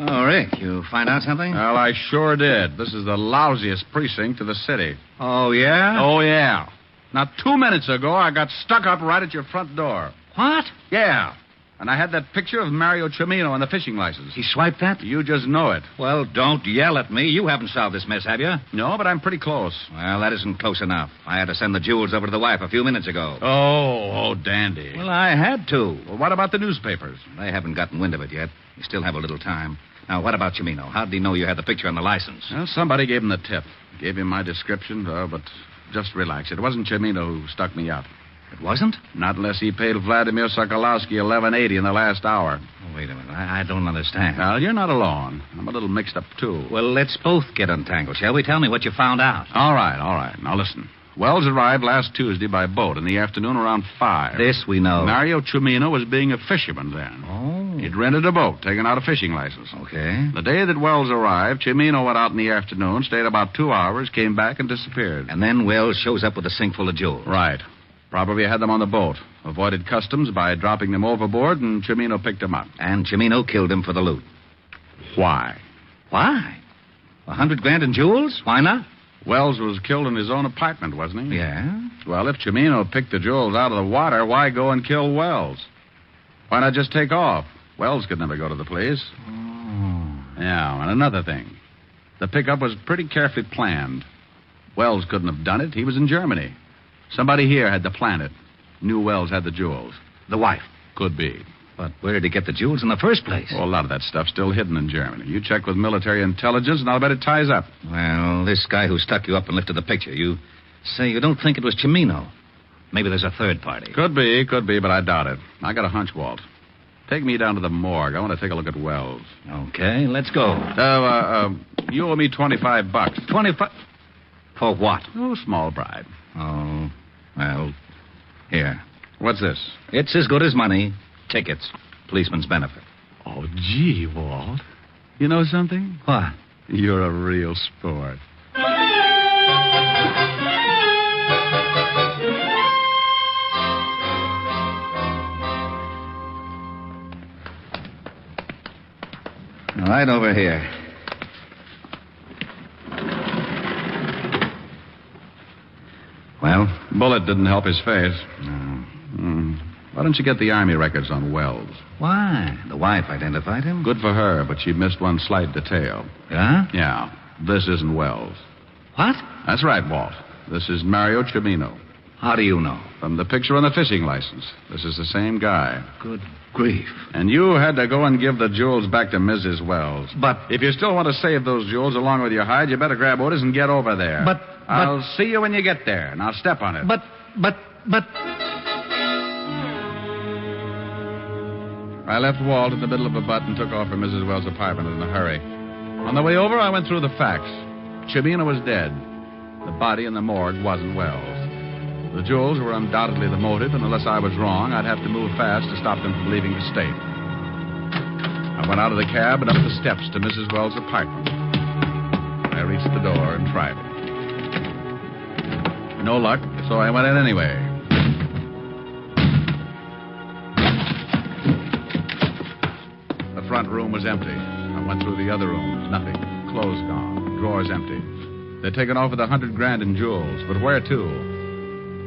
Oh, Rick, you find out something? Well, I sure did. This is the lousiest precinct of the city. Oh, yeah? Oh, yeah. Now, 2 minutes ago, I got stuck up right at your front door. What? Yeah. And I had that picture of Mario Cimino on the fishing license. He swiped that? You just know it. Well, don't yell at me. You haven't solved this mess, have you? No, but I'm pretty close. Well, that isn't close enough. I had to send the jewels over to the wife a few minutes ago. Oh, dandy. Well, I had to. Well, what about the newspapers? They haven't gotten wind of it yet. We still have a little time. Now, what about Cimino? How did he know you had the picture on the license? Well, somebody gave him the tip. Gave him my description, but just relax. It wasn't Cimino who stuck me up. It wasn't? Not unless he paid Vladimir Sokolowski $11.80 in the last hour. Oh, wait a minute. I don't understand. Well, you're not alone. I'm a little mixed up, too. Well, let's both get untangled, shall we? Tell me what you found out. All right. Now, listen. Wells arrived last Tuesday by boat in the afternoon around 5. This we know. Mario Cimino was being a fisherman then. Oh. He'd rented a boat, taken out a fishing license. Okay. The day that Wells arrived, Cimino went out in the afternoon, stayed about 2 hours, came back, and disappeared. And then Wells shows up with a sink full of jewels. Right. Probably had them on the boat. Avoided customs by dropping them overboard, and Cimino picked them up. And Cimino killed him for the loot. Why? Why? $100,000 in jewels? Why not? Wells was killed in his own apartment, wasn't he? Yeah. Well, if Cimino picked the jewels out of the water, why go and kill Wells? Why not just take off? Wells could never go to the place. Oh. Yeah, and another thing. The pickup was pretty carefully planned. Wells couldn't have done it. He was in Germany. Somebody here had to plan it. Knew Wells had the jewels. The wife? Could be. But where did he get the jewels in the first place? Oh, a lot of that stuff's still hidden in Germany. You check with military intelligence, and I'll bet it ties up. Well, this guy who stuck you up and lifted the picture, you say you don't think it was Cimino. Maybe there's a third party. Could be, but I doubt it. I got a hunch, Walt. Take me down to the morgue. I want to take a look at Wells. Okay, let's go. You owe me $25. 25? For what? Oh, small bribe. Oh, well, here. What's this? It's as good as money. Tickets. Policeman's benefit. Oh, gee, Walt. You know something? What? You're a real sport. Right over here. Well? Bullet didn't help his face. No. Why don't you get the Army records on Wells? Why? The wife identified him? Good for her, but she missed one slight detail. Yeah? Yeah. This isn't Wells. What? That's right, Walt. This is Mario Cimino. How do you know? From the picture on the fishing license. This is the same guy. Good grief. And you had to go and give the jewels back to Mrs. Wells. But... if you still want to save those jewels along with your hide, you better grab Otis and get over there. But... I'll see you when you get there. Now step on it. But... I left Walt in the middle of a butt and took off for Mrs. Wells' apartment in a hurry. On the way over, I went through the facts. Cimino was dead. The body in the morgue wasn't Wells. The jewels were undoubtedly the motive, and unless I was wrong, I'd have to move fast to stop them from leaving the state. I went out of the cab and up the steps to Mrs. Wells' apartment. I reached the door and tried it. No luck, so I went in anyway. The front room was empty. I went through the other rooms. Nothing. Clothes gone. Drawers empty. They'd taken off with $100,000 in jewels, but where to?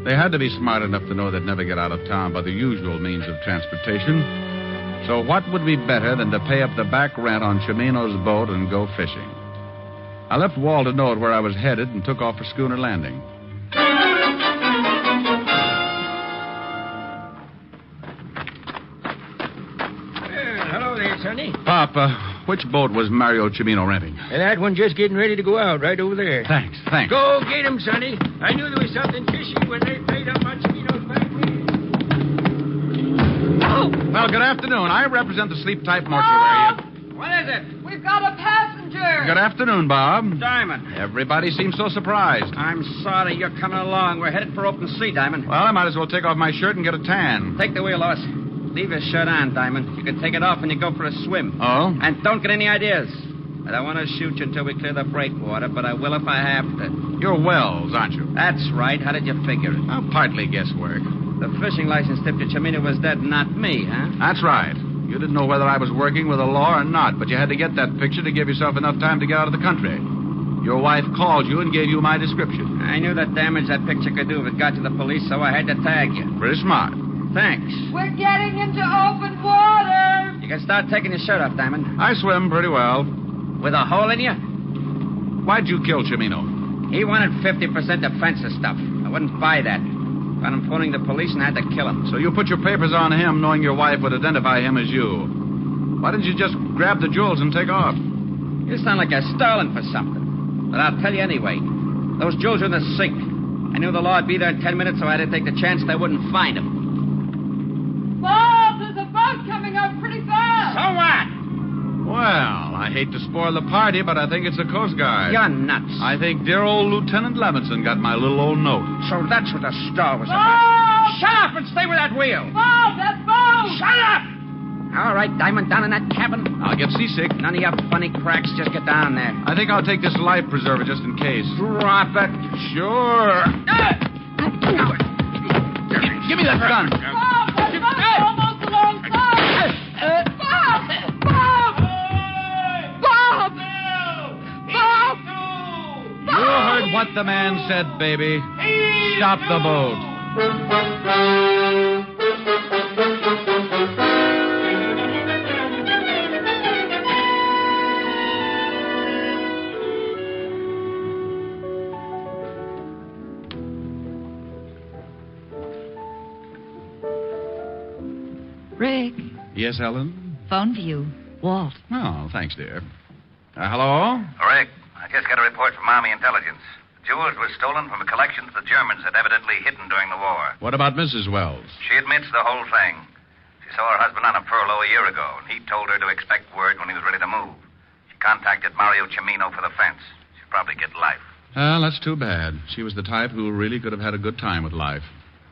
They had to be smart enough to know they'd never get out of town by the usual means of transportation. So what would be better than to pay up the back rent on Cimino's boat and go fishing? I left Walt a note where I was headed and took off for Schooner Landing. Hello there, Sonny. Papa, Which boat was Mario Cimino renting? And that one just getting ready to go out right over there. Thanks. Go get him, Sonny. I knew there was something fishy when they played up on Cimino's back there. Well, good afternoon. I represent the Sleep Type Mortuary. What is it? We've got a passenger. Good afternoon, Bob. Diamond. Everybody seems so surprised. I'm sorry you're coming along. We're headed for open sea, Diamond. Well, I might as well take off my shirt and get a tan. Take the wheel, Lois. Leave your shirt on, Diamond. You can take it off when you go for a swim. Oh? And don't get any ideas. I don't want to shoot you until we clear the breakwater, but I will if I have to. You're Wells, aren't you? That's right. How did you figure it? Partly guesswork. The fishing license tipped you Cimino was dead, not me, huh? That's right. You didn't know whether I was working with the law or not, but you had to get that picture to give yourself enough time to get out of the country. Your wife called you and gave you my description. I knew the damage that picture could do if it got to the police, so I had to tag you. Pretty smart. Thanks. We're getting into open water. You can start taking your shirt off, Diamond. I swim pretty well. With a hole in you? Why'd you kill Cimino? He wanted 50% defensive stuff. I wouldn't buy that. Found him phoning the police and had to kill him. So you put your papers on him knowing your wife would identify him as you. Why didn't you just grab the jewels and take off? You sound like you're stalling for something. But I'll tell you anyway. Those jewels are in the sink. I knew the law would be there in 10 minutes, so I had to take the chance they wouldn't find him. Bob, there's a boat coming up pretty fast. So what? Well, I hate to spoil the party, but I think it's the Coast Guard. You're nuts. I think dear old Lieutenant Levinson got my little old note. So that's what the stall was Bob! about. Shut up and stay with that wheel. Bob, that boat. Shut up! All right, Diamond, down in that cabin. I'll get seasick. None of your funny cracks. Just get down there. I think I'll take this life preserver just in case. Drop it. Sure. Give me that gun. Bob, that boat's almost alongside. Bob! Bob! Bob! Bob! You heard what the man said, baby. Stop the boat. Rick, Yes, Helen? phone for you. Walt. Oh, thanks, dear. Hello? Rick, I just got a report from Army Intelligence. Jewels were stolen from a collection that the Germans had evidently hidden during the war. What about Mrs. Wells? She admits the whole thing. She saw her husband on a furlough a year ago, and he told her to expect word when he was ready to move. She contacted Mario Cimino for the fence. She'll probably get life. Well, that's too bad. She was the type who really could have had a good time with life.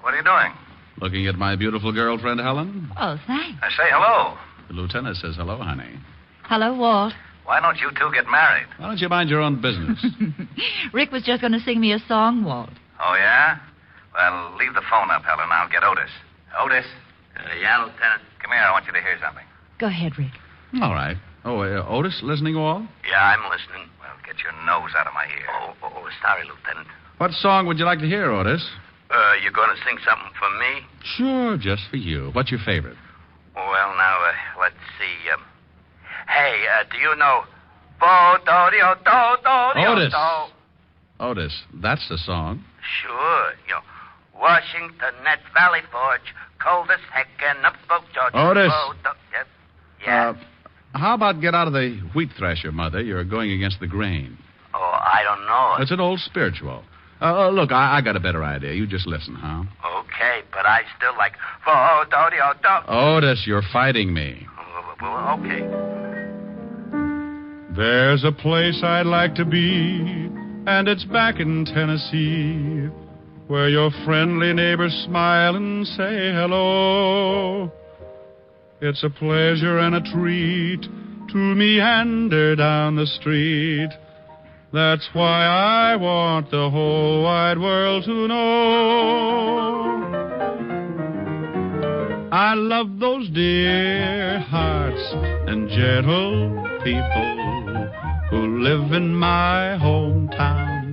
What are you doing? Looking at my beautiful girlfriend, Helen? Oh, thanks. I say hello. The lieutenant says hello, honey. Hello, Walt. Why don't you two get married? Why don't you mind your own business? Rick was just going to sing me a song, Walt. Oh, yeah? Well, leave the phone up, Helen. I'll get Otis. Otis? Yeah, Lieutenant. Come here. I want you to hear something. Go ahead, Rick. All right. Oh, Otis, listening all? Yeah, I'm listening. Well, get your nose out of my ear. Oh, sorry, Lieutenant. What song would you like to hear, Otis? You going to sing something for me? Sure, just for you. What's your favorite? Well, now, let's see. Hey, do you know... Otis. Otis, that's the song. Sure. You know, Washington at Valley Forge, cold as heck and up spoke George. Otis. Yep. Yeah. How about get out of the wheat thresher, Mother? You're going against the grain. Oh, I don't know. It's an old spiritual. Look, I got a better idea. You just listen, huh? Okay, but I still like... Otis, you're fighting me. Well, okay. There's a place I'd like to be, and it's back in Tennessee, where your friendly neighbors smile and say hello. It's a pleasure and a treat to meander down the street. That's why I want the whole wide world to know. I love those dear hearts and gentle people who live in my hometown,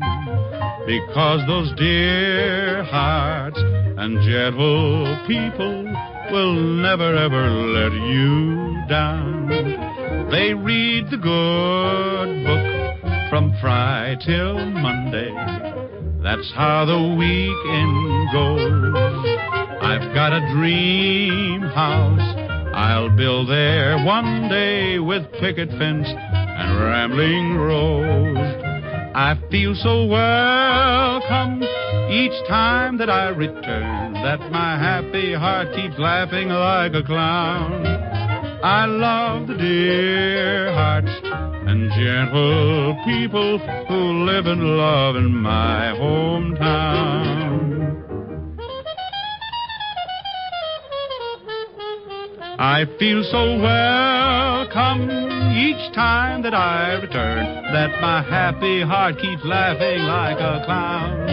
because those dear hearts and gentle people will never ever let you down. They read the good book from Friday till Monday. That's how the weekend goes. I've got a dream house I'll build there one day with picket fence and rambling rose. I feel so welcome each time that I return, that my happy heart keeps laughing like a clown. I love the dear hearts and gentle people who live and love in my hometown. I feel so welcome each time that I return, that my happy heart keeps laughing like a clown.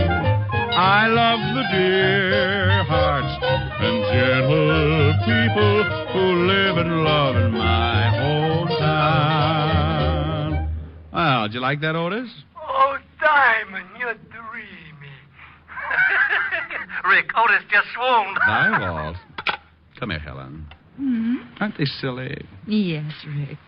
I love the dear hearts and gentle people who live and love in my hometown. Well, did you like that, Otis? Oh, Diamond, you're dreamy. Rick, Otis just swooned. Diewald. Come here, Helen. Aren't they silly? Yes, Rick.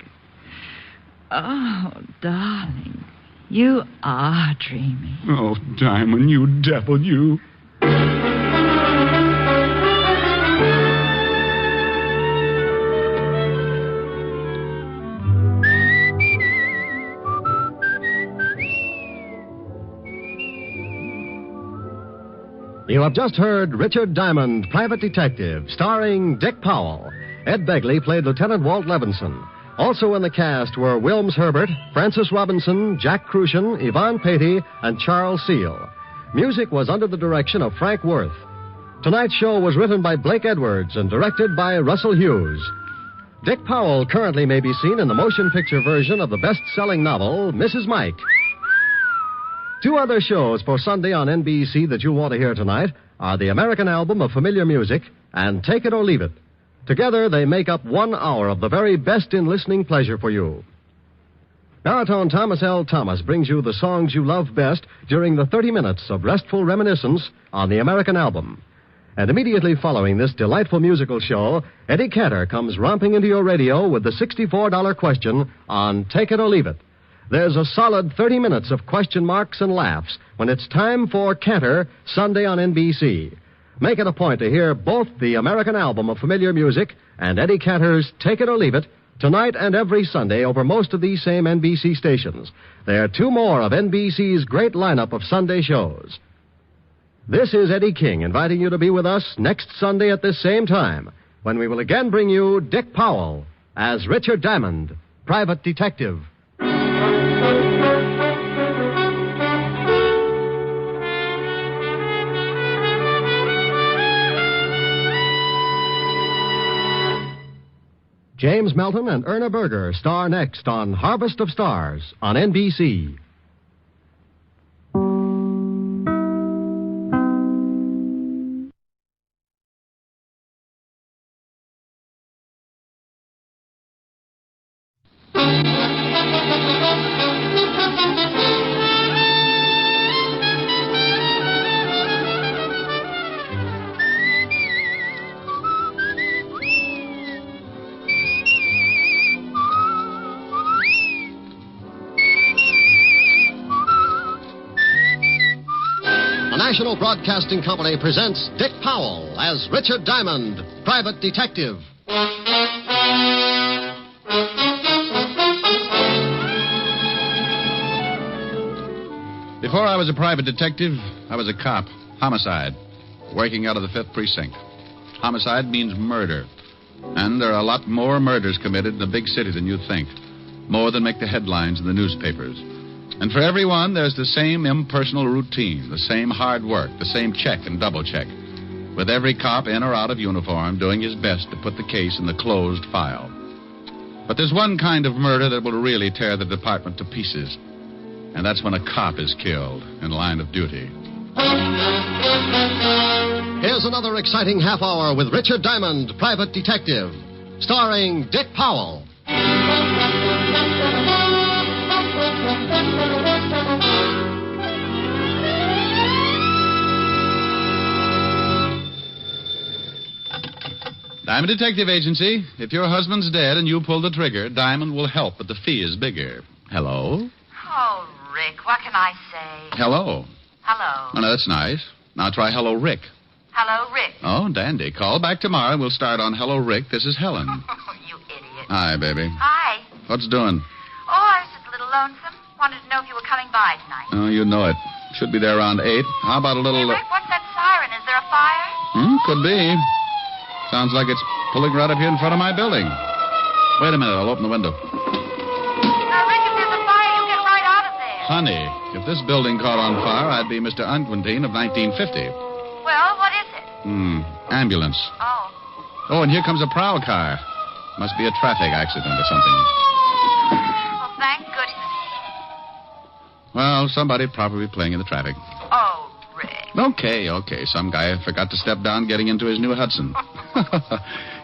Oh, darling, you are dreamy. Oh, Diamond, you devil, you. You have just heard Richard Diamond, Private Detective, starring Dick Powell. Ed Begley played Lieutenant Walt Levinson. Also in the cast were Wilms Herbert, Francis Robinson, Jack Crucian, Yvonne Patey, and Charles Seal. Music was under the direction of Frank Worth. Tonight's show was written by Blake Edwards and directed by Russell Hughes. Dick Powell currently may be seen in the motion picture version of the best-selling novel, Mrs. Mike. Two other shows for Sunday on NBC that you'll want to hear tonight are the American Album of Familiar Music and Take It or Leave It. Together, they make up 1 hour of the very best in listening pleasure for you. Baritone Thomas L. Thomas brings you the songs you love best during the 30 minutes of restful reminiscence on the American Album. And immediately following this delightful musical show, Eddie Cantor comes romping into your radio with the $64 question on Take It or Leave It. There's a solid 30 minutes of question marks and laughs when it's time for Cantor, Sunday on NBC. Make it a point to hear both the American Album of Familiar Music and Eddie Cantor's Take It or Leave It tonight and every Sunday over most of these same NBC stations. There are 2 more of NBC's great lineup of Sunday shows. This is Eddie King inviting you to be with us next Sunday at this same time when we will again bring you Dick Powell as Richard Diamond, Private Detective. James Melton and Erna Berger star next on Harvest of Stars on NBC. National Broadcasting Company presents Dick Powell as Richard Diamond, Private Detective. Before I was a private detective, I was a cop. Homicide. Working out of the 5th Precinct. Homicide means murder. And there are a lot more murders committed in a big city than you think. More than make the headlines in the newspapers. And for everyone, there's the same impersonal routine, the same hard work, the same check and double check, with every cop in or out of uniform doing his best to put the case in the closed file. But there's one kind of murder that will really tear the department to pieces, and that's when a cop is killed in line of duty. Here's another exciting half hour with Richard Diamond, Private Detective, starring Dick Powell. Diamond Detective Agency. If your husband's dead and you pull the trigger, Diamond will help, but the fee is bigger. Hello? Oh, Rick, what can I say? Hello. Hello. Oh, no, that's nice. Now try hello, Rick. Hello, Rick. Oh, dandy. Call back tomorrow. We'll start on Hello, Rick. This is Helen. You idiot. Hi, baby. Hi. What's doing? Oh, I was just a little lonesome. Wanted to know if you were coming by tonight. Oh, you know it. Should be there around 8. How about a little... Hey, Rick, what's that siren? Is there a fire? Could be. Sounds like it's pulling right up here in front of my building. Wait a minute. I'll open the window. Now, Rick, if there's a fire, you get right out of there. Honey, if this building caught on fire, I'd be Mr. Unquintine of 1950. Well, what is it? Ambulance. Oh. Oh, and here comes a prowl car. Must be a traffic accident or something. Well, thank goodness. Well, somebody probably playing in the traffic. Oh, Rick. Okay. Some guy forgot to step down getting into his new Hudson.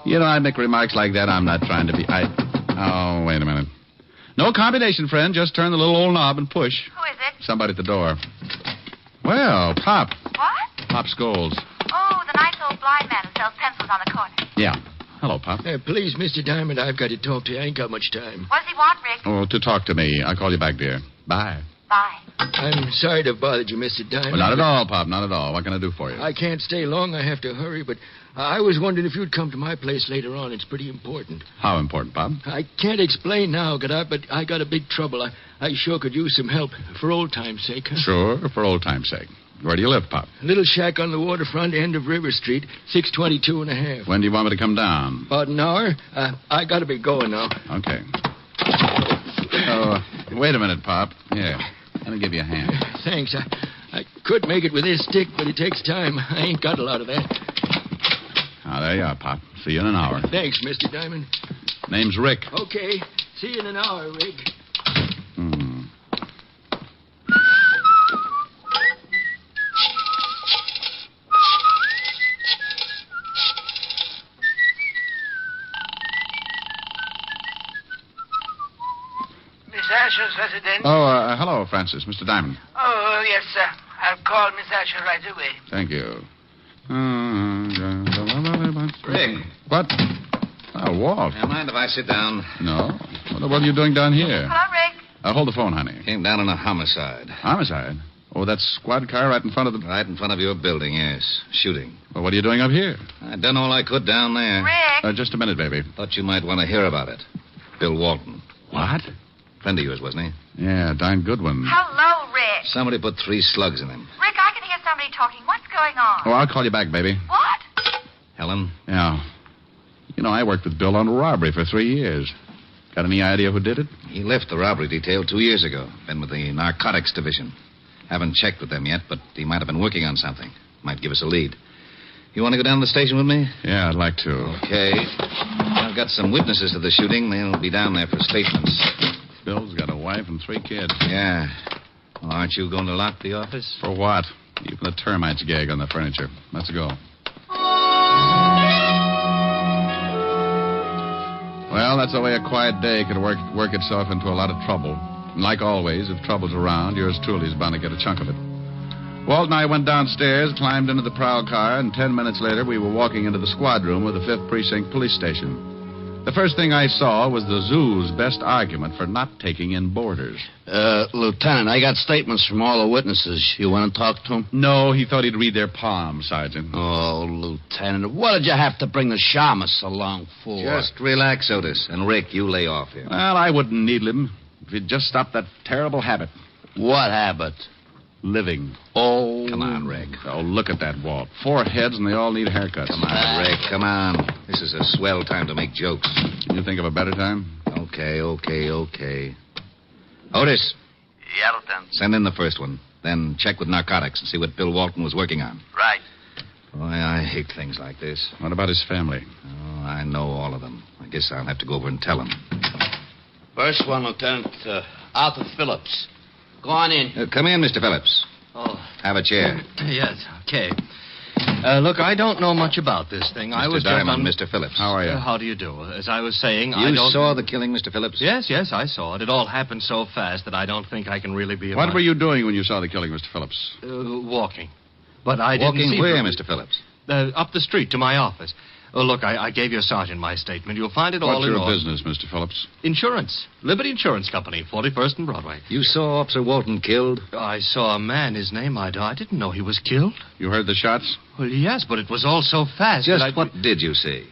You know, I make remarks like that. I'm not trying to be... Oh, wait a minute. No combination, friend. Just turn the little old knob and push. Who is it? Somebody at the door. Well, Pop. What? Pop Scholes. Oh, the nice old blind man who sells pencils on the corner. Yeah. Hello, Pop. Please, Mr. Diamond, I've got to talk to you. I ain't got much time. What does he want, Rick? Oh, to talk to me. I'll call you back, dear. Bye. Bye. I'm sorry to have bothered you, Mr. Diamond. Well, not at all, Pop. Not at all. What can I do for you? I can't stay long. I have to hurry, but I was wondering if you'd come to my place later on. It's pretty important. How important, Pop? I can't explain now, but I got a big trouble. I sure could use some help for old time's sake. Sure, for old time's sake. Where do you live, Pop? A little shack on the waterfront, end of River Street, 622 and a half. When do you want me to come down? About an hour. I got to be going now. Okay. Oh, wait a minute, Pop. Here, let me give you a hand. Thanks. I could make it with this stick, but it takes time. I ain't got a lot of that. Ah, there you are, Pop. See you in an hour. Thanks, Mr. Diamond. Name's Rick. Okay. See you in an hour, Rick. Asher's residence? Oh, hello, Francis. Mr. Diamond. Oh, yes, sir. I'll call Miss Asher right away. Thank you. Rick. What? Oh, Walt. Mind if I sit down? No. What are you doing down here? Hello, Rick. Hold the phone, honey. Came down on a homicide. Homicide? Oh, that squad car right in front of the... Right in front of your building, yes. Shooting. Well, what are you doing up here? I done all I could down there. Rick. Just a minute, baby. Thought you might want to hear about it. Bill Walton. What? Friend of yours, wasn't he? Yeah, darn good one. Hello, Rick. Somebody put 3 slugs in him. Rick, I can hear somebody talking. What's going on? Oh, I'll call you back, baby. What? Helen? Yeah. You know, I worked with Bill on a robbery for 3 years. Got any idea who did it? He left the robbery detail 2 years ago. Been with the narcotics division. Haven't checked with them yet, but he might have been working on something. Might give us a lead. You want to go down to the station with me? Yeah, I'd like to. Okay. I've got some witnesses to the shooting. They'll be down there for statements. Bill's got a wife and 3 kids. Yeah. Well, aren't you going to lock the office? For what? Even the termites gag on the furniture. Let's go. Well, that's the way a quiet day could work itself into a lot of trouble. And like always, if trouble's around, yours truly's bound to get a chunk of it. Walt and I went downstairs, climbed into the prowl car, and 10 minutes later we were walking into the squad room of the 5th Precinct Police Station. The first thing I saw was the zoo's best argument for not taking in boarders. Lieutenant, I got statements from all the witnesses. You want to talk to them? No, he thought he'd read their palms, Sergeant. Oh, Lieutenant, what did you have to bring the shamus along for? Just relax, Otis. And Rick, you lay off here. Well, I wouldn't needle him if he'd just stopped that terrible habit. What habit? Living. Oh. Come on, Rick. Oh, look at that, Walt. 4 heads and they all need haircuts. Come on, Rick, come on. This is a swell time to make jokes. Can you think of a better time? Okay. Otis. Yeah, Lieutenant. Send in the first one. Then check with narcotics and see what Bill Walton was working on. Right. Boy, I hate things like this. What about his family? Oh, I know all of them. I guess I'll have to go over and tell them. First one, Lieutenant, Arthur Phillips. Go on in. Come in, Mr. Phillips. Oh. Have a chair. Yes, okay. Look, I don't know much about this thing. I was Mr. Diamond, just Mr. Phillips. How are you? How do you do? As I was saying, You saw the killing, Mr. Phillips? Yes, I saw it. It all happened so fast that I don't think I can really be... What were you doing when you saw the killing, Mr. Phillips? Walking. But I didn't Walking see... where, Mr. Phillips? Up the street to my office. Oh, look, I gave your sergeant my statement. You'll find it all in order. What's your business, Mr. Phillips? Insurance. Liberty Insurance Company, 41st and Broadway. You saw Officer Walton killed? I saw a man. His name I didn't know he was killed. You heard the shots? Well, yes, but it was all so fast. Just what did you see?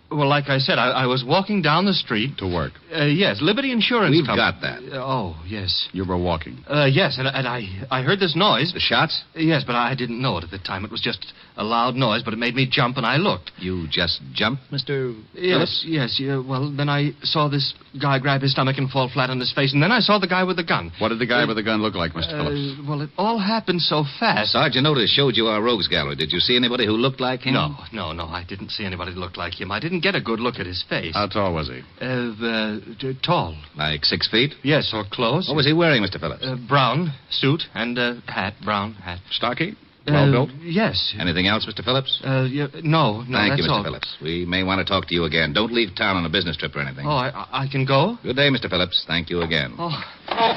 Well, like I said, I was walking down the street. To work? Yes, Liberty Insurance We've Company. got that. Oh, yes. You were walking? Yes, and I heard this noise. The shots? Yes, but I didn't know it at the time. It was just a loud noise, but it made me jump, and I looked. You just jumped, Mr. Yes, Phillips? yes. Well, then I saw this guy grab his stomach and fall flat on his face, and then I saw the guy with the gun. What did the guy with the gun look like, Mr. Phillips? Well, it all happened so fast. Sergeant Otis showed you our rogues gallery. Did you see anybody who looked like him? No, I didn't see anybody who looked like him. I didn't get a good look at his face. How tall was he? Tall. Like 6 feet? Yes, or close. What was he wearing, Mr. Phillips? Brown suit and hat, brown hat. Stocky? Well built? Yes. Anything else, Mr. Phillips? No, Thank you, that's Mr. all. Phillips. We may want to talk to you again. Don't leave town on a business trip or anything. Oh, I can go? Good day, Mr. Phillips. Thank you again. Oh,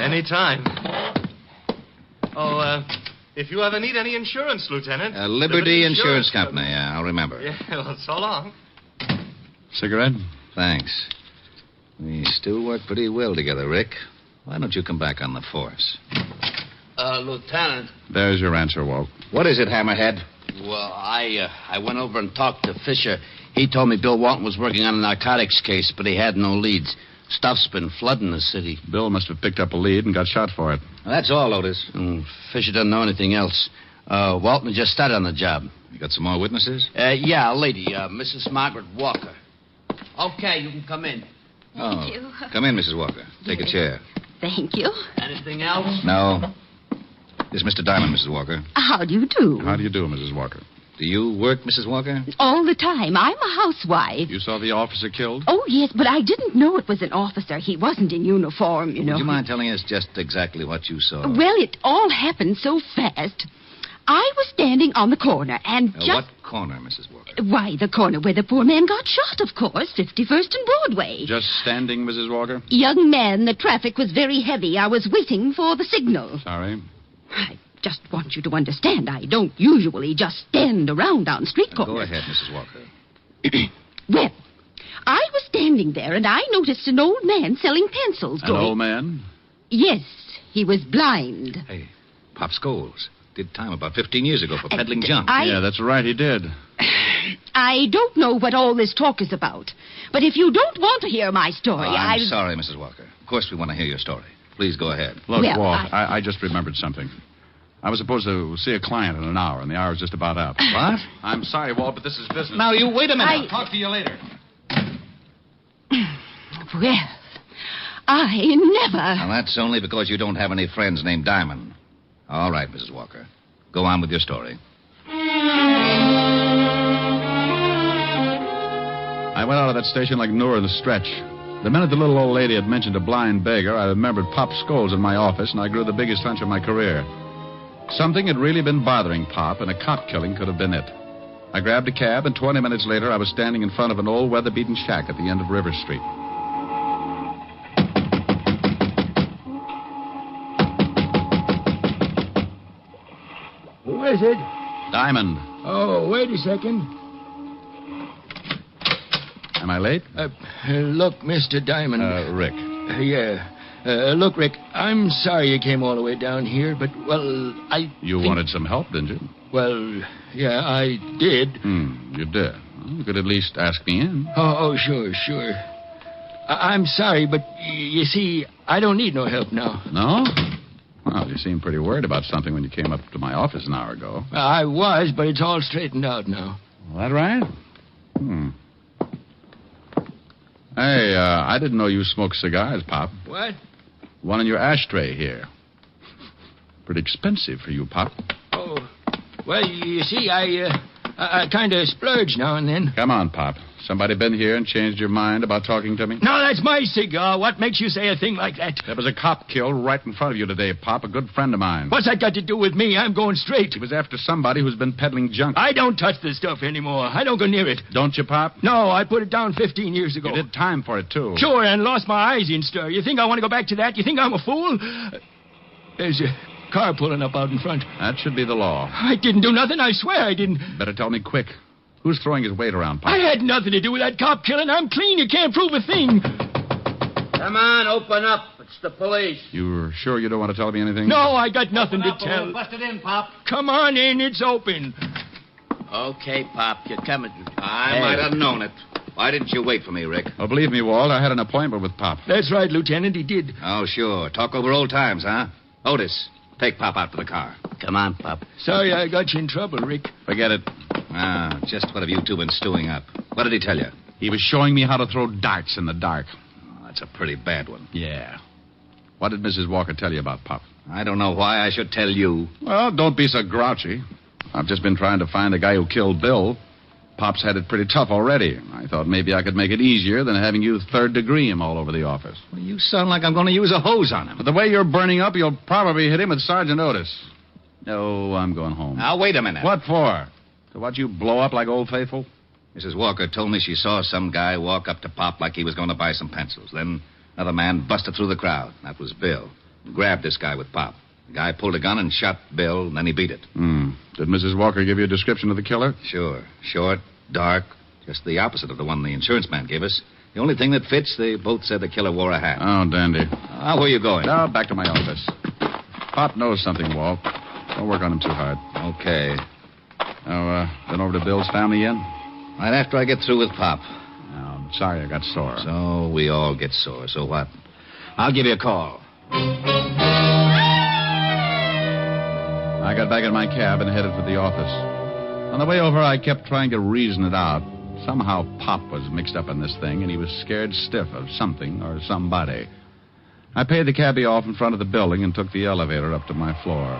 anytime. Oh, if you ever need any insurance, Lieutenant. Liberty Insurance Company. Yeah, I'll remember. Yeah, well, so long. Cigarette? Thanks. We still work pretty well together, Rick. Why don't you come back on the force? Lieutenant. There's your answer, Walt. What is it, Hammerhead? Well, I went over and talked to Fisher. He told me Bill Walton was working on a narcotics case, but he had no leads. Stuff's been flooding the city. Bill must have picked up a lead and got shot for it. Well, that's all, Otis. Fisher doesn't know anything else. Walton just started on the job. You got some more witnesses? Yeah, a lady, Mrs. Margaret Walker. Okay, you can come in. Thank you. Come in, Mrs. Walker. Take a chair. Thank you. Anything else? No. This is Mr. Diamond, Mrs. Walker. How do you do? How do you do, Mrs. Walker? Do you work, Mrs. Walker? All the time. I'm a housewife. You saw the officer killed? Oh, yes, but I didn't know it was an officer. He wasn't in uniform, you know. Would you mind telling us just exactly what you saw? Well, it all happened so fast. I was standing on the corner and just... What corner, Mrs. Walker? Why, the corner where the poor man got shot, of course. 51st and Broadway. Just standing, Mrs. Walker? Young man, the traffic was very heavy. I was waiting for the signal. Sorry. I just want you to understand, I don't usually just stand around on street corners. Go ahead, Mrs. Walker. Well, I was standing there, and I noticed an old man selling pencils. An old man? Yes, he was blind. Hey, Pop Scholes did time about 15 years ago for peddling junk. Yeah, that's right, he did. I don't know what all this talk is about, but if you don't want to hear my story, I'm sorry, Mrs. Walker. Of course we want to hear your story. Please go ahead. Look, Walt, I just remembered something. I was supposed to see a client in an hour, and the hour's just about up. What? I'm sorry, Walt, but this is business. Now, you wait a minute. I'll talk to you later. Well, I never... Now, that's only because you don't have any friends named Diamond. All right, Mrs. Walker. Go on with your story. I went out of that station like Noor in the stretch. The minute the little old lady had mentioned a blind beggar, I remembered Pop Scholes in my office, and I grew the biggest hunch of my career. Something had really been bothering Pop, and a cop killing could have been it. I grabbed a cab, and 20 minutes later, I was standing in front of an old weather-beaten shack at the end of River Street. Who is it? Diamond. Oh, wait a second. Am I late? Look, Mr. Diamond. Rick. Yeah. Look, Rick, I'm sorry you came all the way down here, but, well, You wanted some help, didn't you? Well, yeah, I did. You did. Well, you could at least ask me in. Oh, sure. I'm sorry, but you see, I don't need no help now. No? Well, you seemed pretty worried about something when you came up to my office an hour ago. I was, but it's all straightened out now. That right? Hey, I didn't know you smoked cigars, Pop. What? One in your ashtray here. Pretty expensive for you, Pop. Oh, well, you see, I kind of splurge now and then. Come on, Pop. Somebody been here and changed your mind about talking to me? No, that's my cigar. What makes you say a thing like that? There was a cop killed right in front of you today, Pop, a good friend of mine. What's that got to do with me? I'm going straight. He was after somebody who's been peddling junk. I don't touch this stuff anymore. I don't go near it. Don't you, Pop? No, I put it down 15 years ago. You did time for it, too. Sure, and lost my eyes in stir. You think I want to go back to that? You think I'm a fool? There's a car pulling up out in front. That should be the law. I didn't do nothing. I swear I didn't. Better tell me quick. Who's throwing his weight around, Pop? I had nothing to do with that cop killing. I'm clean. You can't prove a thing. Come on, open up. It's the police. You're sure you don't want to tell me anything? No, I got nothing to tell. Busted in, Pop. Come on in. It's open. Okay, Pop, you're coming. I might have known it. Why didn't you wait for me, Rick? Oh, believe me, Walt, I had an appointment with Pop. That's right, Lieutenant. He did. Oh, sure. Talk over old times, huh? Otis, take Pop out to the car. Come on, Pop. Sorry I got you in trouble, Rick. Forget it. Just what have you two been stewing up? What did he tell you? He was showing me how to throw darts in the dark. Oh, that's a pretty bad one. Yeah. What did Mrs. Walker tell you about Pop? I don't know why I should tell you. Well, don't be so grouchy. I've just been trying to find the guy who killed Bill. Pop's had it pretty tough already. I thought maybe I could make it easier than having you third-degree him all over the office. Well, you sound like I'm going to use a hose on him. But the way you're burning up, you'll probably hit him with Sergeant Otis. No, I'm going home. Now, wait a minute. What for? To watch you blow up like Old Faithful? Mrs. Walker told me she saw some guy walk up to Pop like he was going to buy some pencils. Then another man busted through the crowd. That was Bill. Grabbed this guy with Pop. The guy pulled a gun and shot Bill, and then he beat it. Did Mrs. Walker give you a description of the killer? Sure. Short, dark, just the opposite of the one the insurance man gave us. The only thing that fits, they both said the killer wore a hat. Oh, dandy. Where are you going? Now, back to my office. Pop knows something, Walt. Don't work on him too hard. Okay. Now, been over to Bill's family yet? Right after I get through with Pop. I'm sorry I got sore. So we all get sore. So what? I'll give you a call. I got back in my cab and headed for the office. On the way over, I kept trying to reason it out. Somehow Pop was mixed up in this thing, and he was scared stiff of something or somebody. I paid the cabbie off in front of the building and took the elevator up to my floor.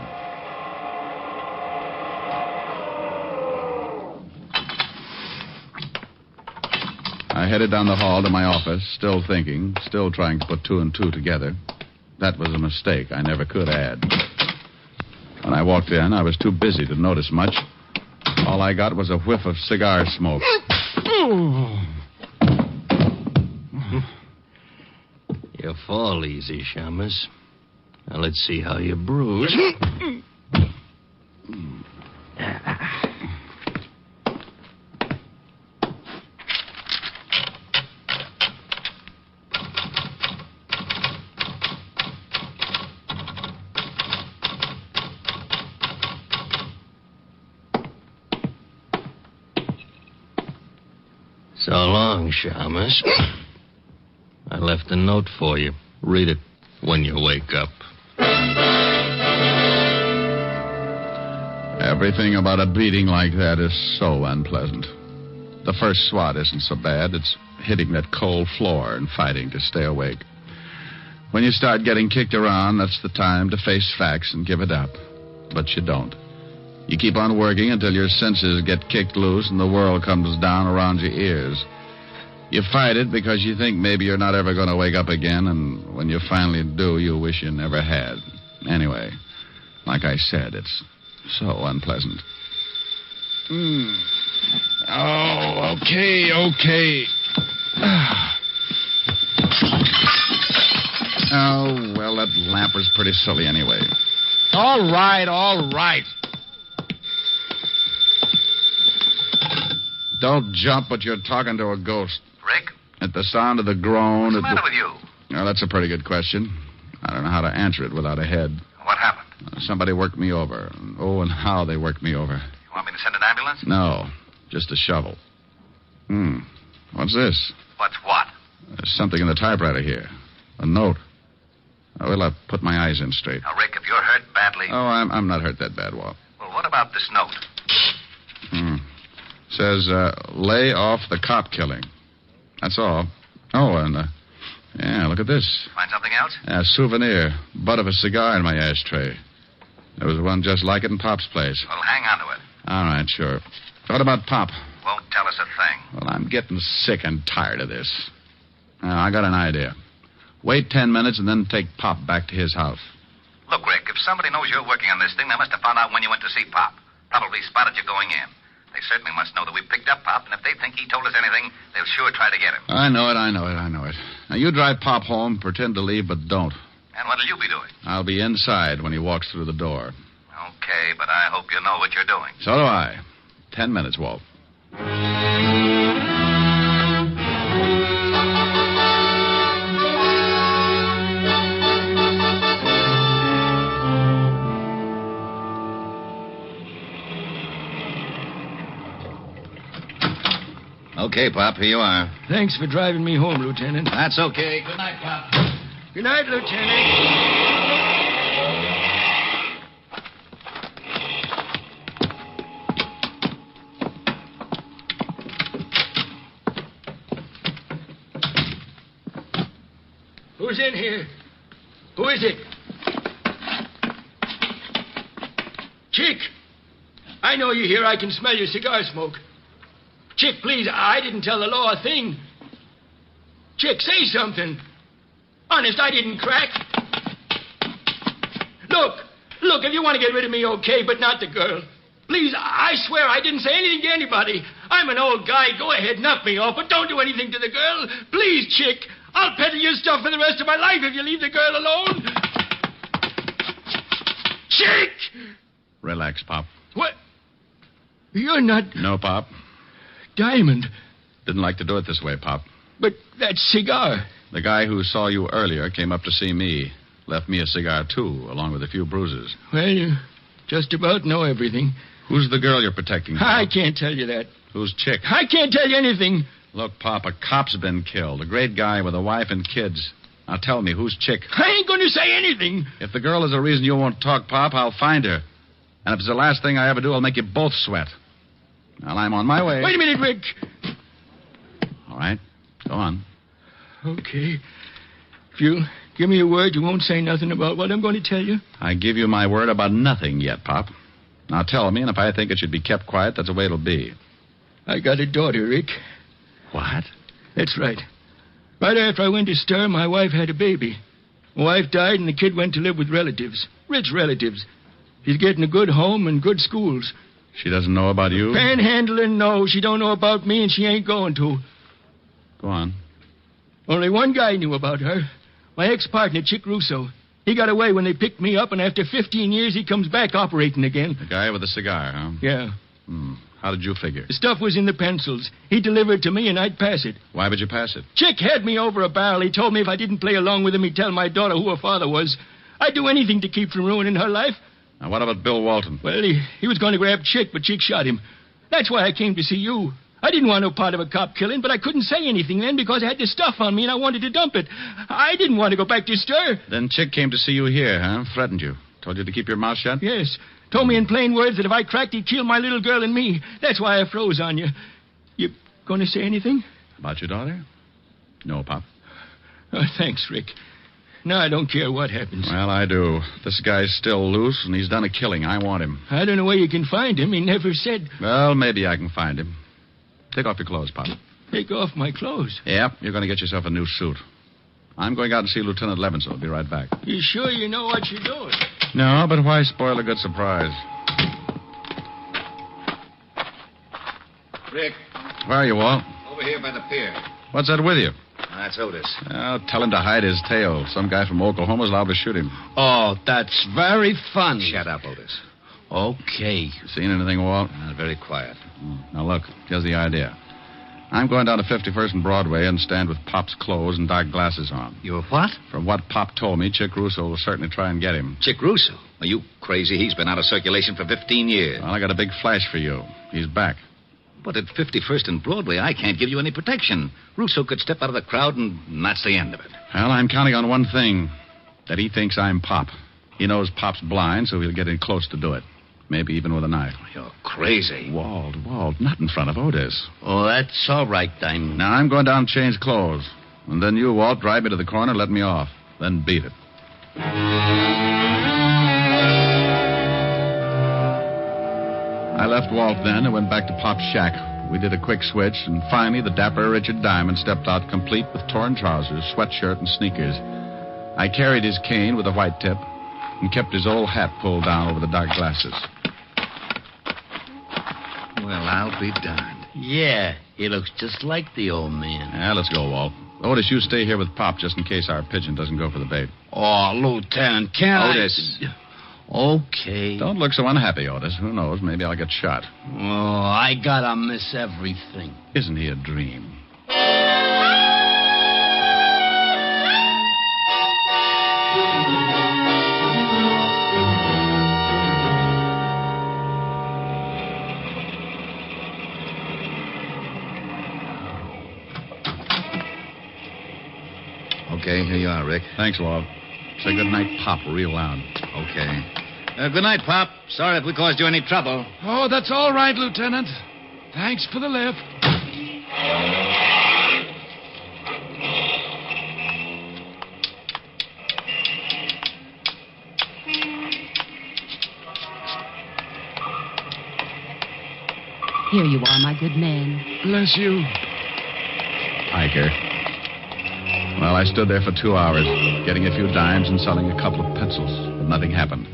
I headed down the hall to my office, still thinking, still trying to put two and two together. That was a mistake I never could add. When I walked in, I was too busy to notice much. All I got was a whiff of cigar smoke. You fall easy, Shamus. Now let's see how you bruise. So long, Shamus. I left a note for you. Read it when you wake up. Everything about a beating like that is so unpleasant. The first swat isn't so bad. It's hitting that cold floor and fighting to stay awake. When you start getting kicked around, that's the time to face facts and give it up. But you don't. You keep on working until your senses get kicked loose and the world comes down around your ears. You fight it because you think maybe you're not ever going to wake up again, and when you finally do, you wish you never had. Anyway, like I said, it's so unpleasant. Oh, okay. Oh, well, that lamp was pretty silly anyway. All right. Don't jump, but you're talking to a ghost. Rick? At the sound of the groan... What's the matter with you? Well, that's a pretty good question. I don't know how to answer it without a head. What happened? Somebody worked me over. Oh, and how they worked me over. You want me to send an ambulance? No, just a shovel. What's this? What's what? There's something in the typewriter here. A note. Well, I'll put my eyes in straight. Now, Rick, if you're hurt badly... Oh, I'm not hurt that bad, Walt. Well, what about this note? Says, lay off the cop killing. That's all. Oh, and, yeah, look at this. Find something else? A souvenir. Butt of a cigar in my ashtray. There was one just like it in Pop's place. Well, hang on to it. All right, sure. What about Pop? Won't tell us a thing. Well, I'm getting sick and tired of this. Now, I got an idea. Wait 10 minutes and then take Pop back to his house. Look, Rick, if somebody knows you're working on this thing, they must have found out when you went to see Pop. Probably spotted you going in. They certainly must know that we picked up Pop, and if they think he told us anything, they'll sure try to get him. I know it. Now, you drive Pop home, pretend to leave, but don't. And what'll you be doing? I'll be inside when he walks through the door. Okay, but I hope you know what you're doing. So do I. 10 minutes, Walt. Okay, Pop, here you are. Thanks for driving me home, Lieutenant. That's okay. Good night, Pop. Good night, Lieutenant. Who's in here? Who is it? Chick! I know you're here. I can smell your cigar smoke. Chick, please, I didn't tell the law a thing. Chick, say something. Honest, I didn't crack. Look, if you want to get rid of me, okay, but not the girl. Please, I swear I didn't say anything to anybody. I'm an old guy. Go ahead, knock me off, but don't do anything to the girl. Please, Chick. I'll peddle your stuff for the rest of my life if you leave the girl alone. Chick! Relax, Pop. What? You're not... No, Pop. Diamond. Didn't like to do it this way, Pop. But that cigar... The guy who saw you earlier came up to see me. Left me a cigar, too, along with a few bruises. Well, you just about know everything. Who's the girl you're protecting, Pop? I can't tell you that. Who's Chick? I can't tell you anything. Look, Pop, a cop's been killed. A great guy with a wife and kids. Now tell me, who's Chick? I ain't going to say anything. If the girl is a reason you won't talk, Pop, I'll find her. And if it's the last thing I ever do, I'll make you both sweat. Well, I'm on my way. Wait a minute, Rick. All right. Go on. Okay. If you give me a word, you won't say nothing about what I'm going to tell you. I give you my word about nothing yet, Pop. Now tell me, and if I think it should be kept quiet, that's the way it'll be. I got a daughter, Rick. What? That's right. Right after I went to stir, my wife had a baby. My wife died, and the kid went to live with relatives. Rich relatives. She's getting a good home and good schools. She doesn't know about you? Panhandling, no. She don't know about me, and she ain't going to. Go on. Only one guy knew about her. My ex-partner, Chick Russo. He got away when they picked me up, and after 15 years, he comes back operating again. The guy with the cigar, huh? Yeah. How did you figure? The stuff was in the pencils. He delivered to me, and I'd pass it. Why would you pass it? Chick had me over a barrel. He told me if I didn't play along with him, he'd tell my daughter who her father was. I'd do anything to keep from ruining her life. Now, what about Bill Walton? Well, he was going to grab Chick, but Chick shot him. That's why I came to see you. I didn't want no part of a cop killing, but I couldn't say anything then because I had the stuff on me and I wanted to dump it. I didn't want to go back to stir. Then Chick came to see you here, huh? Threatened you. Told you to keep your mouth shut? Yes. Told me in plain words that if I cracked, he'd kill my little girl and me. That's why I froze on you. You going to say anything? About your daughter? No, Pop. Oh, thanks, Rick. No, I don't care what happens. Well, I do. This guy's still loose, and he's done a killing. I want him. I don't know where you can find him. He never said... Well, maybe I can find him. Take off your clothes, Pop. Take off my clothes? Yeah, you're going to get yourself a new suit. I'm going out and see Lieutenant Levinson. I'll be right back. You sure you know what you're doing? No, but why spoil a good surprise? Rick. Where are you, Walt? Over here by the pier. What's that with you? That's Otis. Well, tell him to hide his tail. Some guy from Oklahoma's liable to shoot him. Oh, that's very funny. Shut up, Otis. Okay. Seen anything, Walt? Very quiet. Now, look, here's the idea. I'm going down to 51st and Broadway and stand with Pop's clothes and dark glasses on. You're what? From what Pop told me, Chick Russo will certainly try and get him. Chick Russo? Are you crazy? He's been out of circulation for 15 years. Well, I got a big flash for you. He's back. But at 51st and Broadway, I can't give you any protection. Russo could step out of the crowd, and that's the end of it. Well, I'm counting on one thing. That he thinks I'm Pop. He knows Pop's blind, so he'll get in close to do it. Maybe even with a knife. You're crazy. Walt, not in front of Otis. Oh, that's all right, Diamond. Now, I'm going down and change clothes. And then you, Walt, drive me to the corner, let me off. Then beat it. I left Walt then and went back to Pop's shack. We did a quick switch, and finally the dapper Richard Diamond stepped out complete with torn trousers, sweatshirt, and sneakers. I carried his cane with a white tip and kept his old hat pulled down over the dark glasses. Well, I'll be darned. Yeah, he looks just like the old man. Yeah, let's go, Walt. Otis, you stay here with Pop just in case our pigeon doesn't go for the bait. Oh, Lieutenant, can't Otis. Okay. Don't look so unhappy, Otis. Who knows? Maybe I'll get shot. Oh, I gotta miss everything. Isn't he a dream? Okay, here you are, Rick. Thanks, Walt. Say good night, Pop, real loud. Okay. Good night, Pop. Sorry if we caused you any trouble. Oh, that's all right, Lieutenant. Thanks for the lift. Here you are, my good man. Bless you. Hiker. Well, I stood there for 2 hours, getting a few dimes and selling a couple of pencils, but nothing happened.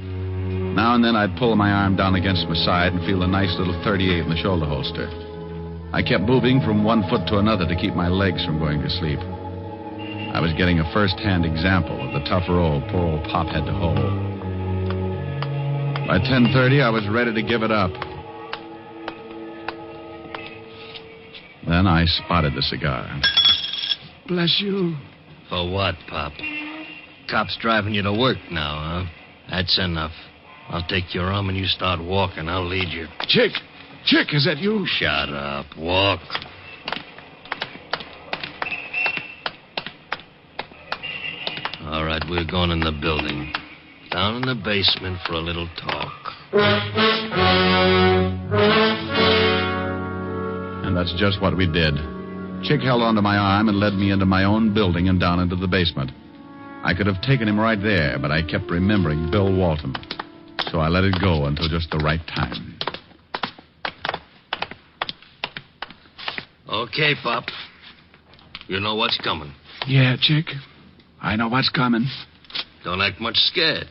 Now and then I'd pull my arm down against my side and feel a nice little 38 in the shoulder holster. I kept moving from one foot to another to keep my legs from going to sleep. I was getting a first-hand example of the tough role poor old Pop had to hold. By 10:30, I was ready to give it up. Then I spotted the cigar. Bless you. For what, Pop? Cops driving you to work now, huh? That's enough. I'll take your arm and you start walking. I'll lead you. Chick, is that you? Shut up. Walk. All right, we're going in the building. Down in the basement for a little talk. And that's just what we did. Chick held onto my arm and led me into my own building and down into the basement. I could have taken him right there, but I kept remembering Bill Walton. So I let it go until just the right time. Okay, Pop. You know what's coming. Yeah, Chick. I know what's coming. Don't act much scared.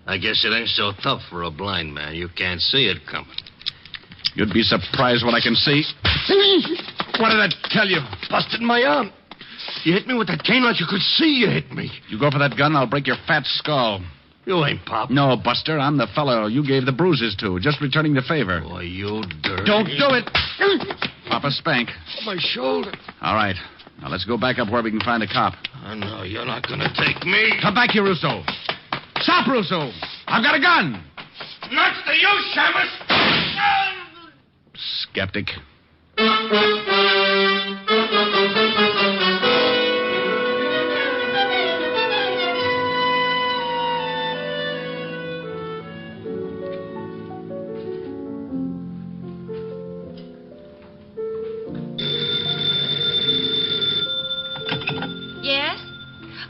I guess it ain't so tough for a blind man. You can't see it coming. You'd be surprised what I can see. What did I tell you? Busted my arm. You hit me with that cane like you could see you hit me. You go for that gun, I'll break your fat skull. You ain't Pop. No, Buster, I'm the fellow you gave the bruises to, just returning the favor. Boy, you dirty... Don't do it! Papa spank. My shoulder. All right. Now let's go back up where we can find a cop. Oh, no, you're not going to take me. Come back here, Russo. Stop, Russo. I've got a gun. Nuts to you, Shamus. Skeptic. Yes?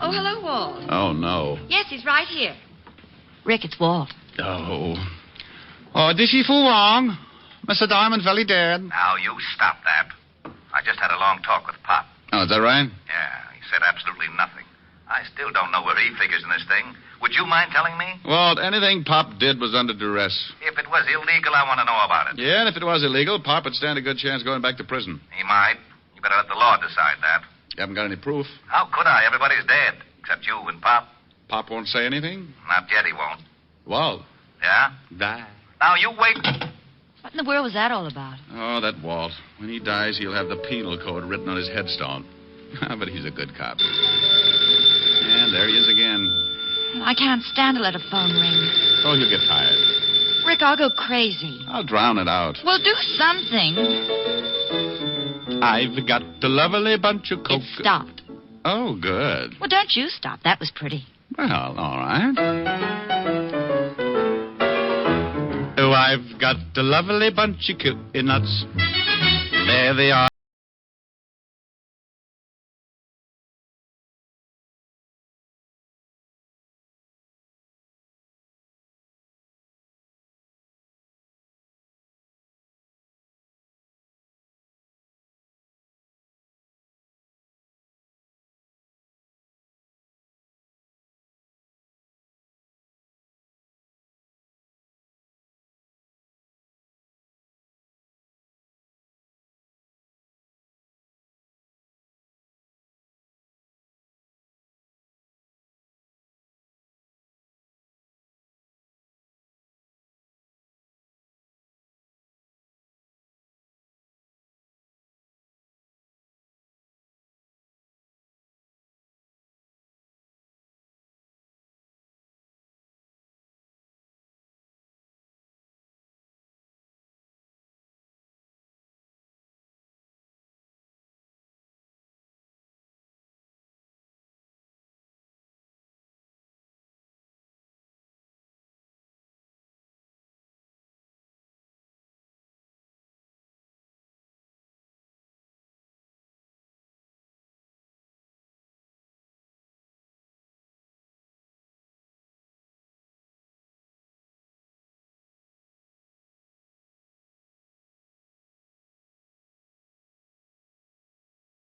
Oh, hello, Walt. Oh, no. Yes, he's right here. Rick, it's Walt. Oh. Oh, this is for wrong. Mr. Diamond very dead. Now, you stop that. I just had a long talk with Pop. Oh, is that right? Yeah, he said absolutely nothing. I still don't know where he figures in this thing. Would you mind telling me? Walt, anything Pop did was under duress. If it was illegal, I want to know about it. Yeah, and if it was illegal, Pop would stand a good chance going back to prison. He might. You better let the law decide that. You haven't got any proof? How could I? Everybody's dead, except you and Pop. Pop won't say anything? Not yet, he won't. Walt. Yeah? Die. Now, you wait. What in the world was that all about? Oh, that Walt. When he dies, he'll have the penal code written on his headstone. But he's a good cop. And there he is again. I can't stand to let a phone ring. Oh, he'll get tired. Rick, I'll go crazy. I'll drown it out. Well, do something. I've got a lovely bunch of coke. It stopped. Oh, good. Well, don't you stop. That was pretty. Well, all right. Oh, I've got a lovely bunch of nuts. There they are.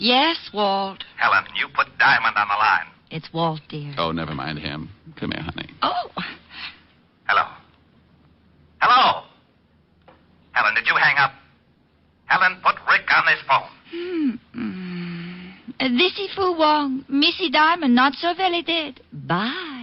Yes, Walt. Helen, you put Diamond on the line. It's Walt, dear. Oh, never mind him. Come here, honey. Oh. Hello? Hello? Helen, did you hang up? Helen, put Rick on this phone. This is Fu Wong. Missy Diamond, not so very dead. Bye.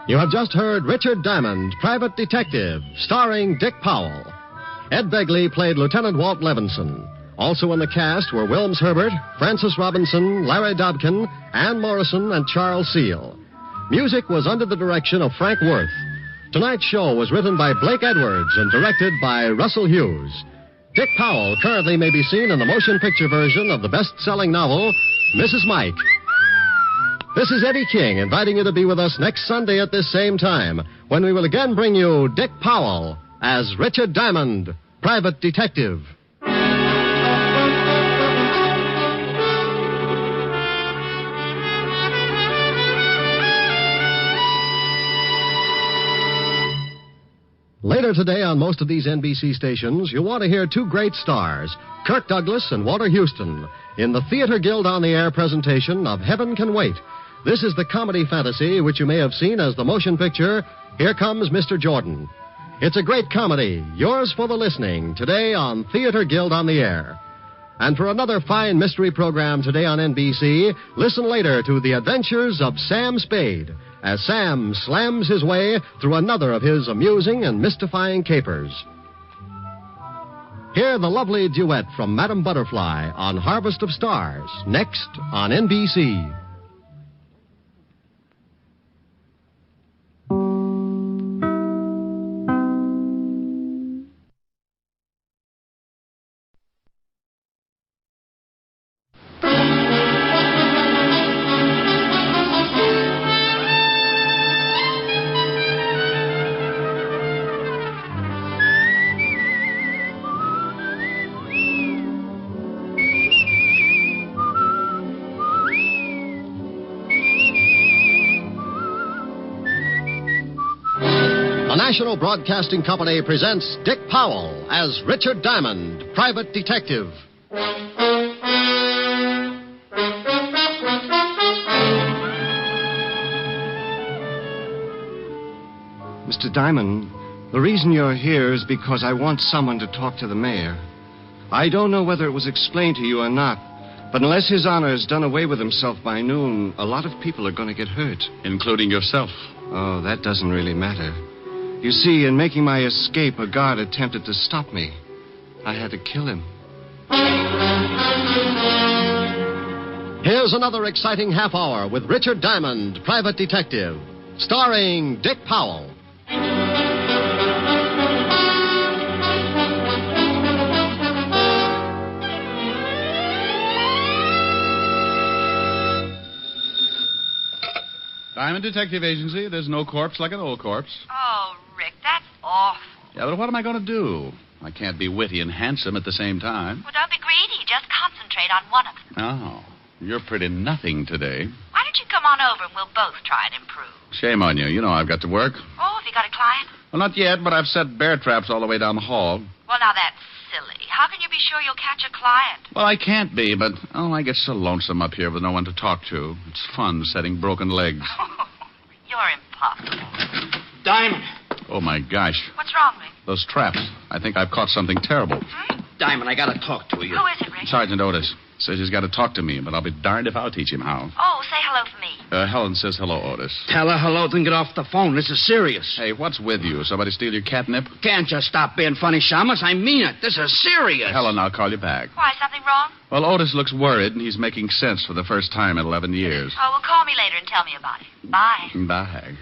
You have just heard Richard Diamond, Private Detective, starring Dick Powell. Ed Begley played Lieutenant Walt Levinson. Also in the cast were Wilms Herbert, Francis Robinson, Larry Dobkin, Ann Morrison, and Charles Seal. Music was under the direction of Frank Worth. Tonight's show was written by Blake Edwards and directed by Russell Hughes. Dick Powell currently may be seen in the motion picture version of the best-selling novel, Mrs. Mike. This is Eddie King inviting you to be with us next Sunday at this same time when we will again bring you Dick Powell as Richard Diamond, Private Detective. Later today on most of these NBC stations, you'll want to hear two great stars, Kirk Douglas and Walter Houston, in the Theater Guild on the Air presentation of Heaven Can Wait. This is the comedy fantasy which you may have seen as the motion picture, Here Comes Mr. Jordan. It's a great comedy, yours for the listening, today on Theater Guild on the Air. And for another fine mystery program today on NBC, listen later to the adventures of Sam Spade, as Sam slams his way through another of his amusing and mystifying capers. Hear the lovely duet from Madame Butterfly on Harvest of Stars, next on NBC. The National Broadcasting Company presents Dick Powell as Richard Diamond, Private Detective. Mr. Diamond, the reason you're here is because I want someone to talk to the mayor. I don't know whether it was explained to you or not, but unless His Honor has done away with himself by noon, a lot of people are going to get hurt. Including yourself. Oh, that doesn't really matter. You see, in making my escape, a guard attempted to stop me. I had to kill him. Here's another exciting half hour with Richard Diamond, Private Detective, starring Dick Powell. Diamond Detective Agency. There's no corpse like an old corpse. Oh, Rick, that's awful. Yeah, but what am I going to do? I can't be witty and handsome at the same time. Well, don't be greedy. Just concentrate on one of them. Oh, you're pretty nothing today. Why don't you come on over and we'll both try and improve? Shame on you. You know I've got to work. Oh, have you got a client? Well, not yet, but I've set bear traps all the way down the hall. Well, now that's silly. How can you be sure you'll catch a client? Well, I can't be, but, I get so lonesome up here with no one to talk to. It's fun setting broken legs. You're impossible. Diamond. Oh, my gosh. What's wrong, Rick? Those traps. I think I've caught something terrible. Diamond, I gotta talk to you. Who is it, Rick? Sergeant Otis says he's got to talk to me, but I'll be darned if I'll teach him how. Oh, say hello for me. Helen says hello, Otis. Tell her hello, then get off the phone. This is serious. Hey, what's with you? Somebody steal your catnip? Can't just stop being funny, Shamus. I mean it. This is serious. Helen, I'll call you back. Why, something wrong? Well, Otis looks worried, and he's making sense for the first time in 11 years. Oh, well, call me later and tell me about it. Bye. Bye.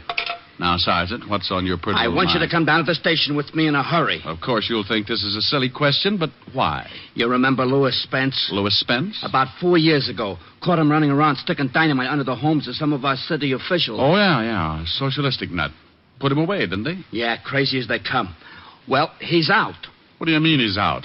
Now, Sergeant, what's on your pretty I want you to come down to the station with me in a hurry. Of course, you'll think this is a silly question, but why? You remember Louis Spence? Louis Spence? About 4 years ago. Caught him running around sticking dynamite under the homes of some of our city officials. Oh, yeah. Socialistic nut. Put him away, didn't they? Yeah, crazy as they come. Well, he's out. What do you mean he's out?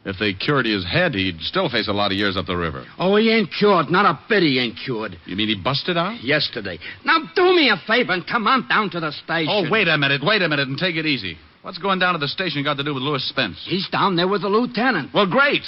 If they cured his head, he'd still face a lot of years up the river. Oh, he ain't cured. Not a bit he ain't cured. You mean he busted out? Yesterday. Now, do me a favor and come on down to the station. Oh, wait a minute, and take it easy. What's going down to the station got to do with Louis Spence? He's down there with the lieutenant. Well, great.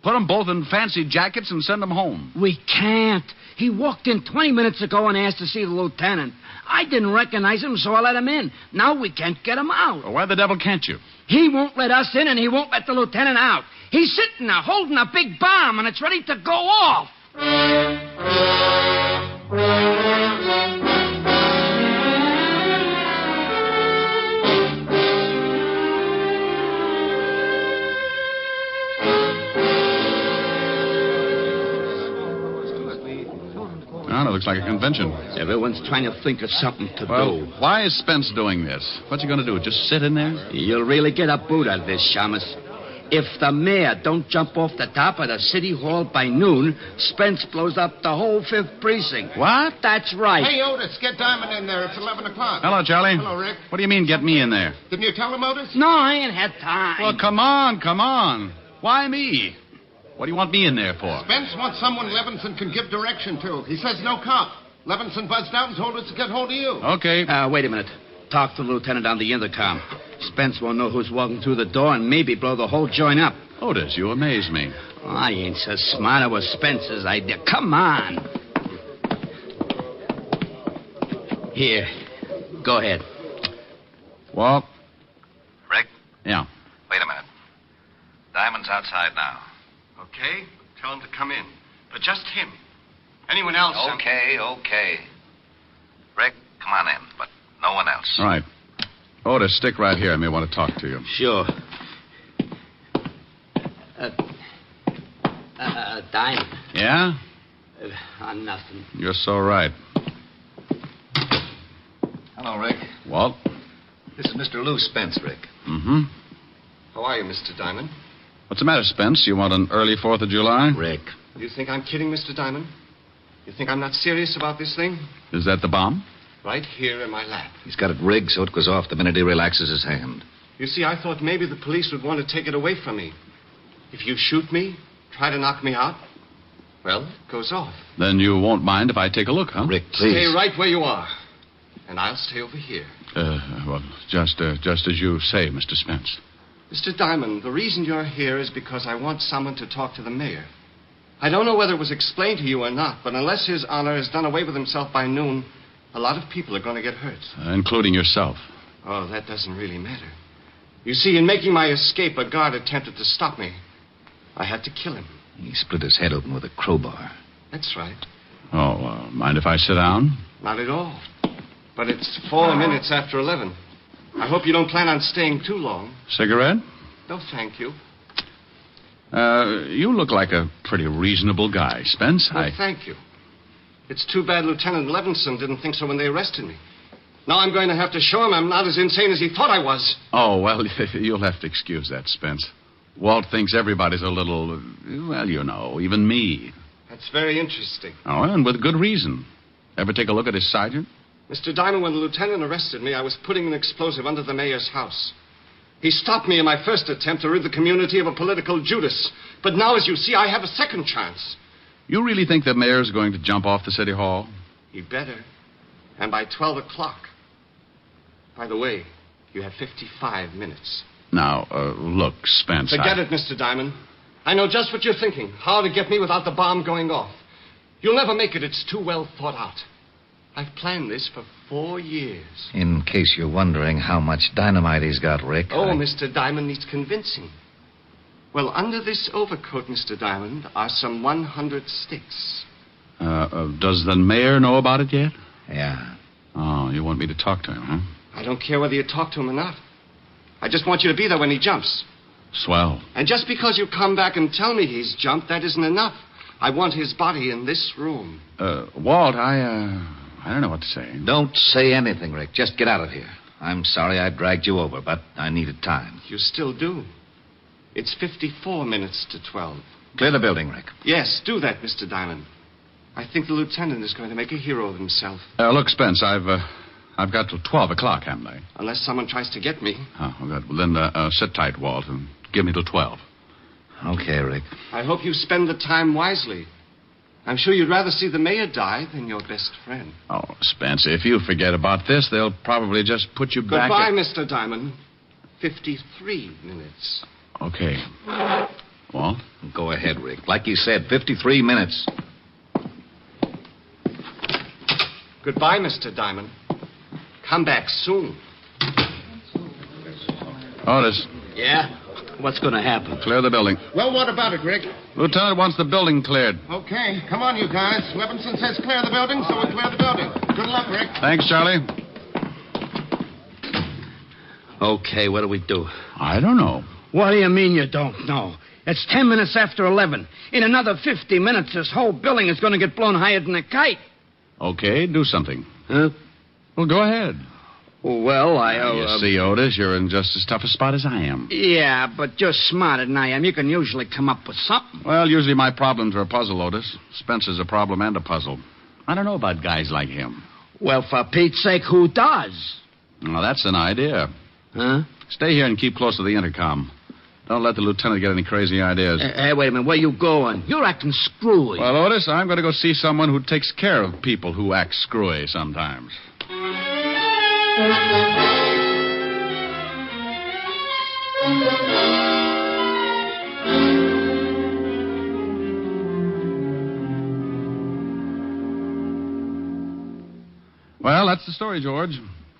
Put them both in fancy jackets and send them home. We can't. He walked in 20 minutes ago and asked to see the lieutenant. I didn't recognize him, so I let him in. Now we can't get him out. Well, why the devil can't you? He won't let us in, and he won't let the lieutenant out. He's sitting there holding a big bomb, and it's ready to go off. Well, it looks like a convention. Everyone's trying to think of something to do. Why is Spence doing this? What's he going to do? Just sit in there? You'll really get a boot out of this, Shamus. If the mayor don't jump off the top of the city hall by noon, Spence blows up the whole 5th precinct. What? That's right. Hey, Otis, get Diamond in there. It's 11 o'clock. Hello, Charlie. Hello, Rick. What do you mean, get me in there? Didn't you tell him, Otis? No, I ain't had time. Well, come on. Why me? What do you want me in there for? Spence wants someone Levinson can give direction to. He says no cop. Levinson buzzed out and told us to get hold of you. Okay. Wait a minute. Talk to the lieutenant on the intercom. Spence won't know who's walking through the door and maybe blow the whole joint up. Otis, you amaze me. I ain't so smart. It was Spence's idea. Come on. Here. Go ahead. Walt? Rick? Yeah. Wait a minute. Diamond's outside now. Okay. Tell him to come in. But just him. Anyone else? Okay. Rick, come on in, but no one else. All right. Otis, stick right here. I may want to talk to you. Sure. Diamond. Yeah? Nothing. You're so right. Hello, Rick. Walt? This is Mr. Lou Spence, Rick. Mm-hmm. How are you, Mr. Diamond? What's the matter, Spence? You want an early 4th of July? Rick. You think I'm kidding, Mr. Diamond? You think I'm not serious about this thing? Is that the bomb? Right here in my lap. He's got it rigged so it goes off the minute he relaxes his hand. You see, I thought maybe the police would want to take it away from me. If you shoot me, try to knock me out, well, it goes off. Then you won't mind if I take a look, huh? Rick, please. Stay right where you are. And I'll stay over here. Well, just as you say, Mr. Spence. Mr. Diamond, the reason you're here is because I want someone to talk to the mayor. I don't know whether it was explained to you or not, but unless His Honor has done away with himself by noon, a lot of people are going to get hurt. Including yourself. Oh, that doesn't really matter. You see, in making my escape, a guard attempted to stop me. I had to kill him. He split his head open with a crowbar. That's right. Oh, mind if I sit down? Not at all. But it's 4 minutes after 11. I hope you don't plan on staying too long. Cigarette? No, thank you. You look like a pretty reasonable guy, Spence. Well, thank you. It's too bad Lieutenant Levinson didn't think so when they arrested me. Now I'm going to have to show him I'm not as insane as he thought I was. Oh, well, you'll have to excuse that, Spence. Walt thinks everybody's a little, well, you know, even me. That's very interesting. Oh, and with good reason. Ever take a look at his sergeant? Mr. Diamond, when the lieutenant arrested me, I was putting an explosive under the mayor's house. He stopped me in my first attempt to rid the community of a political Judas. But now, as you see, I have a second chance. You really think the mayor's going to jump off the city hall? He better. And by 12 o'clock. By the way, you have 55 minutes. Now, look, Spence. Forget it, Mr. Diamond. I know just what you're thinking. How to get me without the bomb going off. You'll never make it. It's too well thought out. I've planned this for 4 years. In case you're wondering how much dynamite he's got, Rick. Mr. Diamond needs convincing. Well, under this overcoat, Mr. Diamond, are some 100 sticks. Does the mayor know about it yet? Yeah. Oh, you want me to talk to him, huh? I don't care whether you talk to him or not. I just want you to be there when he jumps. Swell. And just because you come back and tell me he's jumped, that isn't enough. I want his body in this room. Walt, I don't know what to say. Don't say anything, Rick. Just get out of here. I'm sorry I dragged you over, but I needed time. You still do. It's 54 minutes to 12. Clear the building, Rick. Yes, do that, Mr. Diamond. I think the lieutenant is going to make a hero of himself. Look, Spence, I've I've got till 12 o'clock, haven't I? Unless someone tries to get me. Oh, good. Well, then sit tight, Walt, and give me till 12. Okay, Rick. I hope you spend the time wisely. I'm sure you'd rather see the mayor die than your best friend. Oh, Spence, if you forget about this, they'll probably just put you back Goodbye, at... Mr. Diamond. 53 minutes. Okay. Walt? Go ahead, Rick. Like you said, 53 minutes. Goodbye, Mr. Diamond. Come back soon. Otis. Yeah? What's going to happen? Clear the building. Well, what about it, Rick? Lieutenant wants the building cleared. Okay, come on, you guys. Levinson says clear the building, so we'll clear the building. Good luck, Rick. Thanks, Charlie. Okay, what do we do? I don't know. What do you mean you don't know? It's 10 minutes after 11. In another 50 minutes, this whole building is going to get blown higher than a kite. Okay, do something. Huh? Well, go ahead. Well, You see, Otis, you're in just as tough a spot as I am. Yeah, but you're smarter than I am. You can usually come up with something. Well, usually my problems are a puzzle, Otis. Spencer's a problem and a puzzle. I don't know about guys like him. Well, for Pete's sake, who does? Well, that's an idea. Huh? Stay here and keep close to the intercom. Don't let the lieutenant get any crazy ideas. Hey, wait a minute. Where you going? You're acting screwy. Well, Otis, I'm going to go see someone who takes care of people who act screwy sometimes. Well, that's the story, George.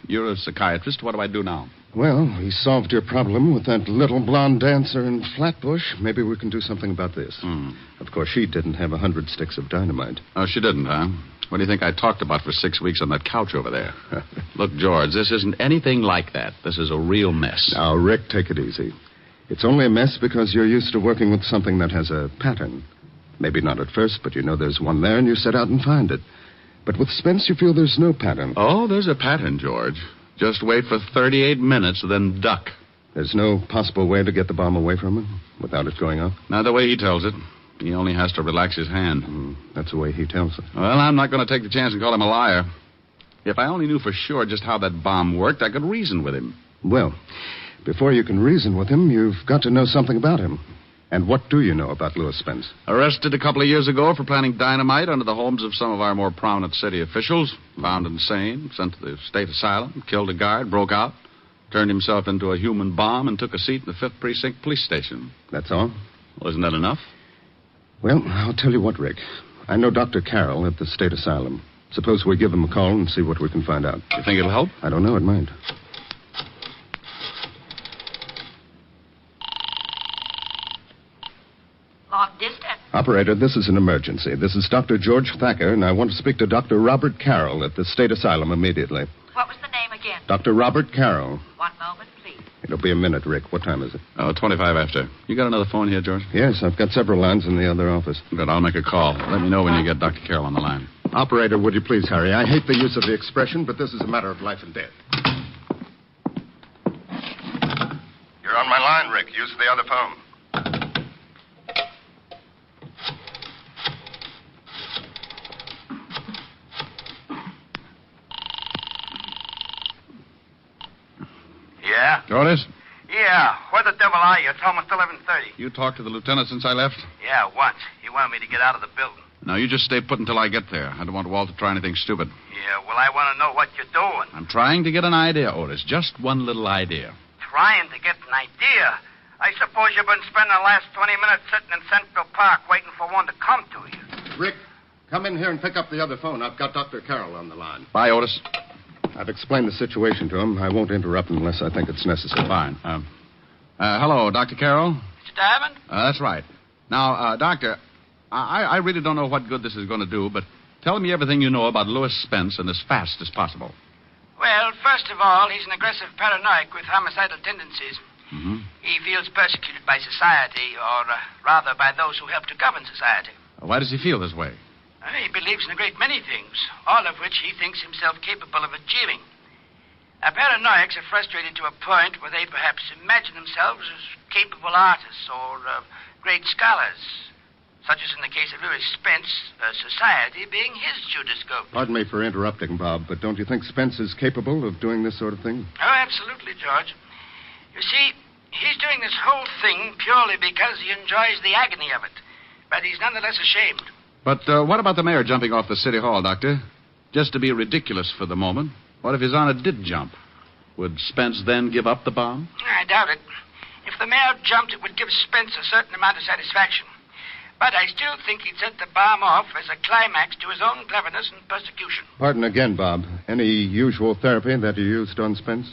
You're a psychiatrist. What do I do now? Well, we solved your problem with that little blonde dancer in Flatbush. Maybe we can do something about this. Of course, she didn't have 100 sticks of dynamite. Oh, she didn't, huh? What do you think I talked about for 6 weeks on that couch over there? Look, George, this isn't anything like that. This is a real mess. Now, Rick, take it easy. It's only a mess because you're used to working with something that has a pattern. Maybe not at first, but you know there's one there and you set out and find it. But with Spence, you feel there's no pattern. Oh, there's a pattern, George. Just wait for 38 minutes, then duck. There's no possible way to get the bomb away from him without it going off? Not the way he tells it. He only has to relax his hand. That's the way he tells it. Well, I'm not going to take the chance and call him a liar. If I only knew for sure just how that bomb worked, I could reason with him. Well, before you can reason with him, you've got to know something about him. And what do you know about Louis Spence? Arrested a couple of years ago for planting dynamite under the homes of some of our more prominent city officials. Found insane, sent to the state asylum, killed a guard, broke out, turned himself into a human bomb, and took a seat in the 5th Precinct Police Station. That's all? Well, isn't that enough? Well, I'll tell you what, Rick. I know Dr. Carroll at the state asylum. Suppose we give him a call and see what we can find out. You think it'll help? I don't know. It might. Long distance. Operator, this is an emergency. This is Dr. George Thacker, and I want to speak to Dr. Robert Carroll at the state asylum immediately. What was the name again? Dr. Robert Carroll. One moment, please. It'll be a minute, Rick. What time is it? 25 after. You got another phone here, George? Yes, I've got several lines in the other office. Good, I'll make a call. Let me know when you get Dr. Carroll on the line. Operator, would you please hurry? I hate the use of the expression, but this is a matter of life and death. You're on my line, Rick. Use the other phone. Yeah? Otis? Yeah. Where the devil are you? It's almost 11:30. You talked to the lieutenant since I left? Yeah, once. He wanted me to get out of the building. Now, you just stay put until I get there. I don't want Walt to try anything stupid. Yeah, well, I want to know what you're doing. I'm trying to get an idea, Otis. Just one little idea. Trying to get an idea. I suppose you've been spending the last 20 minutes sitting in Central Park waiting for one to come to you. Rick, come in here and pick up the other phone. I've got Dr. Carroll on the line. Bye, Otis. I've explained the situation to him. I won't interrupt unless I think it's necessary. Fine. Hello, Dr. Carroll? Mr. Diamond? That's right. Now, Doctor, I really don't know what good this is going to do, but tell me everything you know about Louis Spence and as fast as possible. Well, first of all, he's an aggressive paranoiac with homicidal tendencies. Mm-hmm. He feels persecuted by society, or rather by those who help to govern society. Why does he feel this way? He believes in a great many things, all of which he thinks himself capable of achieving. Paranoiacs are frustrated to a point where they perhaps imagine themselves as capable artists or great scholars. such as in the case of Louis Spence, society being his Judascope. Pardon me for interrupting, Bob, but don't you think Spence is capable of doing this sort of thing? Oh, absolutely, George. You see, he's doing this whole thing purely because he enjoys the agony of it. But he's nonetheless ashamed. But what about the mayor jumping off the city hall, Doctor? Just to be ridiculous for the moment. What if His Honor did jump? Would Spence then give up the bomb? I doubt it. If the mayor jumped, it would give Spence a certain amount of satisfaction. But I still think he'd set the bomb off as a climax to his own cleverness and persecution. Pardon again, Bob. Any usual therapy that you used on Spence?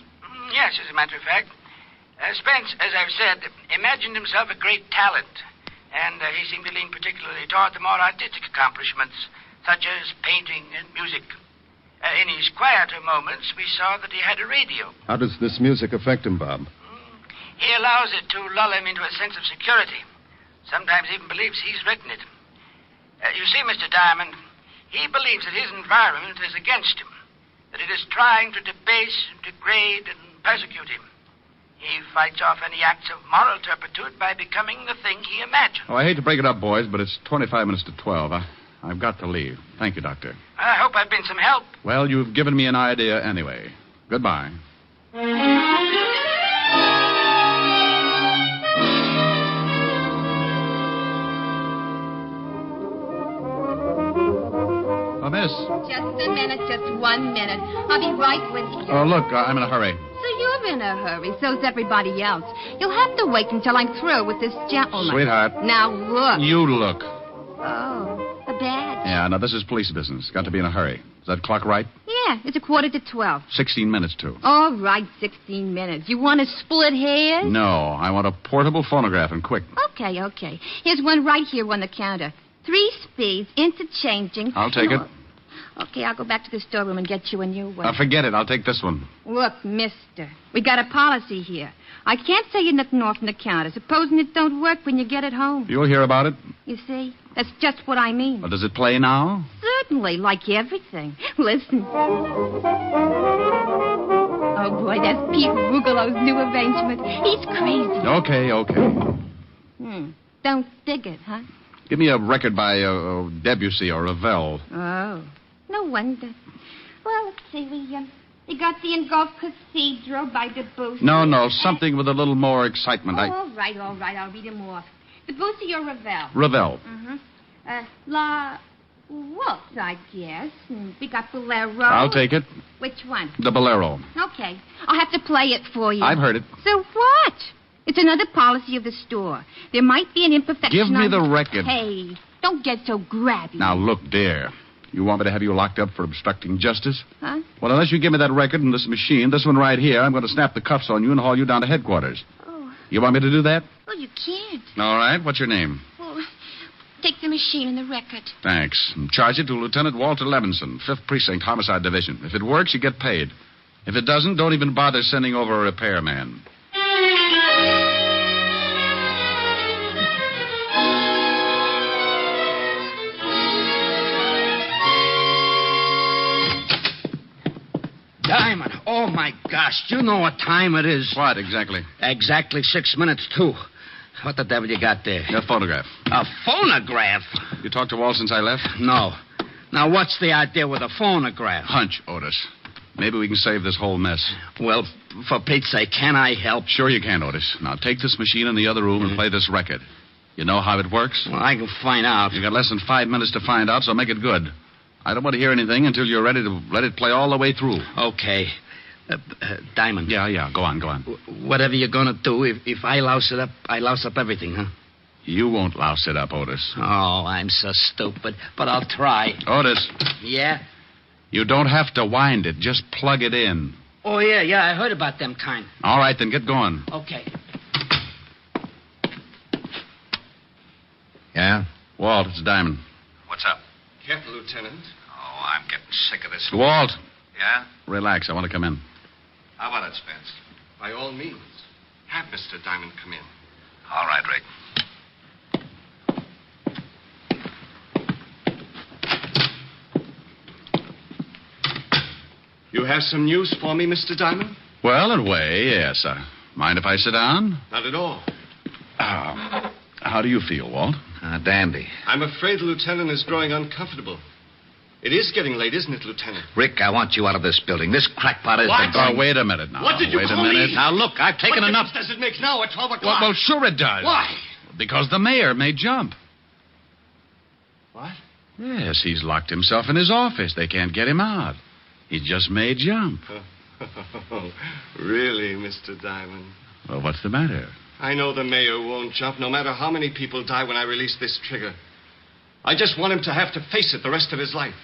Yes, as a matter of fact. Spence, as I've said, imagined himself a great talent. And he seemed to lean particularly toward the more artistic accomplishments, such as painting and music. In his quieter moments, we saw that he had a radio. How does this music affect him, Bob? He allows it to lull him into a sense of security. Sometimes even believes he's written it. You see, Mr. Diamond, he believes that his environment is against him, that it is trying to debase, degrade, and persecute him. He fights off any acts of moral turpitude by becoming the thing he imagined. Oh, I hate to break it up, boys, but it's 25 minutes to 12. I've got to leave. Thank you, Doctor. I hope I've been some help. Well, you've given me an idea anyway. Goodbye. Miss. Just a minute, just 1 minute. I'll be right with you. Oh, look, I'm in a hurry. So you're in a hurry. So's everybody else. You'll have to wait until I'm through with this gentleman. Sweetheart. Now look. You look. Oh, a badge. Yeah, now this is police business. Got to be in a hurry. Is that clock right? Yeah, it's 11:45. 16 minutes to. All right, 16 minutes. You want to split hairs? No, I want a portable phonograph and quick. Okay. Here's one right here on the counter. 3 speeds, interchanging. I'll take it. Okay, I'll go back to the storeroom and get you a new one. Forget it. I'll take this one. Look, mister, we got a policy here. I can't say you nothing off on the counter, supposing it don't work when you get it home. You'll hear about it? You see? That's just what I mean. Well, does it play now? Certainly, like everything. Listen. Oh, boy, that's Pete Rugelow's new arrangement. He's crazy. Okay. Don't dig it, huh? Give me a record by Debussy or Ravel. Oh, no wonder. Well, let's see. We got the Engulf Cathedral by Debussy. No, something with a little more excitement. All right. I'll read them off. Debussy or Ravel? Ravel. La Waltz, I guess. We got Bolero. I'll take it. Which one? The Bolero. Okay. I'll have to play it for you. I've heard it. So what? It's another policy of the store. There might be an imperfection. Give me the record. Hey, don't get so grabby. Now, look, dear. You want me to have you locked up for obstructing justice? Huh? Well, unless you give me that record and this machine, this one right here, I'm going to snap the cuffs on you and haul you down to headquarters. Oh. You want me to do that? Well, you can't. All right. What's your name? Well, take the machine and the record. Thanks. And charge it to Lieutenant Walter Levinson, 5th Precinct, Homicide Division. If it works, you get paid. If it doesn't, don't even bother sending over a repairman. Diamond, oh, my gosh. Do you know what time it is? What, exactly? Exactly 6 minutes, too. What the devil you got there? A phonograph. A phonograph? You talked to Walt since I left? No. Now, what's the idea with a phonograph? Hunch, Otis. Maybe we can save this whole mess. Well, for Pete's sake, can I help? Sure you can, Otis. Now, take this machine in the other room and play this record. You know how it works? Well, I can find out. You got less than 5 minutes to find out, so make it good. I don't want to hear anything until you're ready to let it play all the way through. Okay. Diamond. Yeah. Go on. Whatever you're going to do, if I louse it up, I louse up everything, huh? You won't louse it up, Otis. Oh, I'm so stupid. But I'll try. Otis. Yeah? You don't have to wind it. Just plug it in. Oh, yeah. I heard about them kind. All right, then get going. Okay. Yeah? Walt, it's Diamond. What's up? Careful, Lieutenant. Oh, I'm getting sick of this. Walt. Yeah? Relax. I want to come in. How about it, Spence? By all means. Have Mr. Diamond come in. All right, Rick. You have some news for me, Mr. Diamond? Well, in a way, yes. Mind if I sit down? Not at all. How do you feel, Walt? Dandy. I'm afraid the lieutenant is growing uncomfortable. It is getting late, isn't it, Lieutenant? Rick, I want you out of this building. This crackpot is... Oh, wait a minute now. What did you wait call a minute. me? Now, look, I've taken what enough... What does it make now at 12 o'clock? Well, sure it does. Why? Because the mayor may jump. What? Yes, he's locked himself in his office. They can't get him out. He just may jump. Really, Mr. Diamond? Well, what's the matter? I know the mayor won't jump, no matter how many people die when I release this trigger. I just want him to have to face it the rest of his life.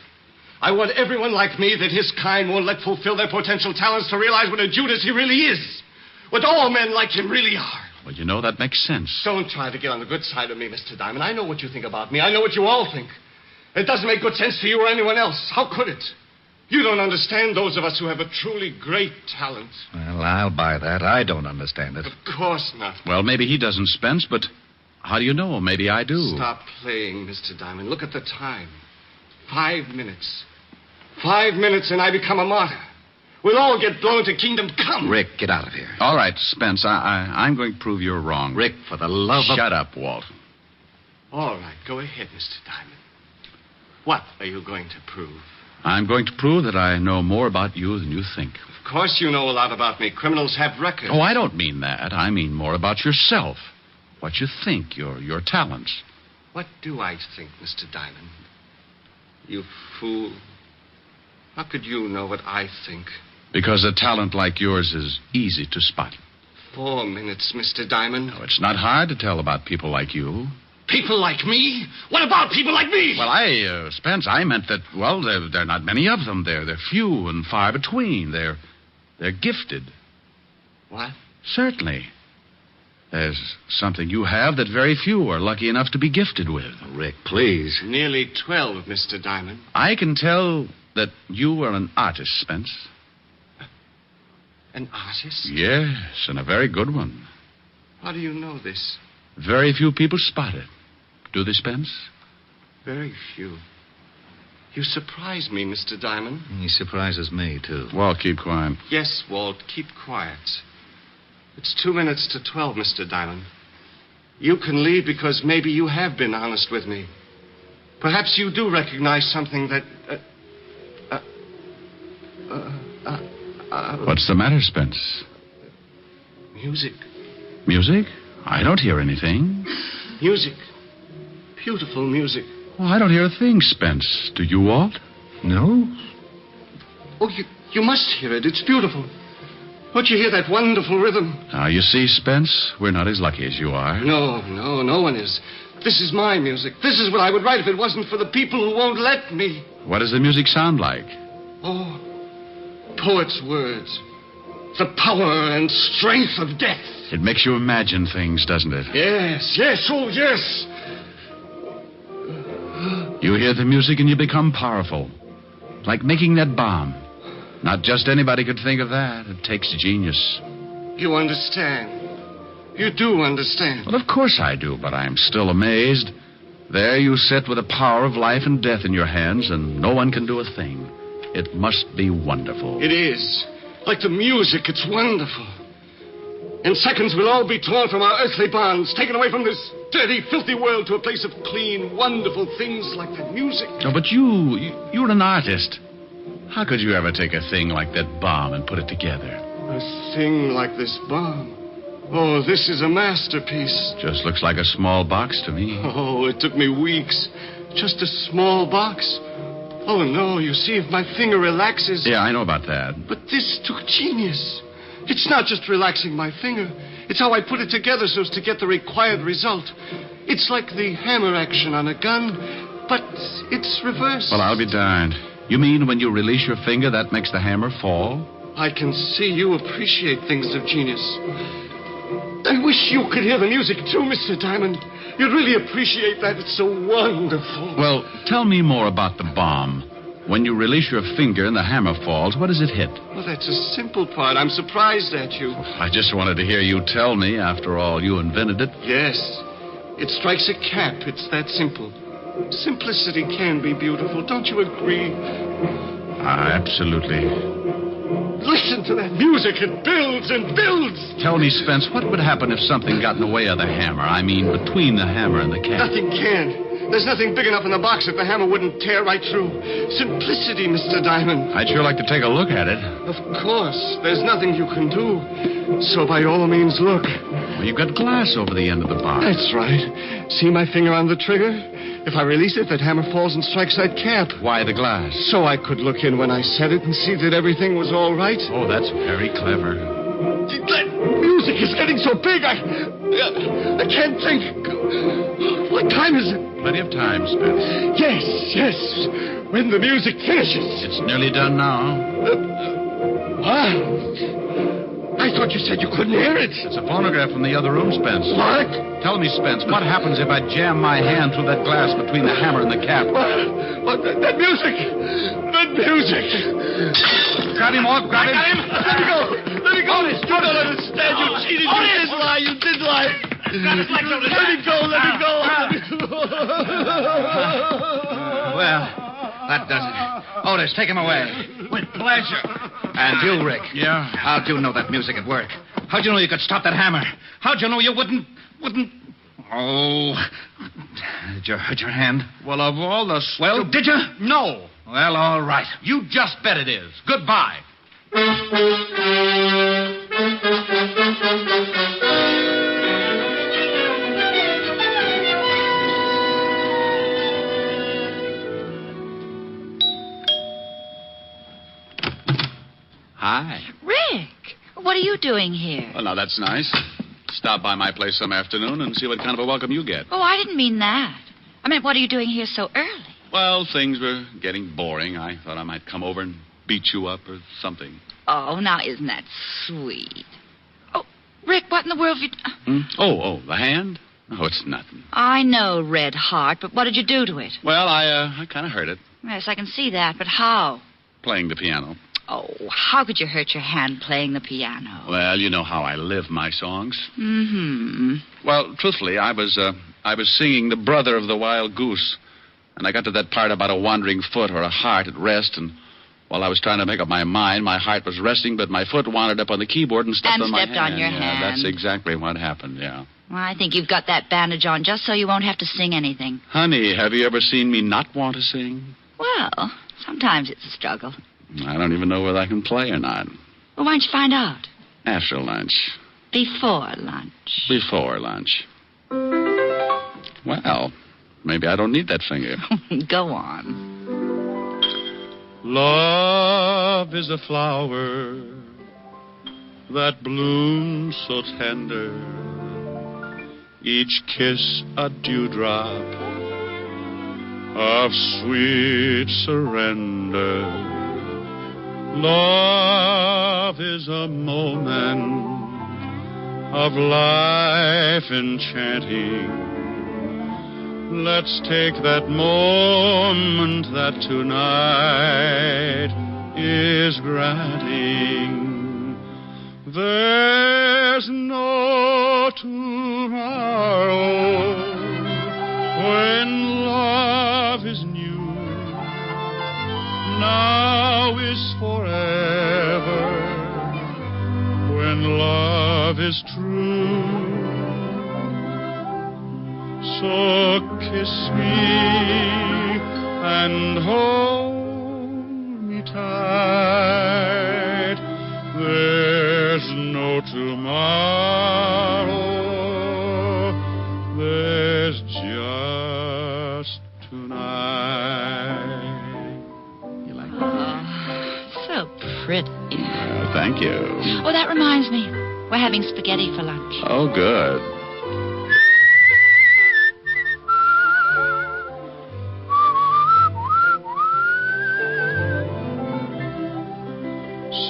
I want everyone like me that his kind won't let fulfill their potential talents to realize what a Judas he really is. What all men like him really are. Well, you know, that makes sense. Don't try to get on the good side of me, Mr. Diamond. I know what you think about me. I know what you all think. It doesn't make good sense to you or anyone else. How could it? You don't understand those of us who have a truly great talent. Well, I'll buy that. I don't understand it. Of course not. Well, maybe he doesn't, Spence, but how do you know? Maybe I do. Stop playing, Mr. Diamond. Look at the time. 5 minutes. 5 minutes and I become a martyr. We'll all get blown to kingdom come. Rick, get out of here. All right, Spence, I'm going to prove you're wrong. Rick, for the love of... Shut up, Walt. All right, go ahead, Mr. Diamond. What are you going to prove? I'm going to prove that I know more about you than you think. Of course you know a lot about me. Criminals have records. Oh, I don't mean that. I mean more about yourself. What you think, your talents. What do I think, Mr. Diamond? You fool. How could you know what I think? Because a talent like yours is easy to spot. 4 minutes, Mr. Diamond. No, it's not hard to tell about people like you. People like me? What about people like me? Well, Spence, I meant that, well, there are not many of them. They're few and far between. They're gifted. What? Certainly. There's something you have that very few are lucky enough to be gifted with. Rick, please. Nearly 12, Mr. Diamond. I can tell that you are an artist, Spence. An artist? Yes, and a very good one. How do you know this? Very few people spot it. Do they, Spence? Very few. You surprise me, Mr. Diamond. He surprises me, too. Walt, keep quiet. Yes, Walt, keep quiet. It's 2 minutes to 12, Mr. Diamond. You can leave because maybe you have been honest with me. Perhaps you do recognize something that... What's the matter, Spence? Music. Music? I don't hear anything. Music. Beautiful music. Oh, I don't hear a thing, Spence. Do you, Walt? No? Oh, you must hear it. It's beautiful. Don't you hear that wonderful rhythm? Now, you see, Spence, we're not as lucky as you are. No one is. This is my music. This is what I would write if it wasn't for the people who won't let me. What does the music sound like? Oh, poets' words. The power and strength of death. It makes you imagine things, doesn't it? Yes, oh, yes. You hear the music and you become powerful. Like making that bomb. Not just anybody could think of that. It takes genius. You understand. You do understand. Well, of course I do, but I'm still amazed. There you sit with the power of life and death in your hands, and no one can do a thing. It must be wonderful. It is. Like the music, it's wonderful. In seconds, we'll all be torn from our earthly bonds, taken away from this dirty, filthy world to a place of clean, wonderful things like that music. No, but you're an artist. How could you ever take a thing like that bomb and put it together? A thing like this bomb? Oh, this is a masterpiece. Just looks like a small box to me. Oh, it took me weeks. Just a small box. Oh, no, you see, if my finger relaxes... Yeah, I know about that. But this took genius. It's not just relaxing my finger. It's how I put it together so as to get the required result. It's like the hammer action on a gun, but it's reversed. Well, I'll be darned. You mean when you release your finger, that makes the hammer fall? I can see you appreciate things of genius. I wish you could hear the music, too, Mr. Diamond. You'd really appreciate that. It's so wonderful. Well, tell me more about the bomb. When you release your finger and the hammer falls, what does it hit? Well, that's a simple part. I'm surprised at you. I just wanted to hear you tell me. After all, you invented it. Yes. It strikes a cap. It's that simple. Simplicity can be beautiful. Don't you agree? Absolutely. Listen listen to that music. It builds and builds. Tell me, Spence, what would happen if something got in the way of the hammer? I mean, between the hammer and the cat. Nothing can. There's nothing big enough in the box that the hammer wouldn't tear right through. Simplicity, Mr. Diamond. I'd sure like to take a look at it. Of course. There's nothing you can do. So by all means, look. Well, you've got glass over the end of the box. That's right. See my finger on the trigger? If I release it, that hammer falls and strikes that cap. Why the glass? So I could look in when I said it and see that everything was all right. Oh, that's very clever. That music is getting so big, I can't think. What time is it? Plenty of time, Spence. Yes. When the music finishes. It's nearly done now. What? I thought you said you couldn't hear it. It's a phonograph from the other room, Spence. What? Tell me, Spence, what happens if I jam my hand through that glass between the hammer and the cap? What? That music. That music. Grab him off, grab him. Let me go. You don't understand. You cheated. You did lie. Let me go. Well, that does it. Otis, take him away. With pleasure. And you, Rick. Yeah? How'd you know that music would work? How'd you know you could stop that hammer? How'd you know you wouldn't... Oh. Did you hurt your hand? Well, of all the... Well, did you? No. Well, all right. You just bet it is. Goodbye. Hi. Rick, what are you doing here? Well, now, that's nice. Stop by my place some afternoon and see what kind of a welcome you get. Oh, I didn't mean that. I meant, what are you doing here so early? Well, things were getting boring. I thought I might come over and beat you up or something. Oh, now, isn't that sweet? Oh, Rick, what in the world have you... Oh, the hand? Oh, it's nothing. I know, Red Heart, but what did you do to it? Well, I kind of hurt it. Yes, I can see that, but how? Playing the piano. Oh, how could you hurt your hand playing the piano? Well, you know how I live my songs. Mm-hmm. Well, truthfully, I was singing The Brother of the Wild Goose, and I got to that part about a wandering foot or a heart at rest, and while I was trying to make up my mind, my heart was resting, but my foot wandered up on the keyboard and stepped on my hand. And stepped on your hand. That's exactly what happened, yeah. Well, I think you've got that bandage on just so you won't have to sing anything. Honey, have you ever seen me not want to sing? Well, sometimes it's a struggle. I don't even know whether I can play or not. Well, why don't you find out? After lunch. Before lunch. Before lunch. Well, maybe I don't need that finger. Go on. Love is a flower that blooms so tender, each kiss a dewdrop of sweet surrender. Love is a moment of life enchanting. Let's take that moment that tonight is granting. There's no tomorrow when love is new. Now is forever when love is true. So kiss me and hold me tight. There's no tomorrow. There's just tonight. You like that? So pretty. Well, thank you. Oh, that reminds me. We're having spaghetti for lunch. Oh, good.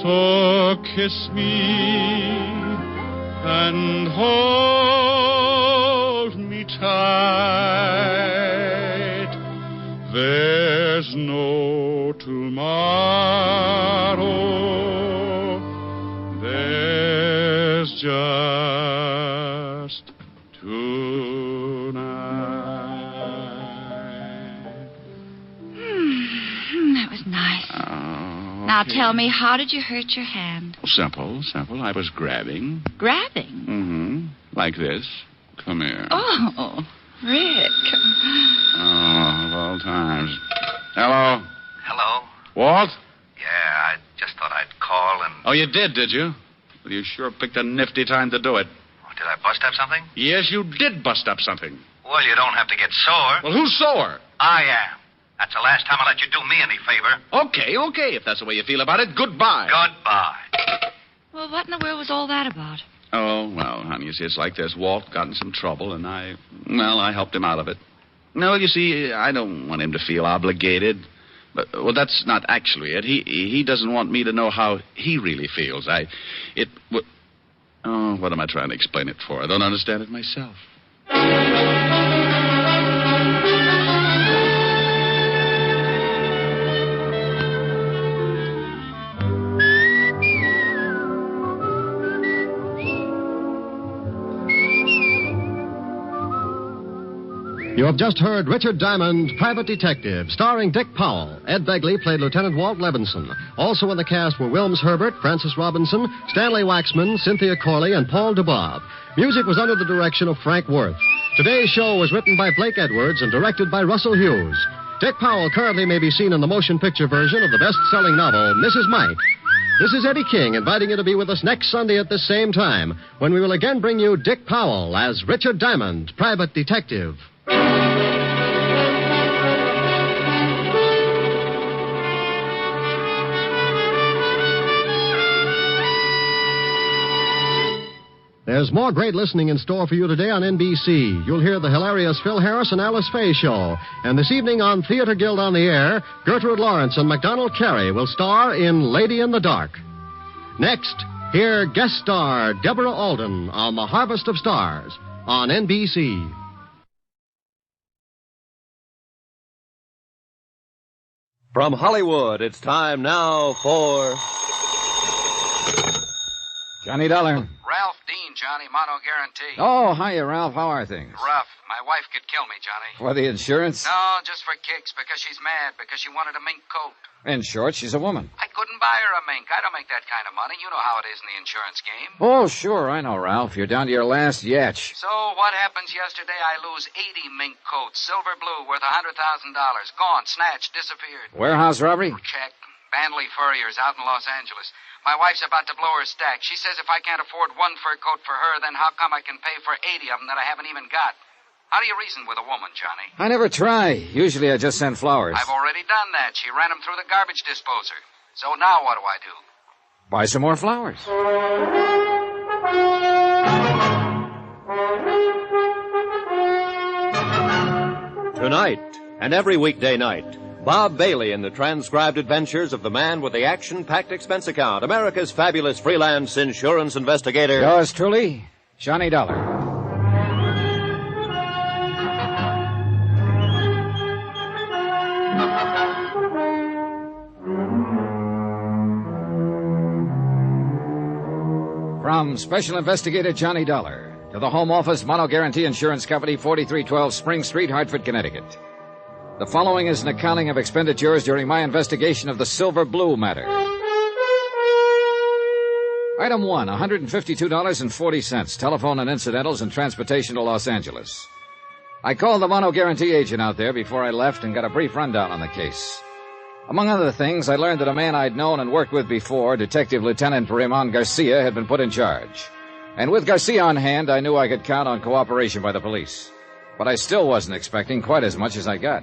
So kiss me and hold me tight. There's no tomorrow. There's just tonight. That was nice. Oh. Now tell me, how did you hurt your hand? Simple. I was grabbing. Grabbing? Mm-hmm. Like this. Come here. Oh, Rick. Oh, of all times. Hello? Hello? Walt? Yeah, I just thought I'd call and... Oh, you did you? Well, you sure picked a nifty time to do it. Oh, did I bust up something? Yes, you did bust up something. Well, you don't have to get sore. Well, who's sore? I am. That's the last time I'll let you do me any favor. Okay. If that's the way you feel about it, goodbye. Goodbye. Well, what in the world was all that about? Oh, well, honey, you see, it's like this. Walt got in some trouble, and I helped him out of it. No, you see, I don't want him to feel obligated. But, well, that's not actually it. He doesn't want me to know how he really feels. What am I trying to explain it for? I don't understand it myself. You have just heard Richard Diamond, Private Detective, starring Dick Powell. Ed Begley played Lieutenant Walt Levinson. Also in the cast were Wilms Herbert, Francis Robinson, Stanley Waxman, Cynthia Corley, and Paul DeBob. Music was under the direction of Frank Worth. Today's show was written by Blake Edwards and directed by Russell Hughes. Dick Powell currently may be seen in the motion picture version of the best-selling novel, Mrs. Mike. This is Eddie King inviting you to be with us next Sunday at this same time, when we will again bring you Dick Powell as Richard Diamond, Private Detective. There's more great listening in store for you today on NBC. You'll hear the hilarious Phil Harris and Alice Faye show. And this evening on Theater Guild on the Air, Gertrude Lawrence and MacDonald Carey will star in Lady in the Dark. Next, hear guest star Deborah Alden on The Harvest of Stars on NBC. From Hollywood, it's time now for... Johnny Dollar. Ralph Dean, Johnny, mono guarantee. Oh, hiya, Ralph. How are things? Rough. My wife could kill me, Johnny. For the insurance? No, just for kicks, because she's mad, because she wanted a mink coat. In short, she's a woman. I couldn't buy her a mink. I don't make that kind of money. You know how it is in the insurance game. Oh, sure, I know, Ralph. You're down to your last yatch. So what happens yesterday? I lose 80 mink coats, silver blue, worth $100,000. Gone, snatched, disappeared. Warehouse robbery? Check. Bandley Furriers out in Los Angeles. My wife's about to blow her stack. She says if I can't afford one fur coat for her, then how come I can pay for 80 of them that I haven't even got? How do you reason with a woman, Johnny? I never try. Usually I just send flowers. I've already done that. She ran them through the garbage disposer. So now what do I do? Buy some more flowers. Tonight, and every weekday night, Bob Bailey in the transcribed adventures of the man with the action-packed expense account, America's fabulous freelance insurance investigator. Yours truly, Johnny Dollar. From Special Investigator Johnny Dollar to the Home Office Mono Guarantee Insurance Company, 4312 Spring Street, Hartford, Connecticut. The following is an accounting of expenditures during my investigation of the Silver Blue matter. Item 1, $152.40, telephone and incidentals and transportation to Los Angeles. I called the Mono Guarantee agent out there before I left and got a brief rundown on the case. Among other things, I learned that a man I'd known and worked with before, Detective Lieutenant Raymond Garcia, had been put in charge. And with Garcia on hand, I knew I could count on cooperation by the police. But I still wasn't expecting quite as much as I got.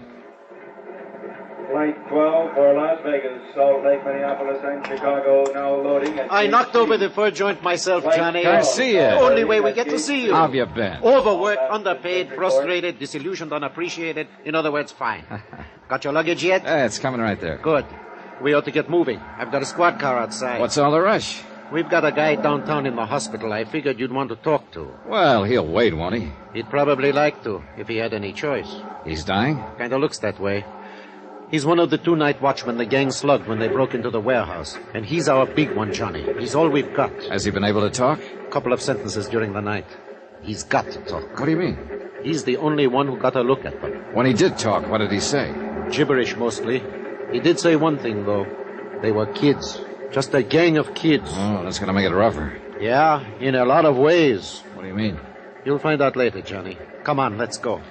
Flight 12 for Las Vegas, Salt Lake, Minneapolis, and Chicago, now loading. I knocked over the fur joint myself, Johnny. Garcia. Only way we get to see you. How have you been? Overworked, underpaid, frustrated, disillusioned, unappreciated. In other words, fine. Got your luggage yet? It's coming right there. Good. We ought to get moving. I've got a squad car outside. What's all the rush? We've got a guy downtown in the hospital I figured you'd want to talk to. Well, he'll wait, won't he? He'd probably like to, if he had any choice. He's dying? Kinda looks that way. He's one of the 2 night watchmen the gang slugged when they broke into the warehouse. And he's our big one, Johnny. He's all we've got. Has he been able to talk? Couple of sentences during the night. He's got to talk. What do you mean? He's the only one who got a look at them. When he did talk, what did he say? Gibberish, mostly. He did say one thing, though. They were kids. Just a gang of kids. Oh, that's going to make it rougher. Yeah, in a lot of ways. What do you mean? You'll find out later, Johnny. Come on, let's go.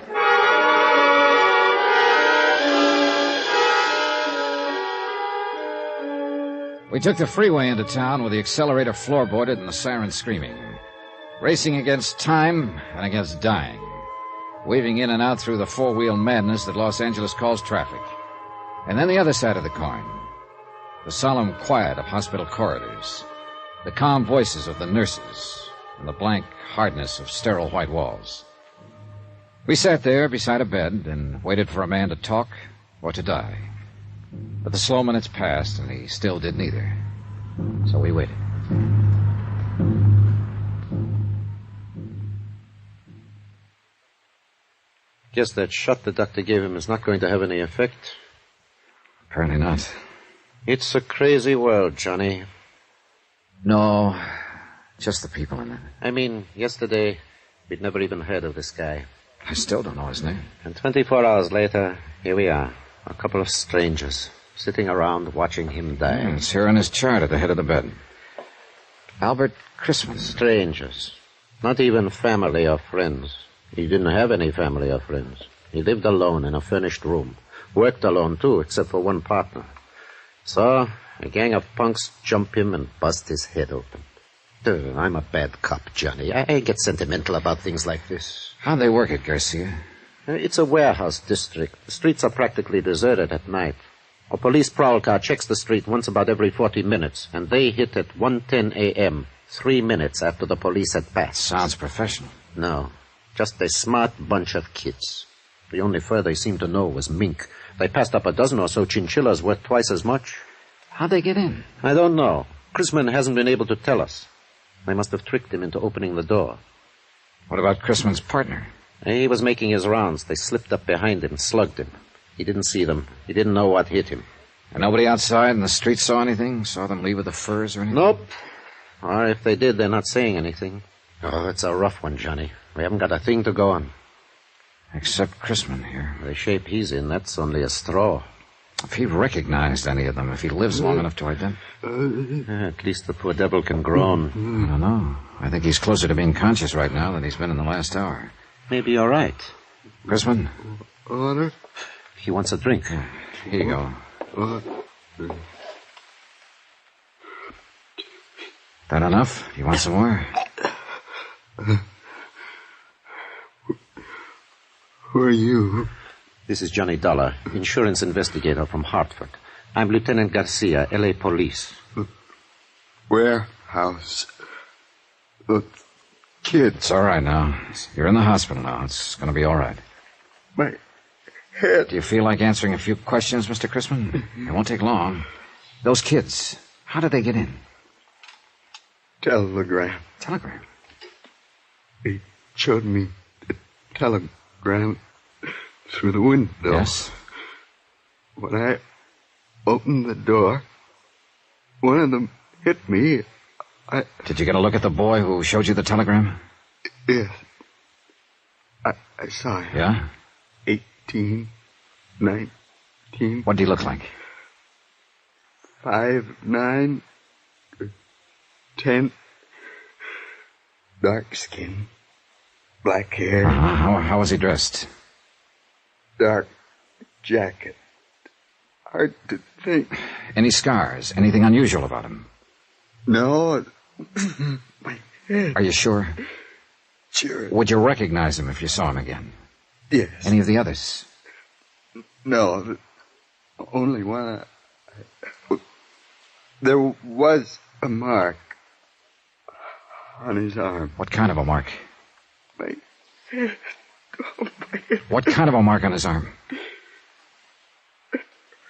We took the freeway into town with the accelerator floorboarded and the siren screaming. Racing against time and against dying. Weaving in and out through the four-wheel madness that Los Angeles calls traffic. And then the other side of the coin. The solemn quiet of hospital corridors. The calm voices of the nurses. And the blank hardness of sterile white walls. We sat there beside a bed and waited for a man to talk or to die. But the slow minutes passed, and he still did neither. So we waited. Guess that shot the doctor gave him is not going to have any effect. Apparently not. It's a crazy world, Johnny. No, just the people in it. I mean, yesterday, we'd never even heard of this guy. I still don't know his name. And 24 hours later, here we are. A couple of strangers, sitting around watching him die. It's here on his chart at the head of the bed. Albert Christman. Strangers. Not even family or friends. He didn't have any family or friends. He lived alone in a furnished room. Worked alone, too, except for one partner. So, a gang of punks jump him and bust his head open. Dude, I'm a bad cop, Johnny. I get sentimental about things like this. How'd they work it, Garcia? It's a warehouse district. The streets are practically deserted at night. A police prowl car checks the street once about every 40 minutes, and they hit at 1:10 a.m., 3 minutes after the police had passed. Sounds professional. No, just a smart bunch of kids. The only fur they seemed to know was mink. They passed up a dozen or so chinchillas worth twice as much. How'd they get in? I don't know. Chrisman hasn't been able to tell us. They must have tricked him into opening the door. What about Chrisman's partner? He was making his rounds. They slipped up behind him, slugged him. He didn't see them. He didn't know what hit him. And nobody outside in the street saw anything? Saw them leave with the furs or anything? Nope. Or if they did, they're not saying anything. Oh, it's a rough one, Johnny. We haven't got a thing to go on. Except Chrisman here. The shape he's in, that's only a straw. If he recognized any of them, if he lives long enough to identify... At least the poor devil can groan. I don't know. I think he's closer to being conscious right now than he's been in the last hour. Maybe you're right. Chrisman? Water? He wants a drink. Here you go. That enough? You want some more? Who are you? This is Johnny Dollar, insurance investigator from Hartford. I'm Lieutenant Garcia, L.A. Police. Warehouse. The kid. It's all right now. You're in the hospital now. It's going to be all right. My head. Do you feel like answering a few questions, Mr. Chrisman? It won't take long. Those kids, how did they get in? Telegram. Telegram? He showed me the telegram through the window. Yes. When I opened the door, one of them hit me. Did you get a look at the boy who showed you the telegram? Yes. I saw him. Yeah? 18, 19. What did he look like? 5'9", 10, dark skin, black hair. How was he dressed? Dark jacket. Hard to think. Any scars? Anything unusual about him? No. My head. Are you sure? Sure. Would you recognize him if you saw him again? Yes. Any of the others? No. The only one. There was a mark on his arm. What kind of a mark? My head. Oh, my head. What kind of a mark on his arm?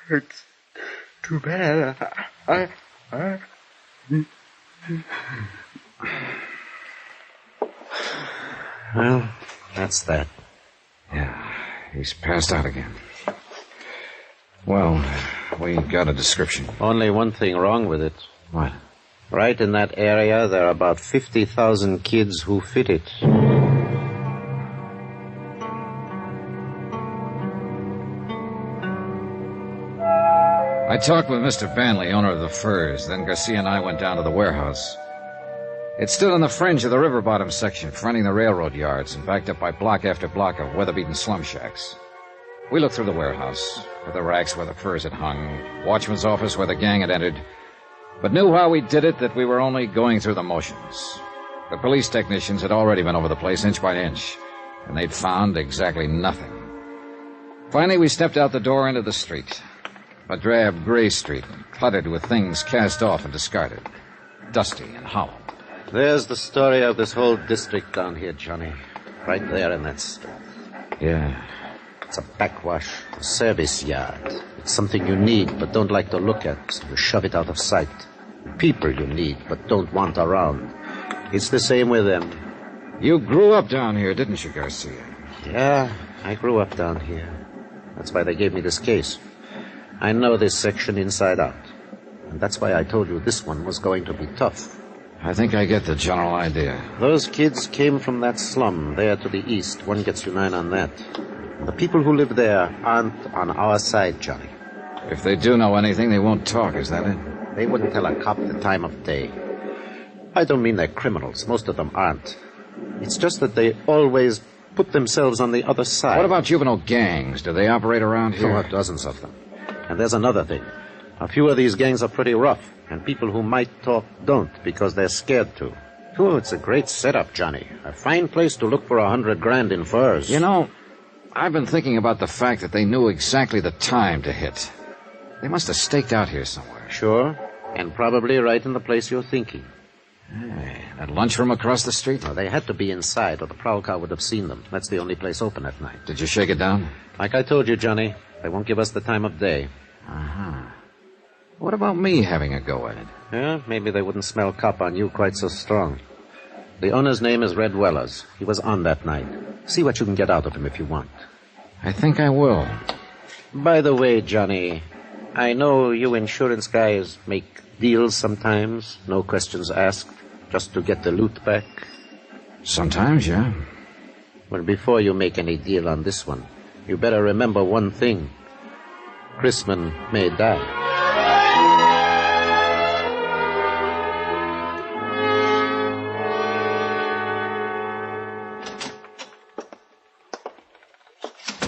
Hurts too bad. Well, that's that. Yeah, he's passed out again. Well, we got a description. Only one thing wrong with it. What? Right in that area, there are about 50,000 kids who fit it. I talked with Mr. Banley, owner of the Furs. Then Garcia and I went down to the warehouse. It stood on the fringe of the river bottom section, fronting the railroad yards, and backed up by block after block of weather-beaten slum shacks. We looked through the warehouse, at the racks where the furs had hung, watchman's office where the gang had entered, but knew while we did it that we were only going through the motions. The police technicians had already been over the place inch by inch, and they'd found exactly nothing. Finally, we stepped out the door into the street. A drab gray street, cluttered with things cast off and discarded. Dusty and hollow. There's the story of this whole district down here, Johnny. Right there in that street. Yeah. It's a backwash, a service yard. It's something you need but don't like to look at, so you shove it out of sight. People you need but don't want around. It's the same with them. You grew up down here, didn't you, Garcia? Yeah, I grew up down here. That's why they gave me this case. I know this section inside out. And that's why I told you this one was going to be tough. I think I get the general idea. Those kids came from that slum there to the east. One gets you 9 on that. And the people who live there aren't on our side, Johnny. If they do know anything, they won't talk, is that it? They wouldn't tell a cop the time of day. I don't mean they're criminals. Most of them aren't. It's just that they always put themselves on the other side. What about juvenile gangs? Do they operate around here? Oh, dozens of them. And there's another thing. A few of these gangs are pretty rough, and people who might talk don't because they're scared to. Oh, it's a great setup, Johnny. A fine place to look for $100,000 in furs. You know, I've been thinking about the fact that they knew exactly the time to hit. They must have staked out here somewhere. Sure, and probably right in the place you're thinking. Hey, that lunchroom across the street? No, they had to be inside, or the prowl car would have seen them. That's the only place open at night. Did you shake it down? Like I told you, Johnny, they won't give us the time of day. Uh-huh. What about me having a go at it? Yeah, maybe they wouldn't smell cop on you quite so strong. The owner's name is Red Wellers. He was on that night. See what you can get out of him if you want. I think I will. By the way, Johnny, I know you insurance guys make deals sometimes, no questions asked, just to get the loot back. Sometimes, yeah. Well, before you make any deal on this one, you better remember one thing. Chrisman may die.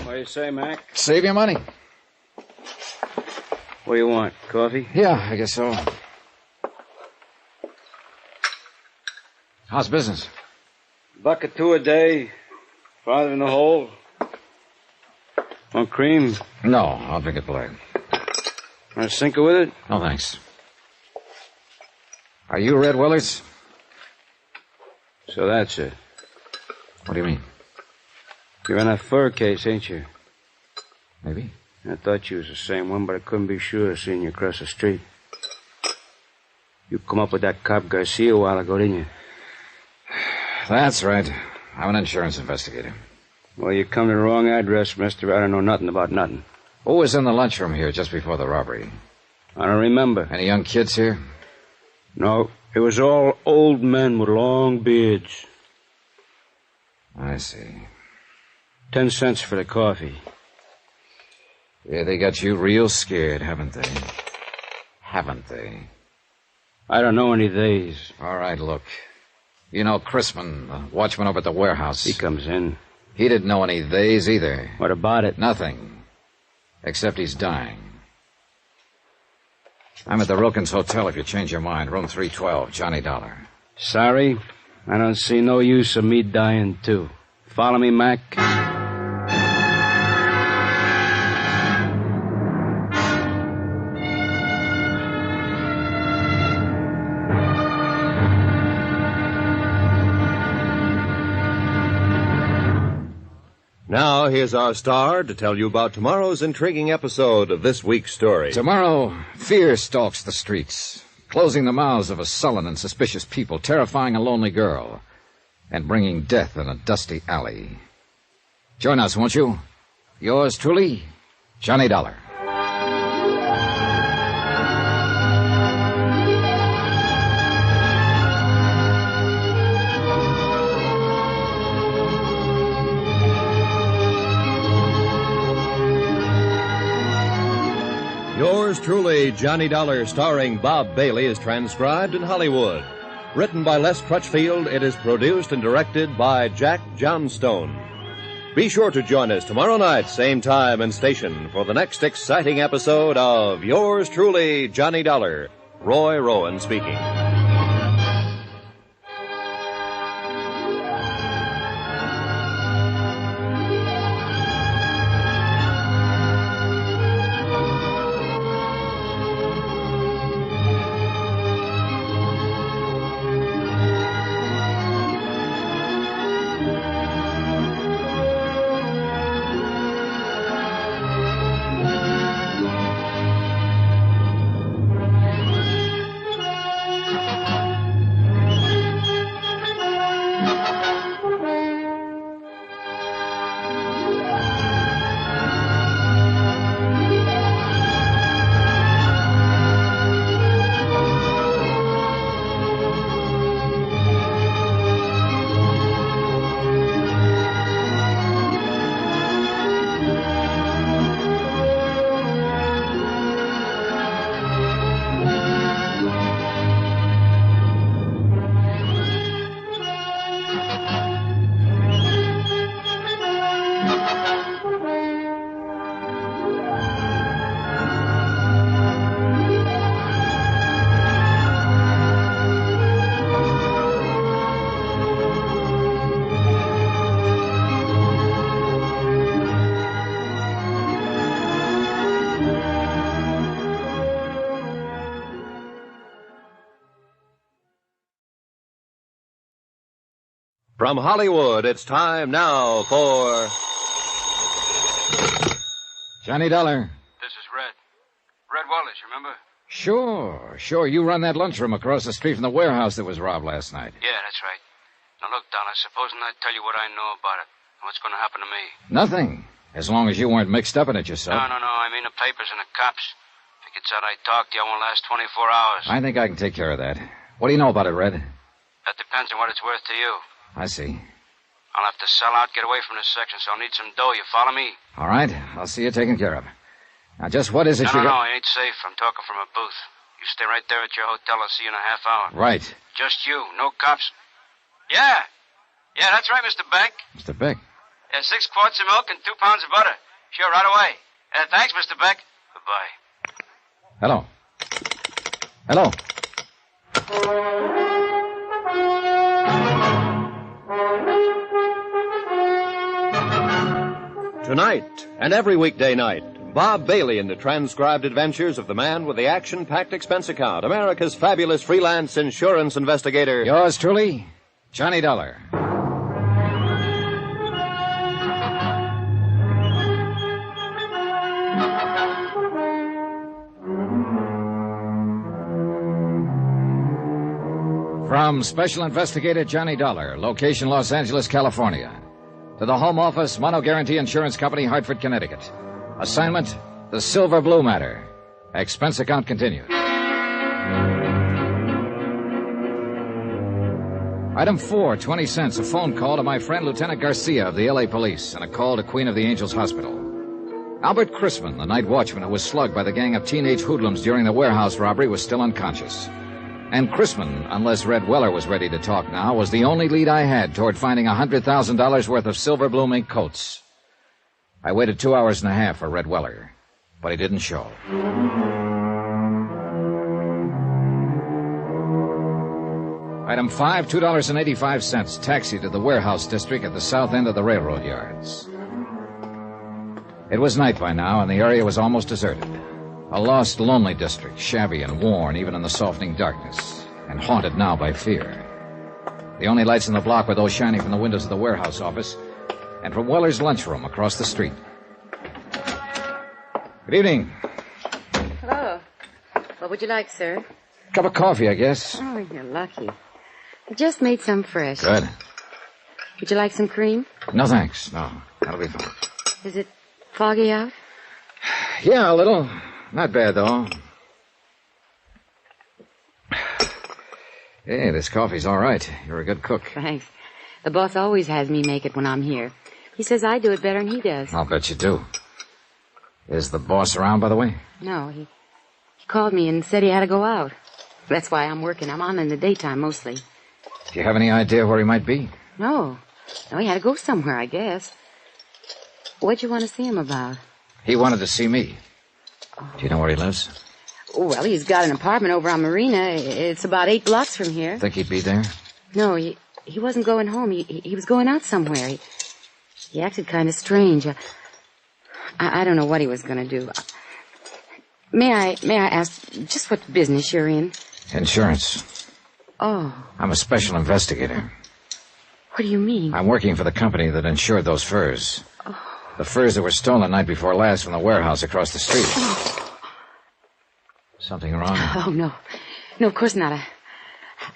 What do you say, Mac? Save your money. What do you want? Coffee? Yeah, I guess so. How's business? $1.02 a day. Farther in the hole. Want cream? No, I'll drink it plain. Want a sinker with it? No, thanks. Are you Red Willers? So that's it. What do you mean? You're in that fur case, ain't you? Maybe. I thought you was the same one, but I couldn't be sure seeing you across the street. You come up with that cop Garcia a while ago, didn't you? That's right. I'm an insurance investigator. Well, you come to the wrong address, mister. I don't know nothing about nothing. Who was in the lunchroom here just before the robbery? I don't remember. Any young kids here? No, it was all old men with long beards. I see. 10 cents for the coffee. Yeah, they got you real scared, haven't they? Haven't they? I don't know any days. All right, look. You know Chrisman, the watchman over at the warehouse. He comes in. He didn't know any days either. What about it? Nothing. Except he's dying. I'm at the Wilkins Hotel if you change your mind. Room 312, Johnny Dollar. Sorry, I don't see no use of me dying, too. Follow me, Mac? Now, here's our star to tell you about tomorrow's intriguing episode of this week's story. Tomorrow, fear stalks the streets, closing the mouths of a sullen and suspicious people, terrifying a lonely girl, and bringing death in a dusty alley. Join us, won't you? Yours truly, Johnny Dollar. Yours Yours truly, Johnny Dollar, starring Bob Bailey, is transcribed in Hollywood. Written by Les Crutchfield, it is produced and directed by Jack Johnstone. Be sure to join us tomorrow night, same time and station, for the next exciting episode of Yours truly, Johnny Dollar. Roy Rowan speaking. From Hollywood, it's time now for... Johnny Dollar. This is Red. Red Wallace, remember? Sure. You run that lunchroom across the street from the warehouse that was robbed last night. Yeah, that's right. Now, look, Dollar, supposing I tell you what I know about it, and what's going to happen to me. Nothing. As long as you weren't mixed up in it yourself. No. I mean the papers and the cops. If it gets out I talked to you, I won't last 24 hours. I think I can take care of that. What do you know about it, Red? That depends on what it's worth to you. I see. I'll have to sell out, get away from this section, so I'll need some dough. You follow me? All right. I'll see you taken care of. Now, just what is it No, I ain't safe. I'm talking from a booth. You stay right there at your hotel. I'll see you in a half hour. Right. Just you. No cops. Yeah, that's right, Mr. Beck. Mr. Beck? 6 quarts of milk and 2 pounds of butter. Sure, right away. Thanks, Mr. Beck. Goodbye. Hello. Tonight and every weekday night, Bob Bailey in the transcribed adventures of the man with the action-packed expense account, America's fabulous freelance insurance investigator. Yours truly, Johnny Dollar. From Special Investigator Johnny Dollar, location Los Angeles, California. To the Home Office, Mono Guarantee Insurance Company, Hartford, Connecticut. Assignment, the Silver Blue matter. Expense account continued. Item 4, 20 cents, a phone call to my friend Lieutenant Garcia of the L.A. Police, and a call to Queen of the Angels Hospital. Albert Chrisman, the night watchman who was slugged by the gang of teenage hoodlums during the warehouse robbery, was still unconscious. And Chrisman, unless Red Weller was ready to talk now, was the only lead I had toward finding $100,000 worth of silver blue mink coats. I waited 2 hours and a half for Red Weller, but he didn't show. Item 5, $2.85, taxi to the warehouse district at the south end of the railroad yards. It was night by now, and the area was almost deserted. A lost, lonely district, shabby and worn even in the softening darkness, and haunted now by fear. The only lights in the block were those shining from the windows of the warehouse office and from Weller's lunchroom across the street. Good evening. Hello. What would you like, sir? Cup of coffee, I guess. Oh, you're lucky. I just made some fresh. Good. Would you like some cream? No, thanks. No, that'll be fine. Is it foggy out? Yeah, a little. Not bad, though. Hey, this coffee's all right. You're a good cook. Thanks. The boss always has me make it when I'm here. He says I do it better than he does. I'll bet you do. Is the boss around, by the way? No, He called me and said he had to go out. That's why I'm working. I'm on in the daytime mostly. Do you have any idea where he might be? No. No, he had to go somewhere, I guess. What'd you want to see him about? He wanted to see me. Do you know where he lives? Well, he's got an apartment over on Marina. It's about 8 blocks from here. Think he'd be there? No, he wasn't going home. He was going out somewhere. He acted kind of strange. I don't know what he was going to do. May I ask just what business you're in? Insurance. Oh. I'm a special investigator. What do you mean? I'm working for the company that insured those furs. Oh. The furs that were stolen night before last from the warehouse across the street. Oh. Something wrong? Oh, no. No, of course not.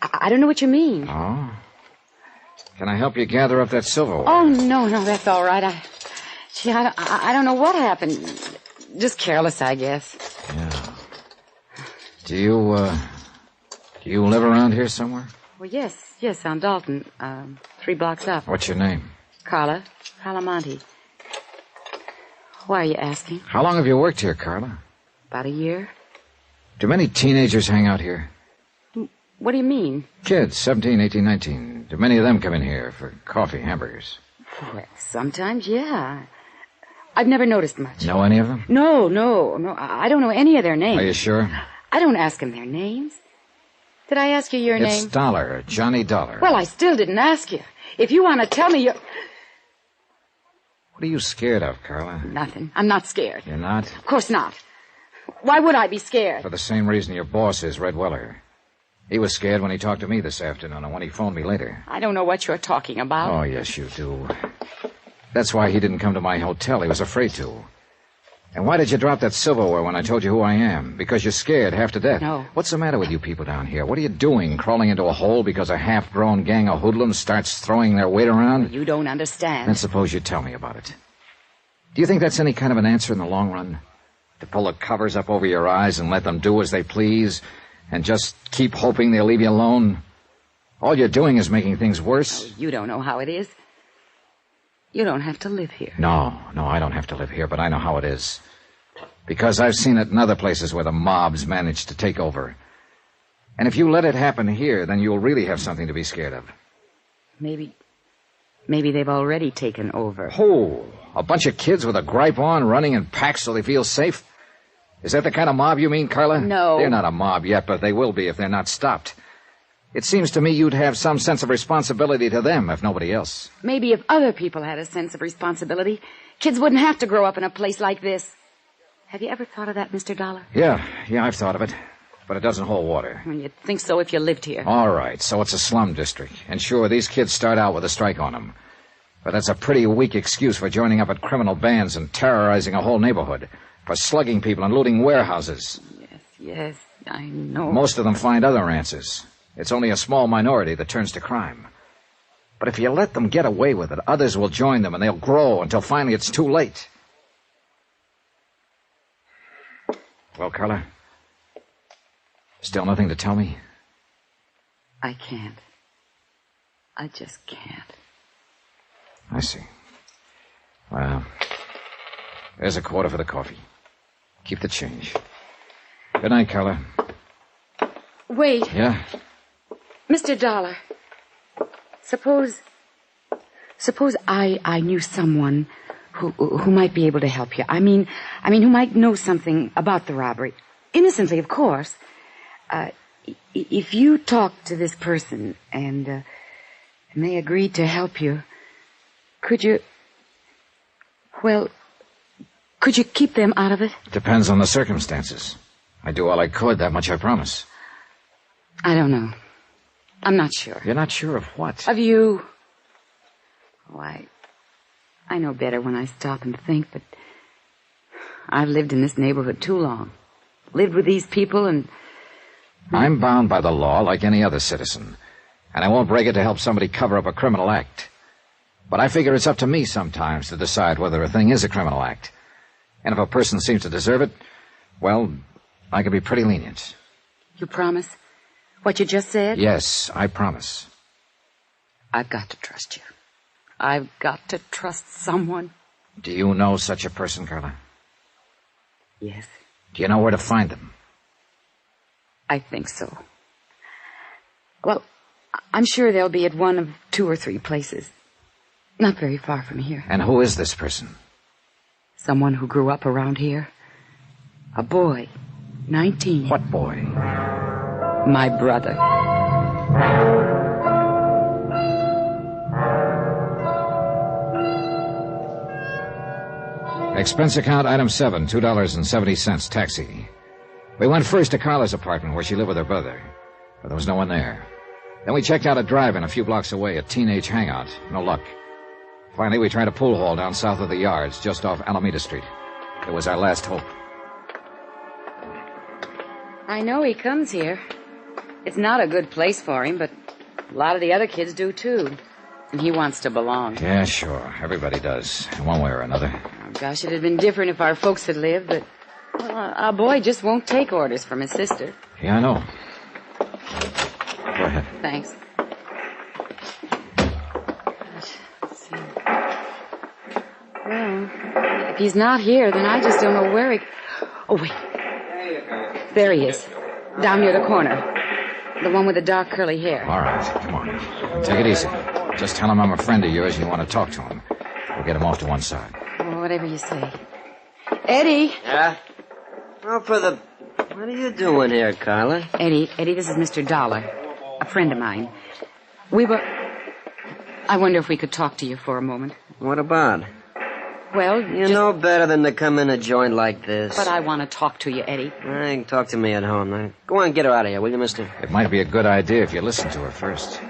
I don't know what you mean. Oh? Can I help you gather up that silverware? Oh, no, that's all right. I don't know what happened. Just careless, I guess. Yeah. Do you live around here somewhere? Well, yes, on Dalton, 3 blocks up. What's your name? Carla Monte. Why are you asking? How long have you worked here, Carla? About a year. Do many teenagers hang out here? What do you mean? Kids, 17, 18, 19. Do many of them come in here for coffee, hamburgers? Well, sometimes, yeah. I've never noticed much. Know any of them? No. I don't know any of their names. Are you sure? I don't ask them their names. Did I ask you your name? It's Dollar, Johnny Dollar. Well, I still didn't ask you. If you want to tell me What are you scared of, Carla? Nothing. I'm not scared. You're not? Of course not. Why would I be scared? For the same reason your boss is, Red Weller. He was scared when he talked to me this afternoon and when he phoned me later. I don't know what you're talking about. Oh, yes, you do. That's why he didn't come to my hotel. He was afraid to. And why did you drop that silverware when I told you who I am? Because you're scared half to death. No. What's the matter with you people down here? What are you doing, crawling into a hole because a half-grown gang of hoodlums starts throwing their weight around? You don't understand. Then suppose you tell me about it. Do you think that's any kind of an answer in the long run? To pull the covers up over your eyes and let them do as they please and just keep hoping they'll leave you alone? All you're doing is making things worse. Oh, you don't know how it is. You don't have to live here. No, I don't have to live here, but I know how it is. Because I've seen it in other places where the mobs manage to take over. And if you let it happen here, then you'll really have something to be scared of. Maybe they've already taken over. Oh, a bunch of kids with a gripe on running in packs so they feel safe? Is that the kind of mob you mean, Carla? No. They're not a mob yet, but they will be if they're not stopped. It seems to me you'd have some sense of responsibility to them, if nobody else. Maybe if other people had a sense of responsibility, kids wouldn't have to grow up in a place like this. Have you ever thought of that, Mr. Dollar? Yeah, I've thought of it. But it doesn't hold water. Well, you'd think so if you lived here. All right, so it's a slum district. And sure, these kids start out with a strike on them. But that's a pretty weak excuse for joining up at criminal bands and terrorizing a whole neighborhood. For slugging people and looting warehouses. Yes, I know. Most of them find other answers. It's only a small minority that turns to crime. But if you let them get away with it, others will join them and they'll grow until finally it's too late. Well, Carla? Still nothing to tell me? I can't. I just can't. I see. Well, there's a quarter for the coffee. Keep the change. Good night, Carla. Wait. Yeah? Mr. Dollar, suppose I knew someone who might be able to help you. I mean, who might know something about the robbery. Innocently, of course. If you talk to this person and they agreed to help you, could you keep them out of it? Depends on the circumstances. I do all I could, that much I promise. I don't know. I'm not sure. You're not sure of what? Of you. Oh, I know better when I stop and think, but I've lived in this neighborhood too long. Lived with these people and... I'm bound by the law like any other citizen, and I won't break it to help somebody cover up a criminal act. But I figure it's up to me sometimes to decide whether a thing is a criminal act. And if a person seems to deserve it, well, I can be pretty lenient. You promise? What you just said? Yes, I promise. I've got to trust you. I've got to trust someone. Do you know such a person, Carla? Yes. Do you know where to find them? I think so. Well, I'm sure they'll be at one of 2 or 3 places. Not very far from here. And who is this person? Someone who grew up around here. A boy. 19. What boy? My brother. Expense account item 7, $2.70, taxi. We went first to Carla's apartment where she lived with her brother, but there was no one there. Then we checked out a drive-in a few blocks away, a teenage hangout. No luck. Finally, we tried a pool hall down south of the yards, just off Alameda Street. It was our last hope. I know he comes here. It's not a good place for him, but a lot of the other kids do, too. And he wants to belong. Yeah, sure. Everybody does, in one way or another. Oh, gosh, it'd have been different if our folks had lived, but well, our boy just won't take orders from his sister. Yeah, I know. Go ahead. Thanks. Gosh, let's see. Well, if he's not here, then I just don't know where he... Oh, wait. There he is. Down near the corner. The one with the dark curly hair. All right, come on. Take it easy. Just tell him I'm a friend of yours and you want to talk to him. We'll get him off to one side. Oh, whatever you say. Eddie! Yeah? Oh, what are you doing here, Carla? Eddie, this is Mr. Dollar. A friend of mine. I wonder if we could talk to you for a moment. What about? Well, you know better than to come in a joint like this. But I want to talk to you, Eddie. You can talk to me at home. Now, go on, get her out of here, will you, mister? It might be a good idea if you listen to her first.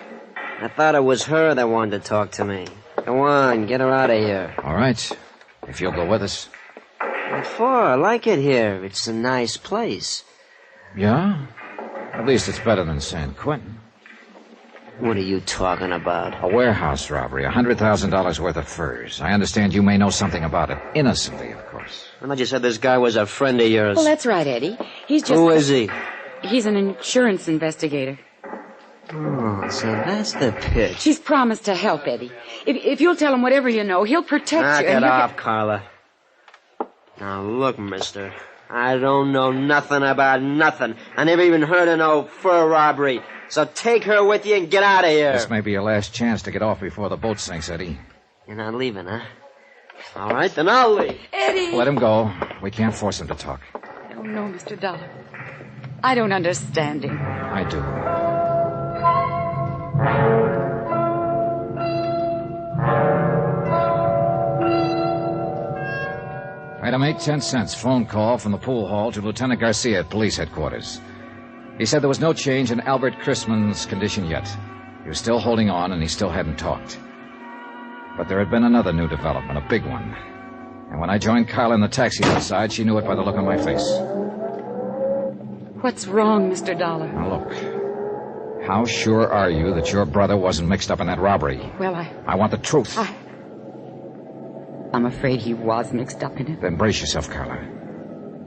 I thought it was her that wanted to talk to me. Go on, get her out of here. All right. If you'll go with us. What for? I like it here. It's a nice place. Yeah? At least it's better than San Quentin. What are you talking about? A warehouse robbery, $100,000 worth of furs. I understand you may know something about it. Innocently, of course. I thought you said this guy was a friend of yours. Well, that's right, Eddie. He's just... Who is he? He's an insurance investigator. Oh, so that's the pitch. He's promised to help, Eddie. If you'll tell him whatever you know, he'll protect you. Knock it off, Carla. Now, look, mister. I don't know nothing about nothing. I never even heard of no fur robbery. So take her with you and get out of here. This may be your last chance to get off before the boat sinks, Eddie. You're not leaving, huh? All right, then I'll leave. Eddie! Let him go. We can't force him to talk. Oh, no, Mr. Dollar. I don't understand him. I do. Item 8, 10 cents. Phone call from the pool hall to Lieutenant Garcia at police headquarters. He said there was no change in Albert Chrisman's condition yet. He was still holding on, and he still hadn't talked. But there had been another new development, a big one. And when I joined Carla in the taxi outside, she knew it by the look on my face. What's wrong, Mr. Dollar? Now, look. How sure are you that your brother wasn't mixed up in that robbery? Well, I want the truth. I'm afraid he was mixed up in it. Then brace yourself, Carla.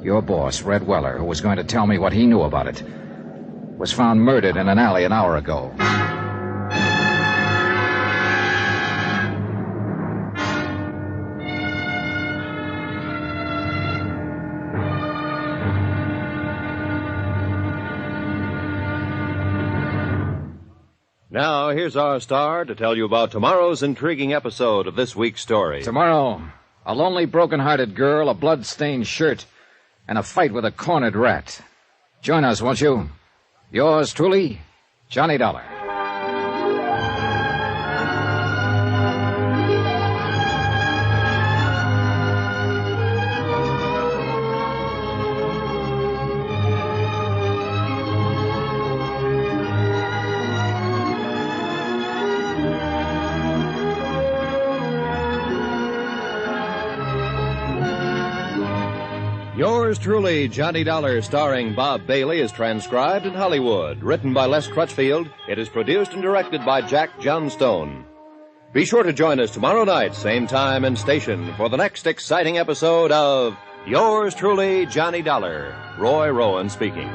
Your boss, Red Weller, who was going to tell me what he knew about it, was found murdered in an alley an hour ago. Now, here's our star to tell you about tomorrow's intriguing episode of this week's story. Tomorrow, a lonely, broken-hearted girl, a blood-stained shirt, and a fight with a cornered rat. Join us, won't you? Yours truly, Johnny Dollar. Yours truly, Johnny Dollar, starring Bob Bailey, is transcribed in Hollywood. Written by Les Crutchfield, it is produced and directed by Jack Johnstone. Be sure to join us tomorrow night, same time and station, for the next exciting episode of Yours truly, Johnny Dollar. Roy Rowan speaking.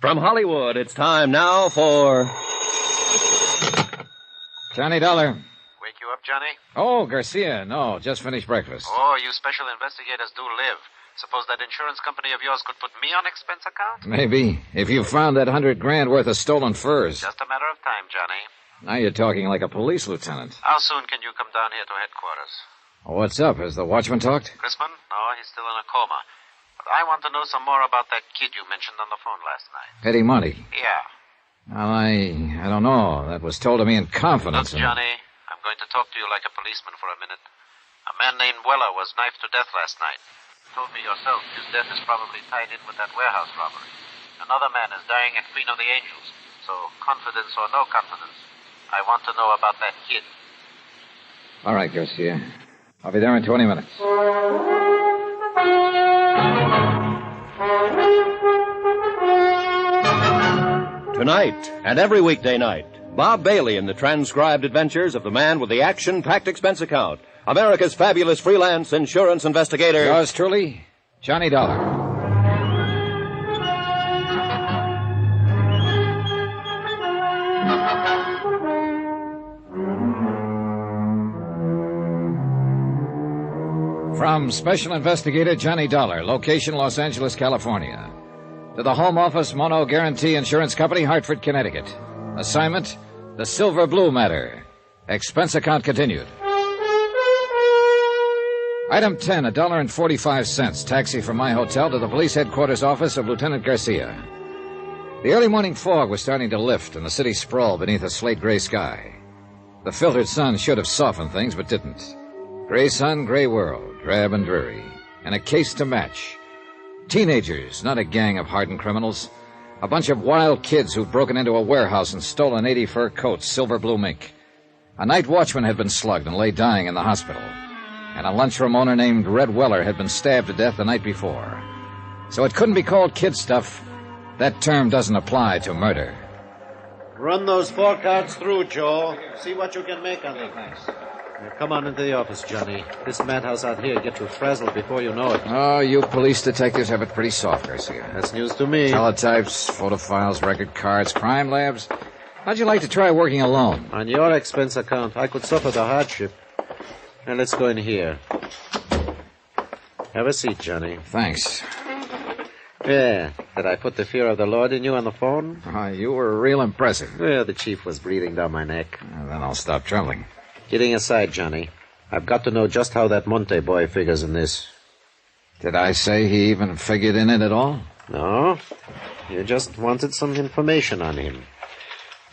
From Hollywood, it's time now for... Johnny Dollar. Wake you up, Johnny? Oh, Garcia. No, just finished breakfast. Oh, you special investigators do live. Suppose that insurance company of yours could put me on expense account? Maybe. If you found that $100,000 worth of stolen furs. Just a matter of time, Johnny. Now you're talking like a police lieutenant. How soon can you come down here to headquarters? What's up? Has the watchman talked? Chrisman? No, he's still in a coma. But I want to know some more about that kid you mentioned on the phone last night. Eddie Monty. Yeah. Well, I don't know. That was told to me in confidence. Look, Johnny, I'm going to talk to you like a policeman for a minute. A man named Weller was knifed to death last night. You told me yourself his death is probably tied in with that warehouse robbery. Another man is dying at Queen of the Angels. So, confidence or no confidence, I want to know about that kid. All right, Garcia. I'll be there in 20 minutes. Tonight, and every weekday night, Bob Bailey in the transcribed adventures of the man with the action-packed expense account, America's fabulous freelance insurance investigator. Yours truly, Johnny Dollar. From Special Investigator Johnny Dollar, location Los Angeles, California. To the Home Office Mono Guarantee Insurance Company, Hartford, Connecticut. Assignment, the Silver Blue Matter. Expense account continued. Item 10, $1.45. Taxi from my hotel to the police headquarters office of Lieutenant Garcia. The early morning fog was starting to lift, and the city sprawled beneath a slate-gray sky. The filtered sun should have softened things, but didn't. Gray sun, gray world, drab and dreary, and a case to match. Teenagers, not a gang of hardened criminals. A bunch of wild kids who'd broken into a warehouse and stolen 80 fur coats, silver blue mink. A night watchman had been slugged and lay dying in the hospital. And a lunchroom owner named Red Weller had been stabbed to death the night before. So it couldn't be called kid stuff. That term doesn't apply to murder. Run those 4 cards through, Joe. See what you can make on them. Thanks. Now, come on into the office, Johnny. This madhouse out here get you frazzled before you know it. Oh, you police detectives have it pretty soft, Garcia. That's news to me. Teletypes, photo files, record cards, crime labs. How'd you like to try working alone? On your expense account, I could suffer the hardship. Now, let's go in here. Have a seat, Johnny. Thanks. Yeah. Did I put the fear of the Lord in you on the phone? You were real impressive. Well, the chief was breathing down my neck. Then I'll stop trembling. Kidding aside, Johnny, I've got to know just how that Monte boy figures in this. Did I say he even figured in it at all? No. You just wanted some information on him.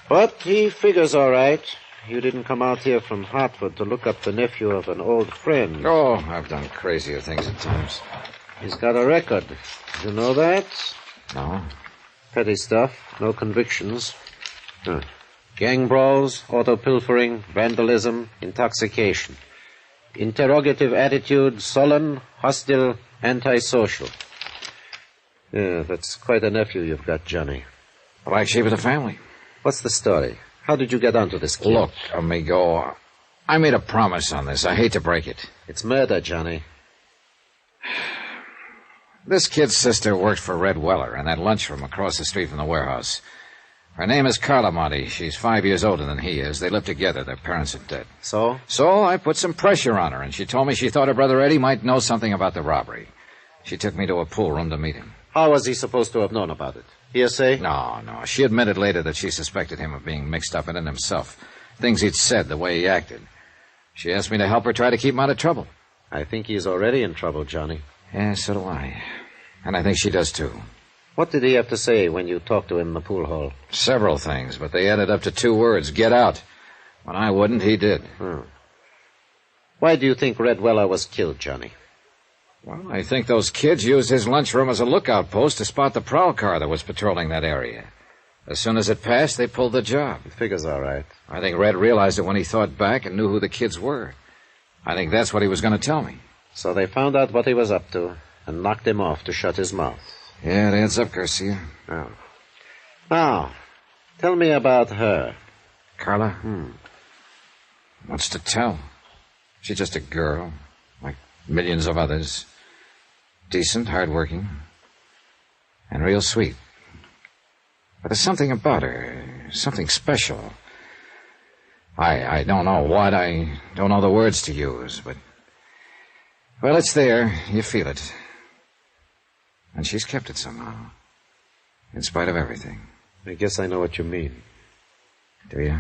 But he figures all right. You didn't come out here from Hartford to look up the nephew of an old friend. Oh, I've done crazier things at times. He's got a record. You know that? No. Petty stuff. No convictions. Gang brawls, auto pilfering, vandalism, intoxication. Interrogative attitude, sullen, hostile, antisocial. Yeah, that's quite a nephew you've got, Johnny. Black sheep of the family. What's the story? How did you get onto this kid? Look, amigo, I made a promise on this. I hate to break it. It's murder, Johnny. This kid's sister worked for Red Weller in that lunchroom across the street from the warehouse. Her name is Carla Monty. She's 5 years older than he is. They live together. Their parents are dead. So? So I put some pressure on her, and she told me she thought her brother Eddie might know something about the robbery. She took me to a pool room to meet him. How was he supposed to have known about it? Hearsay? No. She admitted later that she suspected him of being mixed up in it himself. Things he'd said, the way he acted. She asked me to help her try to keep him out of trouble. I think he's already in trouble, Johnny. Yeah, so do I. And I think she does, too. What did he have to say when you talked to him in the pool hall? Several things, but they added up to 2 words, get out. When I wouldn't, he did. Why do you think Red Weller was killed, Johnny? Well, I think those kids used his lunchroom as a lookout post to spot the prowl car that was patrolling that area. As soon as it passed, they pulled the job. Figures all right. I think Red realized it when he thought back and knew who the kids were. I think that's what he was going to tell me. So they found out what he was up to and knocked him off to shut his mouth. Yeah, it adds up, Garcia. Oh. Now, tell me about her. Carla? What's to tell? She's just a girl, like millions of others. Decent, hardworking, and real sweet. But there's something about her, something special. I don't know what, I don't know the words to use, but... Well, it's there. You feel it. And she's kept it somehow. In spite of everything. I guess I know what you mean. Do you?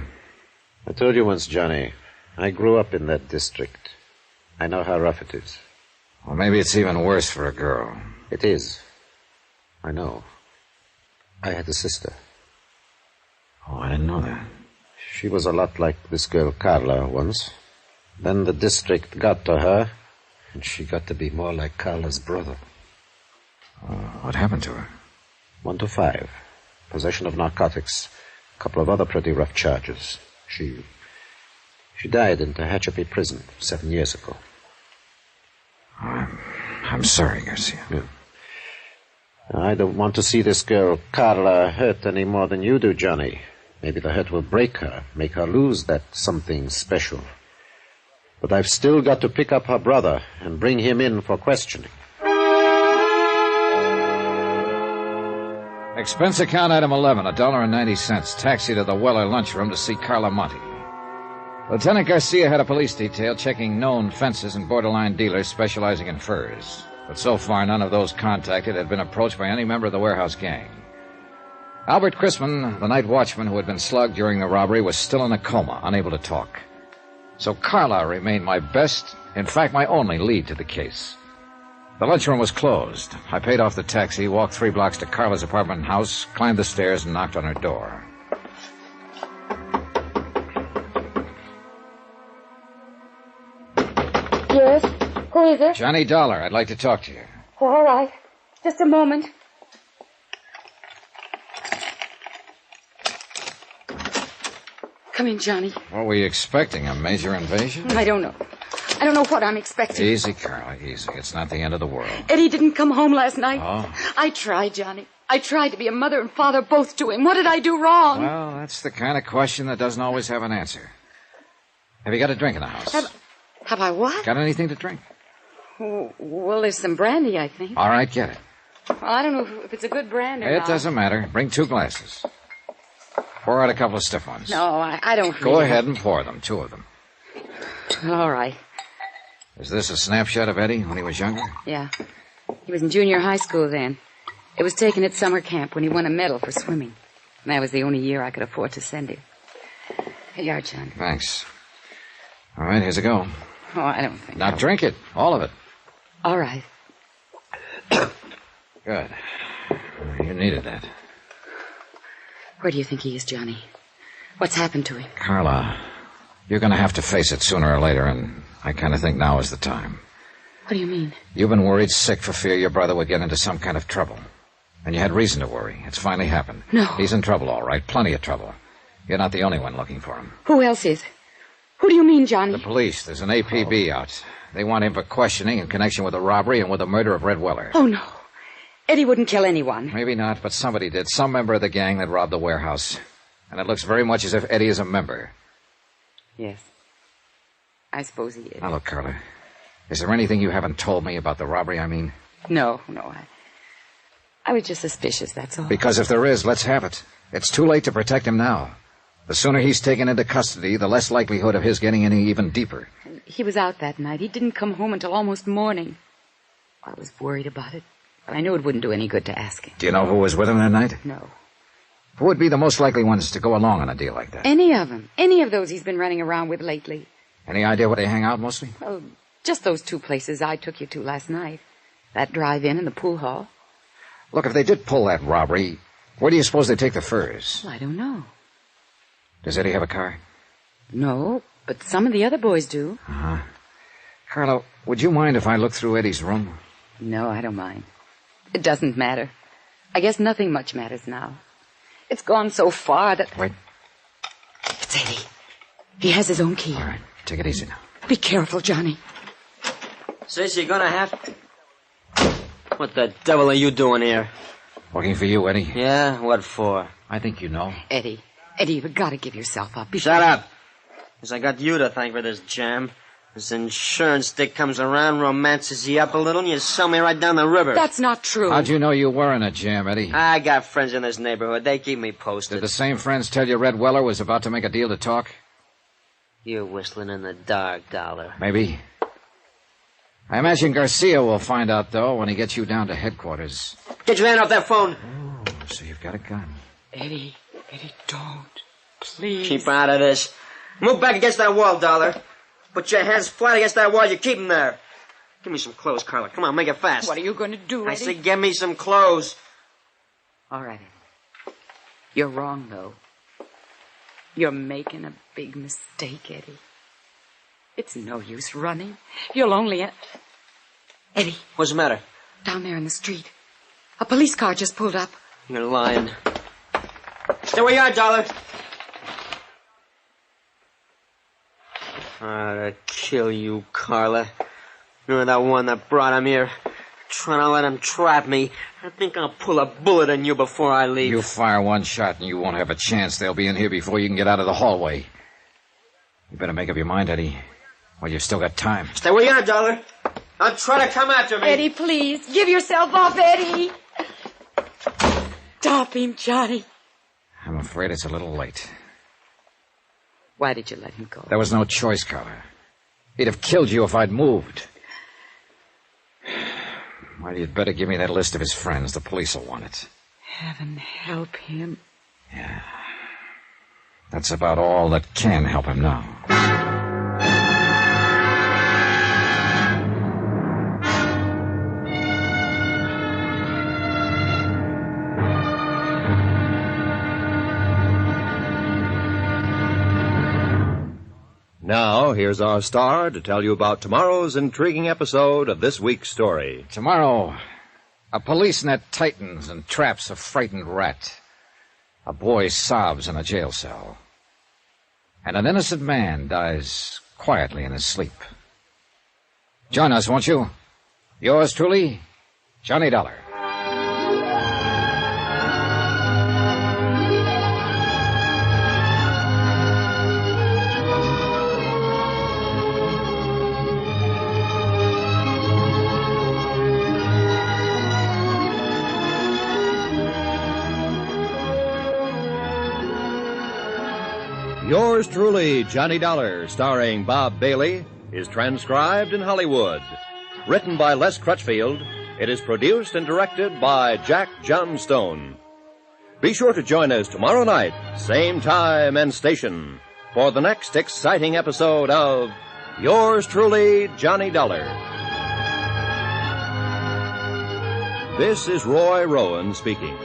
I told you once, Johnny, I grew up in that district. I know how rough it is. Well, maybe it's even worse for a girl. It is. I know. I had a sister. Oh, I didn't know that. She was a lot like this girl Carla once. Then the district got to her, and she got to be more like Carla's brother. What happened to her? 1 to 5. Possession of narcotics. A couple of other pretty rough charges. She died in Tehachapi prison 7 years ago. I'm sorry, Garcia. Yeah. I don't want to see this girl Carla hurt any more than you do, Johnny. Maybe the hurt will break her, make her lose that something special. But I've still got to pick up her brother and bring him in for questioning. Expense account item 11, $1.90. Taxi to the Weller lunchroom to see Carla Monte. Lieutenant Garcia had a police detail checking known fences and borderline dealers specializing in furs. But so far, none of those contacted had been approached by any member of the warehouse gang. Albert Crispin, the night watchman who had been slugged during the robbery, was still in a coma, unable to talk. So Carla remained my best, in fact, my only lead to the case. The lunchroom was closed. I paid off the taxi, walked 3 blocks to Carla's apartment and house, climbed the stairs, and knocked on her door. Yes? Who is it? Johnny Dollar, I'd like to talk to you. Oh, all right. Just a moment. Come in, Johnny. What were you expecting, a major invasion? I don't know. I don't know what I'm expecting. Easy, Carla, easy. It's not the end of the world. Eddie didn't come home last night. Oh? I tried, Johnny. I tried to be a mother and father both to him. What did I do wrong? Well, that's the kind of question that doesn't always have an answer. Have you got a drink in the house? Have I what? Got anything to drink? Well, there's some brandy, I think. All right, get it. Well, I don't know if it's a good brand or It not. doesn't matter. Bring 2 glasses. Pour out a couple of stiff ones. No, I don't Go ahead and pour them, 2 of them. All right. Is this a snapshot of Eddie when he was younger? Yeah. He was in junior high school then. It was taken at summer camp when he won a medal for swimming. And that was the only year I could afford to send him. Here you are, John. Thanks. All right, here's a go. Oh, I don't think Now drink it, all of it. All right. Good. You needed that. Where do you think he is, Johnny? What's happened to him? Carla, you're going to have to face it sooner or later, and I kind of think now is the time. What do you mean? You've been worried sick for fear your brother would get into some kind of trouble. And you had reason to worry. It's finally happened. No. He's in trouble, all right. Plenty of trouble. You're not the only one looking for him. Who else is? Who do you mean, Johnny? The police. There's an APB out. They want him for questioning in connection with the robbery and with the murder of Red Weller. Oh, no. Eddie wouldn't kill anyone. Maybe not, but somebody did. Some member of the gang that robbed the warehouse. And it looks very much as if Eddie is a member. Yes. I suppose he is. Now, look, Carla. Is there anything you haven't told me about the robbery, I mean? No. I was just suspicious, that's all. Because if there is, let's have it. It's too late to protect him now. The sooner he's taken into custody, the less likelihood of his getting any even deeper. He was out that night. He didn't come home until almost morning. I was worried about it, but I knew it wouldn't do any good to ask him. Do you know who was with him that night? No. Who would be the most likely ones to go along on a deal like that? Any of them. Any of those he's been running around with lately. Any idea where they hang out mostly? Well, just those 2 places I took you to last night. That drive-in and the pool hall. Look, if they did pull that robbery, where do you suppose they take the furs? Well, I don't know. Does Eddie have a car? No, but some of the other boys do. Uh-huh. Carlo, would you mind if I looked through Eddie's room? No, I don't mind. It doesn't matter. I guess nothing much matters now. It's gone so far that... Wait. It's Eddie. He has his own key. All right, take it easy now. Be careful, Johnny. Sis, you're gonna have to... What the devil are you doing here? Looking for you, Eddie. Yeah? What for? I think you know. Eddie, you've got to give yourself up. Shut up. Because I got you to thank for this jam. This insurance stick comes around, romances you up a little, and you sell me right down the river. That's not true. How'd you know you were in a jam, Eddie? I got friends in this neighborhood. They keep me posted. Did the same friends tell you Red Weller was about to make a deal to talk? You're whistling in the dark, Dollar. Maybe. I imagine Garcia will find out, though, when he gets you down to headquarters. Get your hand off that phone. Oh, so you've got a gun. Eddie, don't. Please. Keep out of this. Move back against that wall, Dollar. Put your hands flat against that wall. You keep them there. Give me some clothes, Carla. Come on, make it fast. What are you going to do, Eddie? I say give me some clothes. All right, Eddie. You're wrong, though. You're making a big mistake, Eddie. It's no use running. You'll only... Eddie. What's the matter? Down there in the street. A police car just pulled up. You're lying. Stay where you are, Dollar. I'd kill you, Carla. You're that one that brought him here. Trying to let him trap me. I think I'll pull a bullet in you before I leave. You fire one shot and you won't have a chance. They'll be in here before you can get out of the hallway. You better make up your mind, Eddie. Well, you've still got time. Stay where you are, Dollar. Don't try to come after me. Eddie, please. Give yourself up, Eddie. Stop him, Johnny. I'm afraid it's a little late. Why did you let him go? There was no choice, Carla. He'd have killed you if I'd moved. Well, you'd better give me that list of his friends. The police will want it. Heaven help him. Yeah. That's about all that can help him now. Now, here's our star to tell you about tomorrow's intriguing episode of this week's story. Tomorrow, a police net tightens and traps a frightened rat. A boy sobs in a jail cell. And an innocent man dies quietly in his sleep. Join us, won't you? Yours truly, Johnny Dollar. Yours truly, Johnny Dollar, starring Bob Bailey, is transcribed in Hollywood. Written by Les Crutchfield, it is produced and directed by Jack Johnstone. Be sure to join us tomorrow night, same time and station, for the next exciting episode of Yours truly, Johnny Dollar. This is Roy Rowan speaking.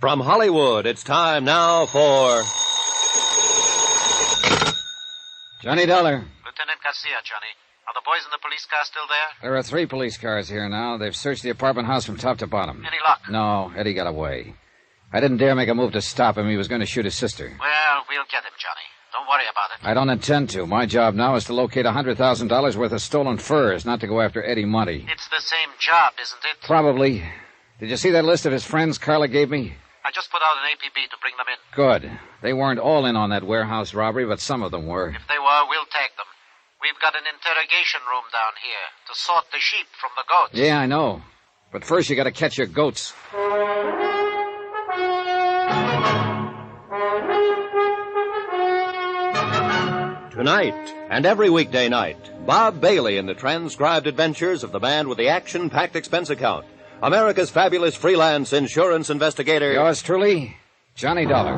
From Hollywood, it's time now for... Johnny Dollar. Lieutenant Garcia, Johnny. Are the boys in the police car still there? There are 3 police cars here now. They've searched the apartment house from top to bottom. Any luck? No, Eddie got away. I didn't dare make a move to stop him. He was going to shoot his sister. Well, we'll get him, Johnny. Don't worry about it. I don't intend to. My job now is to locate $100,000 worth of stolen furs, not to go after Eddie Monty. It's the same job, isn't it? Probably. Did you see that list of his friends Carla gave me? I just put out an APB to bring them in. Good. They weren't all in on that warehouse robbery, but some of them were. If they were, we'll tag them. We've got an interrogation room down here to sort the sheep from the goats. Yeah, I know. But first you got to catch your goats. Tonight, and every weekday night, Bob Bailey in the transcribed adventures of the man with the action-packed expense account. America's fabulous freelance insurance investigator. Yours truly, Johnny Dollar.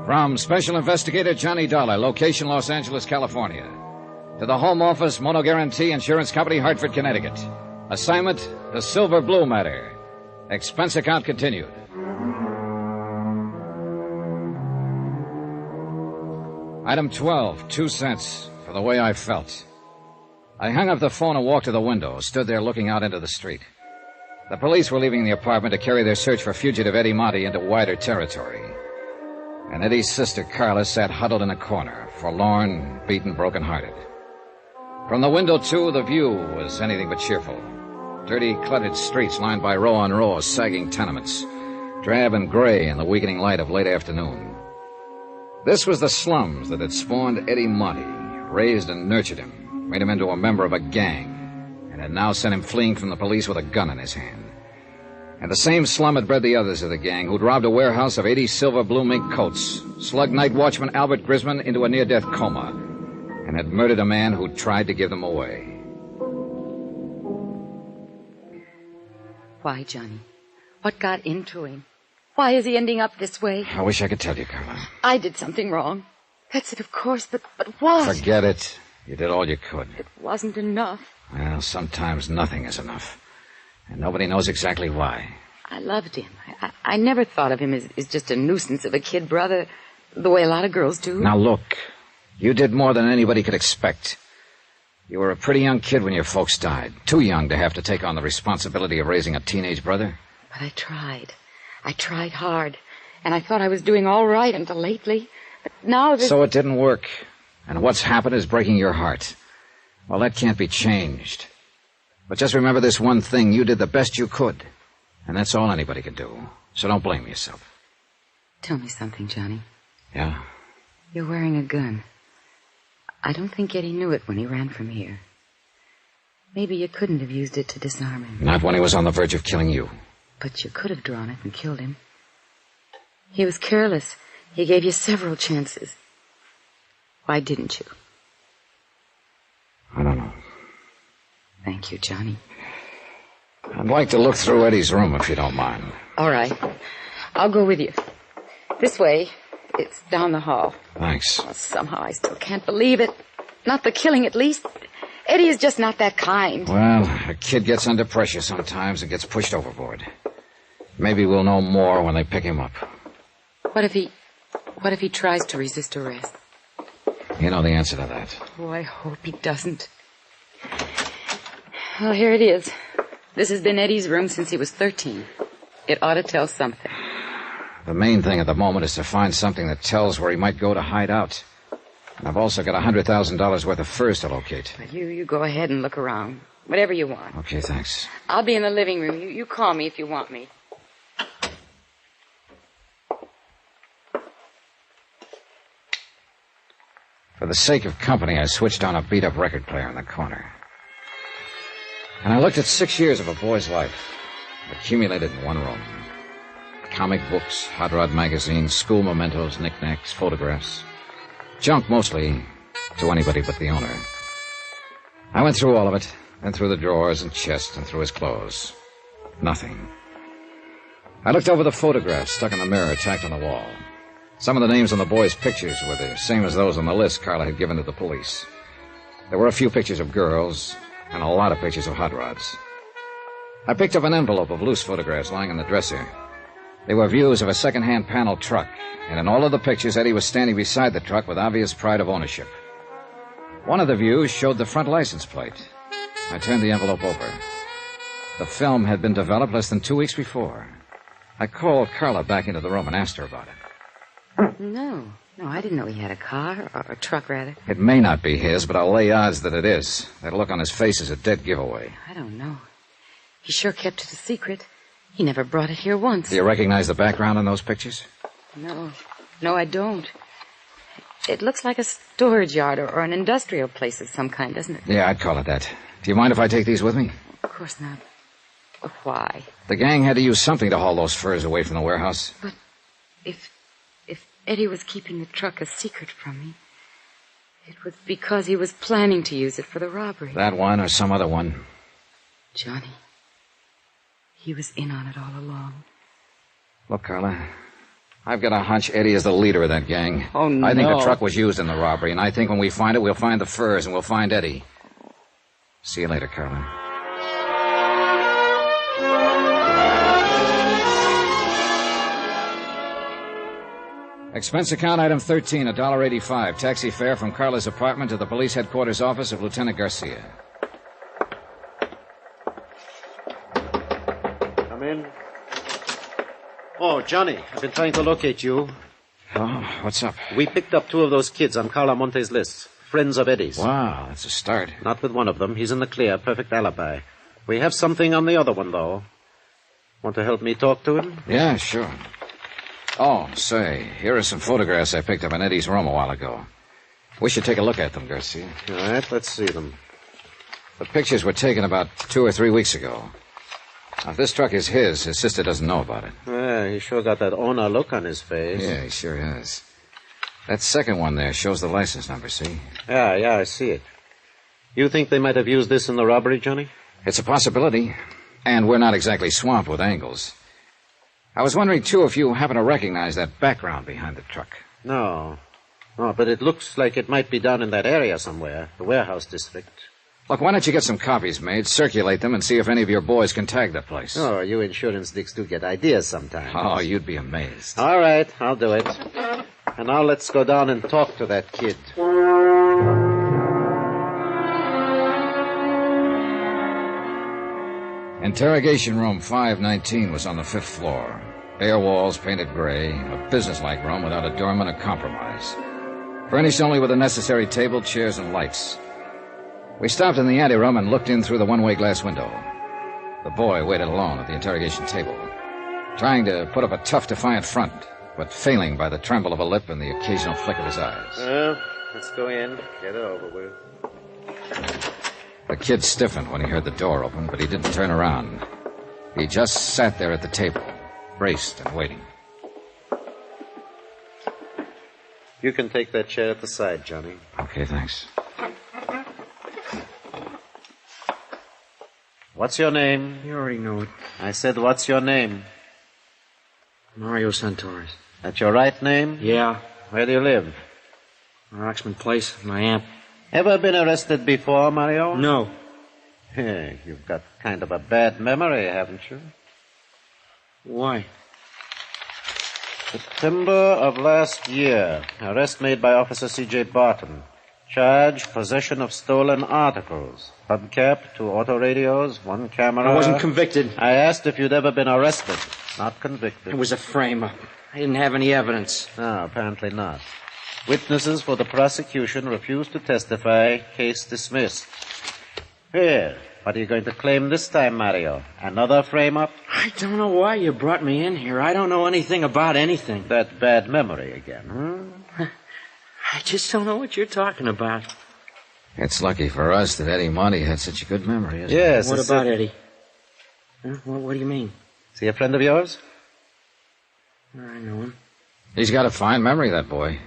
From Special Investigator Johnny Dollar, location Los Angeles, California. To the Home Office, Mono Guarantee Insurance Company, Hartford, Connecticut. Assignment, the Silver Blue matter. Expense account continued. Item 12, 2 cents, for the way I felt. I hung up the phone and walked to the window, stood there looking out into the street. The police were leaving the apartment to carry their search for fugitive Eddie Monty into wider territory. And Eddie's sister, Carla, sat huddled in a corner, forlorn, beaten, broken-hearted. From the window, too, the view was anything but cheerful. Dirty, cluttered streets lined by row on row of sagging tenements, drab and gray in the weakening light of late afternoon. This was the slums that had spawned Eddie Monty, raised and nurtured him, made him into a member of a gang, and had now sent him fleeing from the police with a gun in his hand. And the same slum had bred the others of the gang who'd robbed a warehouse of 80 silver blue mink coats, slugged night watchman Albert Grisman into a near-death coma, and had murdered a man who tried to give them away. Why, Johnny? What got into him? Why is he ending up this way? I wish I could tell you, Carla. I did something wrong. That's it, of course, but what? Forget it. You did all you could. It wasn't enough. Well, sometimes nothing is enough. And nobody knows exactly why. I loved him. I never thought of him as just a nuisance of a kid brother, the way a lot of girls do. Now, look. You did more than anybody could expect. You were a pretty young kid when your folks died. Too young to have to take on the responsibility of raising a teenage brother. But I tried. I tried hard. And I thought I was doing all right until lately. But now So it didn't work. And what's happened is breaking your heart. Well, that can't be changed. But just remember this one thing. You did the best you could. And that's all anybody can do. So don't blame yourself. Tell me something, Johnny. Yeah? You're wearing a gun. I don't think Eddie knew it when he ran from here. Maybe you couldn't have used it to disarm him. Not when he was on the verge of killing you. But you could have drawn it and killed him. He was careless. He gave you several chances. Why didn't you? I don't know. Thank you, Johnny. I'd like to look through Eddie's room, if you don't mind. All right. I'll go with you. This way. It's down the hall. Thanks. Oh, somehow I still can't believe it. Not the killing, at least. Eddie is just not that kind. Well, a kid gets under pressure sometimes and gets pushed overboard. Maybe we'll know more when they pick him up. What if he tries to resist arrest? You know the answer to that. Oh, I hope he doesn't. Well, here it is. This has been Eddie's room since he was 13. It ought to tell something. The main thing at the moment is to find something that tells where he might go to hide out. And I've also got $100,000 worth of furs to locate. You go ahead and look around. Whatever you want. Okay, thanks. I'll be in the living room. You call me if you want me. For the sake of company, I switched on a beat-up record player in the corner. And I looked at 6 years of a boy's life, accumulated in one room. Comic books, hot rod magazines, school mementos, knickknacks, photographs. Junk mostly, to anybody but the owner. I went through all of it, then through the drawers and chests and through his clothes. Nothing. I looked over the photographs stuck in the mirror tacked on the wall. Some of the names on the boys' pictures were the same as those on the list Carla had given to the police. There were a few pictures of girls and a lot of pictures of hot rods. I picked up an envelope of loose photographs lying on the dresser. They were views of a second-hand panel truck, and in all of the pictures, Eddie was standing beside the truck with obvious pride of ownership. One of the views showed the front license plate. I turned the envelope over. The film had been developed less than 2 weeks before. I called Carla back into the room and asked her about it. No, I didn't know he had a car, or a truck, rather. It may not be his, but I'll lay odds that it is. That look on his face is a dead giveaway. I don't know. He sure kept it a secret. He never brought it here once. Do you recognize the background in those pictures? No, I don't. It looks like a storage yard or an industrial place of some kind, doesn't it? Yeah, I'd call it that. Do you mind if I take these with me? Of course not. Why? The gang had to use something to haul those furs away from the warehouse. But if Eddie was keeping the truck a secret from me, it was because he was planning to use it for the robbery. That one or some other one. Johnny, he was in on it all along. Look, Carla, I've got a hunch Eddie is the leader of that gang. Oh, no. I think the truck was used in the robbery, and I think when we find it, we'll find the furs and we'll find Eddie. See you later, Carla. Expense account item 13, $1.85. Taxi fare from Carla's apartment to the police headquarters office of Lieutenant Garcia. Come in. Oh, Johnny, I've been trying to locate you. Oh, what's up? We picked up 2 of those kids on Carla Monte's list. Friends of Eddie's. Wow, that's a start. Not with one of them. He's in the clear. Perfect alibi. We have something on the other one, though. Want to help me talk to him? Yeah, sure. Oh, say, here are some photographs I picked up in Eddie's room a while ago. We should take a look at them, Garcia. All right, let's see them. The pictures were taken about 2 or 3 weeks ago. Now, if this truck is his sister doesn't know about it. Yeah, he sure got that owner look on his face. Yeah, he sure has. That second one there shows the license number, see? Yeah, I see it. You think they might have used this in the robbery, Johnny? It's a possibility. And we're not exactly swamped with angles. I was wondering, too, if you happen to recognize that background behind the truck. No, but it looks like it might be down in that area somewhere, the warehouse district. Look, why don't you get some copies made, circulate them, and see if any of your boys can tag the place. Oh, you insurance dicks do get ideas sometimes. Oh, you'd be amazed. All right, I'll do it. And now let's go down and talk to that kid. Interrogation room 519 was on the 5th floor. Bare walls painted gray, a businesslike room without adornment or compromise. Furnished only with the necessary table, chairs, and lights. We stopped in the anteroom and looked in through the one-way glass window. The boy waited alone at the interrogation table, trying to put up a tough, defiant front, but failing by the tremble of a lip and the occasional flick of his eyes. Well, let's go in, get it over with. The kid stiffened when he heard the door open, but he didn't turn around. He just sat there at the table, braced and waiting. You can take that chair at the side, Johnny. Okay, thanks. What's your name? You already know it. I said, what's your name? Mario Santores. That's your right name? Yeah. Where do you live? Roxman Place, my aunt. Ever been arrested before, Mario? No. Hey, you've got kind of a bad memory, haven't you? Why? September of last year. Arrest made by Officer C.J. Barton. Charge, possession of stolen articles. Hubcap, 2 autoradios, 1 camera. I wasn't convicted. I asked if you'd ever been arrested. Not convicted. It was a frame-up. I didn't have any evidence. No, apparently not. Witnesses for the prosecution refused to testify. Case dismissed. Here, what are you going to claim this time, Mario? Another frame-up? I don't know why you brought me in here. I don't know anything about anything. That bad memory again, huh? I just don't know what you're talking about. It's lucky for us that Eddie Monty had such a good memory, isn't Yes. What about Eddie? Huh? What do you mean? Is he a friend of yours? I know him. He's got a fine memory, that boy.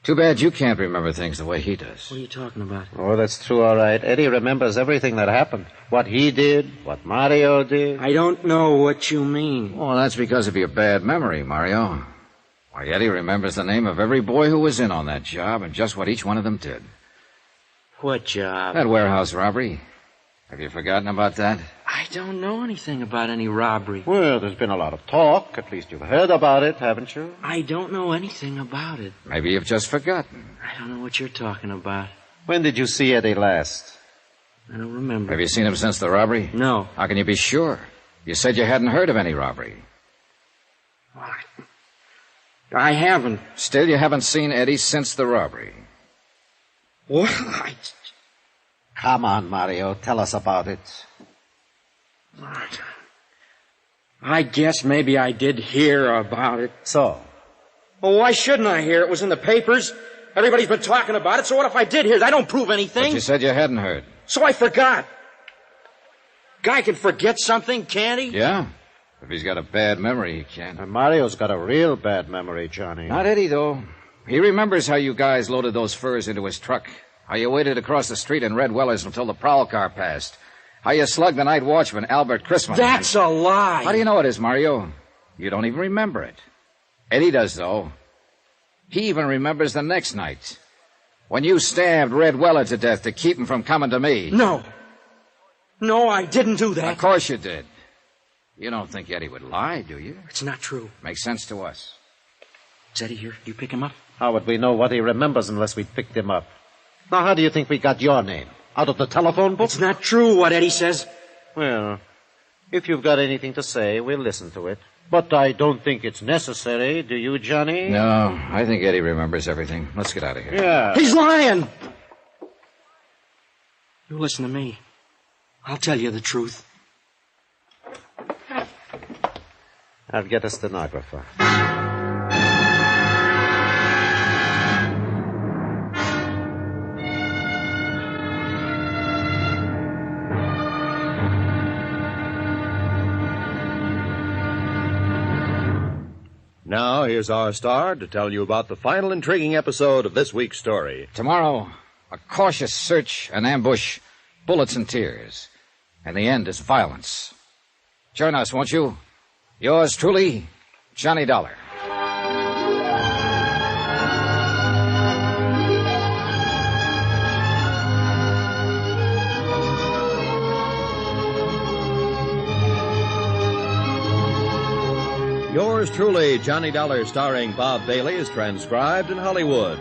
Too bad you can't remember things the way he does. What are you talking about? Oh, that's true, all right. Eddie remembers everything that happened. What he did, what Mario did. I don't know what you mean. Well, that's because of your bad memory, Mario. Why, Eddie remembers the name of every boy who was in on that job and just what each one of them did. What job? That warehouse robbery. Have you forgotten about that? I don't know anything about any robbery. Well, there's been a lot of talk. At least you've heard about it, haven't you? I don't know anything about it. Maybe you've just forgotten. I don't know what you're talking about. When did you see Eddie last? I don't remember. Have you seen him since the robbery? No. How can you be sure? You said you hadn't heard of any robbery. I haven't. Still, you haven't seen Eddie since the robbery. Well, Come on, Mario. Tell us about it. I guess maybe I did hear about it. So? Well, why shouldn't I hear? It was in the papers. Everybody's been talking about it, so what if I did hear it? I don't prove anything. But you said you hadn't heard. So I forgot. Guy can forget something, can't he? Yeah. If he's got a bad memory, he can. And Mario's got a real bad memory, Johnny. Not Eddie, though. He remembers how you guys loaded those furs into his truck. How you waited across the street in Red Weller's until the prowl car passed. How you slugged the night watchman, Albert Christman. That's a lie. How do you know it is, Mario? You don't even remember it. Eddie does, though. He even remembers the next night. When you stabbed Red Weller to death to keep him from coming to me. No. No, I didn't do that. Of course you did. You don't think Eddie would lie, do you? It's not true. Makes sense to us. Is Eddie here? You pick him up? How would we know what he remembers unless we picked him up? Now, how do you think we got your name? Out of the telephone book? It's not true what Eddie says. Well, if you've got anything to say, we'll listen to it. But I don't think it's necessary, do you, Johnny? No, I think Eddie remembers everything. Let's get out of here. Yeah. He's lying! You listen to me. I'll tell you the truth. I'll get a stenographer. Now, here's our star to tell you about the final intriguing episode of this week's story. Tomorrow, a cautious search, an ambush, bullets and tears. And the end is violence. Join us, won't you? Yours truly, Johnny Dollar. Yours truly, Johnny Dollar, starring Bob Bailey, is transcribed in Hollywood.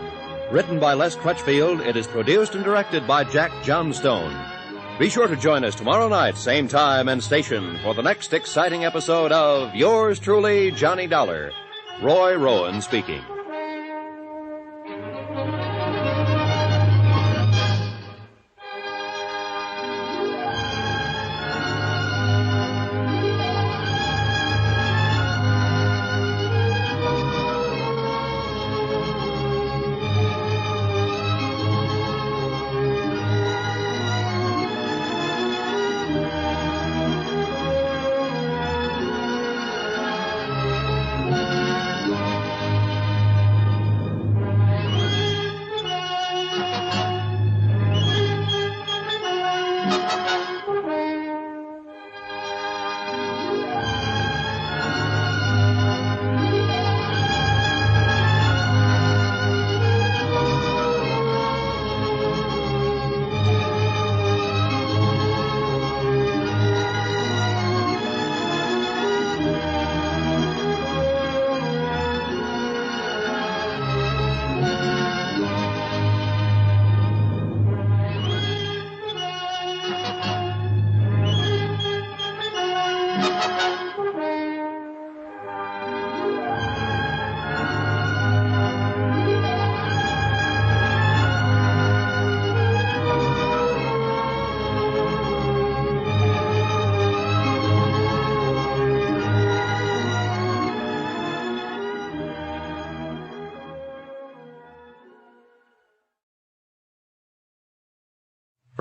Written by Les Crutchfield, it is produced and directed by Jack Johnstone. Be sure to join us tomorrow night, same time and station, for the next exciting episode of Yours truly, Johnny Dollar. Roy Rowan speaking.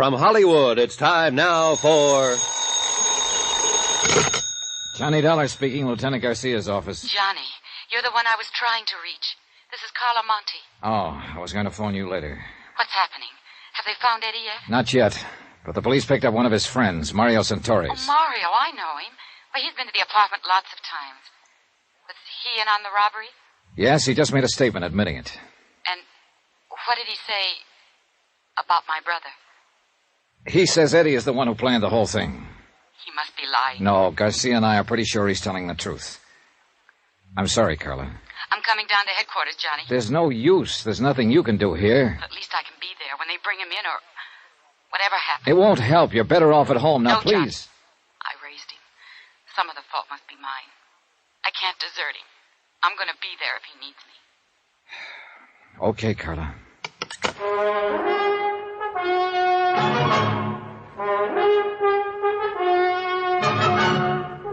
From Hollywood, it's time now for... Johnny Dollar speaking, Lieutenant Garcia's office. Johnny, you're the one I was trying to reach. This is Carla Monte. Oh, I was going to phone you later. What's happening? Have they found Eddie yet? Not yet, but the police picked up one of his friends, Mario Santoris. Oh, Mario, I know him. Well, he's been to the apartment lots of times. Was he in on the robbery? Yes, he just made a statement admitting it. And what did he say about my brother? He says Eddie is the one who planned the whole thing. He must be lying. No, Garcia and I are pretty sure he's telling the truth. I'm sorry, Carla. I'm coming down to headquarters, Johnny. There's no use. There's nothing you can do here. At least I can be there when they bring him in or whatever happens. It won't help. You're better off at home. Now, No, Johnny. please. I raised him. Some of the fault must be mine. I can't desert him. I'm going to be there if he needs me. Okay, Carla.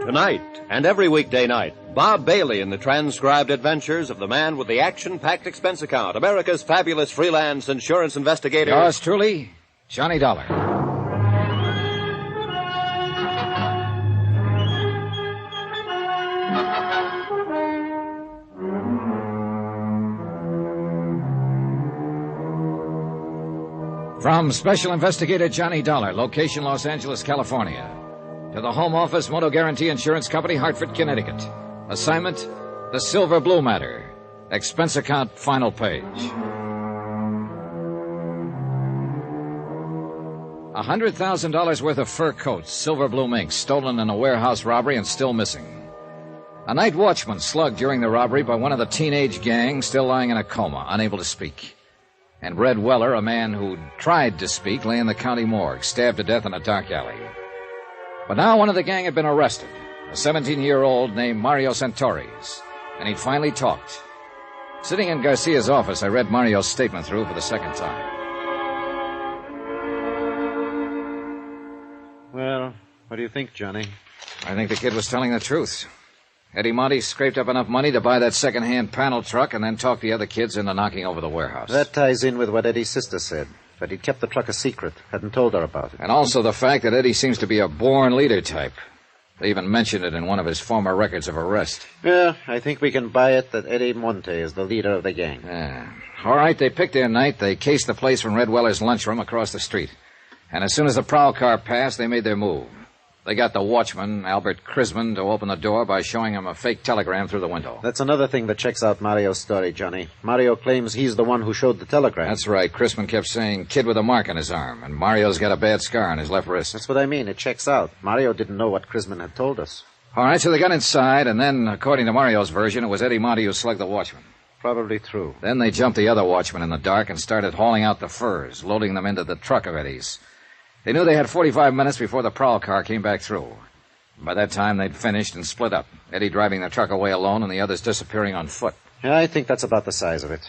Tonight and every weekday night, Bob Bailey in the transcribed adventures of the man with the action-packed expense account, America's fabulous freelance insurance investigator. Yours truly, Johnny Dollar. From Special Investigator Johnny Dollar, location Los Angeles, California. To the Home Office, Moto Guarantee Insurance Company, Hartford, Connecticut. Assignment, the Silver Blue Matter. Expense account, final page. $100,000 worth of fur coats, silver blue mink, stolen in a warehouse robbery and still missing. A night watchman slugged during the robbery by one of the teenage gang, still lying in a coma, unable to speak. And Red Weller, a man who tried to speak, lay in the county morgue, stabbed to death in a dark alley. But now one of the gang had been arrested, a 17-year-old named Mario Santoris, and he'd finally talked. Sitting in Garcia's office, I read Mario's statement through for the second time. Well, what do you think, Johnny? I think the kid was telling the truth. Eddie Monty scraped up enough money to buy that second-hand panel truck and then talk the other kids into knocking over the warehouse. That ties in with what Eddie's sister said. But he'd kept the truck a secret, hadn't told her about it. And also the fact that Eddie seems to be a born leader type. They even mentioned it in one of his former records of arrest. Yeah, I think we can buy it that Eddie Monte is the leader of the gang. Yeah. All right, they picked their night. They cased the place from Red Weller's lunchroom across the street. And as soon as the prowl car passed, they made their move. They got the watchman, Albert Crisman, to open the door by showing him a fake telegram through the window. That's another thing that checks out Mario's story, Johnny. Mario claims he's the one who showed the telegram. That's right. Crisman kept saying, kid with a mark on his arm, and Mario's got a bad scar on his left wrist. That's what I mean. It checks out. Mario didn't know what Crisman had told us. All right, so they got inside, and then, according to Mario's version, it was Eddie Monty who slugged the watchman. Probably true. Then they jumped the other watchman in the dark and started hauling out the furs, loading them into the truck of Eddie's. They knew they had 45 minutes before the prowl car came back through. By that time, they'd finished and split up, Eddie driving the truck away alone and the others disappearing on foot. Yeah, I think that's about the size of it.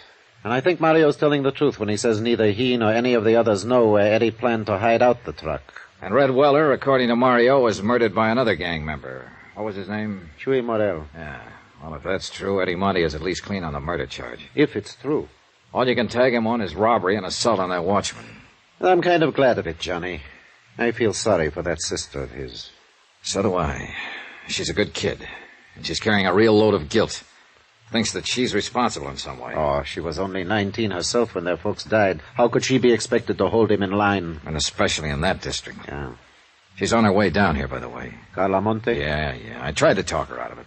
And I think Mario's telling the truth when he says neither he nor any of the others know where Eddie planned to hide out the truck. And Red Weller, according to Mario, was murdered by another gang member. What was his name? Chuy Morel. Yeah. Well, if that's true, Eddie Monty is at least clean on the murder charge. If it's true. All you can tag him on is robbery and assault on that watchman. I'm kind of glad of it, Johnny. I feel sorry for that sister of his. So do I. She's a good kid, and she's carrying a real load of guilt. Thinks that she's responsible in some way. Oh, she was only 19 herself when their folks died. How could she be expected to hold him in line? And especially in that district. Yeah. She's on her way down here, by the way. Carla Monte? Yeah. I tried to talk her out of it.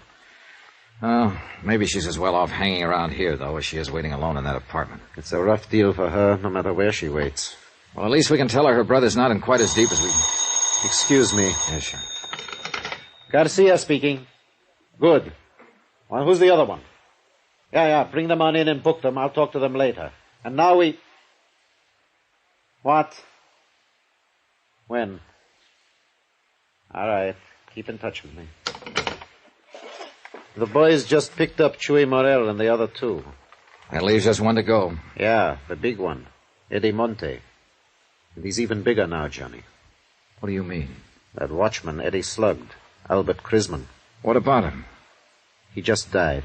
Oh, maybe she's as well off hanging around here, though, as she is waiting alone in that apartment. It's a rough deal for her, no matter where she waits. Well, at least we can tell her brother's not in quite as deep as we... Excuse me. Yeah, sure. Garcia speaking. Good. Well, who's the other one? Yeah, bring them on in and book them. I'll talk to them later. And now we... What? When? All right. Keep in touch with me. The boys just picked up Chuy Morel and the other two. That leaves us one to go. Yeah, the big one. Eddie Monte. And he's even bigger now, Johnny. What do you mean? That watchman Eddie slugged. Albert Crisman. What about him? He just died.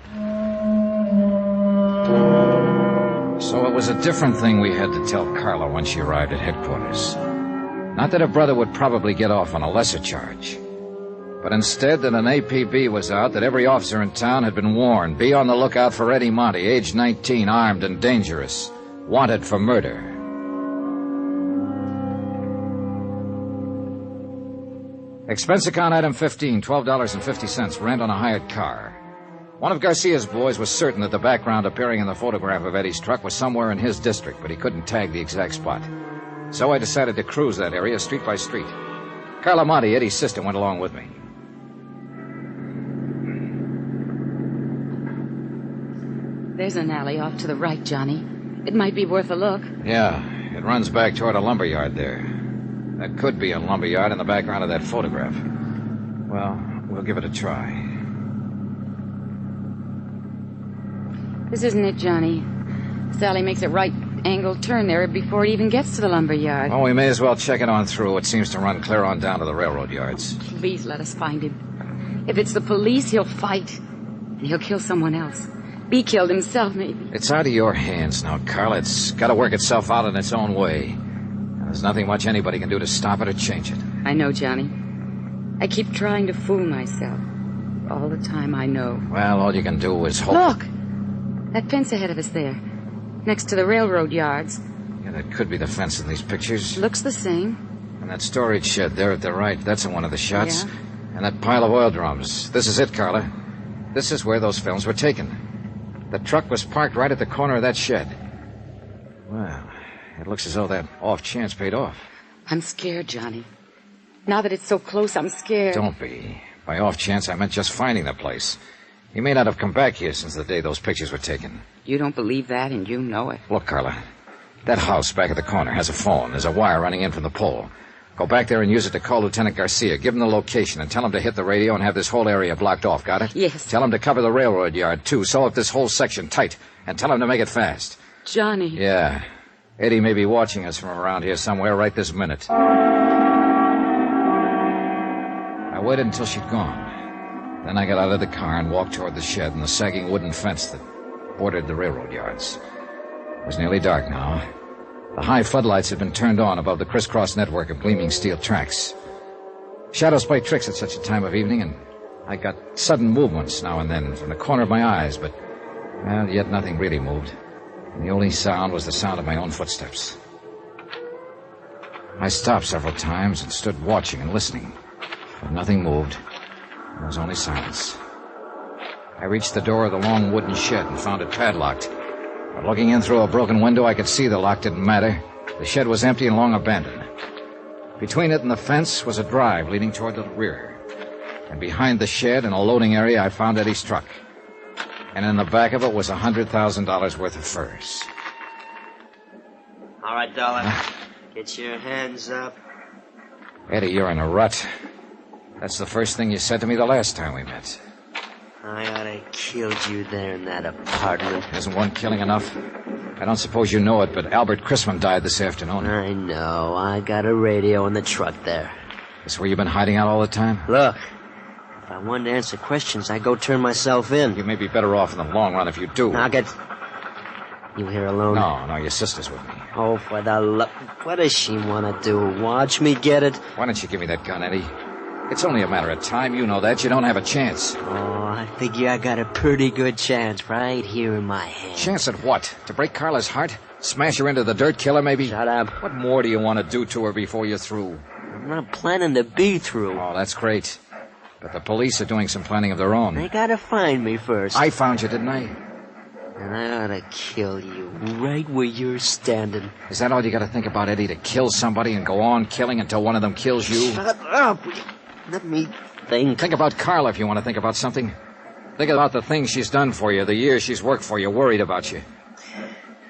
So it was a different thing we had to tell Carla when she arrived at headquarters. Not that her brother would probably get off on a lesser charge, but instead that an APB was out, that every officer in town had been warned, be on the lookout for Eddie Monty, age 19, armed and dangerous, wanted for murder. Expense account item 15, $12.50, rent on a hired car. One of Garcia's boys was certain that the background appearing in the photograph of Eddie's truck was somewhere in his district, but he couldn't tag the exact spot. So I decided to cruise that area street by street. Carla Monte, Eddie's sister, went along with me. There's an alley off to the right, Johnny. It might be worth a look. Yeah, it runs back toward a lumberyard there. That could be a lumberyard in the background of that photograph. Well, we'll give it a try. This isn't it, Johnny. Sally makes a right-angle turn there before it even gets to the lumberyard. Well, we may as well check it on through. It seems to run clear on down to the railroad yards. Please let us find him. If it's the police, he'll fight. And he'll kill someone else. Be killed himself, maybe. It's out of your hands now, Carl. It's got to work itself out in its own way. And there's nothing much anybody can do to stop it or change it. I know, Johnny. I keep trying to fool myself. All the time, I know. Well, all you can do is hope. Look! That fence ahead of us there. Next to the railroad yards. Yeah, that could be the fence in these pictures. Looks the same. And that storage shed there at the right, that's in one of the shots. Yeah. And that pile of oil drums. This is it, Carla. This is where those films were taken. The truck was parked right at the corner of that shed. Well, it looks as though that off chance paid off. I'm scared, Johnny. Now that it's so close, I'm scared. Don't be. By off chance, I meant just finding the place. He may not have come back here since the day those pictures were taken. You don't believe that, and you know it. Look, Carla, that house back at the corner has a phone. There's a wire running in from the pole. Go back there and use it to call Lieutenant Garcia. Give him the location and tell him to hit the radio and have this whole area blocked off. Got it? Yes. Tell him to cover the railroad yard, too. Sew up this whole section tight. And tell him to make it fast. Johnny. Yeah. Eddie may be watching us from around here somewhere right this minute. I waited until she'd gone. Then I got out of the car and walked toward the shed and the sagging wooden fence that bordered the railroad yards. It was nearly dark now. The high floodlights had been turned on above the crisscross network of gleaming steel tracks. Shadows play tricks at such a time of evening, and I got sudden movements now and then from the corner of my eyes, but, well, yet nothing really moved. And the only sound was the sound of my own footsteps. I stopped several times and stood watching and listening, but nothing moved. There was only silence. I reached the door of the long wooden shed and found it padlocked. But looking in through a broken window, I could see the lock didn't matter. The shed was empty and long abandoned. Between it and the fence was a drive leading toward the rear. And behind the shed in a loading area, I found Eddie's truck. And in the back of it was $100,000 worth of furs. All right, darling. Get your hands up. Eddie, you're in a rut. That's the first thing you said to me the last time we met. I ought to killed you there in that apartment. Isn't one killing enough? I don't suppose you know it, but Albert Chrisman died this afternoon. I know. I got a radio in the truck there. That's where you've been hiding out all the time? Look, if I wanted to answer questions, I'd go turn myself in. You may be better off in the long run if you do. I'll get... You here alone? No, your sister's with me. Oh, for the love... What does she want to do? Watch me get it? Why don't you give me that gun, Eddie? It's only a matter of time. You know that. You don't have a chance. Oh, I figure I got a pretty good chance right here in my hand. Chance at what? To break Carla's heart? Smash her into the dirt, kill her, maybe? Shut up. What more do you want to do to her before you're through? I'm not planning to be through. Oh, that's great. But the police are doing some planning of their own. They gotta find me first. I found you, didn't I? And I ought to kill you right where you're standing. Is that all you got to think about, Eddie? To kill somebody and go on killing until one of them kills you? Shut up. Let me think. Think about Carla if you want to think about something. Think about the things she's done for you, the years she's worked for you, worried about you.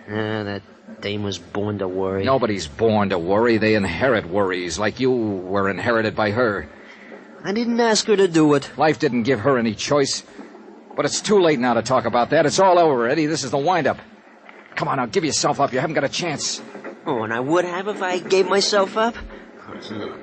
That dame was born to worry. Nobody's born to worry. They inherit worries, like you were inherited by her. I didn't ask her to do it. Life didn't give her any choice. But it's too late now to talk about that. It's all over, Eddie. This is the wind-up. Come on now, give yourself up. You haven't got a chance. Oh, and I would have if I gave myself up?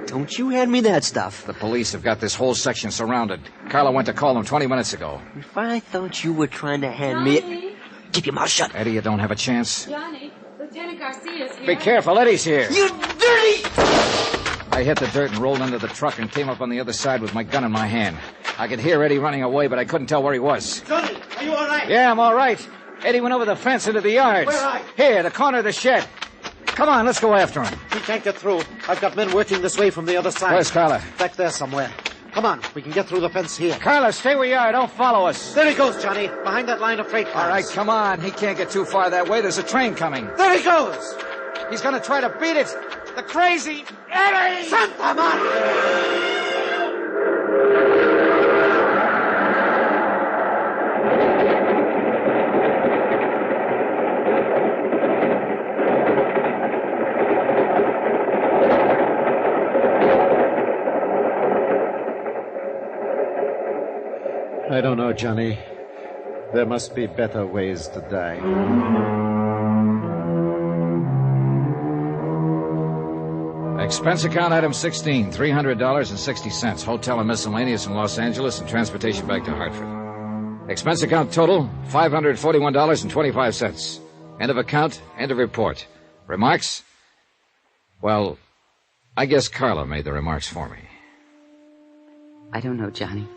Don't you hand me that stuff. The police have got this whole section surrounded. Carla went to call them 20 minutes ago. If I thought you were trying to hand me... Keep your mouth shut. Eddie, you don't have a chance. Johnny, Lieutenant Garcia's here. Be careful, Eddie's here. You dirty... I hit the dirt and rolled into the truck and came up on the other side with my gun in my hand. I could hear Eddie running away, but I couldn't tell where he was. Johnny, are you all right? Yeah, I'm all right. Eddie went over the fence into the yards. Where are you? Here, the corner of the shed. Come on, let's go after him. We can't get through. I've got men working this way from the other side. Where's Carla? Back there somewhere. Come on, we can get through the fence here. Carla, stay where you are. Don't follow us. There he goes, Johnny, behind that line of freight cars. All right, come on. He can't get too far that way. There's a train coming. There he goes. He's going to try to beat it. The crazy Eddie! Santa Maria! I don't know, Johnny. There must be better ways to die. Expense account item 16, $300.60. Hotel and miscellaneous in Los Angeles and transportation back to Hartford. Expense account total, $541.25. End of account, end of report. Remarks? Well, I guess Carla made the remarks for me. I don't know, Johnny.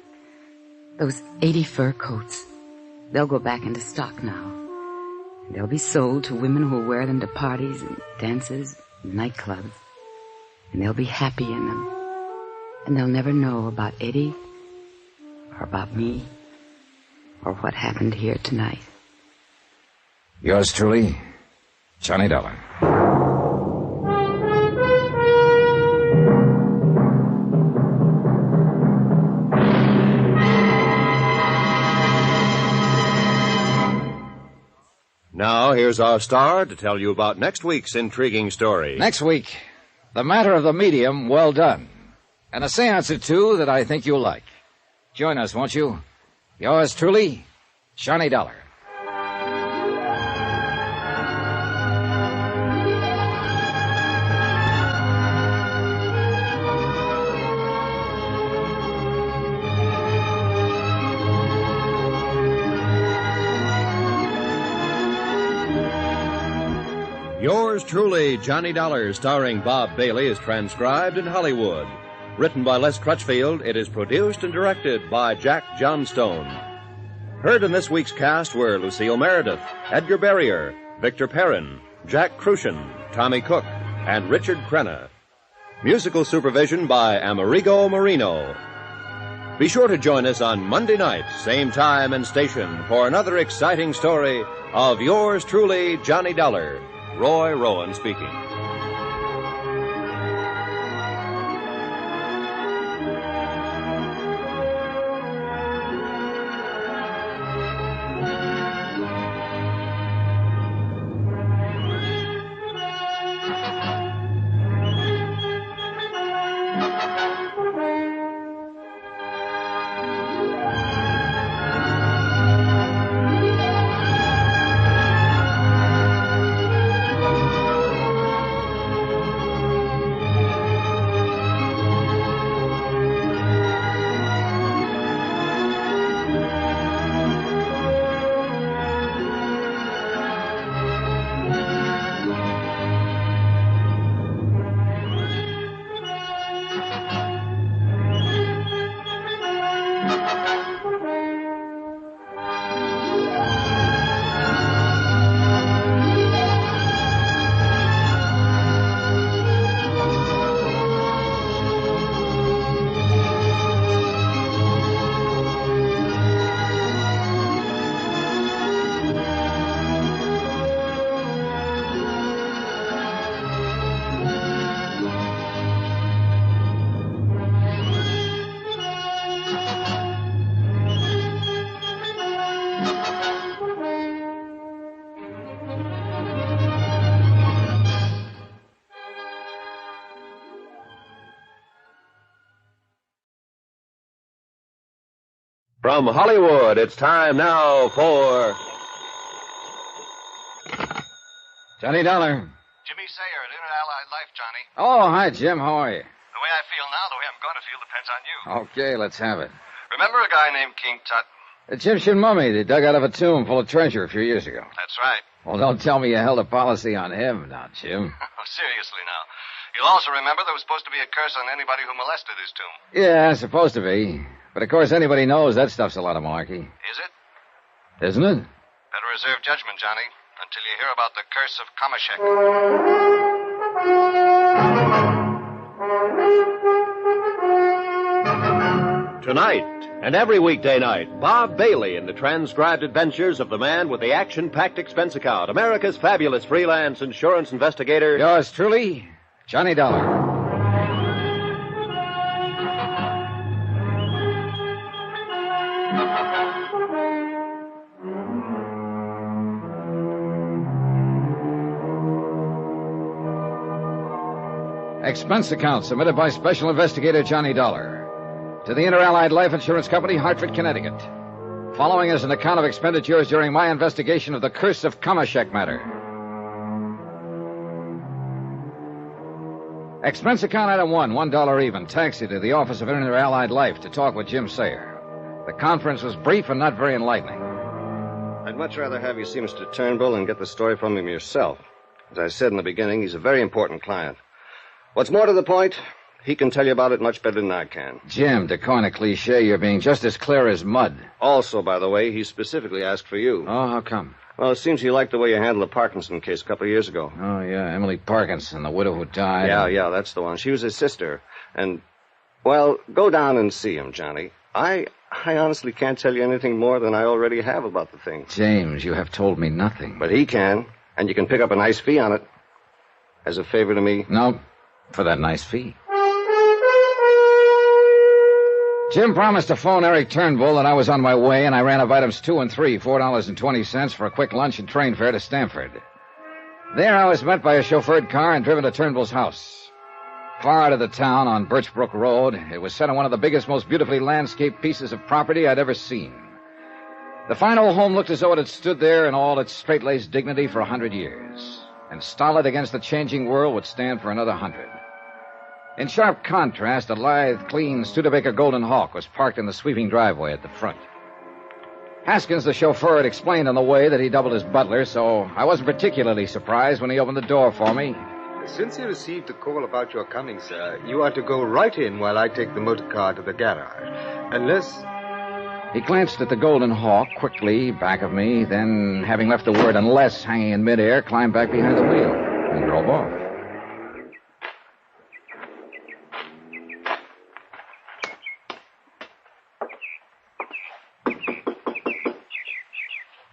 Those 80 fur coats, they'll go back into stock now. And they'll be sold to women who'll wear them to parties and dances and nightclubs. And they'll be happy in them. And they'll never know about Eddie or about me or what happened here tonight. Yours truly, Johnny Dollar. Now, here's our star to tell you about next week's intriguing story. Next week, The Matter of the Medium, Well Done. And a seance or two that I think you'll like. Join us, won't you? Yours truly, Johnny Dollar. Yours truly, Johnny Dollar, starring Bob Bailey, is transcribed in Hollywood. Written by Les Crutchfield, it is produced and directed by Jack Johnstone. Heard in this week's cast were Lucille Meredith, Edgar Barrier, Victor Perrin, Jack Crucian, Tommy Cook, and Richard Crenna. Musical supervision by Amerigo Marino. Be sure to join us on Monday night, same time and station, for another exciting story of yours truly, Johnny Dollar. Roy Rowan speaking. From Hollywood, it's time now for Johnny Dollar. Jimmy Sayer at Inter-Allied Life, Johnny. Oh, hi, Jim. How are you? The way I feel now, the way I'm going to feel depends on you. Okay, let's have it. Remember a guy named King Tut? Egyptian mummy they dug out of a tomb full of treasure a few years ago. That's right. Well, don't tell me you held a policy on him now, Jim. Oh, seriously now. You'll also remember there was supposed to be a curse on anybody who molested his tomb. Yeah, supposed to be. But of course, anybody knows that stuff's a lot of malarkey. Is it? Isn't it? Better reserve judgment, Johnny, until you hear about the curse of Kamashek. Tonight, and every weekday night, Bob Bailey in the transcribed adventures of the man with the action-packed expense account, America's fabulous freelance insurance investigator. Yours truly, Johnny Dollar. Expense account submitted by Special Investigator Johnny Dollar to the Inter-Allied Life Insurance Company, Hartford, Connecticut. Following is an account of expenditures during my investigation of the Curse of Kamashek matter. Expense account item 1, $1 even. Taxi to the office of Inter-Allied Life to talk with Jim Sayer. The conference was brief and not very enlightening. I'd much rather have you see Mr. Turnbull and get the story from him yourself. As I said in the beginning, he's a very important client. What's more to the point, he can tell you about it much better than I can. Jim, to coin a cliche, you're being just as clear as mud. Also, by the way, he specifically asked for you. Oh, how come? Well, it seems he liked the way you handled the Parkinson case a couple of years ago. Oh, yeah, Emily Parkinson, the widow who died. Yeah, that's the one. She was his sister. And, well, go down and see him, Johnny. I honestly can't tell you anything more than I already have about the thing. James, you have told me nothing. But he can, and you can pick up a nice fee on it. As a favor to me? No, for that nice fee. Jim promised to phone Eric Turnbull that I was on my way, and I ran up items 2 and 3, $4.20 for a quick lunch and train fare to Stamford. There I was met by a chauffeured car and driven to Turnbull's house. Far out of the town on Birchbrook Road, it was set on one of the biggest, most beautifully landscaped pieces of property I'd ever seen. The fine old home looked as though it had stood there in all its straight-laced dignity for 100 years, and stolid against the changing world would stand for another 100. In sharp contrast, a lithe, clean Studebaker Golden Hawk was parked in the sweeping driveway at the front. Haskins, the chauffeur, had explained on the way that he doubled as butler, so I wasn't particularly surprised when he opened the door for me. Since you received a call about your coming, sir, you are to go right in while I take the motor car to the garage. Unless... He glanced at the Golden Hawk quickly, back of me, then, having left the word unless hanging in midair, climbed back behind the wheel and drove off.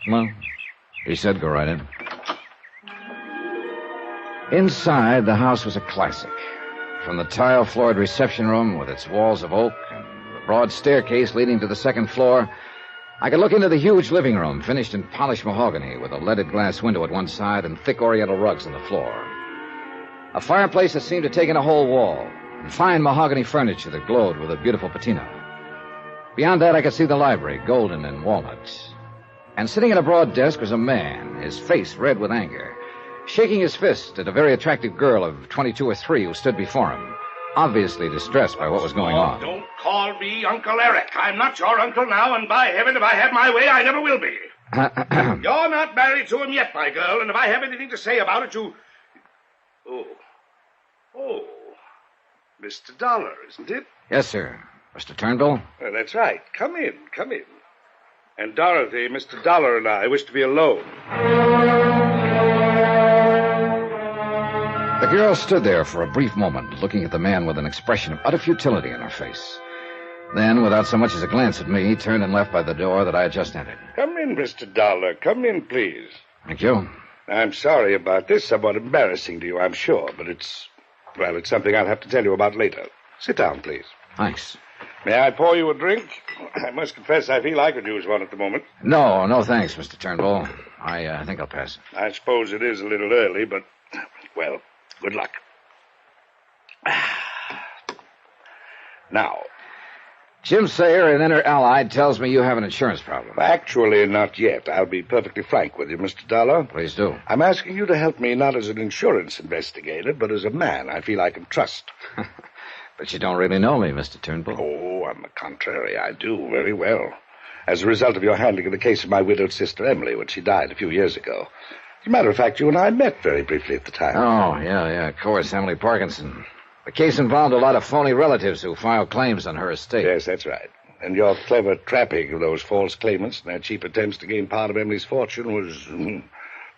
Well, he said go right in. Inside, the house was a classic. From the tile-floored reception room with its walls of oak and the broad staircase leading to the second floor, I could look into the huge living room, finished in polished mahogany, with a leaded glass window at one side and thick oriental rugs on the floor. A fireplace that seemed to take in a whole wall, and fine mahogany furniture that glowed with a beautiful patina. Beyond that, I could see the library, golden and walnut. And sitting at a broad desk was a man, his face red with anger, shaking his fist at a very attractive girl of 22 or 3 who stood before him, obviously distressed by what was going on. Don't call me Uncle Eric. I'm not your uncle now, and by heaven, if I had my way, I never will be. You're not married to him yet, my girl, and if I have anything to say about it, you... Oh, Mr. Dollar, isn't it? Yes, sir. Mr. Turnbull? That's right. Come in. And Dorothy, Mr. Dollar and I wish to be alone. The girl stood there for a brief moment, looking at the man with an expression of utter futility in her face. Then, without so much as a glance at me, turned and left by the door that I had just entered. Come in, Mr. Dollar. Come in, please. Thank you. I'm sorry about this. Somewhat embarrassing to you, I'm sure, but it's something I'll have to tell you about later. Sit down, please. Thanks. May I pour you a drink? I must confess I feel I could use one at the moment. No, thanks, Mr. Turnbull. I think I'll pass it. I suppose it is a little early, but, well, good luck. Now. Jim Sayer in Inter-Allied tells me you have an insurance problem. Actually, not yet. I'll be perfectly frank with you, Mr. Dollar. Please do. I'm asking you to help me not as an insurance investigator, but as a man I feel I can trust. But you don't really know me, Mr. Turnbull. Oh, on the contrary, I do very well. As a result of your handling of the case of my widowed sister Emily when she died a few years ago. As a matter of fact, you and I met very briefly at the time. Oh, yeah, of course, Emily Parkinson. The case involved a lot of phony relatives who filed claims on her estate. Yes, that's right. And your clever trapping of those false claimants and their cheap attempts to gain part of Emily's fortune was...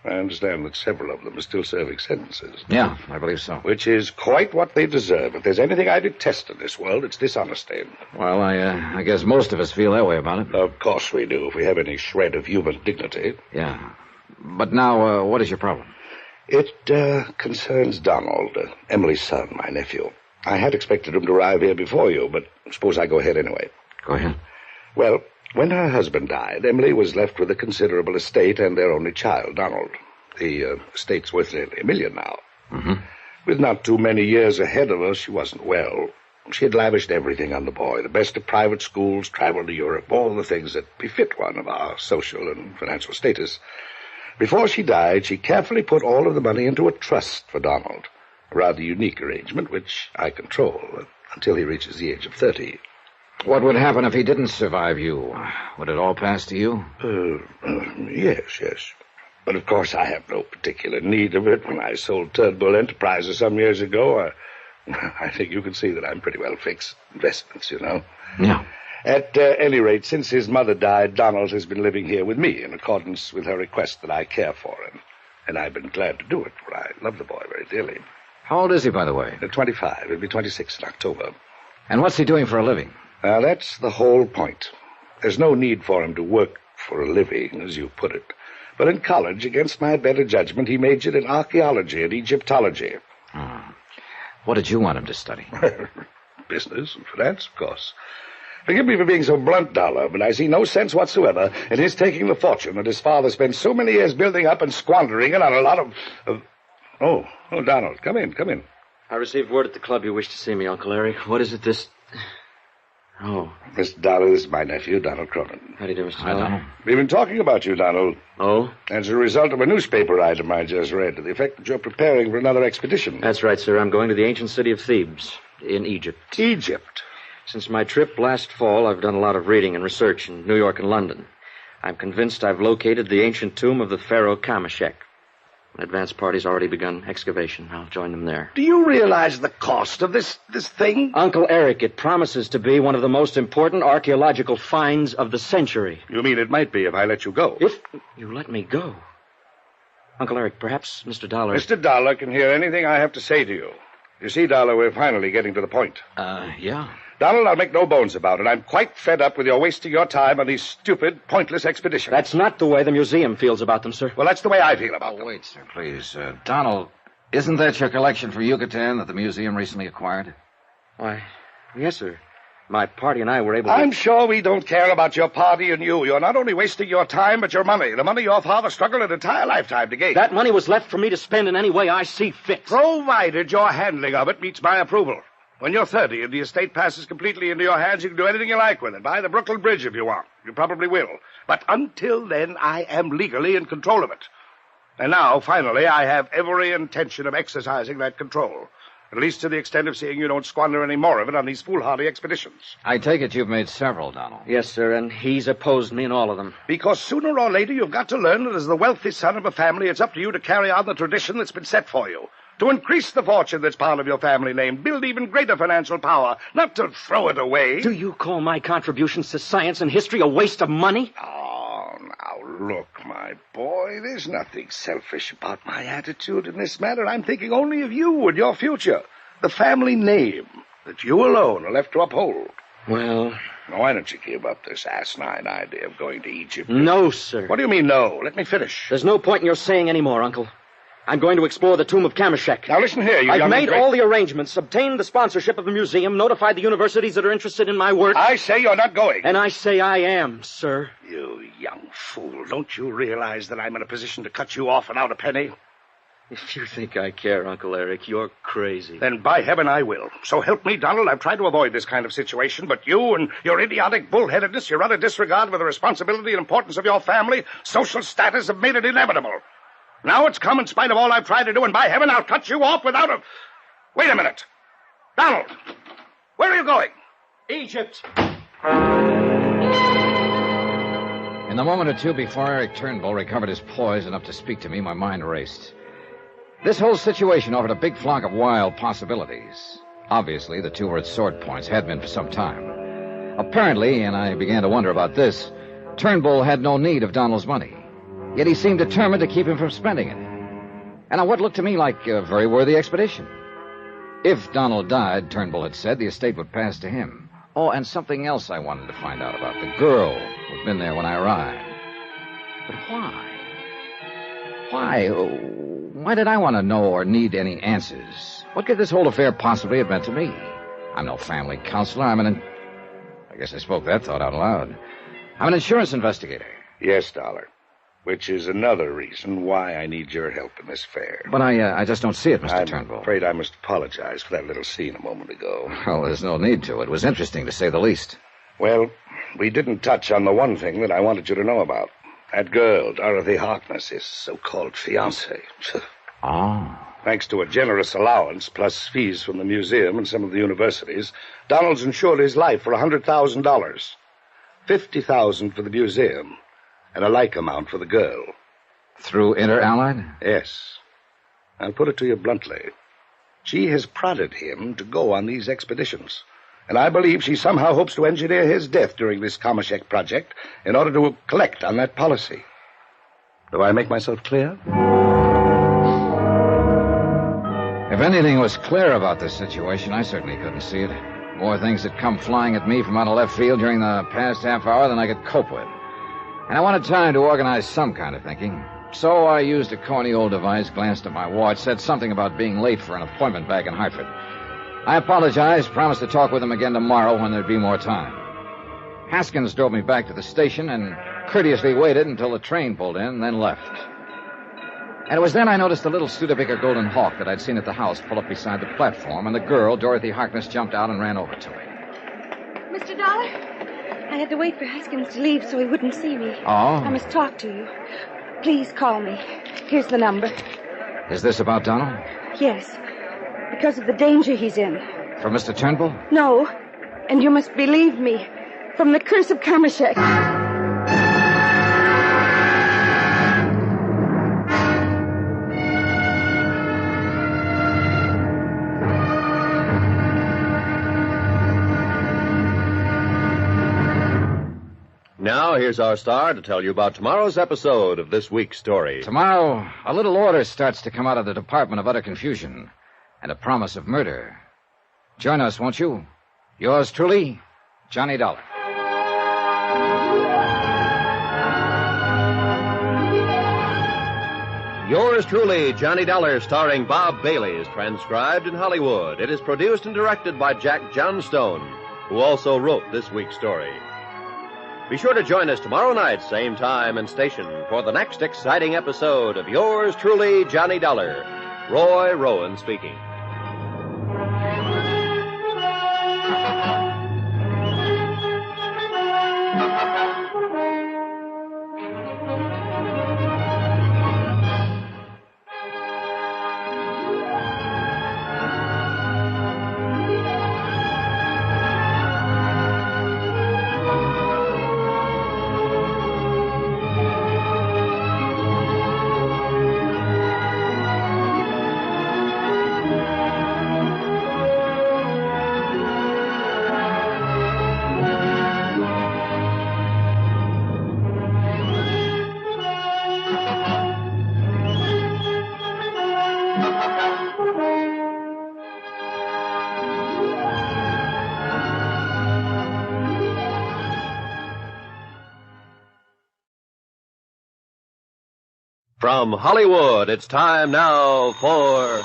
I understand that several of them are still serving sentences. Yeah, I believe so. Which is quite what they deserve. If there's anything I detest in this world, it's dishonesty. Well, I guess most of us feel that way about it. Of course we do, if we have any shred of human dignity. Yeah. But now, what is your problem? It concerns Donald, Emily's son, my nephew. I had expected him to arrive here before you, but suppose I go ahead anyway. Go ahead. Well, when her husband died, Emily was left with a considerable estate and their only child, Donald. The estate's worth nearly $1 million now. Mm-hmm. With not too many years ahead of her, she wasn't well. She had lavished everything on the boy, the best of private schools, travel to Europe, all the things that befit one of our social and financial status. Before she died, she carefully put all of the money into a trust for Donald, a rather unique arrangement which I control until he reaches the age of 30. What would happen if he didn't survive you? Would it all pass to you? Yes. But of course I have no particular need of it. When I sold Turnbull Enterprises some years ago, I think you can see that I'm pretty well fixed. Investments, you know. Yeah. At any rate, since his mother died, Donald has been living here with me in accordance with her request that I care for him. And I've been glad to do it, for I love the boy very dearly. How old is he, by the way? 25. He'll be 26 in October. And what's he doing for a living? That's the whole point. There's no need for him to work for a living, as you put it. But in college, against my better judgment, he majored in archaeology and Egyptology. What did you want him to study? Business and finance, of course. Forgive me for being so blunt, Dollar, but I see no sense whatsoever in his taking the fortune that his father spent so many years building up and squandering it on a lot of... Oh, Donald, come in. I received word at the club you wish to see me, Uncle Eric. What is it, this... Oh. Mr. Dollar, this is my nephew, Donald Cronin. How do you do, Mr. Hi, Donald. We've been talking about you, Donald. Oh? As a result of a newspaper item I just read, to the effect that you're preparing for another expedition. That's right, sir. I'm going to the ancient city of Thebes, in Egypt. Egypt? Since my trip last fall, I've done a lot of reading and research in New York and London. I'm convinced I've located the ancient tomb of the pharaoh Kameshek. An advance party's already begun excavation. I'll join them there. Do you realize the cost of this thing? Uncle Eric, it promises to be one of the most important archaeological finds of the century. You mean it might be if I let you go? If you let me go? Uncle Eric, perhaps Mr. Dollar... Mr. Dollar can hear anything I have to say to you. You see, Dollar, we're finally getting to the point. Yeah. Donald, I'll make no bones about it. I'm quite fed up with your wasting your time on these stupid, pointless expeditions. That's not the way the museum feels about them, sir. Well, that's the way I feel about them. Wait, sir, please. Donald, isn't that your collection for Yucatan that the museum recently acquired? Why, yes, sir. My party and I were able to... I'm sure we don't care about your party and you. You're not only wasting your time, but your money. The money your father struggled an entire lifetime to gain. That money was left for me to spend in any way I see fit. Provided your handling of it meets my approval. When you're 30 and the estate passes completely into your hands, you can do anything you like with it. Buy the Brooklyn Bridge if you want. You probably will. But until then, I am legally in control of it. And now, finally, I have every intention of exercising that control. At least to the extent of seeing you don't squander any more of it on these foolhardy expeditions. I take it you've made several, Donald. Yes, sir, and he's opposed me in all of them. Because sooner or later, you've got to learn that as the wealthy son of a family, it's up to you to carry on the tradition that's been set for you. To increase the fortune that's part of your family name, build even greater financial power, not to throw it away. Do you call my contributions to science and history a waste of money? Oh, now look, my boy, there's nothing selfish about my attitude in this matter. I'm thinking only of you and your future. The family name that you alone are left to uphold. Well... Now, why don't you give up this asinine idea of going to Egypt? No, sir. What do you mean, no? Let me finish. There's no point in your saying any more, Uncle. I'm going to explore the tomb of Kameshek. Now, listen here, you I've made all the arrangements, obtained the sponsorship of the museum, notified the universities that are interested in my work. I say you're not going. And I say I am, sir. You young fool. Don't you realize that I'm in a position to cut you off without a penny? If you think I care, Uncle Eric, you're crazy. Then by heaven I will. So help me, Donald. I've tried to avoid this kind of situation, but you and your idiotic bullheadedness, your utter disregard for the responsibility and importance of your family, social status have made it inevitable. Now it's come in spite of all I've tried to do, and by heaven, I'll cut you off without a... Wait a minute. Donald, where are you going? Egypt. In the moment or two before Eric Turnbull recovered his poise enough to speak to me, my mind raced. This whole situation offered a big flock of wild possibilities. Obviously, the two were at sword points, had been for some time. Apparently, and I began to wonder about this, Turnbull had no need of Donald's money. Yet he seemed determined to keep him from spending it. And on what looked to me like a very worthy expedition. If Donald died, Turnbull had said, the estate would pass to him. Oh, and something else I wanted to find out about. The girl who'd been there when I arrived. But why? Why did I want to know or need any answers? What could this whole affair possibly have meant to me? I'm no family counselor. I guess I spoke that thought out loud. I'm an insurance investigator. Yes, Dollar. Which is another reason why I need your help in this affair. But I just don't see it, Mr. Turnbull. I'm afraid I must apologize for that little scene a moment ago. Well, there's no need to. It was interesting, to say the least. Well, we didn't touch on the one thing that I wanted you to know about. That girl, Dorothy Harkness, his so-called fiancée. Oh. Thanks to a generous allowance, plus fees from the museum and some of the universities, Donald's insured his life for $100,000. $50,000 for the museum, and a like amount for the girl. Through Inter-Allied? Yes. I'll put it to you bluntly. She has prodded him to go on these expeditions, and I believe she somehow hopes to engineer his death during this Kamashek project in order to collect on that policy. Do I make myself clear? If anything was clear about this situation, I certainly couldn't see it. More things had come flying at me from out of left field during the past half hour than I could cope with. And I wanted time to organize some kind of thinking. So I used a corny old device, glanced at my watch, said something about being late for an appointment back in Hartford. I apologized, promised to talk with him again tomorrow when there'd be more time. Haskins drove me back to the station and courteously waited until the train pulled in, then left. And it was then I noticed the little Studebaker Golden Hawk that I'd seen at the house pull up beside the platform, and the girl, Dorothy Harkness, jumped out and ran over to me. Mr. Dollar, I had to wait for Haskins to leave so he wouldn't see me. Oh? I must talk to you. Please call me. Here's the number. Is this about Donald? Yes, because of the danger he's in. From Mr. Turnbull? No, and you must believe me. From the curse of Kamashek. Now, here's our star to tell you about tomorrow's episode of this week's story. Tomorrow, a little order starts to come out of the Department of Utter Confusion, and a promise of murder. Join us, won't you? Yours truly, Johnny Dollar. Yours truly, Johnny Dollar, starring Bob Bailey, is transcribed in Hollywood. It is produced and directed by Jack Johnstone, who also wrote this week's story. Be sure to join us tomorrow night, same time and station, for the next exciting episode of Yours truly, Johnny Dollar. Roy Rowan speaking. From Hollywood, it's time now for...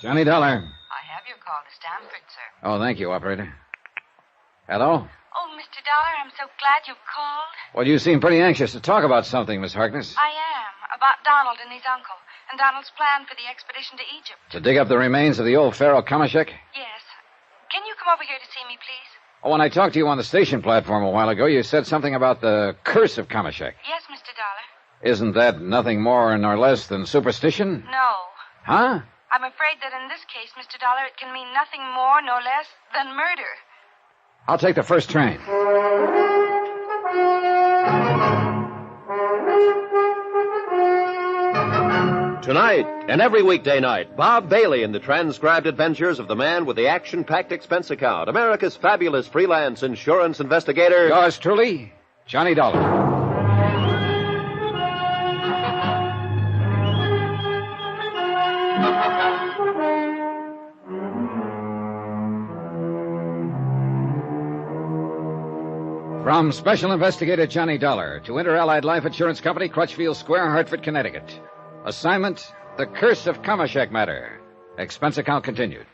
Johnny Dollar. I have your call to Stanford, sir. Oh, thank you, operator. Hello? Oh, Mr. Dollar, I'm so glad you've called. Well, you seem pretty anxious to talk about something, Miss Harkness. I am. About Donald and his uncle, and Donald's plan for the expedition to Egypt. To dig up the remains of the old Pharaoh Kamashek? Yes. Can you come over here to see me, please? Oh, when I talked to you on the station platform a while ago, you said something about the curse of Kamashek. Yes, Mr. Dollar. Isn't that nothing more nor less than superstition? No. Huh? I'm afraid that in this case, Mr. Dollar, it can mean nothing more nor less than murder. I'll take the first train. Tonight, and every weekday night, Bob Bailey in the transcribed adventures of the man with the action-packed expense account, America's fabulous freelance insurance investigator. Yours truly, Johnny Dollar. From Special Investigator Johnny Dollar to Inter-Allied Life Insurance Company, Crutchfield Square, Hartford, Connecticut. Assignment, The Curse of Kamashek Matter. Expense account continued.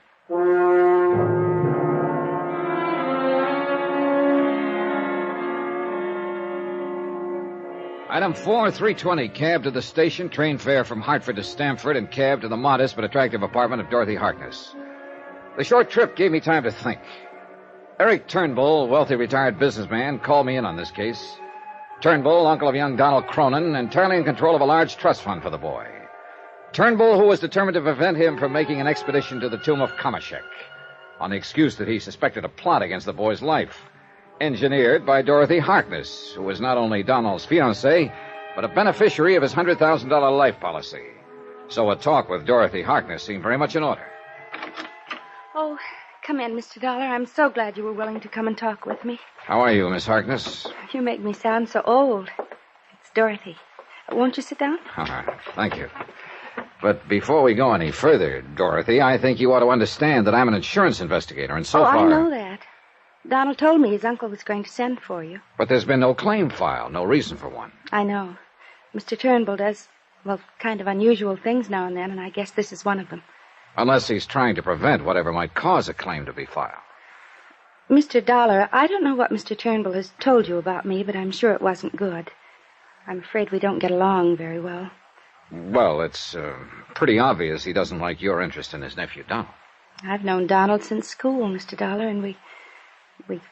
Item 4, 320, cab to the station, train fare from Hartford to Stamford, and cab to the modest but attractive apartment of Dorothy Harkness. The short trip gave me time to think. Eric Turnbull, wealthy retired businessman, called me in on this case. Turnbull, uncle of young Donald Cronin, entirely in control of a large trust fund for the boy. Turnbull, who was determined to prevent him from making an expedition to the tomb of Kamashek, on the excuse that he suspected a plot against the boy's life. Engineered by Dorothy Harkness, who was not only Donald's fiancée, but a beneficiary of his $100,000 life policy. So a talk with Dorothy Harkness seemed very much in order. Oh, come in, Mr. Dollar. I'm so glad you were willing to come and talk with me. How are you, Miss Harkness? You make me sound so old. It's Dorothy. Won't you sit down? Thank you. But before we go any further, Dorothy, I think you ought to understand that I'm an insurance investigator, and so far... I know that. Donald told me his uncle was going to send for you. But there's been no claim filed, no reason for one. I know. Mr. Turnbull does, well, kind of unusual things now and then, and I guess this is one of them. Unless he's trying to prevent whatever might cause a claim to be filed. Mr. Dollar, I don't know what Mr. Turnbull has told you about me, but I'm sure it wasn't good. I'm afraid we don't get along very well. Well, it's pretty obvious he doesn't like your interest in his nephew, Donald. I've known Donald since school, Mr. Dollar, and we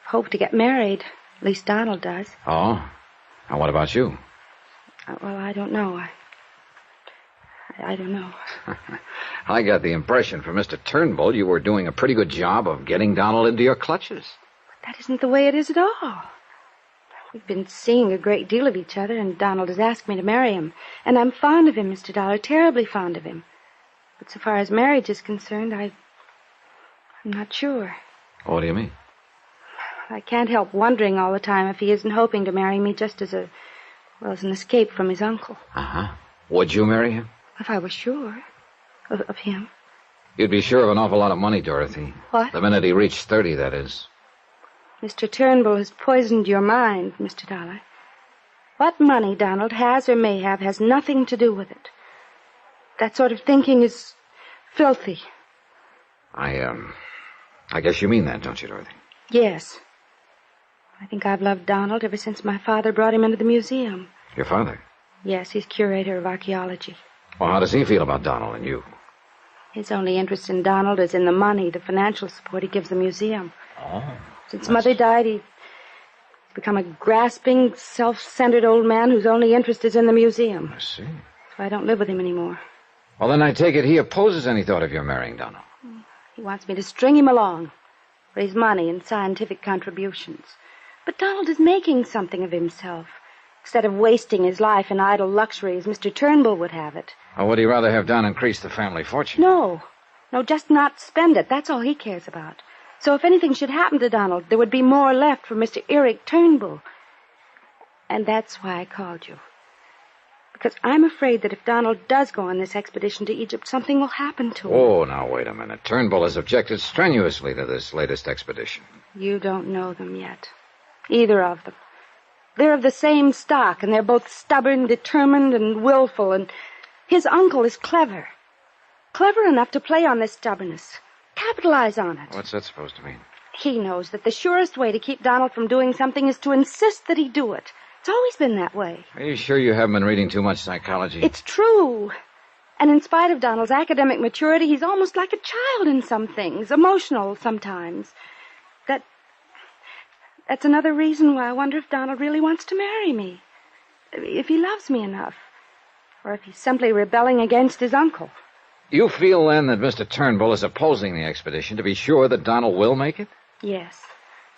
hope to get married. At least Donald does. Oh? And what about you? Well, I don't know. I don't know. I got the impression from Mr. Turnbull you were doing a pretty good job of getting Donald into your clutches. But that isn't the way it is at all. We've been seeing a great deal of each other, and Donald has asked me to marry him. And I'm fond of him, Mr. Dollar, terribly fond of him. But so far as marriage is concerned, I'm not sure. What do you mean? I can't help wondering all the time if he isn't hoping to marry me just as an escape from his uncle. Uh-huh. Would you marry him? If I were sure of him. You'd be sure of an awful lot of money, Dorothy. What? The minute he reached 30, that is. Mr. Turnbull has poisoned your mind, Mr. Dollar. What money Donald has or may have has nothing to do with it. That sort of thinking is filthy. I guess you mean that, don't you, Dorothy? Yes. I think I've loved Donald ever since my father brought him into the museum. Your father? Yes, he's curator of archaeology. Well, how does he feel about Donald and you? His only interest in Donald is in the money, the financial support he gives the museum. Oh. Since Mother died, he's become a grasping, self-centered old man whose only interest is in the museum. I see. So I don't live with him anymore. Well, then I take it he opposes any thought of your marrying Donald. He wants me to string him along for his money and scientific contributions. But Donald is making something of himself, instead of wasting his life in idle luxury as Mr. Turnbull would have it. Or would he rather have Don increase the family fortune? No, just not spend it. That's all he cares about. So if anything should happen to Donald, there would be more left for Mr. Eric Turnbull. And that's why I called you. Because I'm afraid that if Donald does go on this expedition to Egypt, something will happen to him. Oh, now, wait a minute. Turnbull has objected strenuously to this latest expedition. You don't know them yet. Either of them. They're of the same stock, and they're both stubborn, determined, and willful, and his uncle is clever. Clever enough to play on this stubbornness. Capitalize on it. What's that supposed to mean? He knows that the surest way to keep Donald from doing something is to insist that he do it. It's always been that way. Are you sure you haven't been reading too much psychology? It's true. And in spite of Donald's academic maturity, he's almost like a child in some things, emotional sometimes. That's another reason why I wonder if Donald really wants to marry me. If he loves me enough. Or if he's simply rebelling against his uncle. You feel, then, that Mr. Turnbull is opposing the expedition to be sure that Donald will make it? Yes.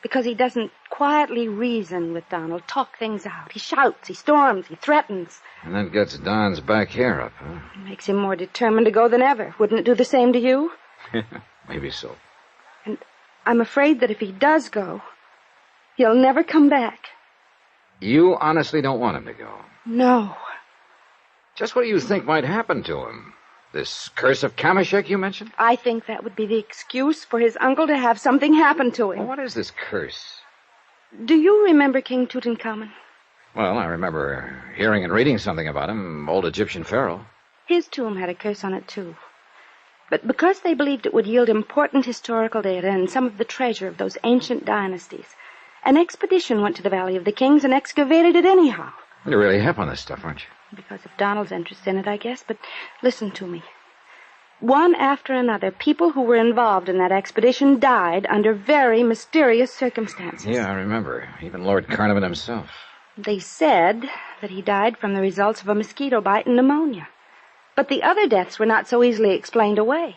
Because he doesn't quietly reason with Donald, talk things out. He shouts, he storms, he threatens. And that gets Don's back hair up, huh? It makes him more determined to go than ever. Wouldn't it do the same to you? Maybe so. And I'm afraid that if he does go, he'll never come back. You honestly don't want him to go? No. Just what do you think might happen to him? This curse of Kamashek you mentioned? I think that would be the excuse for his uncle to have something happen to him. Well, what is this curse? Do you remember King Tutankhamun? Well, I remember hearing and reading something about him, old Egyptian pharaoh. His tomb had a curse on it, too. But because they believed it would yield important historical data and some of the treasure of those ancient dynasties, an expedition went to the Valley of the Kings and excavated it anyhow. You're really hip on this stuff, aren't you? Because of Donald's interest in it, I guess. But listen to me. One after another, people who were involved in that expedition died under very mysterious circumstances. Yeah, I remember. Even Lord Carnarvon himself. They said that he died from the results of a mosquito bite and pneumonia. But the other deaths were not so easily explained away.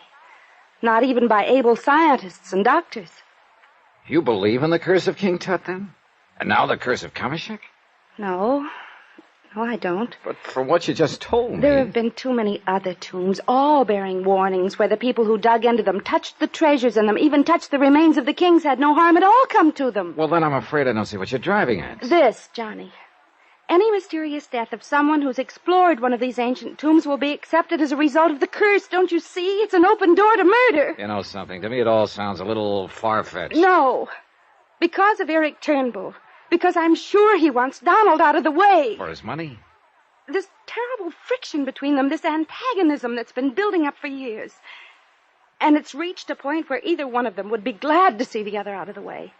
Not even by able scientists and doctors. You believe in the curse of King Tut, then? And now the curse of Kamashek? No, I don't. But from what you just told me... There have been too many other tombs, all bearing warnings, where the people who dug into them touched the treasures in them, even touched the remains of the kings, had no harm at all come to them. Well, then I'm afraid I don't see what you're driving at. This, Johnny. Any mysterious death of someone who's explored one of these ancient tombs will be accepted as a result of the curse. Don't you see? It's an open door to murder. You know something? To me, it all sounds a little far-fetched. No. Because of Eric Turnbull. Because I'm sure he wants Donald out of the way. For his money? This terrible friction between them, this antagonism that's been building up for years. And it's reached a point where either one of them would be glad to see the other out of the way.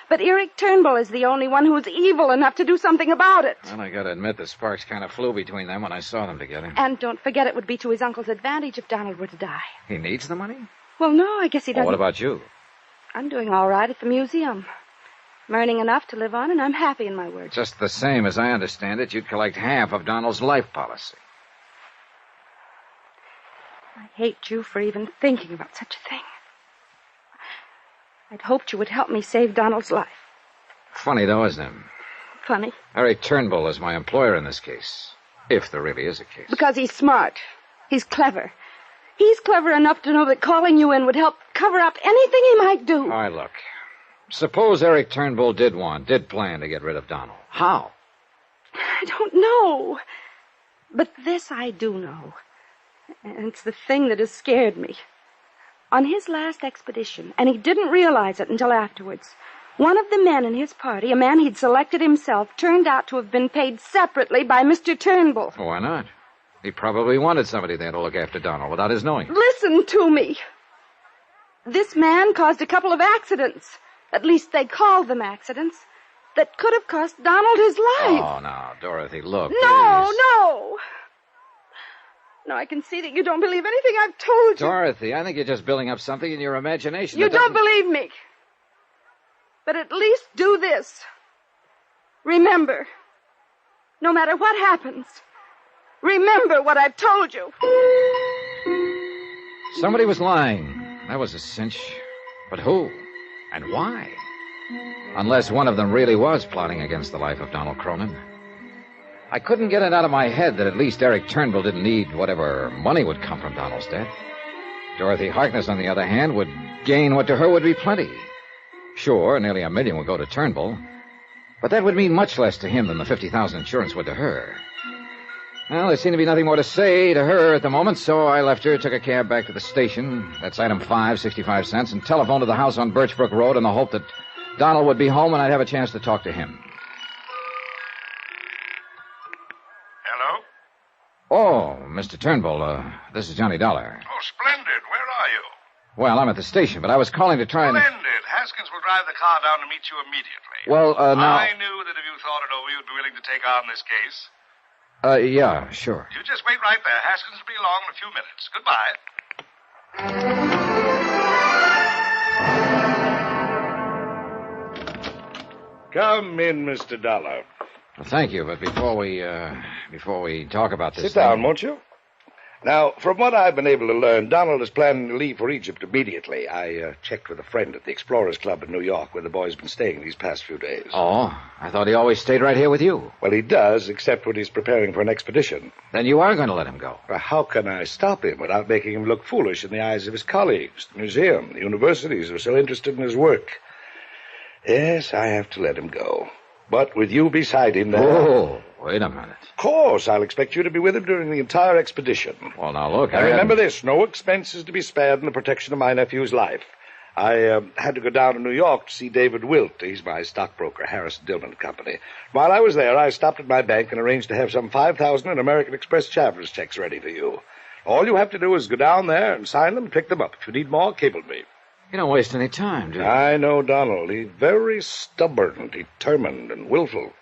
But Eric Turnbull is the only one who's evil enough to do something about it. Well, I gotta admit, the sparks kind of flew between them when I saw them together. And don't forget, it would be to his uncle's advantage if Donald were to die. He needs the money? Well, no, I guess he doesn't. Well, what about you? I'm doing all right at the museum. I'm earning enough to live on, and I'm happy in my work. Just the same, as I understand it, you'd collect half of Donald's life policy. I hate you for even thinking about such a thing. I'd hoped you would help me save Donald's life. Funny, though, isn't it? Funny. Eric Turnbull is my employer in this case. If there really is a case. Because he's smart. He's clever. He's clever enough to know that calling you in would help cover up anything he might do. All right, look. Suppose Eric Turnbull did plan to get rid of Donald. How? I don't know. But this I do know. And it's the thing that has scared me. On his last expedition, and he didn't realize it until afterwards, one of the men in his party, a man he'd selected himself, turned out to have been paid separately by Mr. Turnbull. Why not? He probably wanted somebody there to look after Donald without his knowing. Listen to me. This man caused a couple of accidents. At least they called them accidents. That could have cost Donald his life. Oh, now, Dorothy, look. No, please. no. No, I can see that you don't believe anything I've told you. Dorothy, I think you're just building up something in your imagination. You don't believe me. But at least do this. Remember, no matter what happens, remember what I've told you. Somebody was lying. That was a cinch. But who? And why? Unless one of them really was plotting against the life of Donald Cronin. I couldn't get it out of my head that at least Eric Turnbull didn't need whatever money would come from Donald's death. Dorothy Harkness, on the other hand, would gain what to her would be plenty. Sure, nearly $1 million would go to Turnbull, but that would mean much less to him than the $50,000 insurance would to her. Well, there seemed to be nothing more to say to her at the moment, so I left her, took a cab back to the station. That's item 5, 65 cents, and telephoned to the house on Birchbrook Road in the hope that Donald would be home and I'd have a chance to talk to him. Hello? Oh, Mr. Turnbull, this is Johnny Dollar. Oh, splendid. Where are you? Well, I'm at the station, but I was calling to try and... Splendid. Haskins will drive the car down to meet you immediately. Well, now... I knew that if you thought it over, you'd be willing to take on this case. Yeah, sure. You just wait right there. Haskins will be along in a few minutes. Goodbye. Come in, Mr. Dollar. Well, thank you, but before we talk about this... Sit down, won't you? Now, from what I've been able to learn, Donald is planning to leave for Egypt immediately. I checked with a friend at the Explorers Club in New York, where the boy's been staying these past few days. Oh, I thought he always stayed right here with you. Well, he does, except when he's preparing for an expedition. Then you are going to let him go. Well, how can I stop him without making him look foolish in the eyes of his colleagues, the museum, the universities who are so interested in his work? Yes, I have to let him go. But with you beside him there... Oh, wait a minute. Of course, I'll expect you to be with him during the entire expedition. Well, now, look, and remember this, no expense is to be spared in the protection of my nephew's life. I had to go down to New York to see David Wilt. He's my stockbroker, Harris Dillman Company. While I was there, I stopped at my bank and arranged to have some 5,000 in American Express traveler's checks ready for you. All you have to do is go down there and sign them and pick them up. If you need more, cable me. You don't waste any time, do you? I know Donald. He's very stubborn, determined, and willful.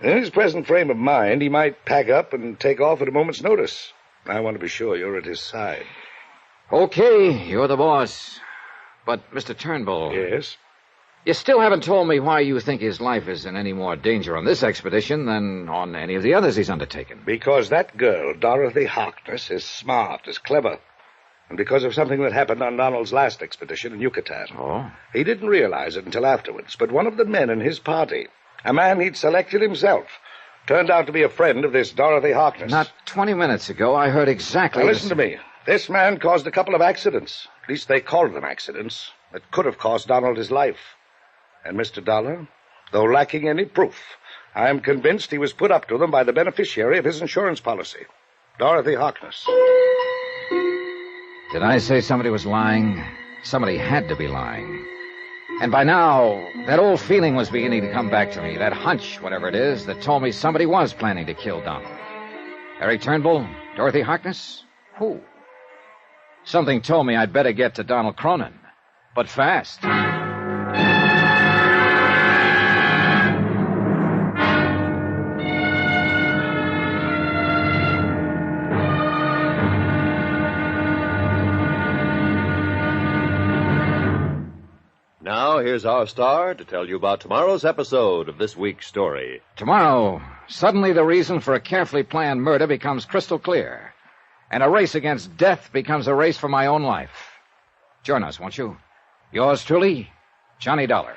In his present frame of mind, he might pack up and take off at a moment's notice. I want to be sure you're at his side. Okay, you're the boss. But, Mr. Turnbull... Yes? You still haven't told me why you think his life is in any more danger on this expedition than on any of the others he's undertaken. Because that girl, Dorothy Harkness, is smart, is clever. And because of something that happened on Donald's last expedition in Yucatan. Oh? He didn't realize it until afterwards, but one of the men in his party, a man he'd selected himself, turned out to be a friend of this Dorothy Harkness. Not 20 minutes ago, I heard exactly... Now, listen to me. This man caused a couple of accidents. At least they called them accidents. That could have cost Donald his life. And Mr. Dollar, though lacking any proof, I am convinced he was put up to them by the beneficiary of his insurance policy, Dorothy Harkness. Did I say somebody was lying? Somebody had to be lying. And by now, that old feeling was beginning to come back to me, that hunch, whatever it is, that told me somebody was planning to kill Donald. Eric Turnbull? Dorothy Harkness? Who? Something told me I'd better get to Donald Cronin, but fast. Now, here's our star to tell you about tomorrow's episode of this week's story. Tomorrow, suddenly the reason for a carefully planned murder becomes crystal clear, and a race against death becomes a race for my own life. Join us, won't you? Yours truly, Johnny Dollar.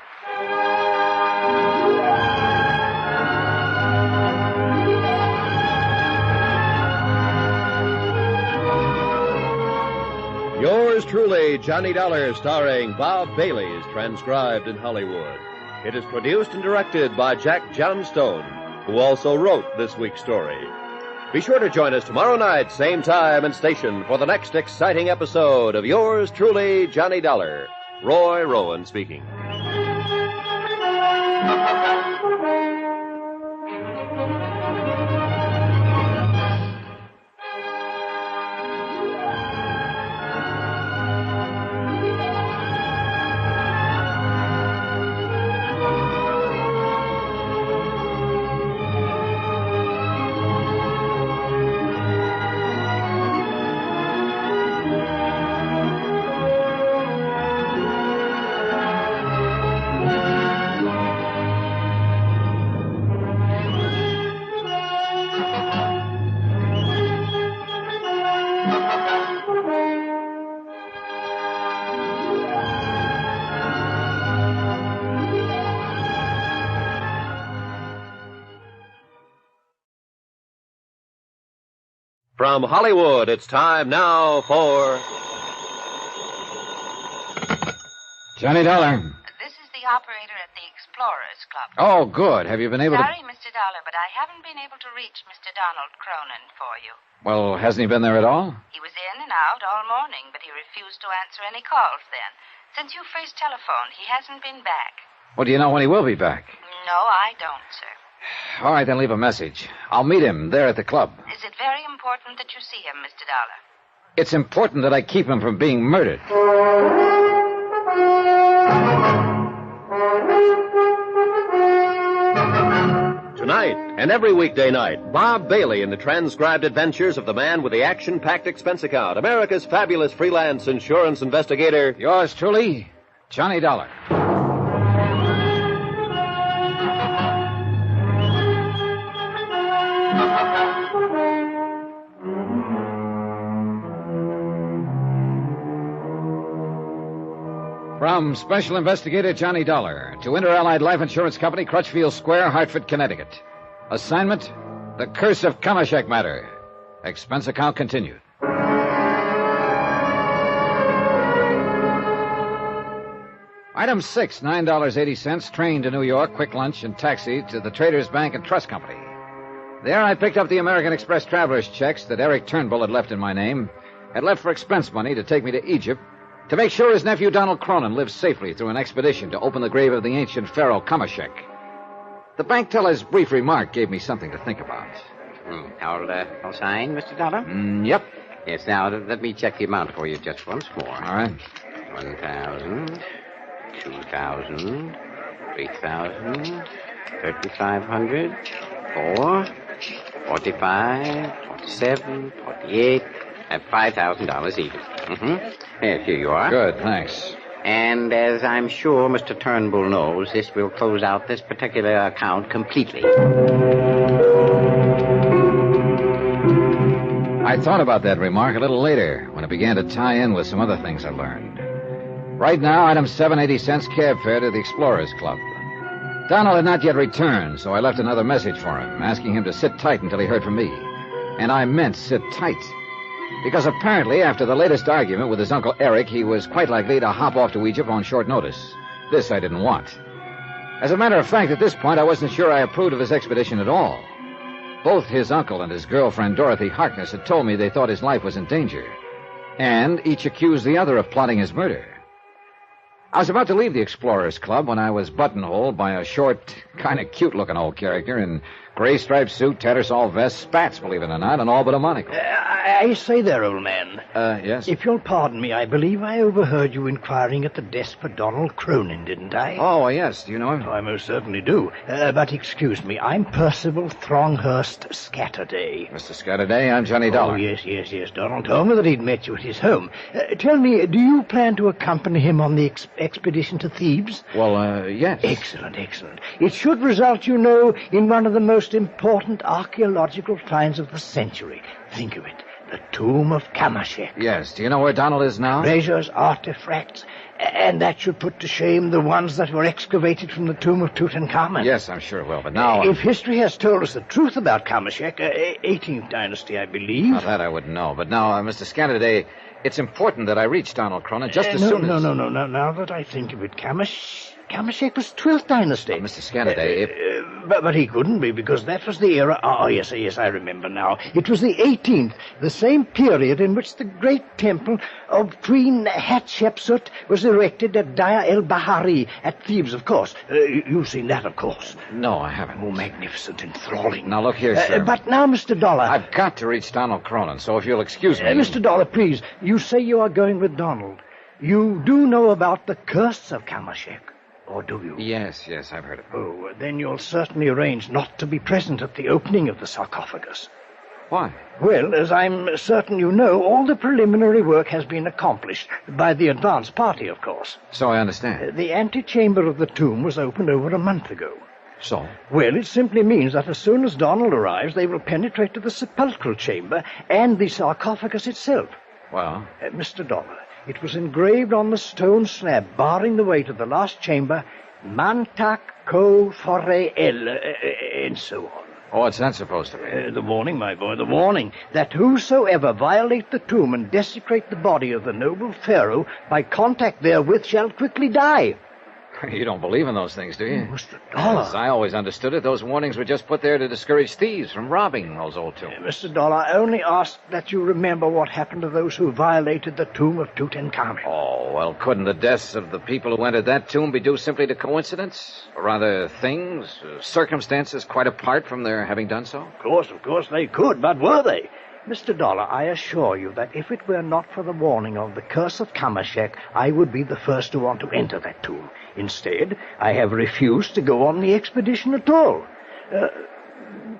Yours truly, Johnny Dollar, starring Bob Bailey, is transcribed in Hollywood. It is produced and directed by Jack Johnstone, who also wrote this week's story. Be sure to join us tomorrow night, same time and station, for the next exciting episode of Yours truly, Johnny Dollar. Roy Rowan speaking. From Hollywood, it's time now for... Johnny Dollar. This is the operator at the Explorers Club. Oh, good. Have you been able Sorry, Mr. Dollar, but I haven't been able to reach Mr. Donald Cronin for you. Well, hasn't he been there at all? He was in and out all morning, but he refused to answer any calls then. Since you first telephoned, he hasn't been back. Well, do you know when he will be back? No, I don't, sir. All right, then leave a message. I'll meet him there at the club. Is it very important that you see him, Mr. Dollar? It's important that I keep him from being murdered. Tonight and every weekday night, Bob Bailey in the transcribed adventures of the man with the action-packed expense account, America's fabulous freelance insurance investigator. Yours truly, Johnny Dollar. From Special Investigator Johnny Dollar to Inter-Allied Life Insurance Company, Crutchfield Square, Hartford, Connecticut. Assignment, The Curse of Kamashek Matter. Expense account continued. Item 6, $9.80, train to New York, quick lunch and taxi to the Traders Bank and Trust Company. There I picked up the American Express traveler's checks that Eric Turnbull had left in my name, had left for expense money to take me to Egypt, to make sure his nephew Donald Cronin lived safely through an expedition to open the grave of the ancient pharaoh Kamashek. The bank teller's brief remark gave me something to think about. All signed, Mr. Dollar? Yep. Yes, now, let me check the amount for you just once more. All right. 1,000, 2,000, 3,000, 3,500, 44, 45, 47, 48, at $5,000 even. Yes, here you are. Good, thanks. And as I'm sure Mr. Turnbull knows, this will close out this particular account completely. I thought about that remark a little later when it began to tie in with some other things I learned. Right now, item 780 cents cab fare to the Explorers Club. Donald had not yet returned, so I left another message for him, asking him to sit tight until he heard from me. And I meant sit tight. Because apparently, after the latest argument with his Uncle Eric, he was quite likely to hop off to Egypt on short notice. This I didn't want. As a matter of fact, at this point, I wasn't sure I approved of his expedition at all. Both his uncle and his girlfriend, Dorothy Harkness, had told me they thought his life was in danger. And each accused the other of plotting his murder. I was about to leave the Explorers Club when I was buttonholed by a short, kind of cute-looking old character in gray striped suit, tattersall vest, spats, believe it or not, and all but a monocle. I say there, old man. Yes? If you'll pardon me, I believe I overheard you inquiring at the desk for Donald Cronin, didn't I? Oh, yes. Do you know him? Oh, I most certainly do. But excuse me, I'm Percival Thronghurst Scatterday. Mr. Scatterday, I'm Johnny Dollar. Oh, yes. Donald told me that he'd met you at his home. Tell me, do you plan to accompany him on the expedition to Thebes? Well, yes. Excellent. It should result, you know, in one of the most important archaeological finds of the century. Think of it. The tomb of Kamashek. Yes. Do you know where Donald is now? Treasures, artifacts, and that should put to shame the ones that were excavated from the tomb of Tutankhamun. Yes, I'm sure it will, but now... If history has told us the truth about Kamashek, 18th dynasty, I believe... Now, that I wouldn't know, but now, Mr. Scatterday, it's important that I reach Donald Cronin just as soon as... No. Now that I think of it, Kamashek was 12th dynasty. Oh, Mr. Scatterday, But he couldn't be, because that was the era... Oh, yes, I remember now. It was the 18th, the same period in which the great temple of Queen Hatshepsut was erected at Daya el-Bahari at Thebes, of course. You've seen that, of course. No, I haven't. Oh, magnificent, enthralling. Now, look here, sir. But now, Mr. Dollar... I've got to reach Donald Cronin, so if you'll excuse me... Mr. Dollar, please, you say you are going with Donald. You do know about the curse of Kamashek. Or do you? Yes, I've heard of it. Oh, then you'll certainly arrange not to be present at the opening of the sarcophagus. Why? Well, as I'm certain you know, all the preliminary work has been accomplished by the advance party, of course. So I understand. The antechamber of the tomb was opened over a month ago. So? Well, it simply means that as soon as Donald arrives, they will penetrate to the sepulchral chamber and the sarcophagus itself. Well? Mr. Dollar, it was engraved on the stone slab, barring the way to the last chamber, Mantak Ko Fore El, and so on. Oh, what's that supposed to be? The warning, my boy, the warning that whosoever violate the tomb and desecrate the body of the noble pharaoh by contact therewith shall quickly die. You don't believe in those things, do you? Mr. Dollar. As I always understood it, those warnings were just put there to discourage thieves from robbing those old tombs. Mr. Dollar, I only ask that you remember what happened to those who violated the tomb of Tutankhamun. Oh, well, couldn't the deaths of the people who entered that tomb be due simply to coincidence? Or rather, things, circumstances quite apart from their having done so? Of course they could, but were they? Mr. Dollar, I assure you that if it were not for the warning of the curse of Kamashek, I would be the first to want to enter that tomb. Instead, I have refused to go on the expedition at all.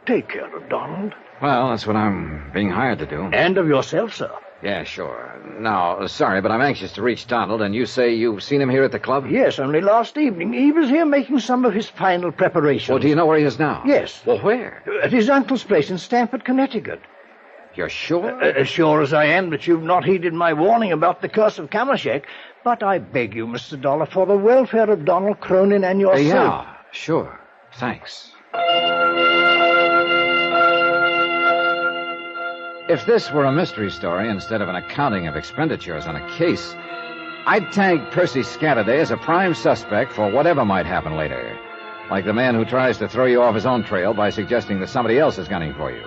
Take care of Donald. Well, that's what I'm being hired to do. And of yourself, sir. Yeah, sure. Now, sorry, but I'm anxious to reach Donald, and you say you've seen him here at the club? Yes, only last evening. He was here making some of his final preparations. Well, do you know where he is now? Yes. Well, where? At his uncle's place in Stamford, Connecticut. You're sure? As sure as I am that you've not heeded my warning about the curse of Kamashek. But I beg you, Mr. Dollar, for the welfare of Donald Cronin and yourself. Yeah, sure. Thanks. If this were a mystery story instead of an accounting of expenditures on a case, I'd tag Percy Scatterday as a prime suspect for whatever might happen later. Like the man who tries to throw you off his own trail by suggesting that somebody else is gunning for you.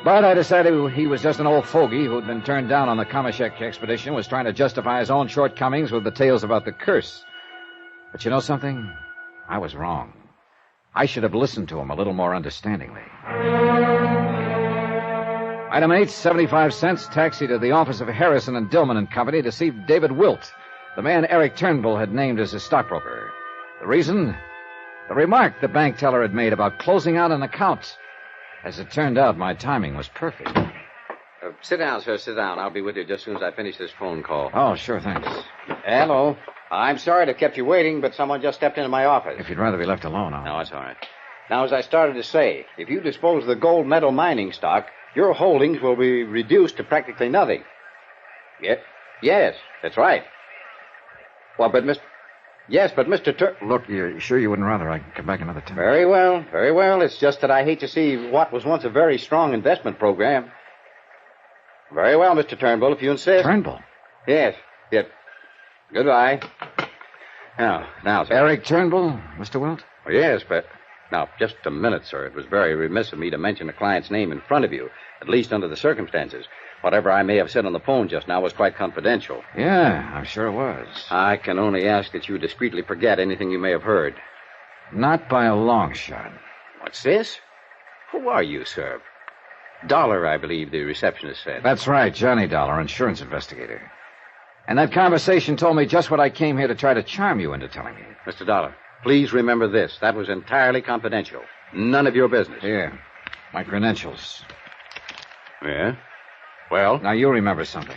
But I decided he was just an old fogey who'd been turned down on the Kamashek expedition, was trying to justify his own shortcomings with the tales about the curse. But you know something? I was wrong. I should have listened to him a little more understandingly. Item 8, 75 cents, taxi to the office of Harrison and Dillman and Company to see David Wilt, the man Eric Turnbull had named as his stockbroker. The reason? The remark the bank teller had made about closing out an account. As it turned out, my timing was perfect. Sit down, sir, sit down. I'll be with you just as soon as I finish this phone call. Oh, sure, thanks. Hello. I'm sorry to have kept you waiting, but someone just stepped into my office. If you'd rather be left alone, I'll... No, it's all right. Now, as I started to say, if you dispose of the gold medal mining stock, your holdings will be reduced to practically nothing. Yes, that's right. Well, but Mr. Look, you sure you wouldn't rather I come back another time? Very well, very well. It's just that I hate to see what was once a very strong investment program. Very well, Mr. Turnbull, if you insist. Turnbull? Yes. Goodbye. Now, sir. Eric Turnbull, Mr. Wilt? Oh, yes, but... Now, just a minute, sir. It was very remiss of me to mention a client's name in front of you, at least under the circumstances. Whatever I may have said on the phone just now was quite confidential. Yeah, I'm sure it was. I can only ask that you discreetly forget anything you may have heard. Not by a long shot. What's this? Who are you, sir? Dollar, I believe the receptionist said. That's right, Johnny Dollar, insurance investigator. And that conversation told me just what I came here to try to charm you into telling me. Mr. Dollar, please remember this. That was entirely confidential. None of your business. Here, my credentials. Yeah? Well? Now, you remember something.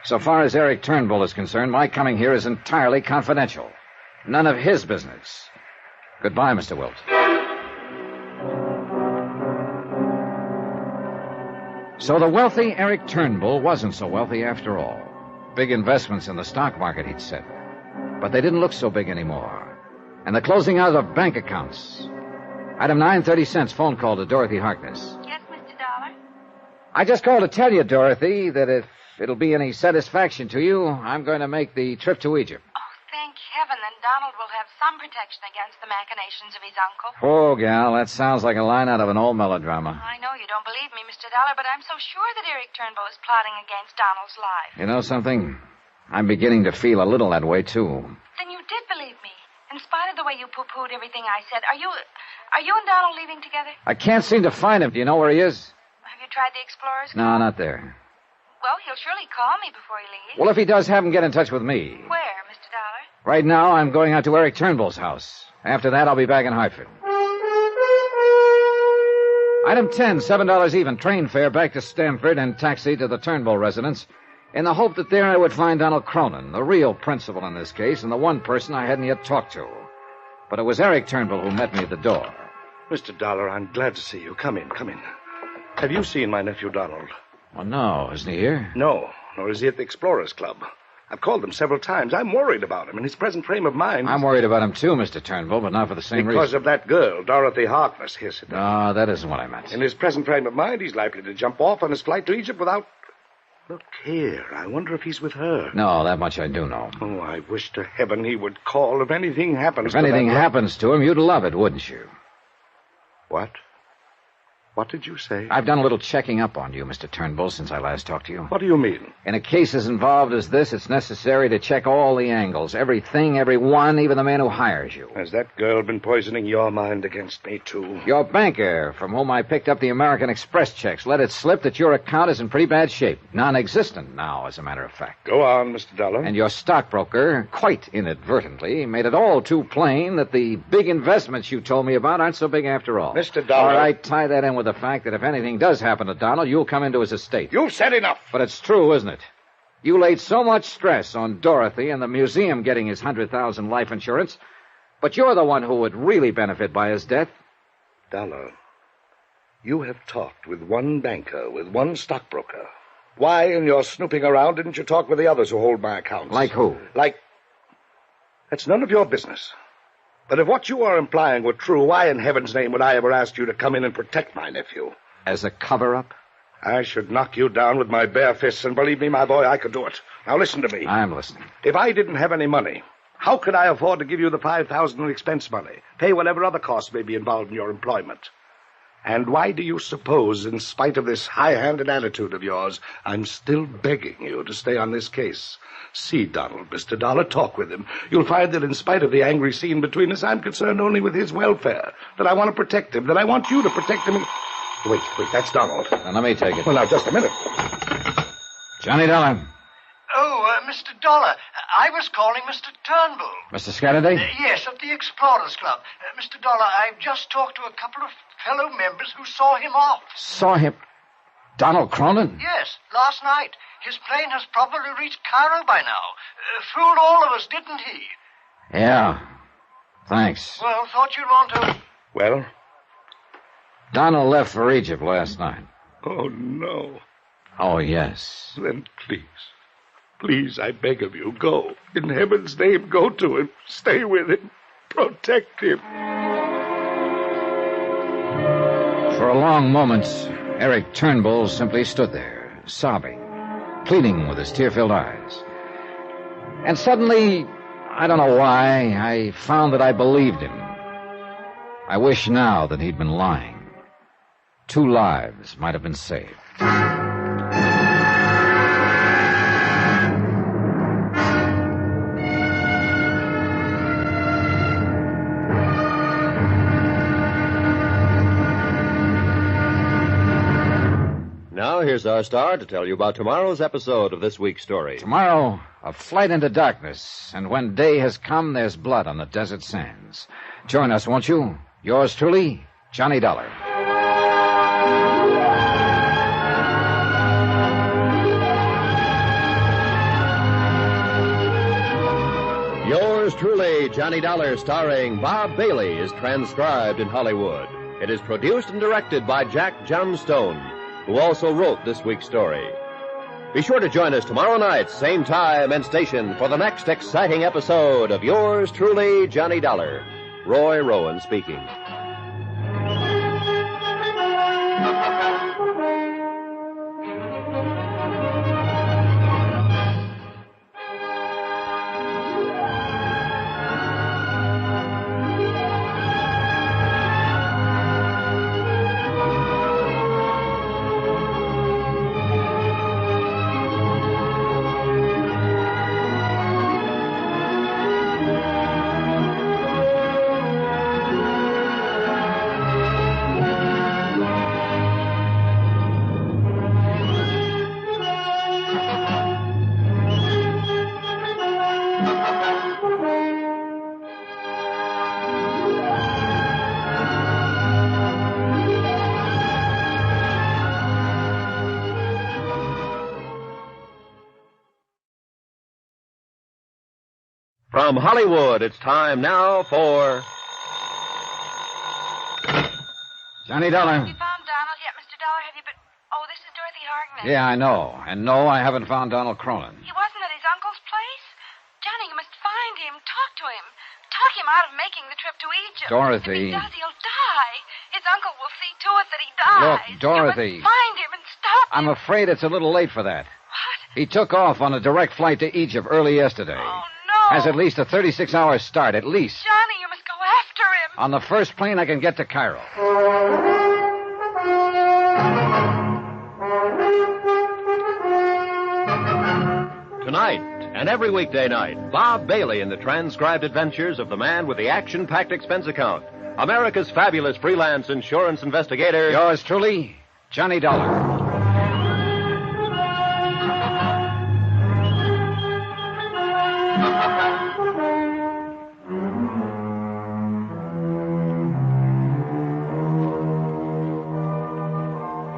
So far as Eric Turnbull is concerned, my coming here is entirely confidential. None of his business. Goodbye, Mr. Wilt. So the wealthy Eric Turnbull wasn't so wealthy after all. Big investments in the stock market, he'd said. But they didn't look so big anymore. And the closing out of bank accounts. Item 930 cents phone call to Dorothy Harkness. Yes, Mr. Dollar? I just called to tell you, Dorothy, that if it'll be any satisfaction to you, I'm going to make the trip to Egypt. Oh, thank heaven. Then Donald will have some protection against the machinations of his uncle. Oh, gal, that sounds like a line out of an old melodrama. I know you don't believe me, Mr. Dollar, but I'm so sure that Eric Turnbull is plotting against Donald's life. You know something? I'm beginning to feel a little that way, too. Then you did believe me. In spite of the way you poo-pooed everything I said, are you and Donald leaving together? I can't seem to find him. Do you know where he is? Have you tried the Explorer's No, Club? not there. Well, he'll surely call me before he leaves. Well, if he does, have him get in touch with me. Where, Mr. Dollar? Right now, I'm going out to Eric Turnbull's house. After that, I'll be back in Hartford. Item 10, $7 even, train fare back to Stamford and taxi to the Turnbull residence in the hope that there I would find Donald Cronin, the real principal in this case and the one person I hadn't yet talked to. But it was Eric Turnbull who met me at the door. Mr. Dollar, I'm glad to see you. Come in. Have you seen my nephew, Donald? Well, no. Isn't he here? No, nor is he at the Explorers Club. I've called him several times. I'm worried about him in his present frame of mind. I'm worried about him, too, Mr. Turnbull, but not for the same reason. Because of that girl, Dorothy Harkness. Yes, it does. No, that isn't what I meant. In his present frame of mind, he's likely to jump off on his flight to Egypt without... Look here, I wonder if he's with her. No, that much I do know. Oh, I wish to heaven he would call if anything happens to If anything that... happens to him, you'd love it, wouldn't you? What? What did you say? I've done a little checking up on you, Mr. Turnbull, since I last talked to you. What do you mean? In a case as involved as this, it's necessary to check all the angles, everything, everyone, even the man who hires you. Has that girl been poisoning your mind against me, too? Your banker, from whom I picked up the American Express checks, let it slip that your account is in pretty bad shape. Non-existent now, as a matter of fact. Go on, Mr. Dollar. And your stockbroker, quite inadvertently, made it all too plain that the big investments you told me about aren't so big after all. Mr. Dollar. All right, tie that in with the fact that if anything does happen to Donald, you'll come into his estate. You've said enough. But it's true, isn't it? You laid so much stress on Dorothy and the museum getting his $100,000 life insurance, but you're the one who would really benefit by his death. Dollar, you have talked with one banker, with one stockbroker. Why, in your snooping around, didn't you talk with the others who hold my accounts? Like who? That's none of your business. But if what you are implying were true, why in heaven's name would I ever ask you to come in and protect my nephew? As a cover-up? I should knock you down with my bare fists, and believe me, my boy, I could do it. Now listen to me. I'm listening. If I didn't have any money, how could I afford to give you the $5,000 in expense money, pay whatever other costs may be involved in your employment? And why do you suppose, in spite of this high-handed attitude of yours, I'm still begging you to stay on this case? See Donald, Mr. Dollar, talk with him. You'll find that in spite of the angry scene between us, I'm concerned only with his welfare, that I want to protect him, that I want you to protect him. Wait, that's Donald. Now, let me take it. Well, now, just a minute. Johnny Dollar. Oh, Mr. Dollar, I was calling Mr. Turnbull. Mr. Scatterday? Yes, of the Explorers Club. Mr. Dollar, I've just talked to a couple of fellow members who saw him off. Saw him? Donald Cronin? Yes, last night. His plane has probably reached Cairo by now. Fooled all of us, didn't he? Yeah. Thanks. Well, thought you'd want to... Well? Donald left for Egypt last night. Oh, no. Oh, yes. Then please, I beg of you, go. In heaven's name, go to him. Stay with him. Protect him. For a long moment, Eric Turnbull simply stood there, sobbing, pleading with his tear-filled eyes. And suddenly, I don't know why, I found that I believed him. I wish now that he'd been lying. 2 lives might have been saved. Now, here's our star to tell you about tomorrow's episode of this week's story. Tomorrow, a flight into darkness, and when day has come, there's blood on the desert sands. Join us, won't you? Yours truly, Johnny Dollar. Yours truly, Johnny Dollar, starring Bob Bailey, is transcribed in Hollywood. It is produced and directed by Jack Johnstone, who also wrote this week's story. Be sure to join us tomorrow night, same time and station, for the next exciting episode of Yours truly, Johnny Dollar. Roy Rowan speaking. From Hollywood, it's time now for... Johnny Dollar. Have you found Donald yet, Mr. Dollar? Have you been... Oh, this is Dorothy Hartman. Yeah, I know. And no, I haven't found Donald Cronin. He wasn't at his uncle's place? Johnny, you must find him. Talk to him. Talk him out of making the trip to Egypt. Dorothy. If he does, he'll die. His uncle will see to it that he dies. Look, Dorothy. You must find him and stop him. I'm afraid it's a little late for that. What? He took off on a direct flight to Egypt early yesterday. Oh, no. Has at least a 36-hour start, at least. Johnny, you must go after him. On the first plane I can get to Cairo. Tonight, and every weekday night, Bob Bailey in the transcribed adventures of the man with the action-packed expense account. America's fabulous freelance insurance investigator. Yours truly, Johnny Dollar.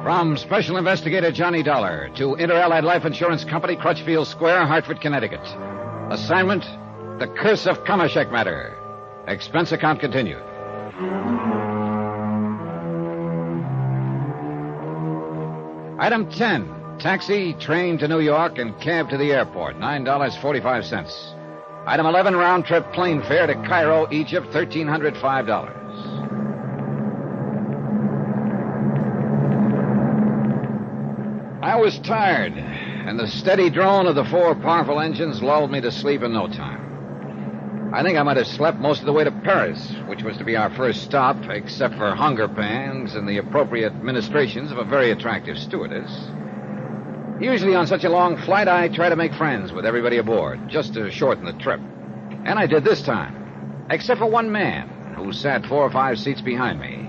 From Special Investigator Johnny Dollar to Inter-Allied Life Insurance Company, Crutchfield Square, Hartford, Connecticut. Assignment, The Curse of Kamashek Matter. Expense account continued. Item 10, taxi, train to New York, and cab to the airport, $9.45. Item 11, round-trip plane fare to Cairo, Egypt, $1,305. I was tired, and the steady drone of the 4 powerful engines lulled me to sleep in no time. I think I might have slept most of the way to Paris, which was to be our first stop, except for hunger pangs and the appropriate ministrations of a very attractive stewardess. Usually on such a long flight, I try to make friends with everybody aboard, just to shorten the trip. And I did this time, except for one man who sat 4 or 5 seats behind me.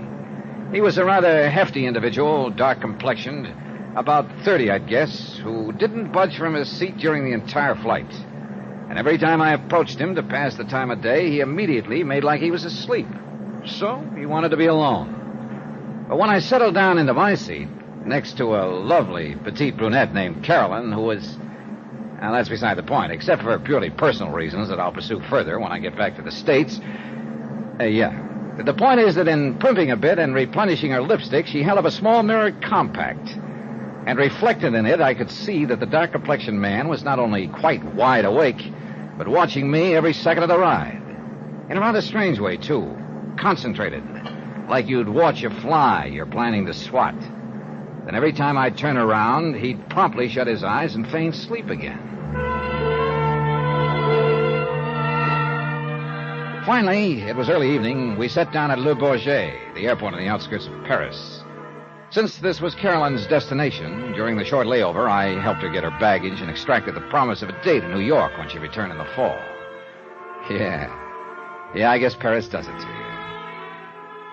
He was a rather hefty individual, dark-complexioned, about 30, I'd guess, who didn't budge from his seat during the entire flight. And every time I approached him to pass the time of day, he immediately made like he was asleep. So he wanted to be alone. But when I settled down into my seat, next to a lovely petite brunette named Carolyn, who was... Now, that's beside the point, except for purely personal reasons that I'll pursue further when I get back to the States. The point is that in primping a bit and replenishing her lipstick, she held up a small mirrored compact. And reflected in it, I could see that the dark-complexioned man was not only quite wide awake, but watching me every second of the ride. In a rather strange way, too. Concentrated. Like you'd watch a fly you're planning to swat. Then every time I'd turn around, he'd promptly shut his eyes and feign sleep again. Finally, it was early evening, we sat down at Le Bourget, the airport on the outskirts of Paris. Since this was Carolyn's destination, during the short layover, I helped her get her baggage and extracted the promise of a date in New York when she returned in the fall. Yeah, I guess Paris does it to you.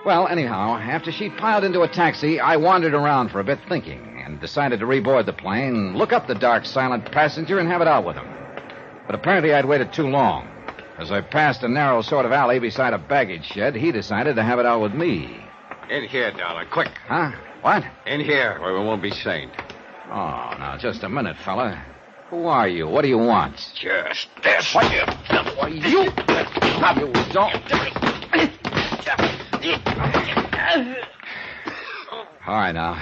Well, anyhow, after she'd piled into a taxi, I wandered around for a bit thinking and decided to reboard the plane, look up the dark, silent passenger, and have it out with him. But apparently I'd waited too long. As I passed a narrow sort of alley beside a baggage shed, he decided to have it out with me. In here, Dollar, quick. Huh? What? In here, where we won't be seen. Oh, now, just a minute, fella. Who are you? What do you want? Just this. What? Why, you... Stop. You don't... All right, now.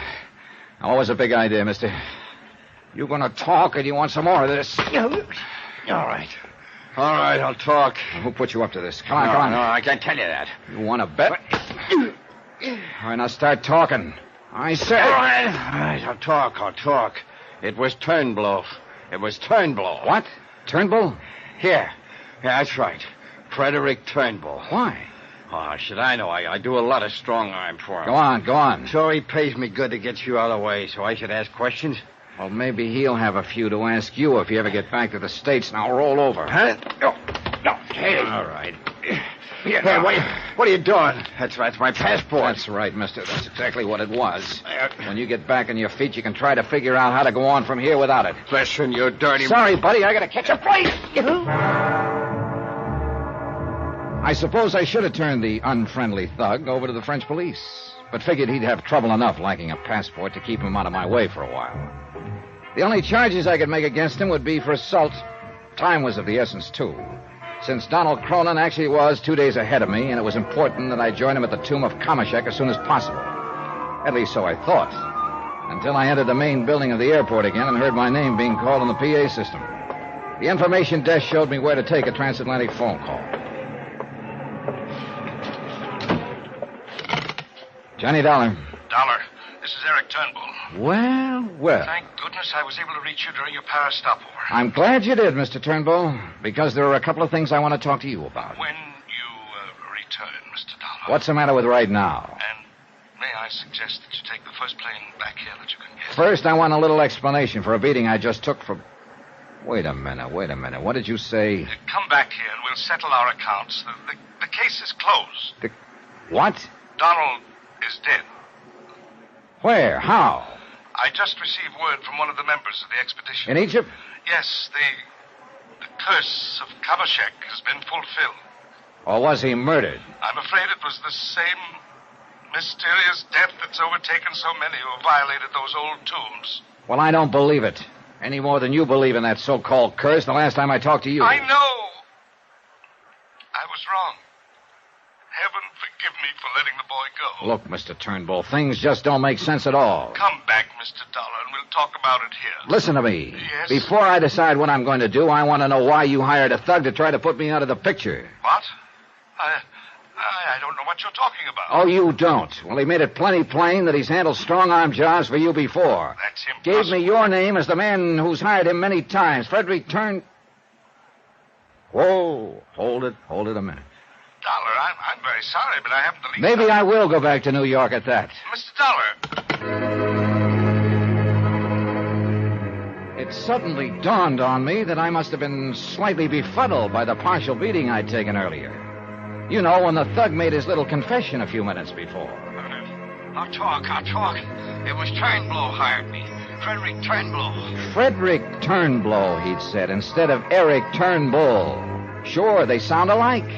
What was the big idea, mister? You gonna talk, or do you want some more of this? All right, I'll talk. Who put you up to this? Come on. No, I can't tell you that. You want to bet? All right, now start talking. I said... All right, I'll talk. It was Turnbull. What? Turnbull? Yeah, that's right. Frederick Turnbull. Why? Oh, should I know? I do a lot of strong arm for him. Go on. So he pays me good to get you out of the way, so I should ask questions? Well, maybe he'll have a few to ask you if you ever get back to the States. Now, roll over. Huh? No. Hey. All right. Hey, what are you doing? That's my passport. That's right, mister. That's exactly what it was. When you get back on your feet, you can try to figure out how to go on from here without it. Listen, you dirty... Sorry, buddy. I gotta catch a flight. I suppose I should have turned the unfriendly thug over to the French police, but figured he'd have trouble enough lacking a passport to keep him out of my way for a while. The only charges I could make against him would be for assault. Time was of the essence, too, since Donald Cronin actually was 2 days ahead of me, and it was important that I join him at the tomb of Kamashek as soon as possible. At least so I thought, until I entered the main building of the airport again and heard my name being called on the PA system. The information desk showed me where to take a transatlantic phone call. Johnny Dollar. Dollar, this is Eric Turnbull. Well. Thank goodness I was able to reach you during your Paris stopover. I'm glad you did, Mr. Turnbull, because there are a couple of things I want to talk to you about. When you return, Mr. Dollar. What's the matter with right now? And may I suggest that you take the first plane back here that you can get? First, I want a little explanation for a beating I just took for... Wait a minute. What did you say? Come back here and we'll settle our accounts. The case is closed. What? Donald is dead. Where? How? I just received word from one of the members of the expedition. In Egypt? Yes, the curse of Kamashek has been fulfilled. Or was he murdered? I'm afraid it was the same mysterious death that's overtaken so many who have violated those old tombs. Well, I don't believe it. Any more than you believe in that so-called curse the last time I talked to you. I know. I was wrong. Heaven forgive me for letting the boy go. Look, Mr. Turnbull, things just don't make sense at all. Come back, Mr. Dollar, and we'll talk about it here. Listen to me. Yes? Before I decide what I'm going to do, I want to know why you hired a thug to try to put me out of the picture. What? I don't know what you're talking about. Oh, you don't? Well, he made it plenty plain that he's handled strong-arm jobs for you before. That's impossible. Gave me your name as the man who's hired him many times. Frederick Whoa, hold it a minute. Dollar, I'm very sorry, but I haven't the least... Maybe I will go back to New York at that. Mr. Dollar. It suddenly dawned on me that I must have been slightly befuddled by the partial beating I'd taken earlier. You know, when the thug made his little confession a few minutes before. I'll talk. It was Turnbull hired me. Frederick Turnbull. Frederick Turnbull, he'd said, instead of Eric Turnbull. Sure, they sound alike.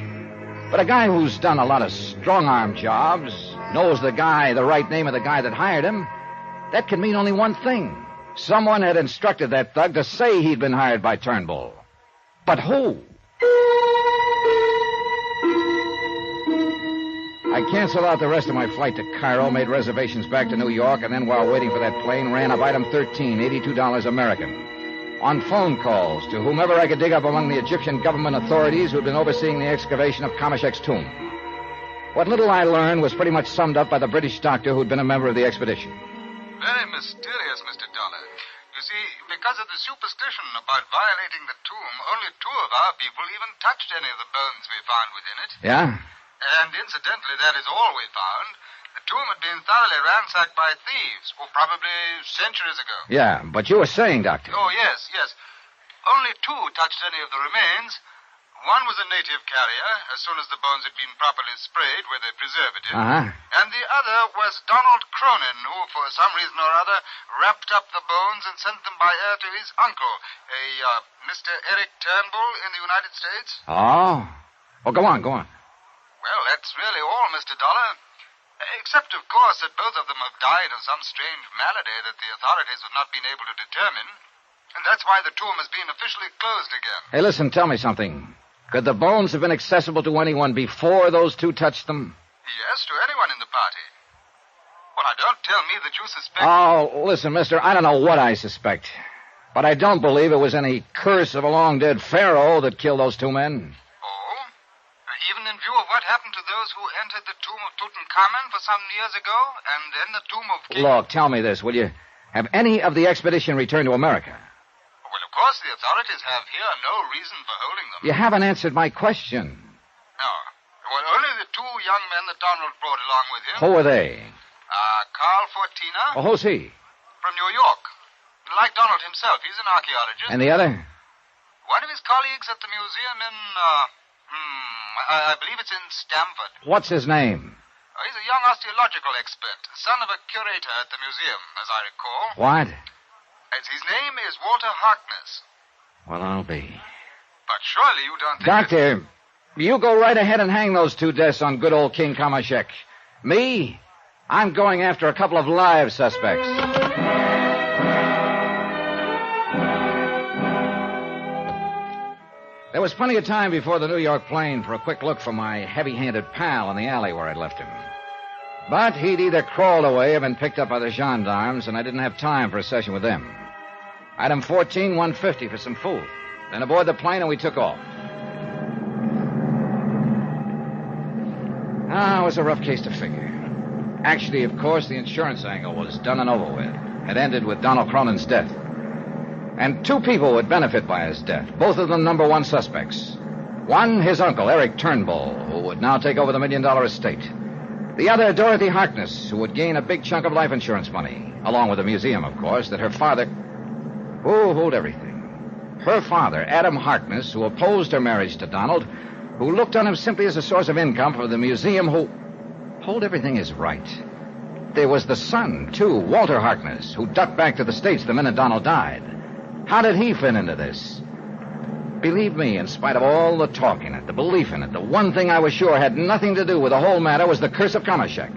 But a guy who's done a lot of strong-arm jobs, knows the right name of the guy that hired him, that can mean only one thing. Someone had instructed that thug to say he'd been hired by Turnbull. But who? I canceled out the rest of my flight to Cairo, made reservations back to New York, and then while waiting for that plane, ran up item 13, $82 American. On phone calls to whomever I could dig up among the Egyptian government authorities who'd been overseeing the excavation of Kamashek's tomb. What little I learned was pretty much summed up by the British doctor who'd been a member of the expedition. Very mysterious, Mr. Dollar. You see, because of the superstition about violating the tomb, only 2 of our people even touched any of the bones we found within it. Yeah? And incidentally, that is all we found. The tomb had been thoroughly ransacked by thieves, probably centuries ago. Yeah, but you were saying, Doctor. Oh, yes. Only 2 touched any of the remains. One was a native carrier, as soon as the bones had been properly sprayed with a preservative. Uh-huh. And the other was Donald Cronin, who, for some reason or other, wrapped up the bones and sent them by air to his uncle, Mr. Eric Turnbull in the United States. Oh? Well, go on. Well, that's really all, Mr. Dollar. Except, of course, that both of them have died of some strange malady that the authorities have not been able to determine. And that's why the tomb has been officially closed again. Hey, listen, tell me something. Could the bones have been accessible to anyone before those 2 touched them? Yes, to anyone in the party. Well, now, don't tell me that you suspect... Oh, listen, mister, I don't know what I suspect. But I don't believe it was any curse of a long-dead pharaoh that killed those 2 men. Even in view of what happened to those who entered the tomb of Tutankhamun for some years ago, and then the tomb of King... Look, tell me this, will you? Have any of the expedition returned to America? Well, of course, the authorities have here no reason for holding them. You haven't answered my question. No. Well, only the 2 young men that Donald brought along with him. Who are they? Carl Fortina. Well, who's he? From New York. Like Donald himself, he's an archaeologist. And the other? One of his colleagues at the museum in, I believe it's in Stamford. What's his name? He's a young osteological expert, son of a curator at the museum, as I recall. What? His name is Walter Harkness. Well, I'll be. But surely you don't think... Doctor, you go right ahead and hang those 2 deaths on good old King Kamashek. Me? I'm going after a couple of live suspects. There was plenty of time before the New York plane for a quick look for my heavy-handed pal in the alley where I'd left him. But he'd either crawled away or been picked up by the gendarmes, and I didn't have time for a session with them. Item 14, $150 for some food. Then aboard the plane and we took off. It was a rough case to figure. Actually, of course, the insurance angle was done and over with. It ended with Donald Cronin's death. And 2 people would benefit by his death, both of them number 1 suspects. One, his uncle, Eric Turnbull, who would now take over the $1 million estate. The other, Dorothy Harkness, who would gain a big chunk of life insurance money, along with the museum, of course, that her father... Who hold everything? Her father, Adam Harkness, who opposed her marriage to Donald, who looked on him simply as a source of income for the museum, who... Hold everything is right. There was the son, too, Walter Harkness, who ducked back to the States the minute Donald died. How did he fit into this? Believe me, in spite of all the talk in it, the belief in it, the one thing I was sure had nothing to do with the whole matter was the curse of Kamashek.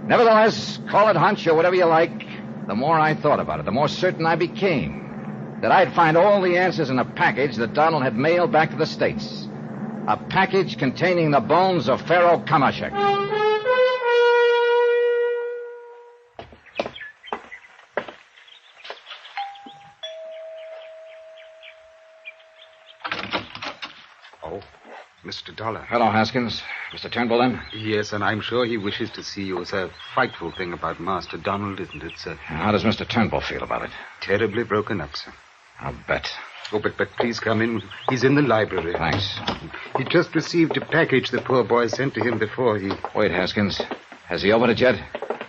Nevertheless, call it hunch or whatever you like, the more I thought about it, the more certain I became that I'd find all the answers in a package that Donald had mailed back to the States. A package containing the bones of Pharaoh Kamashek. Mr. Dollar. Hello, Haskins. Mr. Turnbull, then? Yes, and I'm sure he wishes to see you. It's a frightful thing about Master Donald, isn't it, sir? How does Mr. Turnbull feel about it? Terribly broken up, sir. I'll bet. Oh, but please come in. He's in the library. Thanks. He just received a package the poor boy sent to him before he... Wait, Haskins. Has he opened it yet?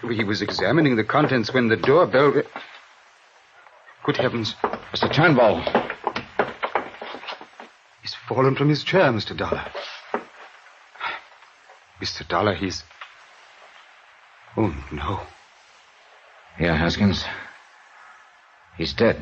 He was examining the contents when the doorbell... Good heavens. Mr. Turnbull. He's fallen from his chair, Mr. Dollar. Mr. Dollar, he's... Oh, no. Yeah, Haskins. He's dead.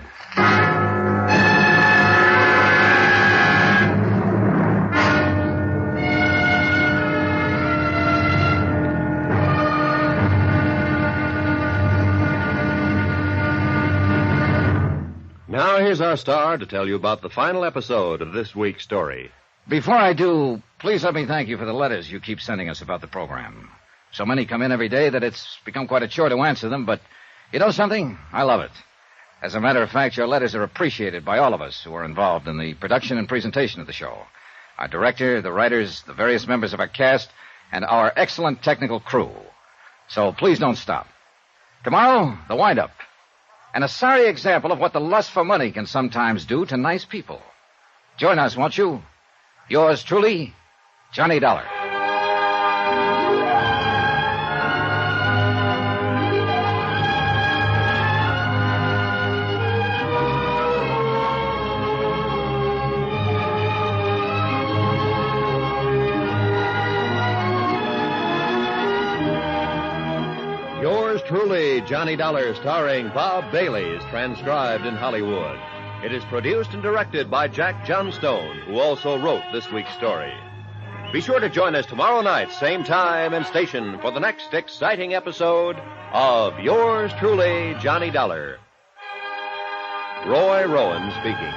Now here's our star to tell you about the final episode of this week's story. Before I do, please let me thank you for the letters you keep sending us about the program. So many come in every day that it's become quite a chore to answer them, but you know something? I love it. As a matter of fact, your letters are appreciated by all of us who are involved in the production and presentation of the show. Our director, the writers, the various members of our cast, and our excellent technical crew. So please don't stop. Tomorrow, the wind-up. And a sorry example of what the lust for money can sometimes do to nice people. Join us, won't you? Yours truly, Johnny Dollar. Yours truly, Johnny Dollar, starring Bob Bailey, is transcribed in Hollywood. It is produced and directed by Jack Johnstone, who also wrote this week's story. Be sure to join us tomorrow night, same time and station, for the next exciting episode of Yours truly, Johnny Dollar. Roy Rowan speaking.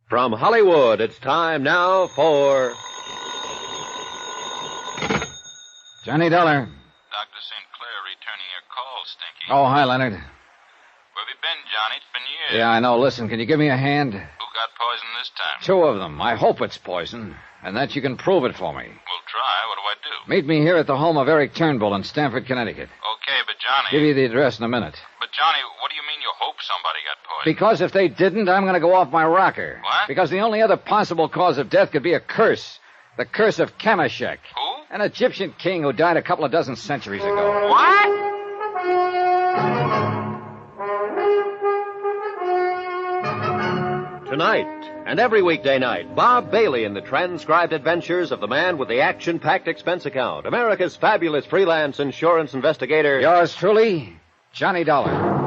From Hollywood, it's time now for... Johnny Dollar. Dr. St. Clair returning your call, Stinky. Oh, hi, Leonard. Where have you been, Johnny? It's been years. Yeah, I know. Listen, can you give me a hand? Who got poison this time? 2 of them. I hope it's poison, and that you can prove it for me. We'll try. What do I do? Meet me here at the home of Eric Turnbull in Stamford, Connecticut. Okay, but Johnny... Give you the address in a minute. But Johnny, what do you mean you hope somebody got poisoned? Because if they didn't, I'm going to go off my rocker. What? Because the only other possible cause of death could be a curse. The curse of Kamashek. Who? An Egyptian king who died a couple of dozen centuries ago. What? Tonight, and every weekday night, Bob Bailey in the transcribed adventures of the man with the action-packed expense account, America's fabulous freelance insurance investigator. Yours truly, Johnny Dollar.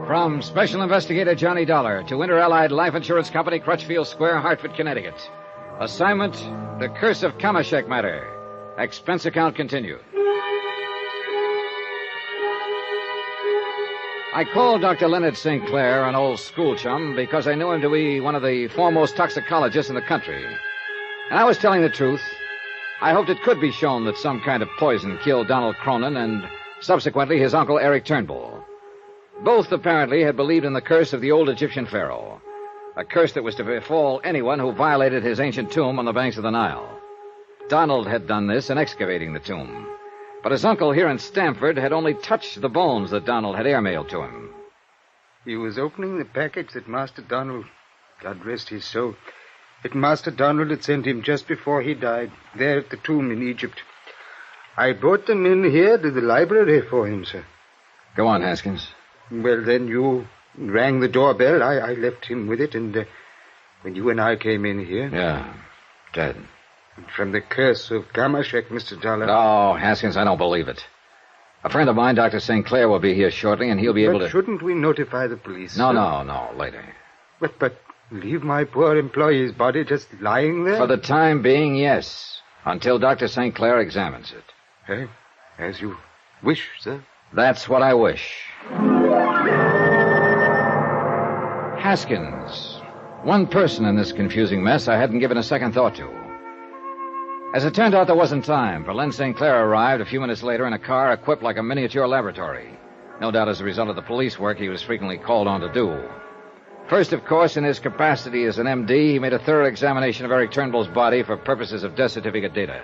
From Special Investigator Johnny Dollar to Inter-Allied Life Insurance Company, Crutchfield Square, Hartford, Connecticut. Assignment, the Curse of Kamashek matter. Expense account continued. I called Dr. Leonard St. Clair, an old school chum, because I knew him to be one of the foremost toxicologists in the country. And I was telling the truth. I hoped it could be shown that some kind of poison killed Donald Cronin and subsequently his uncle Eric Turnbull. Both apparently had believed in the curse of the old Egyptian pharaoh, a curse that was to befall anyone who violated his ancient tomb on the banks of the Nile. Donald had done this in excavating the tomb, but his uncle here in Stamford had only touched the bones that Donald had airmailed to him. He was opening the package that Master Donald, God rest his soul, that Master Donald had sent him just before he died, there at the tomb in Egypt. I brought them in here to the library for him, sir. Go on, Haskins. Well, then you rang the doorbell. I left him with it, and when you and I came in here... Yeah, dead. From the curse of Kamashek, Mr. Dollar. Oh, Haskins, I don't believe it. A friend of mine, Dr. St. Clair, will be here shortly, and he'll be able to... Shouldn't we notify the police? No, sir? Later. But leave my poor employee's body just lying there? For the time being, yes. Until Dr. St. Clair examines it. Hey, as you wish, sir. That's what I wish. Haskins. One person in this confusing mess I hadn't given a second thought to. As it turned out, there wasn't time, for Len St. Clair arrived a few minutes later in a car equipped like a miniature laboratory. No doubt as a result of the police work he was frequently called on to do. First, of course, in his capacity as an MD, he made a thorough examination of Eric Turnbull's body for purposes of death certificate data.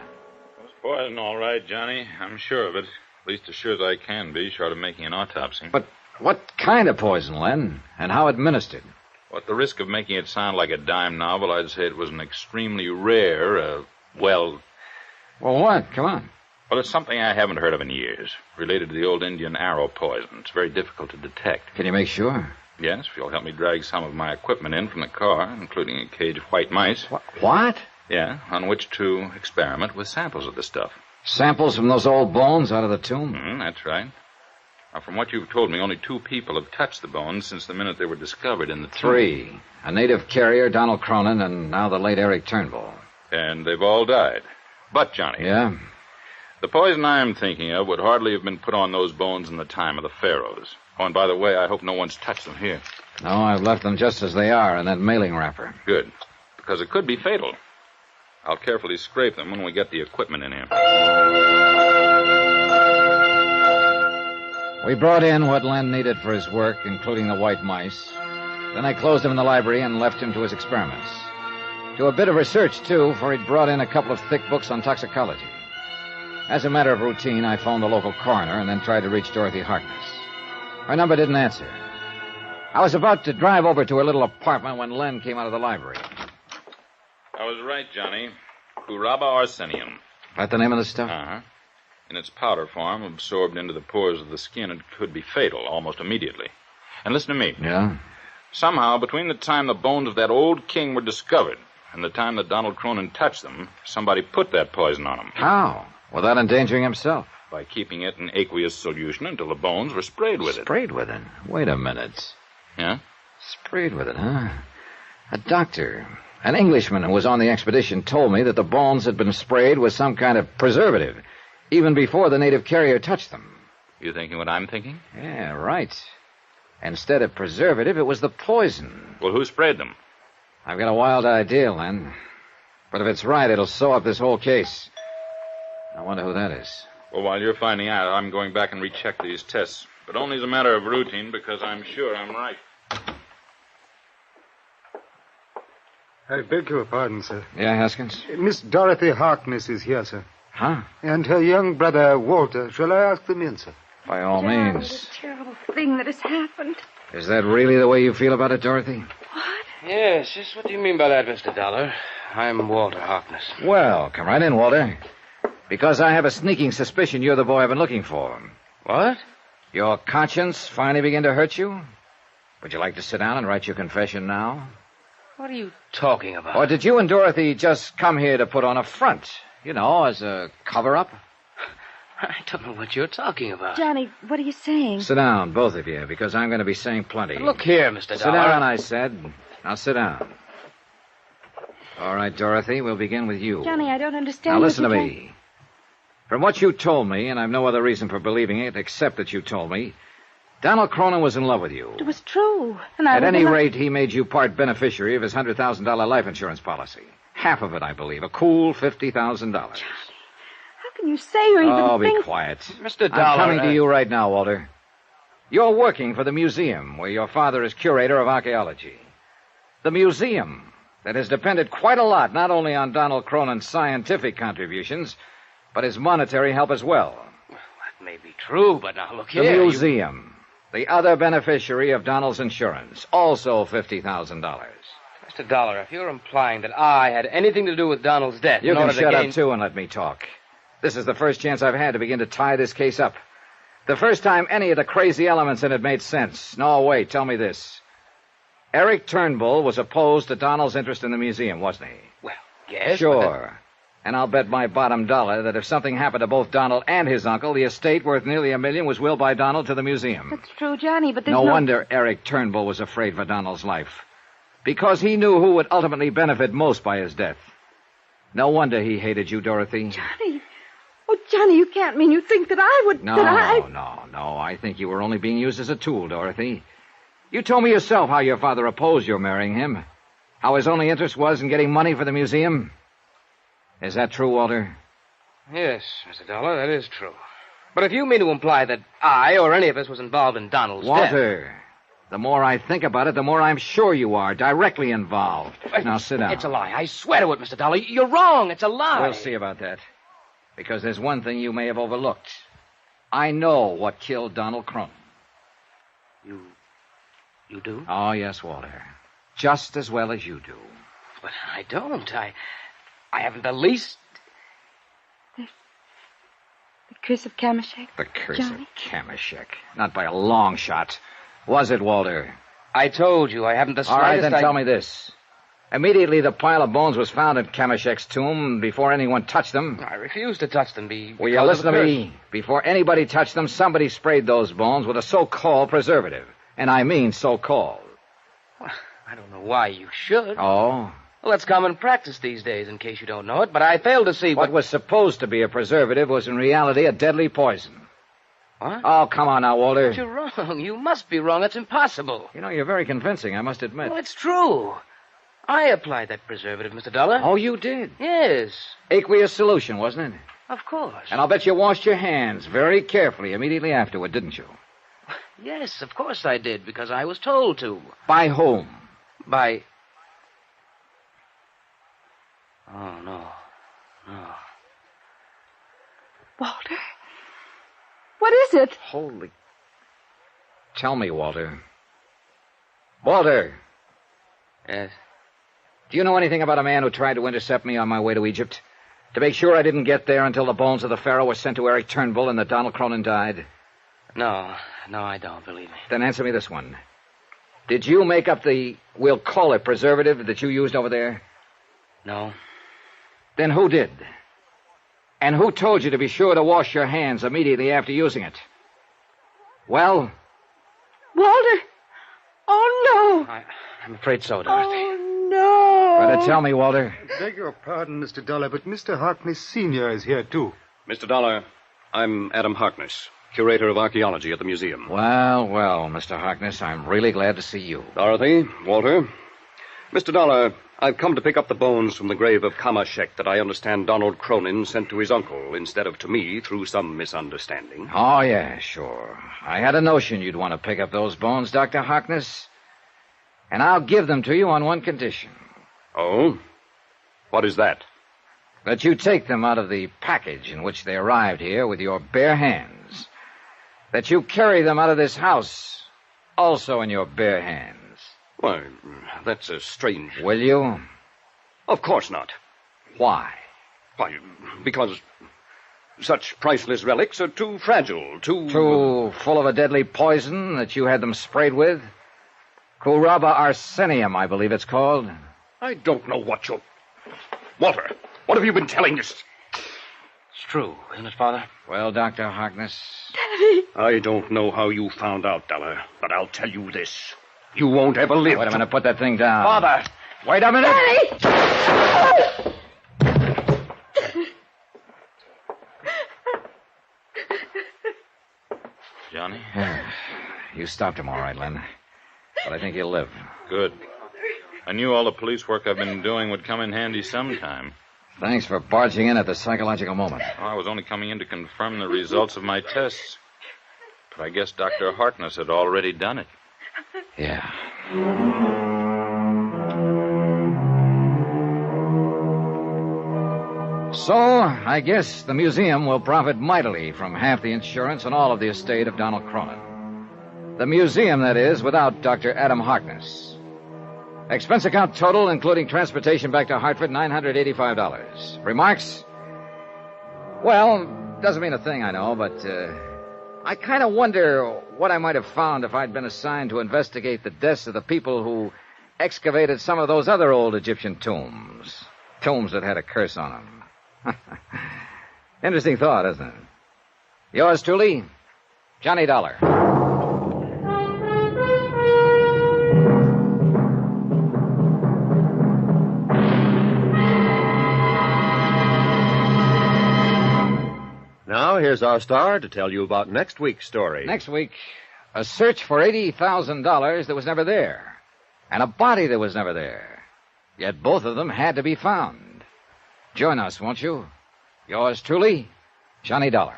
It was poison, all right, Johnny. I'm sure of it. At least as sure as I can be, short of making an autopsy. But what kind of poison, Len? And how administered? Well, at the risk of making it sound like a dime novel, I'd say it was an extremely rare, Well, what? Come on. Well, it's something I haven't heard of in years. Related to the old Indian arrow poison. It's very difficult to detect. Can you make sure? Yes, if you'll help me drag some of my equipment in from the car, including a cage of white mice. What? Yeah, on which to experiment with samples of the stuff. Samples from those old bones out of the tomb? That's right. Now, from what you've told me, only 2 people have touched the bones since the minute they were discovered in the tomb. 3. A native carrier, Donald Cronin, and now the late Eric Turnbull. And they've all died. But, Johnny... Yeah? The poison I'm thinking of would hardly have been put on those bones in the time of the pharaohs. Oh, and by the way, I hope no one's touched them here. No, I've left them just as they are in that mailing wrapper. Good. Because it could be fatal. I'll carefully scrape them when we get the equipment in here. We brought in what Len needed for his work, including the white mice. Then I closed him in the library and left him to his experiments. To a bit of research, too, for he'd brought in a couple of thick books on toxicology. As a matter of routine, I phoned the local coroner and then tried to reach Dorothy Harkness. Her number didn't answer. I was about to drive over to her little apartment when Len came out of the library. I was right, Johnny. Curaba arsenium. That the name of the stuff? Uh-huh. In its powder form, absorbed into the pores of the skin, it could be fatal almost immediately. And listen to me. Yeah? Somehow, between the time the bones of that old king were discovered and the time that Donald Cronin touched them, somebody put that poison on him. How? Without endangering himself? By keeping it in aqueous solution until the bones were sprayed with it. Sprayed with it? Wait a minute. Yeah? Sprayed with it, huh? A doctor, an Englishman who was on the expedition, told me that the bones had been sprayed with some kind of preservative, even before the native carrier touched them. You thinking what I'm thinking? Yeah, right. Instead of preservative, it was the poison. Well, who sprayed them? I've got a wild idea, Len. But if it's right, it'll sew up this whole case. I wonder who that is. Well, while you're finding out, I'm going back and recheck these tests. But only as a matter of routine, because I'm sure I'm right. I beg your pardon, sir. Yeah, Haskins? Miss Dorothy Harkness is here, sir. Huh? And her young brother, Walter. Shall I ask them in, sir? By all Darling, means. What a terrible thing that has happened. Is that really the way you feel about it, Dorothy? Yes, just what do you mean by that, Mr. Dollar? I'm Walter Harkness. Well, come right in, Walter. Because I have a sneaking suspicion you're the boy I've been looking for. What? Your conscience finally began to hurt you? Would you like to sit down and write your confession now? What are you talking about? Or did you and Dorothy just come here to put on a front? You know, as a cover-up? I don't know what you're talking about. Johnny, what are you saying? Sit down, both of you, because I'm going to be saying plenty. Look here, Mr. Dollar. Sit down, I said. Now sit down. All right, Dorothy, we'll begin with you. Johnny, I don't understand. Now listen to me. From what you told me, and I've no other reason for believing it except that you told me, Donald Cronin was in love with you. It was true. And I At any rate, he made you part beneficiary of his $100,000 life insurance policy. Half of it, I believe. A cool $50,000. How can you say or even be think... quiet. Mr. Dollar... I'm coming to you right now, Walter. You're working for the museum where your father is curator of archaeology. The museum that has depended quite a lot not only on Donald Cronin's scientific contributions, but his monetary help as well. That may be true, but now look The here. museum, the other beneficiary of Donald's insurance, also $50,000. Mr. Dollar, if you're implying that I had anything to do with Donald's death... You in can order shut to gain... up, too, and let me talk. This is the first chance I've had to begin to tie this case up. The first time any of the crazy elements in it made sense. No, wait, tell me this. Eric Turnbull was opposed to Donald's interest in the museum, wasn't he? Well, yes. Sure. And I'll bet my bottom dollar that if something happened to both Donald and his uncle, the estate worth nearly $1 million was willed by Donald to the museum. That's true, Johnny, but there's No wonder Eric Turnbull was afraid for Donald's life. Because he knew who would ultimately benefit most by his death. No wonder he hated you, Dorothy. Johnny. Oh, Johnny, you can't mean you think that I would... No, that no. I think you were only being used as a tool, Dorothy. You told me yourself how your father opposed your marrying him. How his only interest was in getting money for the museum. Is that true, Walter? Yes, Mr. Dollar, that is true. But if you mean to imply that I or any of us was involved in Donald's death... Walter, the more I think about it, the more I'm sure you are directly involved. Now, sit down. It's a lie. I swear to it, Mr. Dollar. You're wrong. It's a lie. We'll see about that. Because there's one thing you may have overlooked. I know what killed Donald Cronin. You do? Oh, yes, Walter. Just as well as you do. But I don't. I haven't the least... The curse of Kameshek? The curse Johnny? of Kameshek. Not by a long shot. Was it, Walter? I told you I haven't the All right, slightest... then tell me this. Immediately the pile of bones was found in Kameshek's tomb before anyone touched them. I refused to touch them Will you listen to me? Before anybody touched them, somebody sprayed those bones with a so-called preservative. And I mean so-called. Well, I don't know why you should. Oh? Well, that's common practice these days, in case you don't know it, but I fail to see what was supposed to be a preservative was in reality a deadly poison. What? Oh, come on now, Walter. But you're wrong. You must be wrong. It's impossible. You know, you're very convincing, I must admit. Well, it's true. I applied that preservative, Mr. Dollar. Oh, you did? Yes. Aqueous solution, wasn't it? Of course. And I'll bet you washed your hands very carefully immediately afterward, didn't you? Yes, of course I did, because I was told to. By whom? By... Oh, no. Walter? What is it? Holy... Tell me, Walter. Walter! Yes? Do you know anything about a man who tried to intercept me on my way to Egypt? To make sure I didn't get there until the bones of the pharaoh were sent to Eric Turnbull and that Donald Cronin died? No, I don't, believe me. Then answer me this one. Did you make up the, we'll call it preservative, that you used over there? No. Then who did? And who told you to be sure to wash your hands immediately after using it? Well? Walter! Oh, no! I'm afraid so, Dorothy. Oh, no! Better tell me, Walter. Beg your pardon, Mr. Dollar, but Mr. Harkness Sr. is here, too. Mr. Dollar, I'm Adam Harkness, curator of archaeology at the museum. Well, Mr. Harkness, I'm really glad to see you. Dorothy, Walter. Mr. Dollar, I've come to pick up the bones from the grave of Kameshek that I understand Donald Cronin sent to his uncle instead of to me through some misunderstanding. Oh, yeah, sure. I had a notion you'd want to pick up those bones, Dr. Harkness. And I'll give them to you on one condition. Oh? What is that? That you take them out of the package in which they arrived here with your bare hands. That you carry them out of this house also in your bare hands. Why, that's a strange... Will you? Of course not. Why? Why, because such priceless relics are too fragile, too full of a deadly poison that you had them sprayed with? Curaba arsenium, I believe it's called. I don't know what you're... Walter, what have you been telling us? It's true, isn't it, Father? Well, Dr. Harkness... Daddy! I don't know how you found out, Dollar, but I'll tell you this. You won't ever live. Wait a minute, put that thing down. Father! Wait a minute! Daddy! Johnny? You stopped him all right, Len. But I think he'll live. Good. I knew all the police work I've been doing would come in handy sometime. Thanks for barging in at the psychological moment. Oh, I was only coming in to confirm the results of my tests. But I guess Dr. Harkness had already done it. Yeah. So, I guess the museum will profit mightily from half the insurance and all of the estate of Donald Cronin. The museum, that is, without Dr. Adam Harkness. Expense account total, including transportation back to Hartford, $985. Remarks? Well, doesn't mean a thing, I know, but I kind of wonder what I might have found if I'd been assigned to investigate the deaths of the people who excavated some of those other old Egyptian tombs. Tombs that had a curse on them. Interesting thought, isn't it? Yours truly, Johnny Dollar. here's our star to tell you about next week's story. Next week, a search for $80,000 that was never there, and a body that was never there. Yet both of them had to be found. Join us, won't you? Yours truly, Johnny Dollar.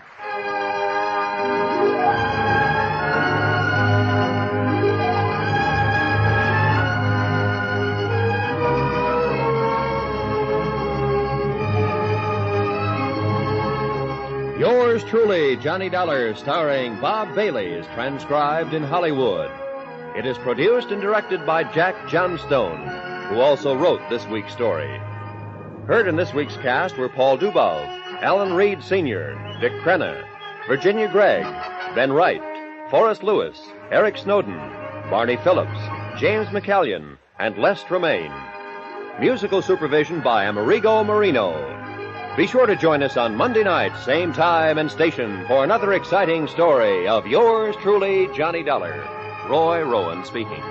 Yours truly, Johnny Dollar, starring Bob Bailey, is transcribed in Hollywood. It is produced and directed by Jack Johnstone, who also wrote this week's story. Heard in this week's cast were Paul Dubov, Alan Reed Sr., Dick Crenna, Virginia Gregg, Ben Wright, Forrest Lewis, Eric Snowden, Barney Phillips, James McCallion, and Les Tremaine. Musical supervision by Amerigo Marino. Be sure to join us on Monday night, same time and station, for another exciting story of yours truly, Johnny Dollar. Roy Rowan speaking.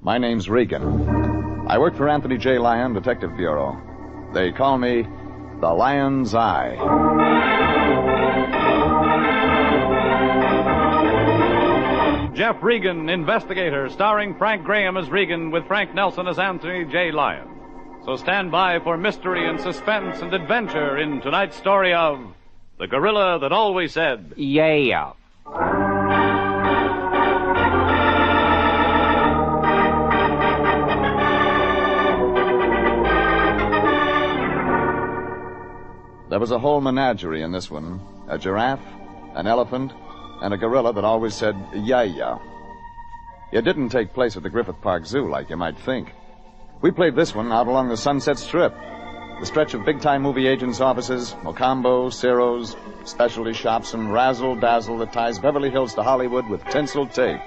My name's Regan. I work for Anthony J. Lyon Detective Bureau. They call me the Lion's Eye. Jeff Regan, Investigator, starring Frank Graham as Regan with Frank Nelson as Anthony J. Lyon. So stand by for mystery and suspense and adventure in tonight's story of The Gorilla That Always Said, Yeah. There was a whole menagerie in this one. A giraffe, an elephant, and a gorilla that always said, yeah. It didn't take place at the Griffith Park Zoo like you might think. We played this one out along the Sunset Strip. The stretch of big-time movie agents' offices, Mocambo, Ciro's, specialty shops, and razzle-dazzle that ties Beverly Hills to Hollywood with tinsel tape.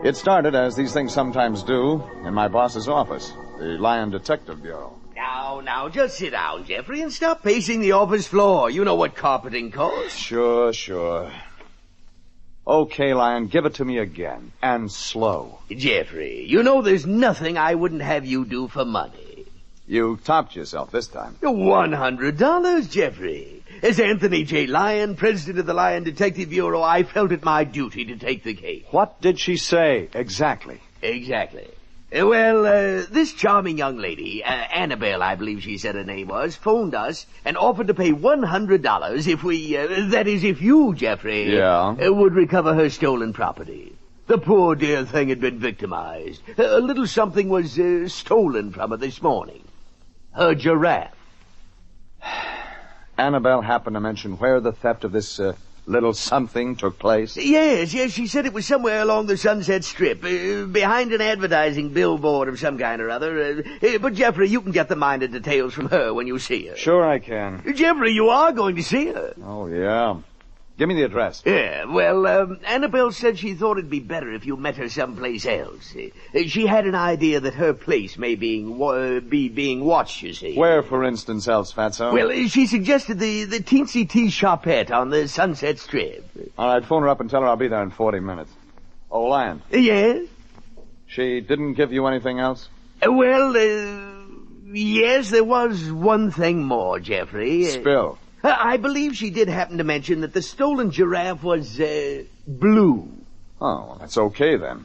It started, as these things sometimes do, in my boss's office, the Lyon Detective Bureau. Now, just sit down, Jeffrey, and stop pacing the office floor. You know what carpeting costs. Sure. Okay, Lyon, give it to me again. And slow. Jeffrey, you know there's nothing I wouldn't have you do for money. You topped yourself this time. $100, Jeffrey. As Anthony J. Lyon, president of the Lyon Detective Bureau, I felt it my duty to take the case. What did she say exactly? Exactly. This charming young lady, Annabelle, I believe she said her name was, phoned us and offered to pay $100 if we, that is, if you, Jeffrey, would recover her stolen property. The poor dear thing had been victimized. A little something was stolen from her this morning. Her giraffe. Annabelle happened to mention where the theft of this little something took place? Yes, she said it was somewhere along the Sunset Strip, behind an advertising billboard of some kind or other. But, Jeffrey, you can get the minor details from her when you see her. Sure I can. Jeffrey, you are going to see her. Oh, yeah. Give me the address. Yeah, Annabelle said she thought it'd be better if you met her someplace else. She had an idea that her place may be being watched, you see. Where, for instance, else, Fatso? Well, she suggested the Teensy Tea Shopette on the Sunset Strip. All right, phone her up and tell her I'll be there in 40 minutes. Oh, Lyon. Yes? She didn't give you anything else? Yes, there was one thing more, Jeffrey. Spill. I believe she did happen to mention that the stolen giraffe was, blue. Oh, well, that's okay then.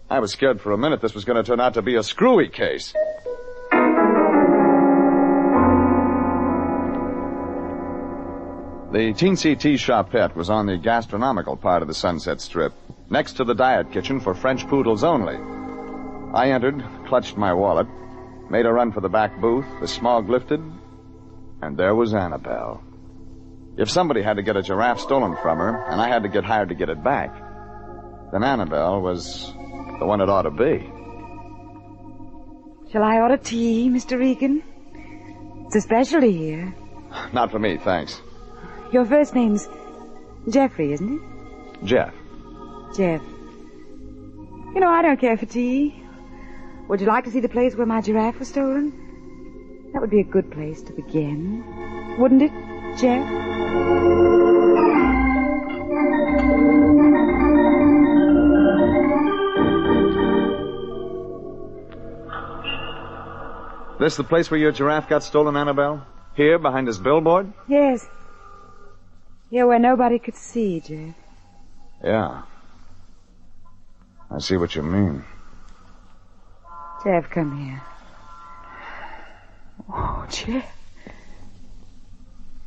I was scared for a minute this was going to turn out to be a screwy case. The Teensy Tea Shopette was on the gastronomical part of the Sunset Strip, next to the diet kitchen for French poodles only. I entered, clutched my wallet, made a run for the back booth, the smog lifted, and there was Annabelle. If somebody had to get a giraffe stolen from her, and I had to get hired to get it back, then Annabelle was the one it ought to be. Shall I order tea, Mr. Regan? It's a specialty here. Not for me, thanks. Your first name's Jeffrey, isn't it? Jeff. Jeff. You know, I don't care for tea. Would you like to see the place where my giraffe was stolen? That would be a good place to begin. Wouldn't it, Jeff? This the place where your giraffe got stolen, Annabelle? Here, behind this billboard? Yes. Here where nobody could see, Jeff. Yeah. I see what you mean. Jeff, come here. Oh, Jeff.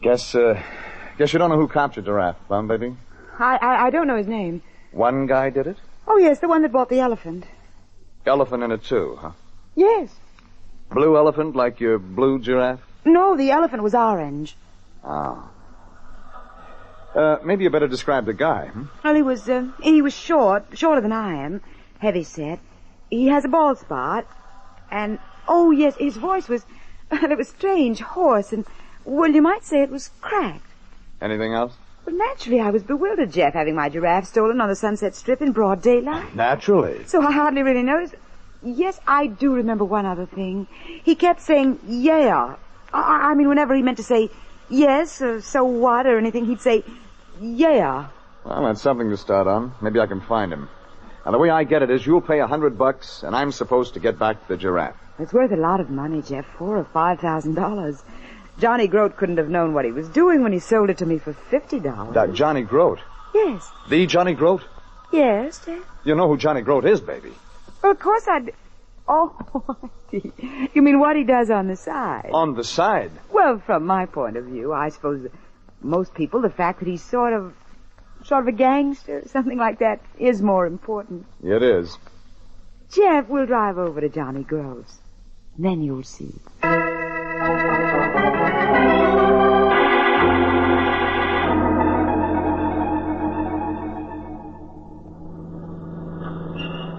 Guess you don't know who captured Giraffe, huh, baby? I don't know his name. One guy did it? Oh, yes, the one that bought the elephant. Elephant in it, too, huh? Yes. Blue elephant like your blue giraffe? No, the elephant was orange. Oh. Maybe you better describe the guy, hmm? Well, he was shorter than I am, heavy set. He has a bald spot, and, oh, yes, his voice was, it was strange, hoarse, and, well, you might say it was cracked. Anything else? Well, naturally, I was bewildered, Jeff, having my giraffe stolen on the Sunset Strip in broad daylight. Naturally. So I hardly really noticed. Yes, I do remember one other thing. He kept saying, yeah. I mean, whenever he meant to say yes, or so what, or anything, he'd say, yeah. Well, that's something to start on. Maybe I can find him. Now, the way I get it is you'll pay $100, and I'm supposed to get back the giraffe. It's worth a lot of money, Jeff, $4,000 or $5,000. Johnny Grote couldn't have known what he was doing when he sold it to me for $50. Johnny Grote? Yes. The Johnny Grote? Yes, Jeff. You know who Johnny Grote is, baby. Well, of course I'd... Oh, I see. You mean what he does on the side? On the side? Well, from my point of view, I suppose most people, the fact that he's sort of a gangster, something like that, is more important. It is. Jeff, we'll drive over to Johnny Grove's. Then you'll see.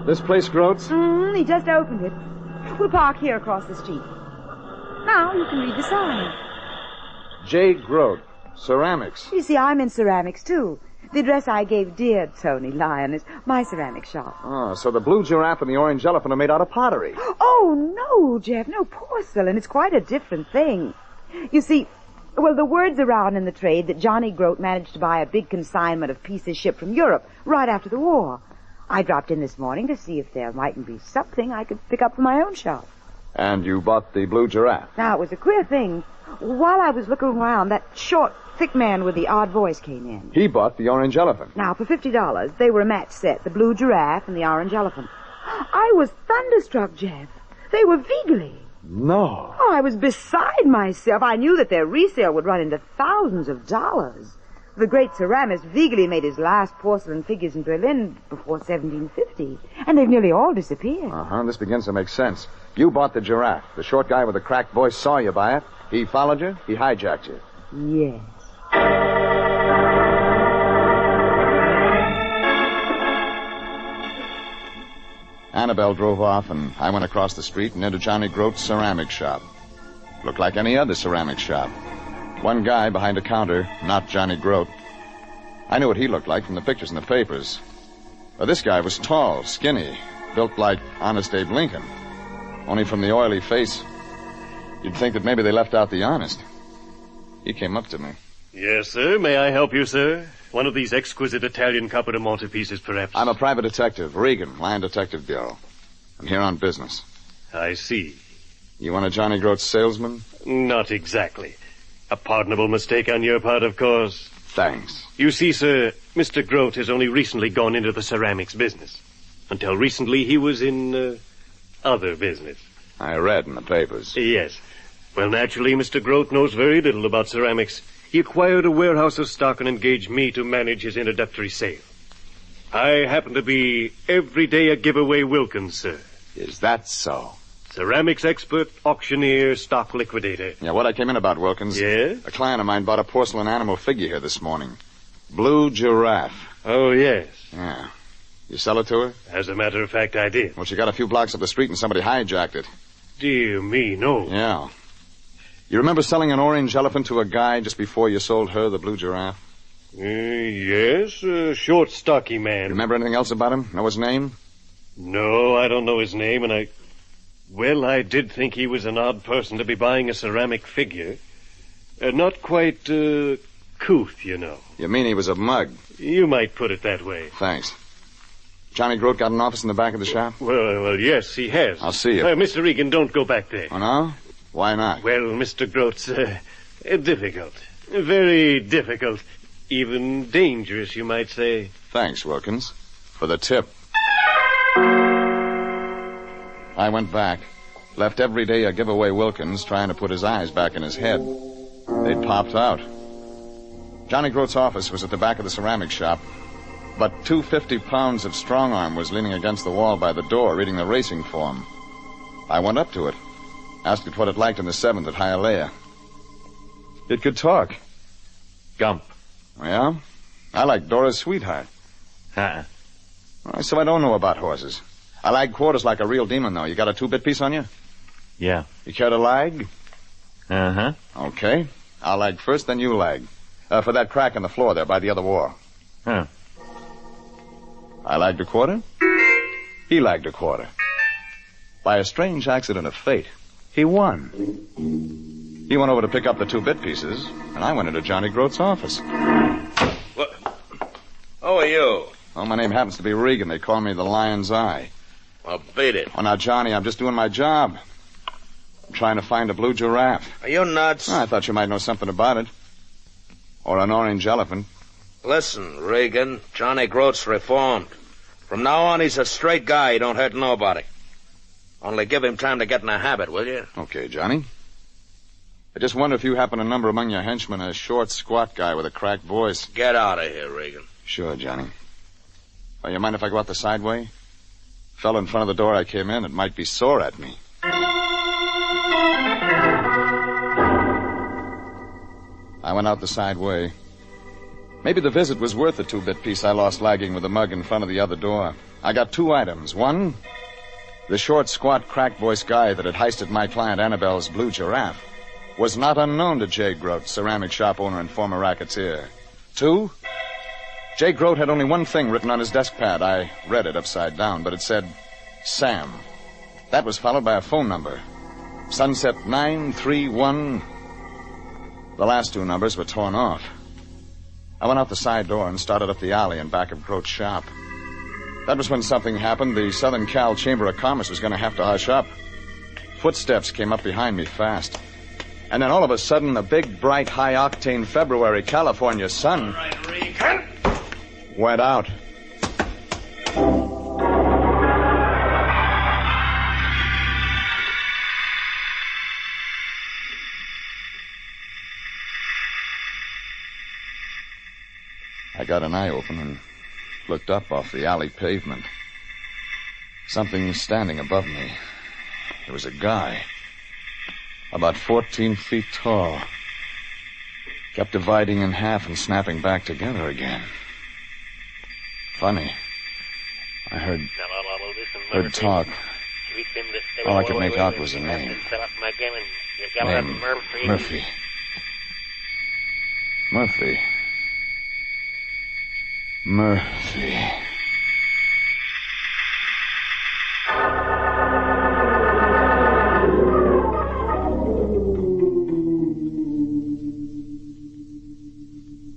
This place, Grote's? He just opened it. We'll park here across the street. Now you can read the sign. J. Grote, ceramics. You see, I'm in ceramics, too. The address I gave dear Tony Lyon is my ceramic shop. Oh, so the blue giraffe and the orange elephant are made out of pottery. Oh, no, Jeff, no porcelain. It's quite a different thing. You see, well, the word's around in the trade that Johnny Grote managed to buy a big consignment of pieces shipped from Europe right after the war. I dropped in this morning to see if there mightn't be something I could pick up for my own shop. And you bought the blue giraffe? Now, it was a queer thing. While I was looking around, that short, thick man with the odd voice came in. He bought the orange elephant. Now, for $50, they were a match set, the blue giraffe and the orange elephant. I was thunderstruck, Jeff. They were Viegli. No. Oh, I was beside myself. I knew that their resale would run into thousands of dollars. The great ceramist Viegli made his last porcelain figures in Berlin before 1750, and they've nearly all disappeared. Uh-huh, this begins to make sense. You bought the giraffe. The short guy with the cracked voice saw you buy it. He followed you. He hijacked you. Yes. Annabelle drove off, and I went across the street and into Johnny Grote's ceramic shop. Looked like any other ceramic shop. One guy behind a counter, not Johnny Grote. I knew what he looked like from the pictures in the papers. But this guy was tall, skinny, built like Honest Abe Lincoln. Only from the oily face, you'd think that maybe they left out the honest. He came up to me. Yes, sir. May I help you, sir? One of these exquisite Italian Capodimonte pieces, perhaps? I'm a private detective, Regan, Land Detective Bureau. I'm here on business. I see. You want a Johnny Grote salesman? Not exactly. A pardonable mistake on your part, of course. Thanks. You see, sir, Mr. Grote has only recently gone into the ceramics business. Until recently, he was in, other business. I read in the papers. Yes. Well, naturally, Mr. Grote knows very little about ceramics. He acquired a warehouse of stock and engaged me to manage his introductory sale. I engaged me to manage his introductory sale. I happen to be everyday a giveaway Wilkins, sir. Is that so? Ceramics expert, auctioneer, stock liquidator. Yeah, what I came in about, Wilkins. Yes? A client of mine bought a porcelain animal figure here this morning. Blue giraffe. Oh, yes. Yeah. You sell it to her? As a matter of fact, I did. Well, she got a few blocks up the street and somebody hijacked it. Dear me, no. Yeah. You remember selling an orange elephant to a guy just before you sold her the blue giraffe? Yes, a short, stocky man. Remember anything else about him? Know his name? No, I don't know his name, and I did think he was an odd person to be buying a ceramic figure. Not quite, couth, you know. You mean he was a mug? You might put it that way. Thanks. Johnny Grote got an office in the back of the shop? Well, yes, he has. I'll see you. Mr. Regan, don't go back there. Oh, no? Why not? Well, Mr. Grote's, difficult. Very difficult. Even dangerous, you might say. Thanks, Wilkins, for the tip. I went back, left every day a giveaway Wilkins trying to put his eyes back in his head. They'd popped out. Johnny Grote's office was at the back of the ceramic shop, but 250 pounds of strong arm was leaning against the wall by the door, reading the racing form. I went up to it, asked it what it liked in the 7th at Hialeah. It could talk. Gump. Yeah? I like Dora's sweetheart. So I don't know about horses. I lag quarters like a real demon, though. You got a 2-bit piece on you? Yeah. You care to lag? Uh-huh. Okay. I'll lag first, then you lag. For that crack in the floor there by the other wall. Huh. I lagged a quarter. He lagged a quarter. By a strange accident of fate, he won. He went over to pick up the 2-bit pieces, and I went into Johnny Grote's office. What? Who are you? Well, my name happens to be Regan. They call me the Lion's Eye. Well, beat it. Oh, now, Johnny, I'm just doing my job. I'm trying to find a blue giraffe. Are you nuts? I thought you might know something about it. Or an orange elephant. Listen, Regan, Johnny Grote's reformed. From now on, he's a straight guy. He don't hurt nobody. Only give him time to get in a habit, will you? Okay, Johnny. I just wonder if you happen to number among your henchmen a short, squat guy with a cracked voice. Get out of here, Regan. Sure, Johnny. Oh, you mind if I go out the side way? Fella in front of the door I came in, it might be sore at me. I went out the side way. Maybe the visit was worth the 2-bit piece I lost lagging with the mug in front of the other door. I got 2 items. One, the short, squat, crack-voiced guy that had heisted my client Annabelle's blue giraffe was not unknown to Jay Grote, ceramic shop owner and former racketeer. 2, Jay Grote had only one thing written on his desk pad. I read it upside down, but it said, Sam. That was followed by a phone number. Sunset 931. The last 2 numbers were torn off. I went out the side door and started up the alley in back of Grote's shop. That was when something happened. The Southern Cal Chamber of Commerce was going to have to hush up. Footsteps came up behind me fast. And then all of a sudden, a big, bright, high-octane February California sun went out. I got an eye open and looked up off the alley pavement. Something standing above me. It was a guy. About 14 feet tall. Kept dividing in half and snapping back together again. Funny. I heard talk. All I could make out was a name. Murphy.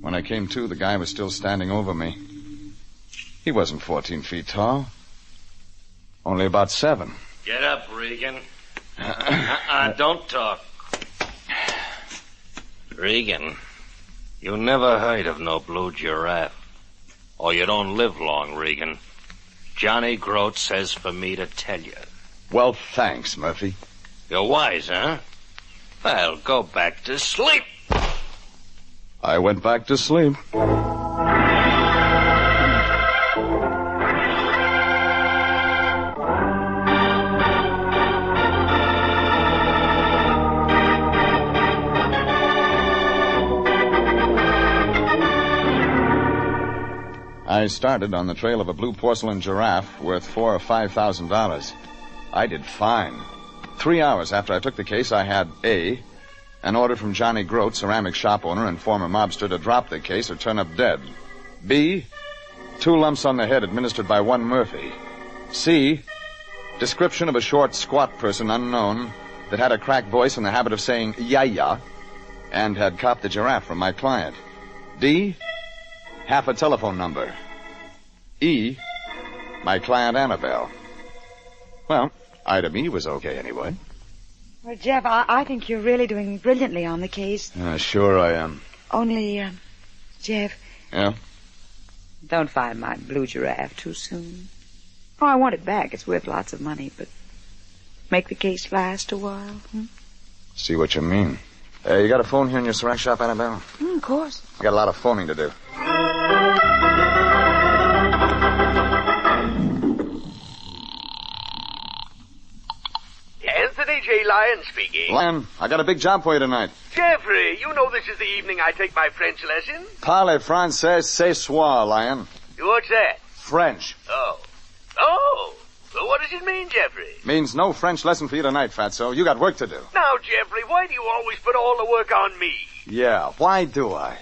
When I came to, the guy was still standing over me. He wasn't 14 feet tall. Only about 7. Get up, Regan. Don't talk. Regan, you never heard of no blue giraffe. Or you don't live long, Regan. Johnny Grote says for me to tell you. Well, thanks, Murphy. You're wise, huh? Well, go back to sleep. I went back to sleep. I started on the trail of a blue porcelain giraffe worth $4,000 or $5,000. I did fine. 3 hours after I took the case, I had A, an order from Johnny Grote, ceramic shop owner and former mobster, to drop the case or turn up dead. B, 2 lumps on the head administered by one Murphy. C, description of a short, squat person unknown that had a cracked voice in the habit of saying ya and had copped the giraffe from my client. D, half a telephone number. E, my client Annabelle. Well, item E was okay anyway. Well, Jeff, I think you're really doing brilliantly on the case. Sure I am. Only, Jeff, Yeah? don't find my blue giraffe too soon. Oh, I want it back. It's worth lots of money, but make the case last a while. See what you mean. You got a phone here in your ceramic shop, Annabelle? Of course. I got a lot of phoning to do. Anthony J. Lyon speaking. Lyon, I got a big job for you tonight. Jeffrey, you know this is the evening I take my French lesson. Parlez français, c'est soir, Lyon. What's that? French. Oh. Well, what does it mean, Jeffrey? Means no French lesson for you tonight, Fatso. You got work to do. Now, Jeffrey, why do you always put all the work on me? Yeah, why do I?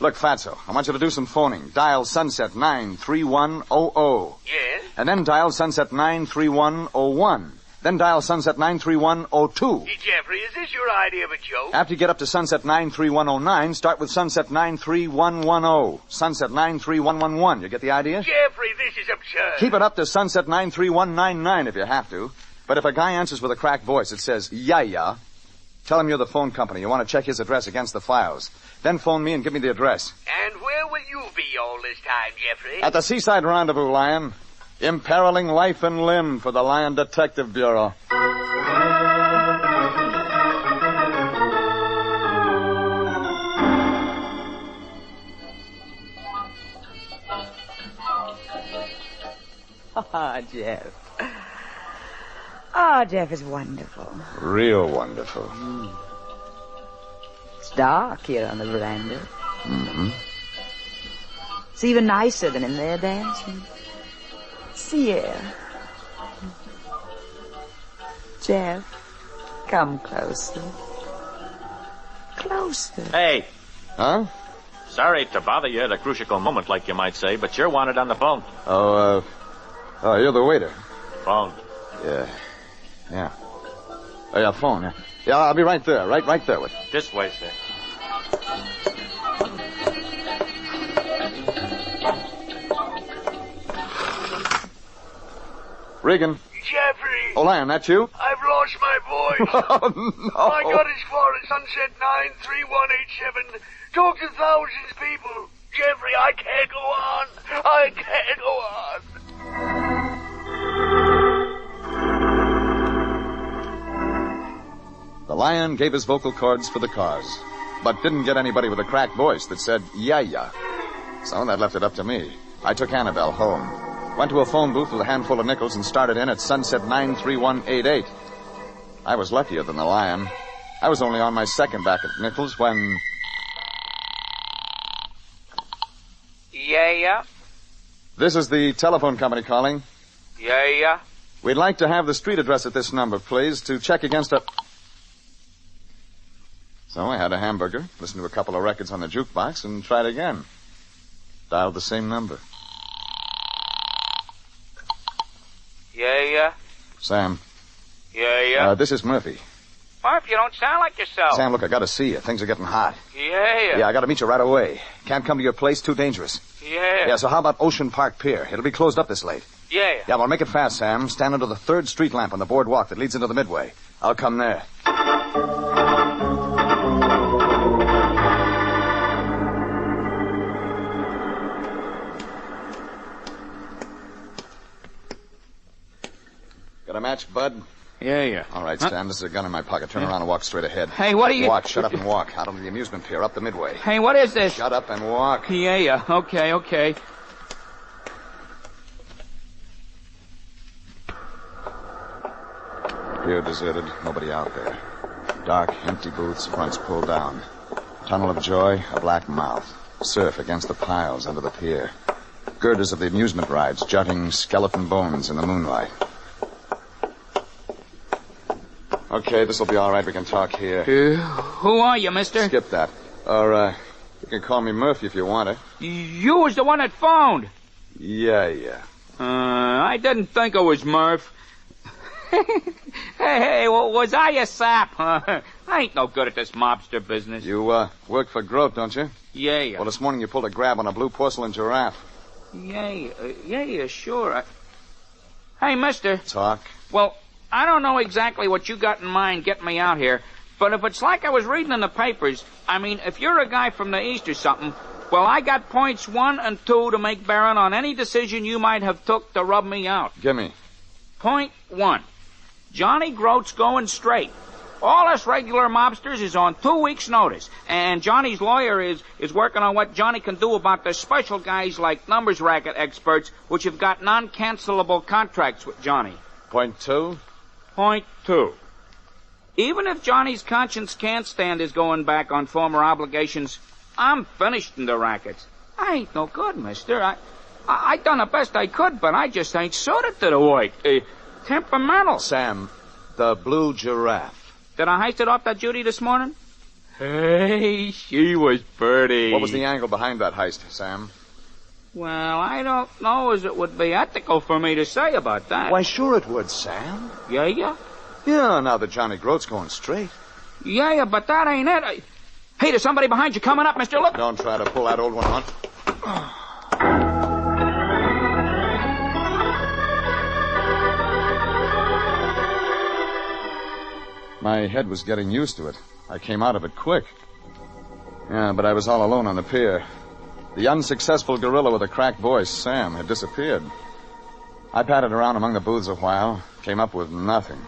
Look, Fatso, I want you to do some phoning. Dial Sunset 93100. Yes? And then dial Sunset 93101. Then dial Sunset 93102. Hey, Jeffrey, is this your idea of a joke? After you get up to Sunset 93109, start with Sunset 93110. Sunset 93111. You get the idea? Jeffrey, this is absurd. Keep it up to Sunset 93199 if you have to. But if a guy answers with a cracked voice that says, ya, tell him you're the phone company. You want to check his address against the files. Then phone me and give me the address. And where will you be all this time, Jeffrey? At the Seaside Rendezvous, Lyon. Imperiling life and limb for the Lyon Detective Bureau. Jeff. Oh, Jeff is wonderful. Real wonderful. It's dark here on the veranda. Mm-hmm. It's even nicer than in there dancing. See here. Jeff, come closer. Closer. Hey. Huh? Sorry to bother you at a crucial moment, like you might say, but you're wanted on the phone. Oh, you're the waiter. Phone. Yeah. Oh, yeah, phone. Yeah, yeah, I'll be right there. Right there with you. This way, sir. Regan. Jeffrey. Oh, Lyon, that's you? I've lost my voice. Oh, no. I got as far as Sunset 93187. Talk to thousands of people. Jeffrey, I can't go on. I can't go on. The Lion gave his vocal cords for the cause, but didn't get anybody with a cracked voice that said, ya. So that left it up to me. I took Annabelle home. Went to a phone booth with a handful of nickels and started in at Sunset 93188. I was luckier than the Lion. I was only on my second back at nickels when... Yeah? This is the telephone company calling. Yeah? We'd like to have the street address at this number, please, to check against a... So I had a hamburger, listened to a couple of records on the jukebox, and tried again. Dialed the same number. Yeah? Sam. Yeah? This is Murphy. Murph, you don't sound like yourself. Sam, look, I gotta see you. Things are getting hot. Yeah? Yeah, I gotta meet you right away. Can't come to your place, too dangerous. Yeah? Yeah, so how about Ocean Park Pier? It'll be closed up this late. Yeah? Yeah, well, make it fast, Sam. Stand under the third street lamp on the boardwalk that leads into the Midway. I'll come there. Got a match, Bud? Yeah. All right, Stan, this is a gun in my pocket. Turn around and walk straight ahead. Hey, what are you... Walk, shut up and walk. Out on the amusement pier, up the midway. Hey, what is this? Shut up and walk. Yeah. Okay. Pier deserted, nobody out there. Dark, empty booths, fronts pulled down. Tunnel of joy, a black mouth. Surf against the piles under the pier. Girders of the amusement rides, jutting skeleton bones in the moonlight. Okay, this'll be all right. We can talk here. Who are you, mister? Skip that. Or, you can call me Murphy if you want it. You was the one that phoned. Yeah. I didn't think it was Murph. Hey, was I a sap? I ain't no good at this mobster business. You, work for Grote, don't you? Yeah. Well, this morning you pulled a grab on a blue porcelain giraffe. Yeah, sure. Hey, mister. Talk. Well, I don't know exactly what you got in mind getting me out here, but if it's like I was reading in the papers, I mean, if you're a guy from the East or something, well, I got points 1 and 2 to make bearing on any decision you might have took to rub me out. Gimme. Point 1. Johnny Grote's going straight. All us regular mobsters is on 2 weeks' notice, and Johnny's lawyer is working on what Johnny can do about the special guys like numbers racket experts, which have got non-cancelable contracts with Johnny. Point 2? Point 2. Even if Johnny's conscience can't stand his going back on former obligations, I'm finished in the rackets. I ain't no good, mister. I done the best I could, but I just ain't suited to the work. Temperamental. Sam, the blue giraffe. Did I heist it off that Judy this morning? Hey, she was pretty. What was the angle behind that heist, Sam? Well, I don't know as it would be ethical for me to say about that. Why, sure it would, Sam. Yeah? Yeah, now that Johnny Grote's going straight. Yeah, but that ain't it. Hey, there's somebody behind you coming up, mister. Look. Don't try to pull that old one on. My head was getting used to it. I came out of it quick. Yeah, but I was all alone on the pier. The unsuccessful gorilla with a cracked voice, Sam, had disappeared. I patted around among the booths a while, came up with nothing.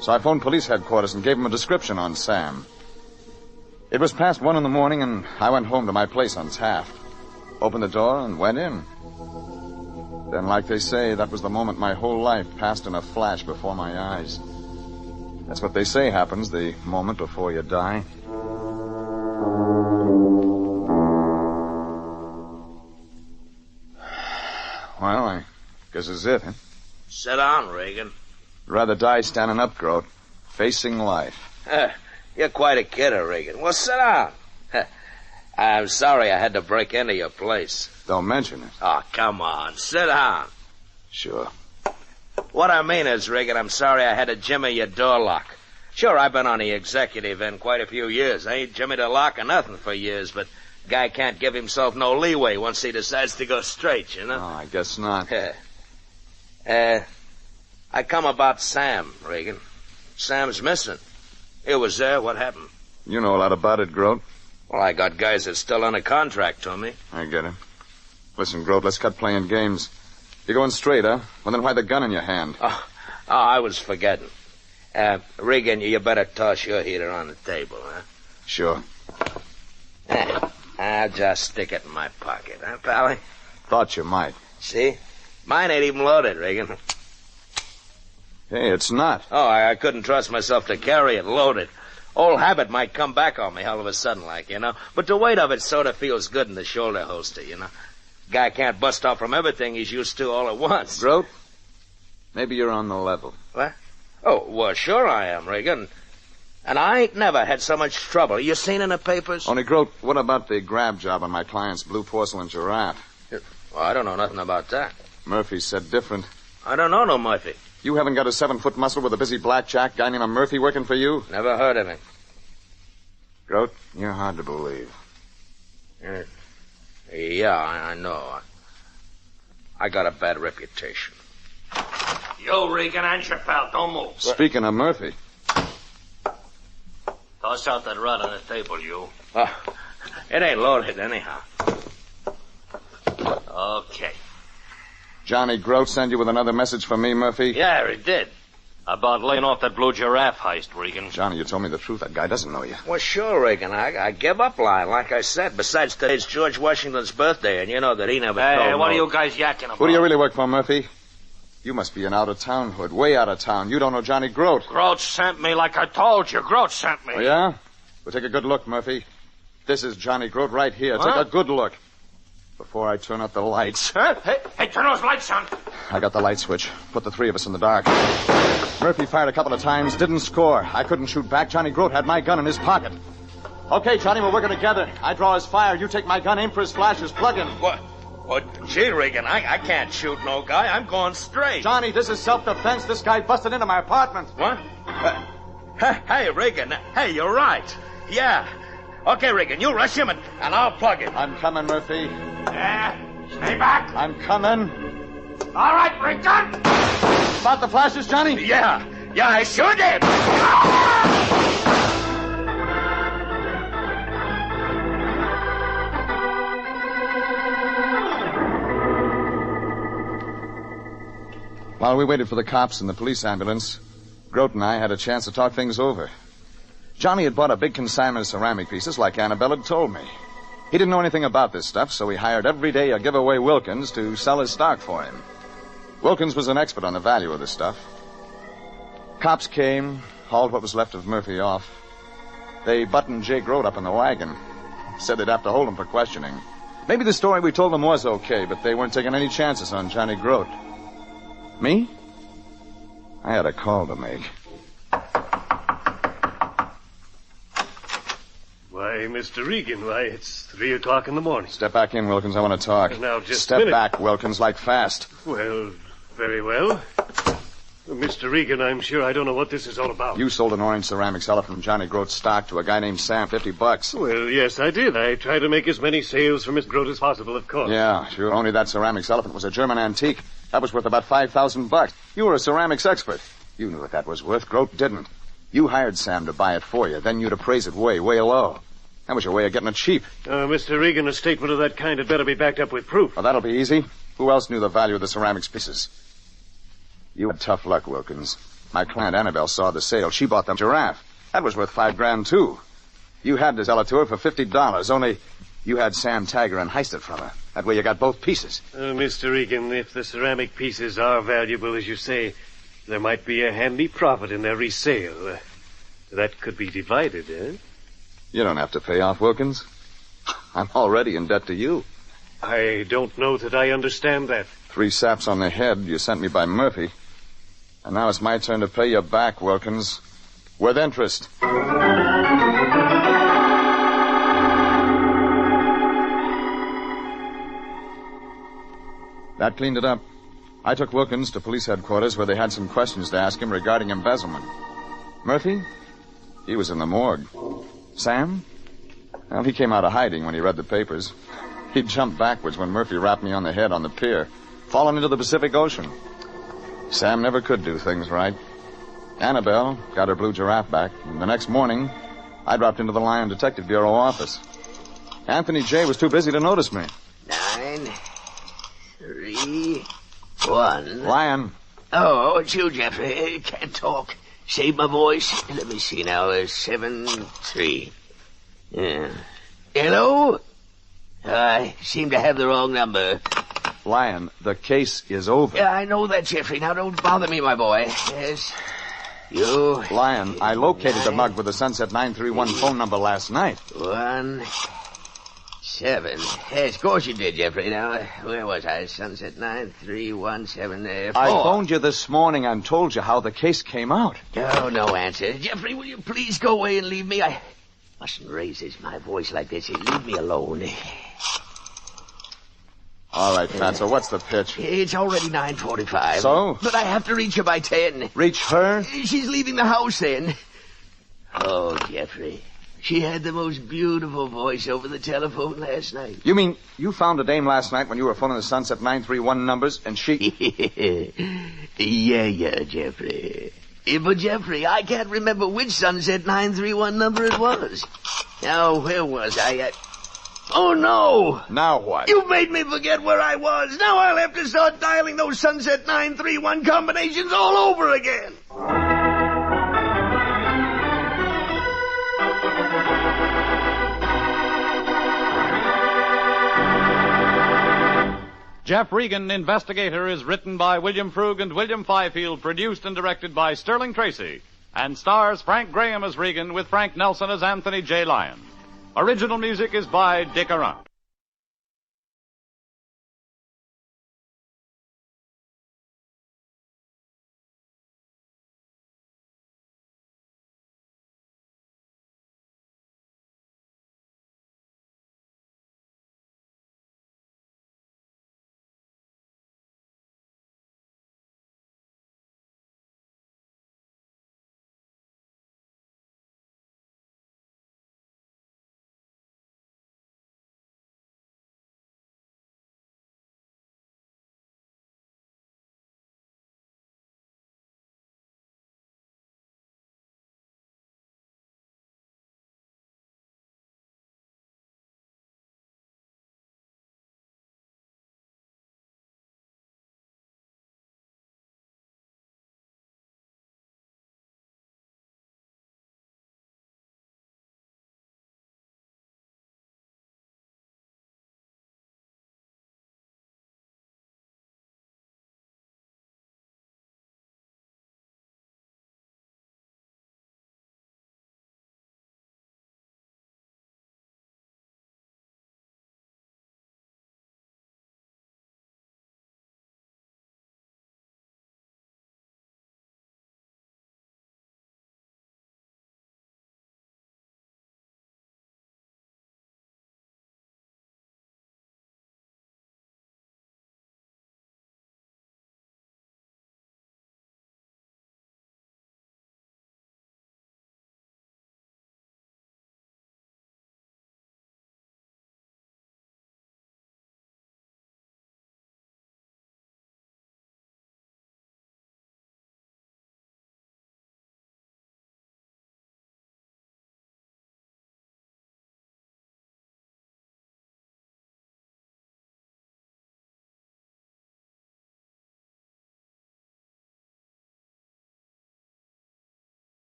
So I phoned police headquarters and gave them a description on Sam. It was past 1 a.m, and I went home to my place on Taft. Opened the door and went in. Then, like they say, that was the moment my whole life passed in a flash before my eyes. That's what they say happens the moment before you die. Well, I guess this is it, huh? Sit down, Regan. Rather die standing up, Grote. Facing life. You're quite a kidder, Regan. Well, sit down. I'm sorry I had to break into your place. Don't mention it. Oh, come on. Sit down. Sure. What I mean is, Regan, I'm sorry I had to jimmy your door lock. Sure, I've been on the executive end quite a few years. I ain't jimmied a lock or nothing for years, but a guy can't give himself no leeway once he decides to go straight, you know? Oh, I guess not. I come about Sam, Regan. Sam's missing. He was there. What happened? You know a lot about it, Grote. Well, I got guys that's still under contract to me. I get it. Listen, Grote, let's cut playing games. You're going straight, huh? Well, then why the gun in your hand? Oh, I was forgetting. Regan, you better toss your heater on the table, huh? Sure. I'll just stick it in my pocket, huh, Pally? Thought you might. See? Mine ain't even loaded, Regan. Hey, it's not. Oh, I couldn't trust myself to carry it loaded. Old habit might come back on me all of a sudden, like, you know. But the weight of it sort of feels good in the shoulder holster, you know. Guy can't bust off from everything he's used to all at once. Grote, maybe you're on the level. What? Oh, well, sure I am, Regan. And I ain't never had so much trouble. You seen in the papers? Only, Grote, what about the grab job on my client's blue porcelain giraffe? Well, I don't know nothing about that. Murphy said different. I don't know no Murphy. You haven't got a 7-foot muscle with a busy blackjack guy named Murphy working for you? Never heard of him. Grote, you're hard to believe. Yeah, I know. I got a bad reputation. Yo, Regan, answer, pal. Don't move. Speaking of Murphy. Toss out that rod on the table, you. It ain't loaded anyhow. Okay. Johnny Grote send you with another message for me, Murphy? Yeah, he did. About laying off that blue giraffe heist, Regan. Johnny, you told me the truth. That guy doesn't know you. Well, sure, Regan. I give up lying, like I said. Besides, today's George Washington's birthday, and you know that he never told Hey, what no. are you guys yakking about? Who do you really work for, Murphy? You must be an out-of-town hood, way out of town. You don't know Johnny Grote. Grote sent me like I told you. Grote sent me. Oh, yeah? Well, take a good look, Murphy. This is Johnny Grote right here. Huh? Take a good look. Before I turn out the lights. Huh? Hey, turn those lights on. I got the light switch. Put the three of us in the dark. Murphy fired a couple of times, didn't score. I couldn't shoot back. Johnny Grote had my gun in his pocket. Okay, Johnny, we're working together. I draw his fire. You take my gun, aim for his flashes, plug him. What? Gee, Regan, I can't shoot no guy. I'm going straight. Johnny, this is self-defense. This guy busted into my apartment. What? Hey, Regan. Hey, you're right. Yeah. Okay, Regan, you rush him and I'll plug him. I'm coming, Murphy. Stay back. I'm coming. All right, Regan. About the flashes, Johnny? Yeah, I sure did. While we waited for the cops and the police ambulance, Grote and I had a chance to talk things over. Johnny had bought a big consignment of ceramic pieces like Annabelle had told me. He didn't know anything about this stuff, so he hired every day a giveaway Wilkins to sell his stock for him. Wilkins was an expert on the value of the stuff. Cops came, hauled what was left of Murphy off. They buttoned Jay Grote up in the wagon. Said they'd have to hold him for questioning. Maybe the story we told them was okay, but they weren't taking any chances on Johnny Grote. Me? I had a call to make. Why, Mr. Regan, it's 3 o'clock in the morning. Step back in, Wilkins. I want to talk. Now, just a Step minute. back, Wilkins, like fast. Well, very well. Mr. Regan, I'm sure I don't know what this is all about. You sold an orange ceramics elephant from Johnny Grote's stock to a guy named Sam, $50. Well, yes, I did. I tried to make as many sales for Miss Grote as possible, of course. Yeah, sure. Only that ceramics elephant was a German antique. That was worth about $5,000. You were a ceramics expert. You knew what that was worth. Grote didn't. You hired Sam to buy it for you. Then you'd appraise it way, way low. That was your way of getting it cheap. Mr. Regan, a statement of that kind had better be backed up with proof. Well, that'll be easy. Who else knew the value of the ceramics pieces? You had tough luck, Wilkins. My client Annabelle saw the sale. She bought the giraffe. That was worth $5,000, too. You had to sell it to her for $50, only you had Sam tag her and heist it from her. That way you got both pieces. Mr. Regan, if the ceramic pieces are valuable, as you say, there might be a handy profit in their resale. That could be divided, eh? You don't have to pay off, Wilkins. I'm already in debt to you. I don't know that I understand that. 3 saps on the head you sent me by Murphy. And now it's my turn to pay you back, Wilkins. With interest. That cleaned it up. I took Wilkins to police headquarters where they had some questions to ask him regarding embezzlement. Murphy? He was in the morgue. Sam? Well, he came out of hiding when he read the papers. He jumped backwards when Murphy rapped me on the head on the pier, falling into the Pacific Ocean. Sam never could do things right. Annabelle got her blue giraffe back, and the next morning, I dropped into the Lion Detective Bureau office. Anthony J. was too busy to notice me. 9, 3, 1. Lion. Oh, it's you, Jeffrey. Can't talk. Save my voice. Let me see now. 7, 3. Yeah. Hello? I seem to have the wrong number. Lion, the case is over. Yeah, I know that, Jeffrey. Now, don't bother me, my boy. Yes. You... Lion, I located the mug with the Sunset 931 phone number last night. 1, 7. Yes, of course you did, Jeffrey. Now, where was I? Sunset 9317. 4. I phoned you this morning and told you how the case came out. Oh, no answer. Jeffrey, will you please go away and leave me? I mustn't raise my voice like this. Leave me alone. All right, Fatso, what's the pitch? It's already 9:45. So? But I have to reach her by 10. Reach her? She's leaving the house then. Oh, Jeffrey. She had the most beautiful voice over the telephone last night. You mean you found a dame last night when you were phoning the Sunset 931 numbers, and she... Yeah, Jeffrey. But, Jeffrey, I can't remember which Sunset 931 number it was. Now, where was I? Oh, no! Now what? You made me forget where I was. Now I'll have to start dialing those Sunset 931 combinations all over again. Jeff Regan, Investigator, is written by William Frug and William Fifield, produced and directed by Sterling Tracy, and stars Frank Graham as Regan with Frank Nelson as Anthony J. Lyon. Original music is by Dick Arant.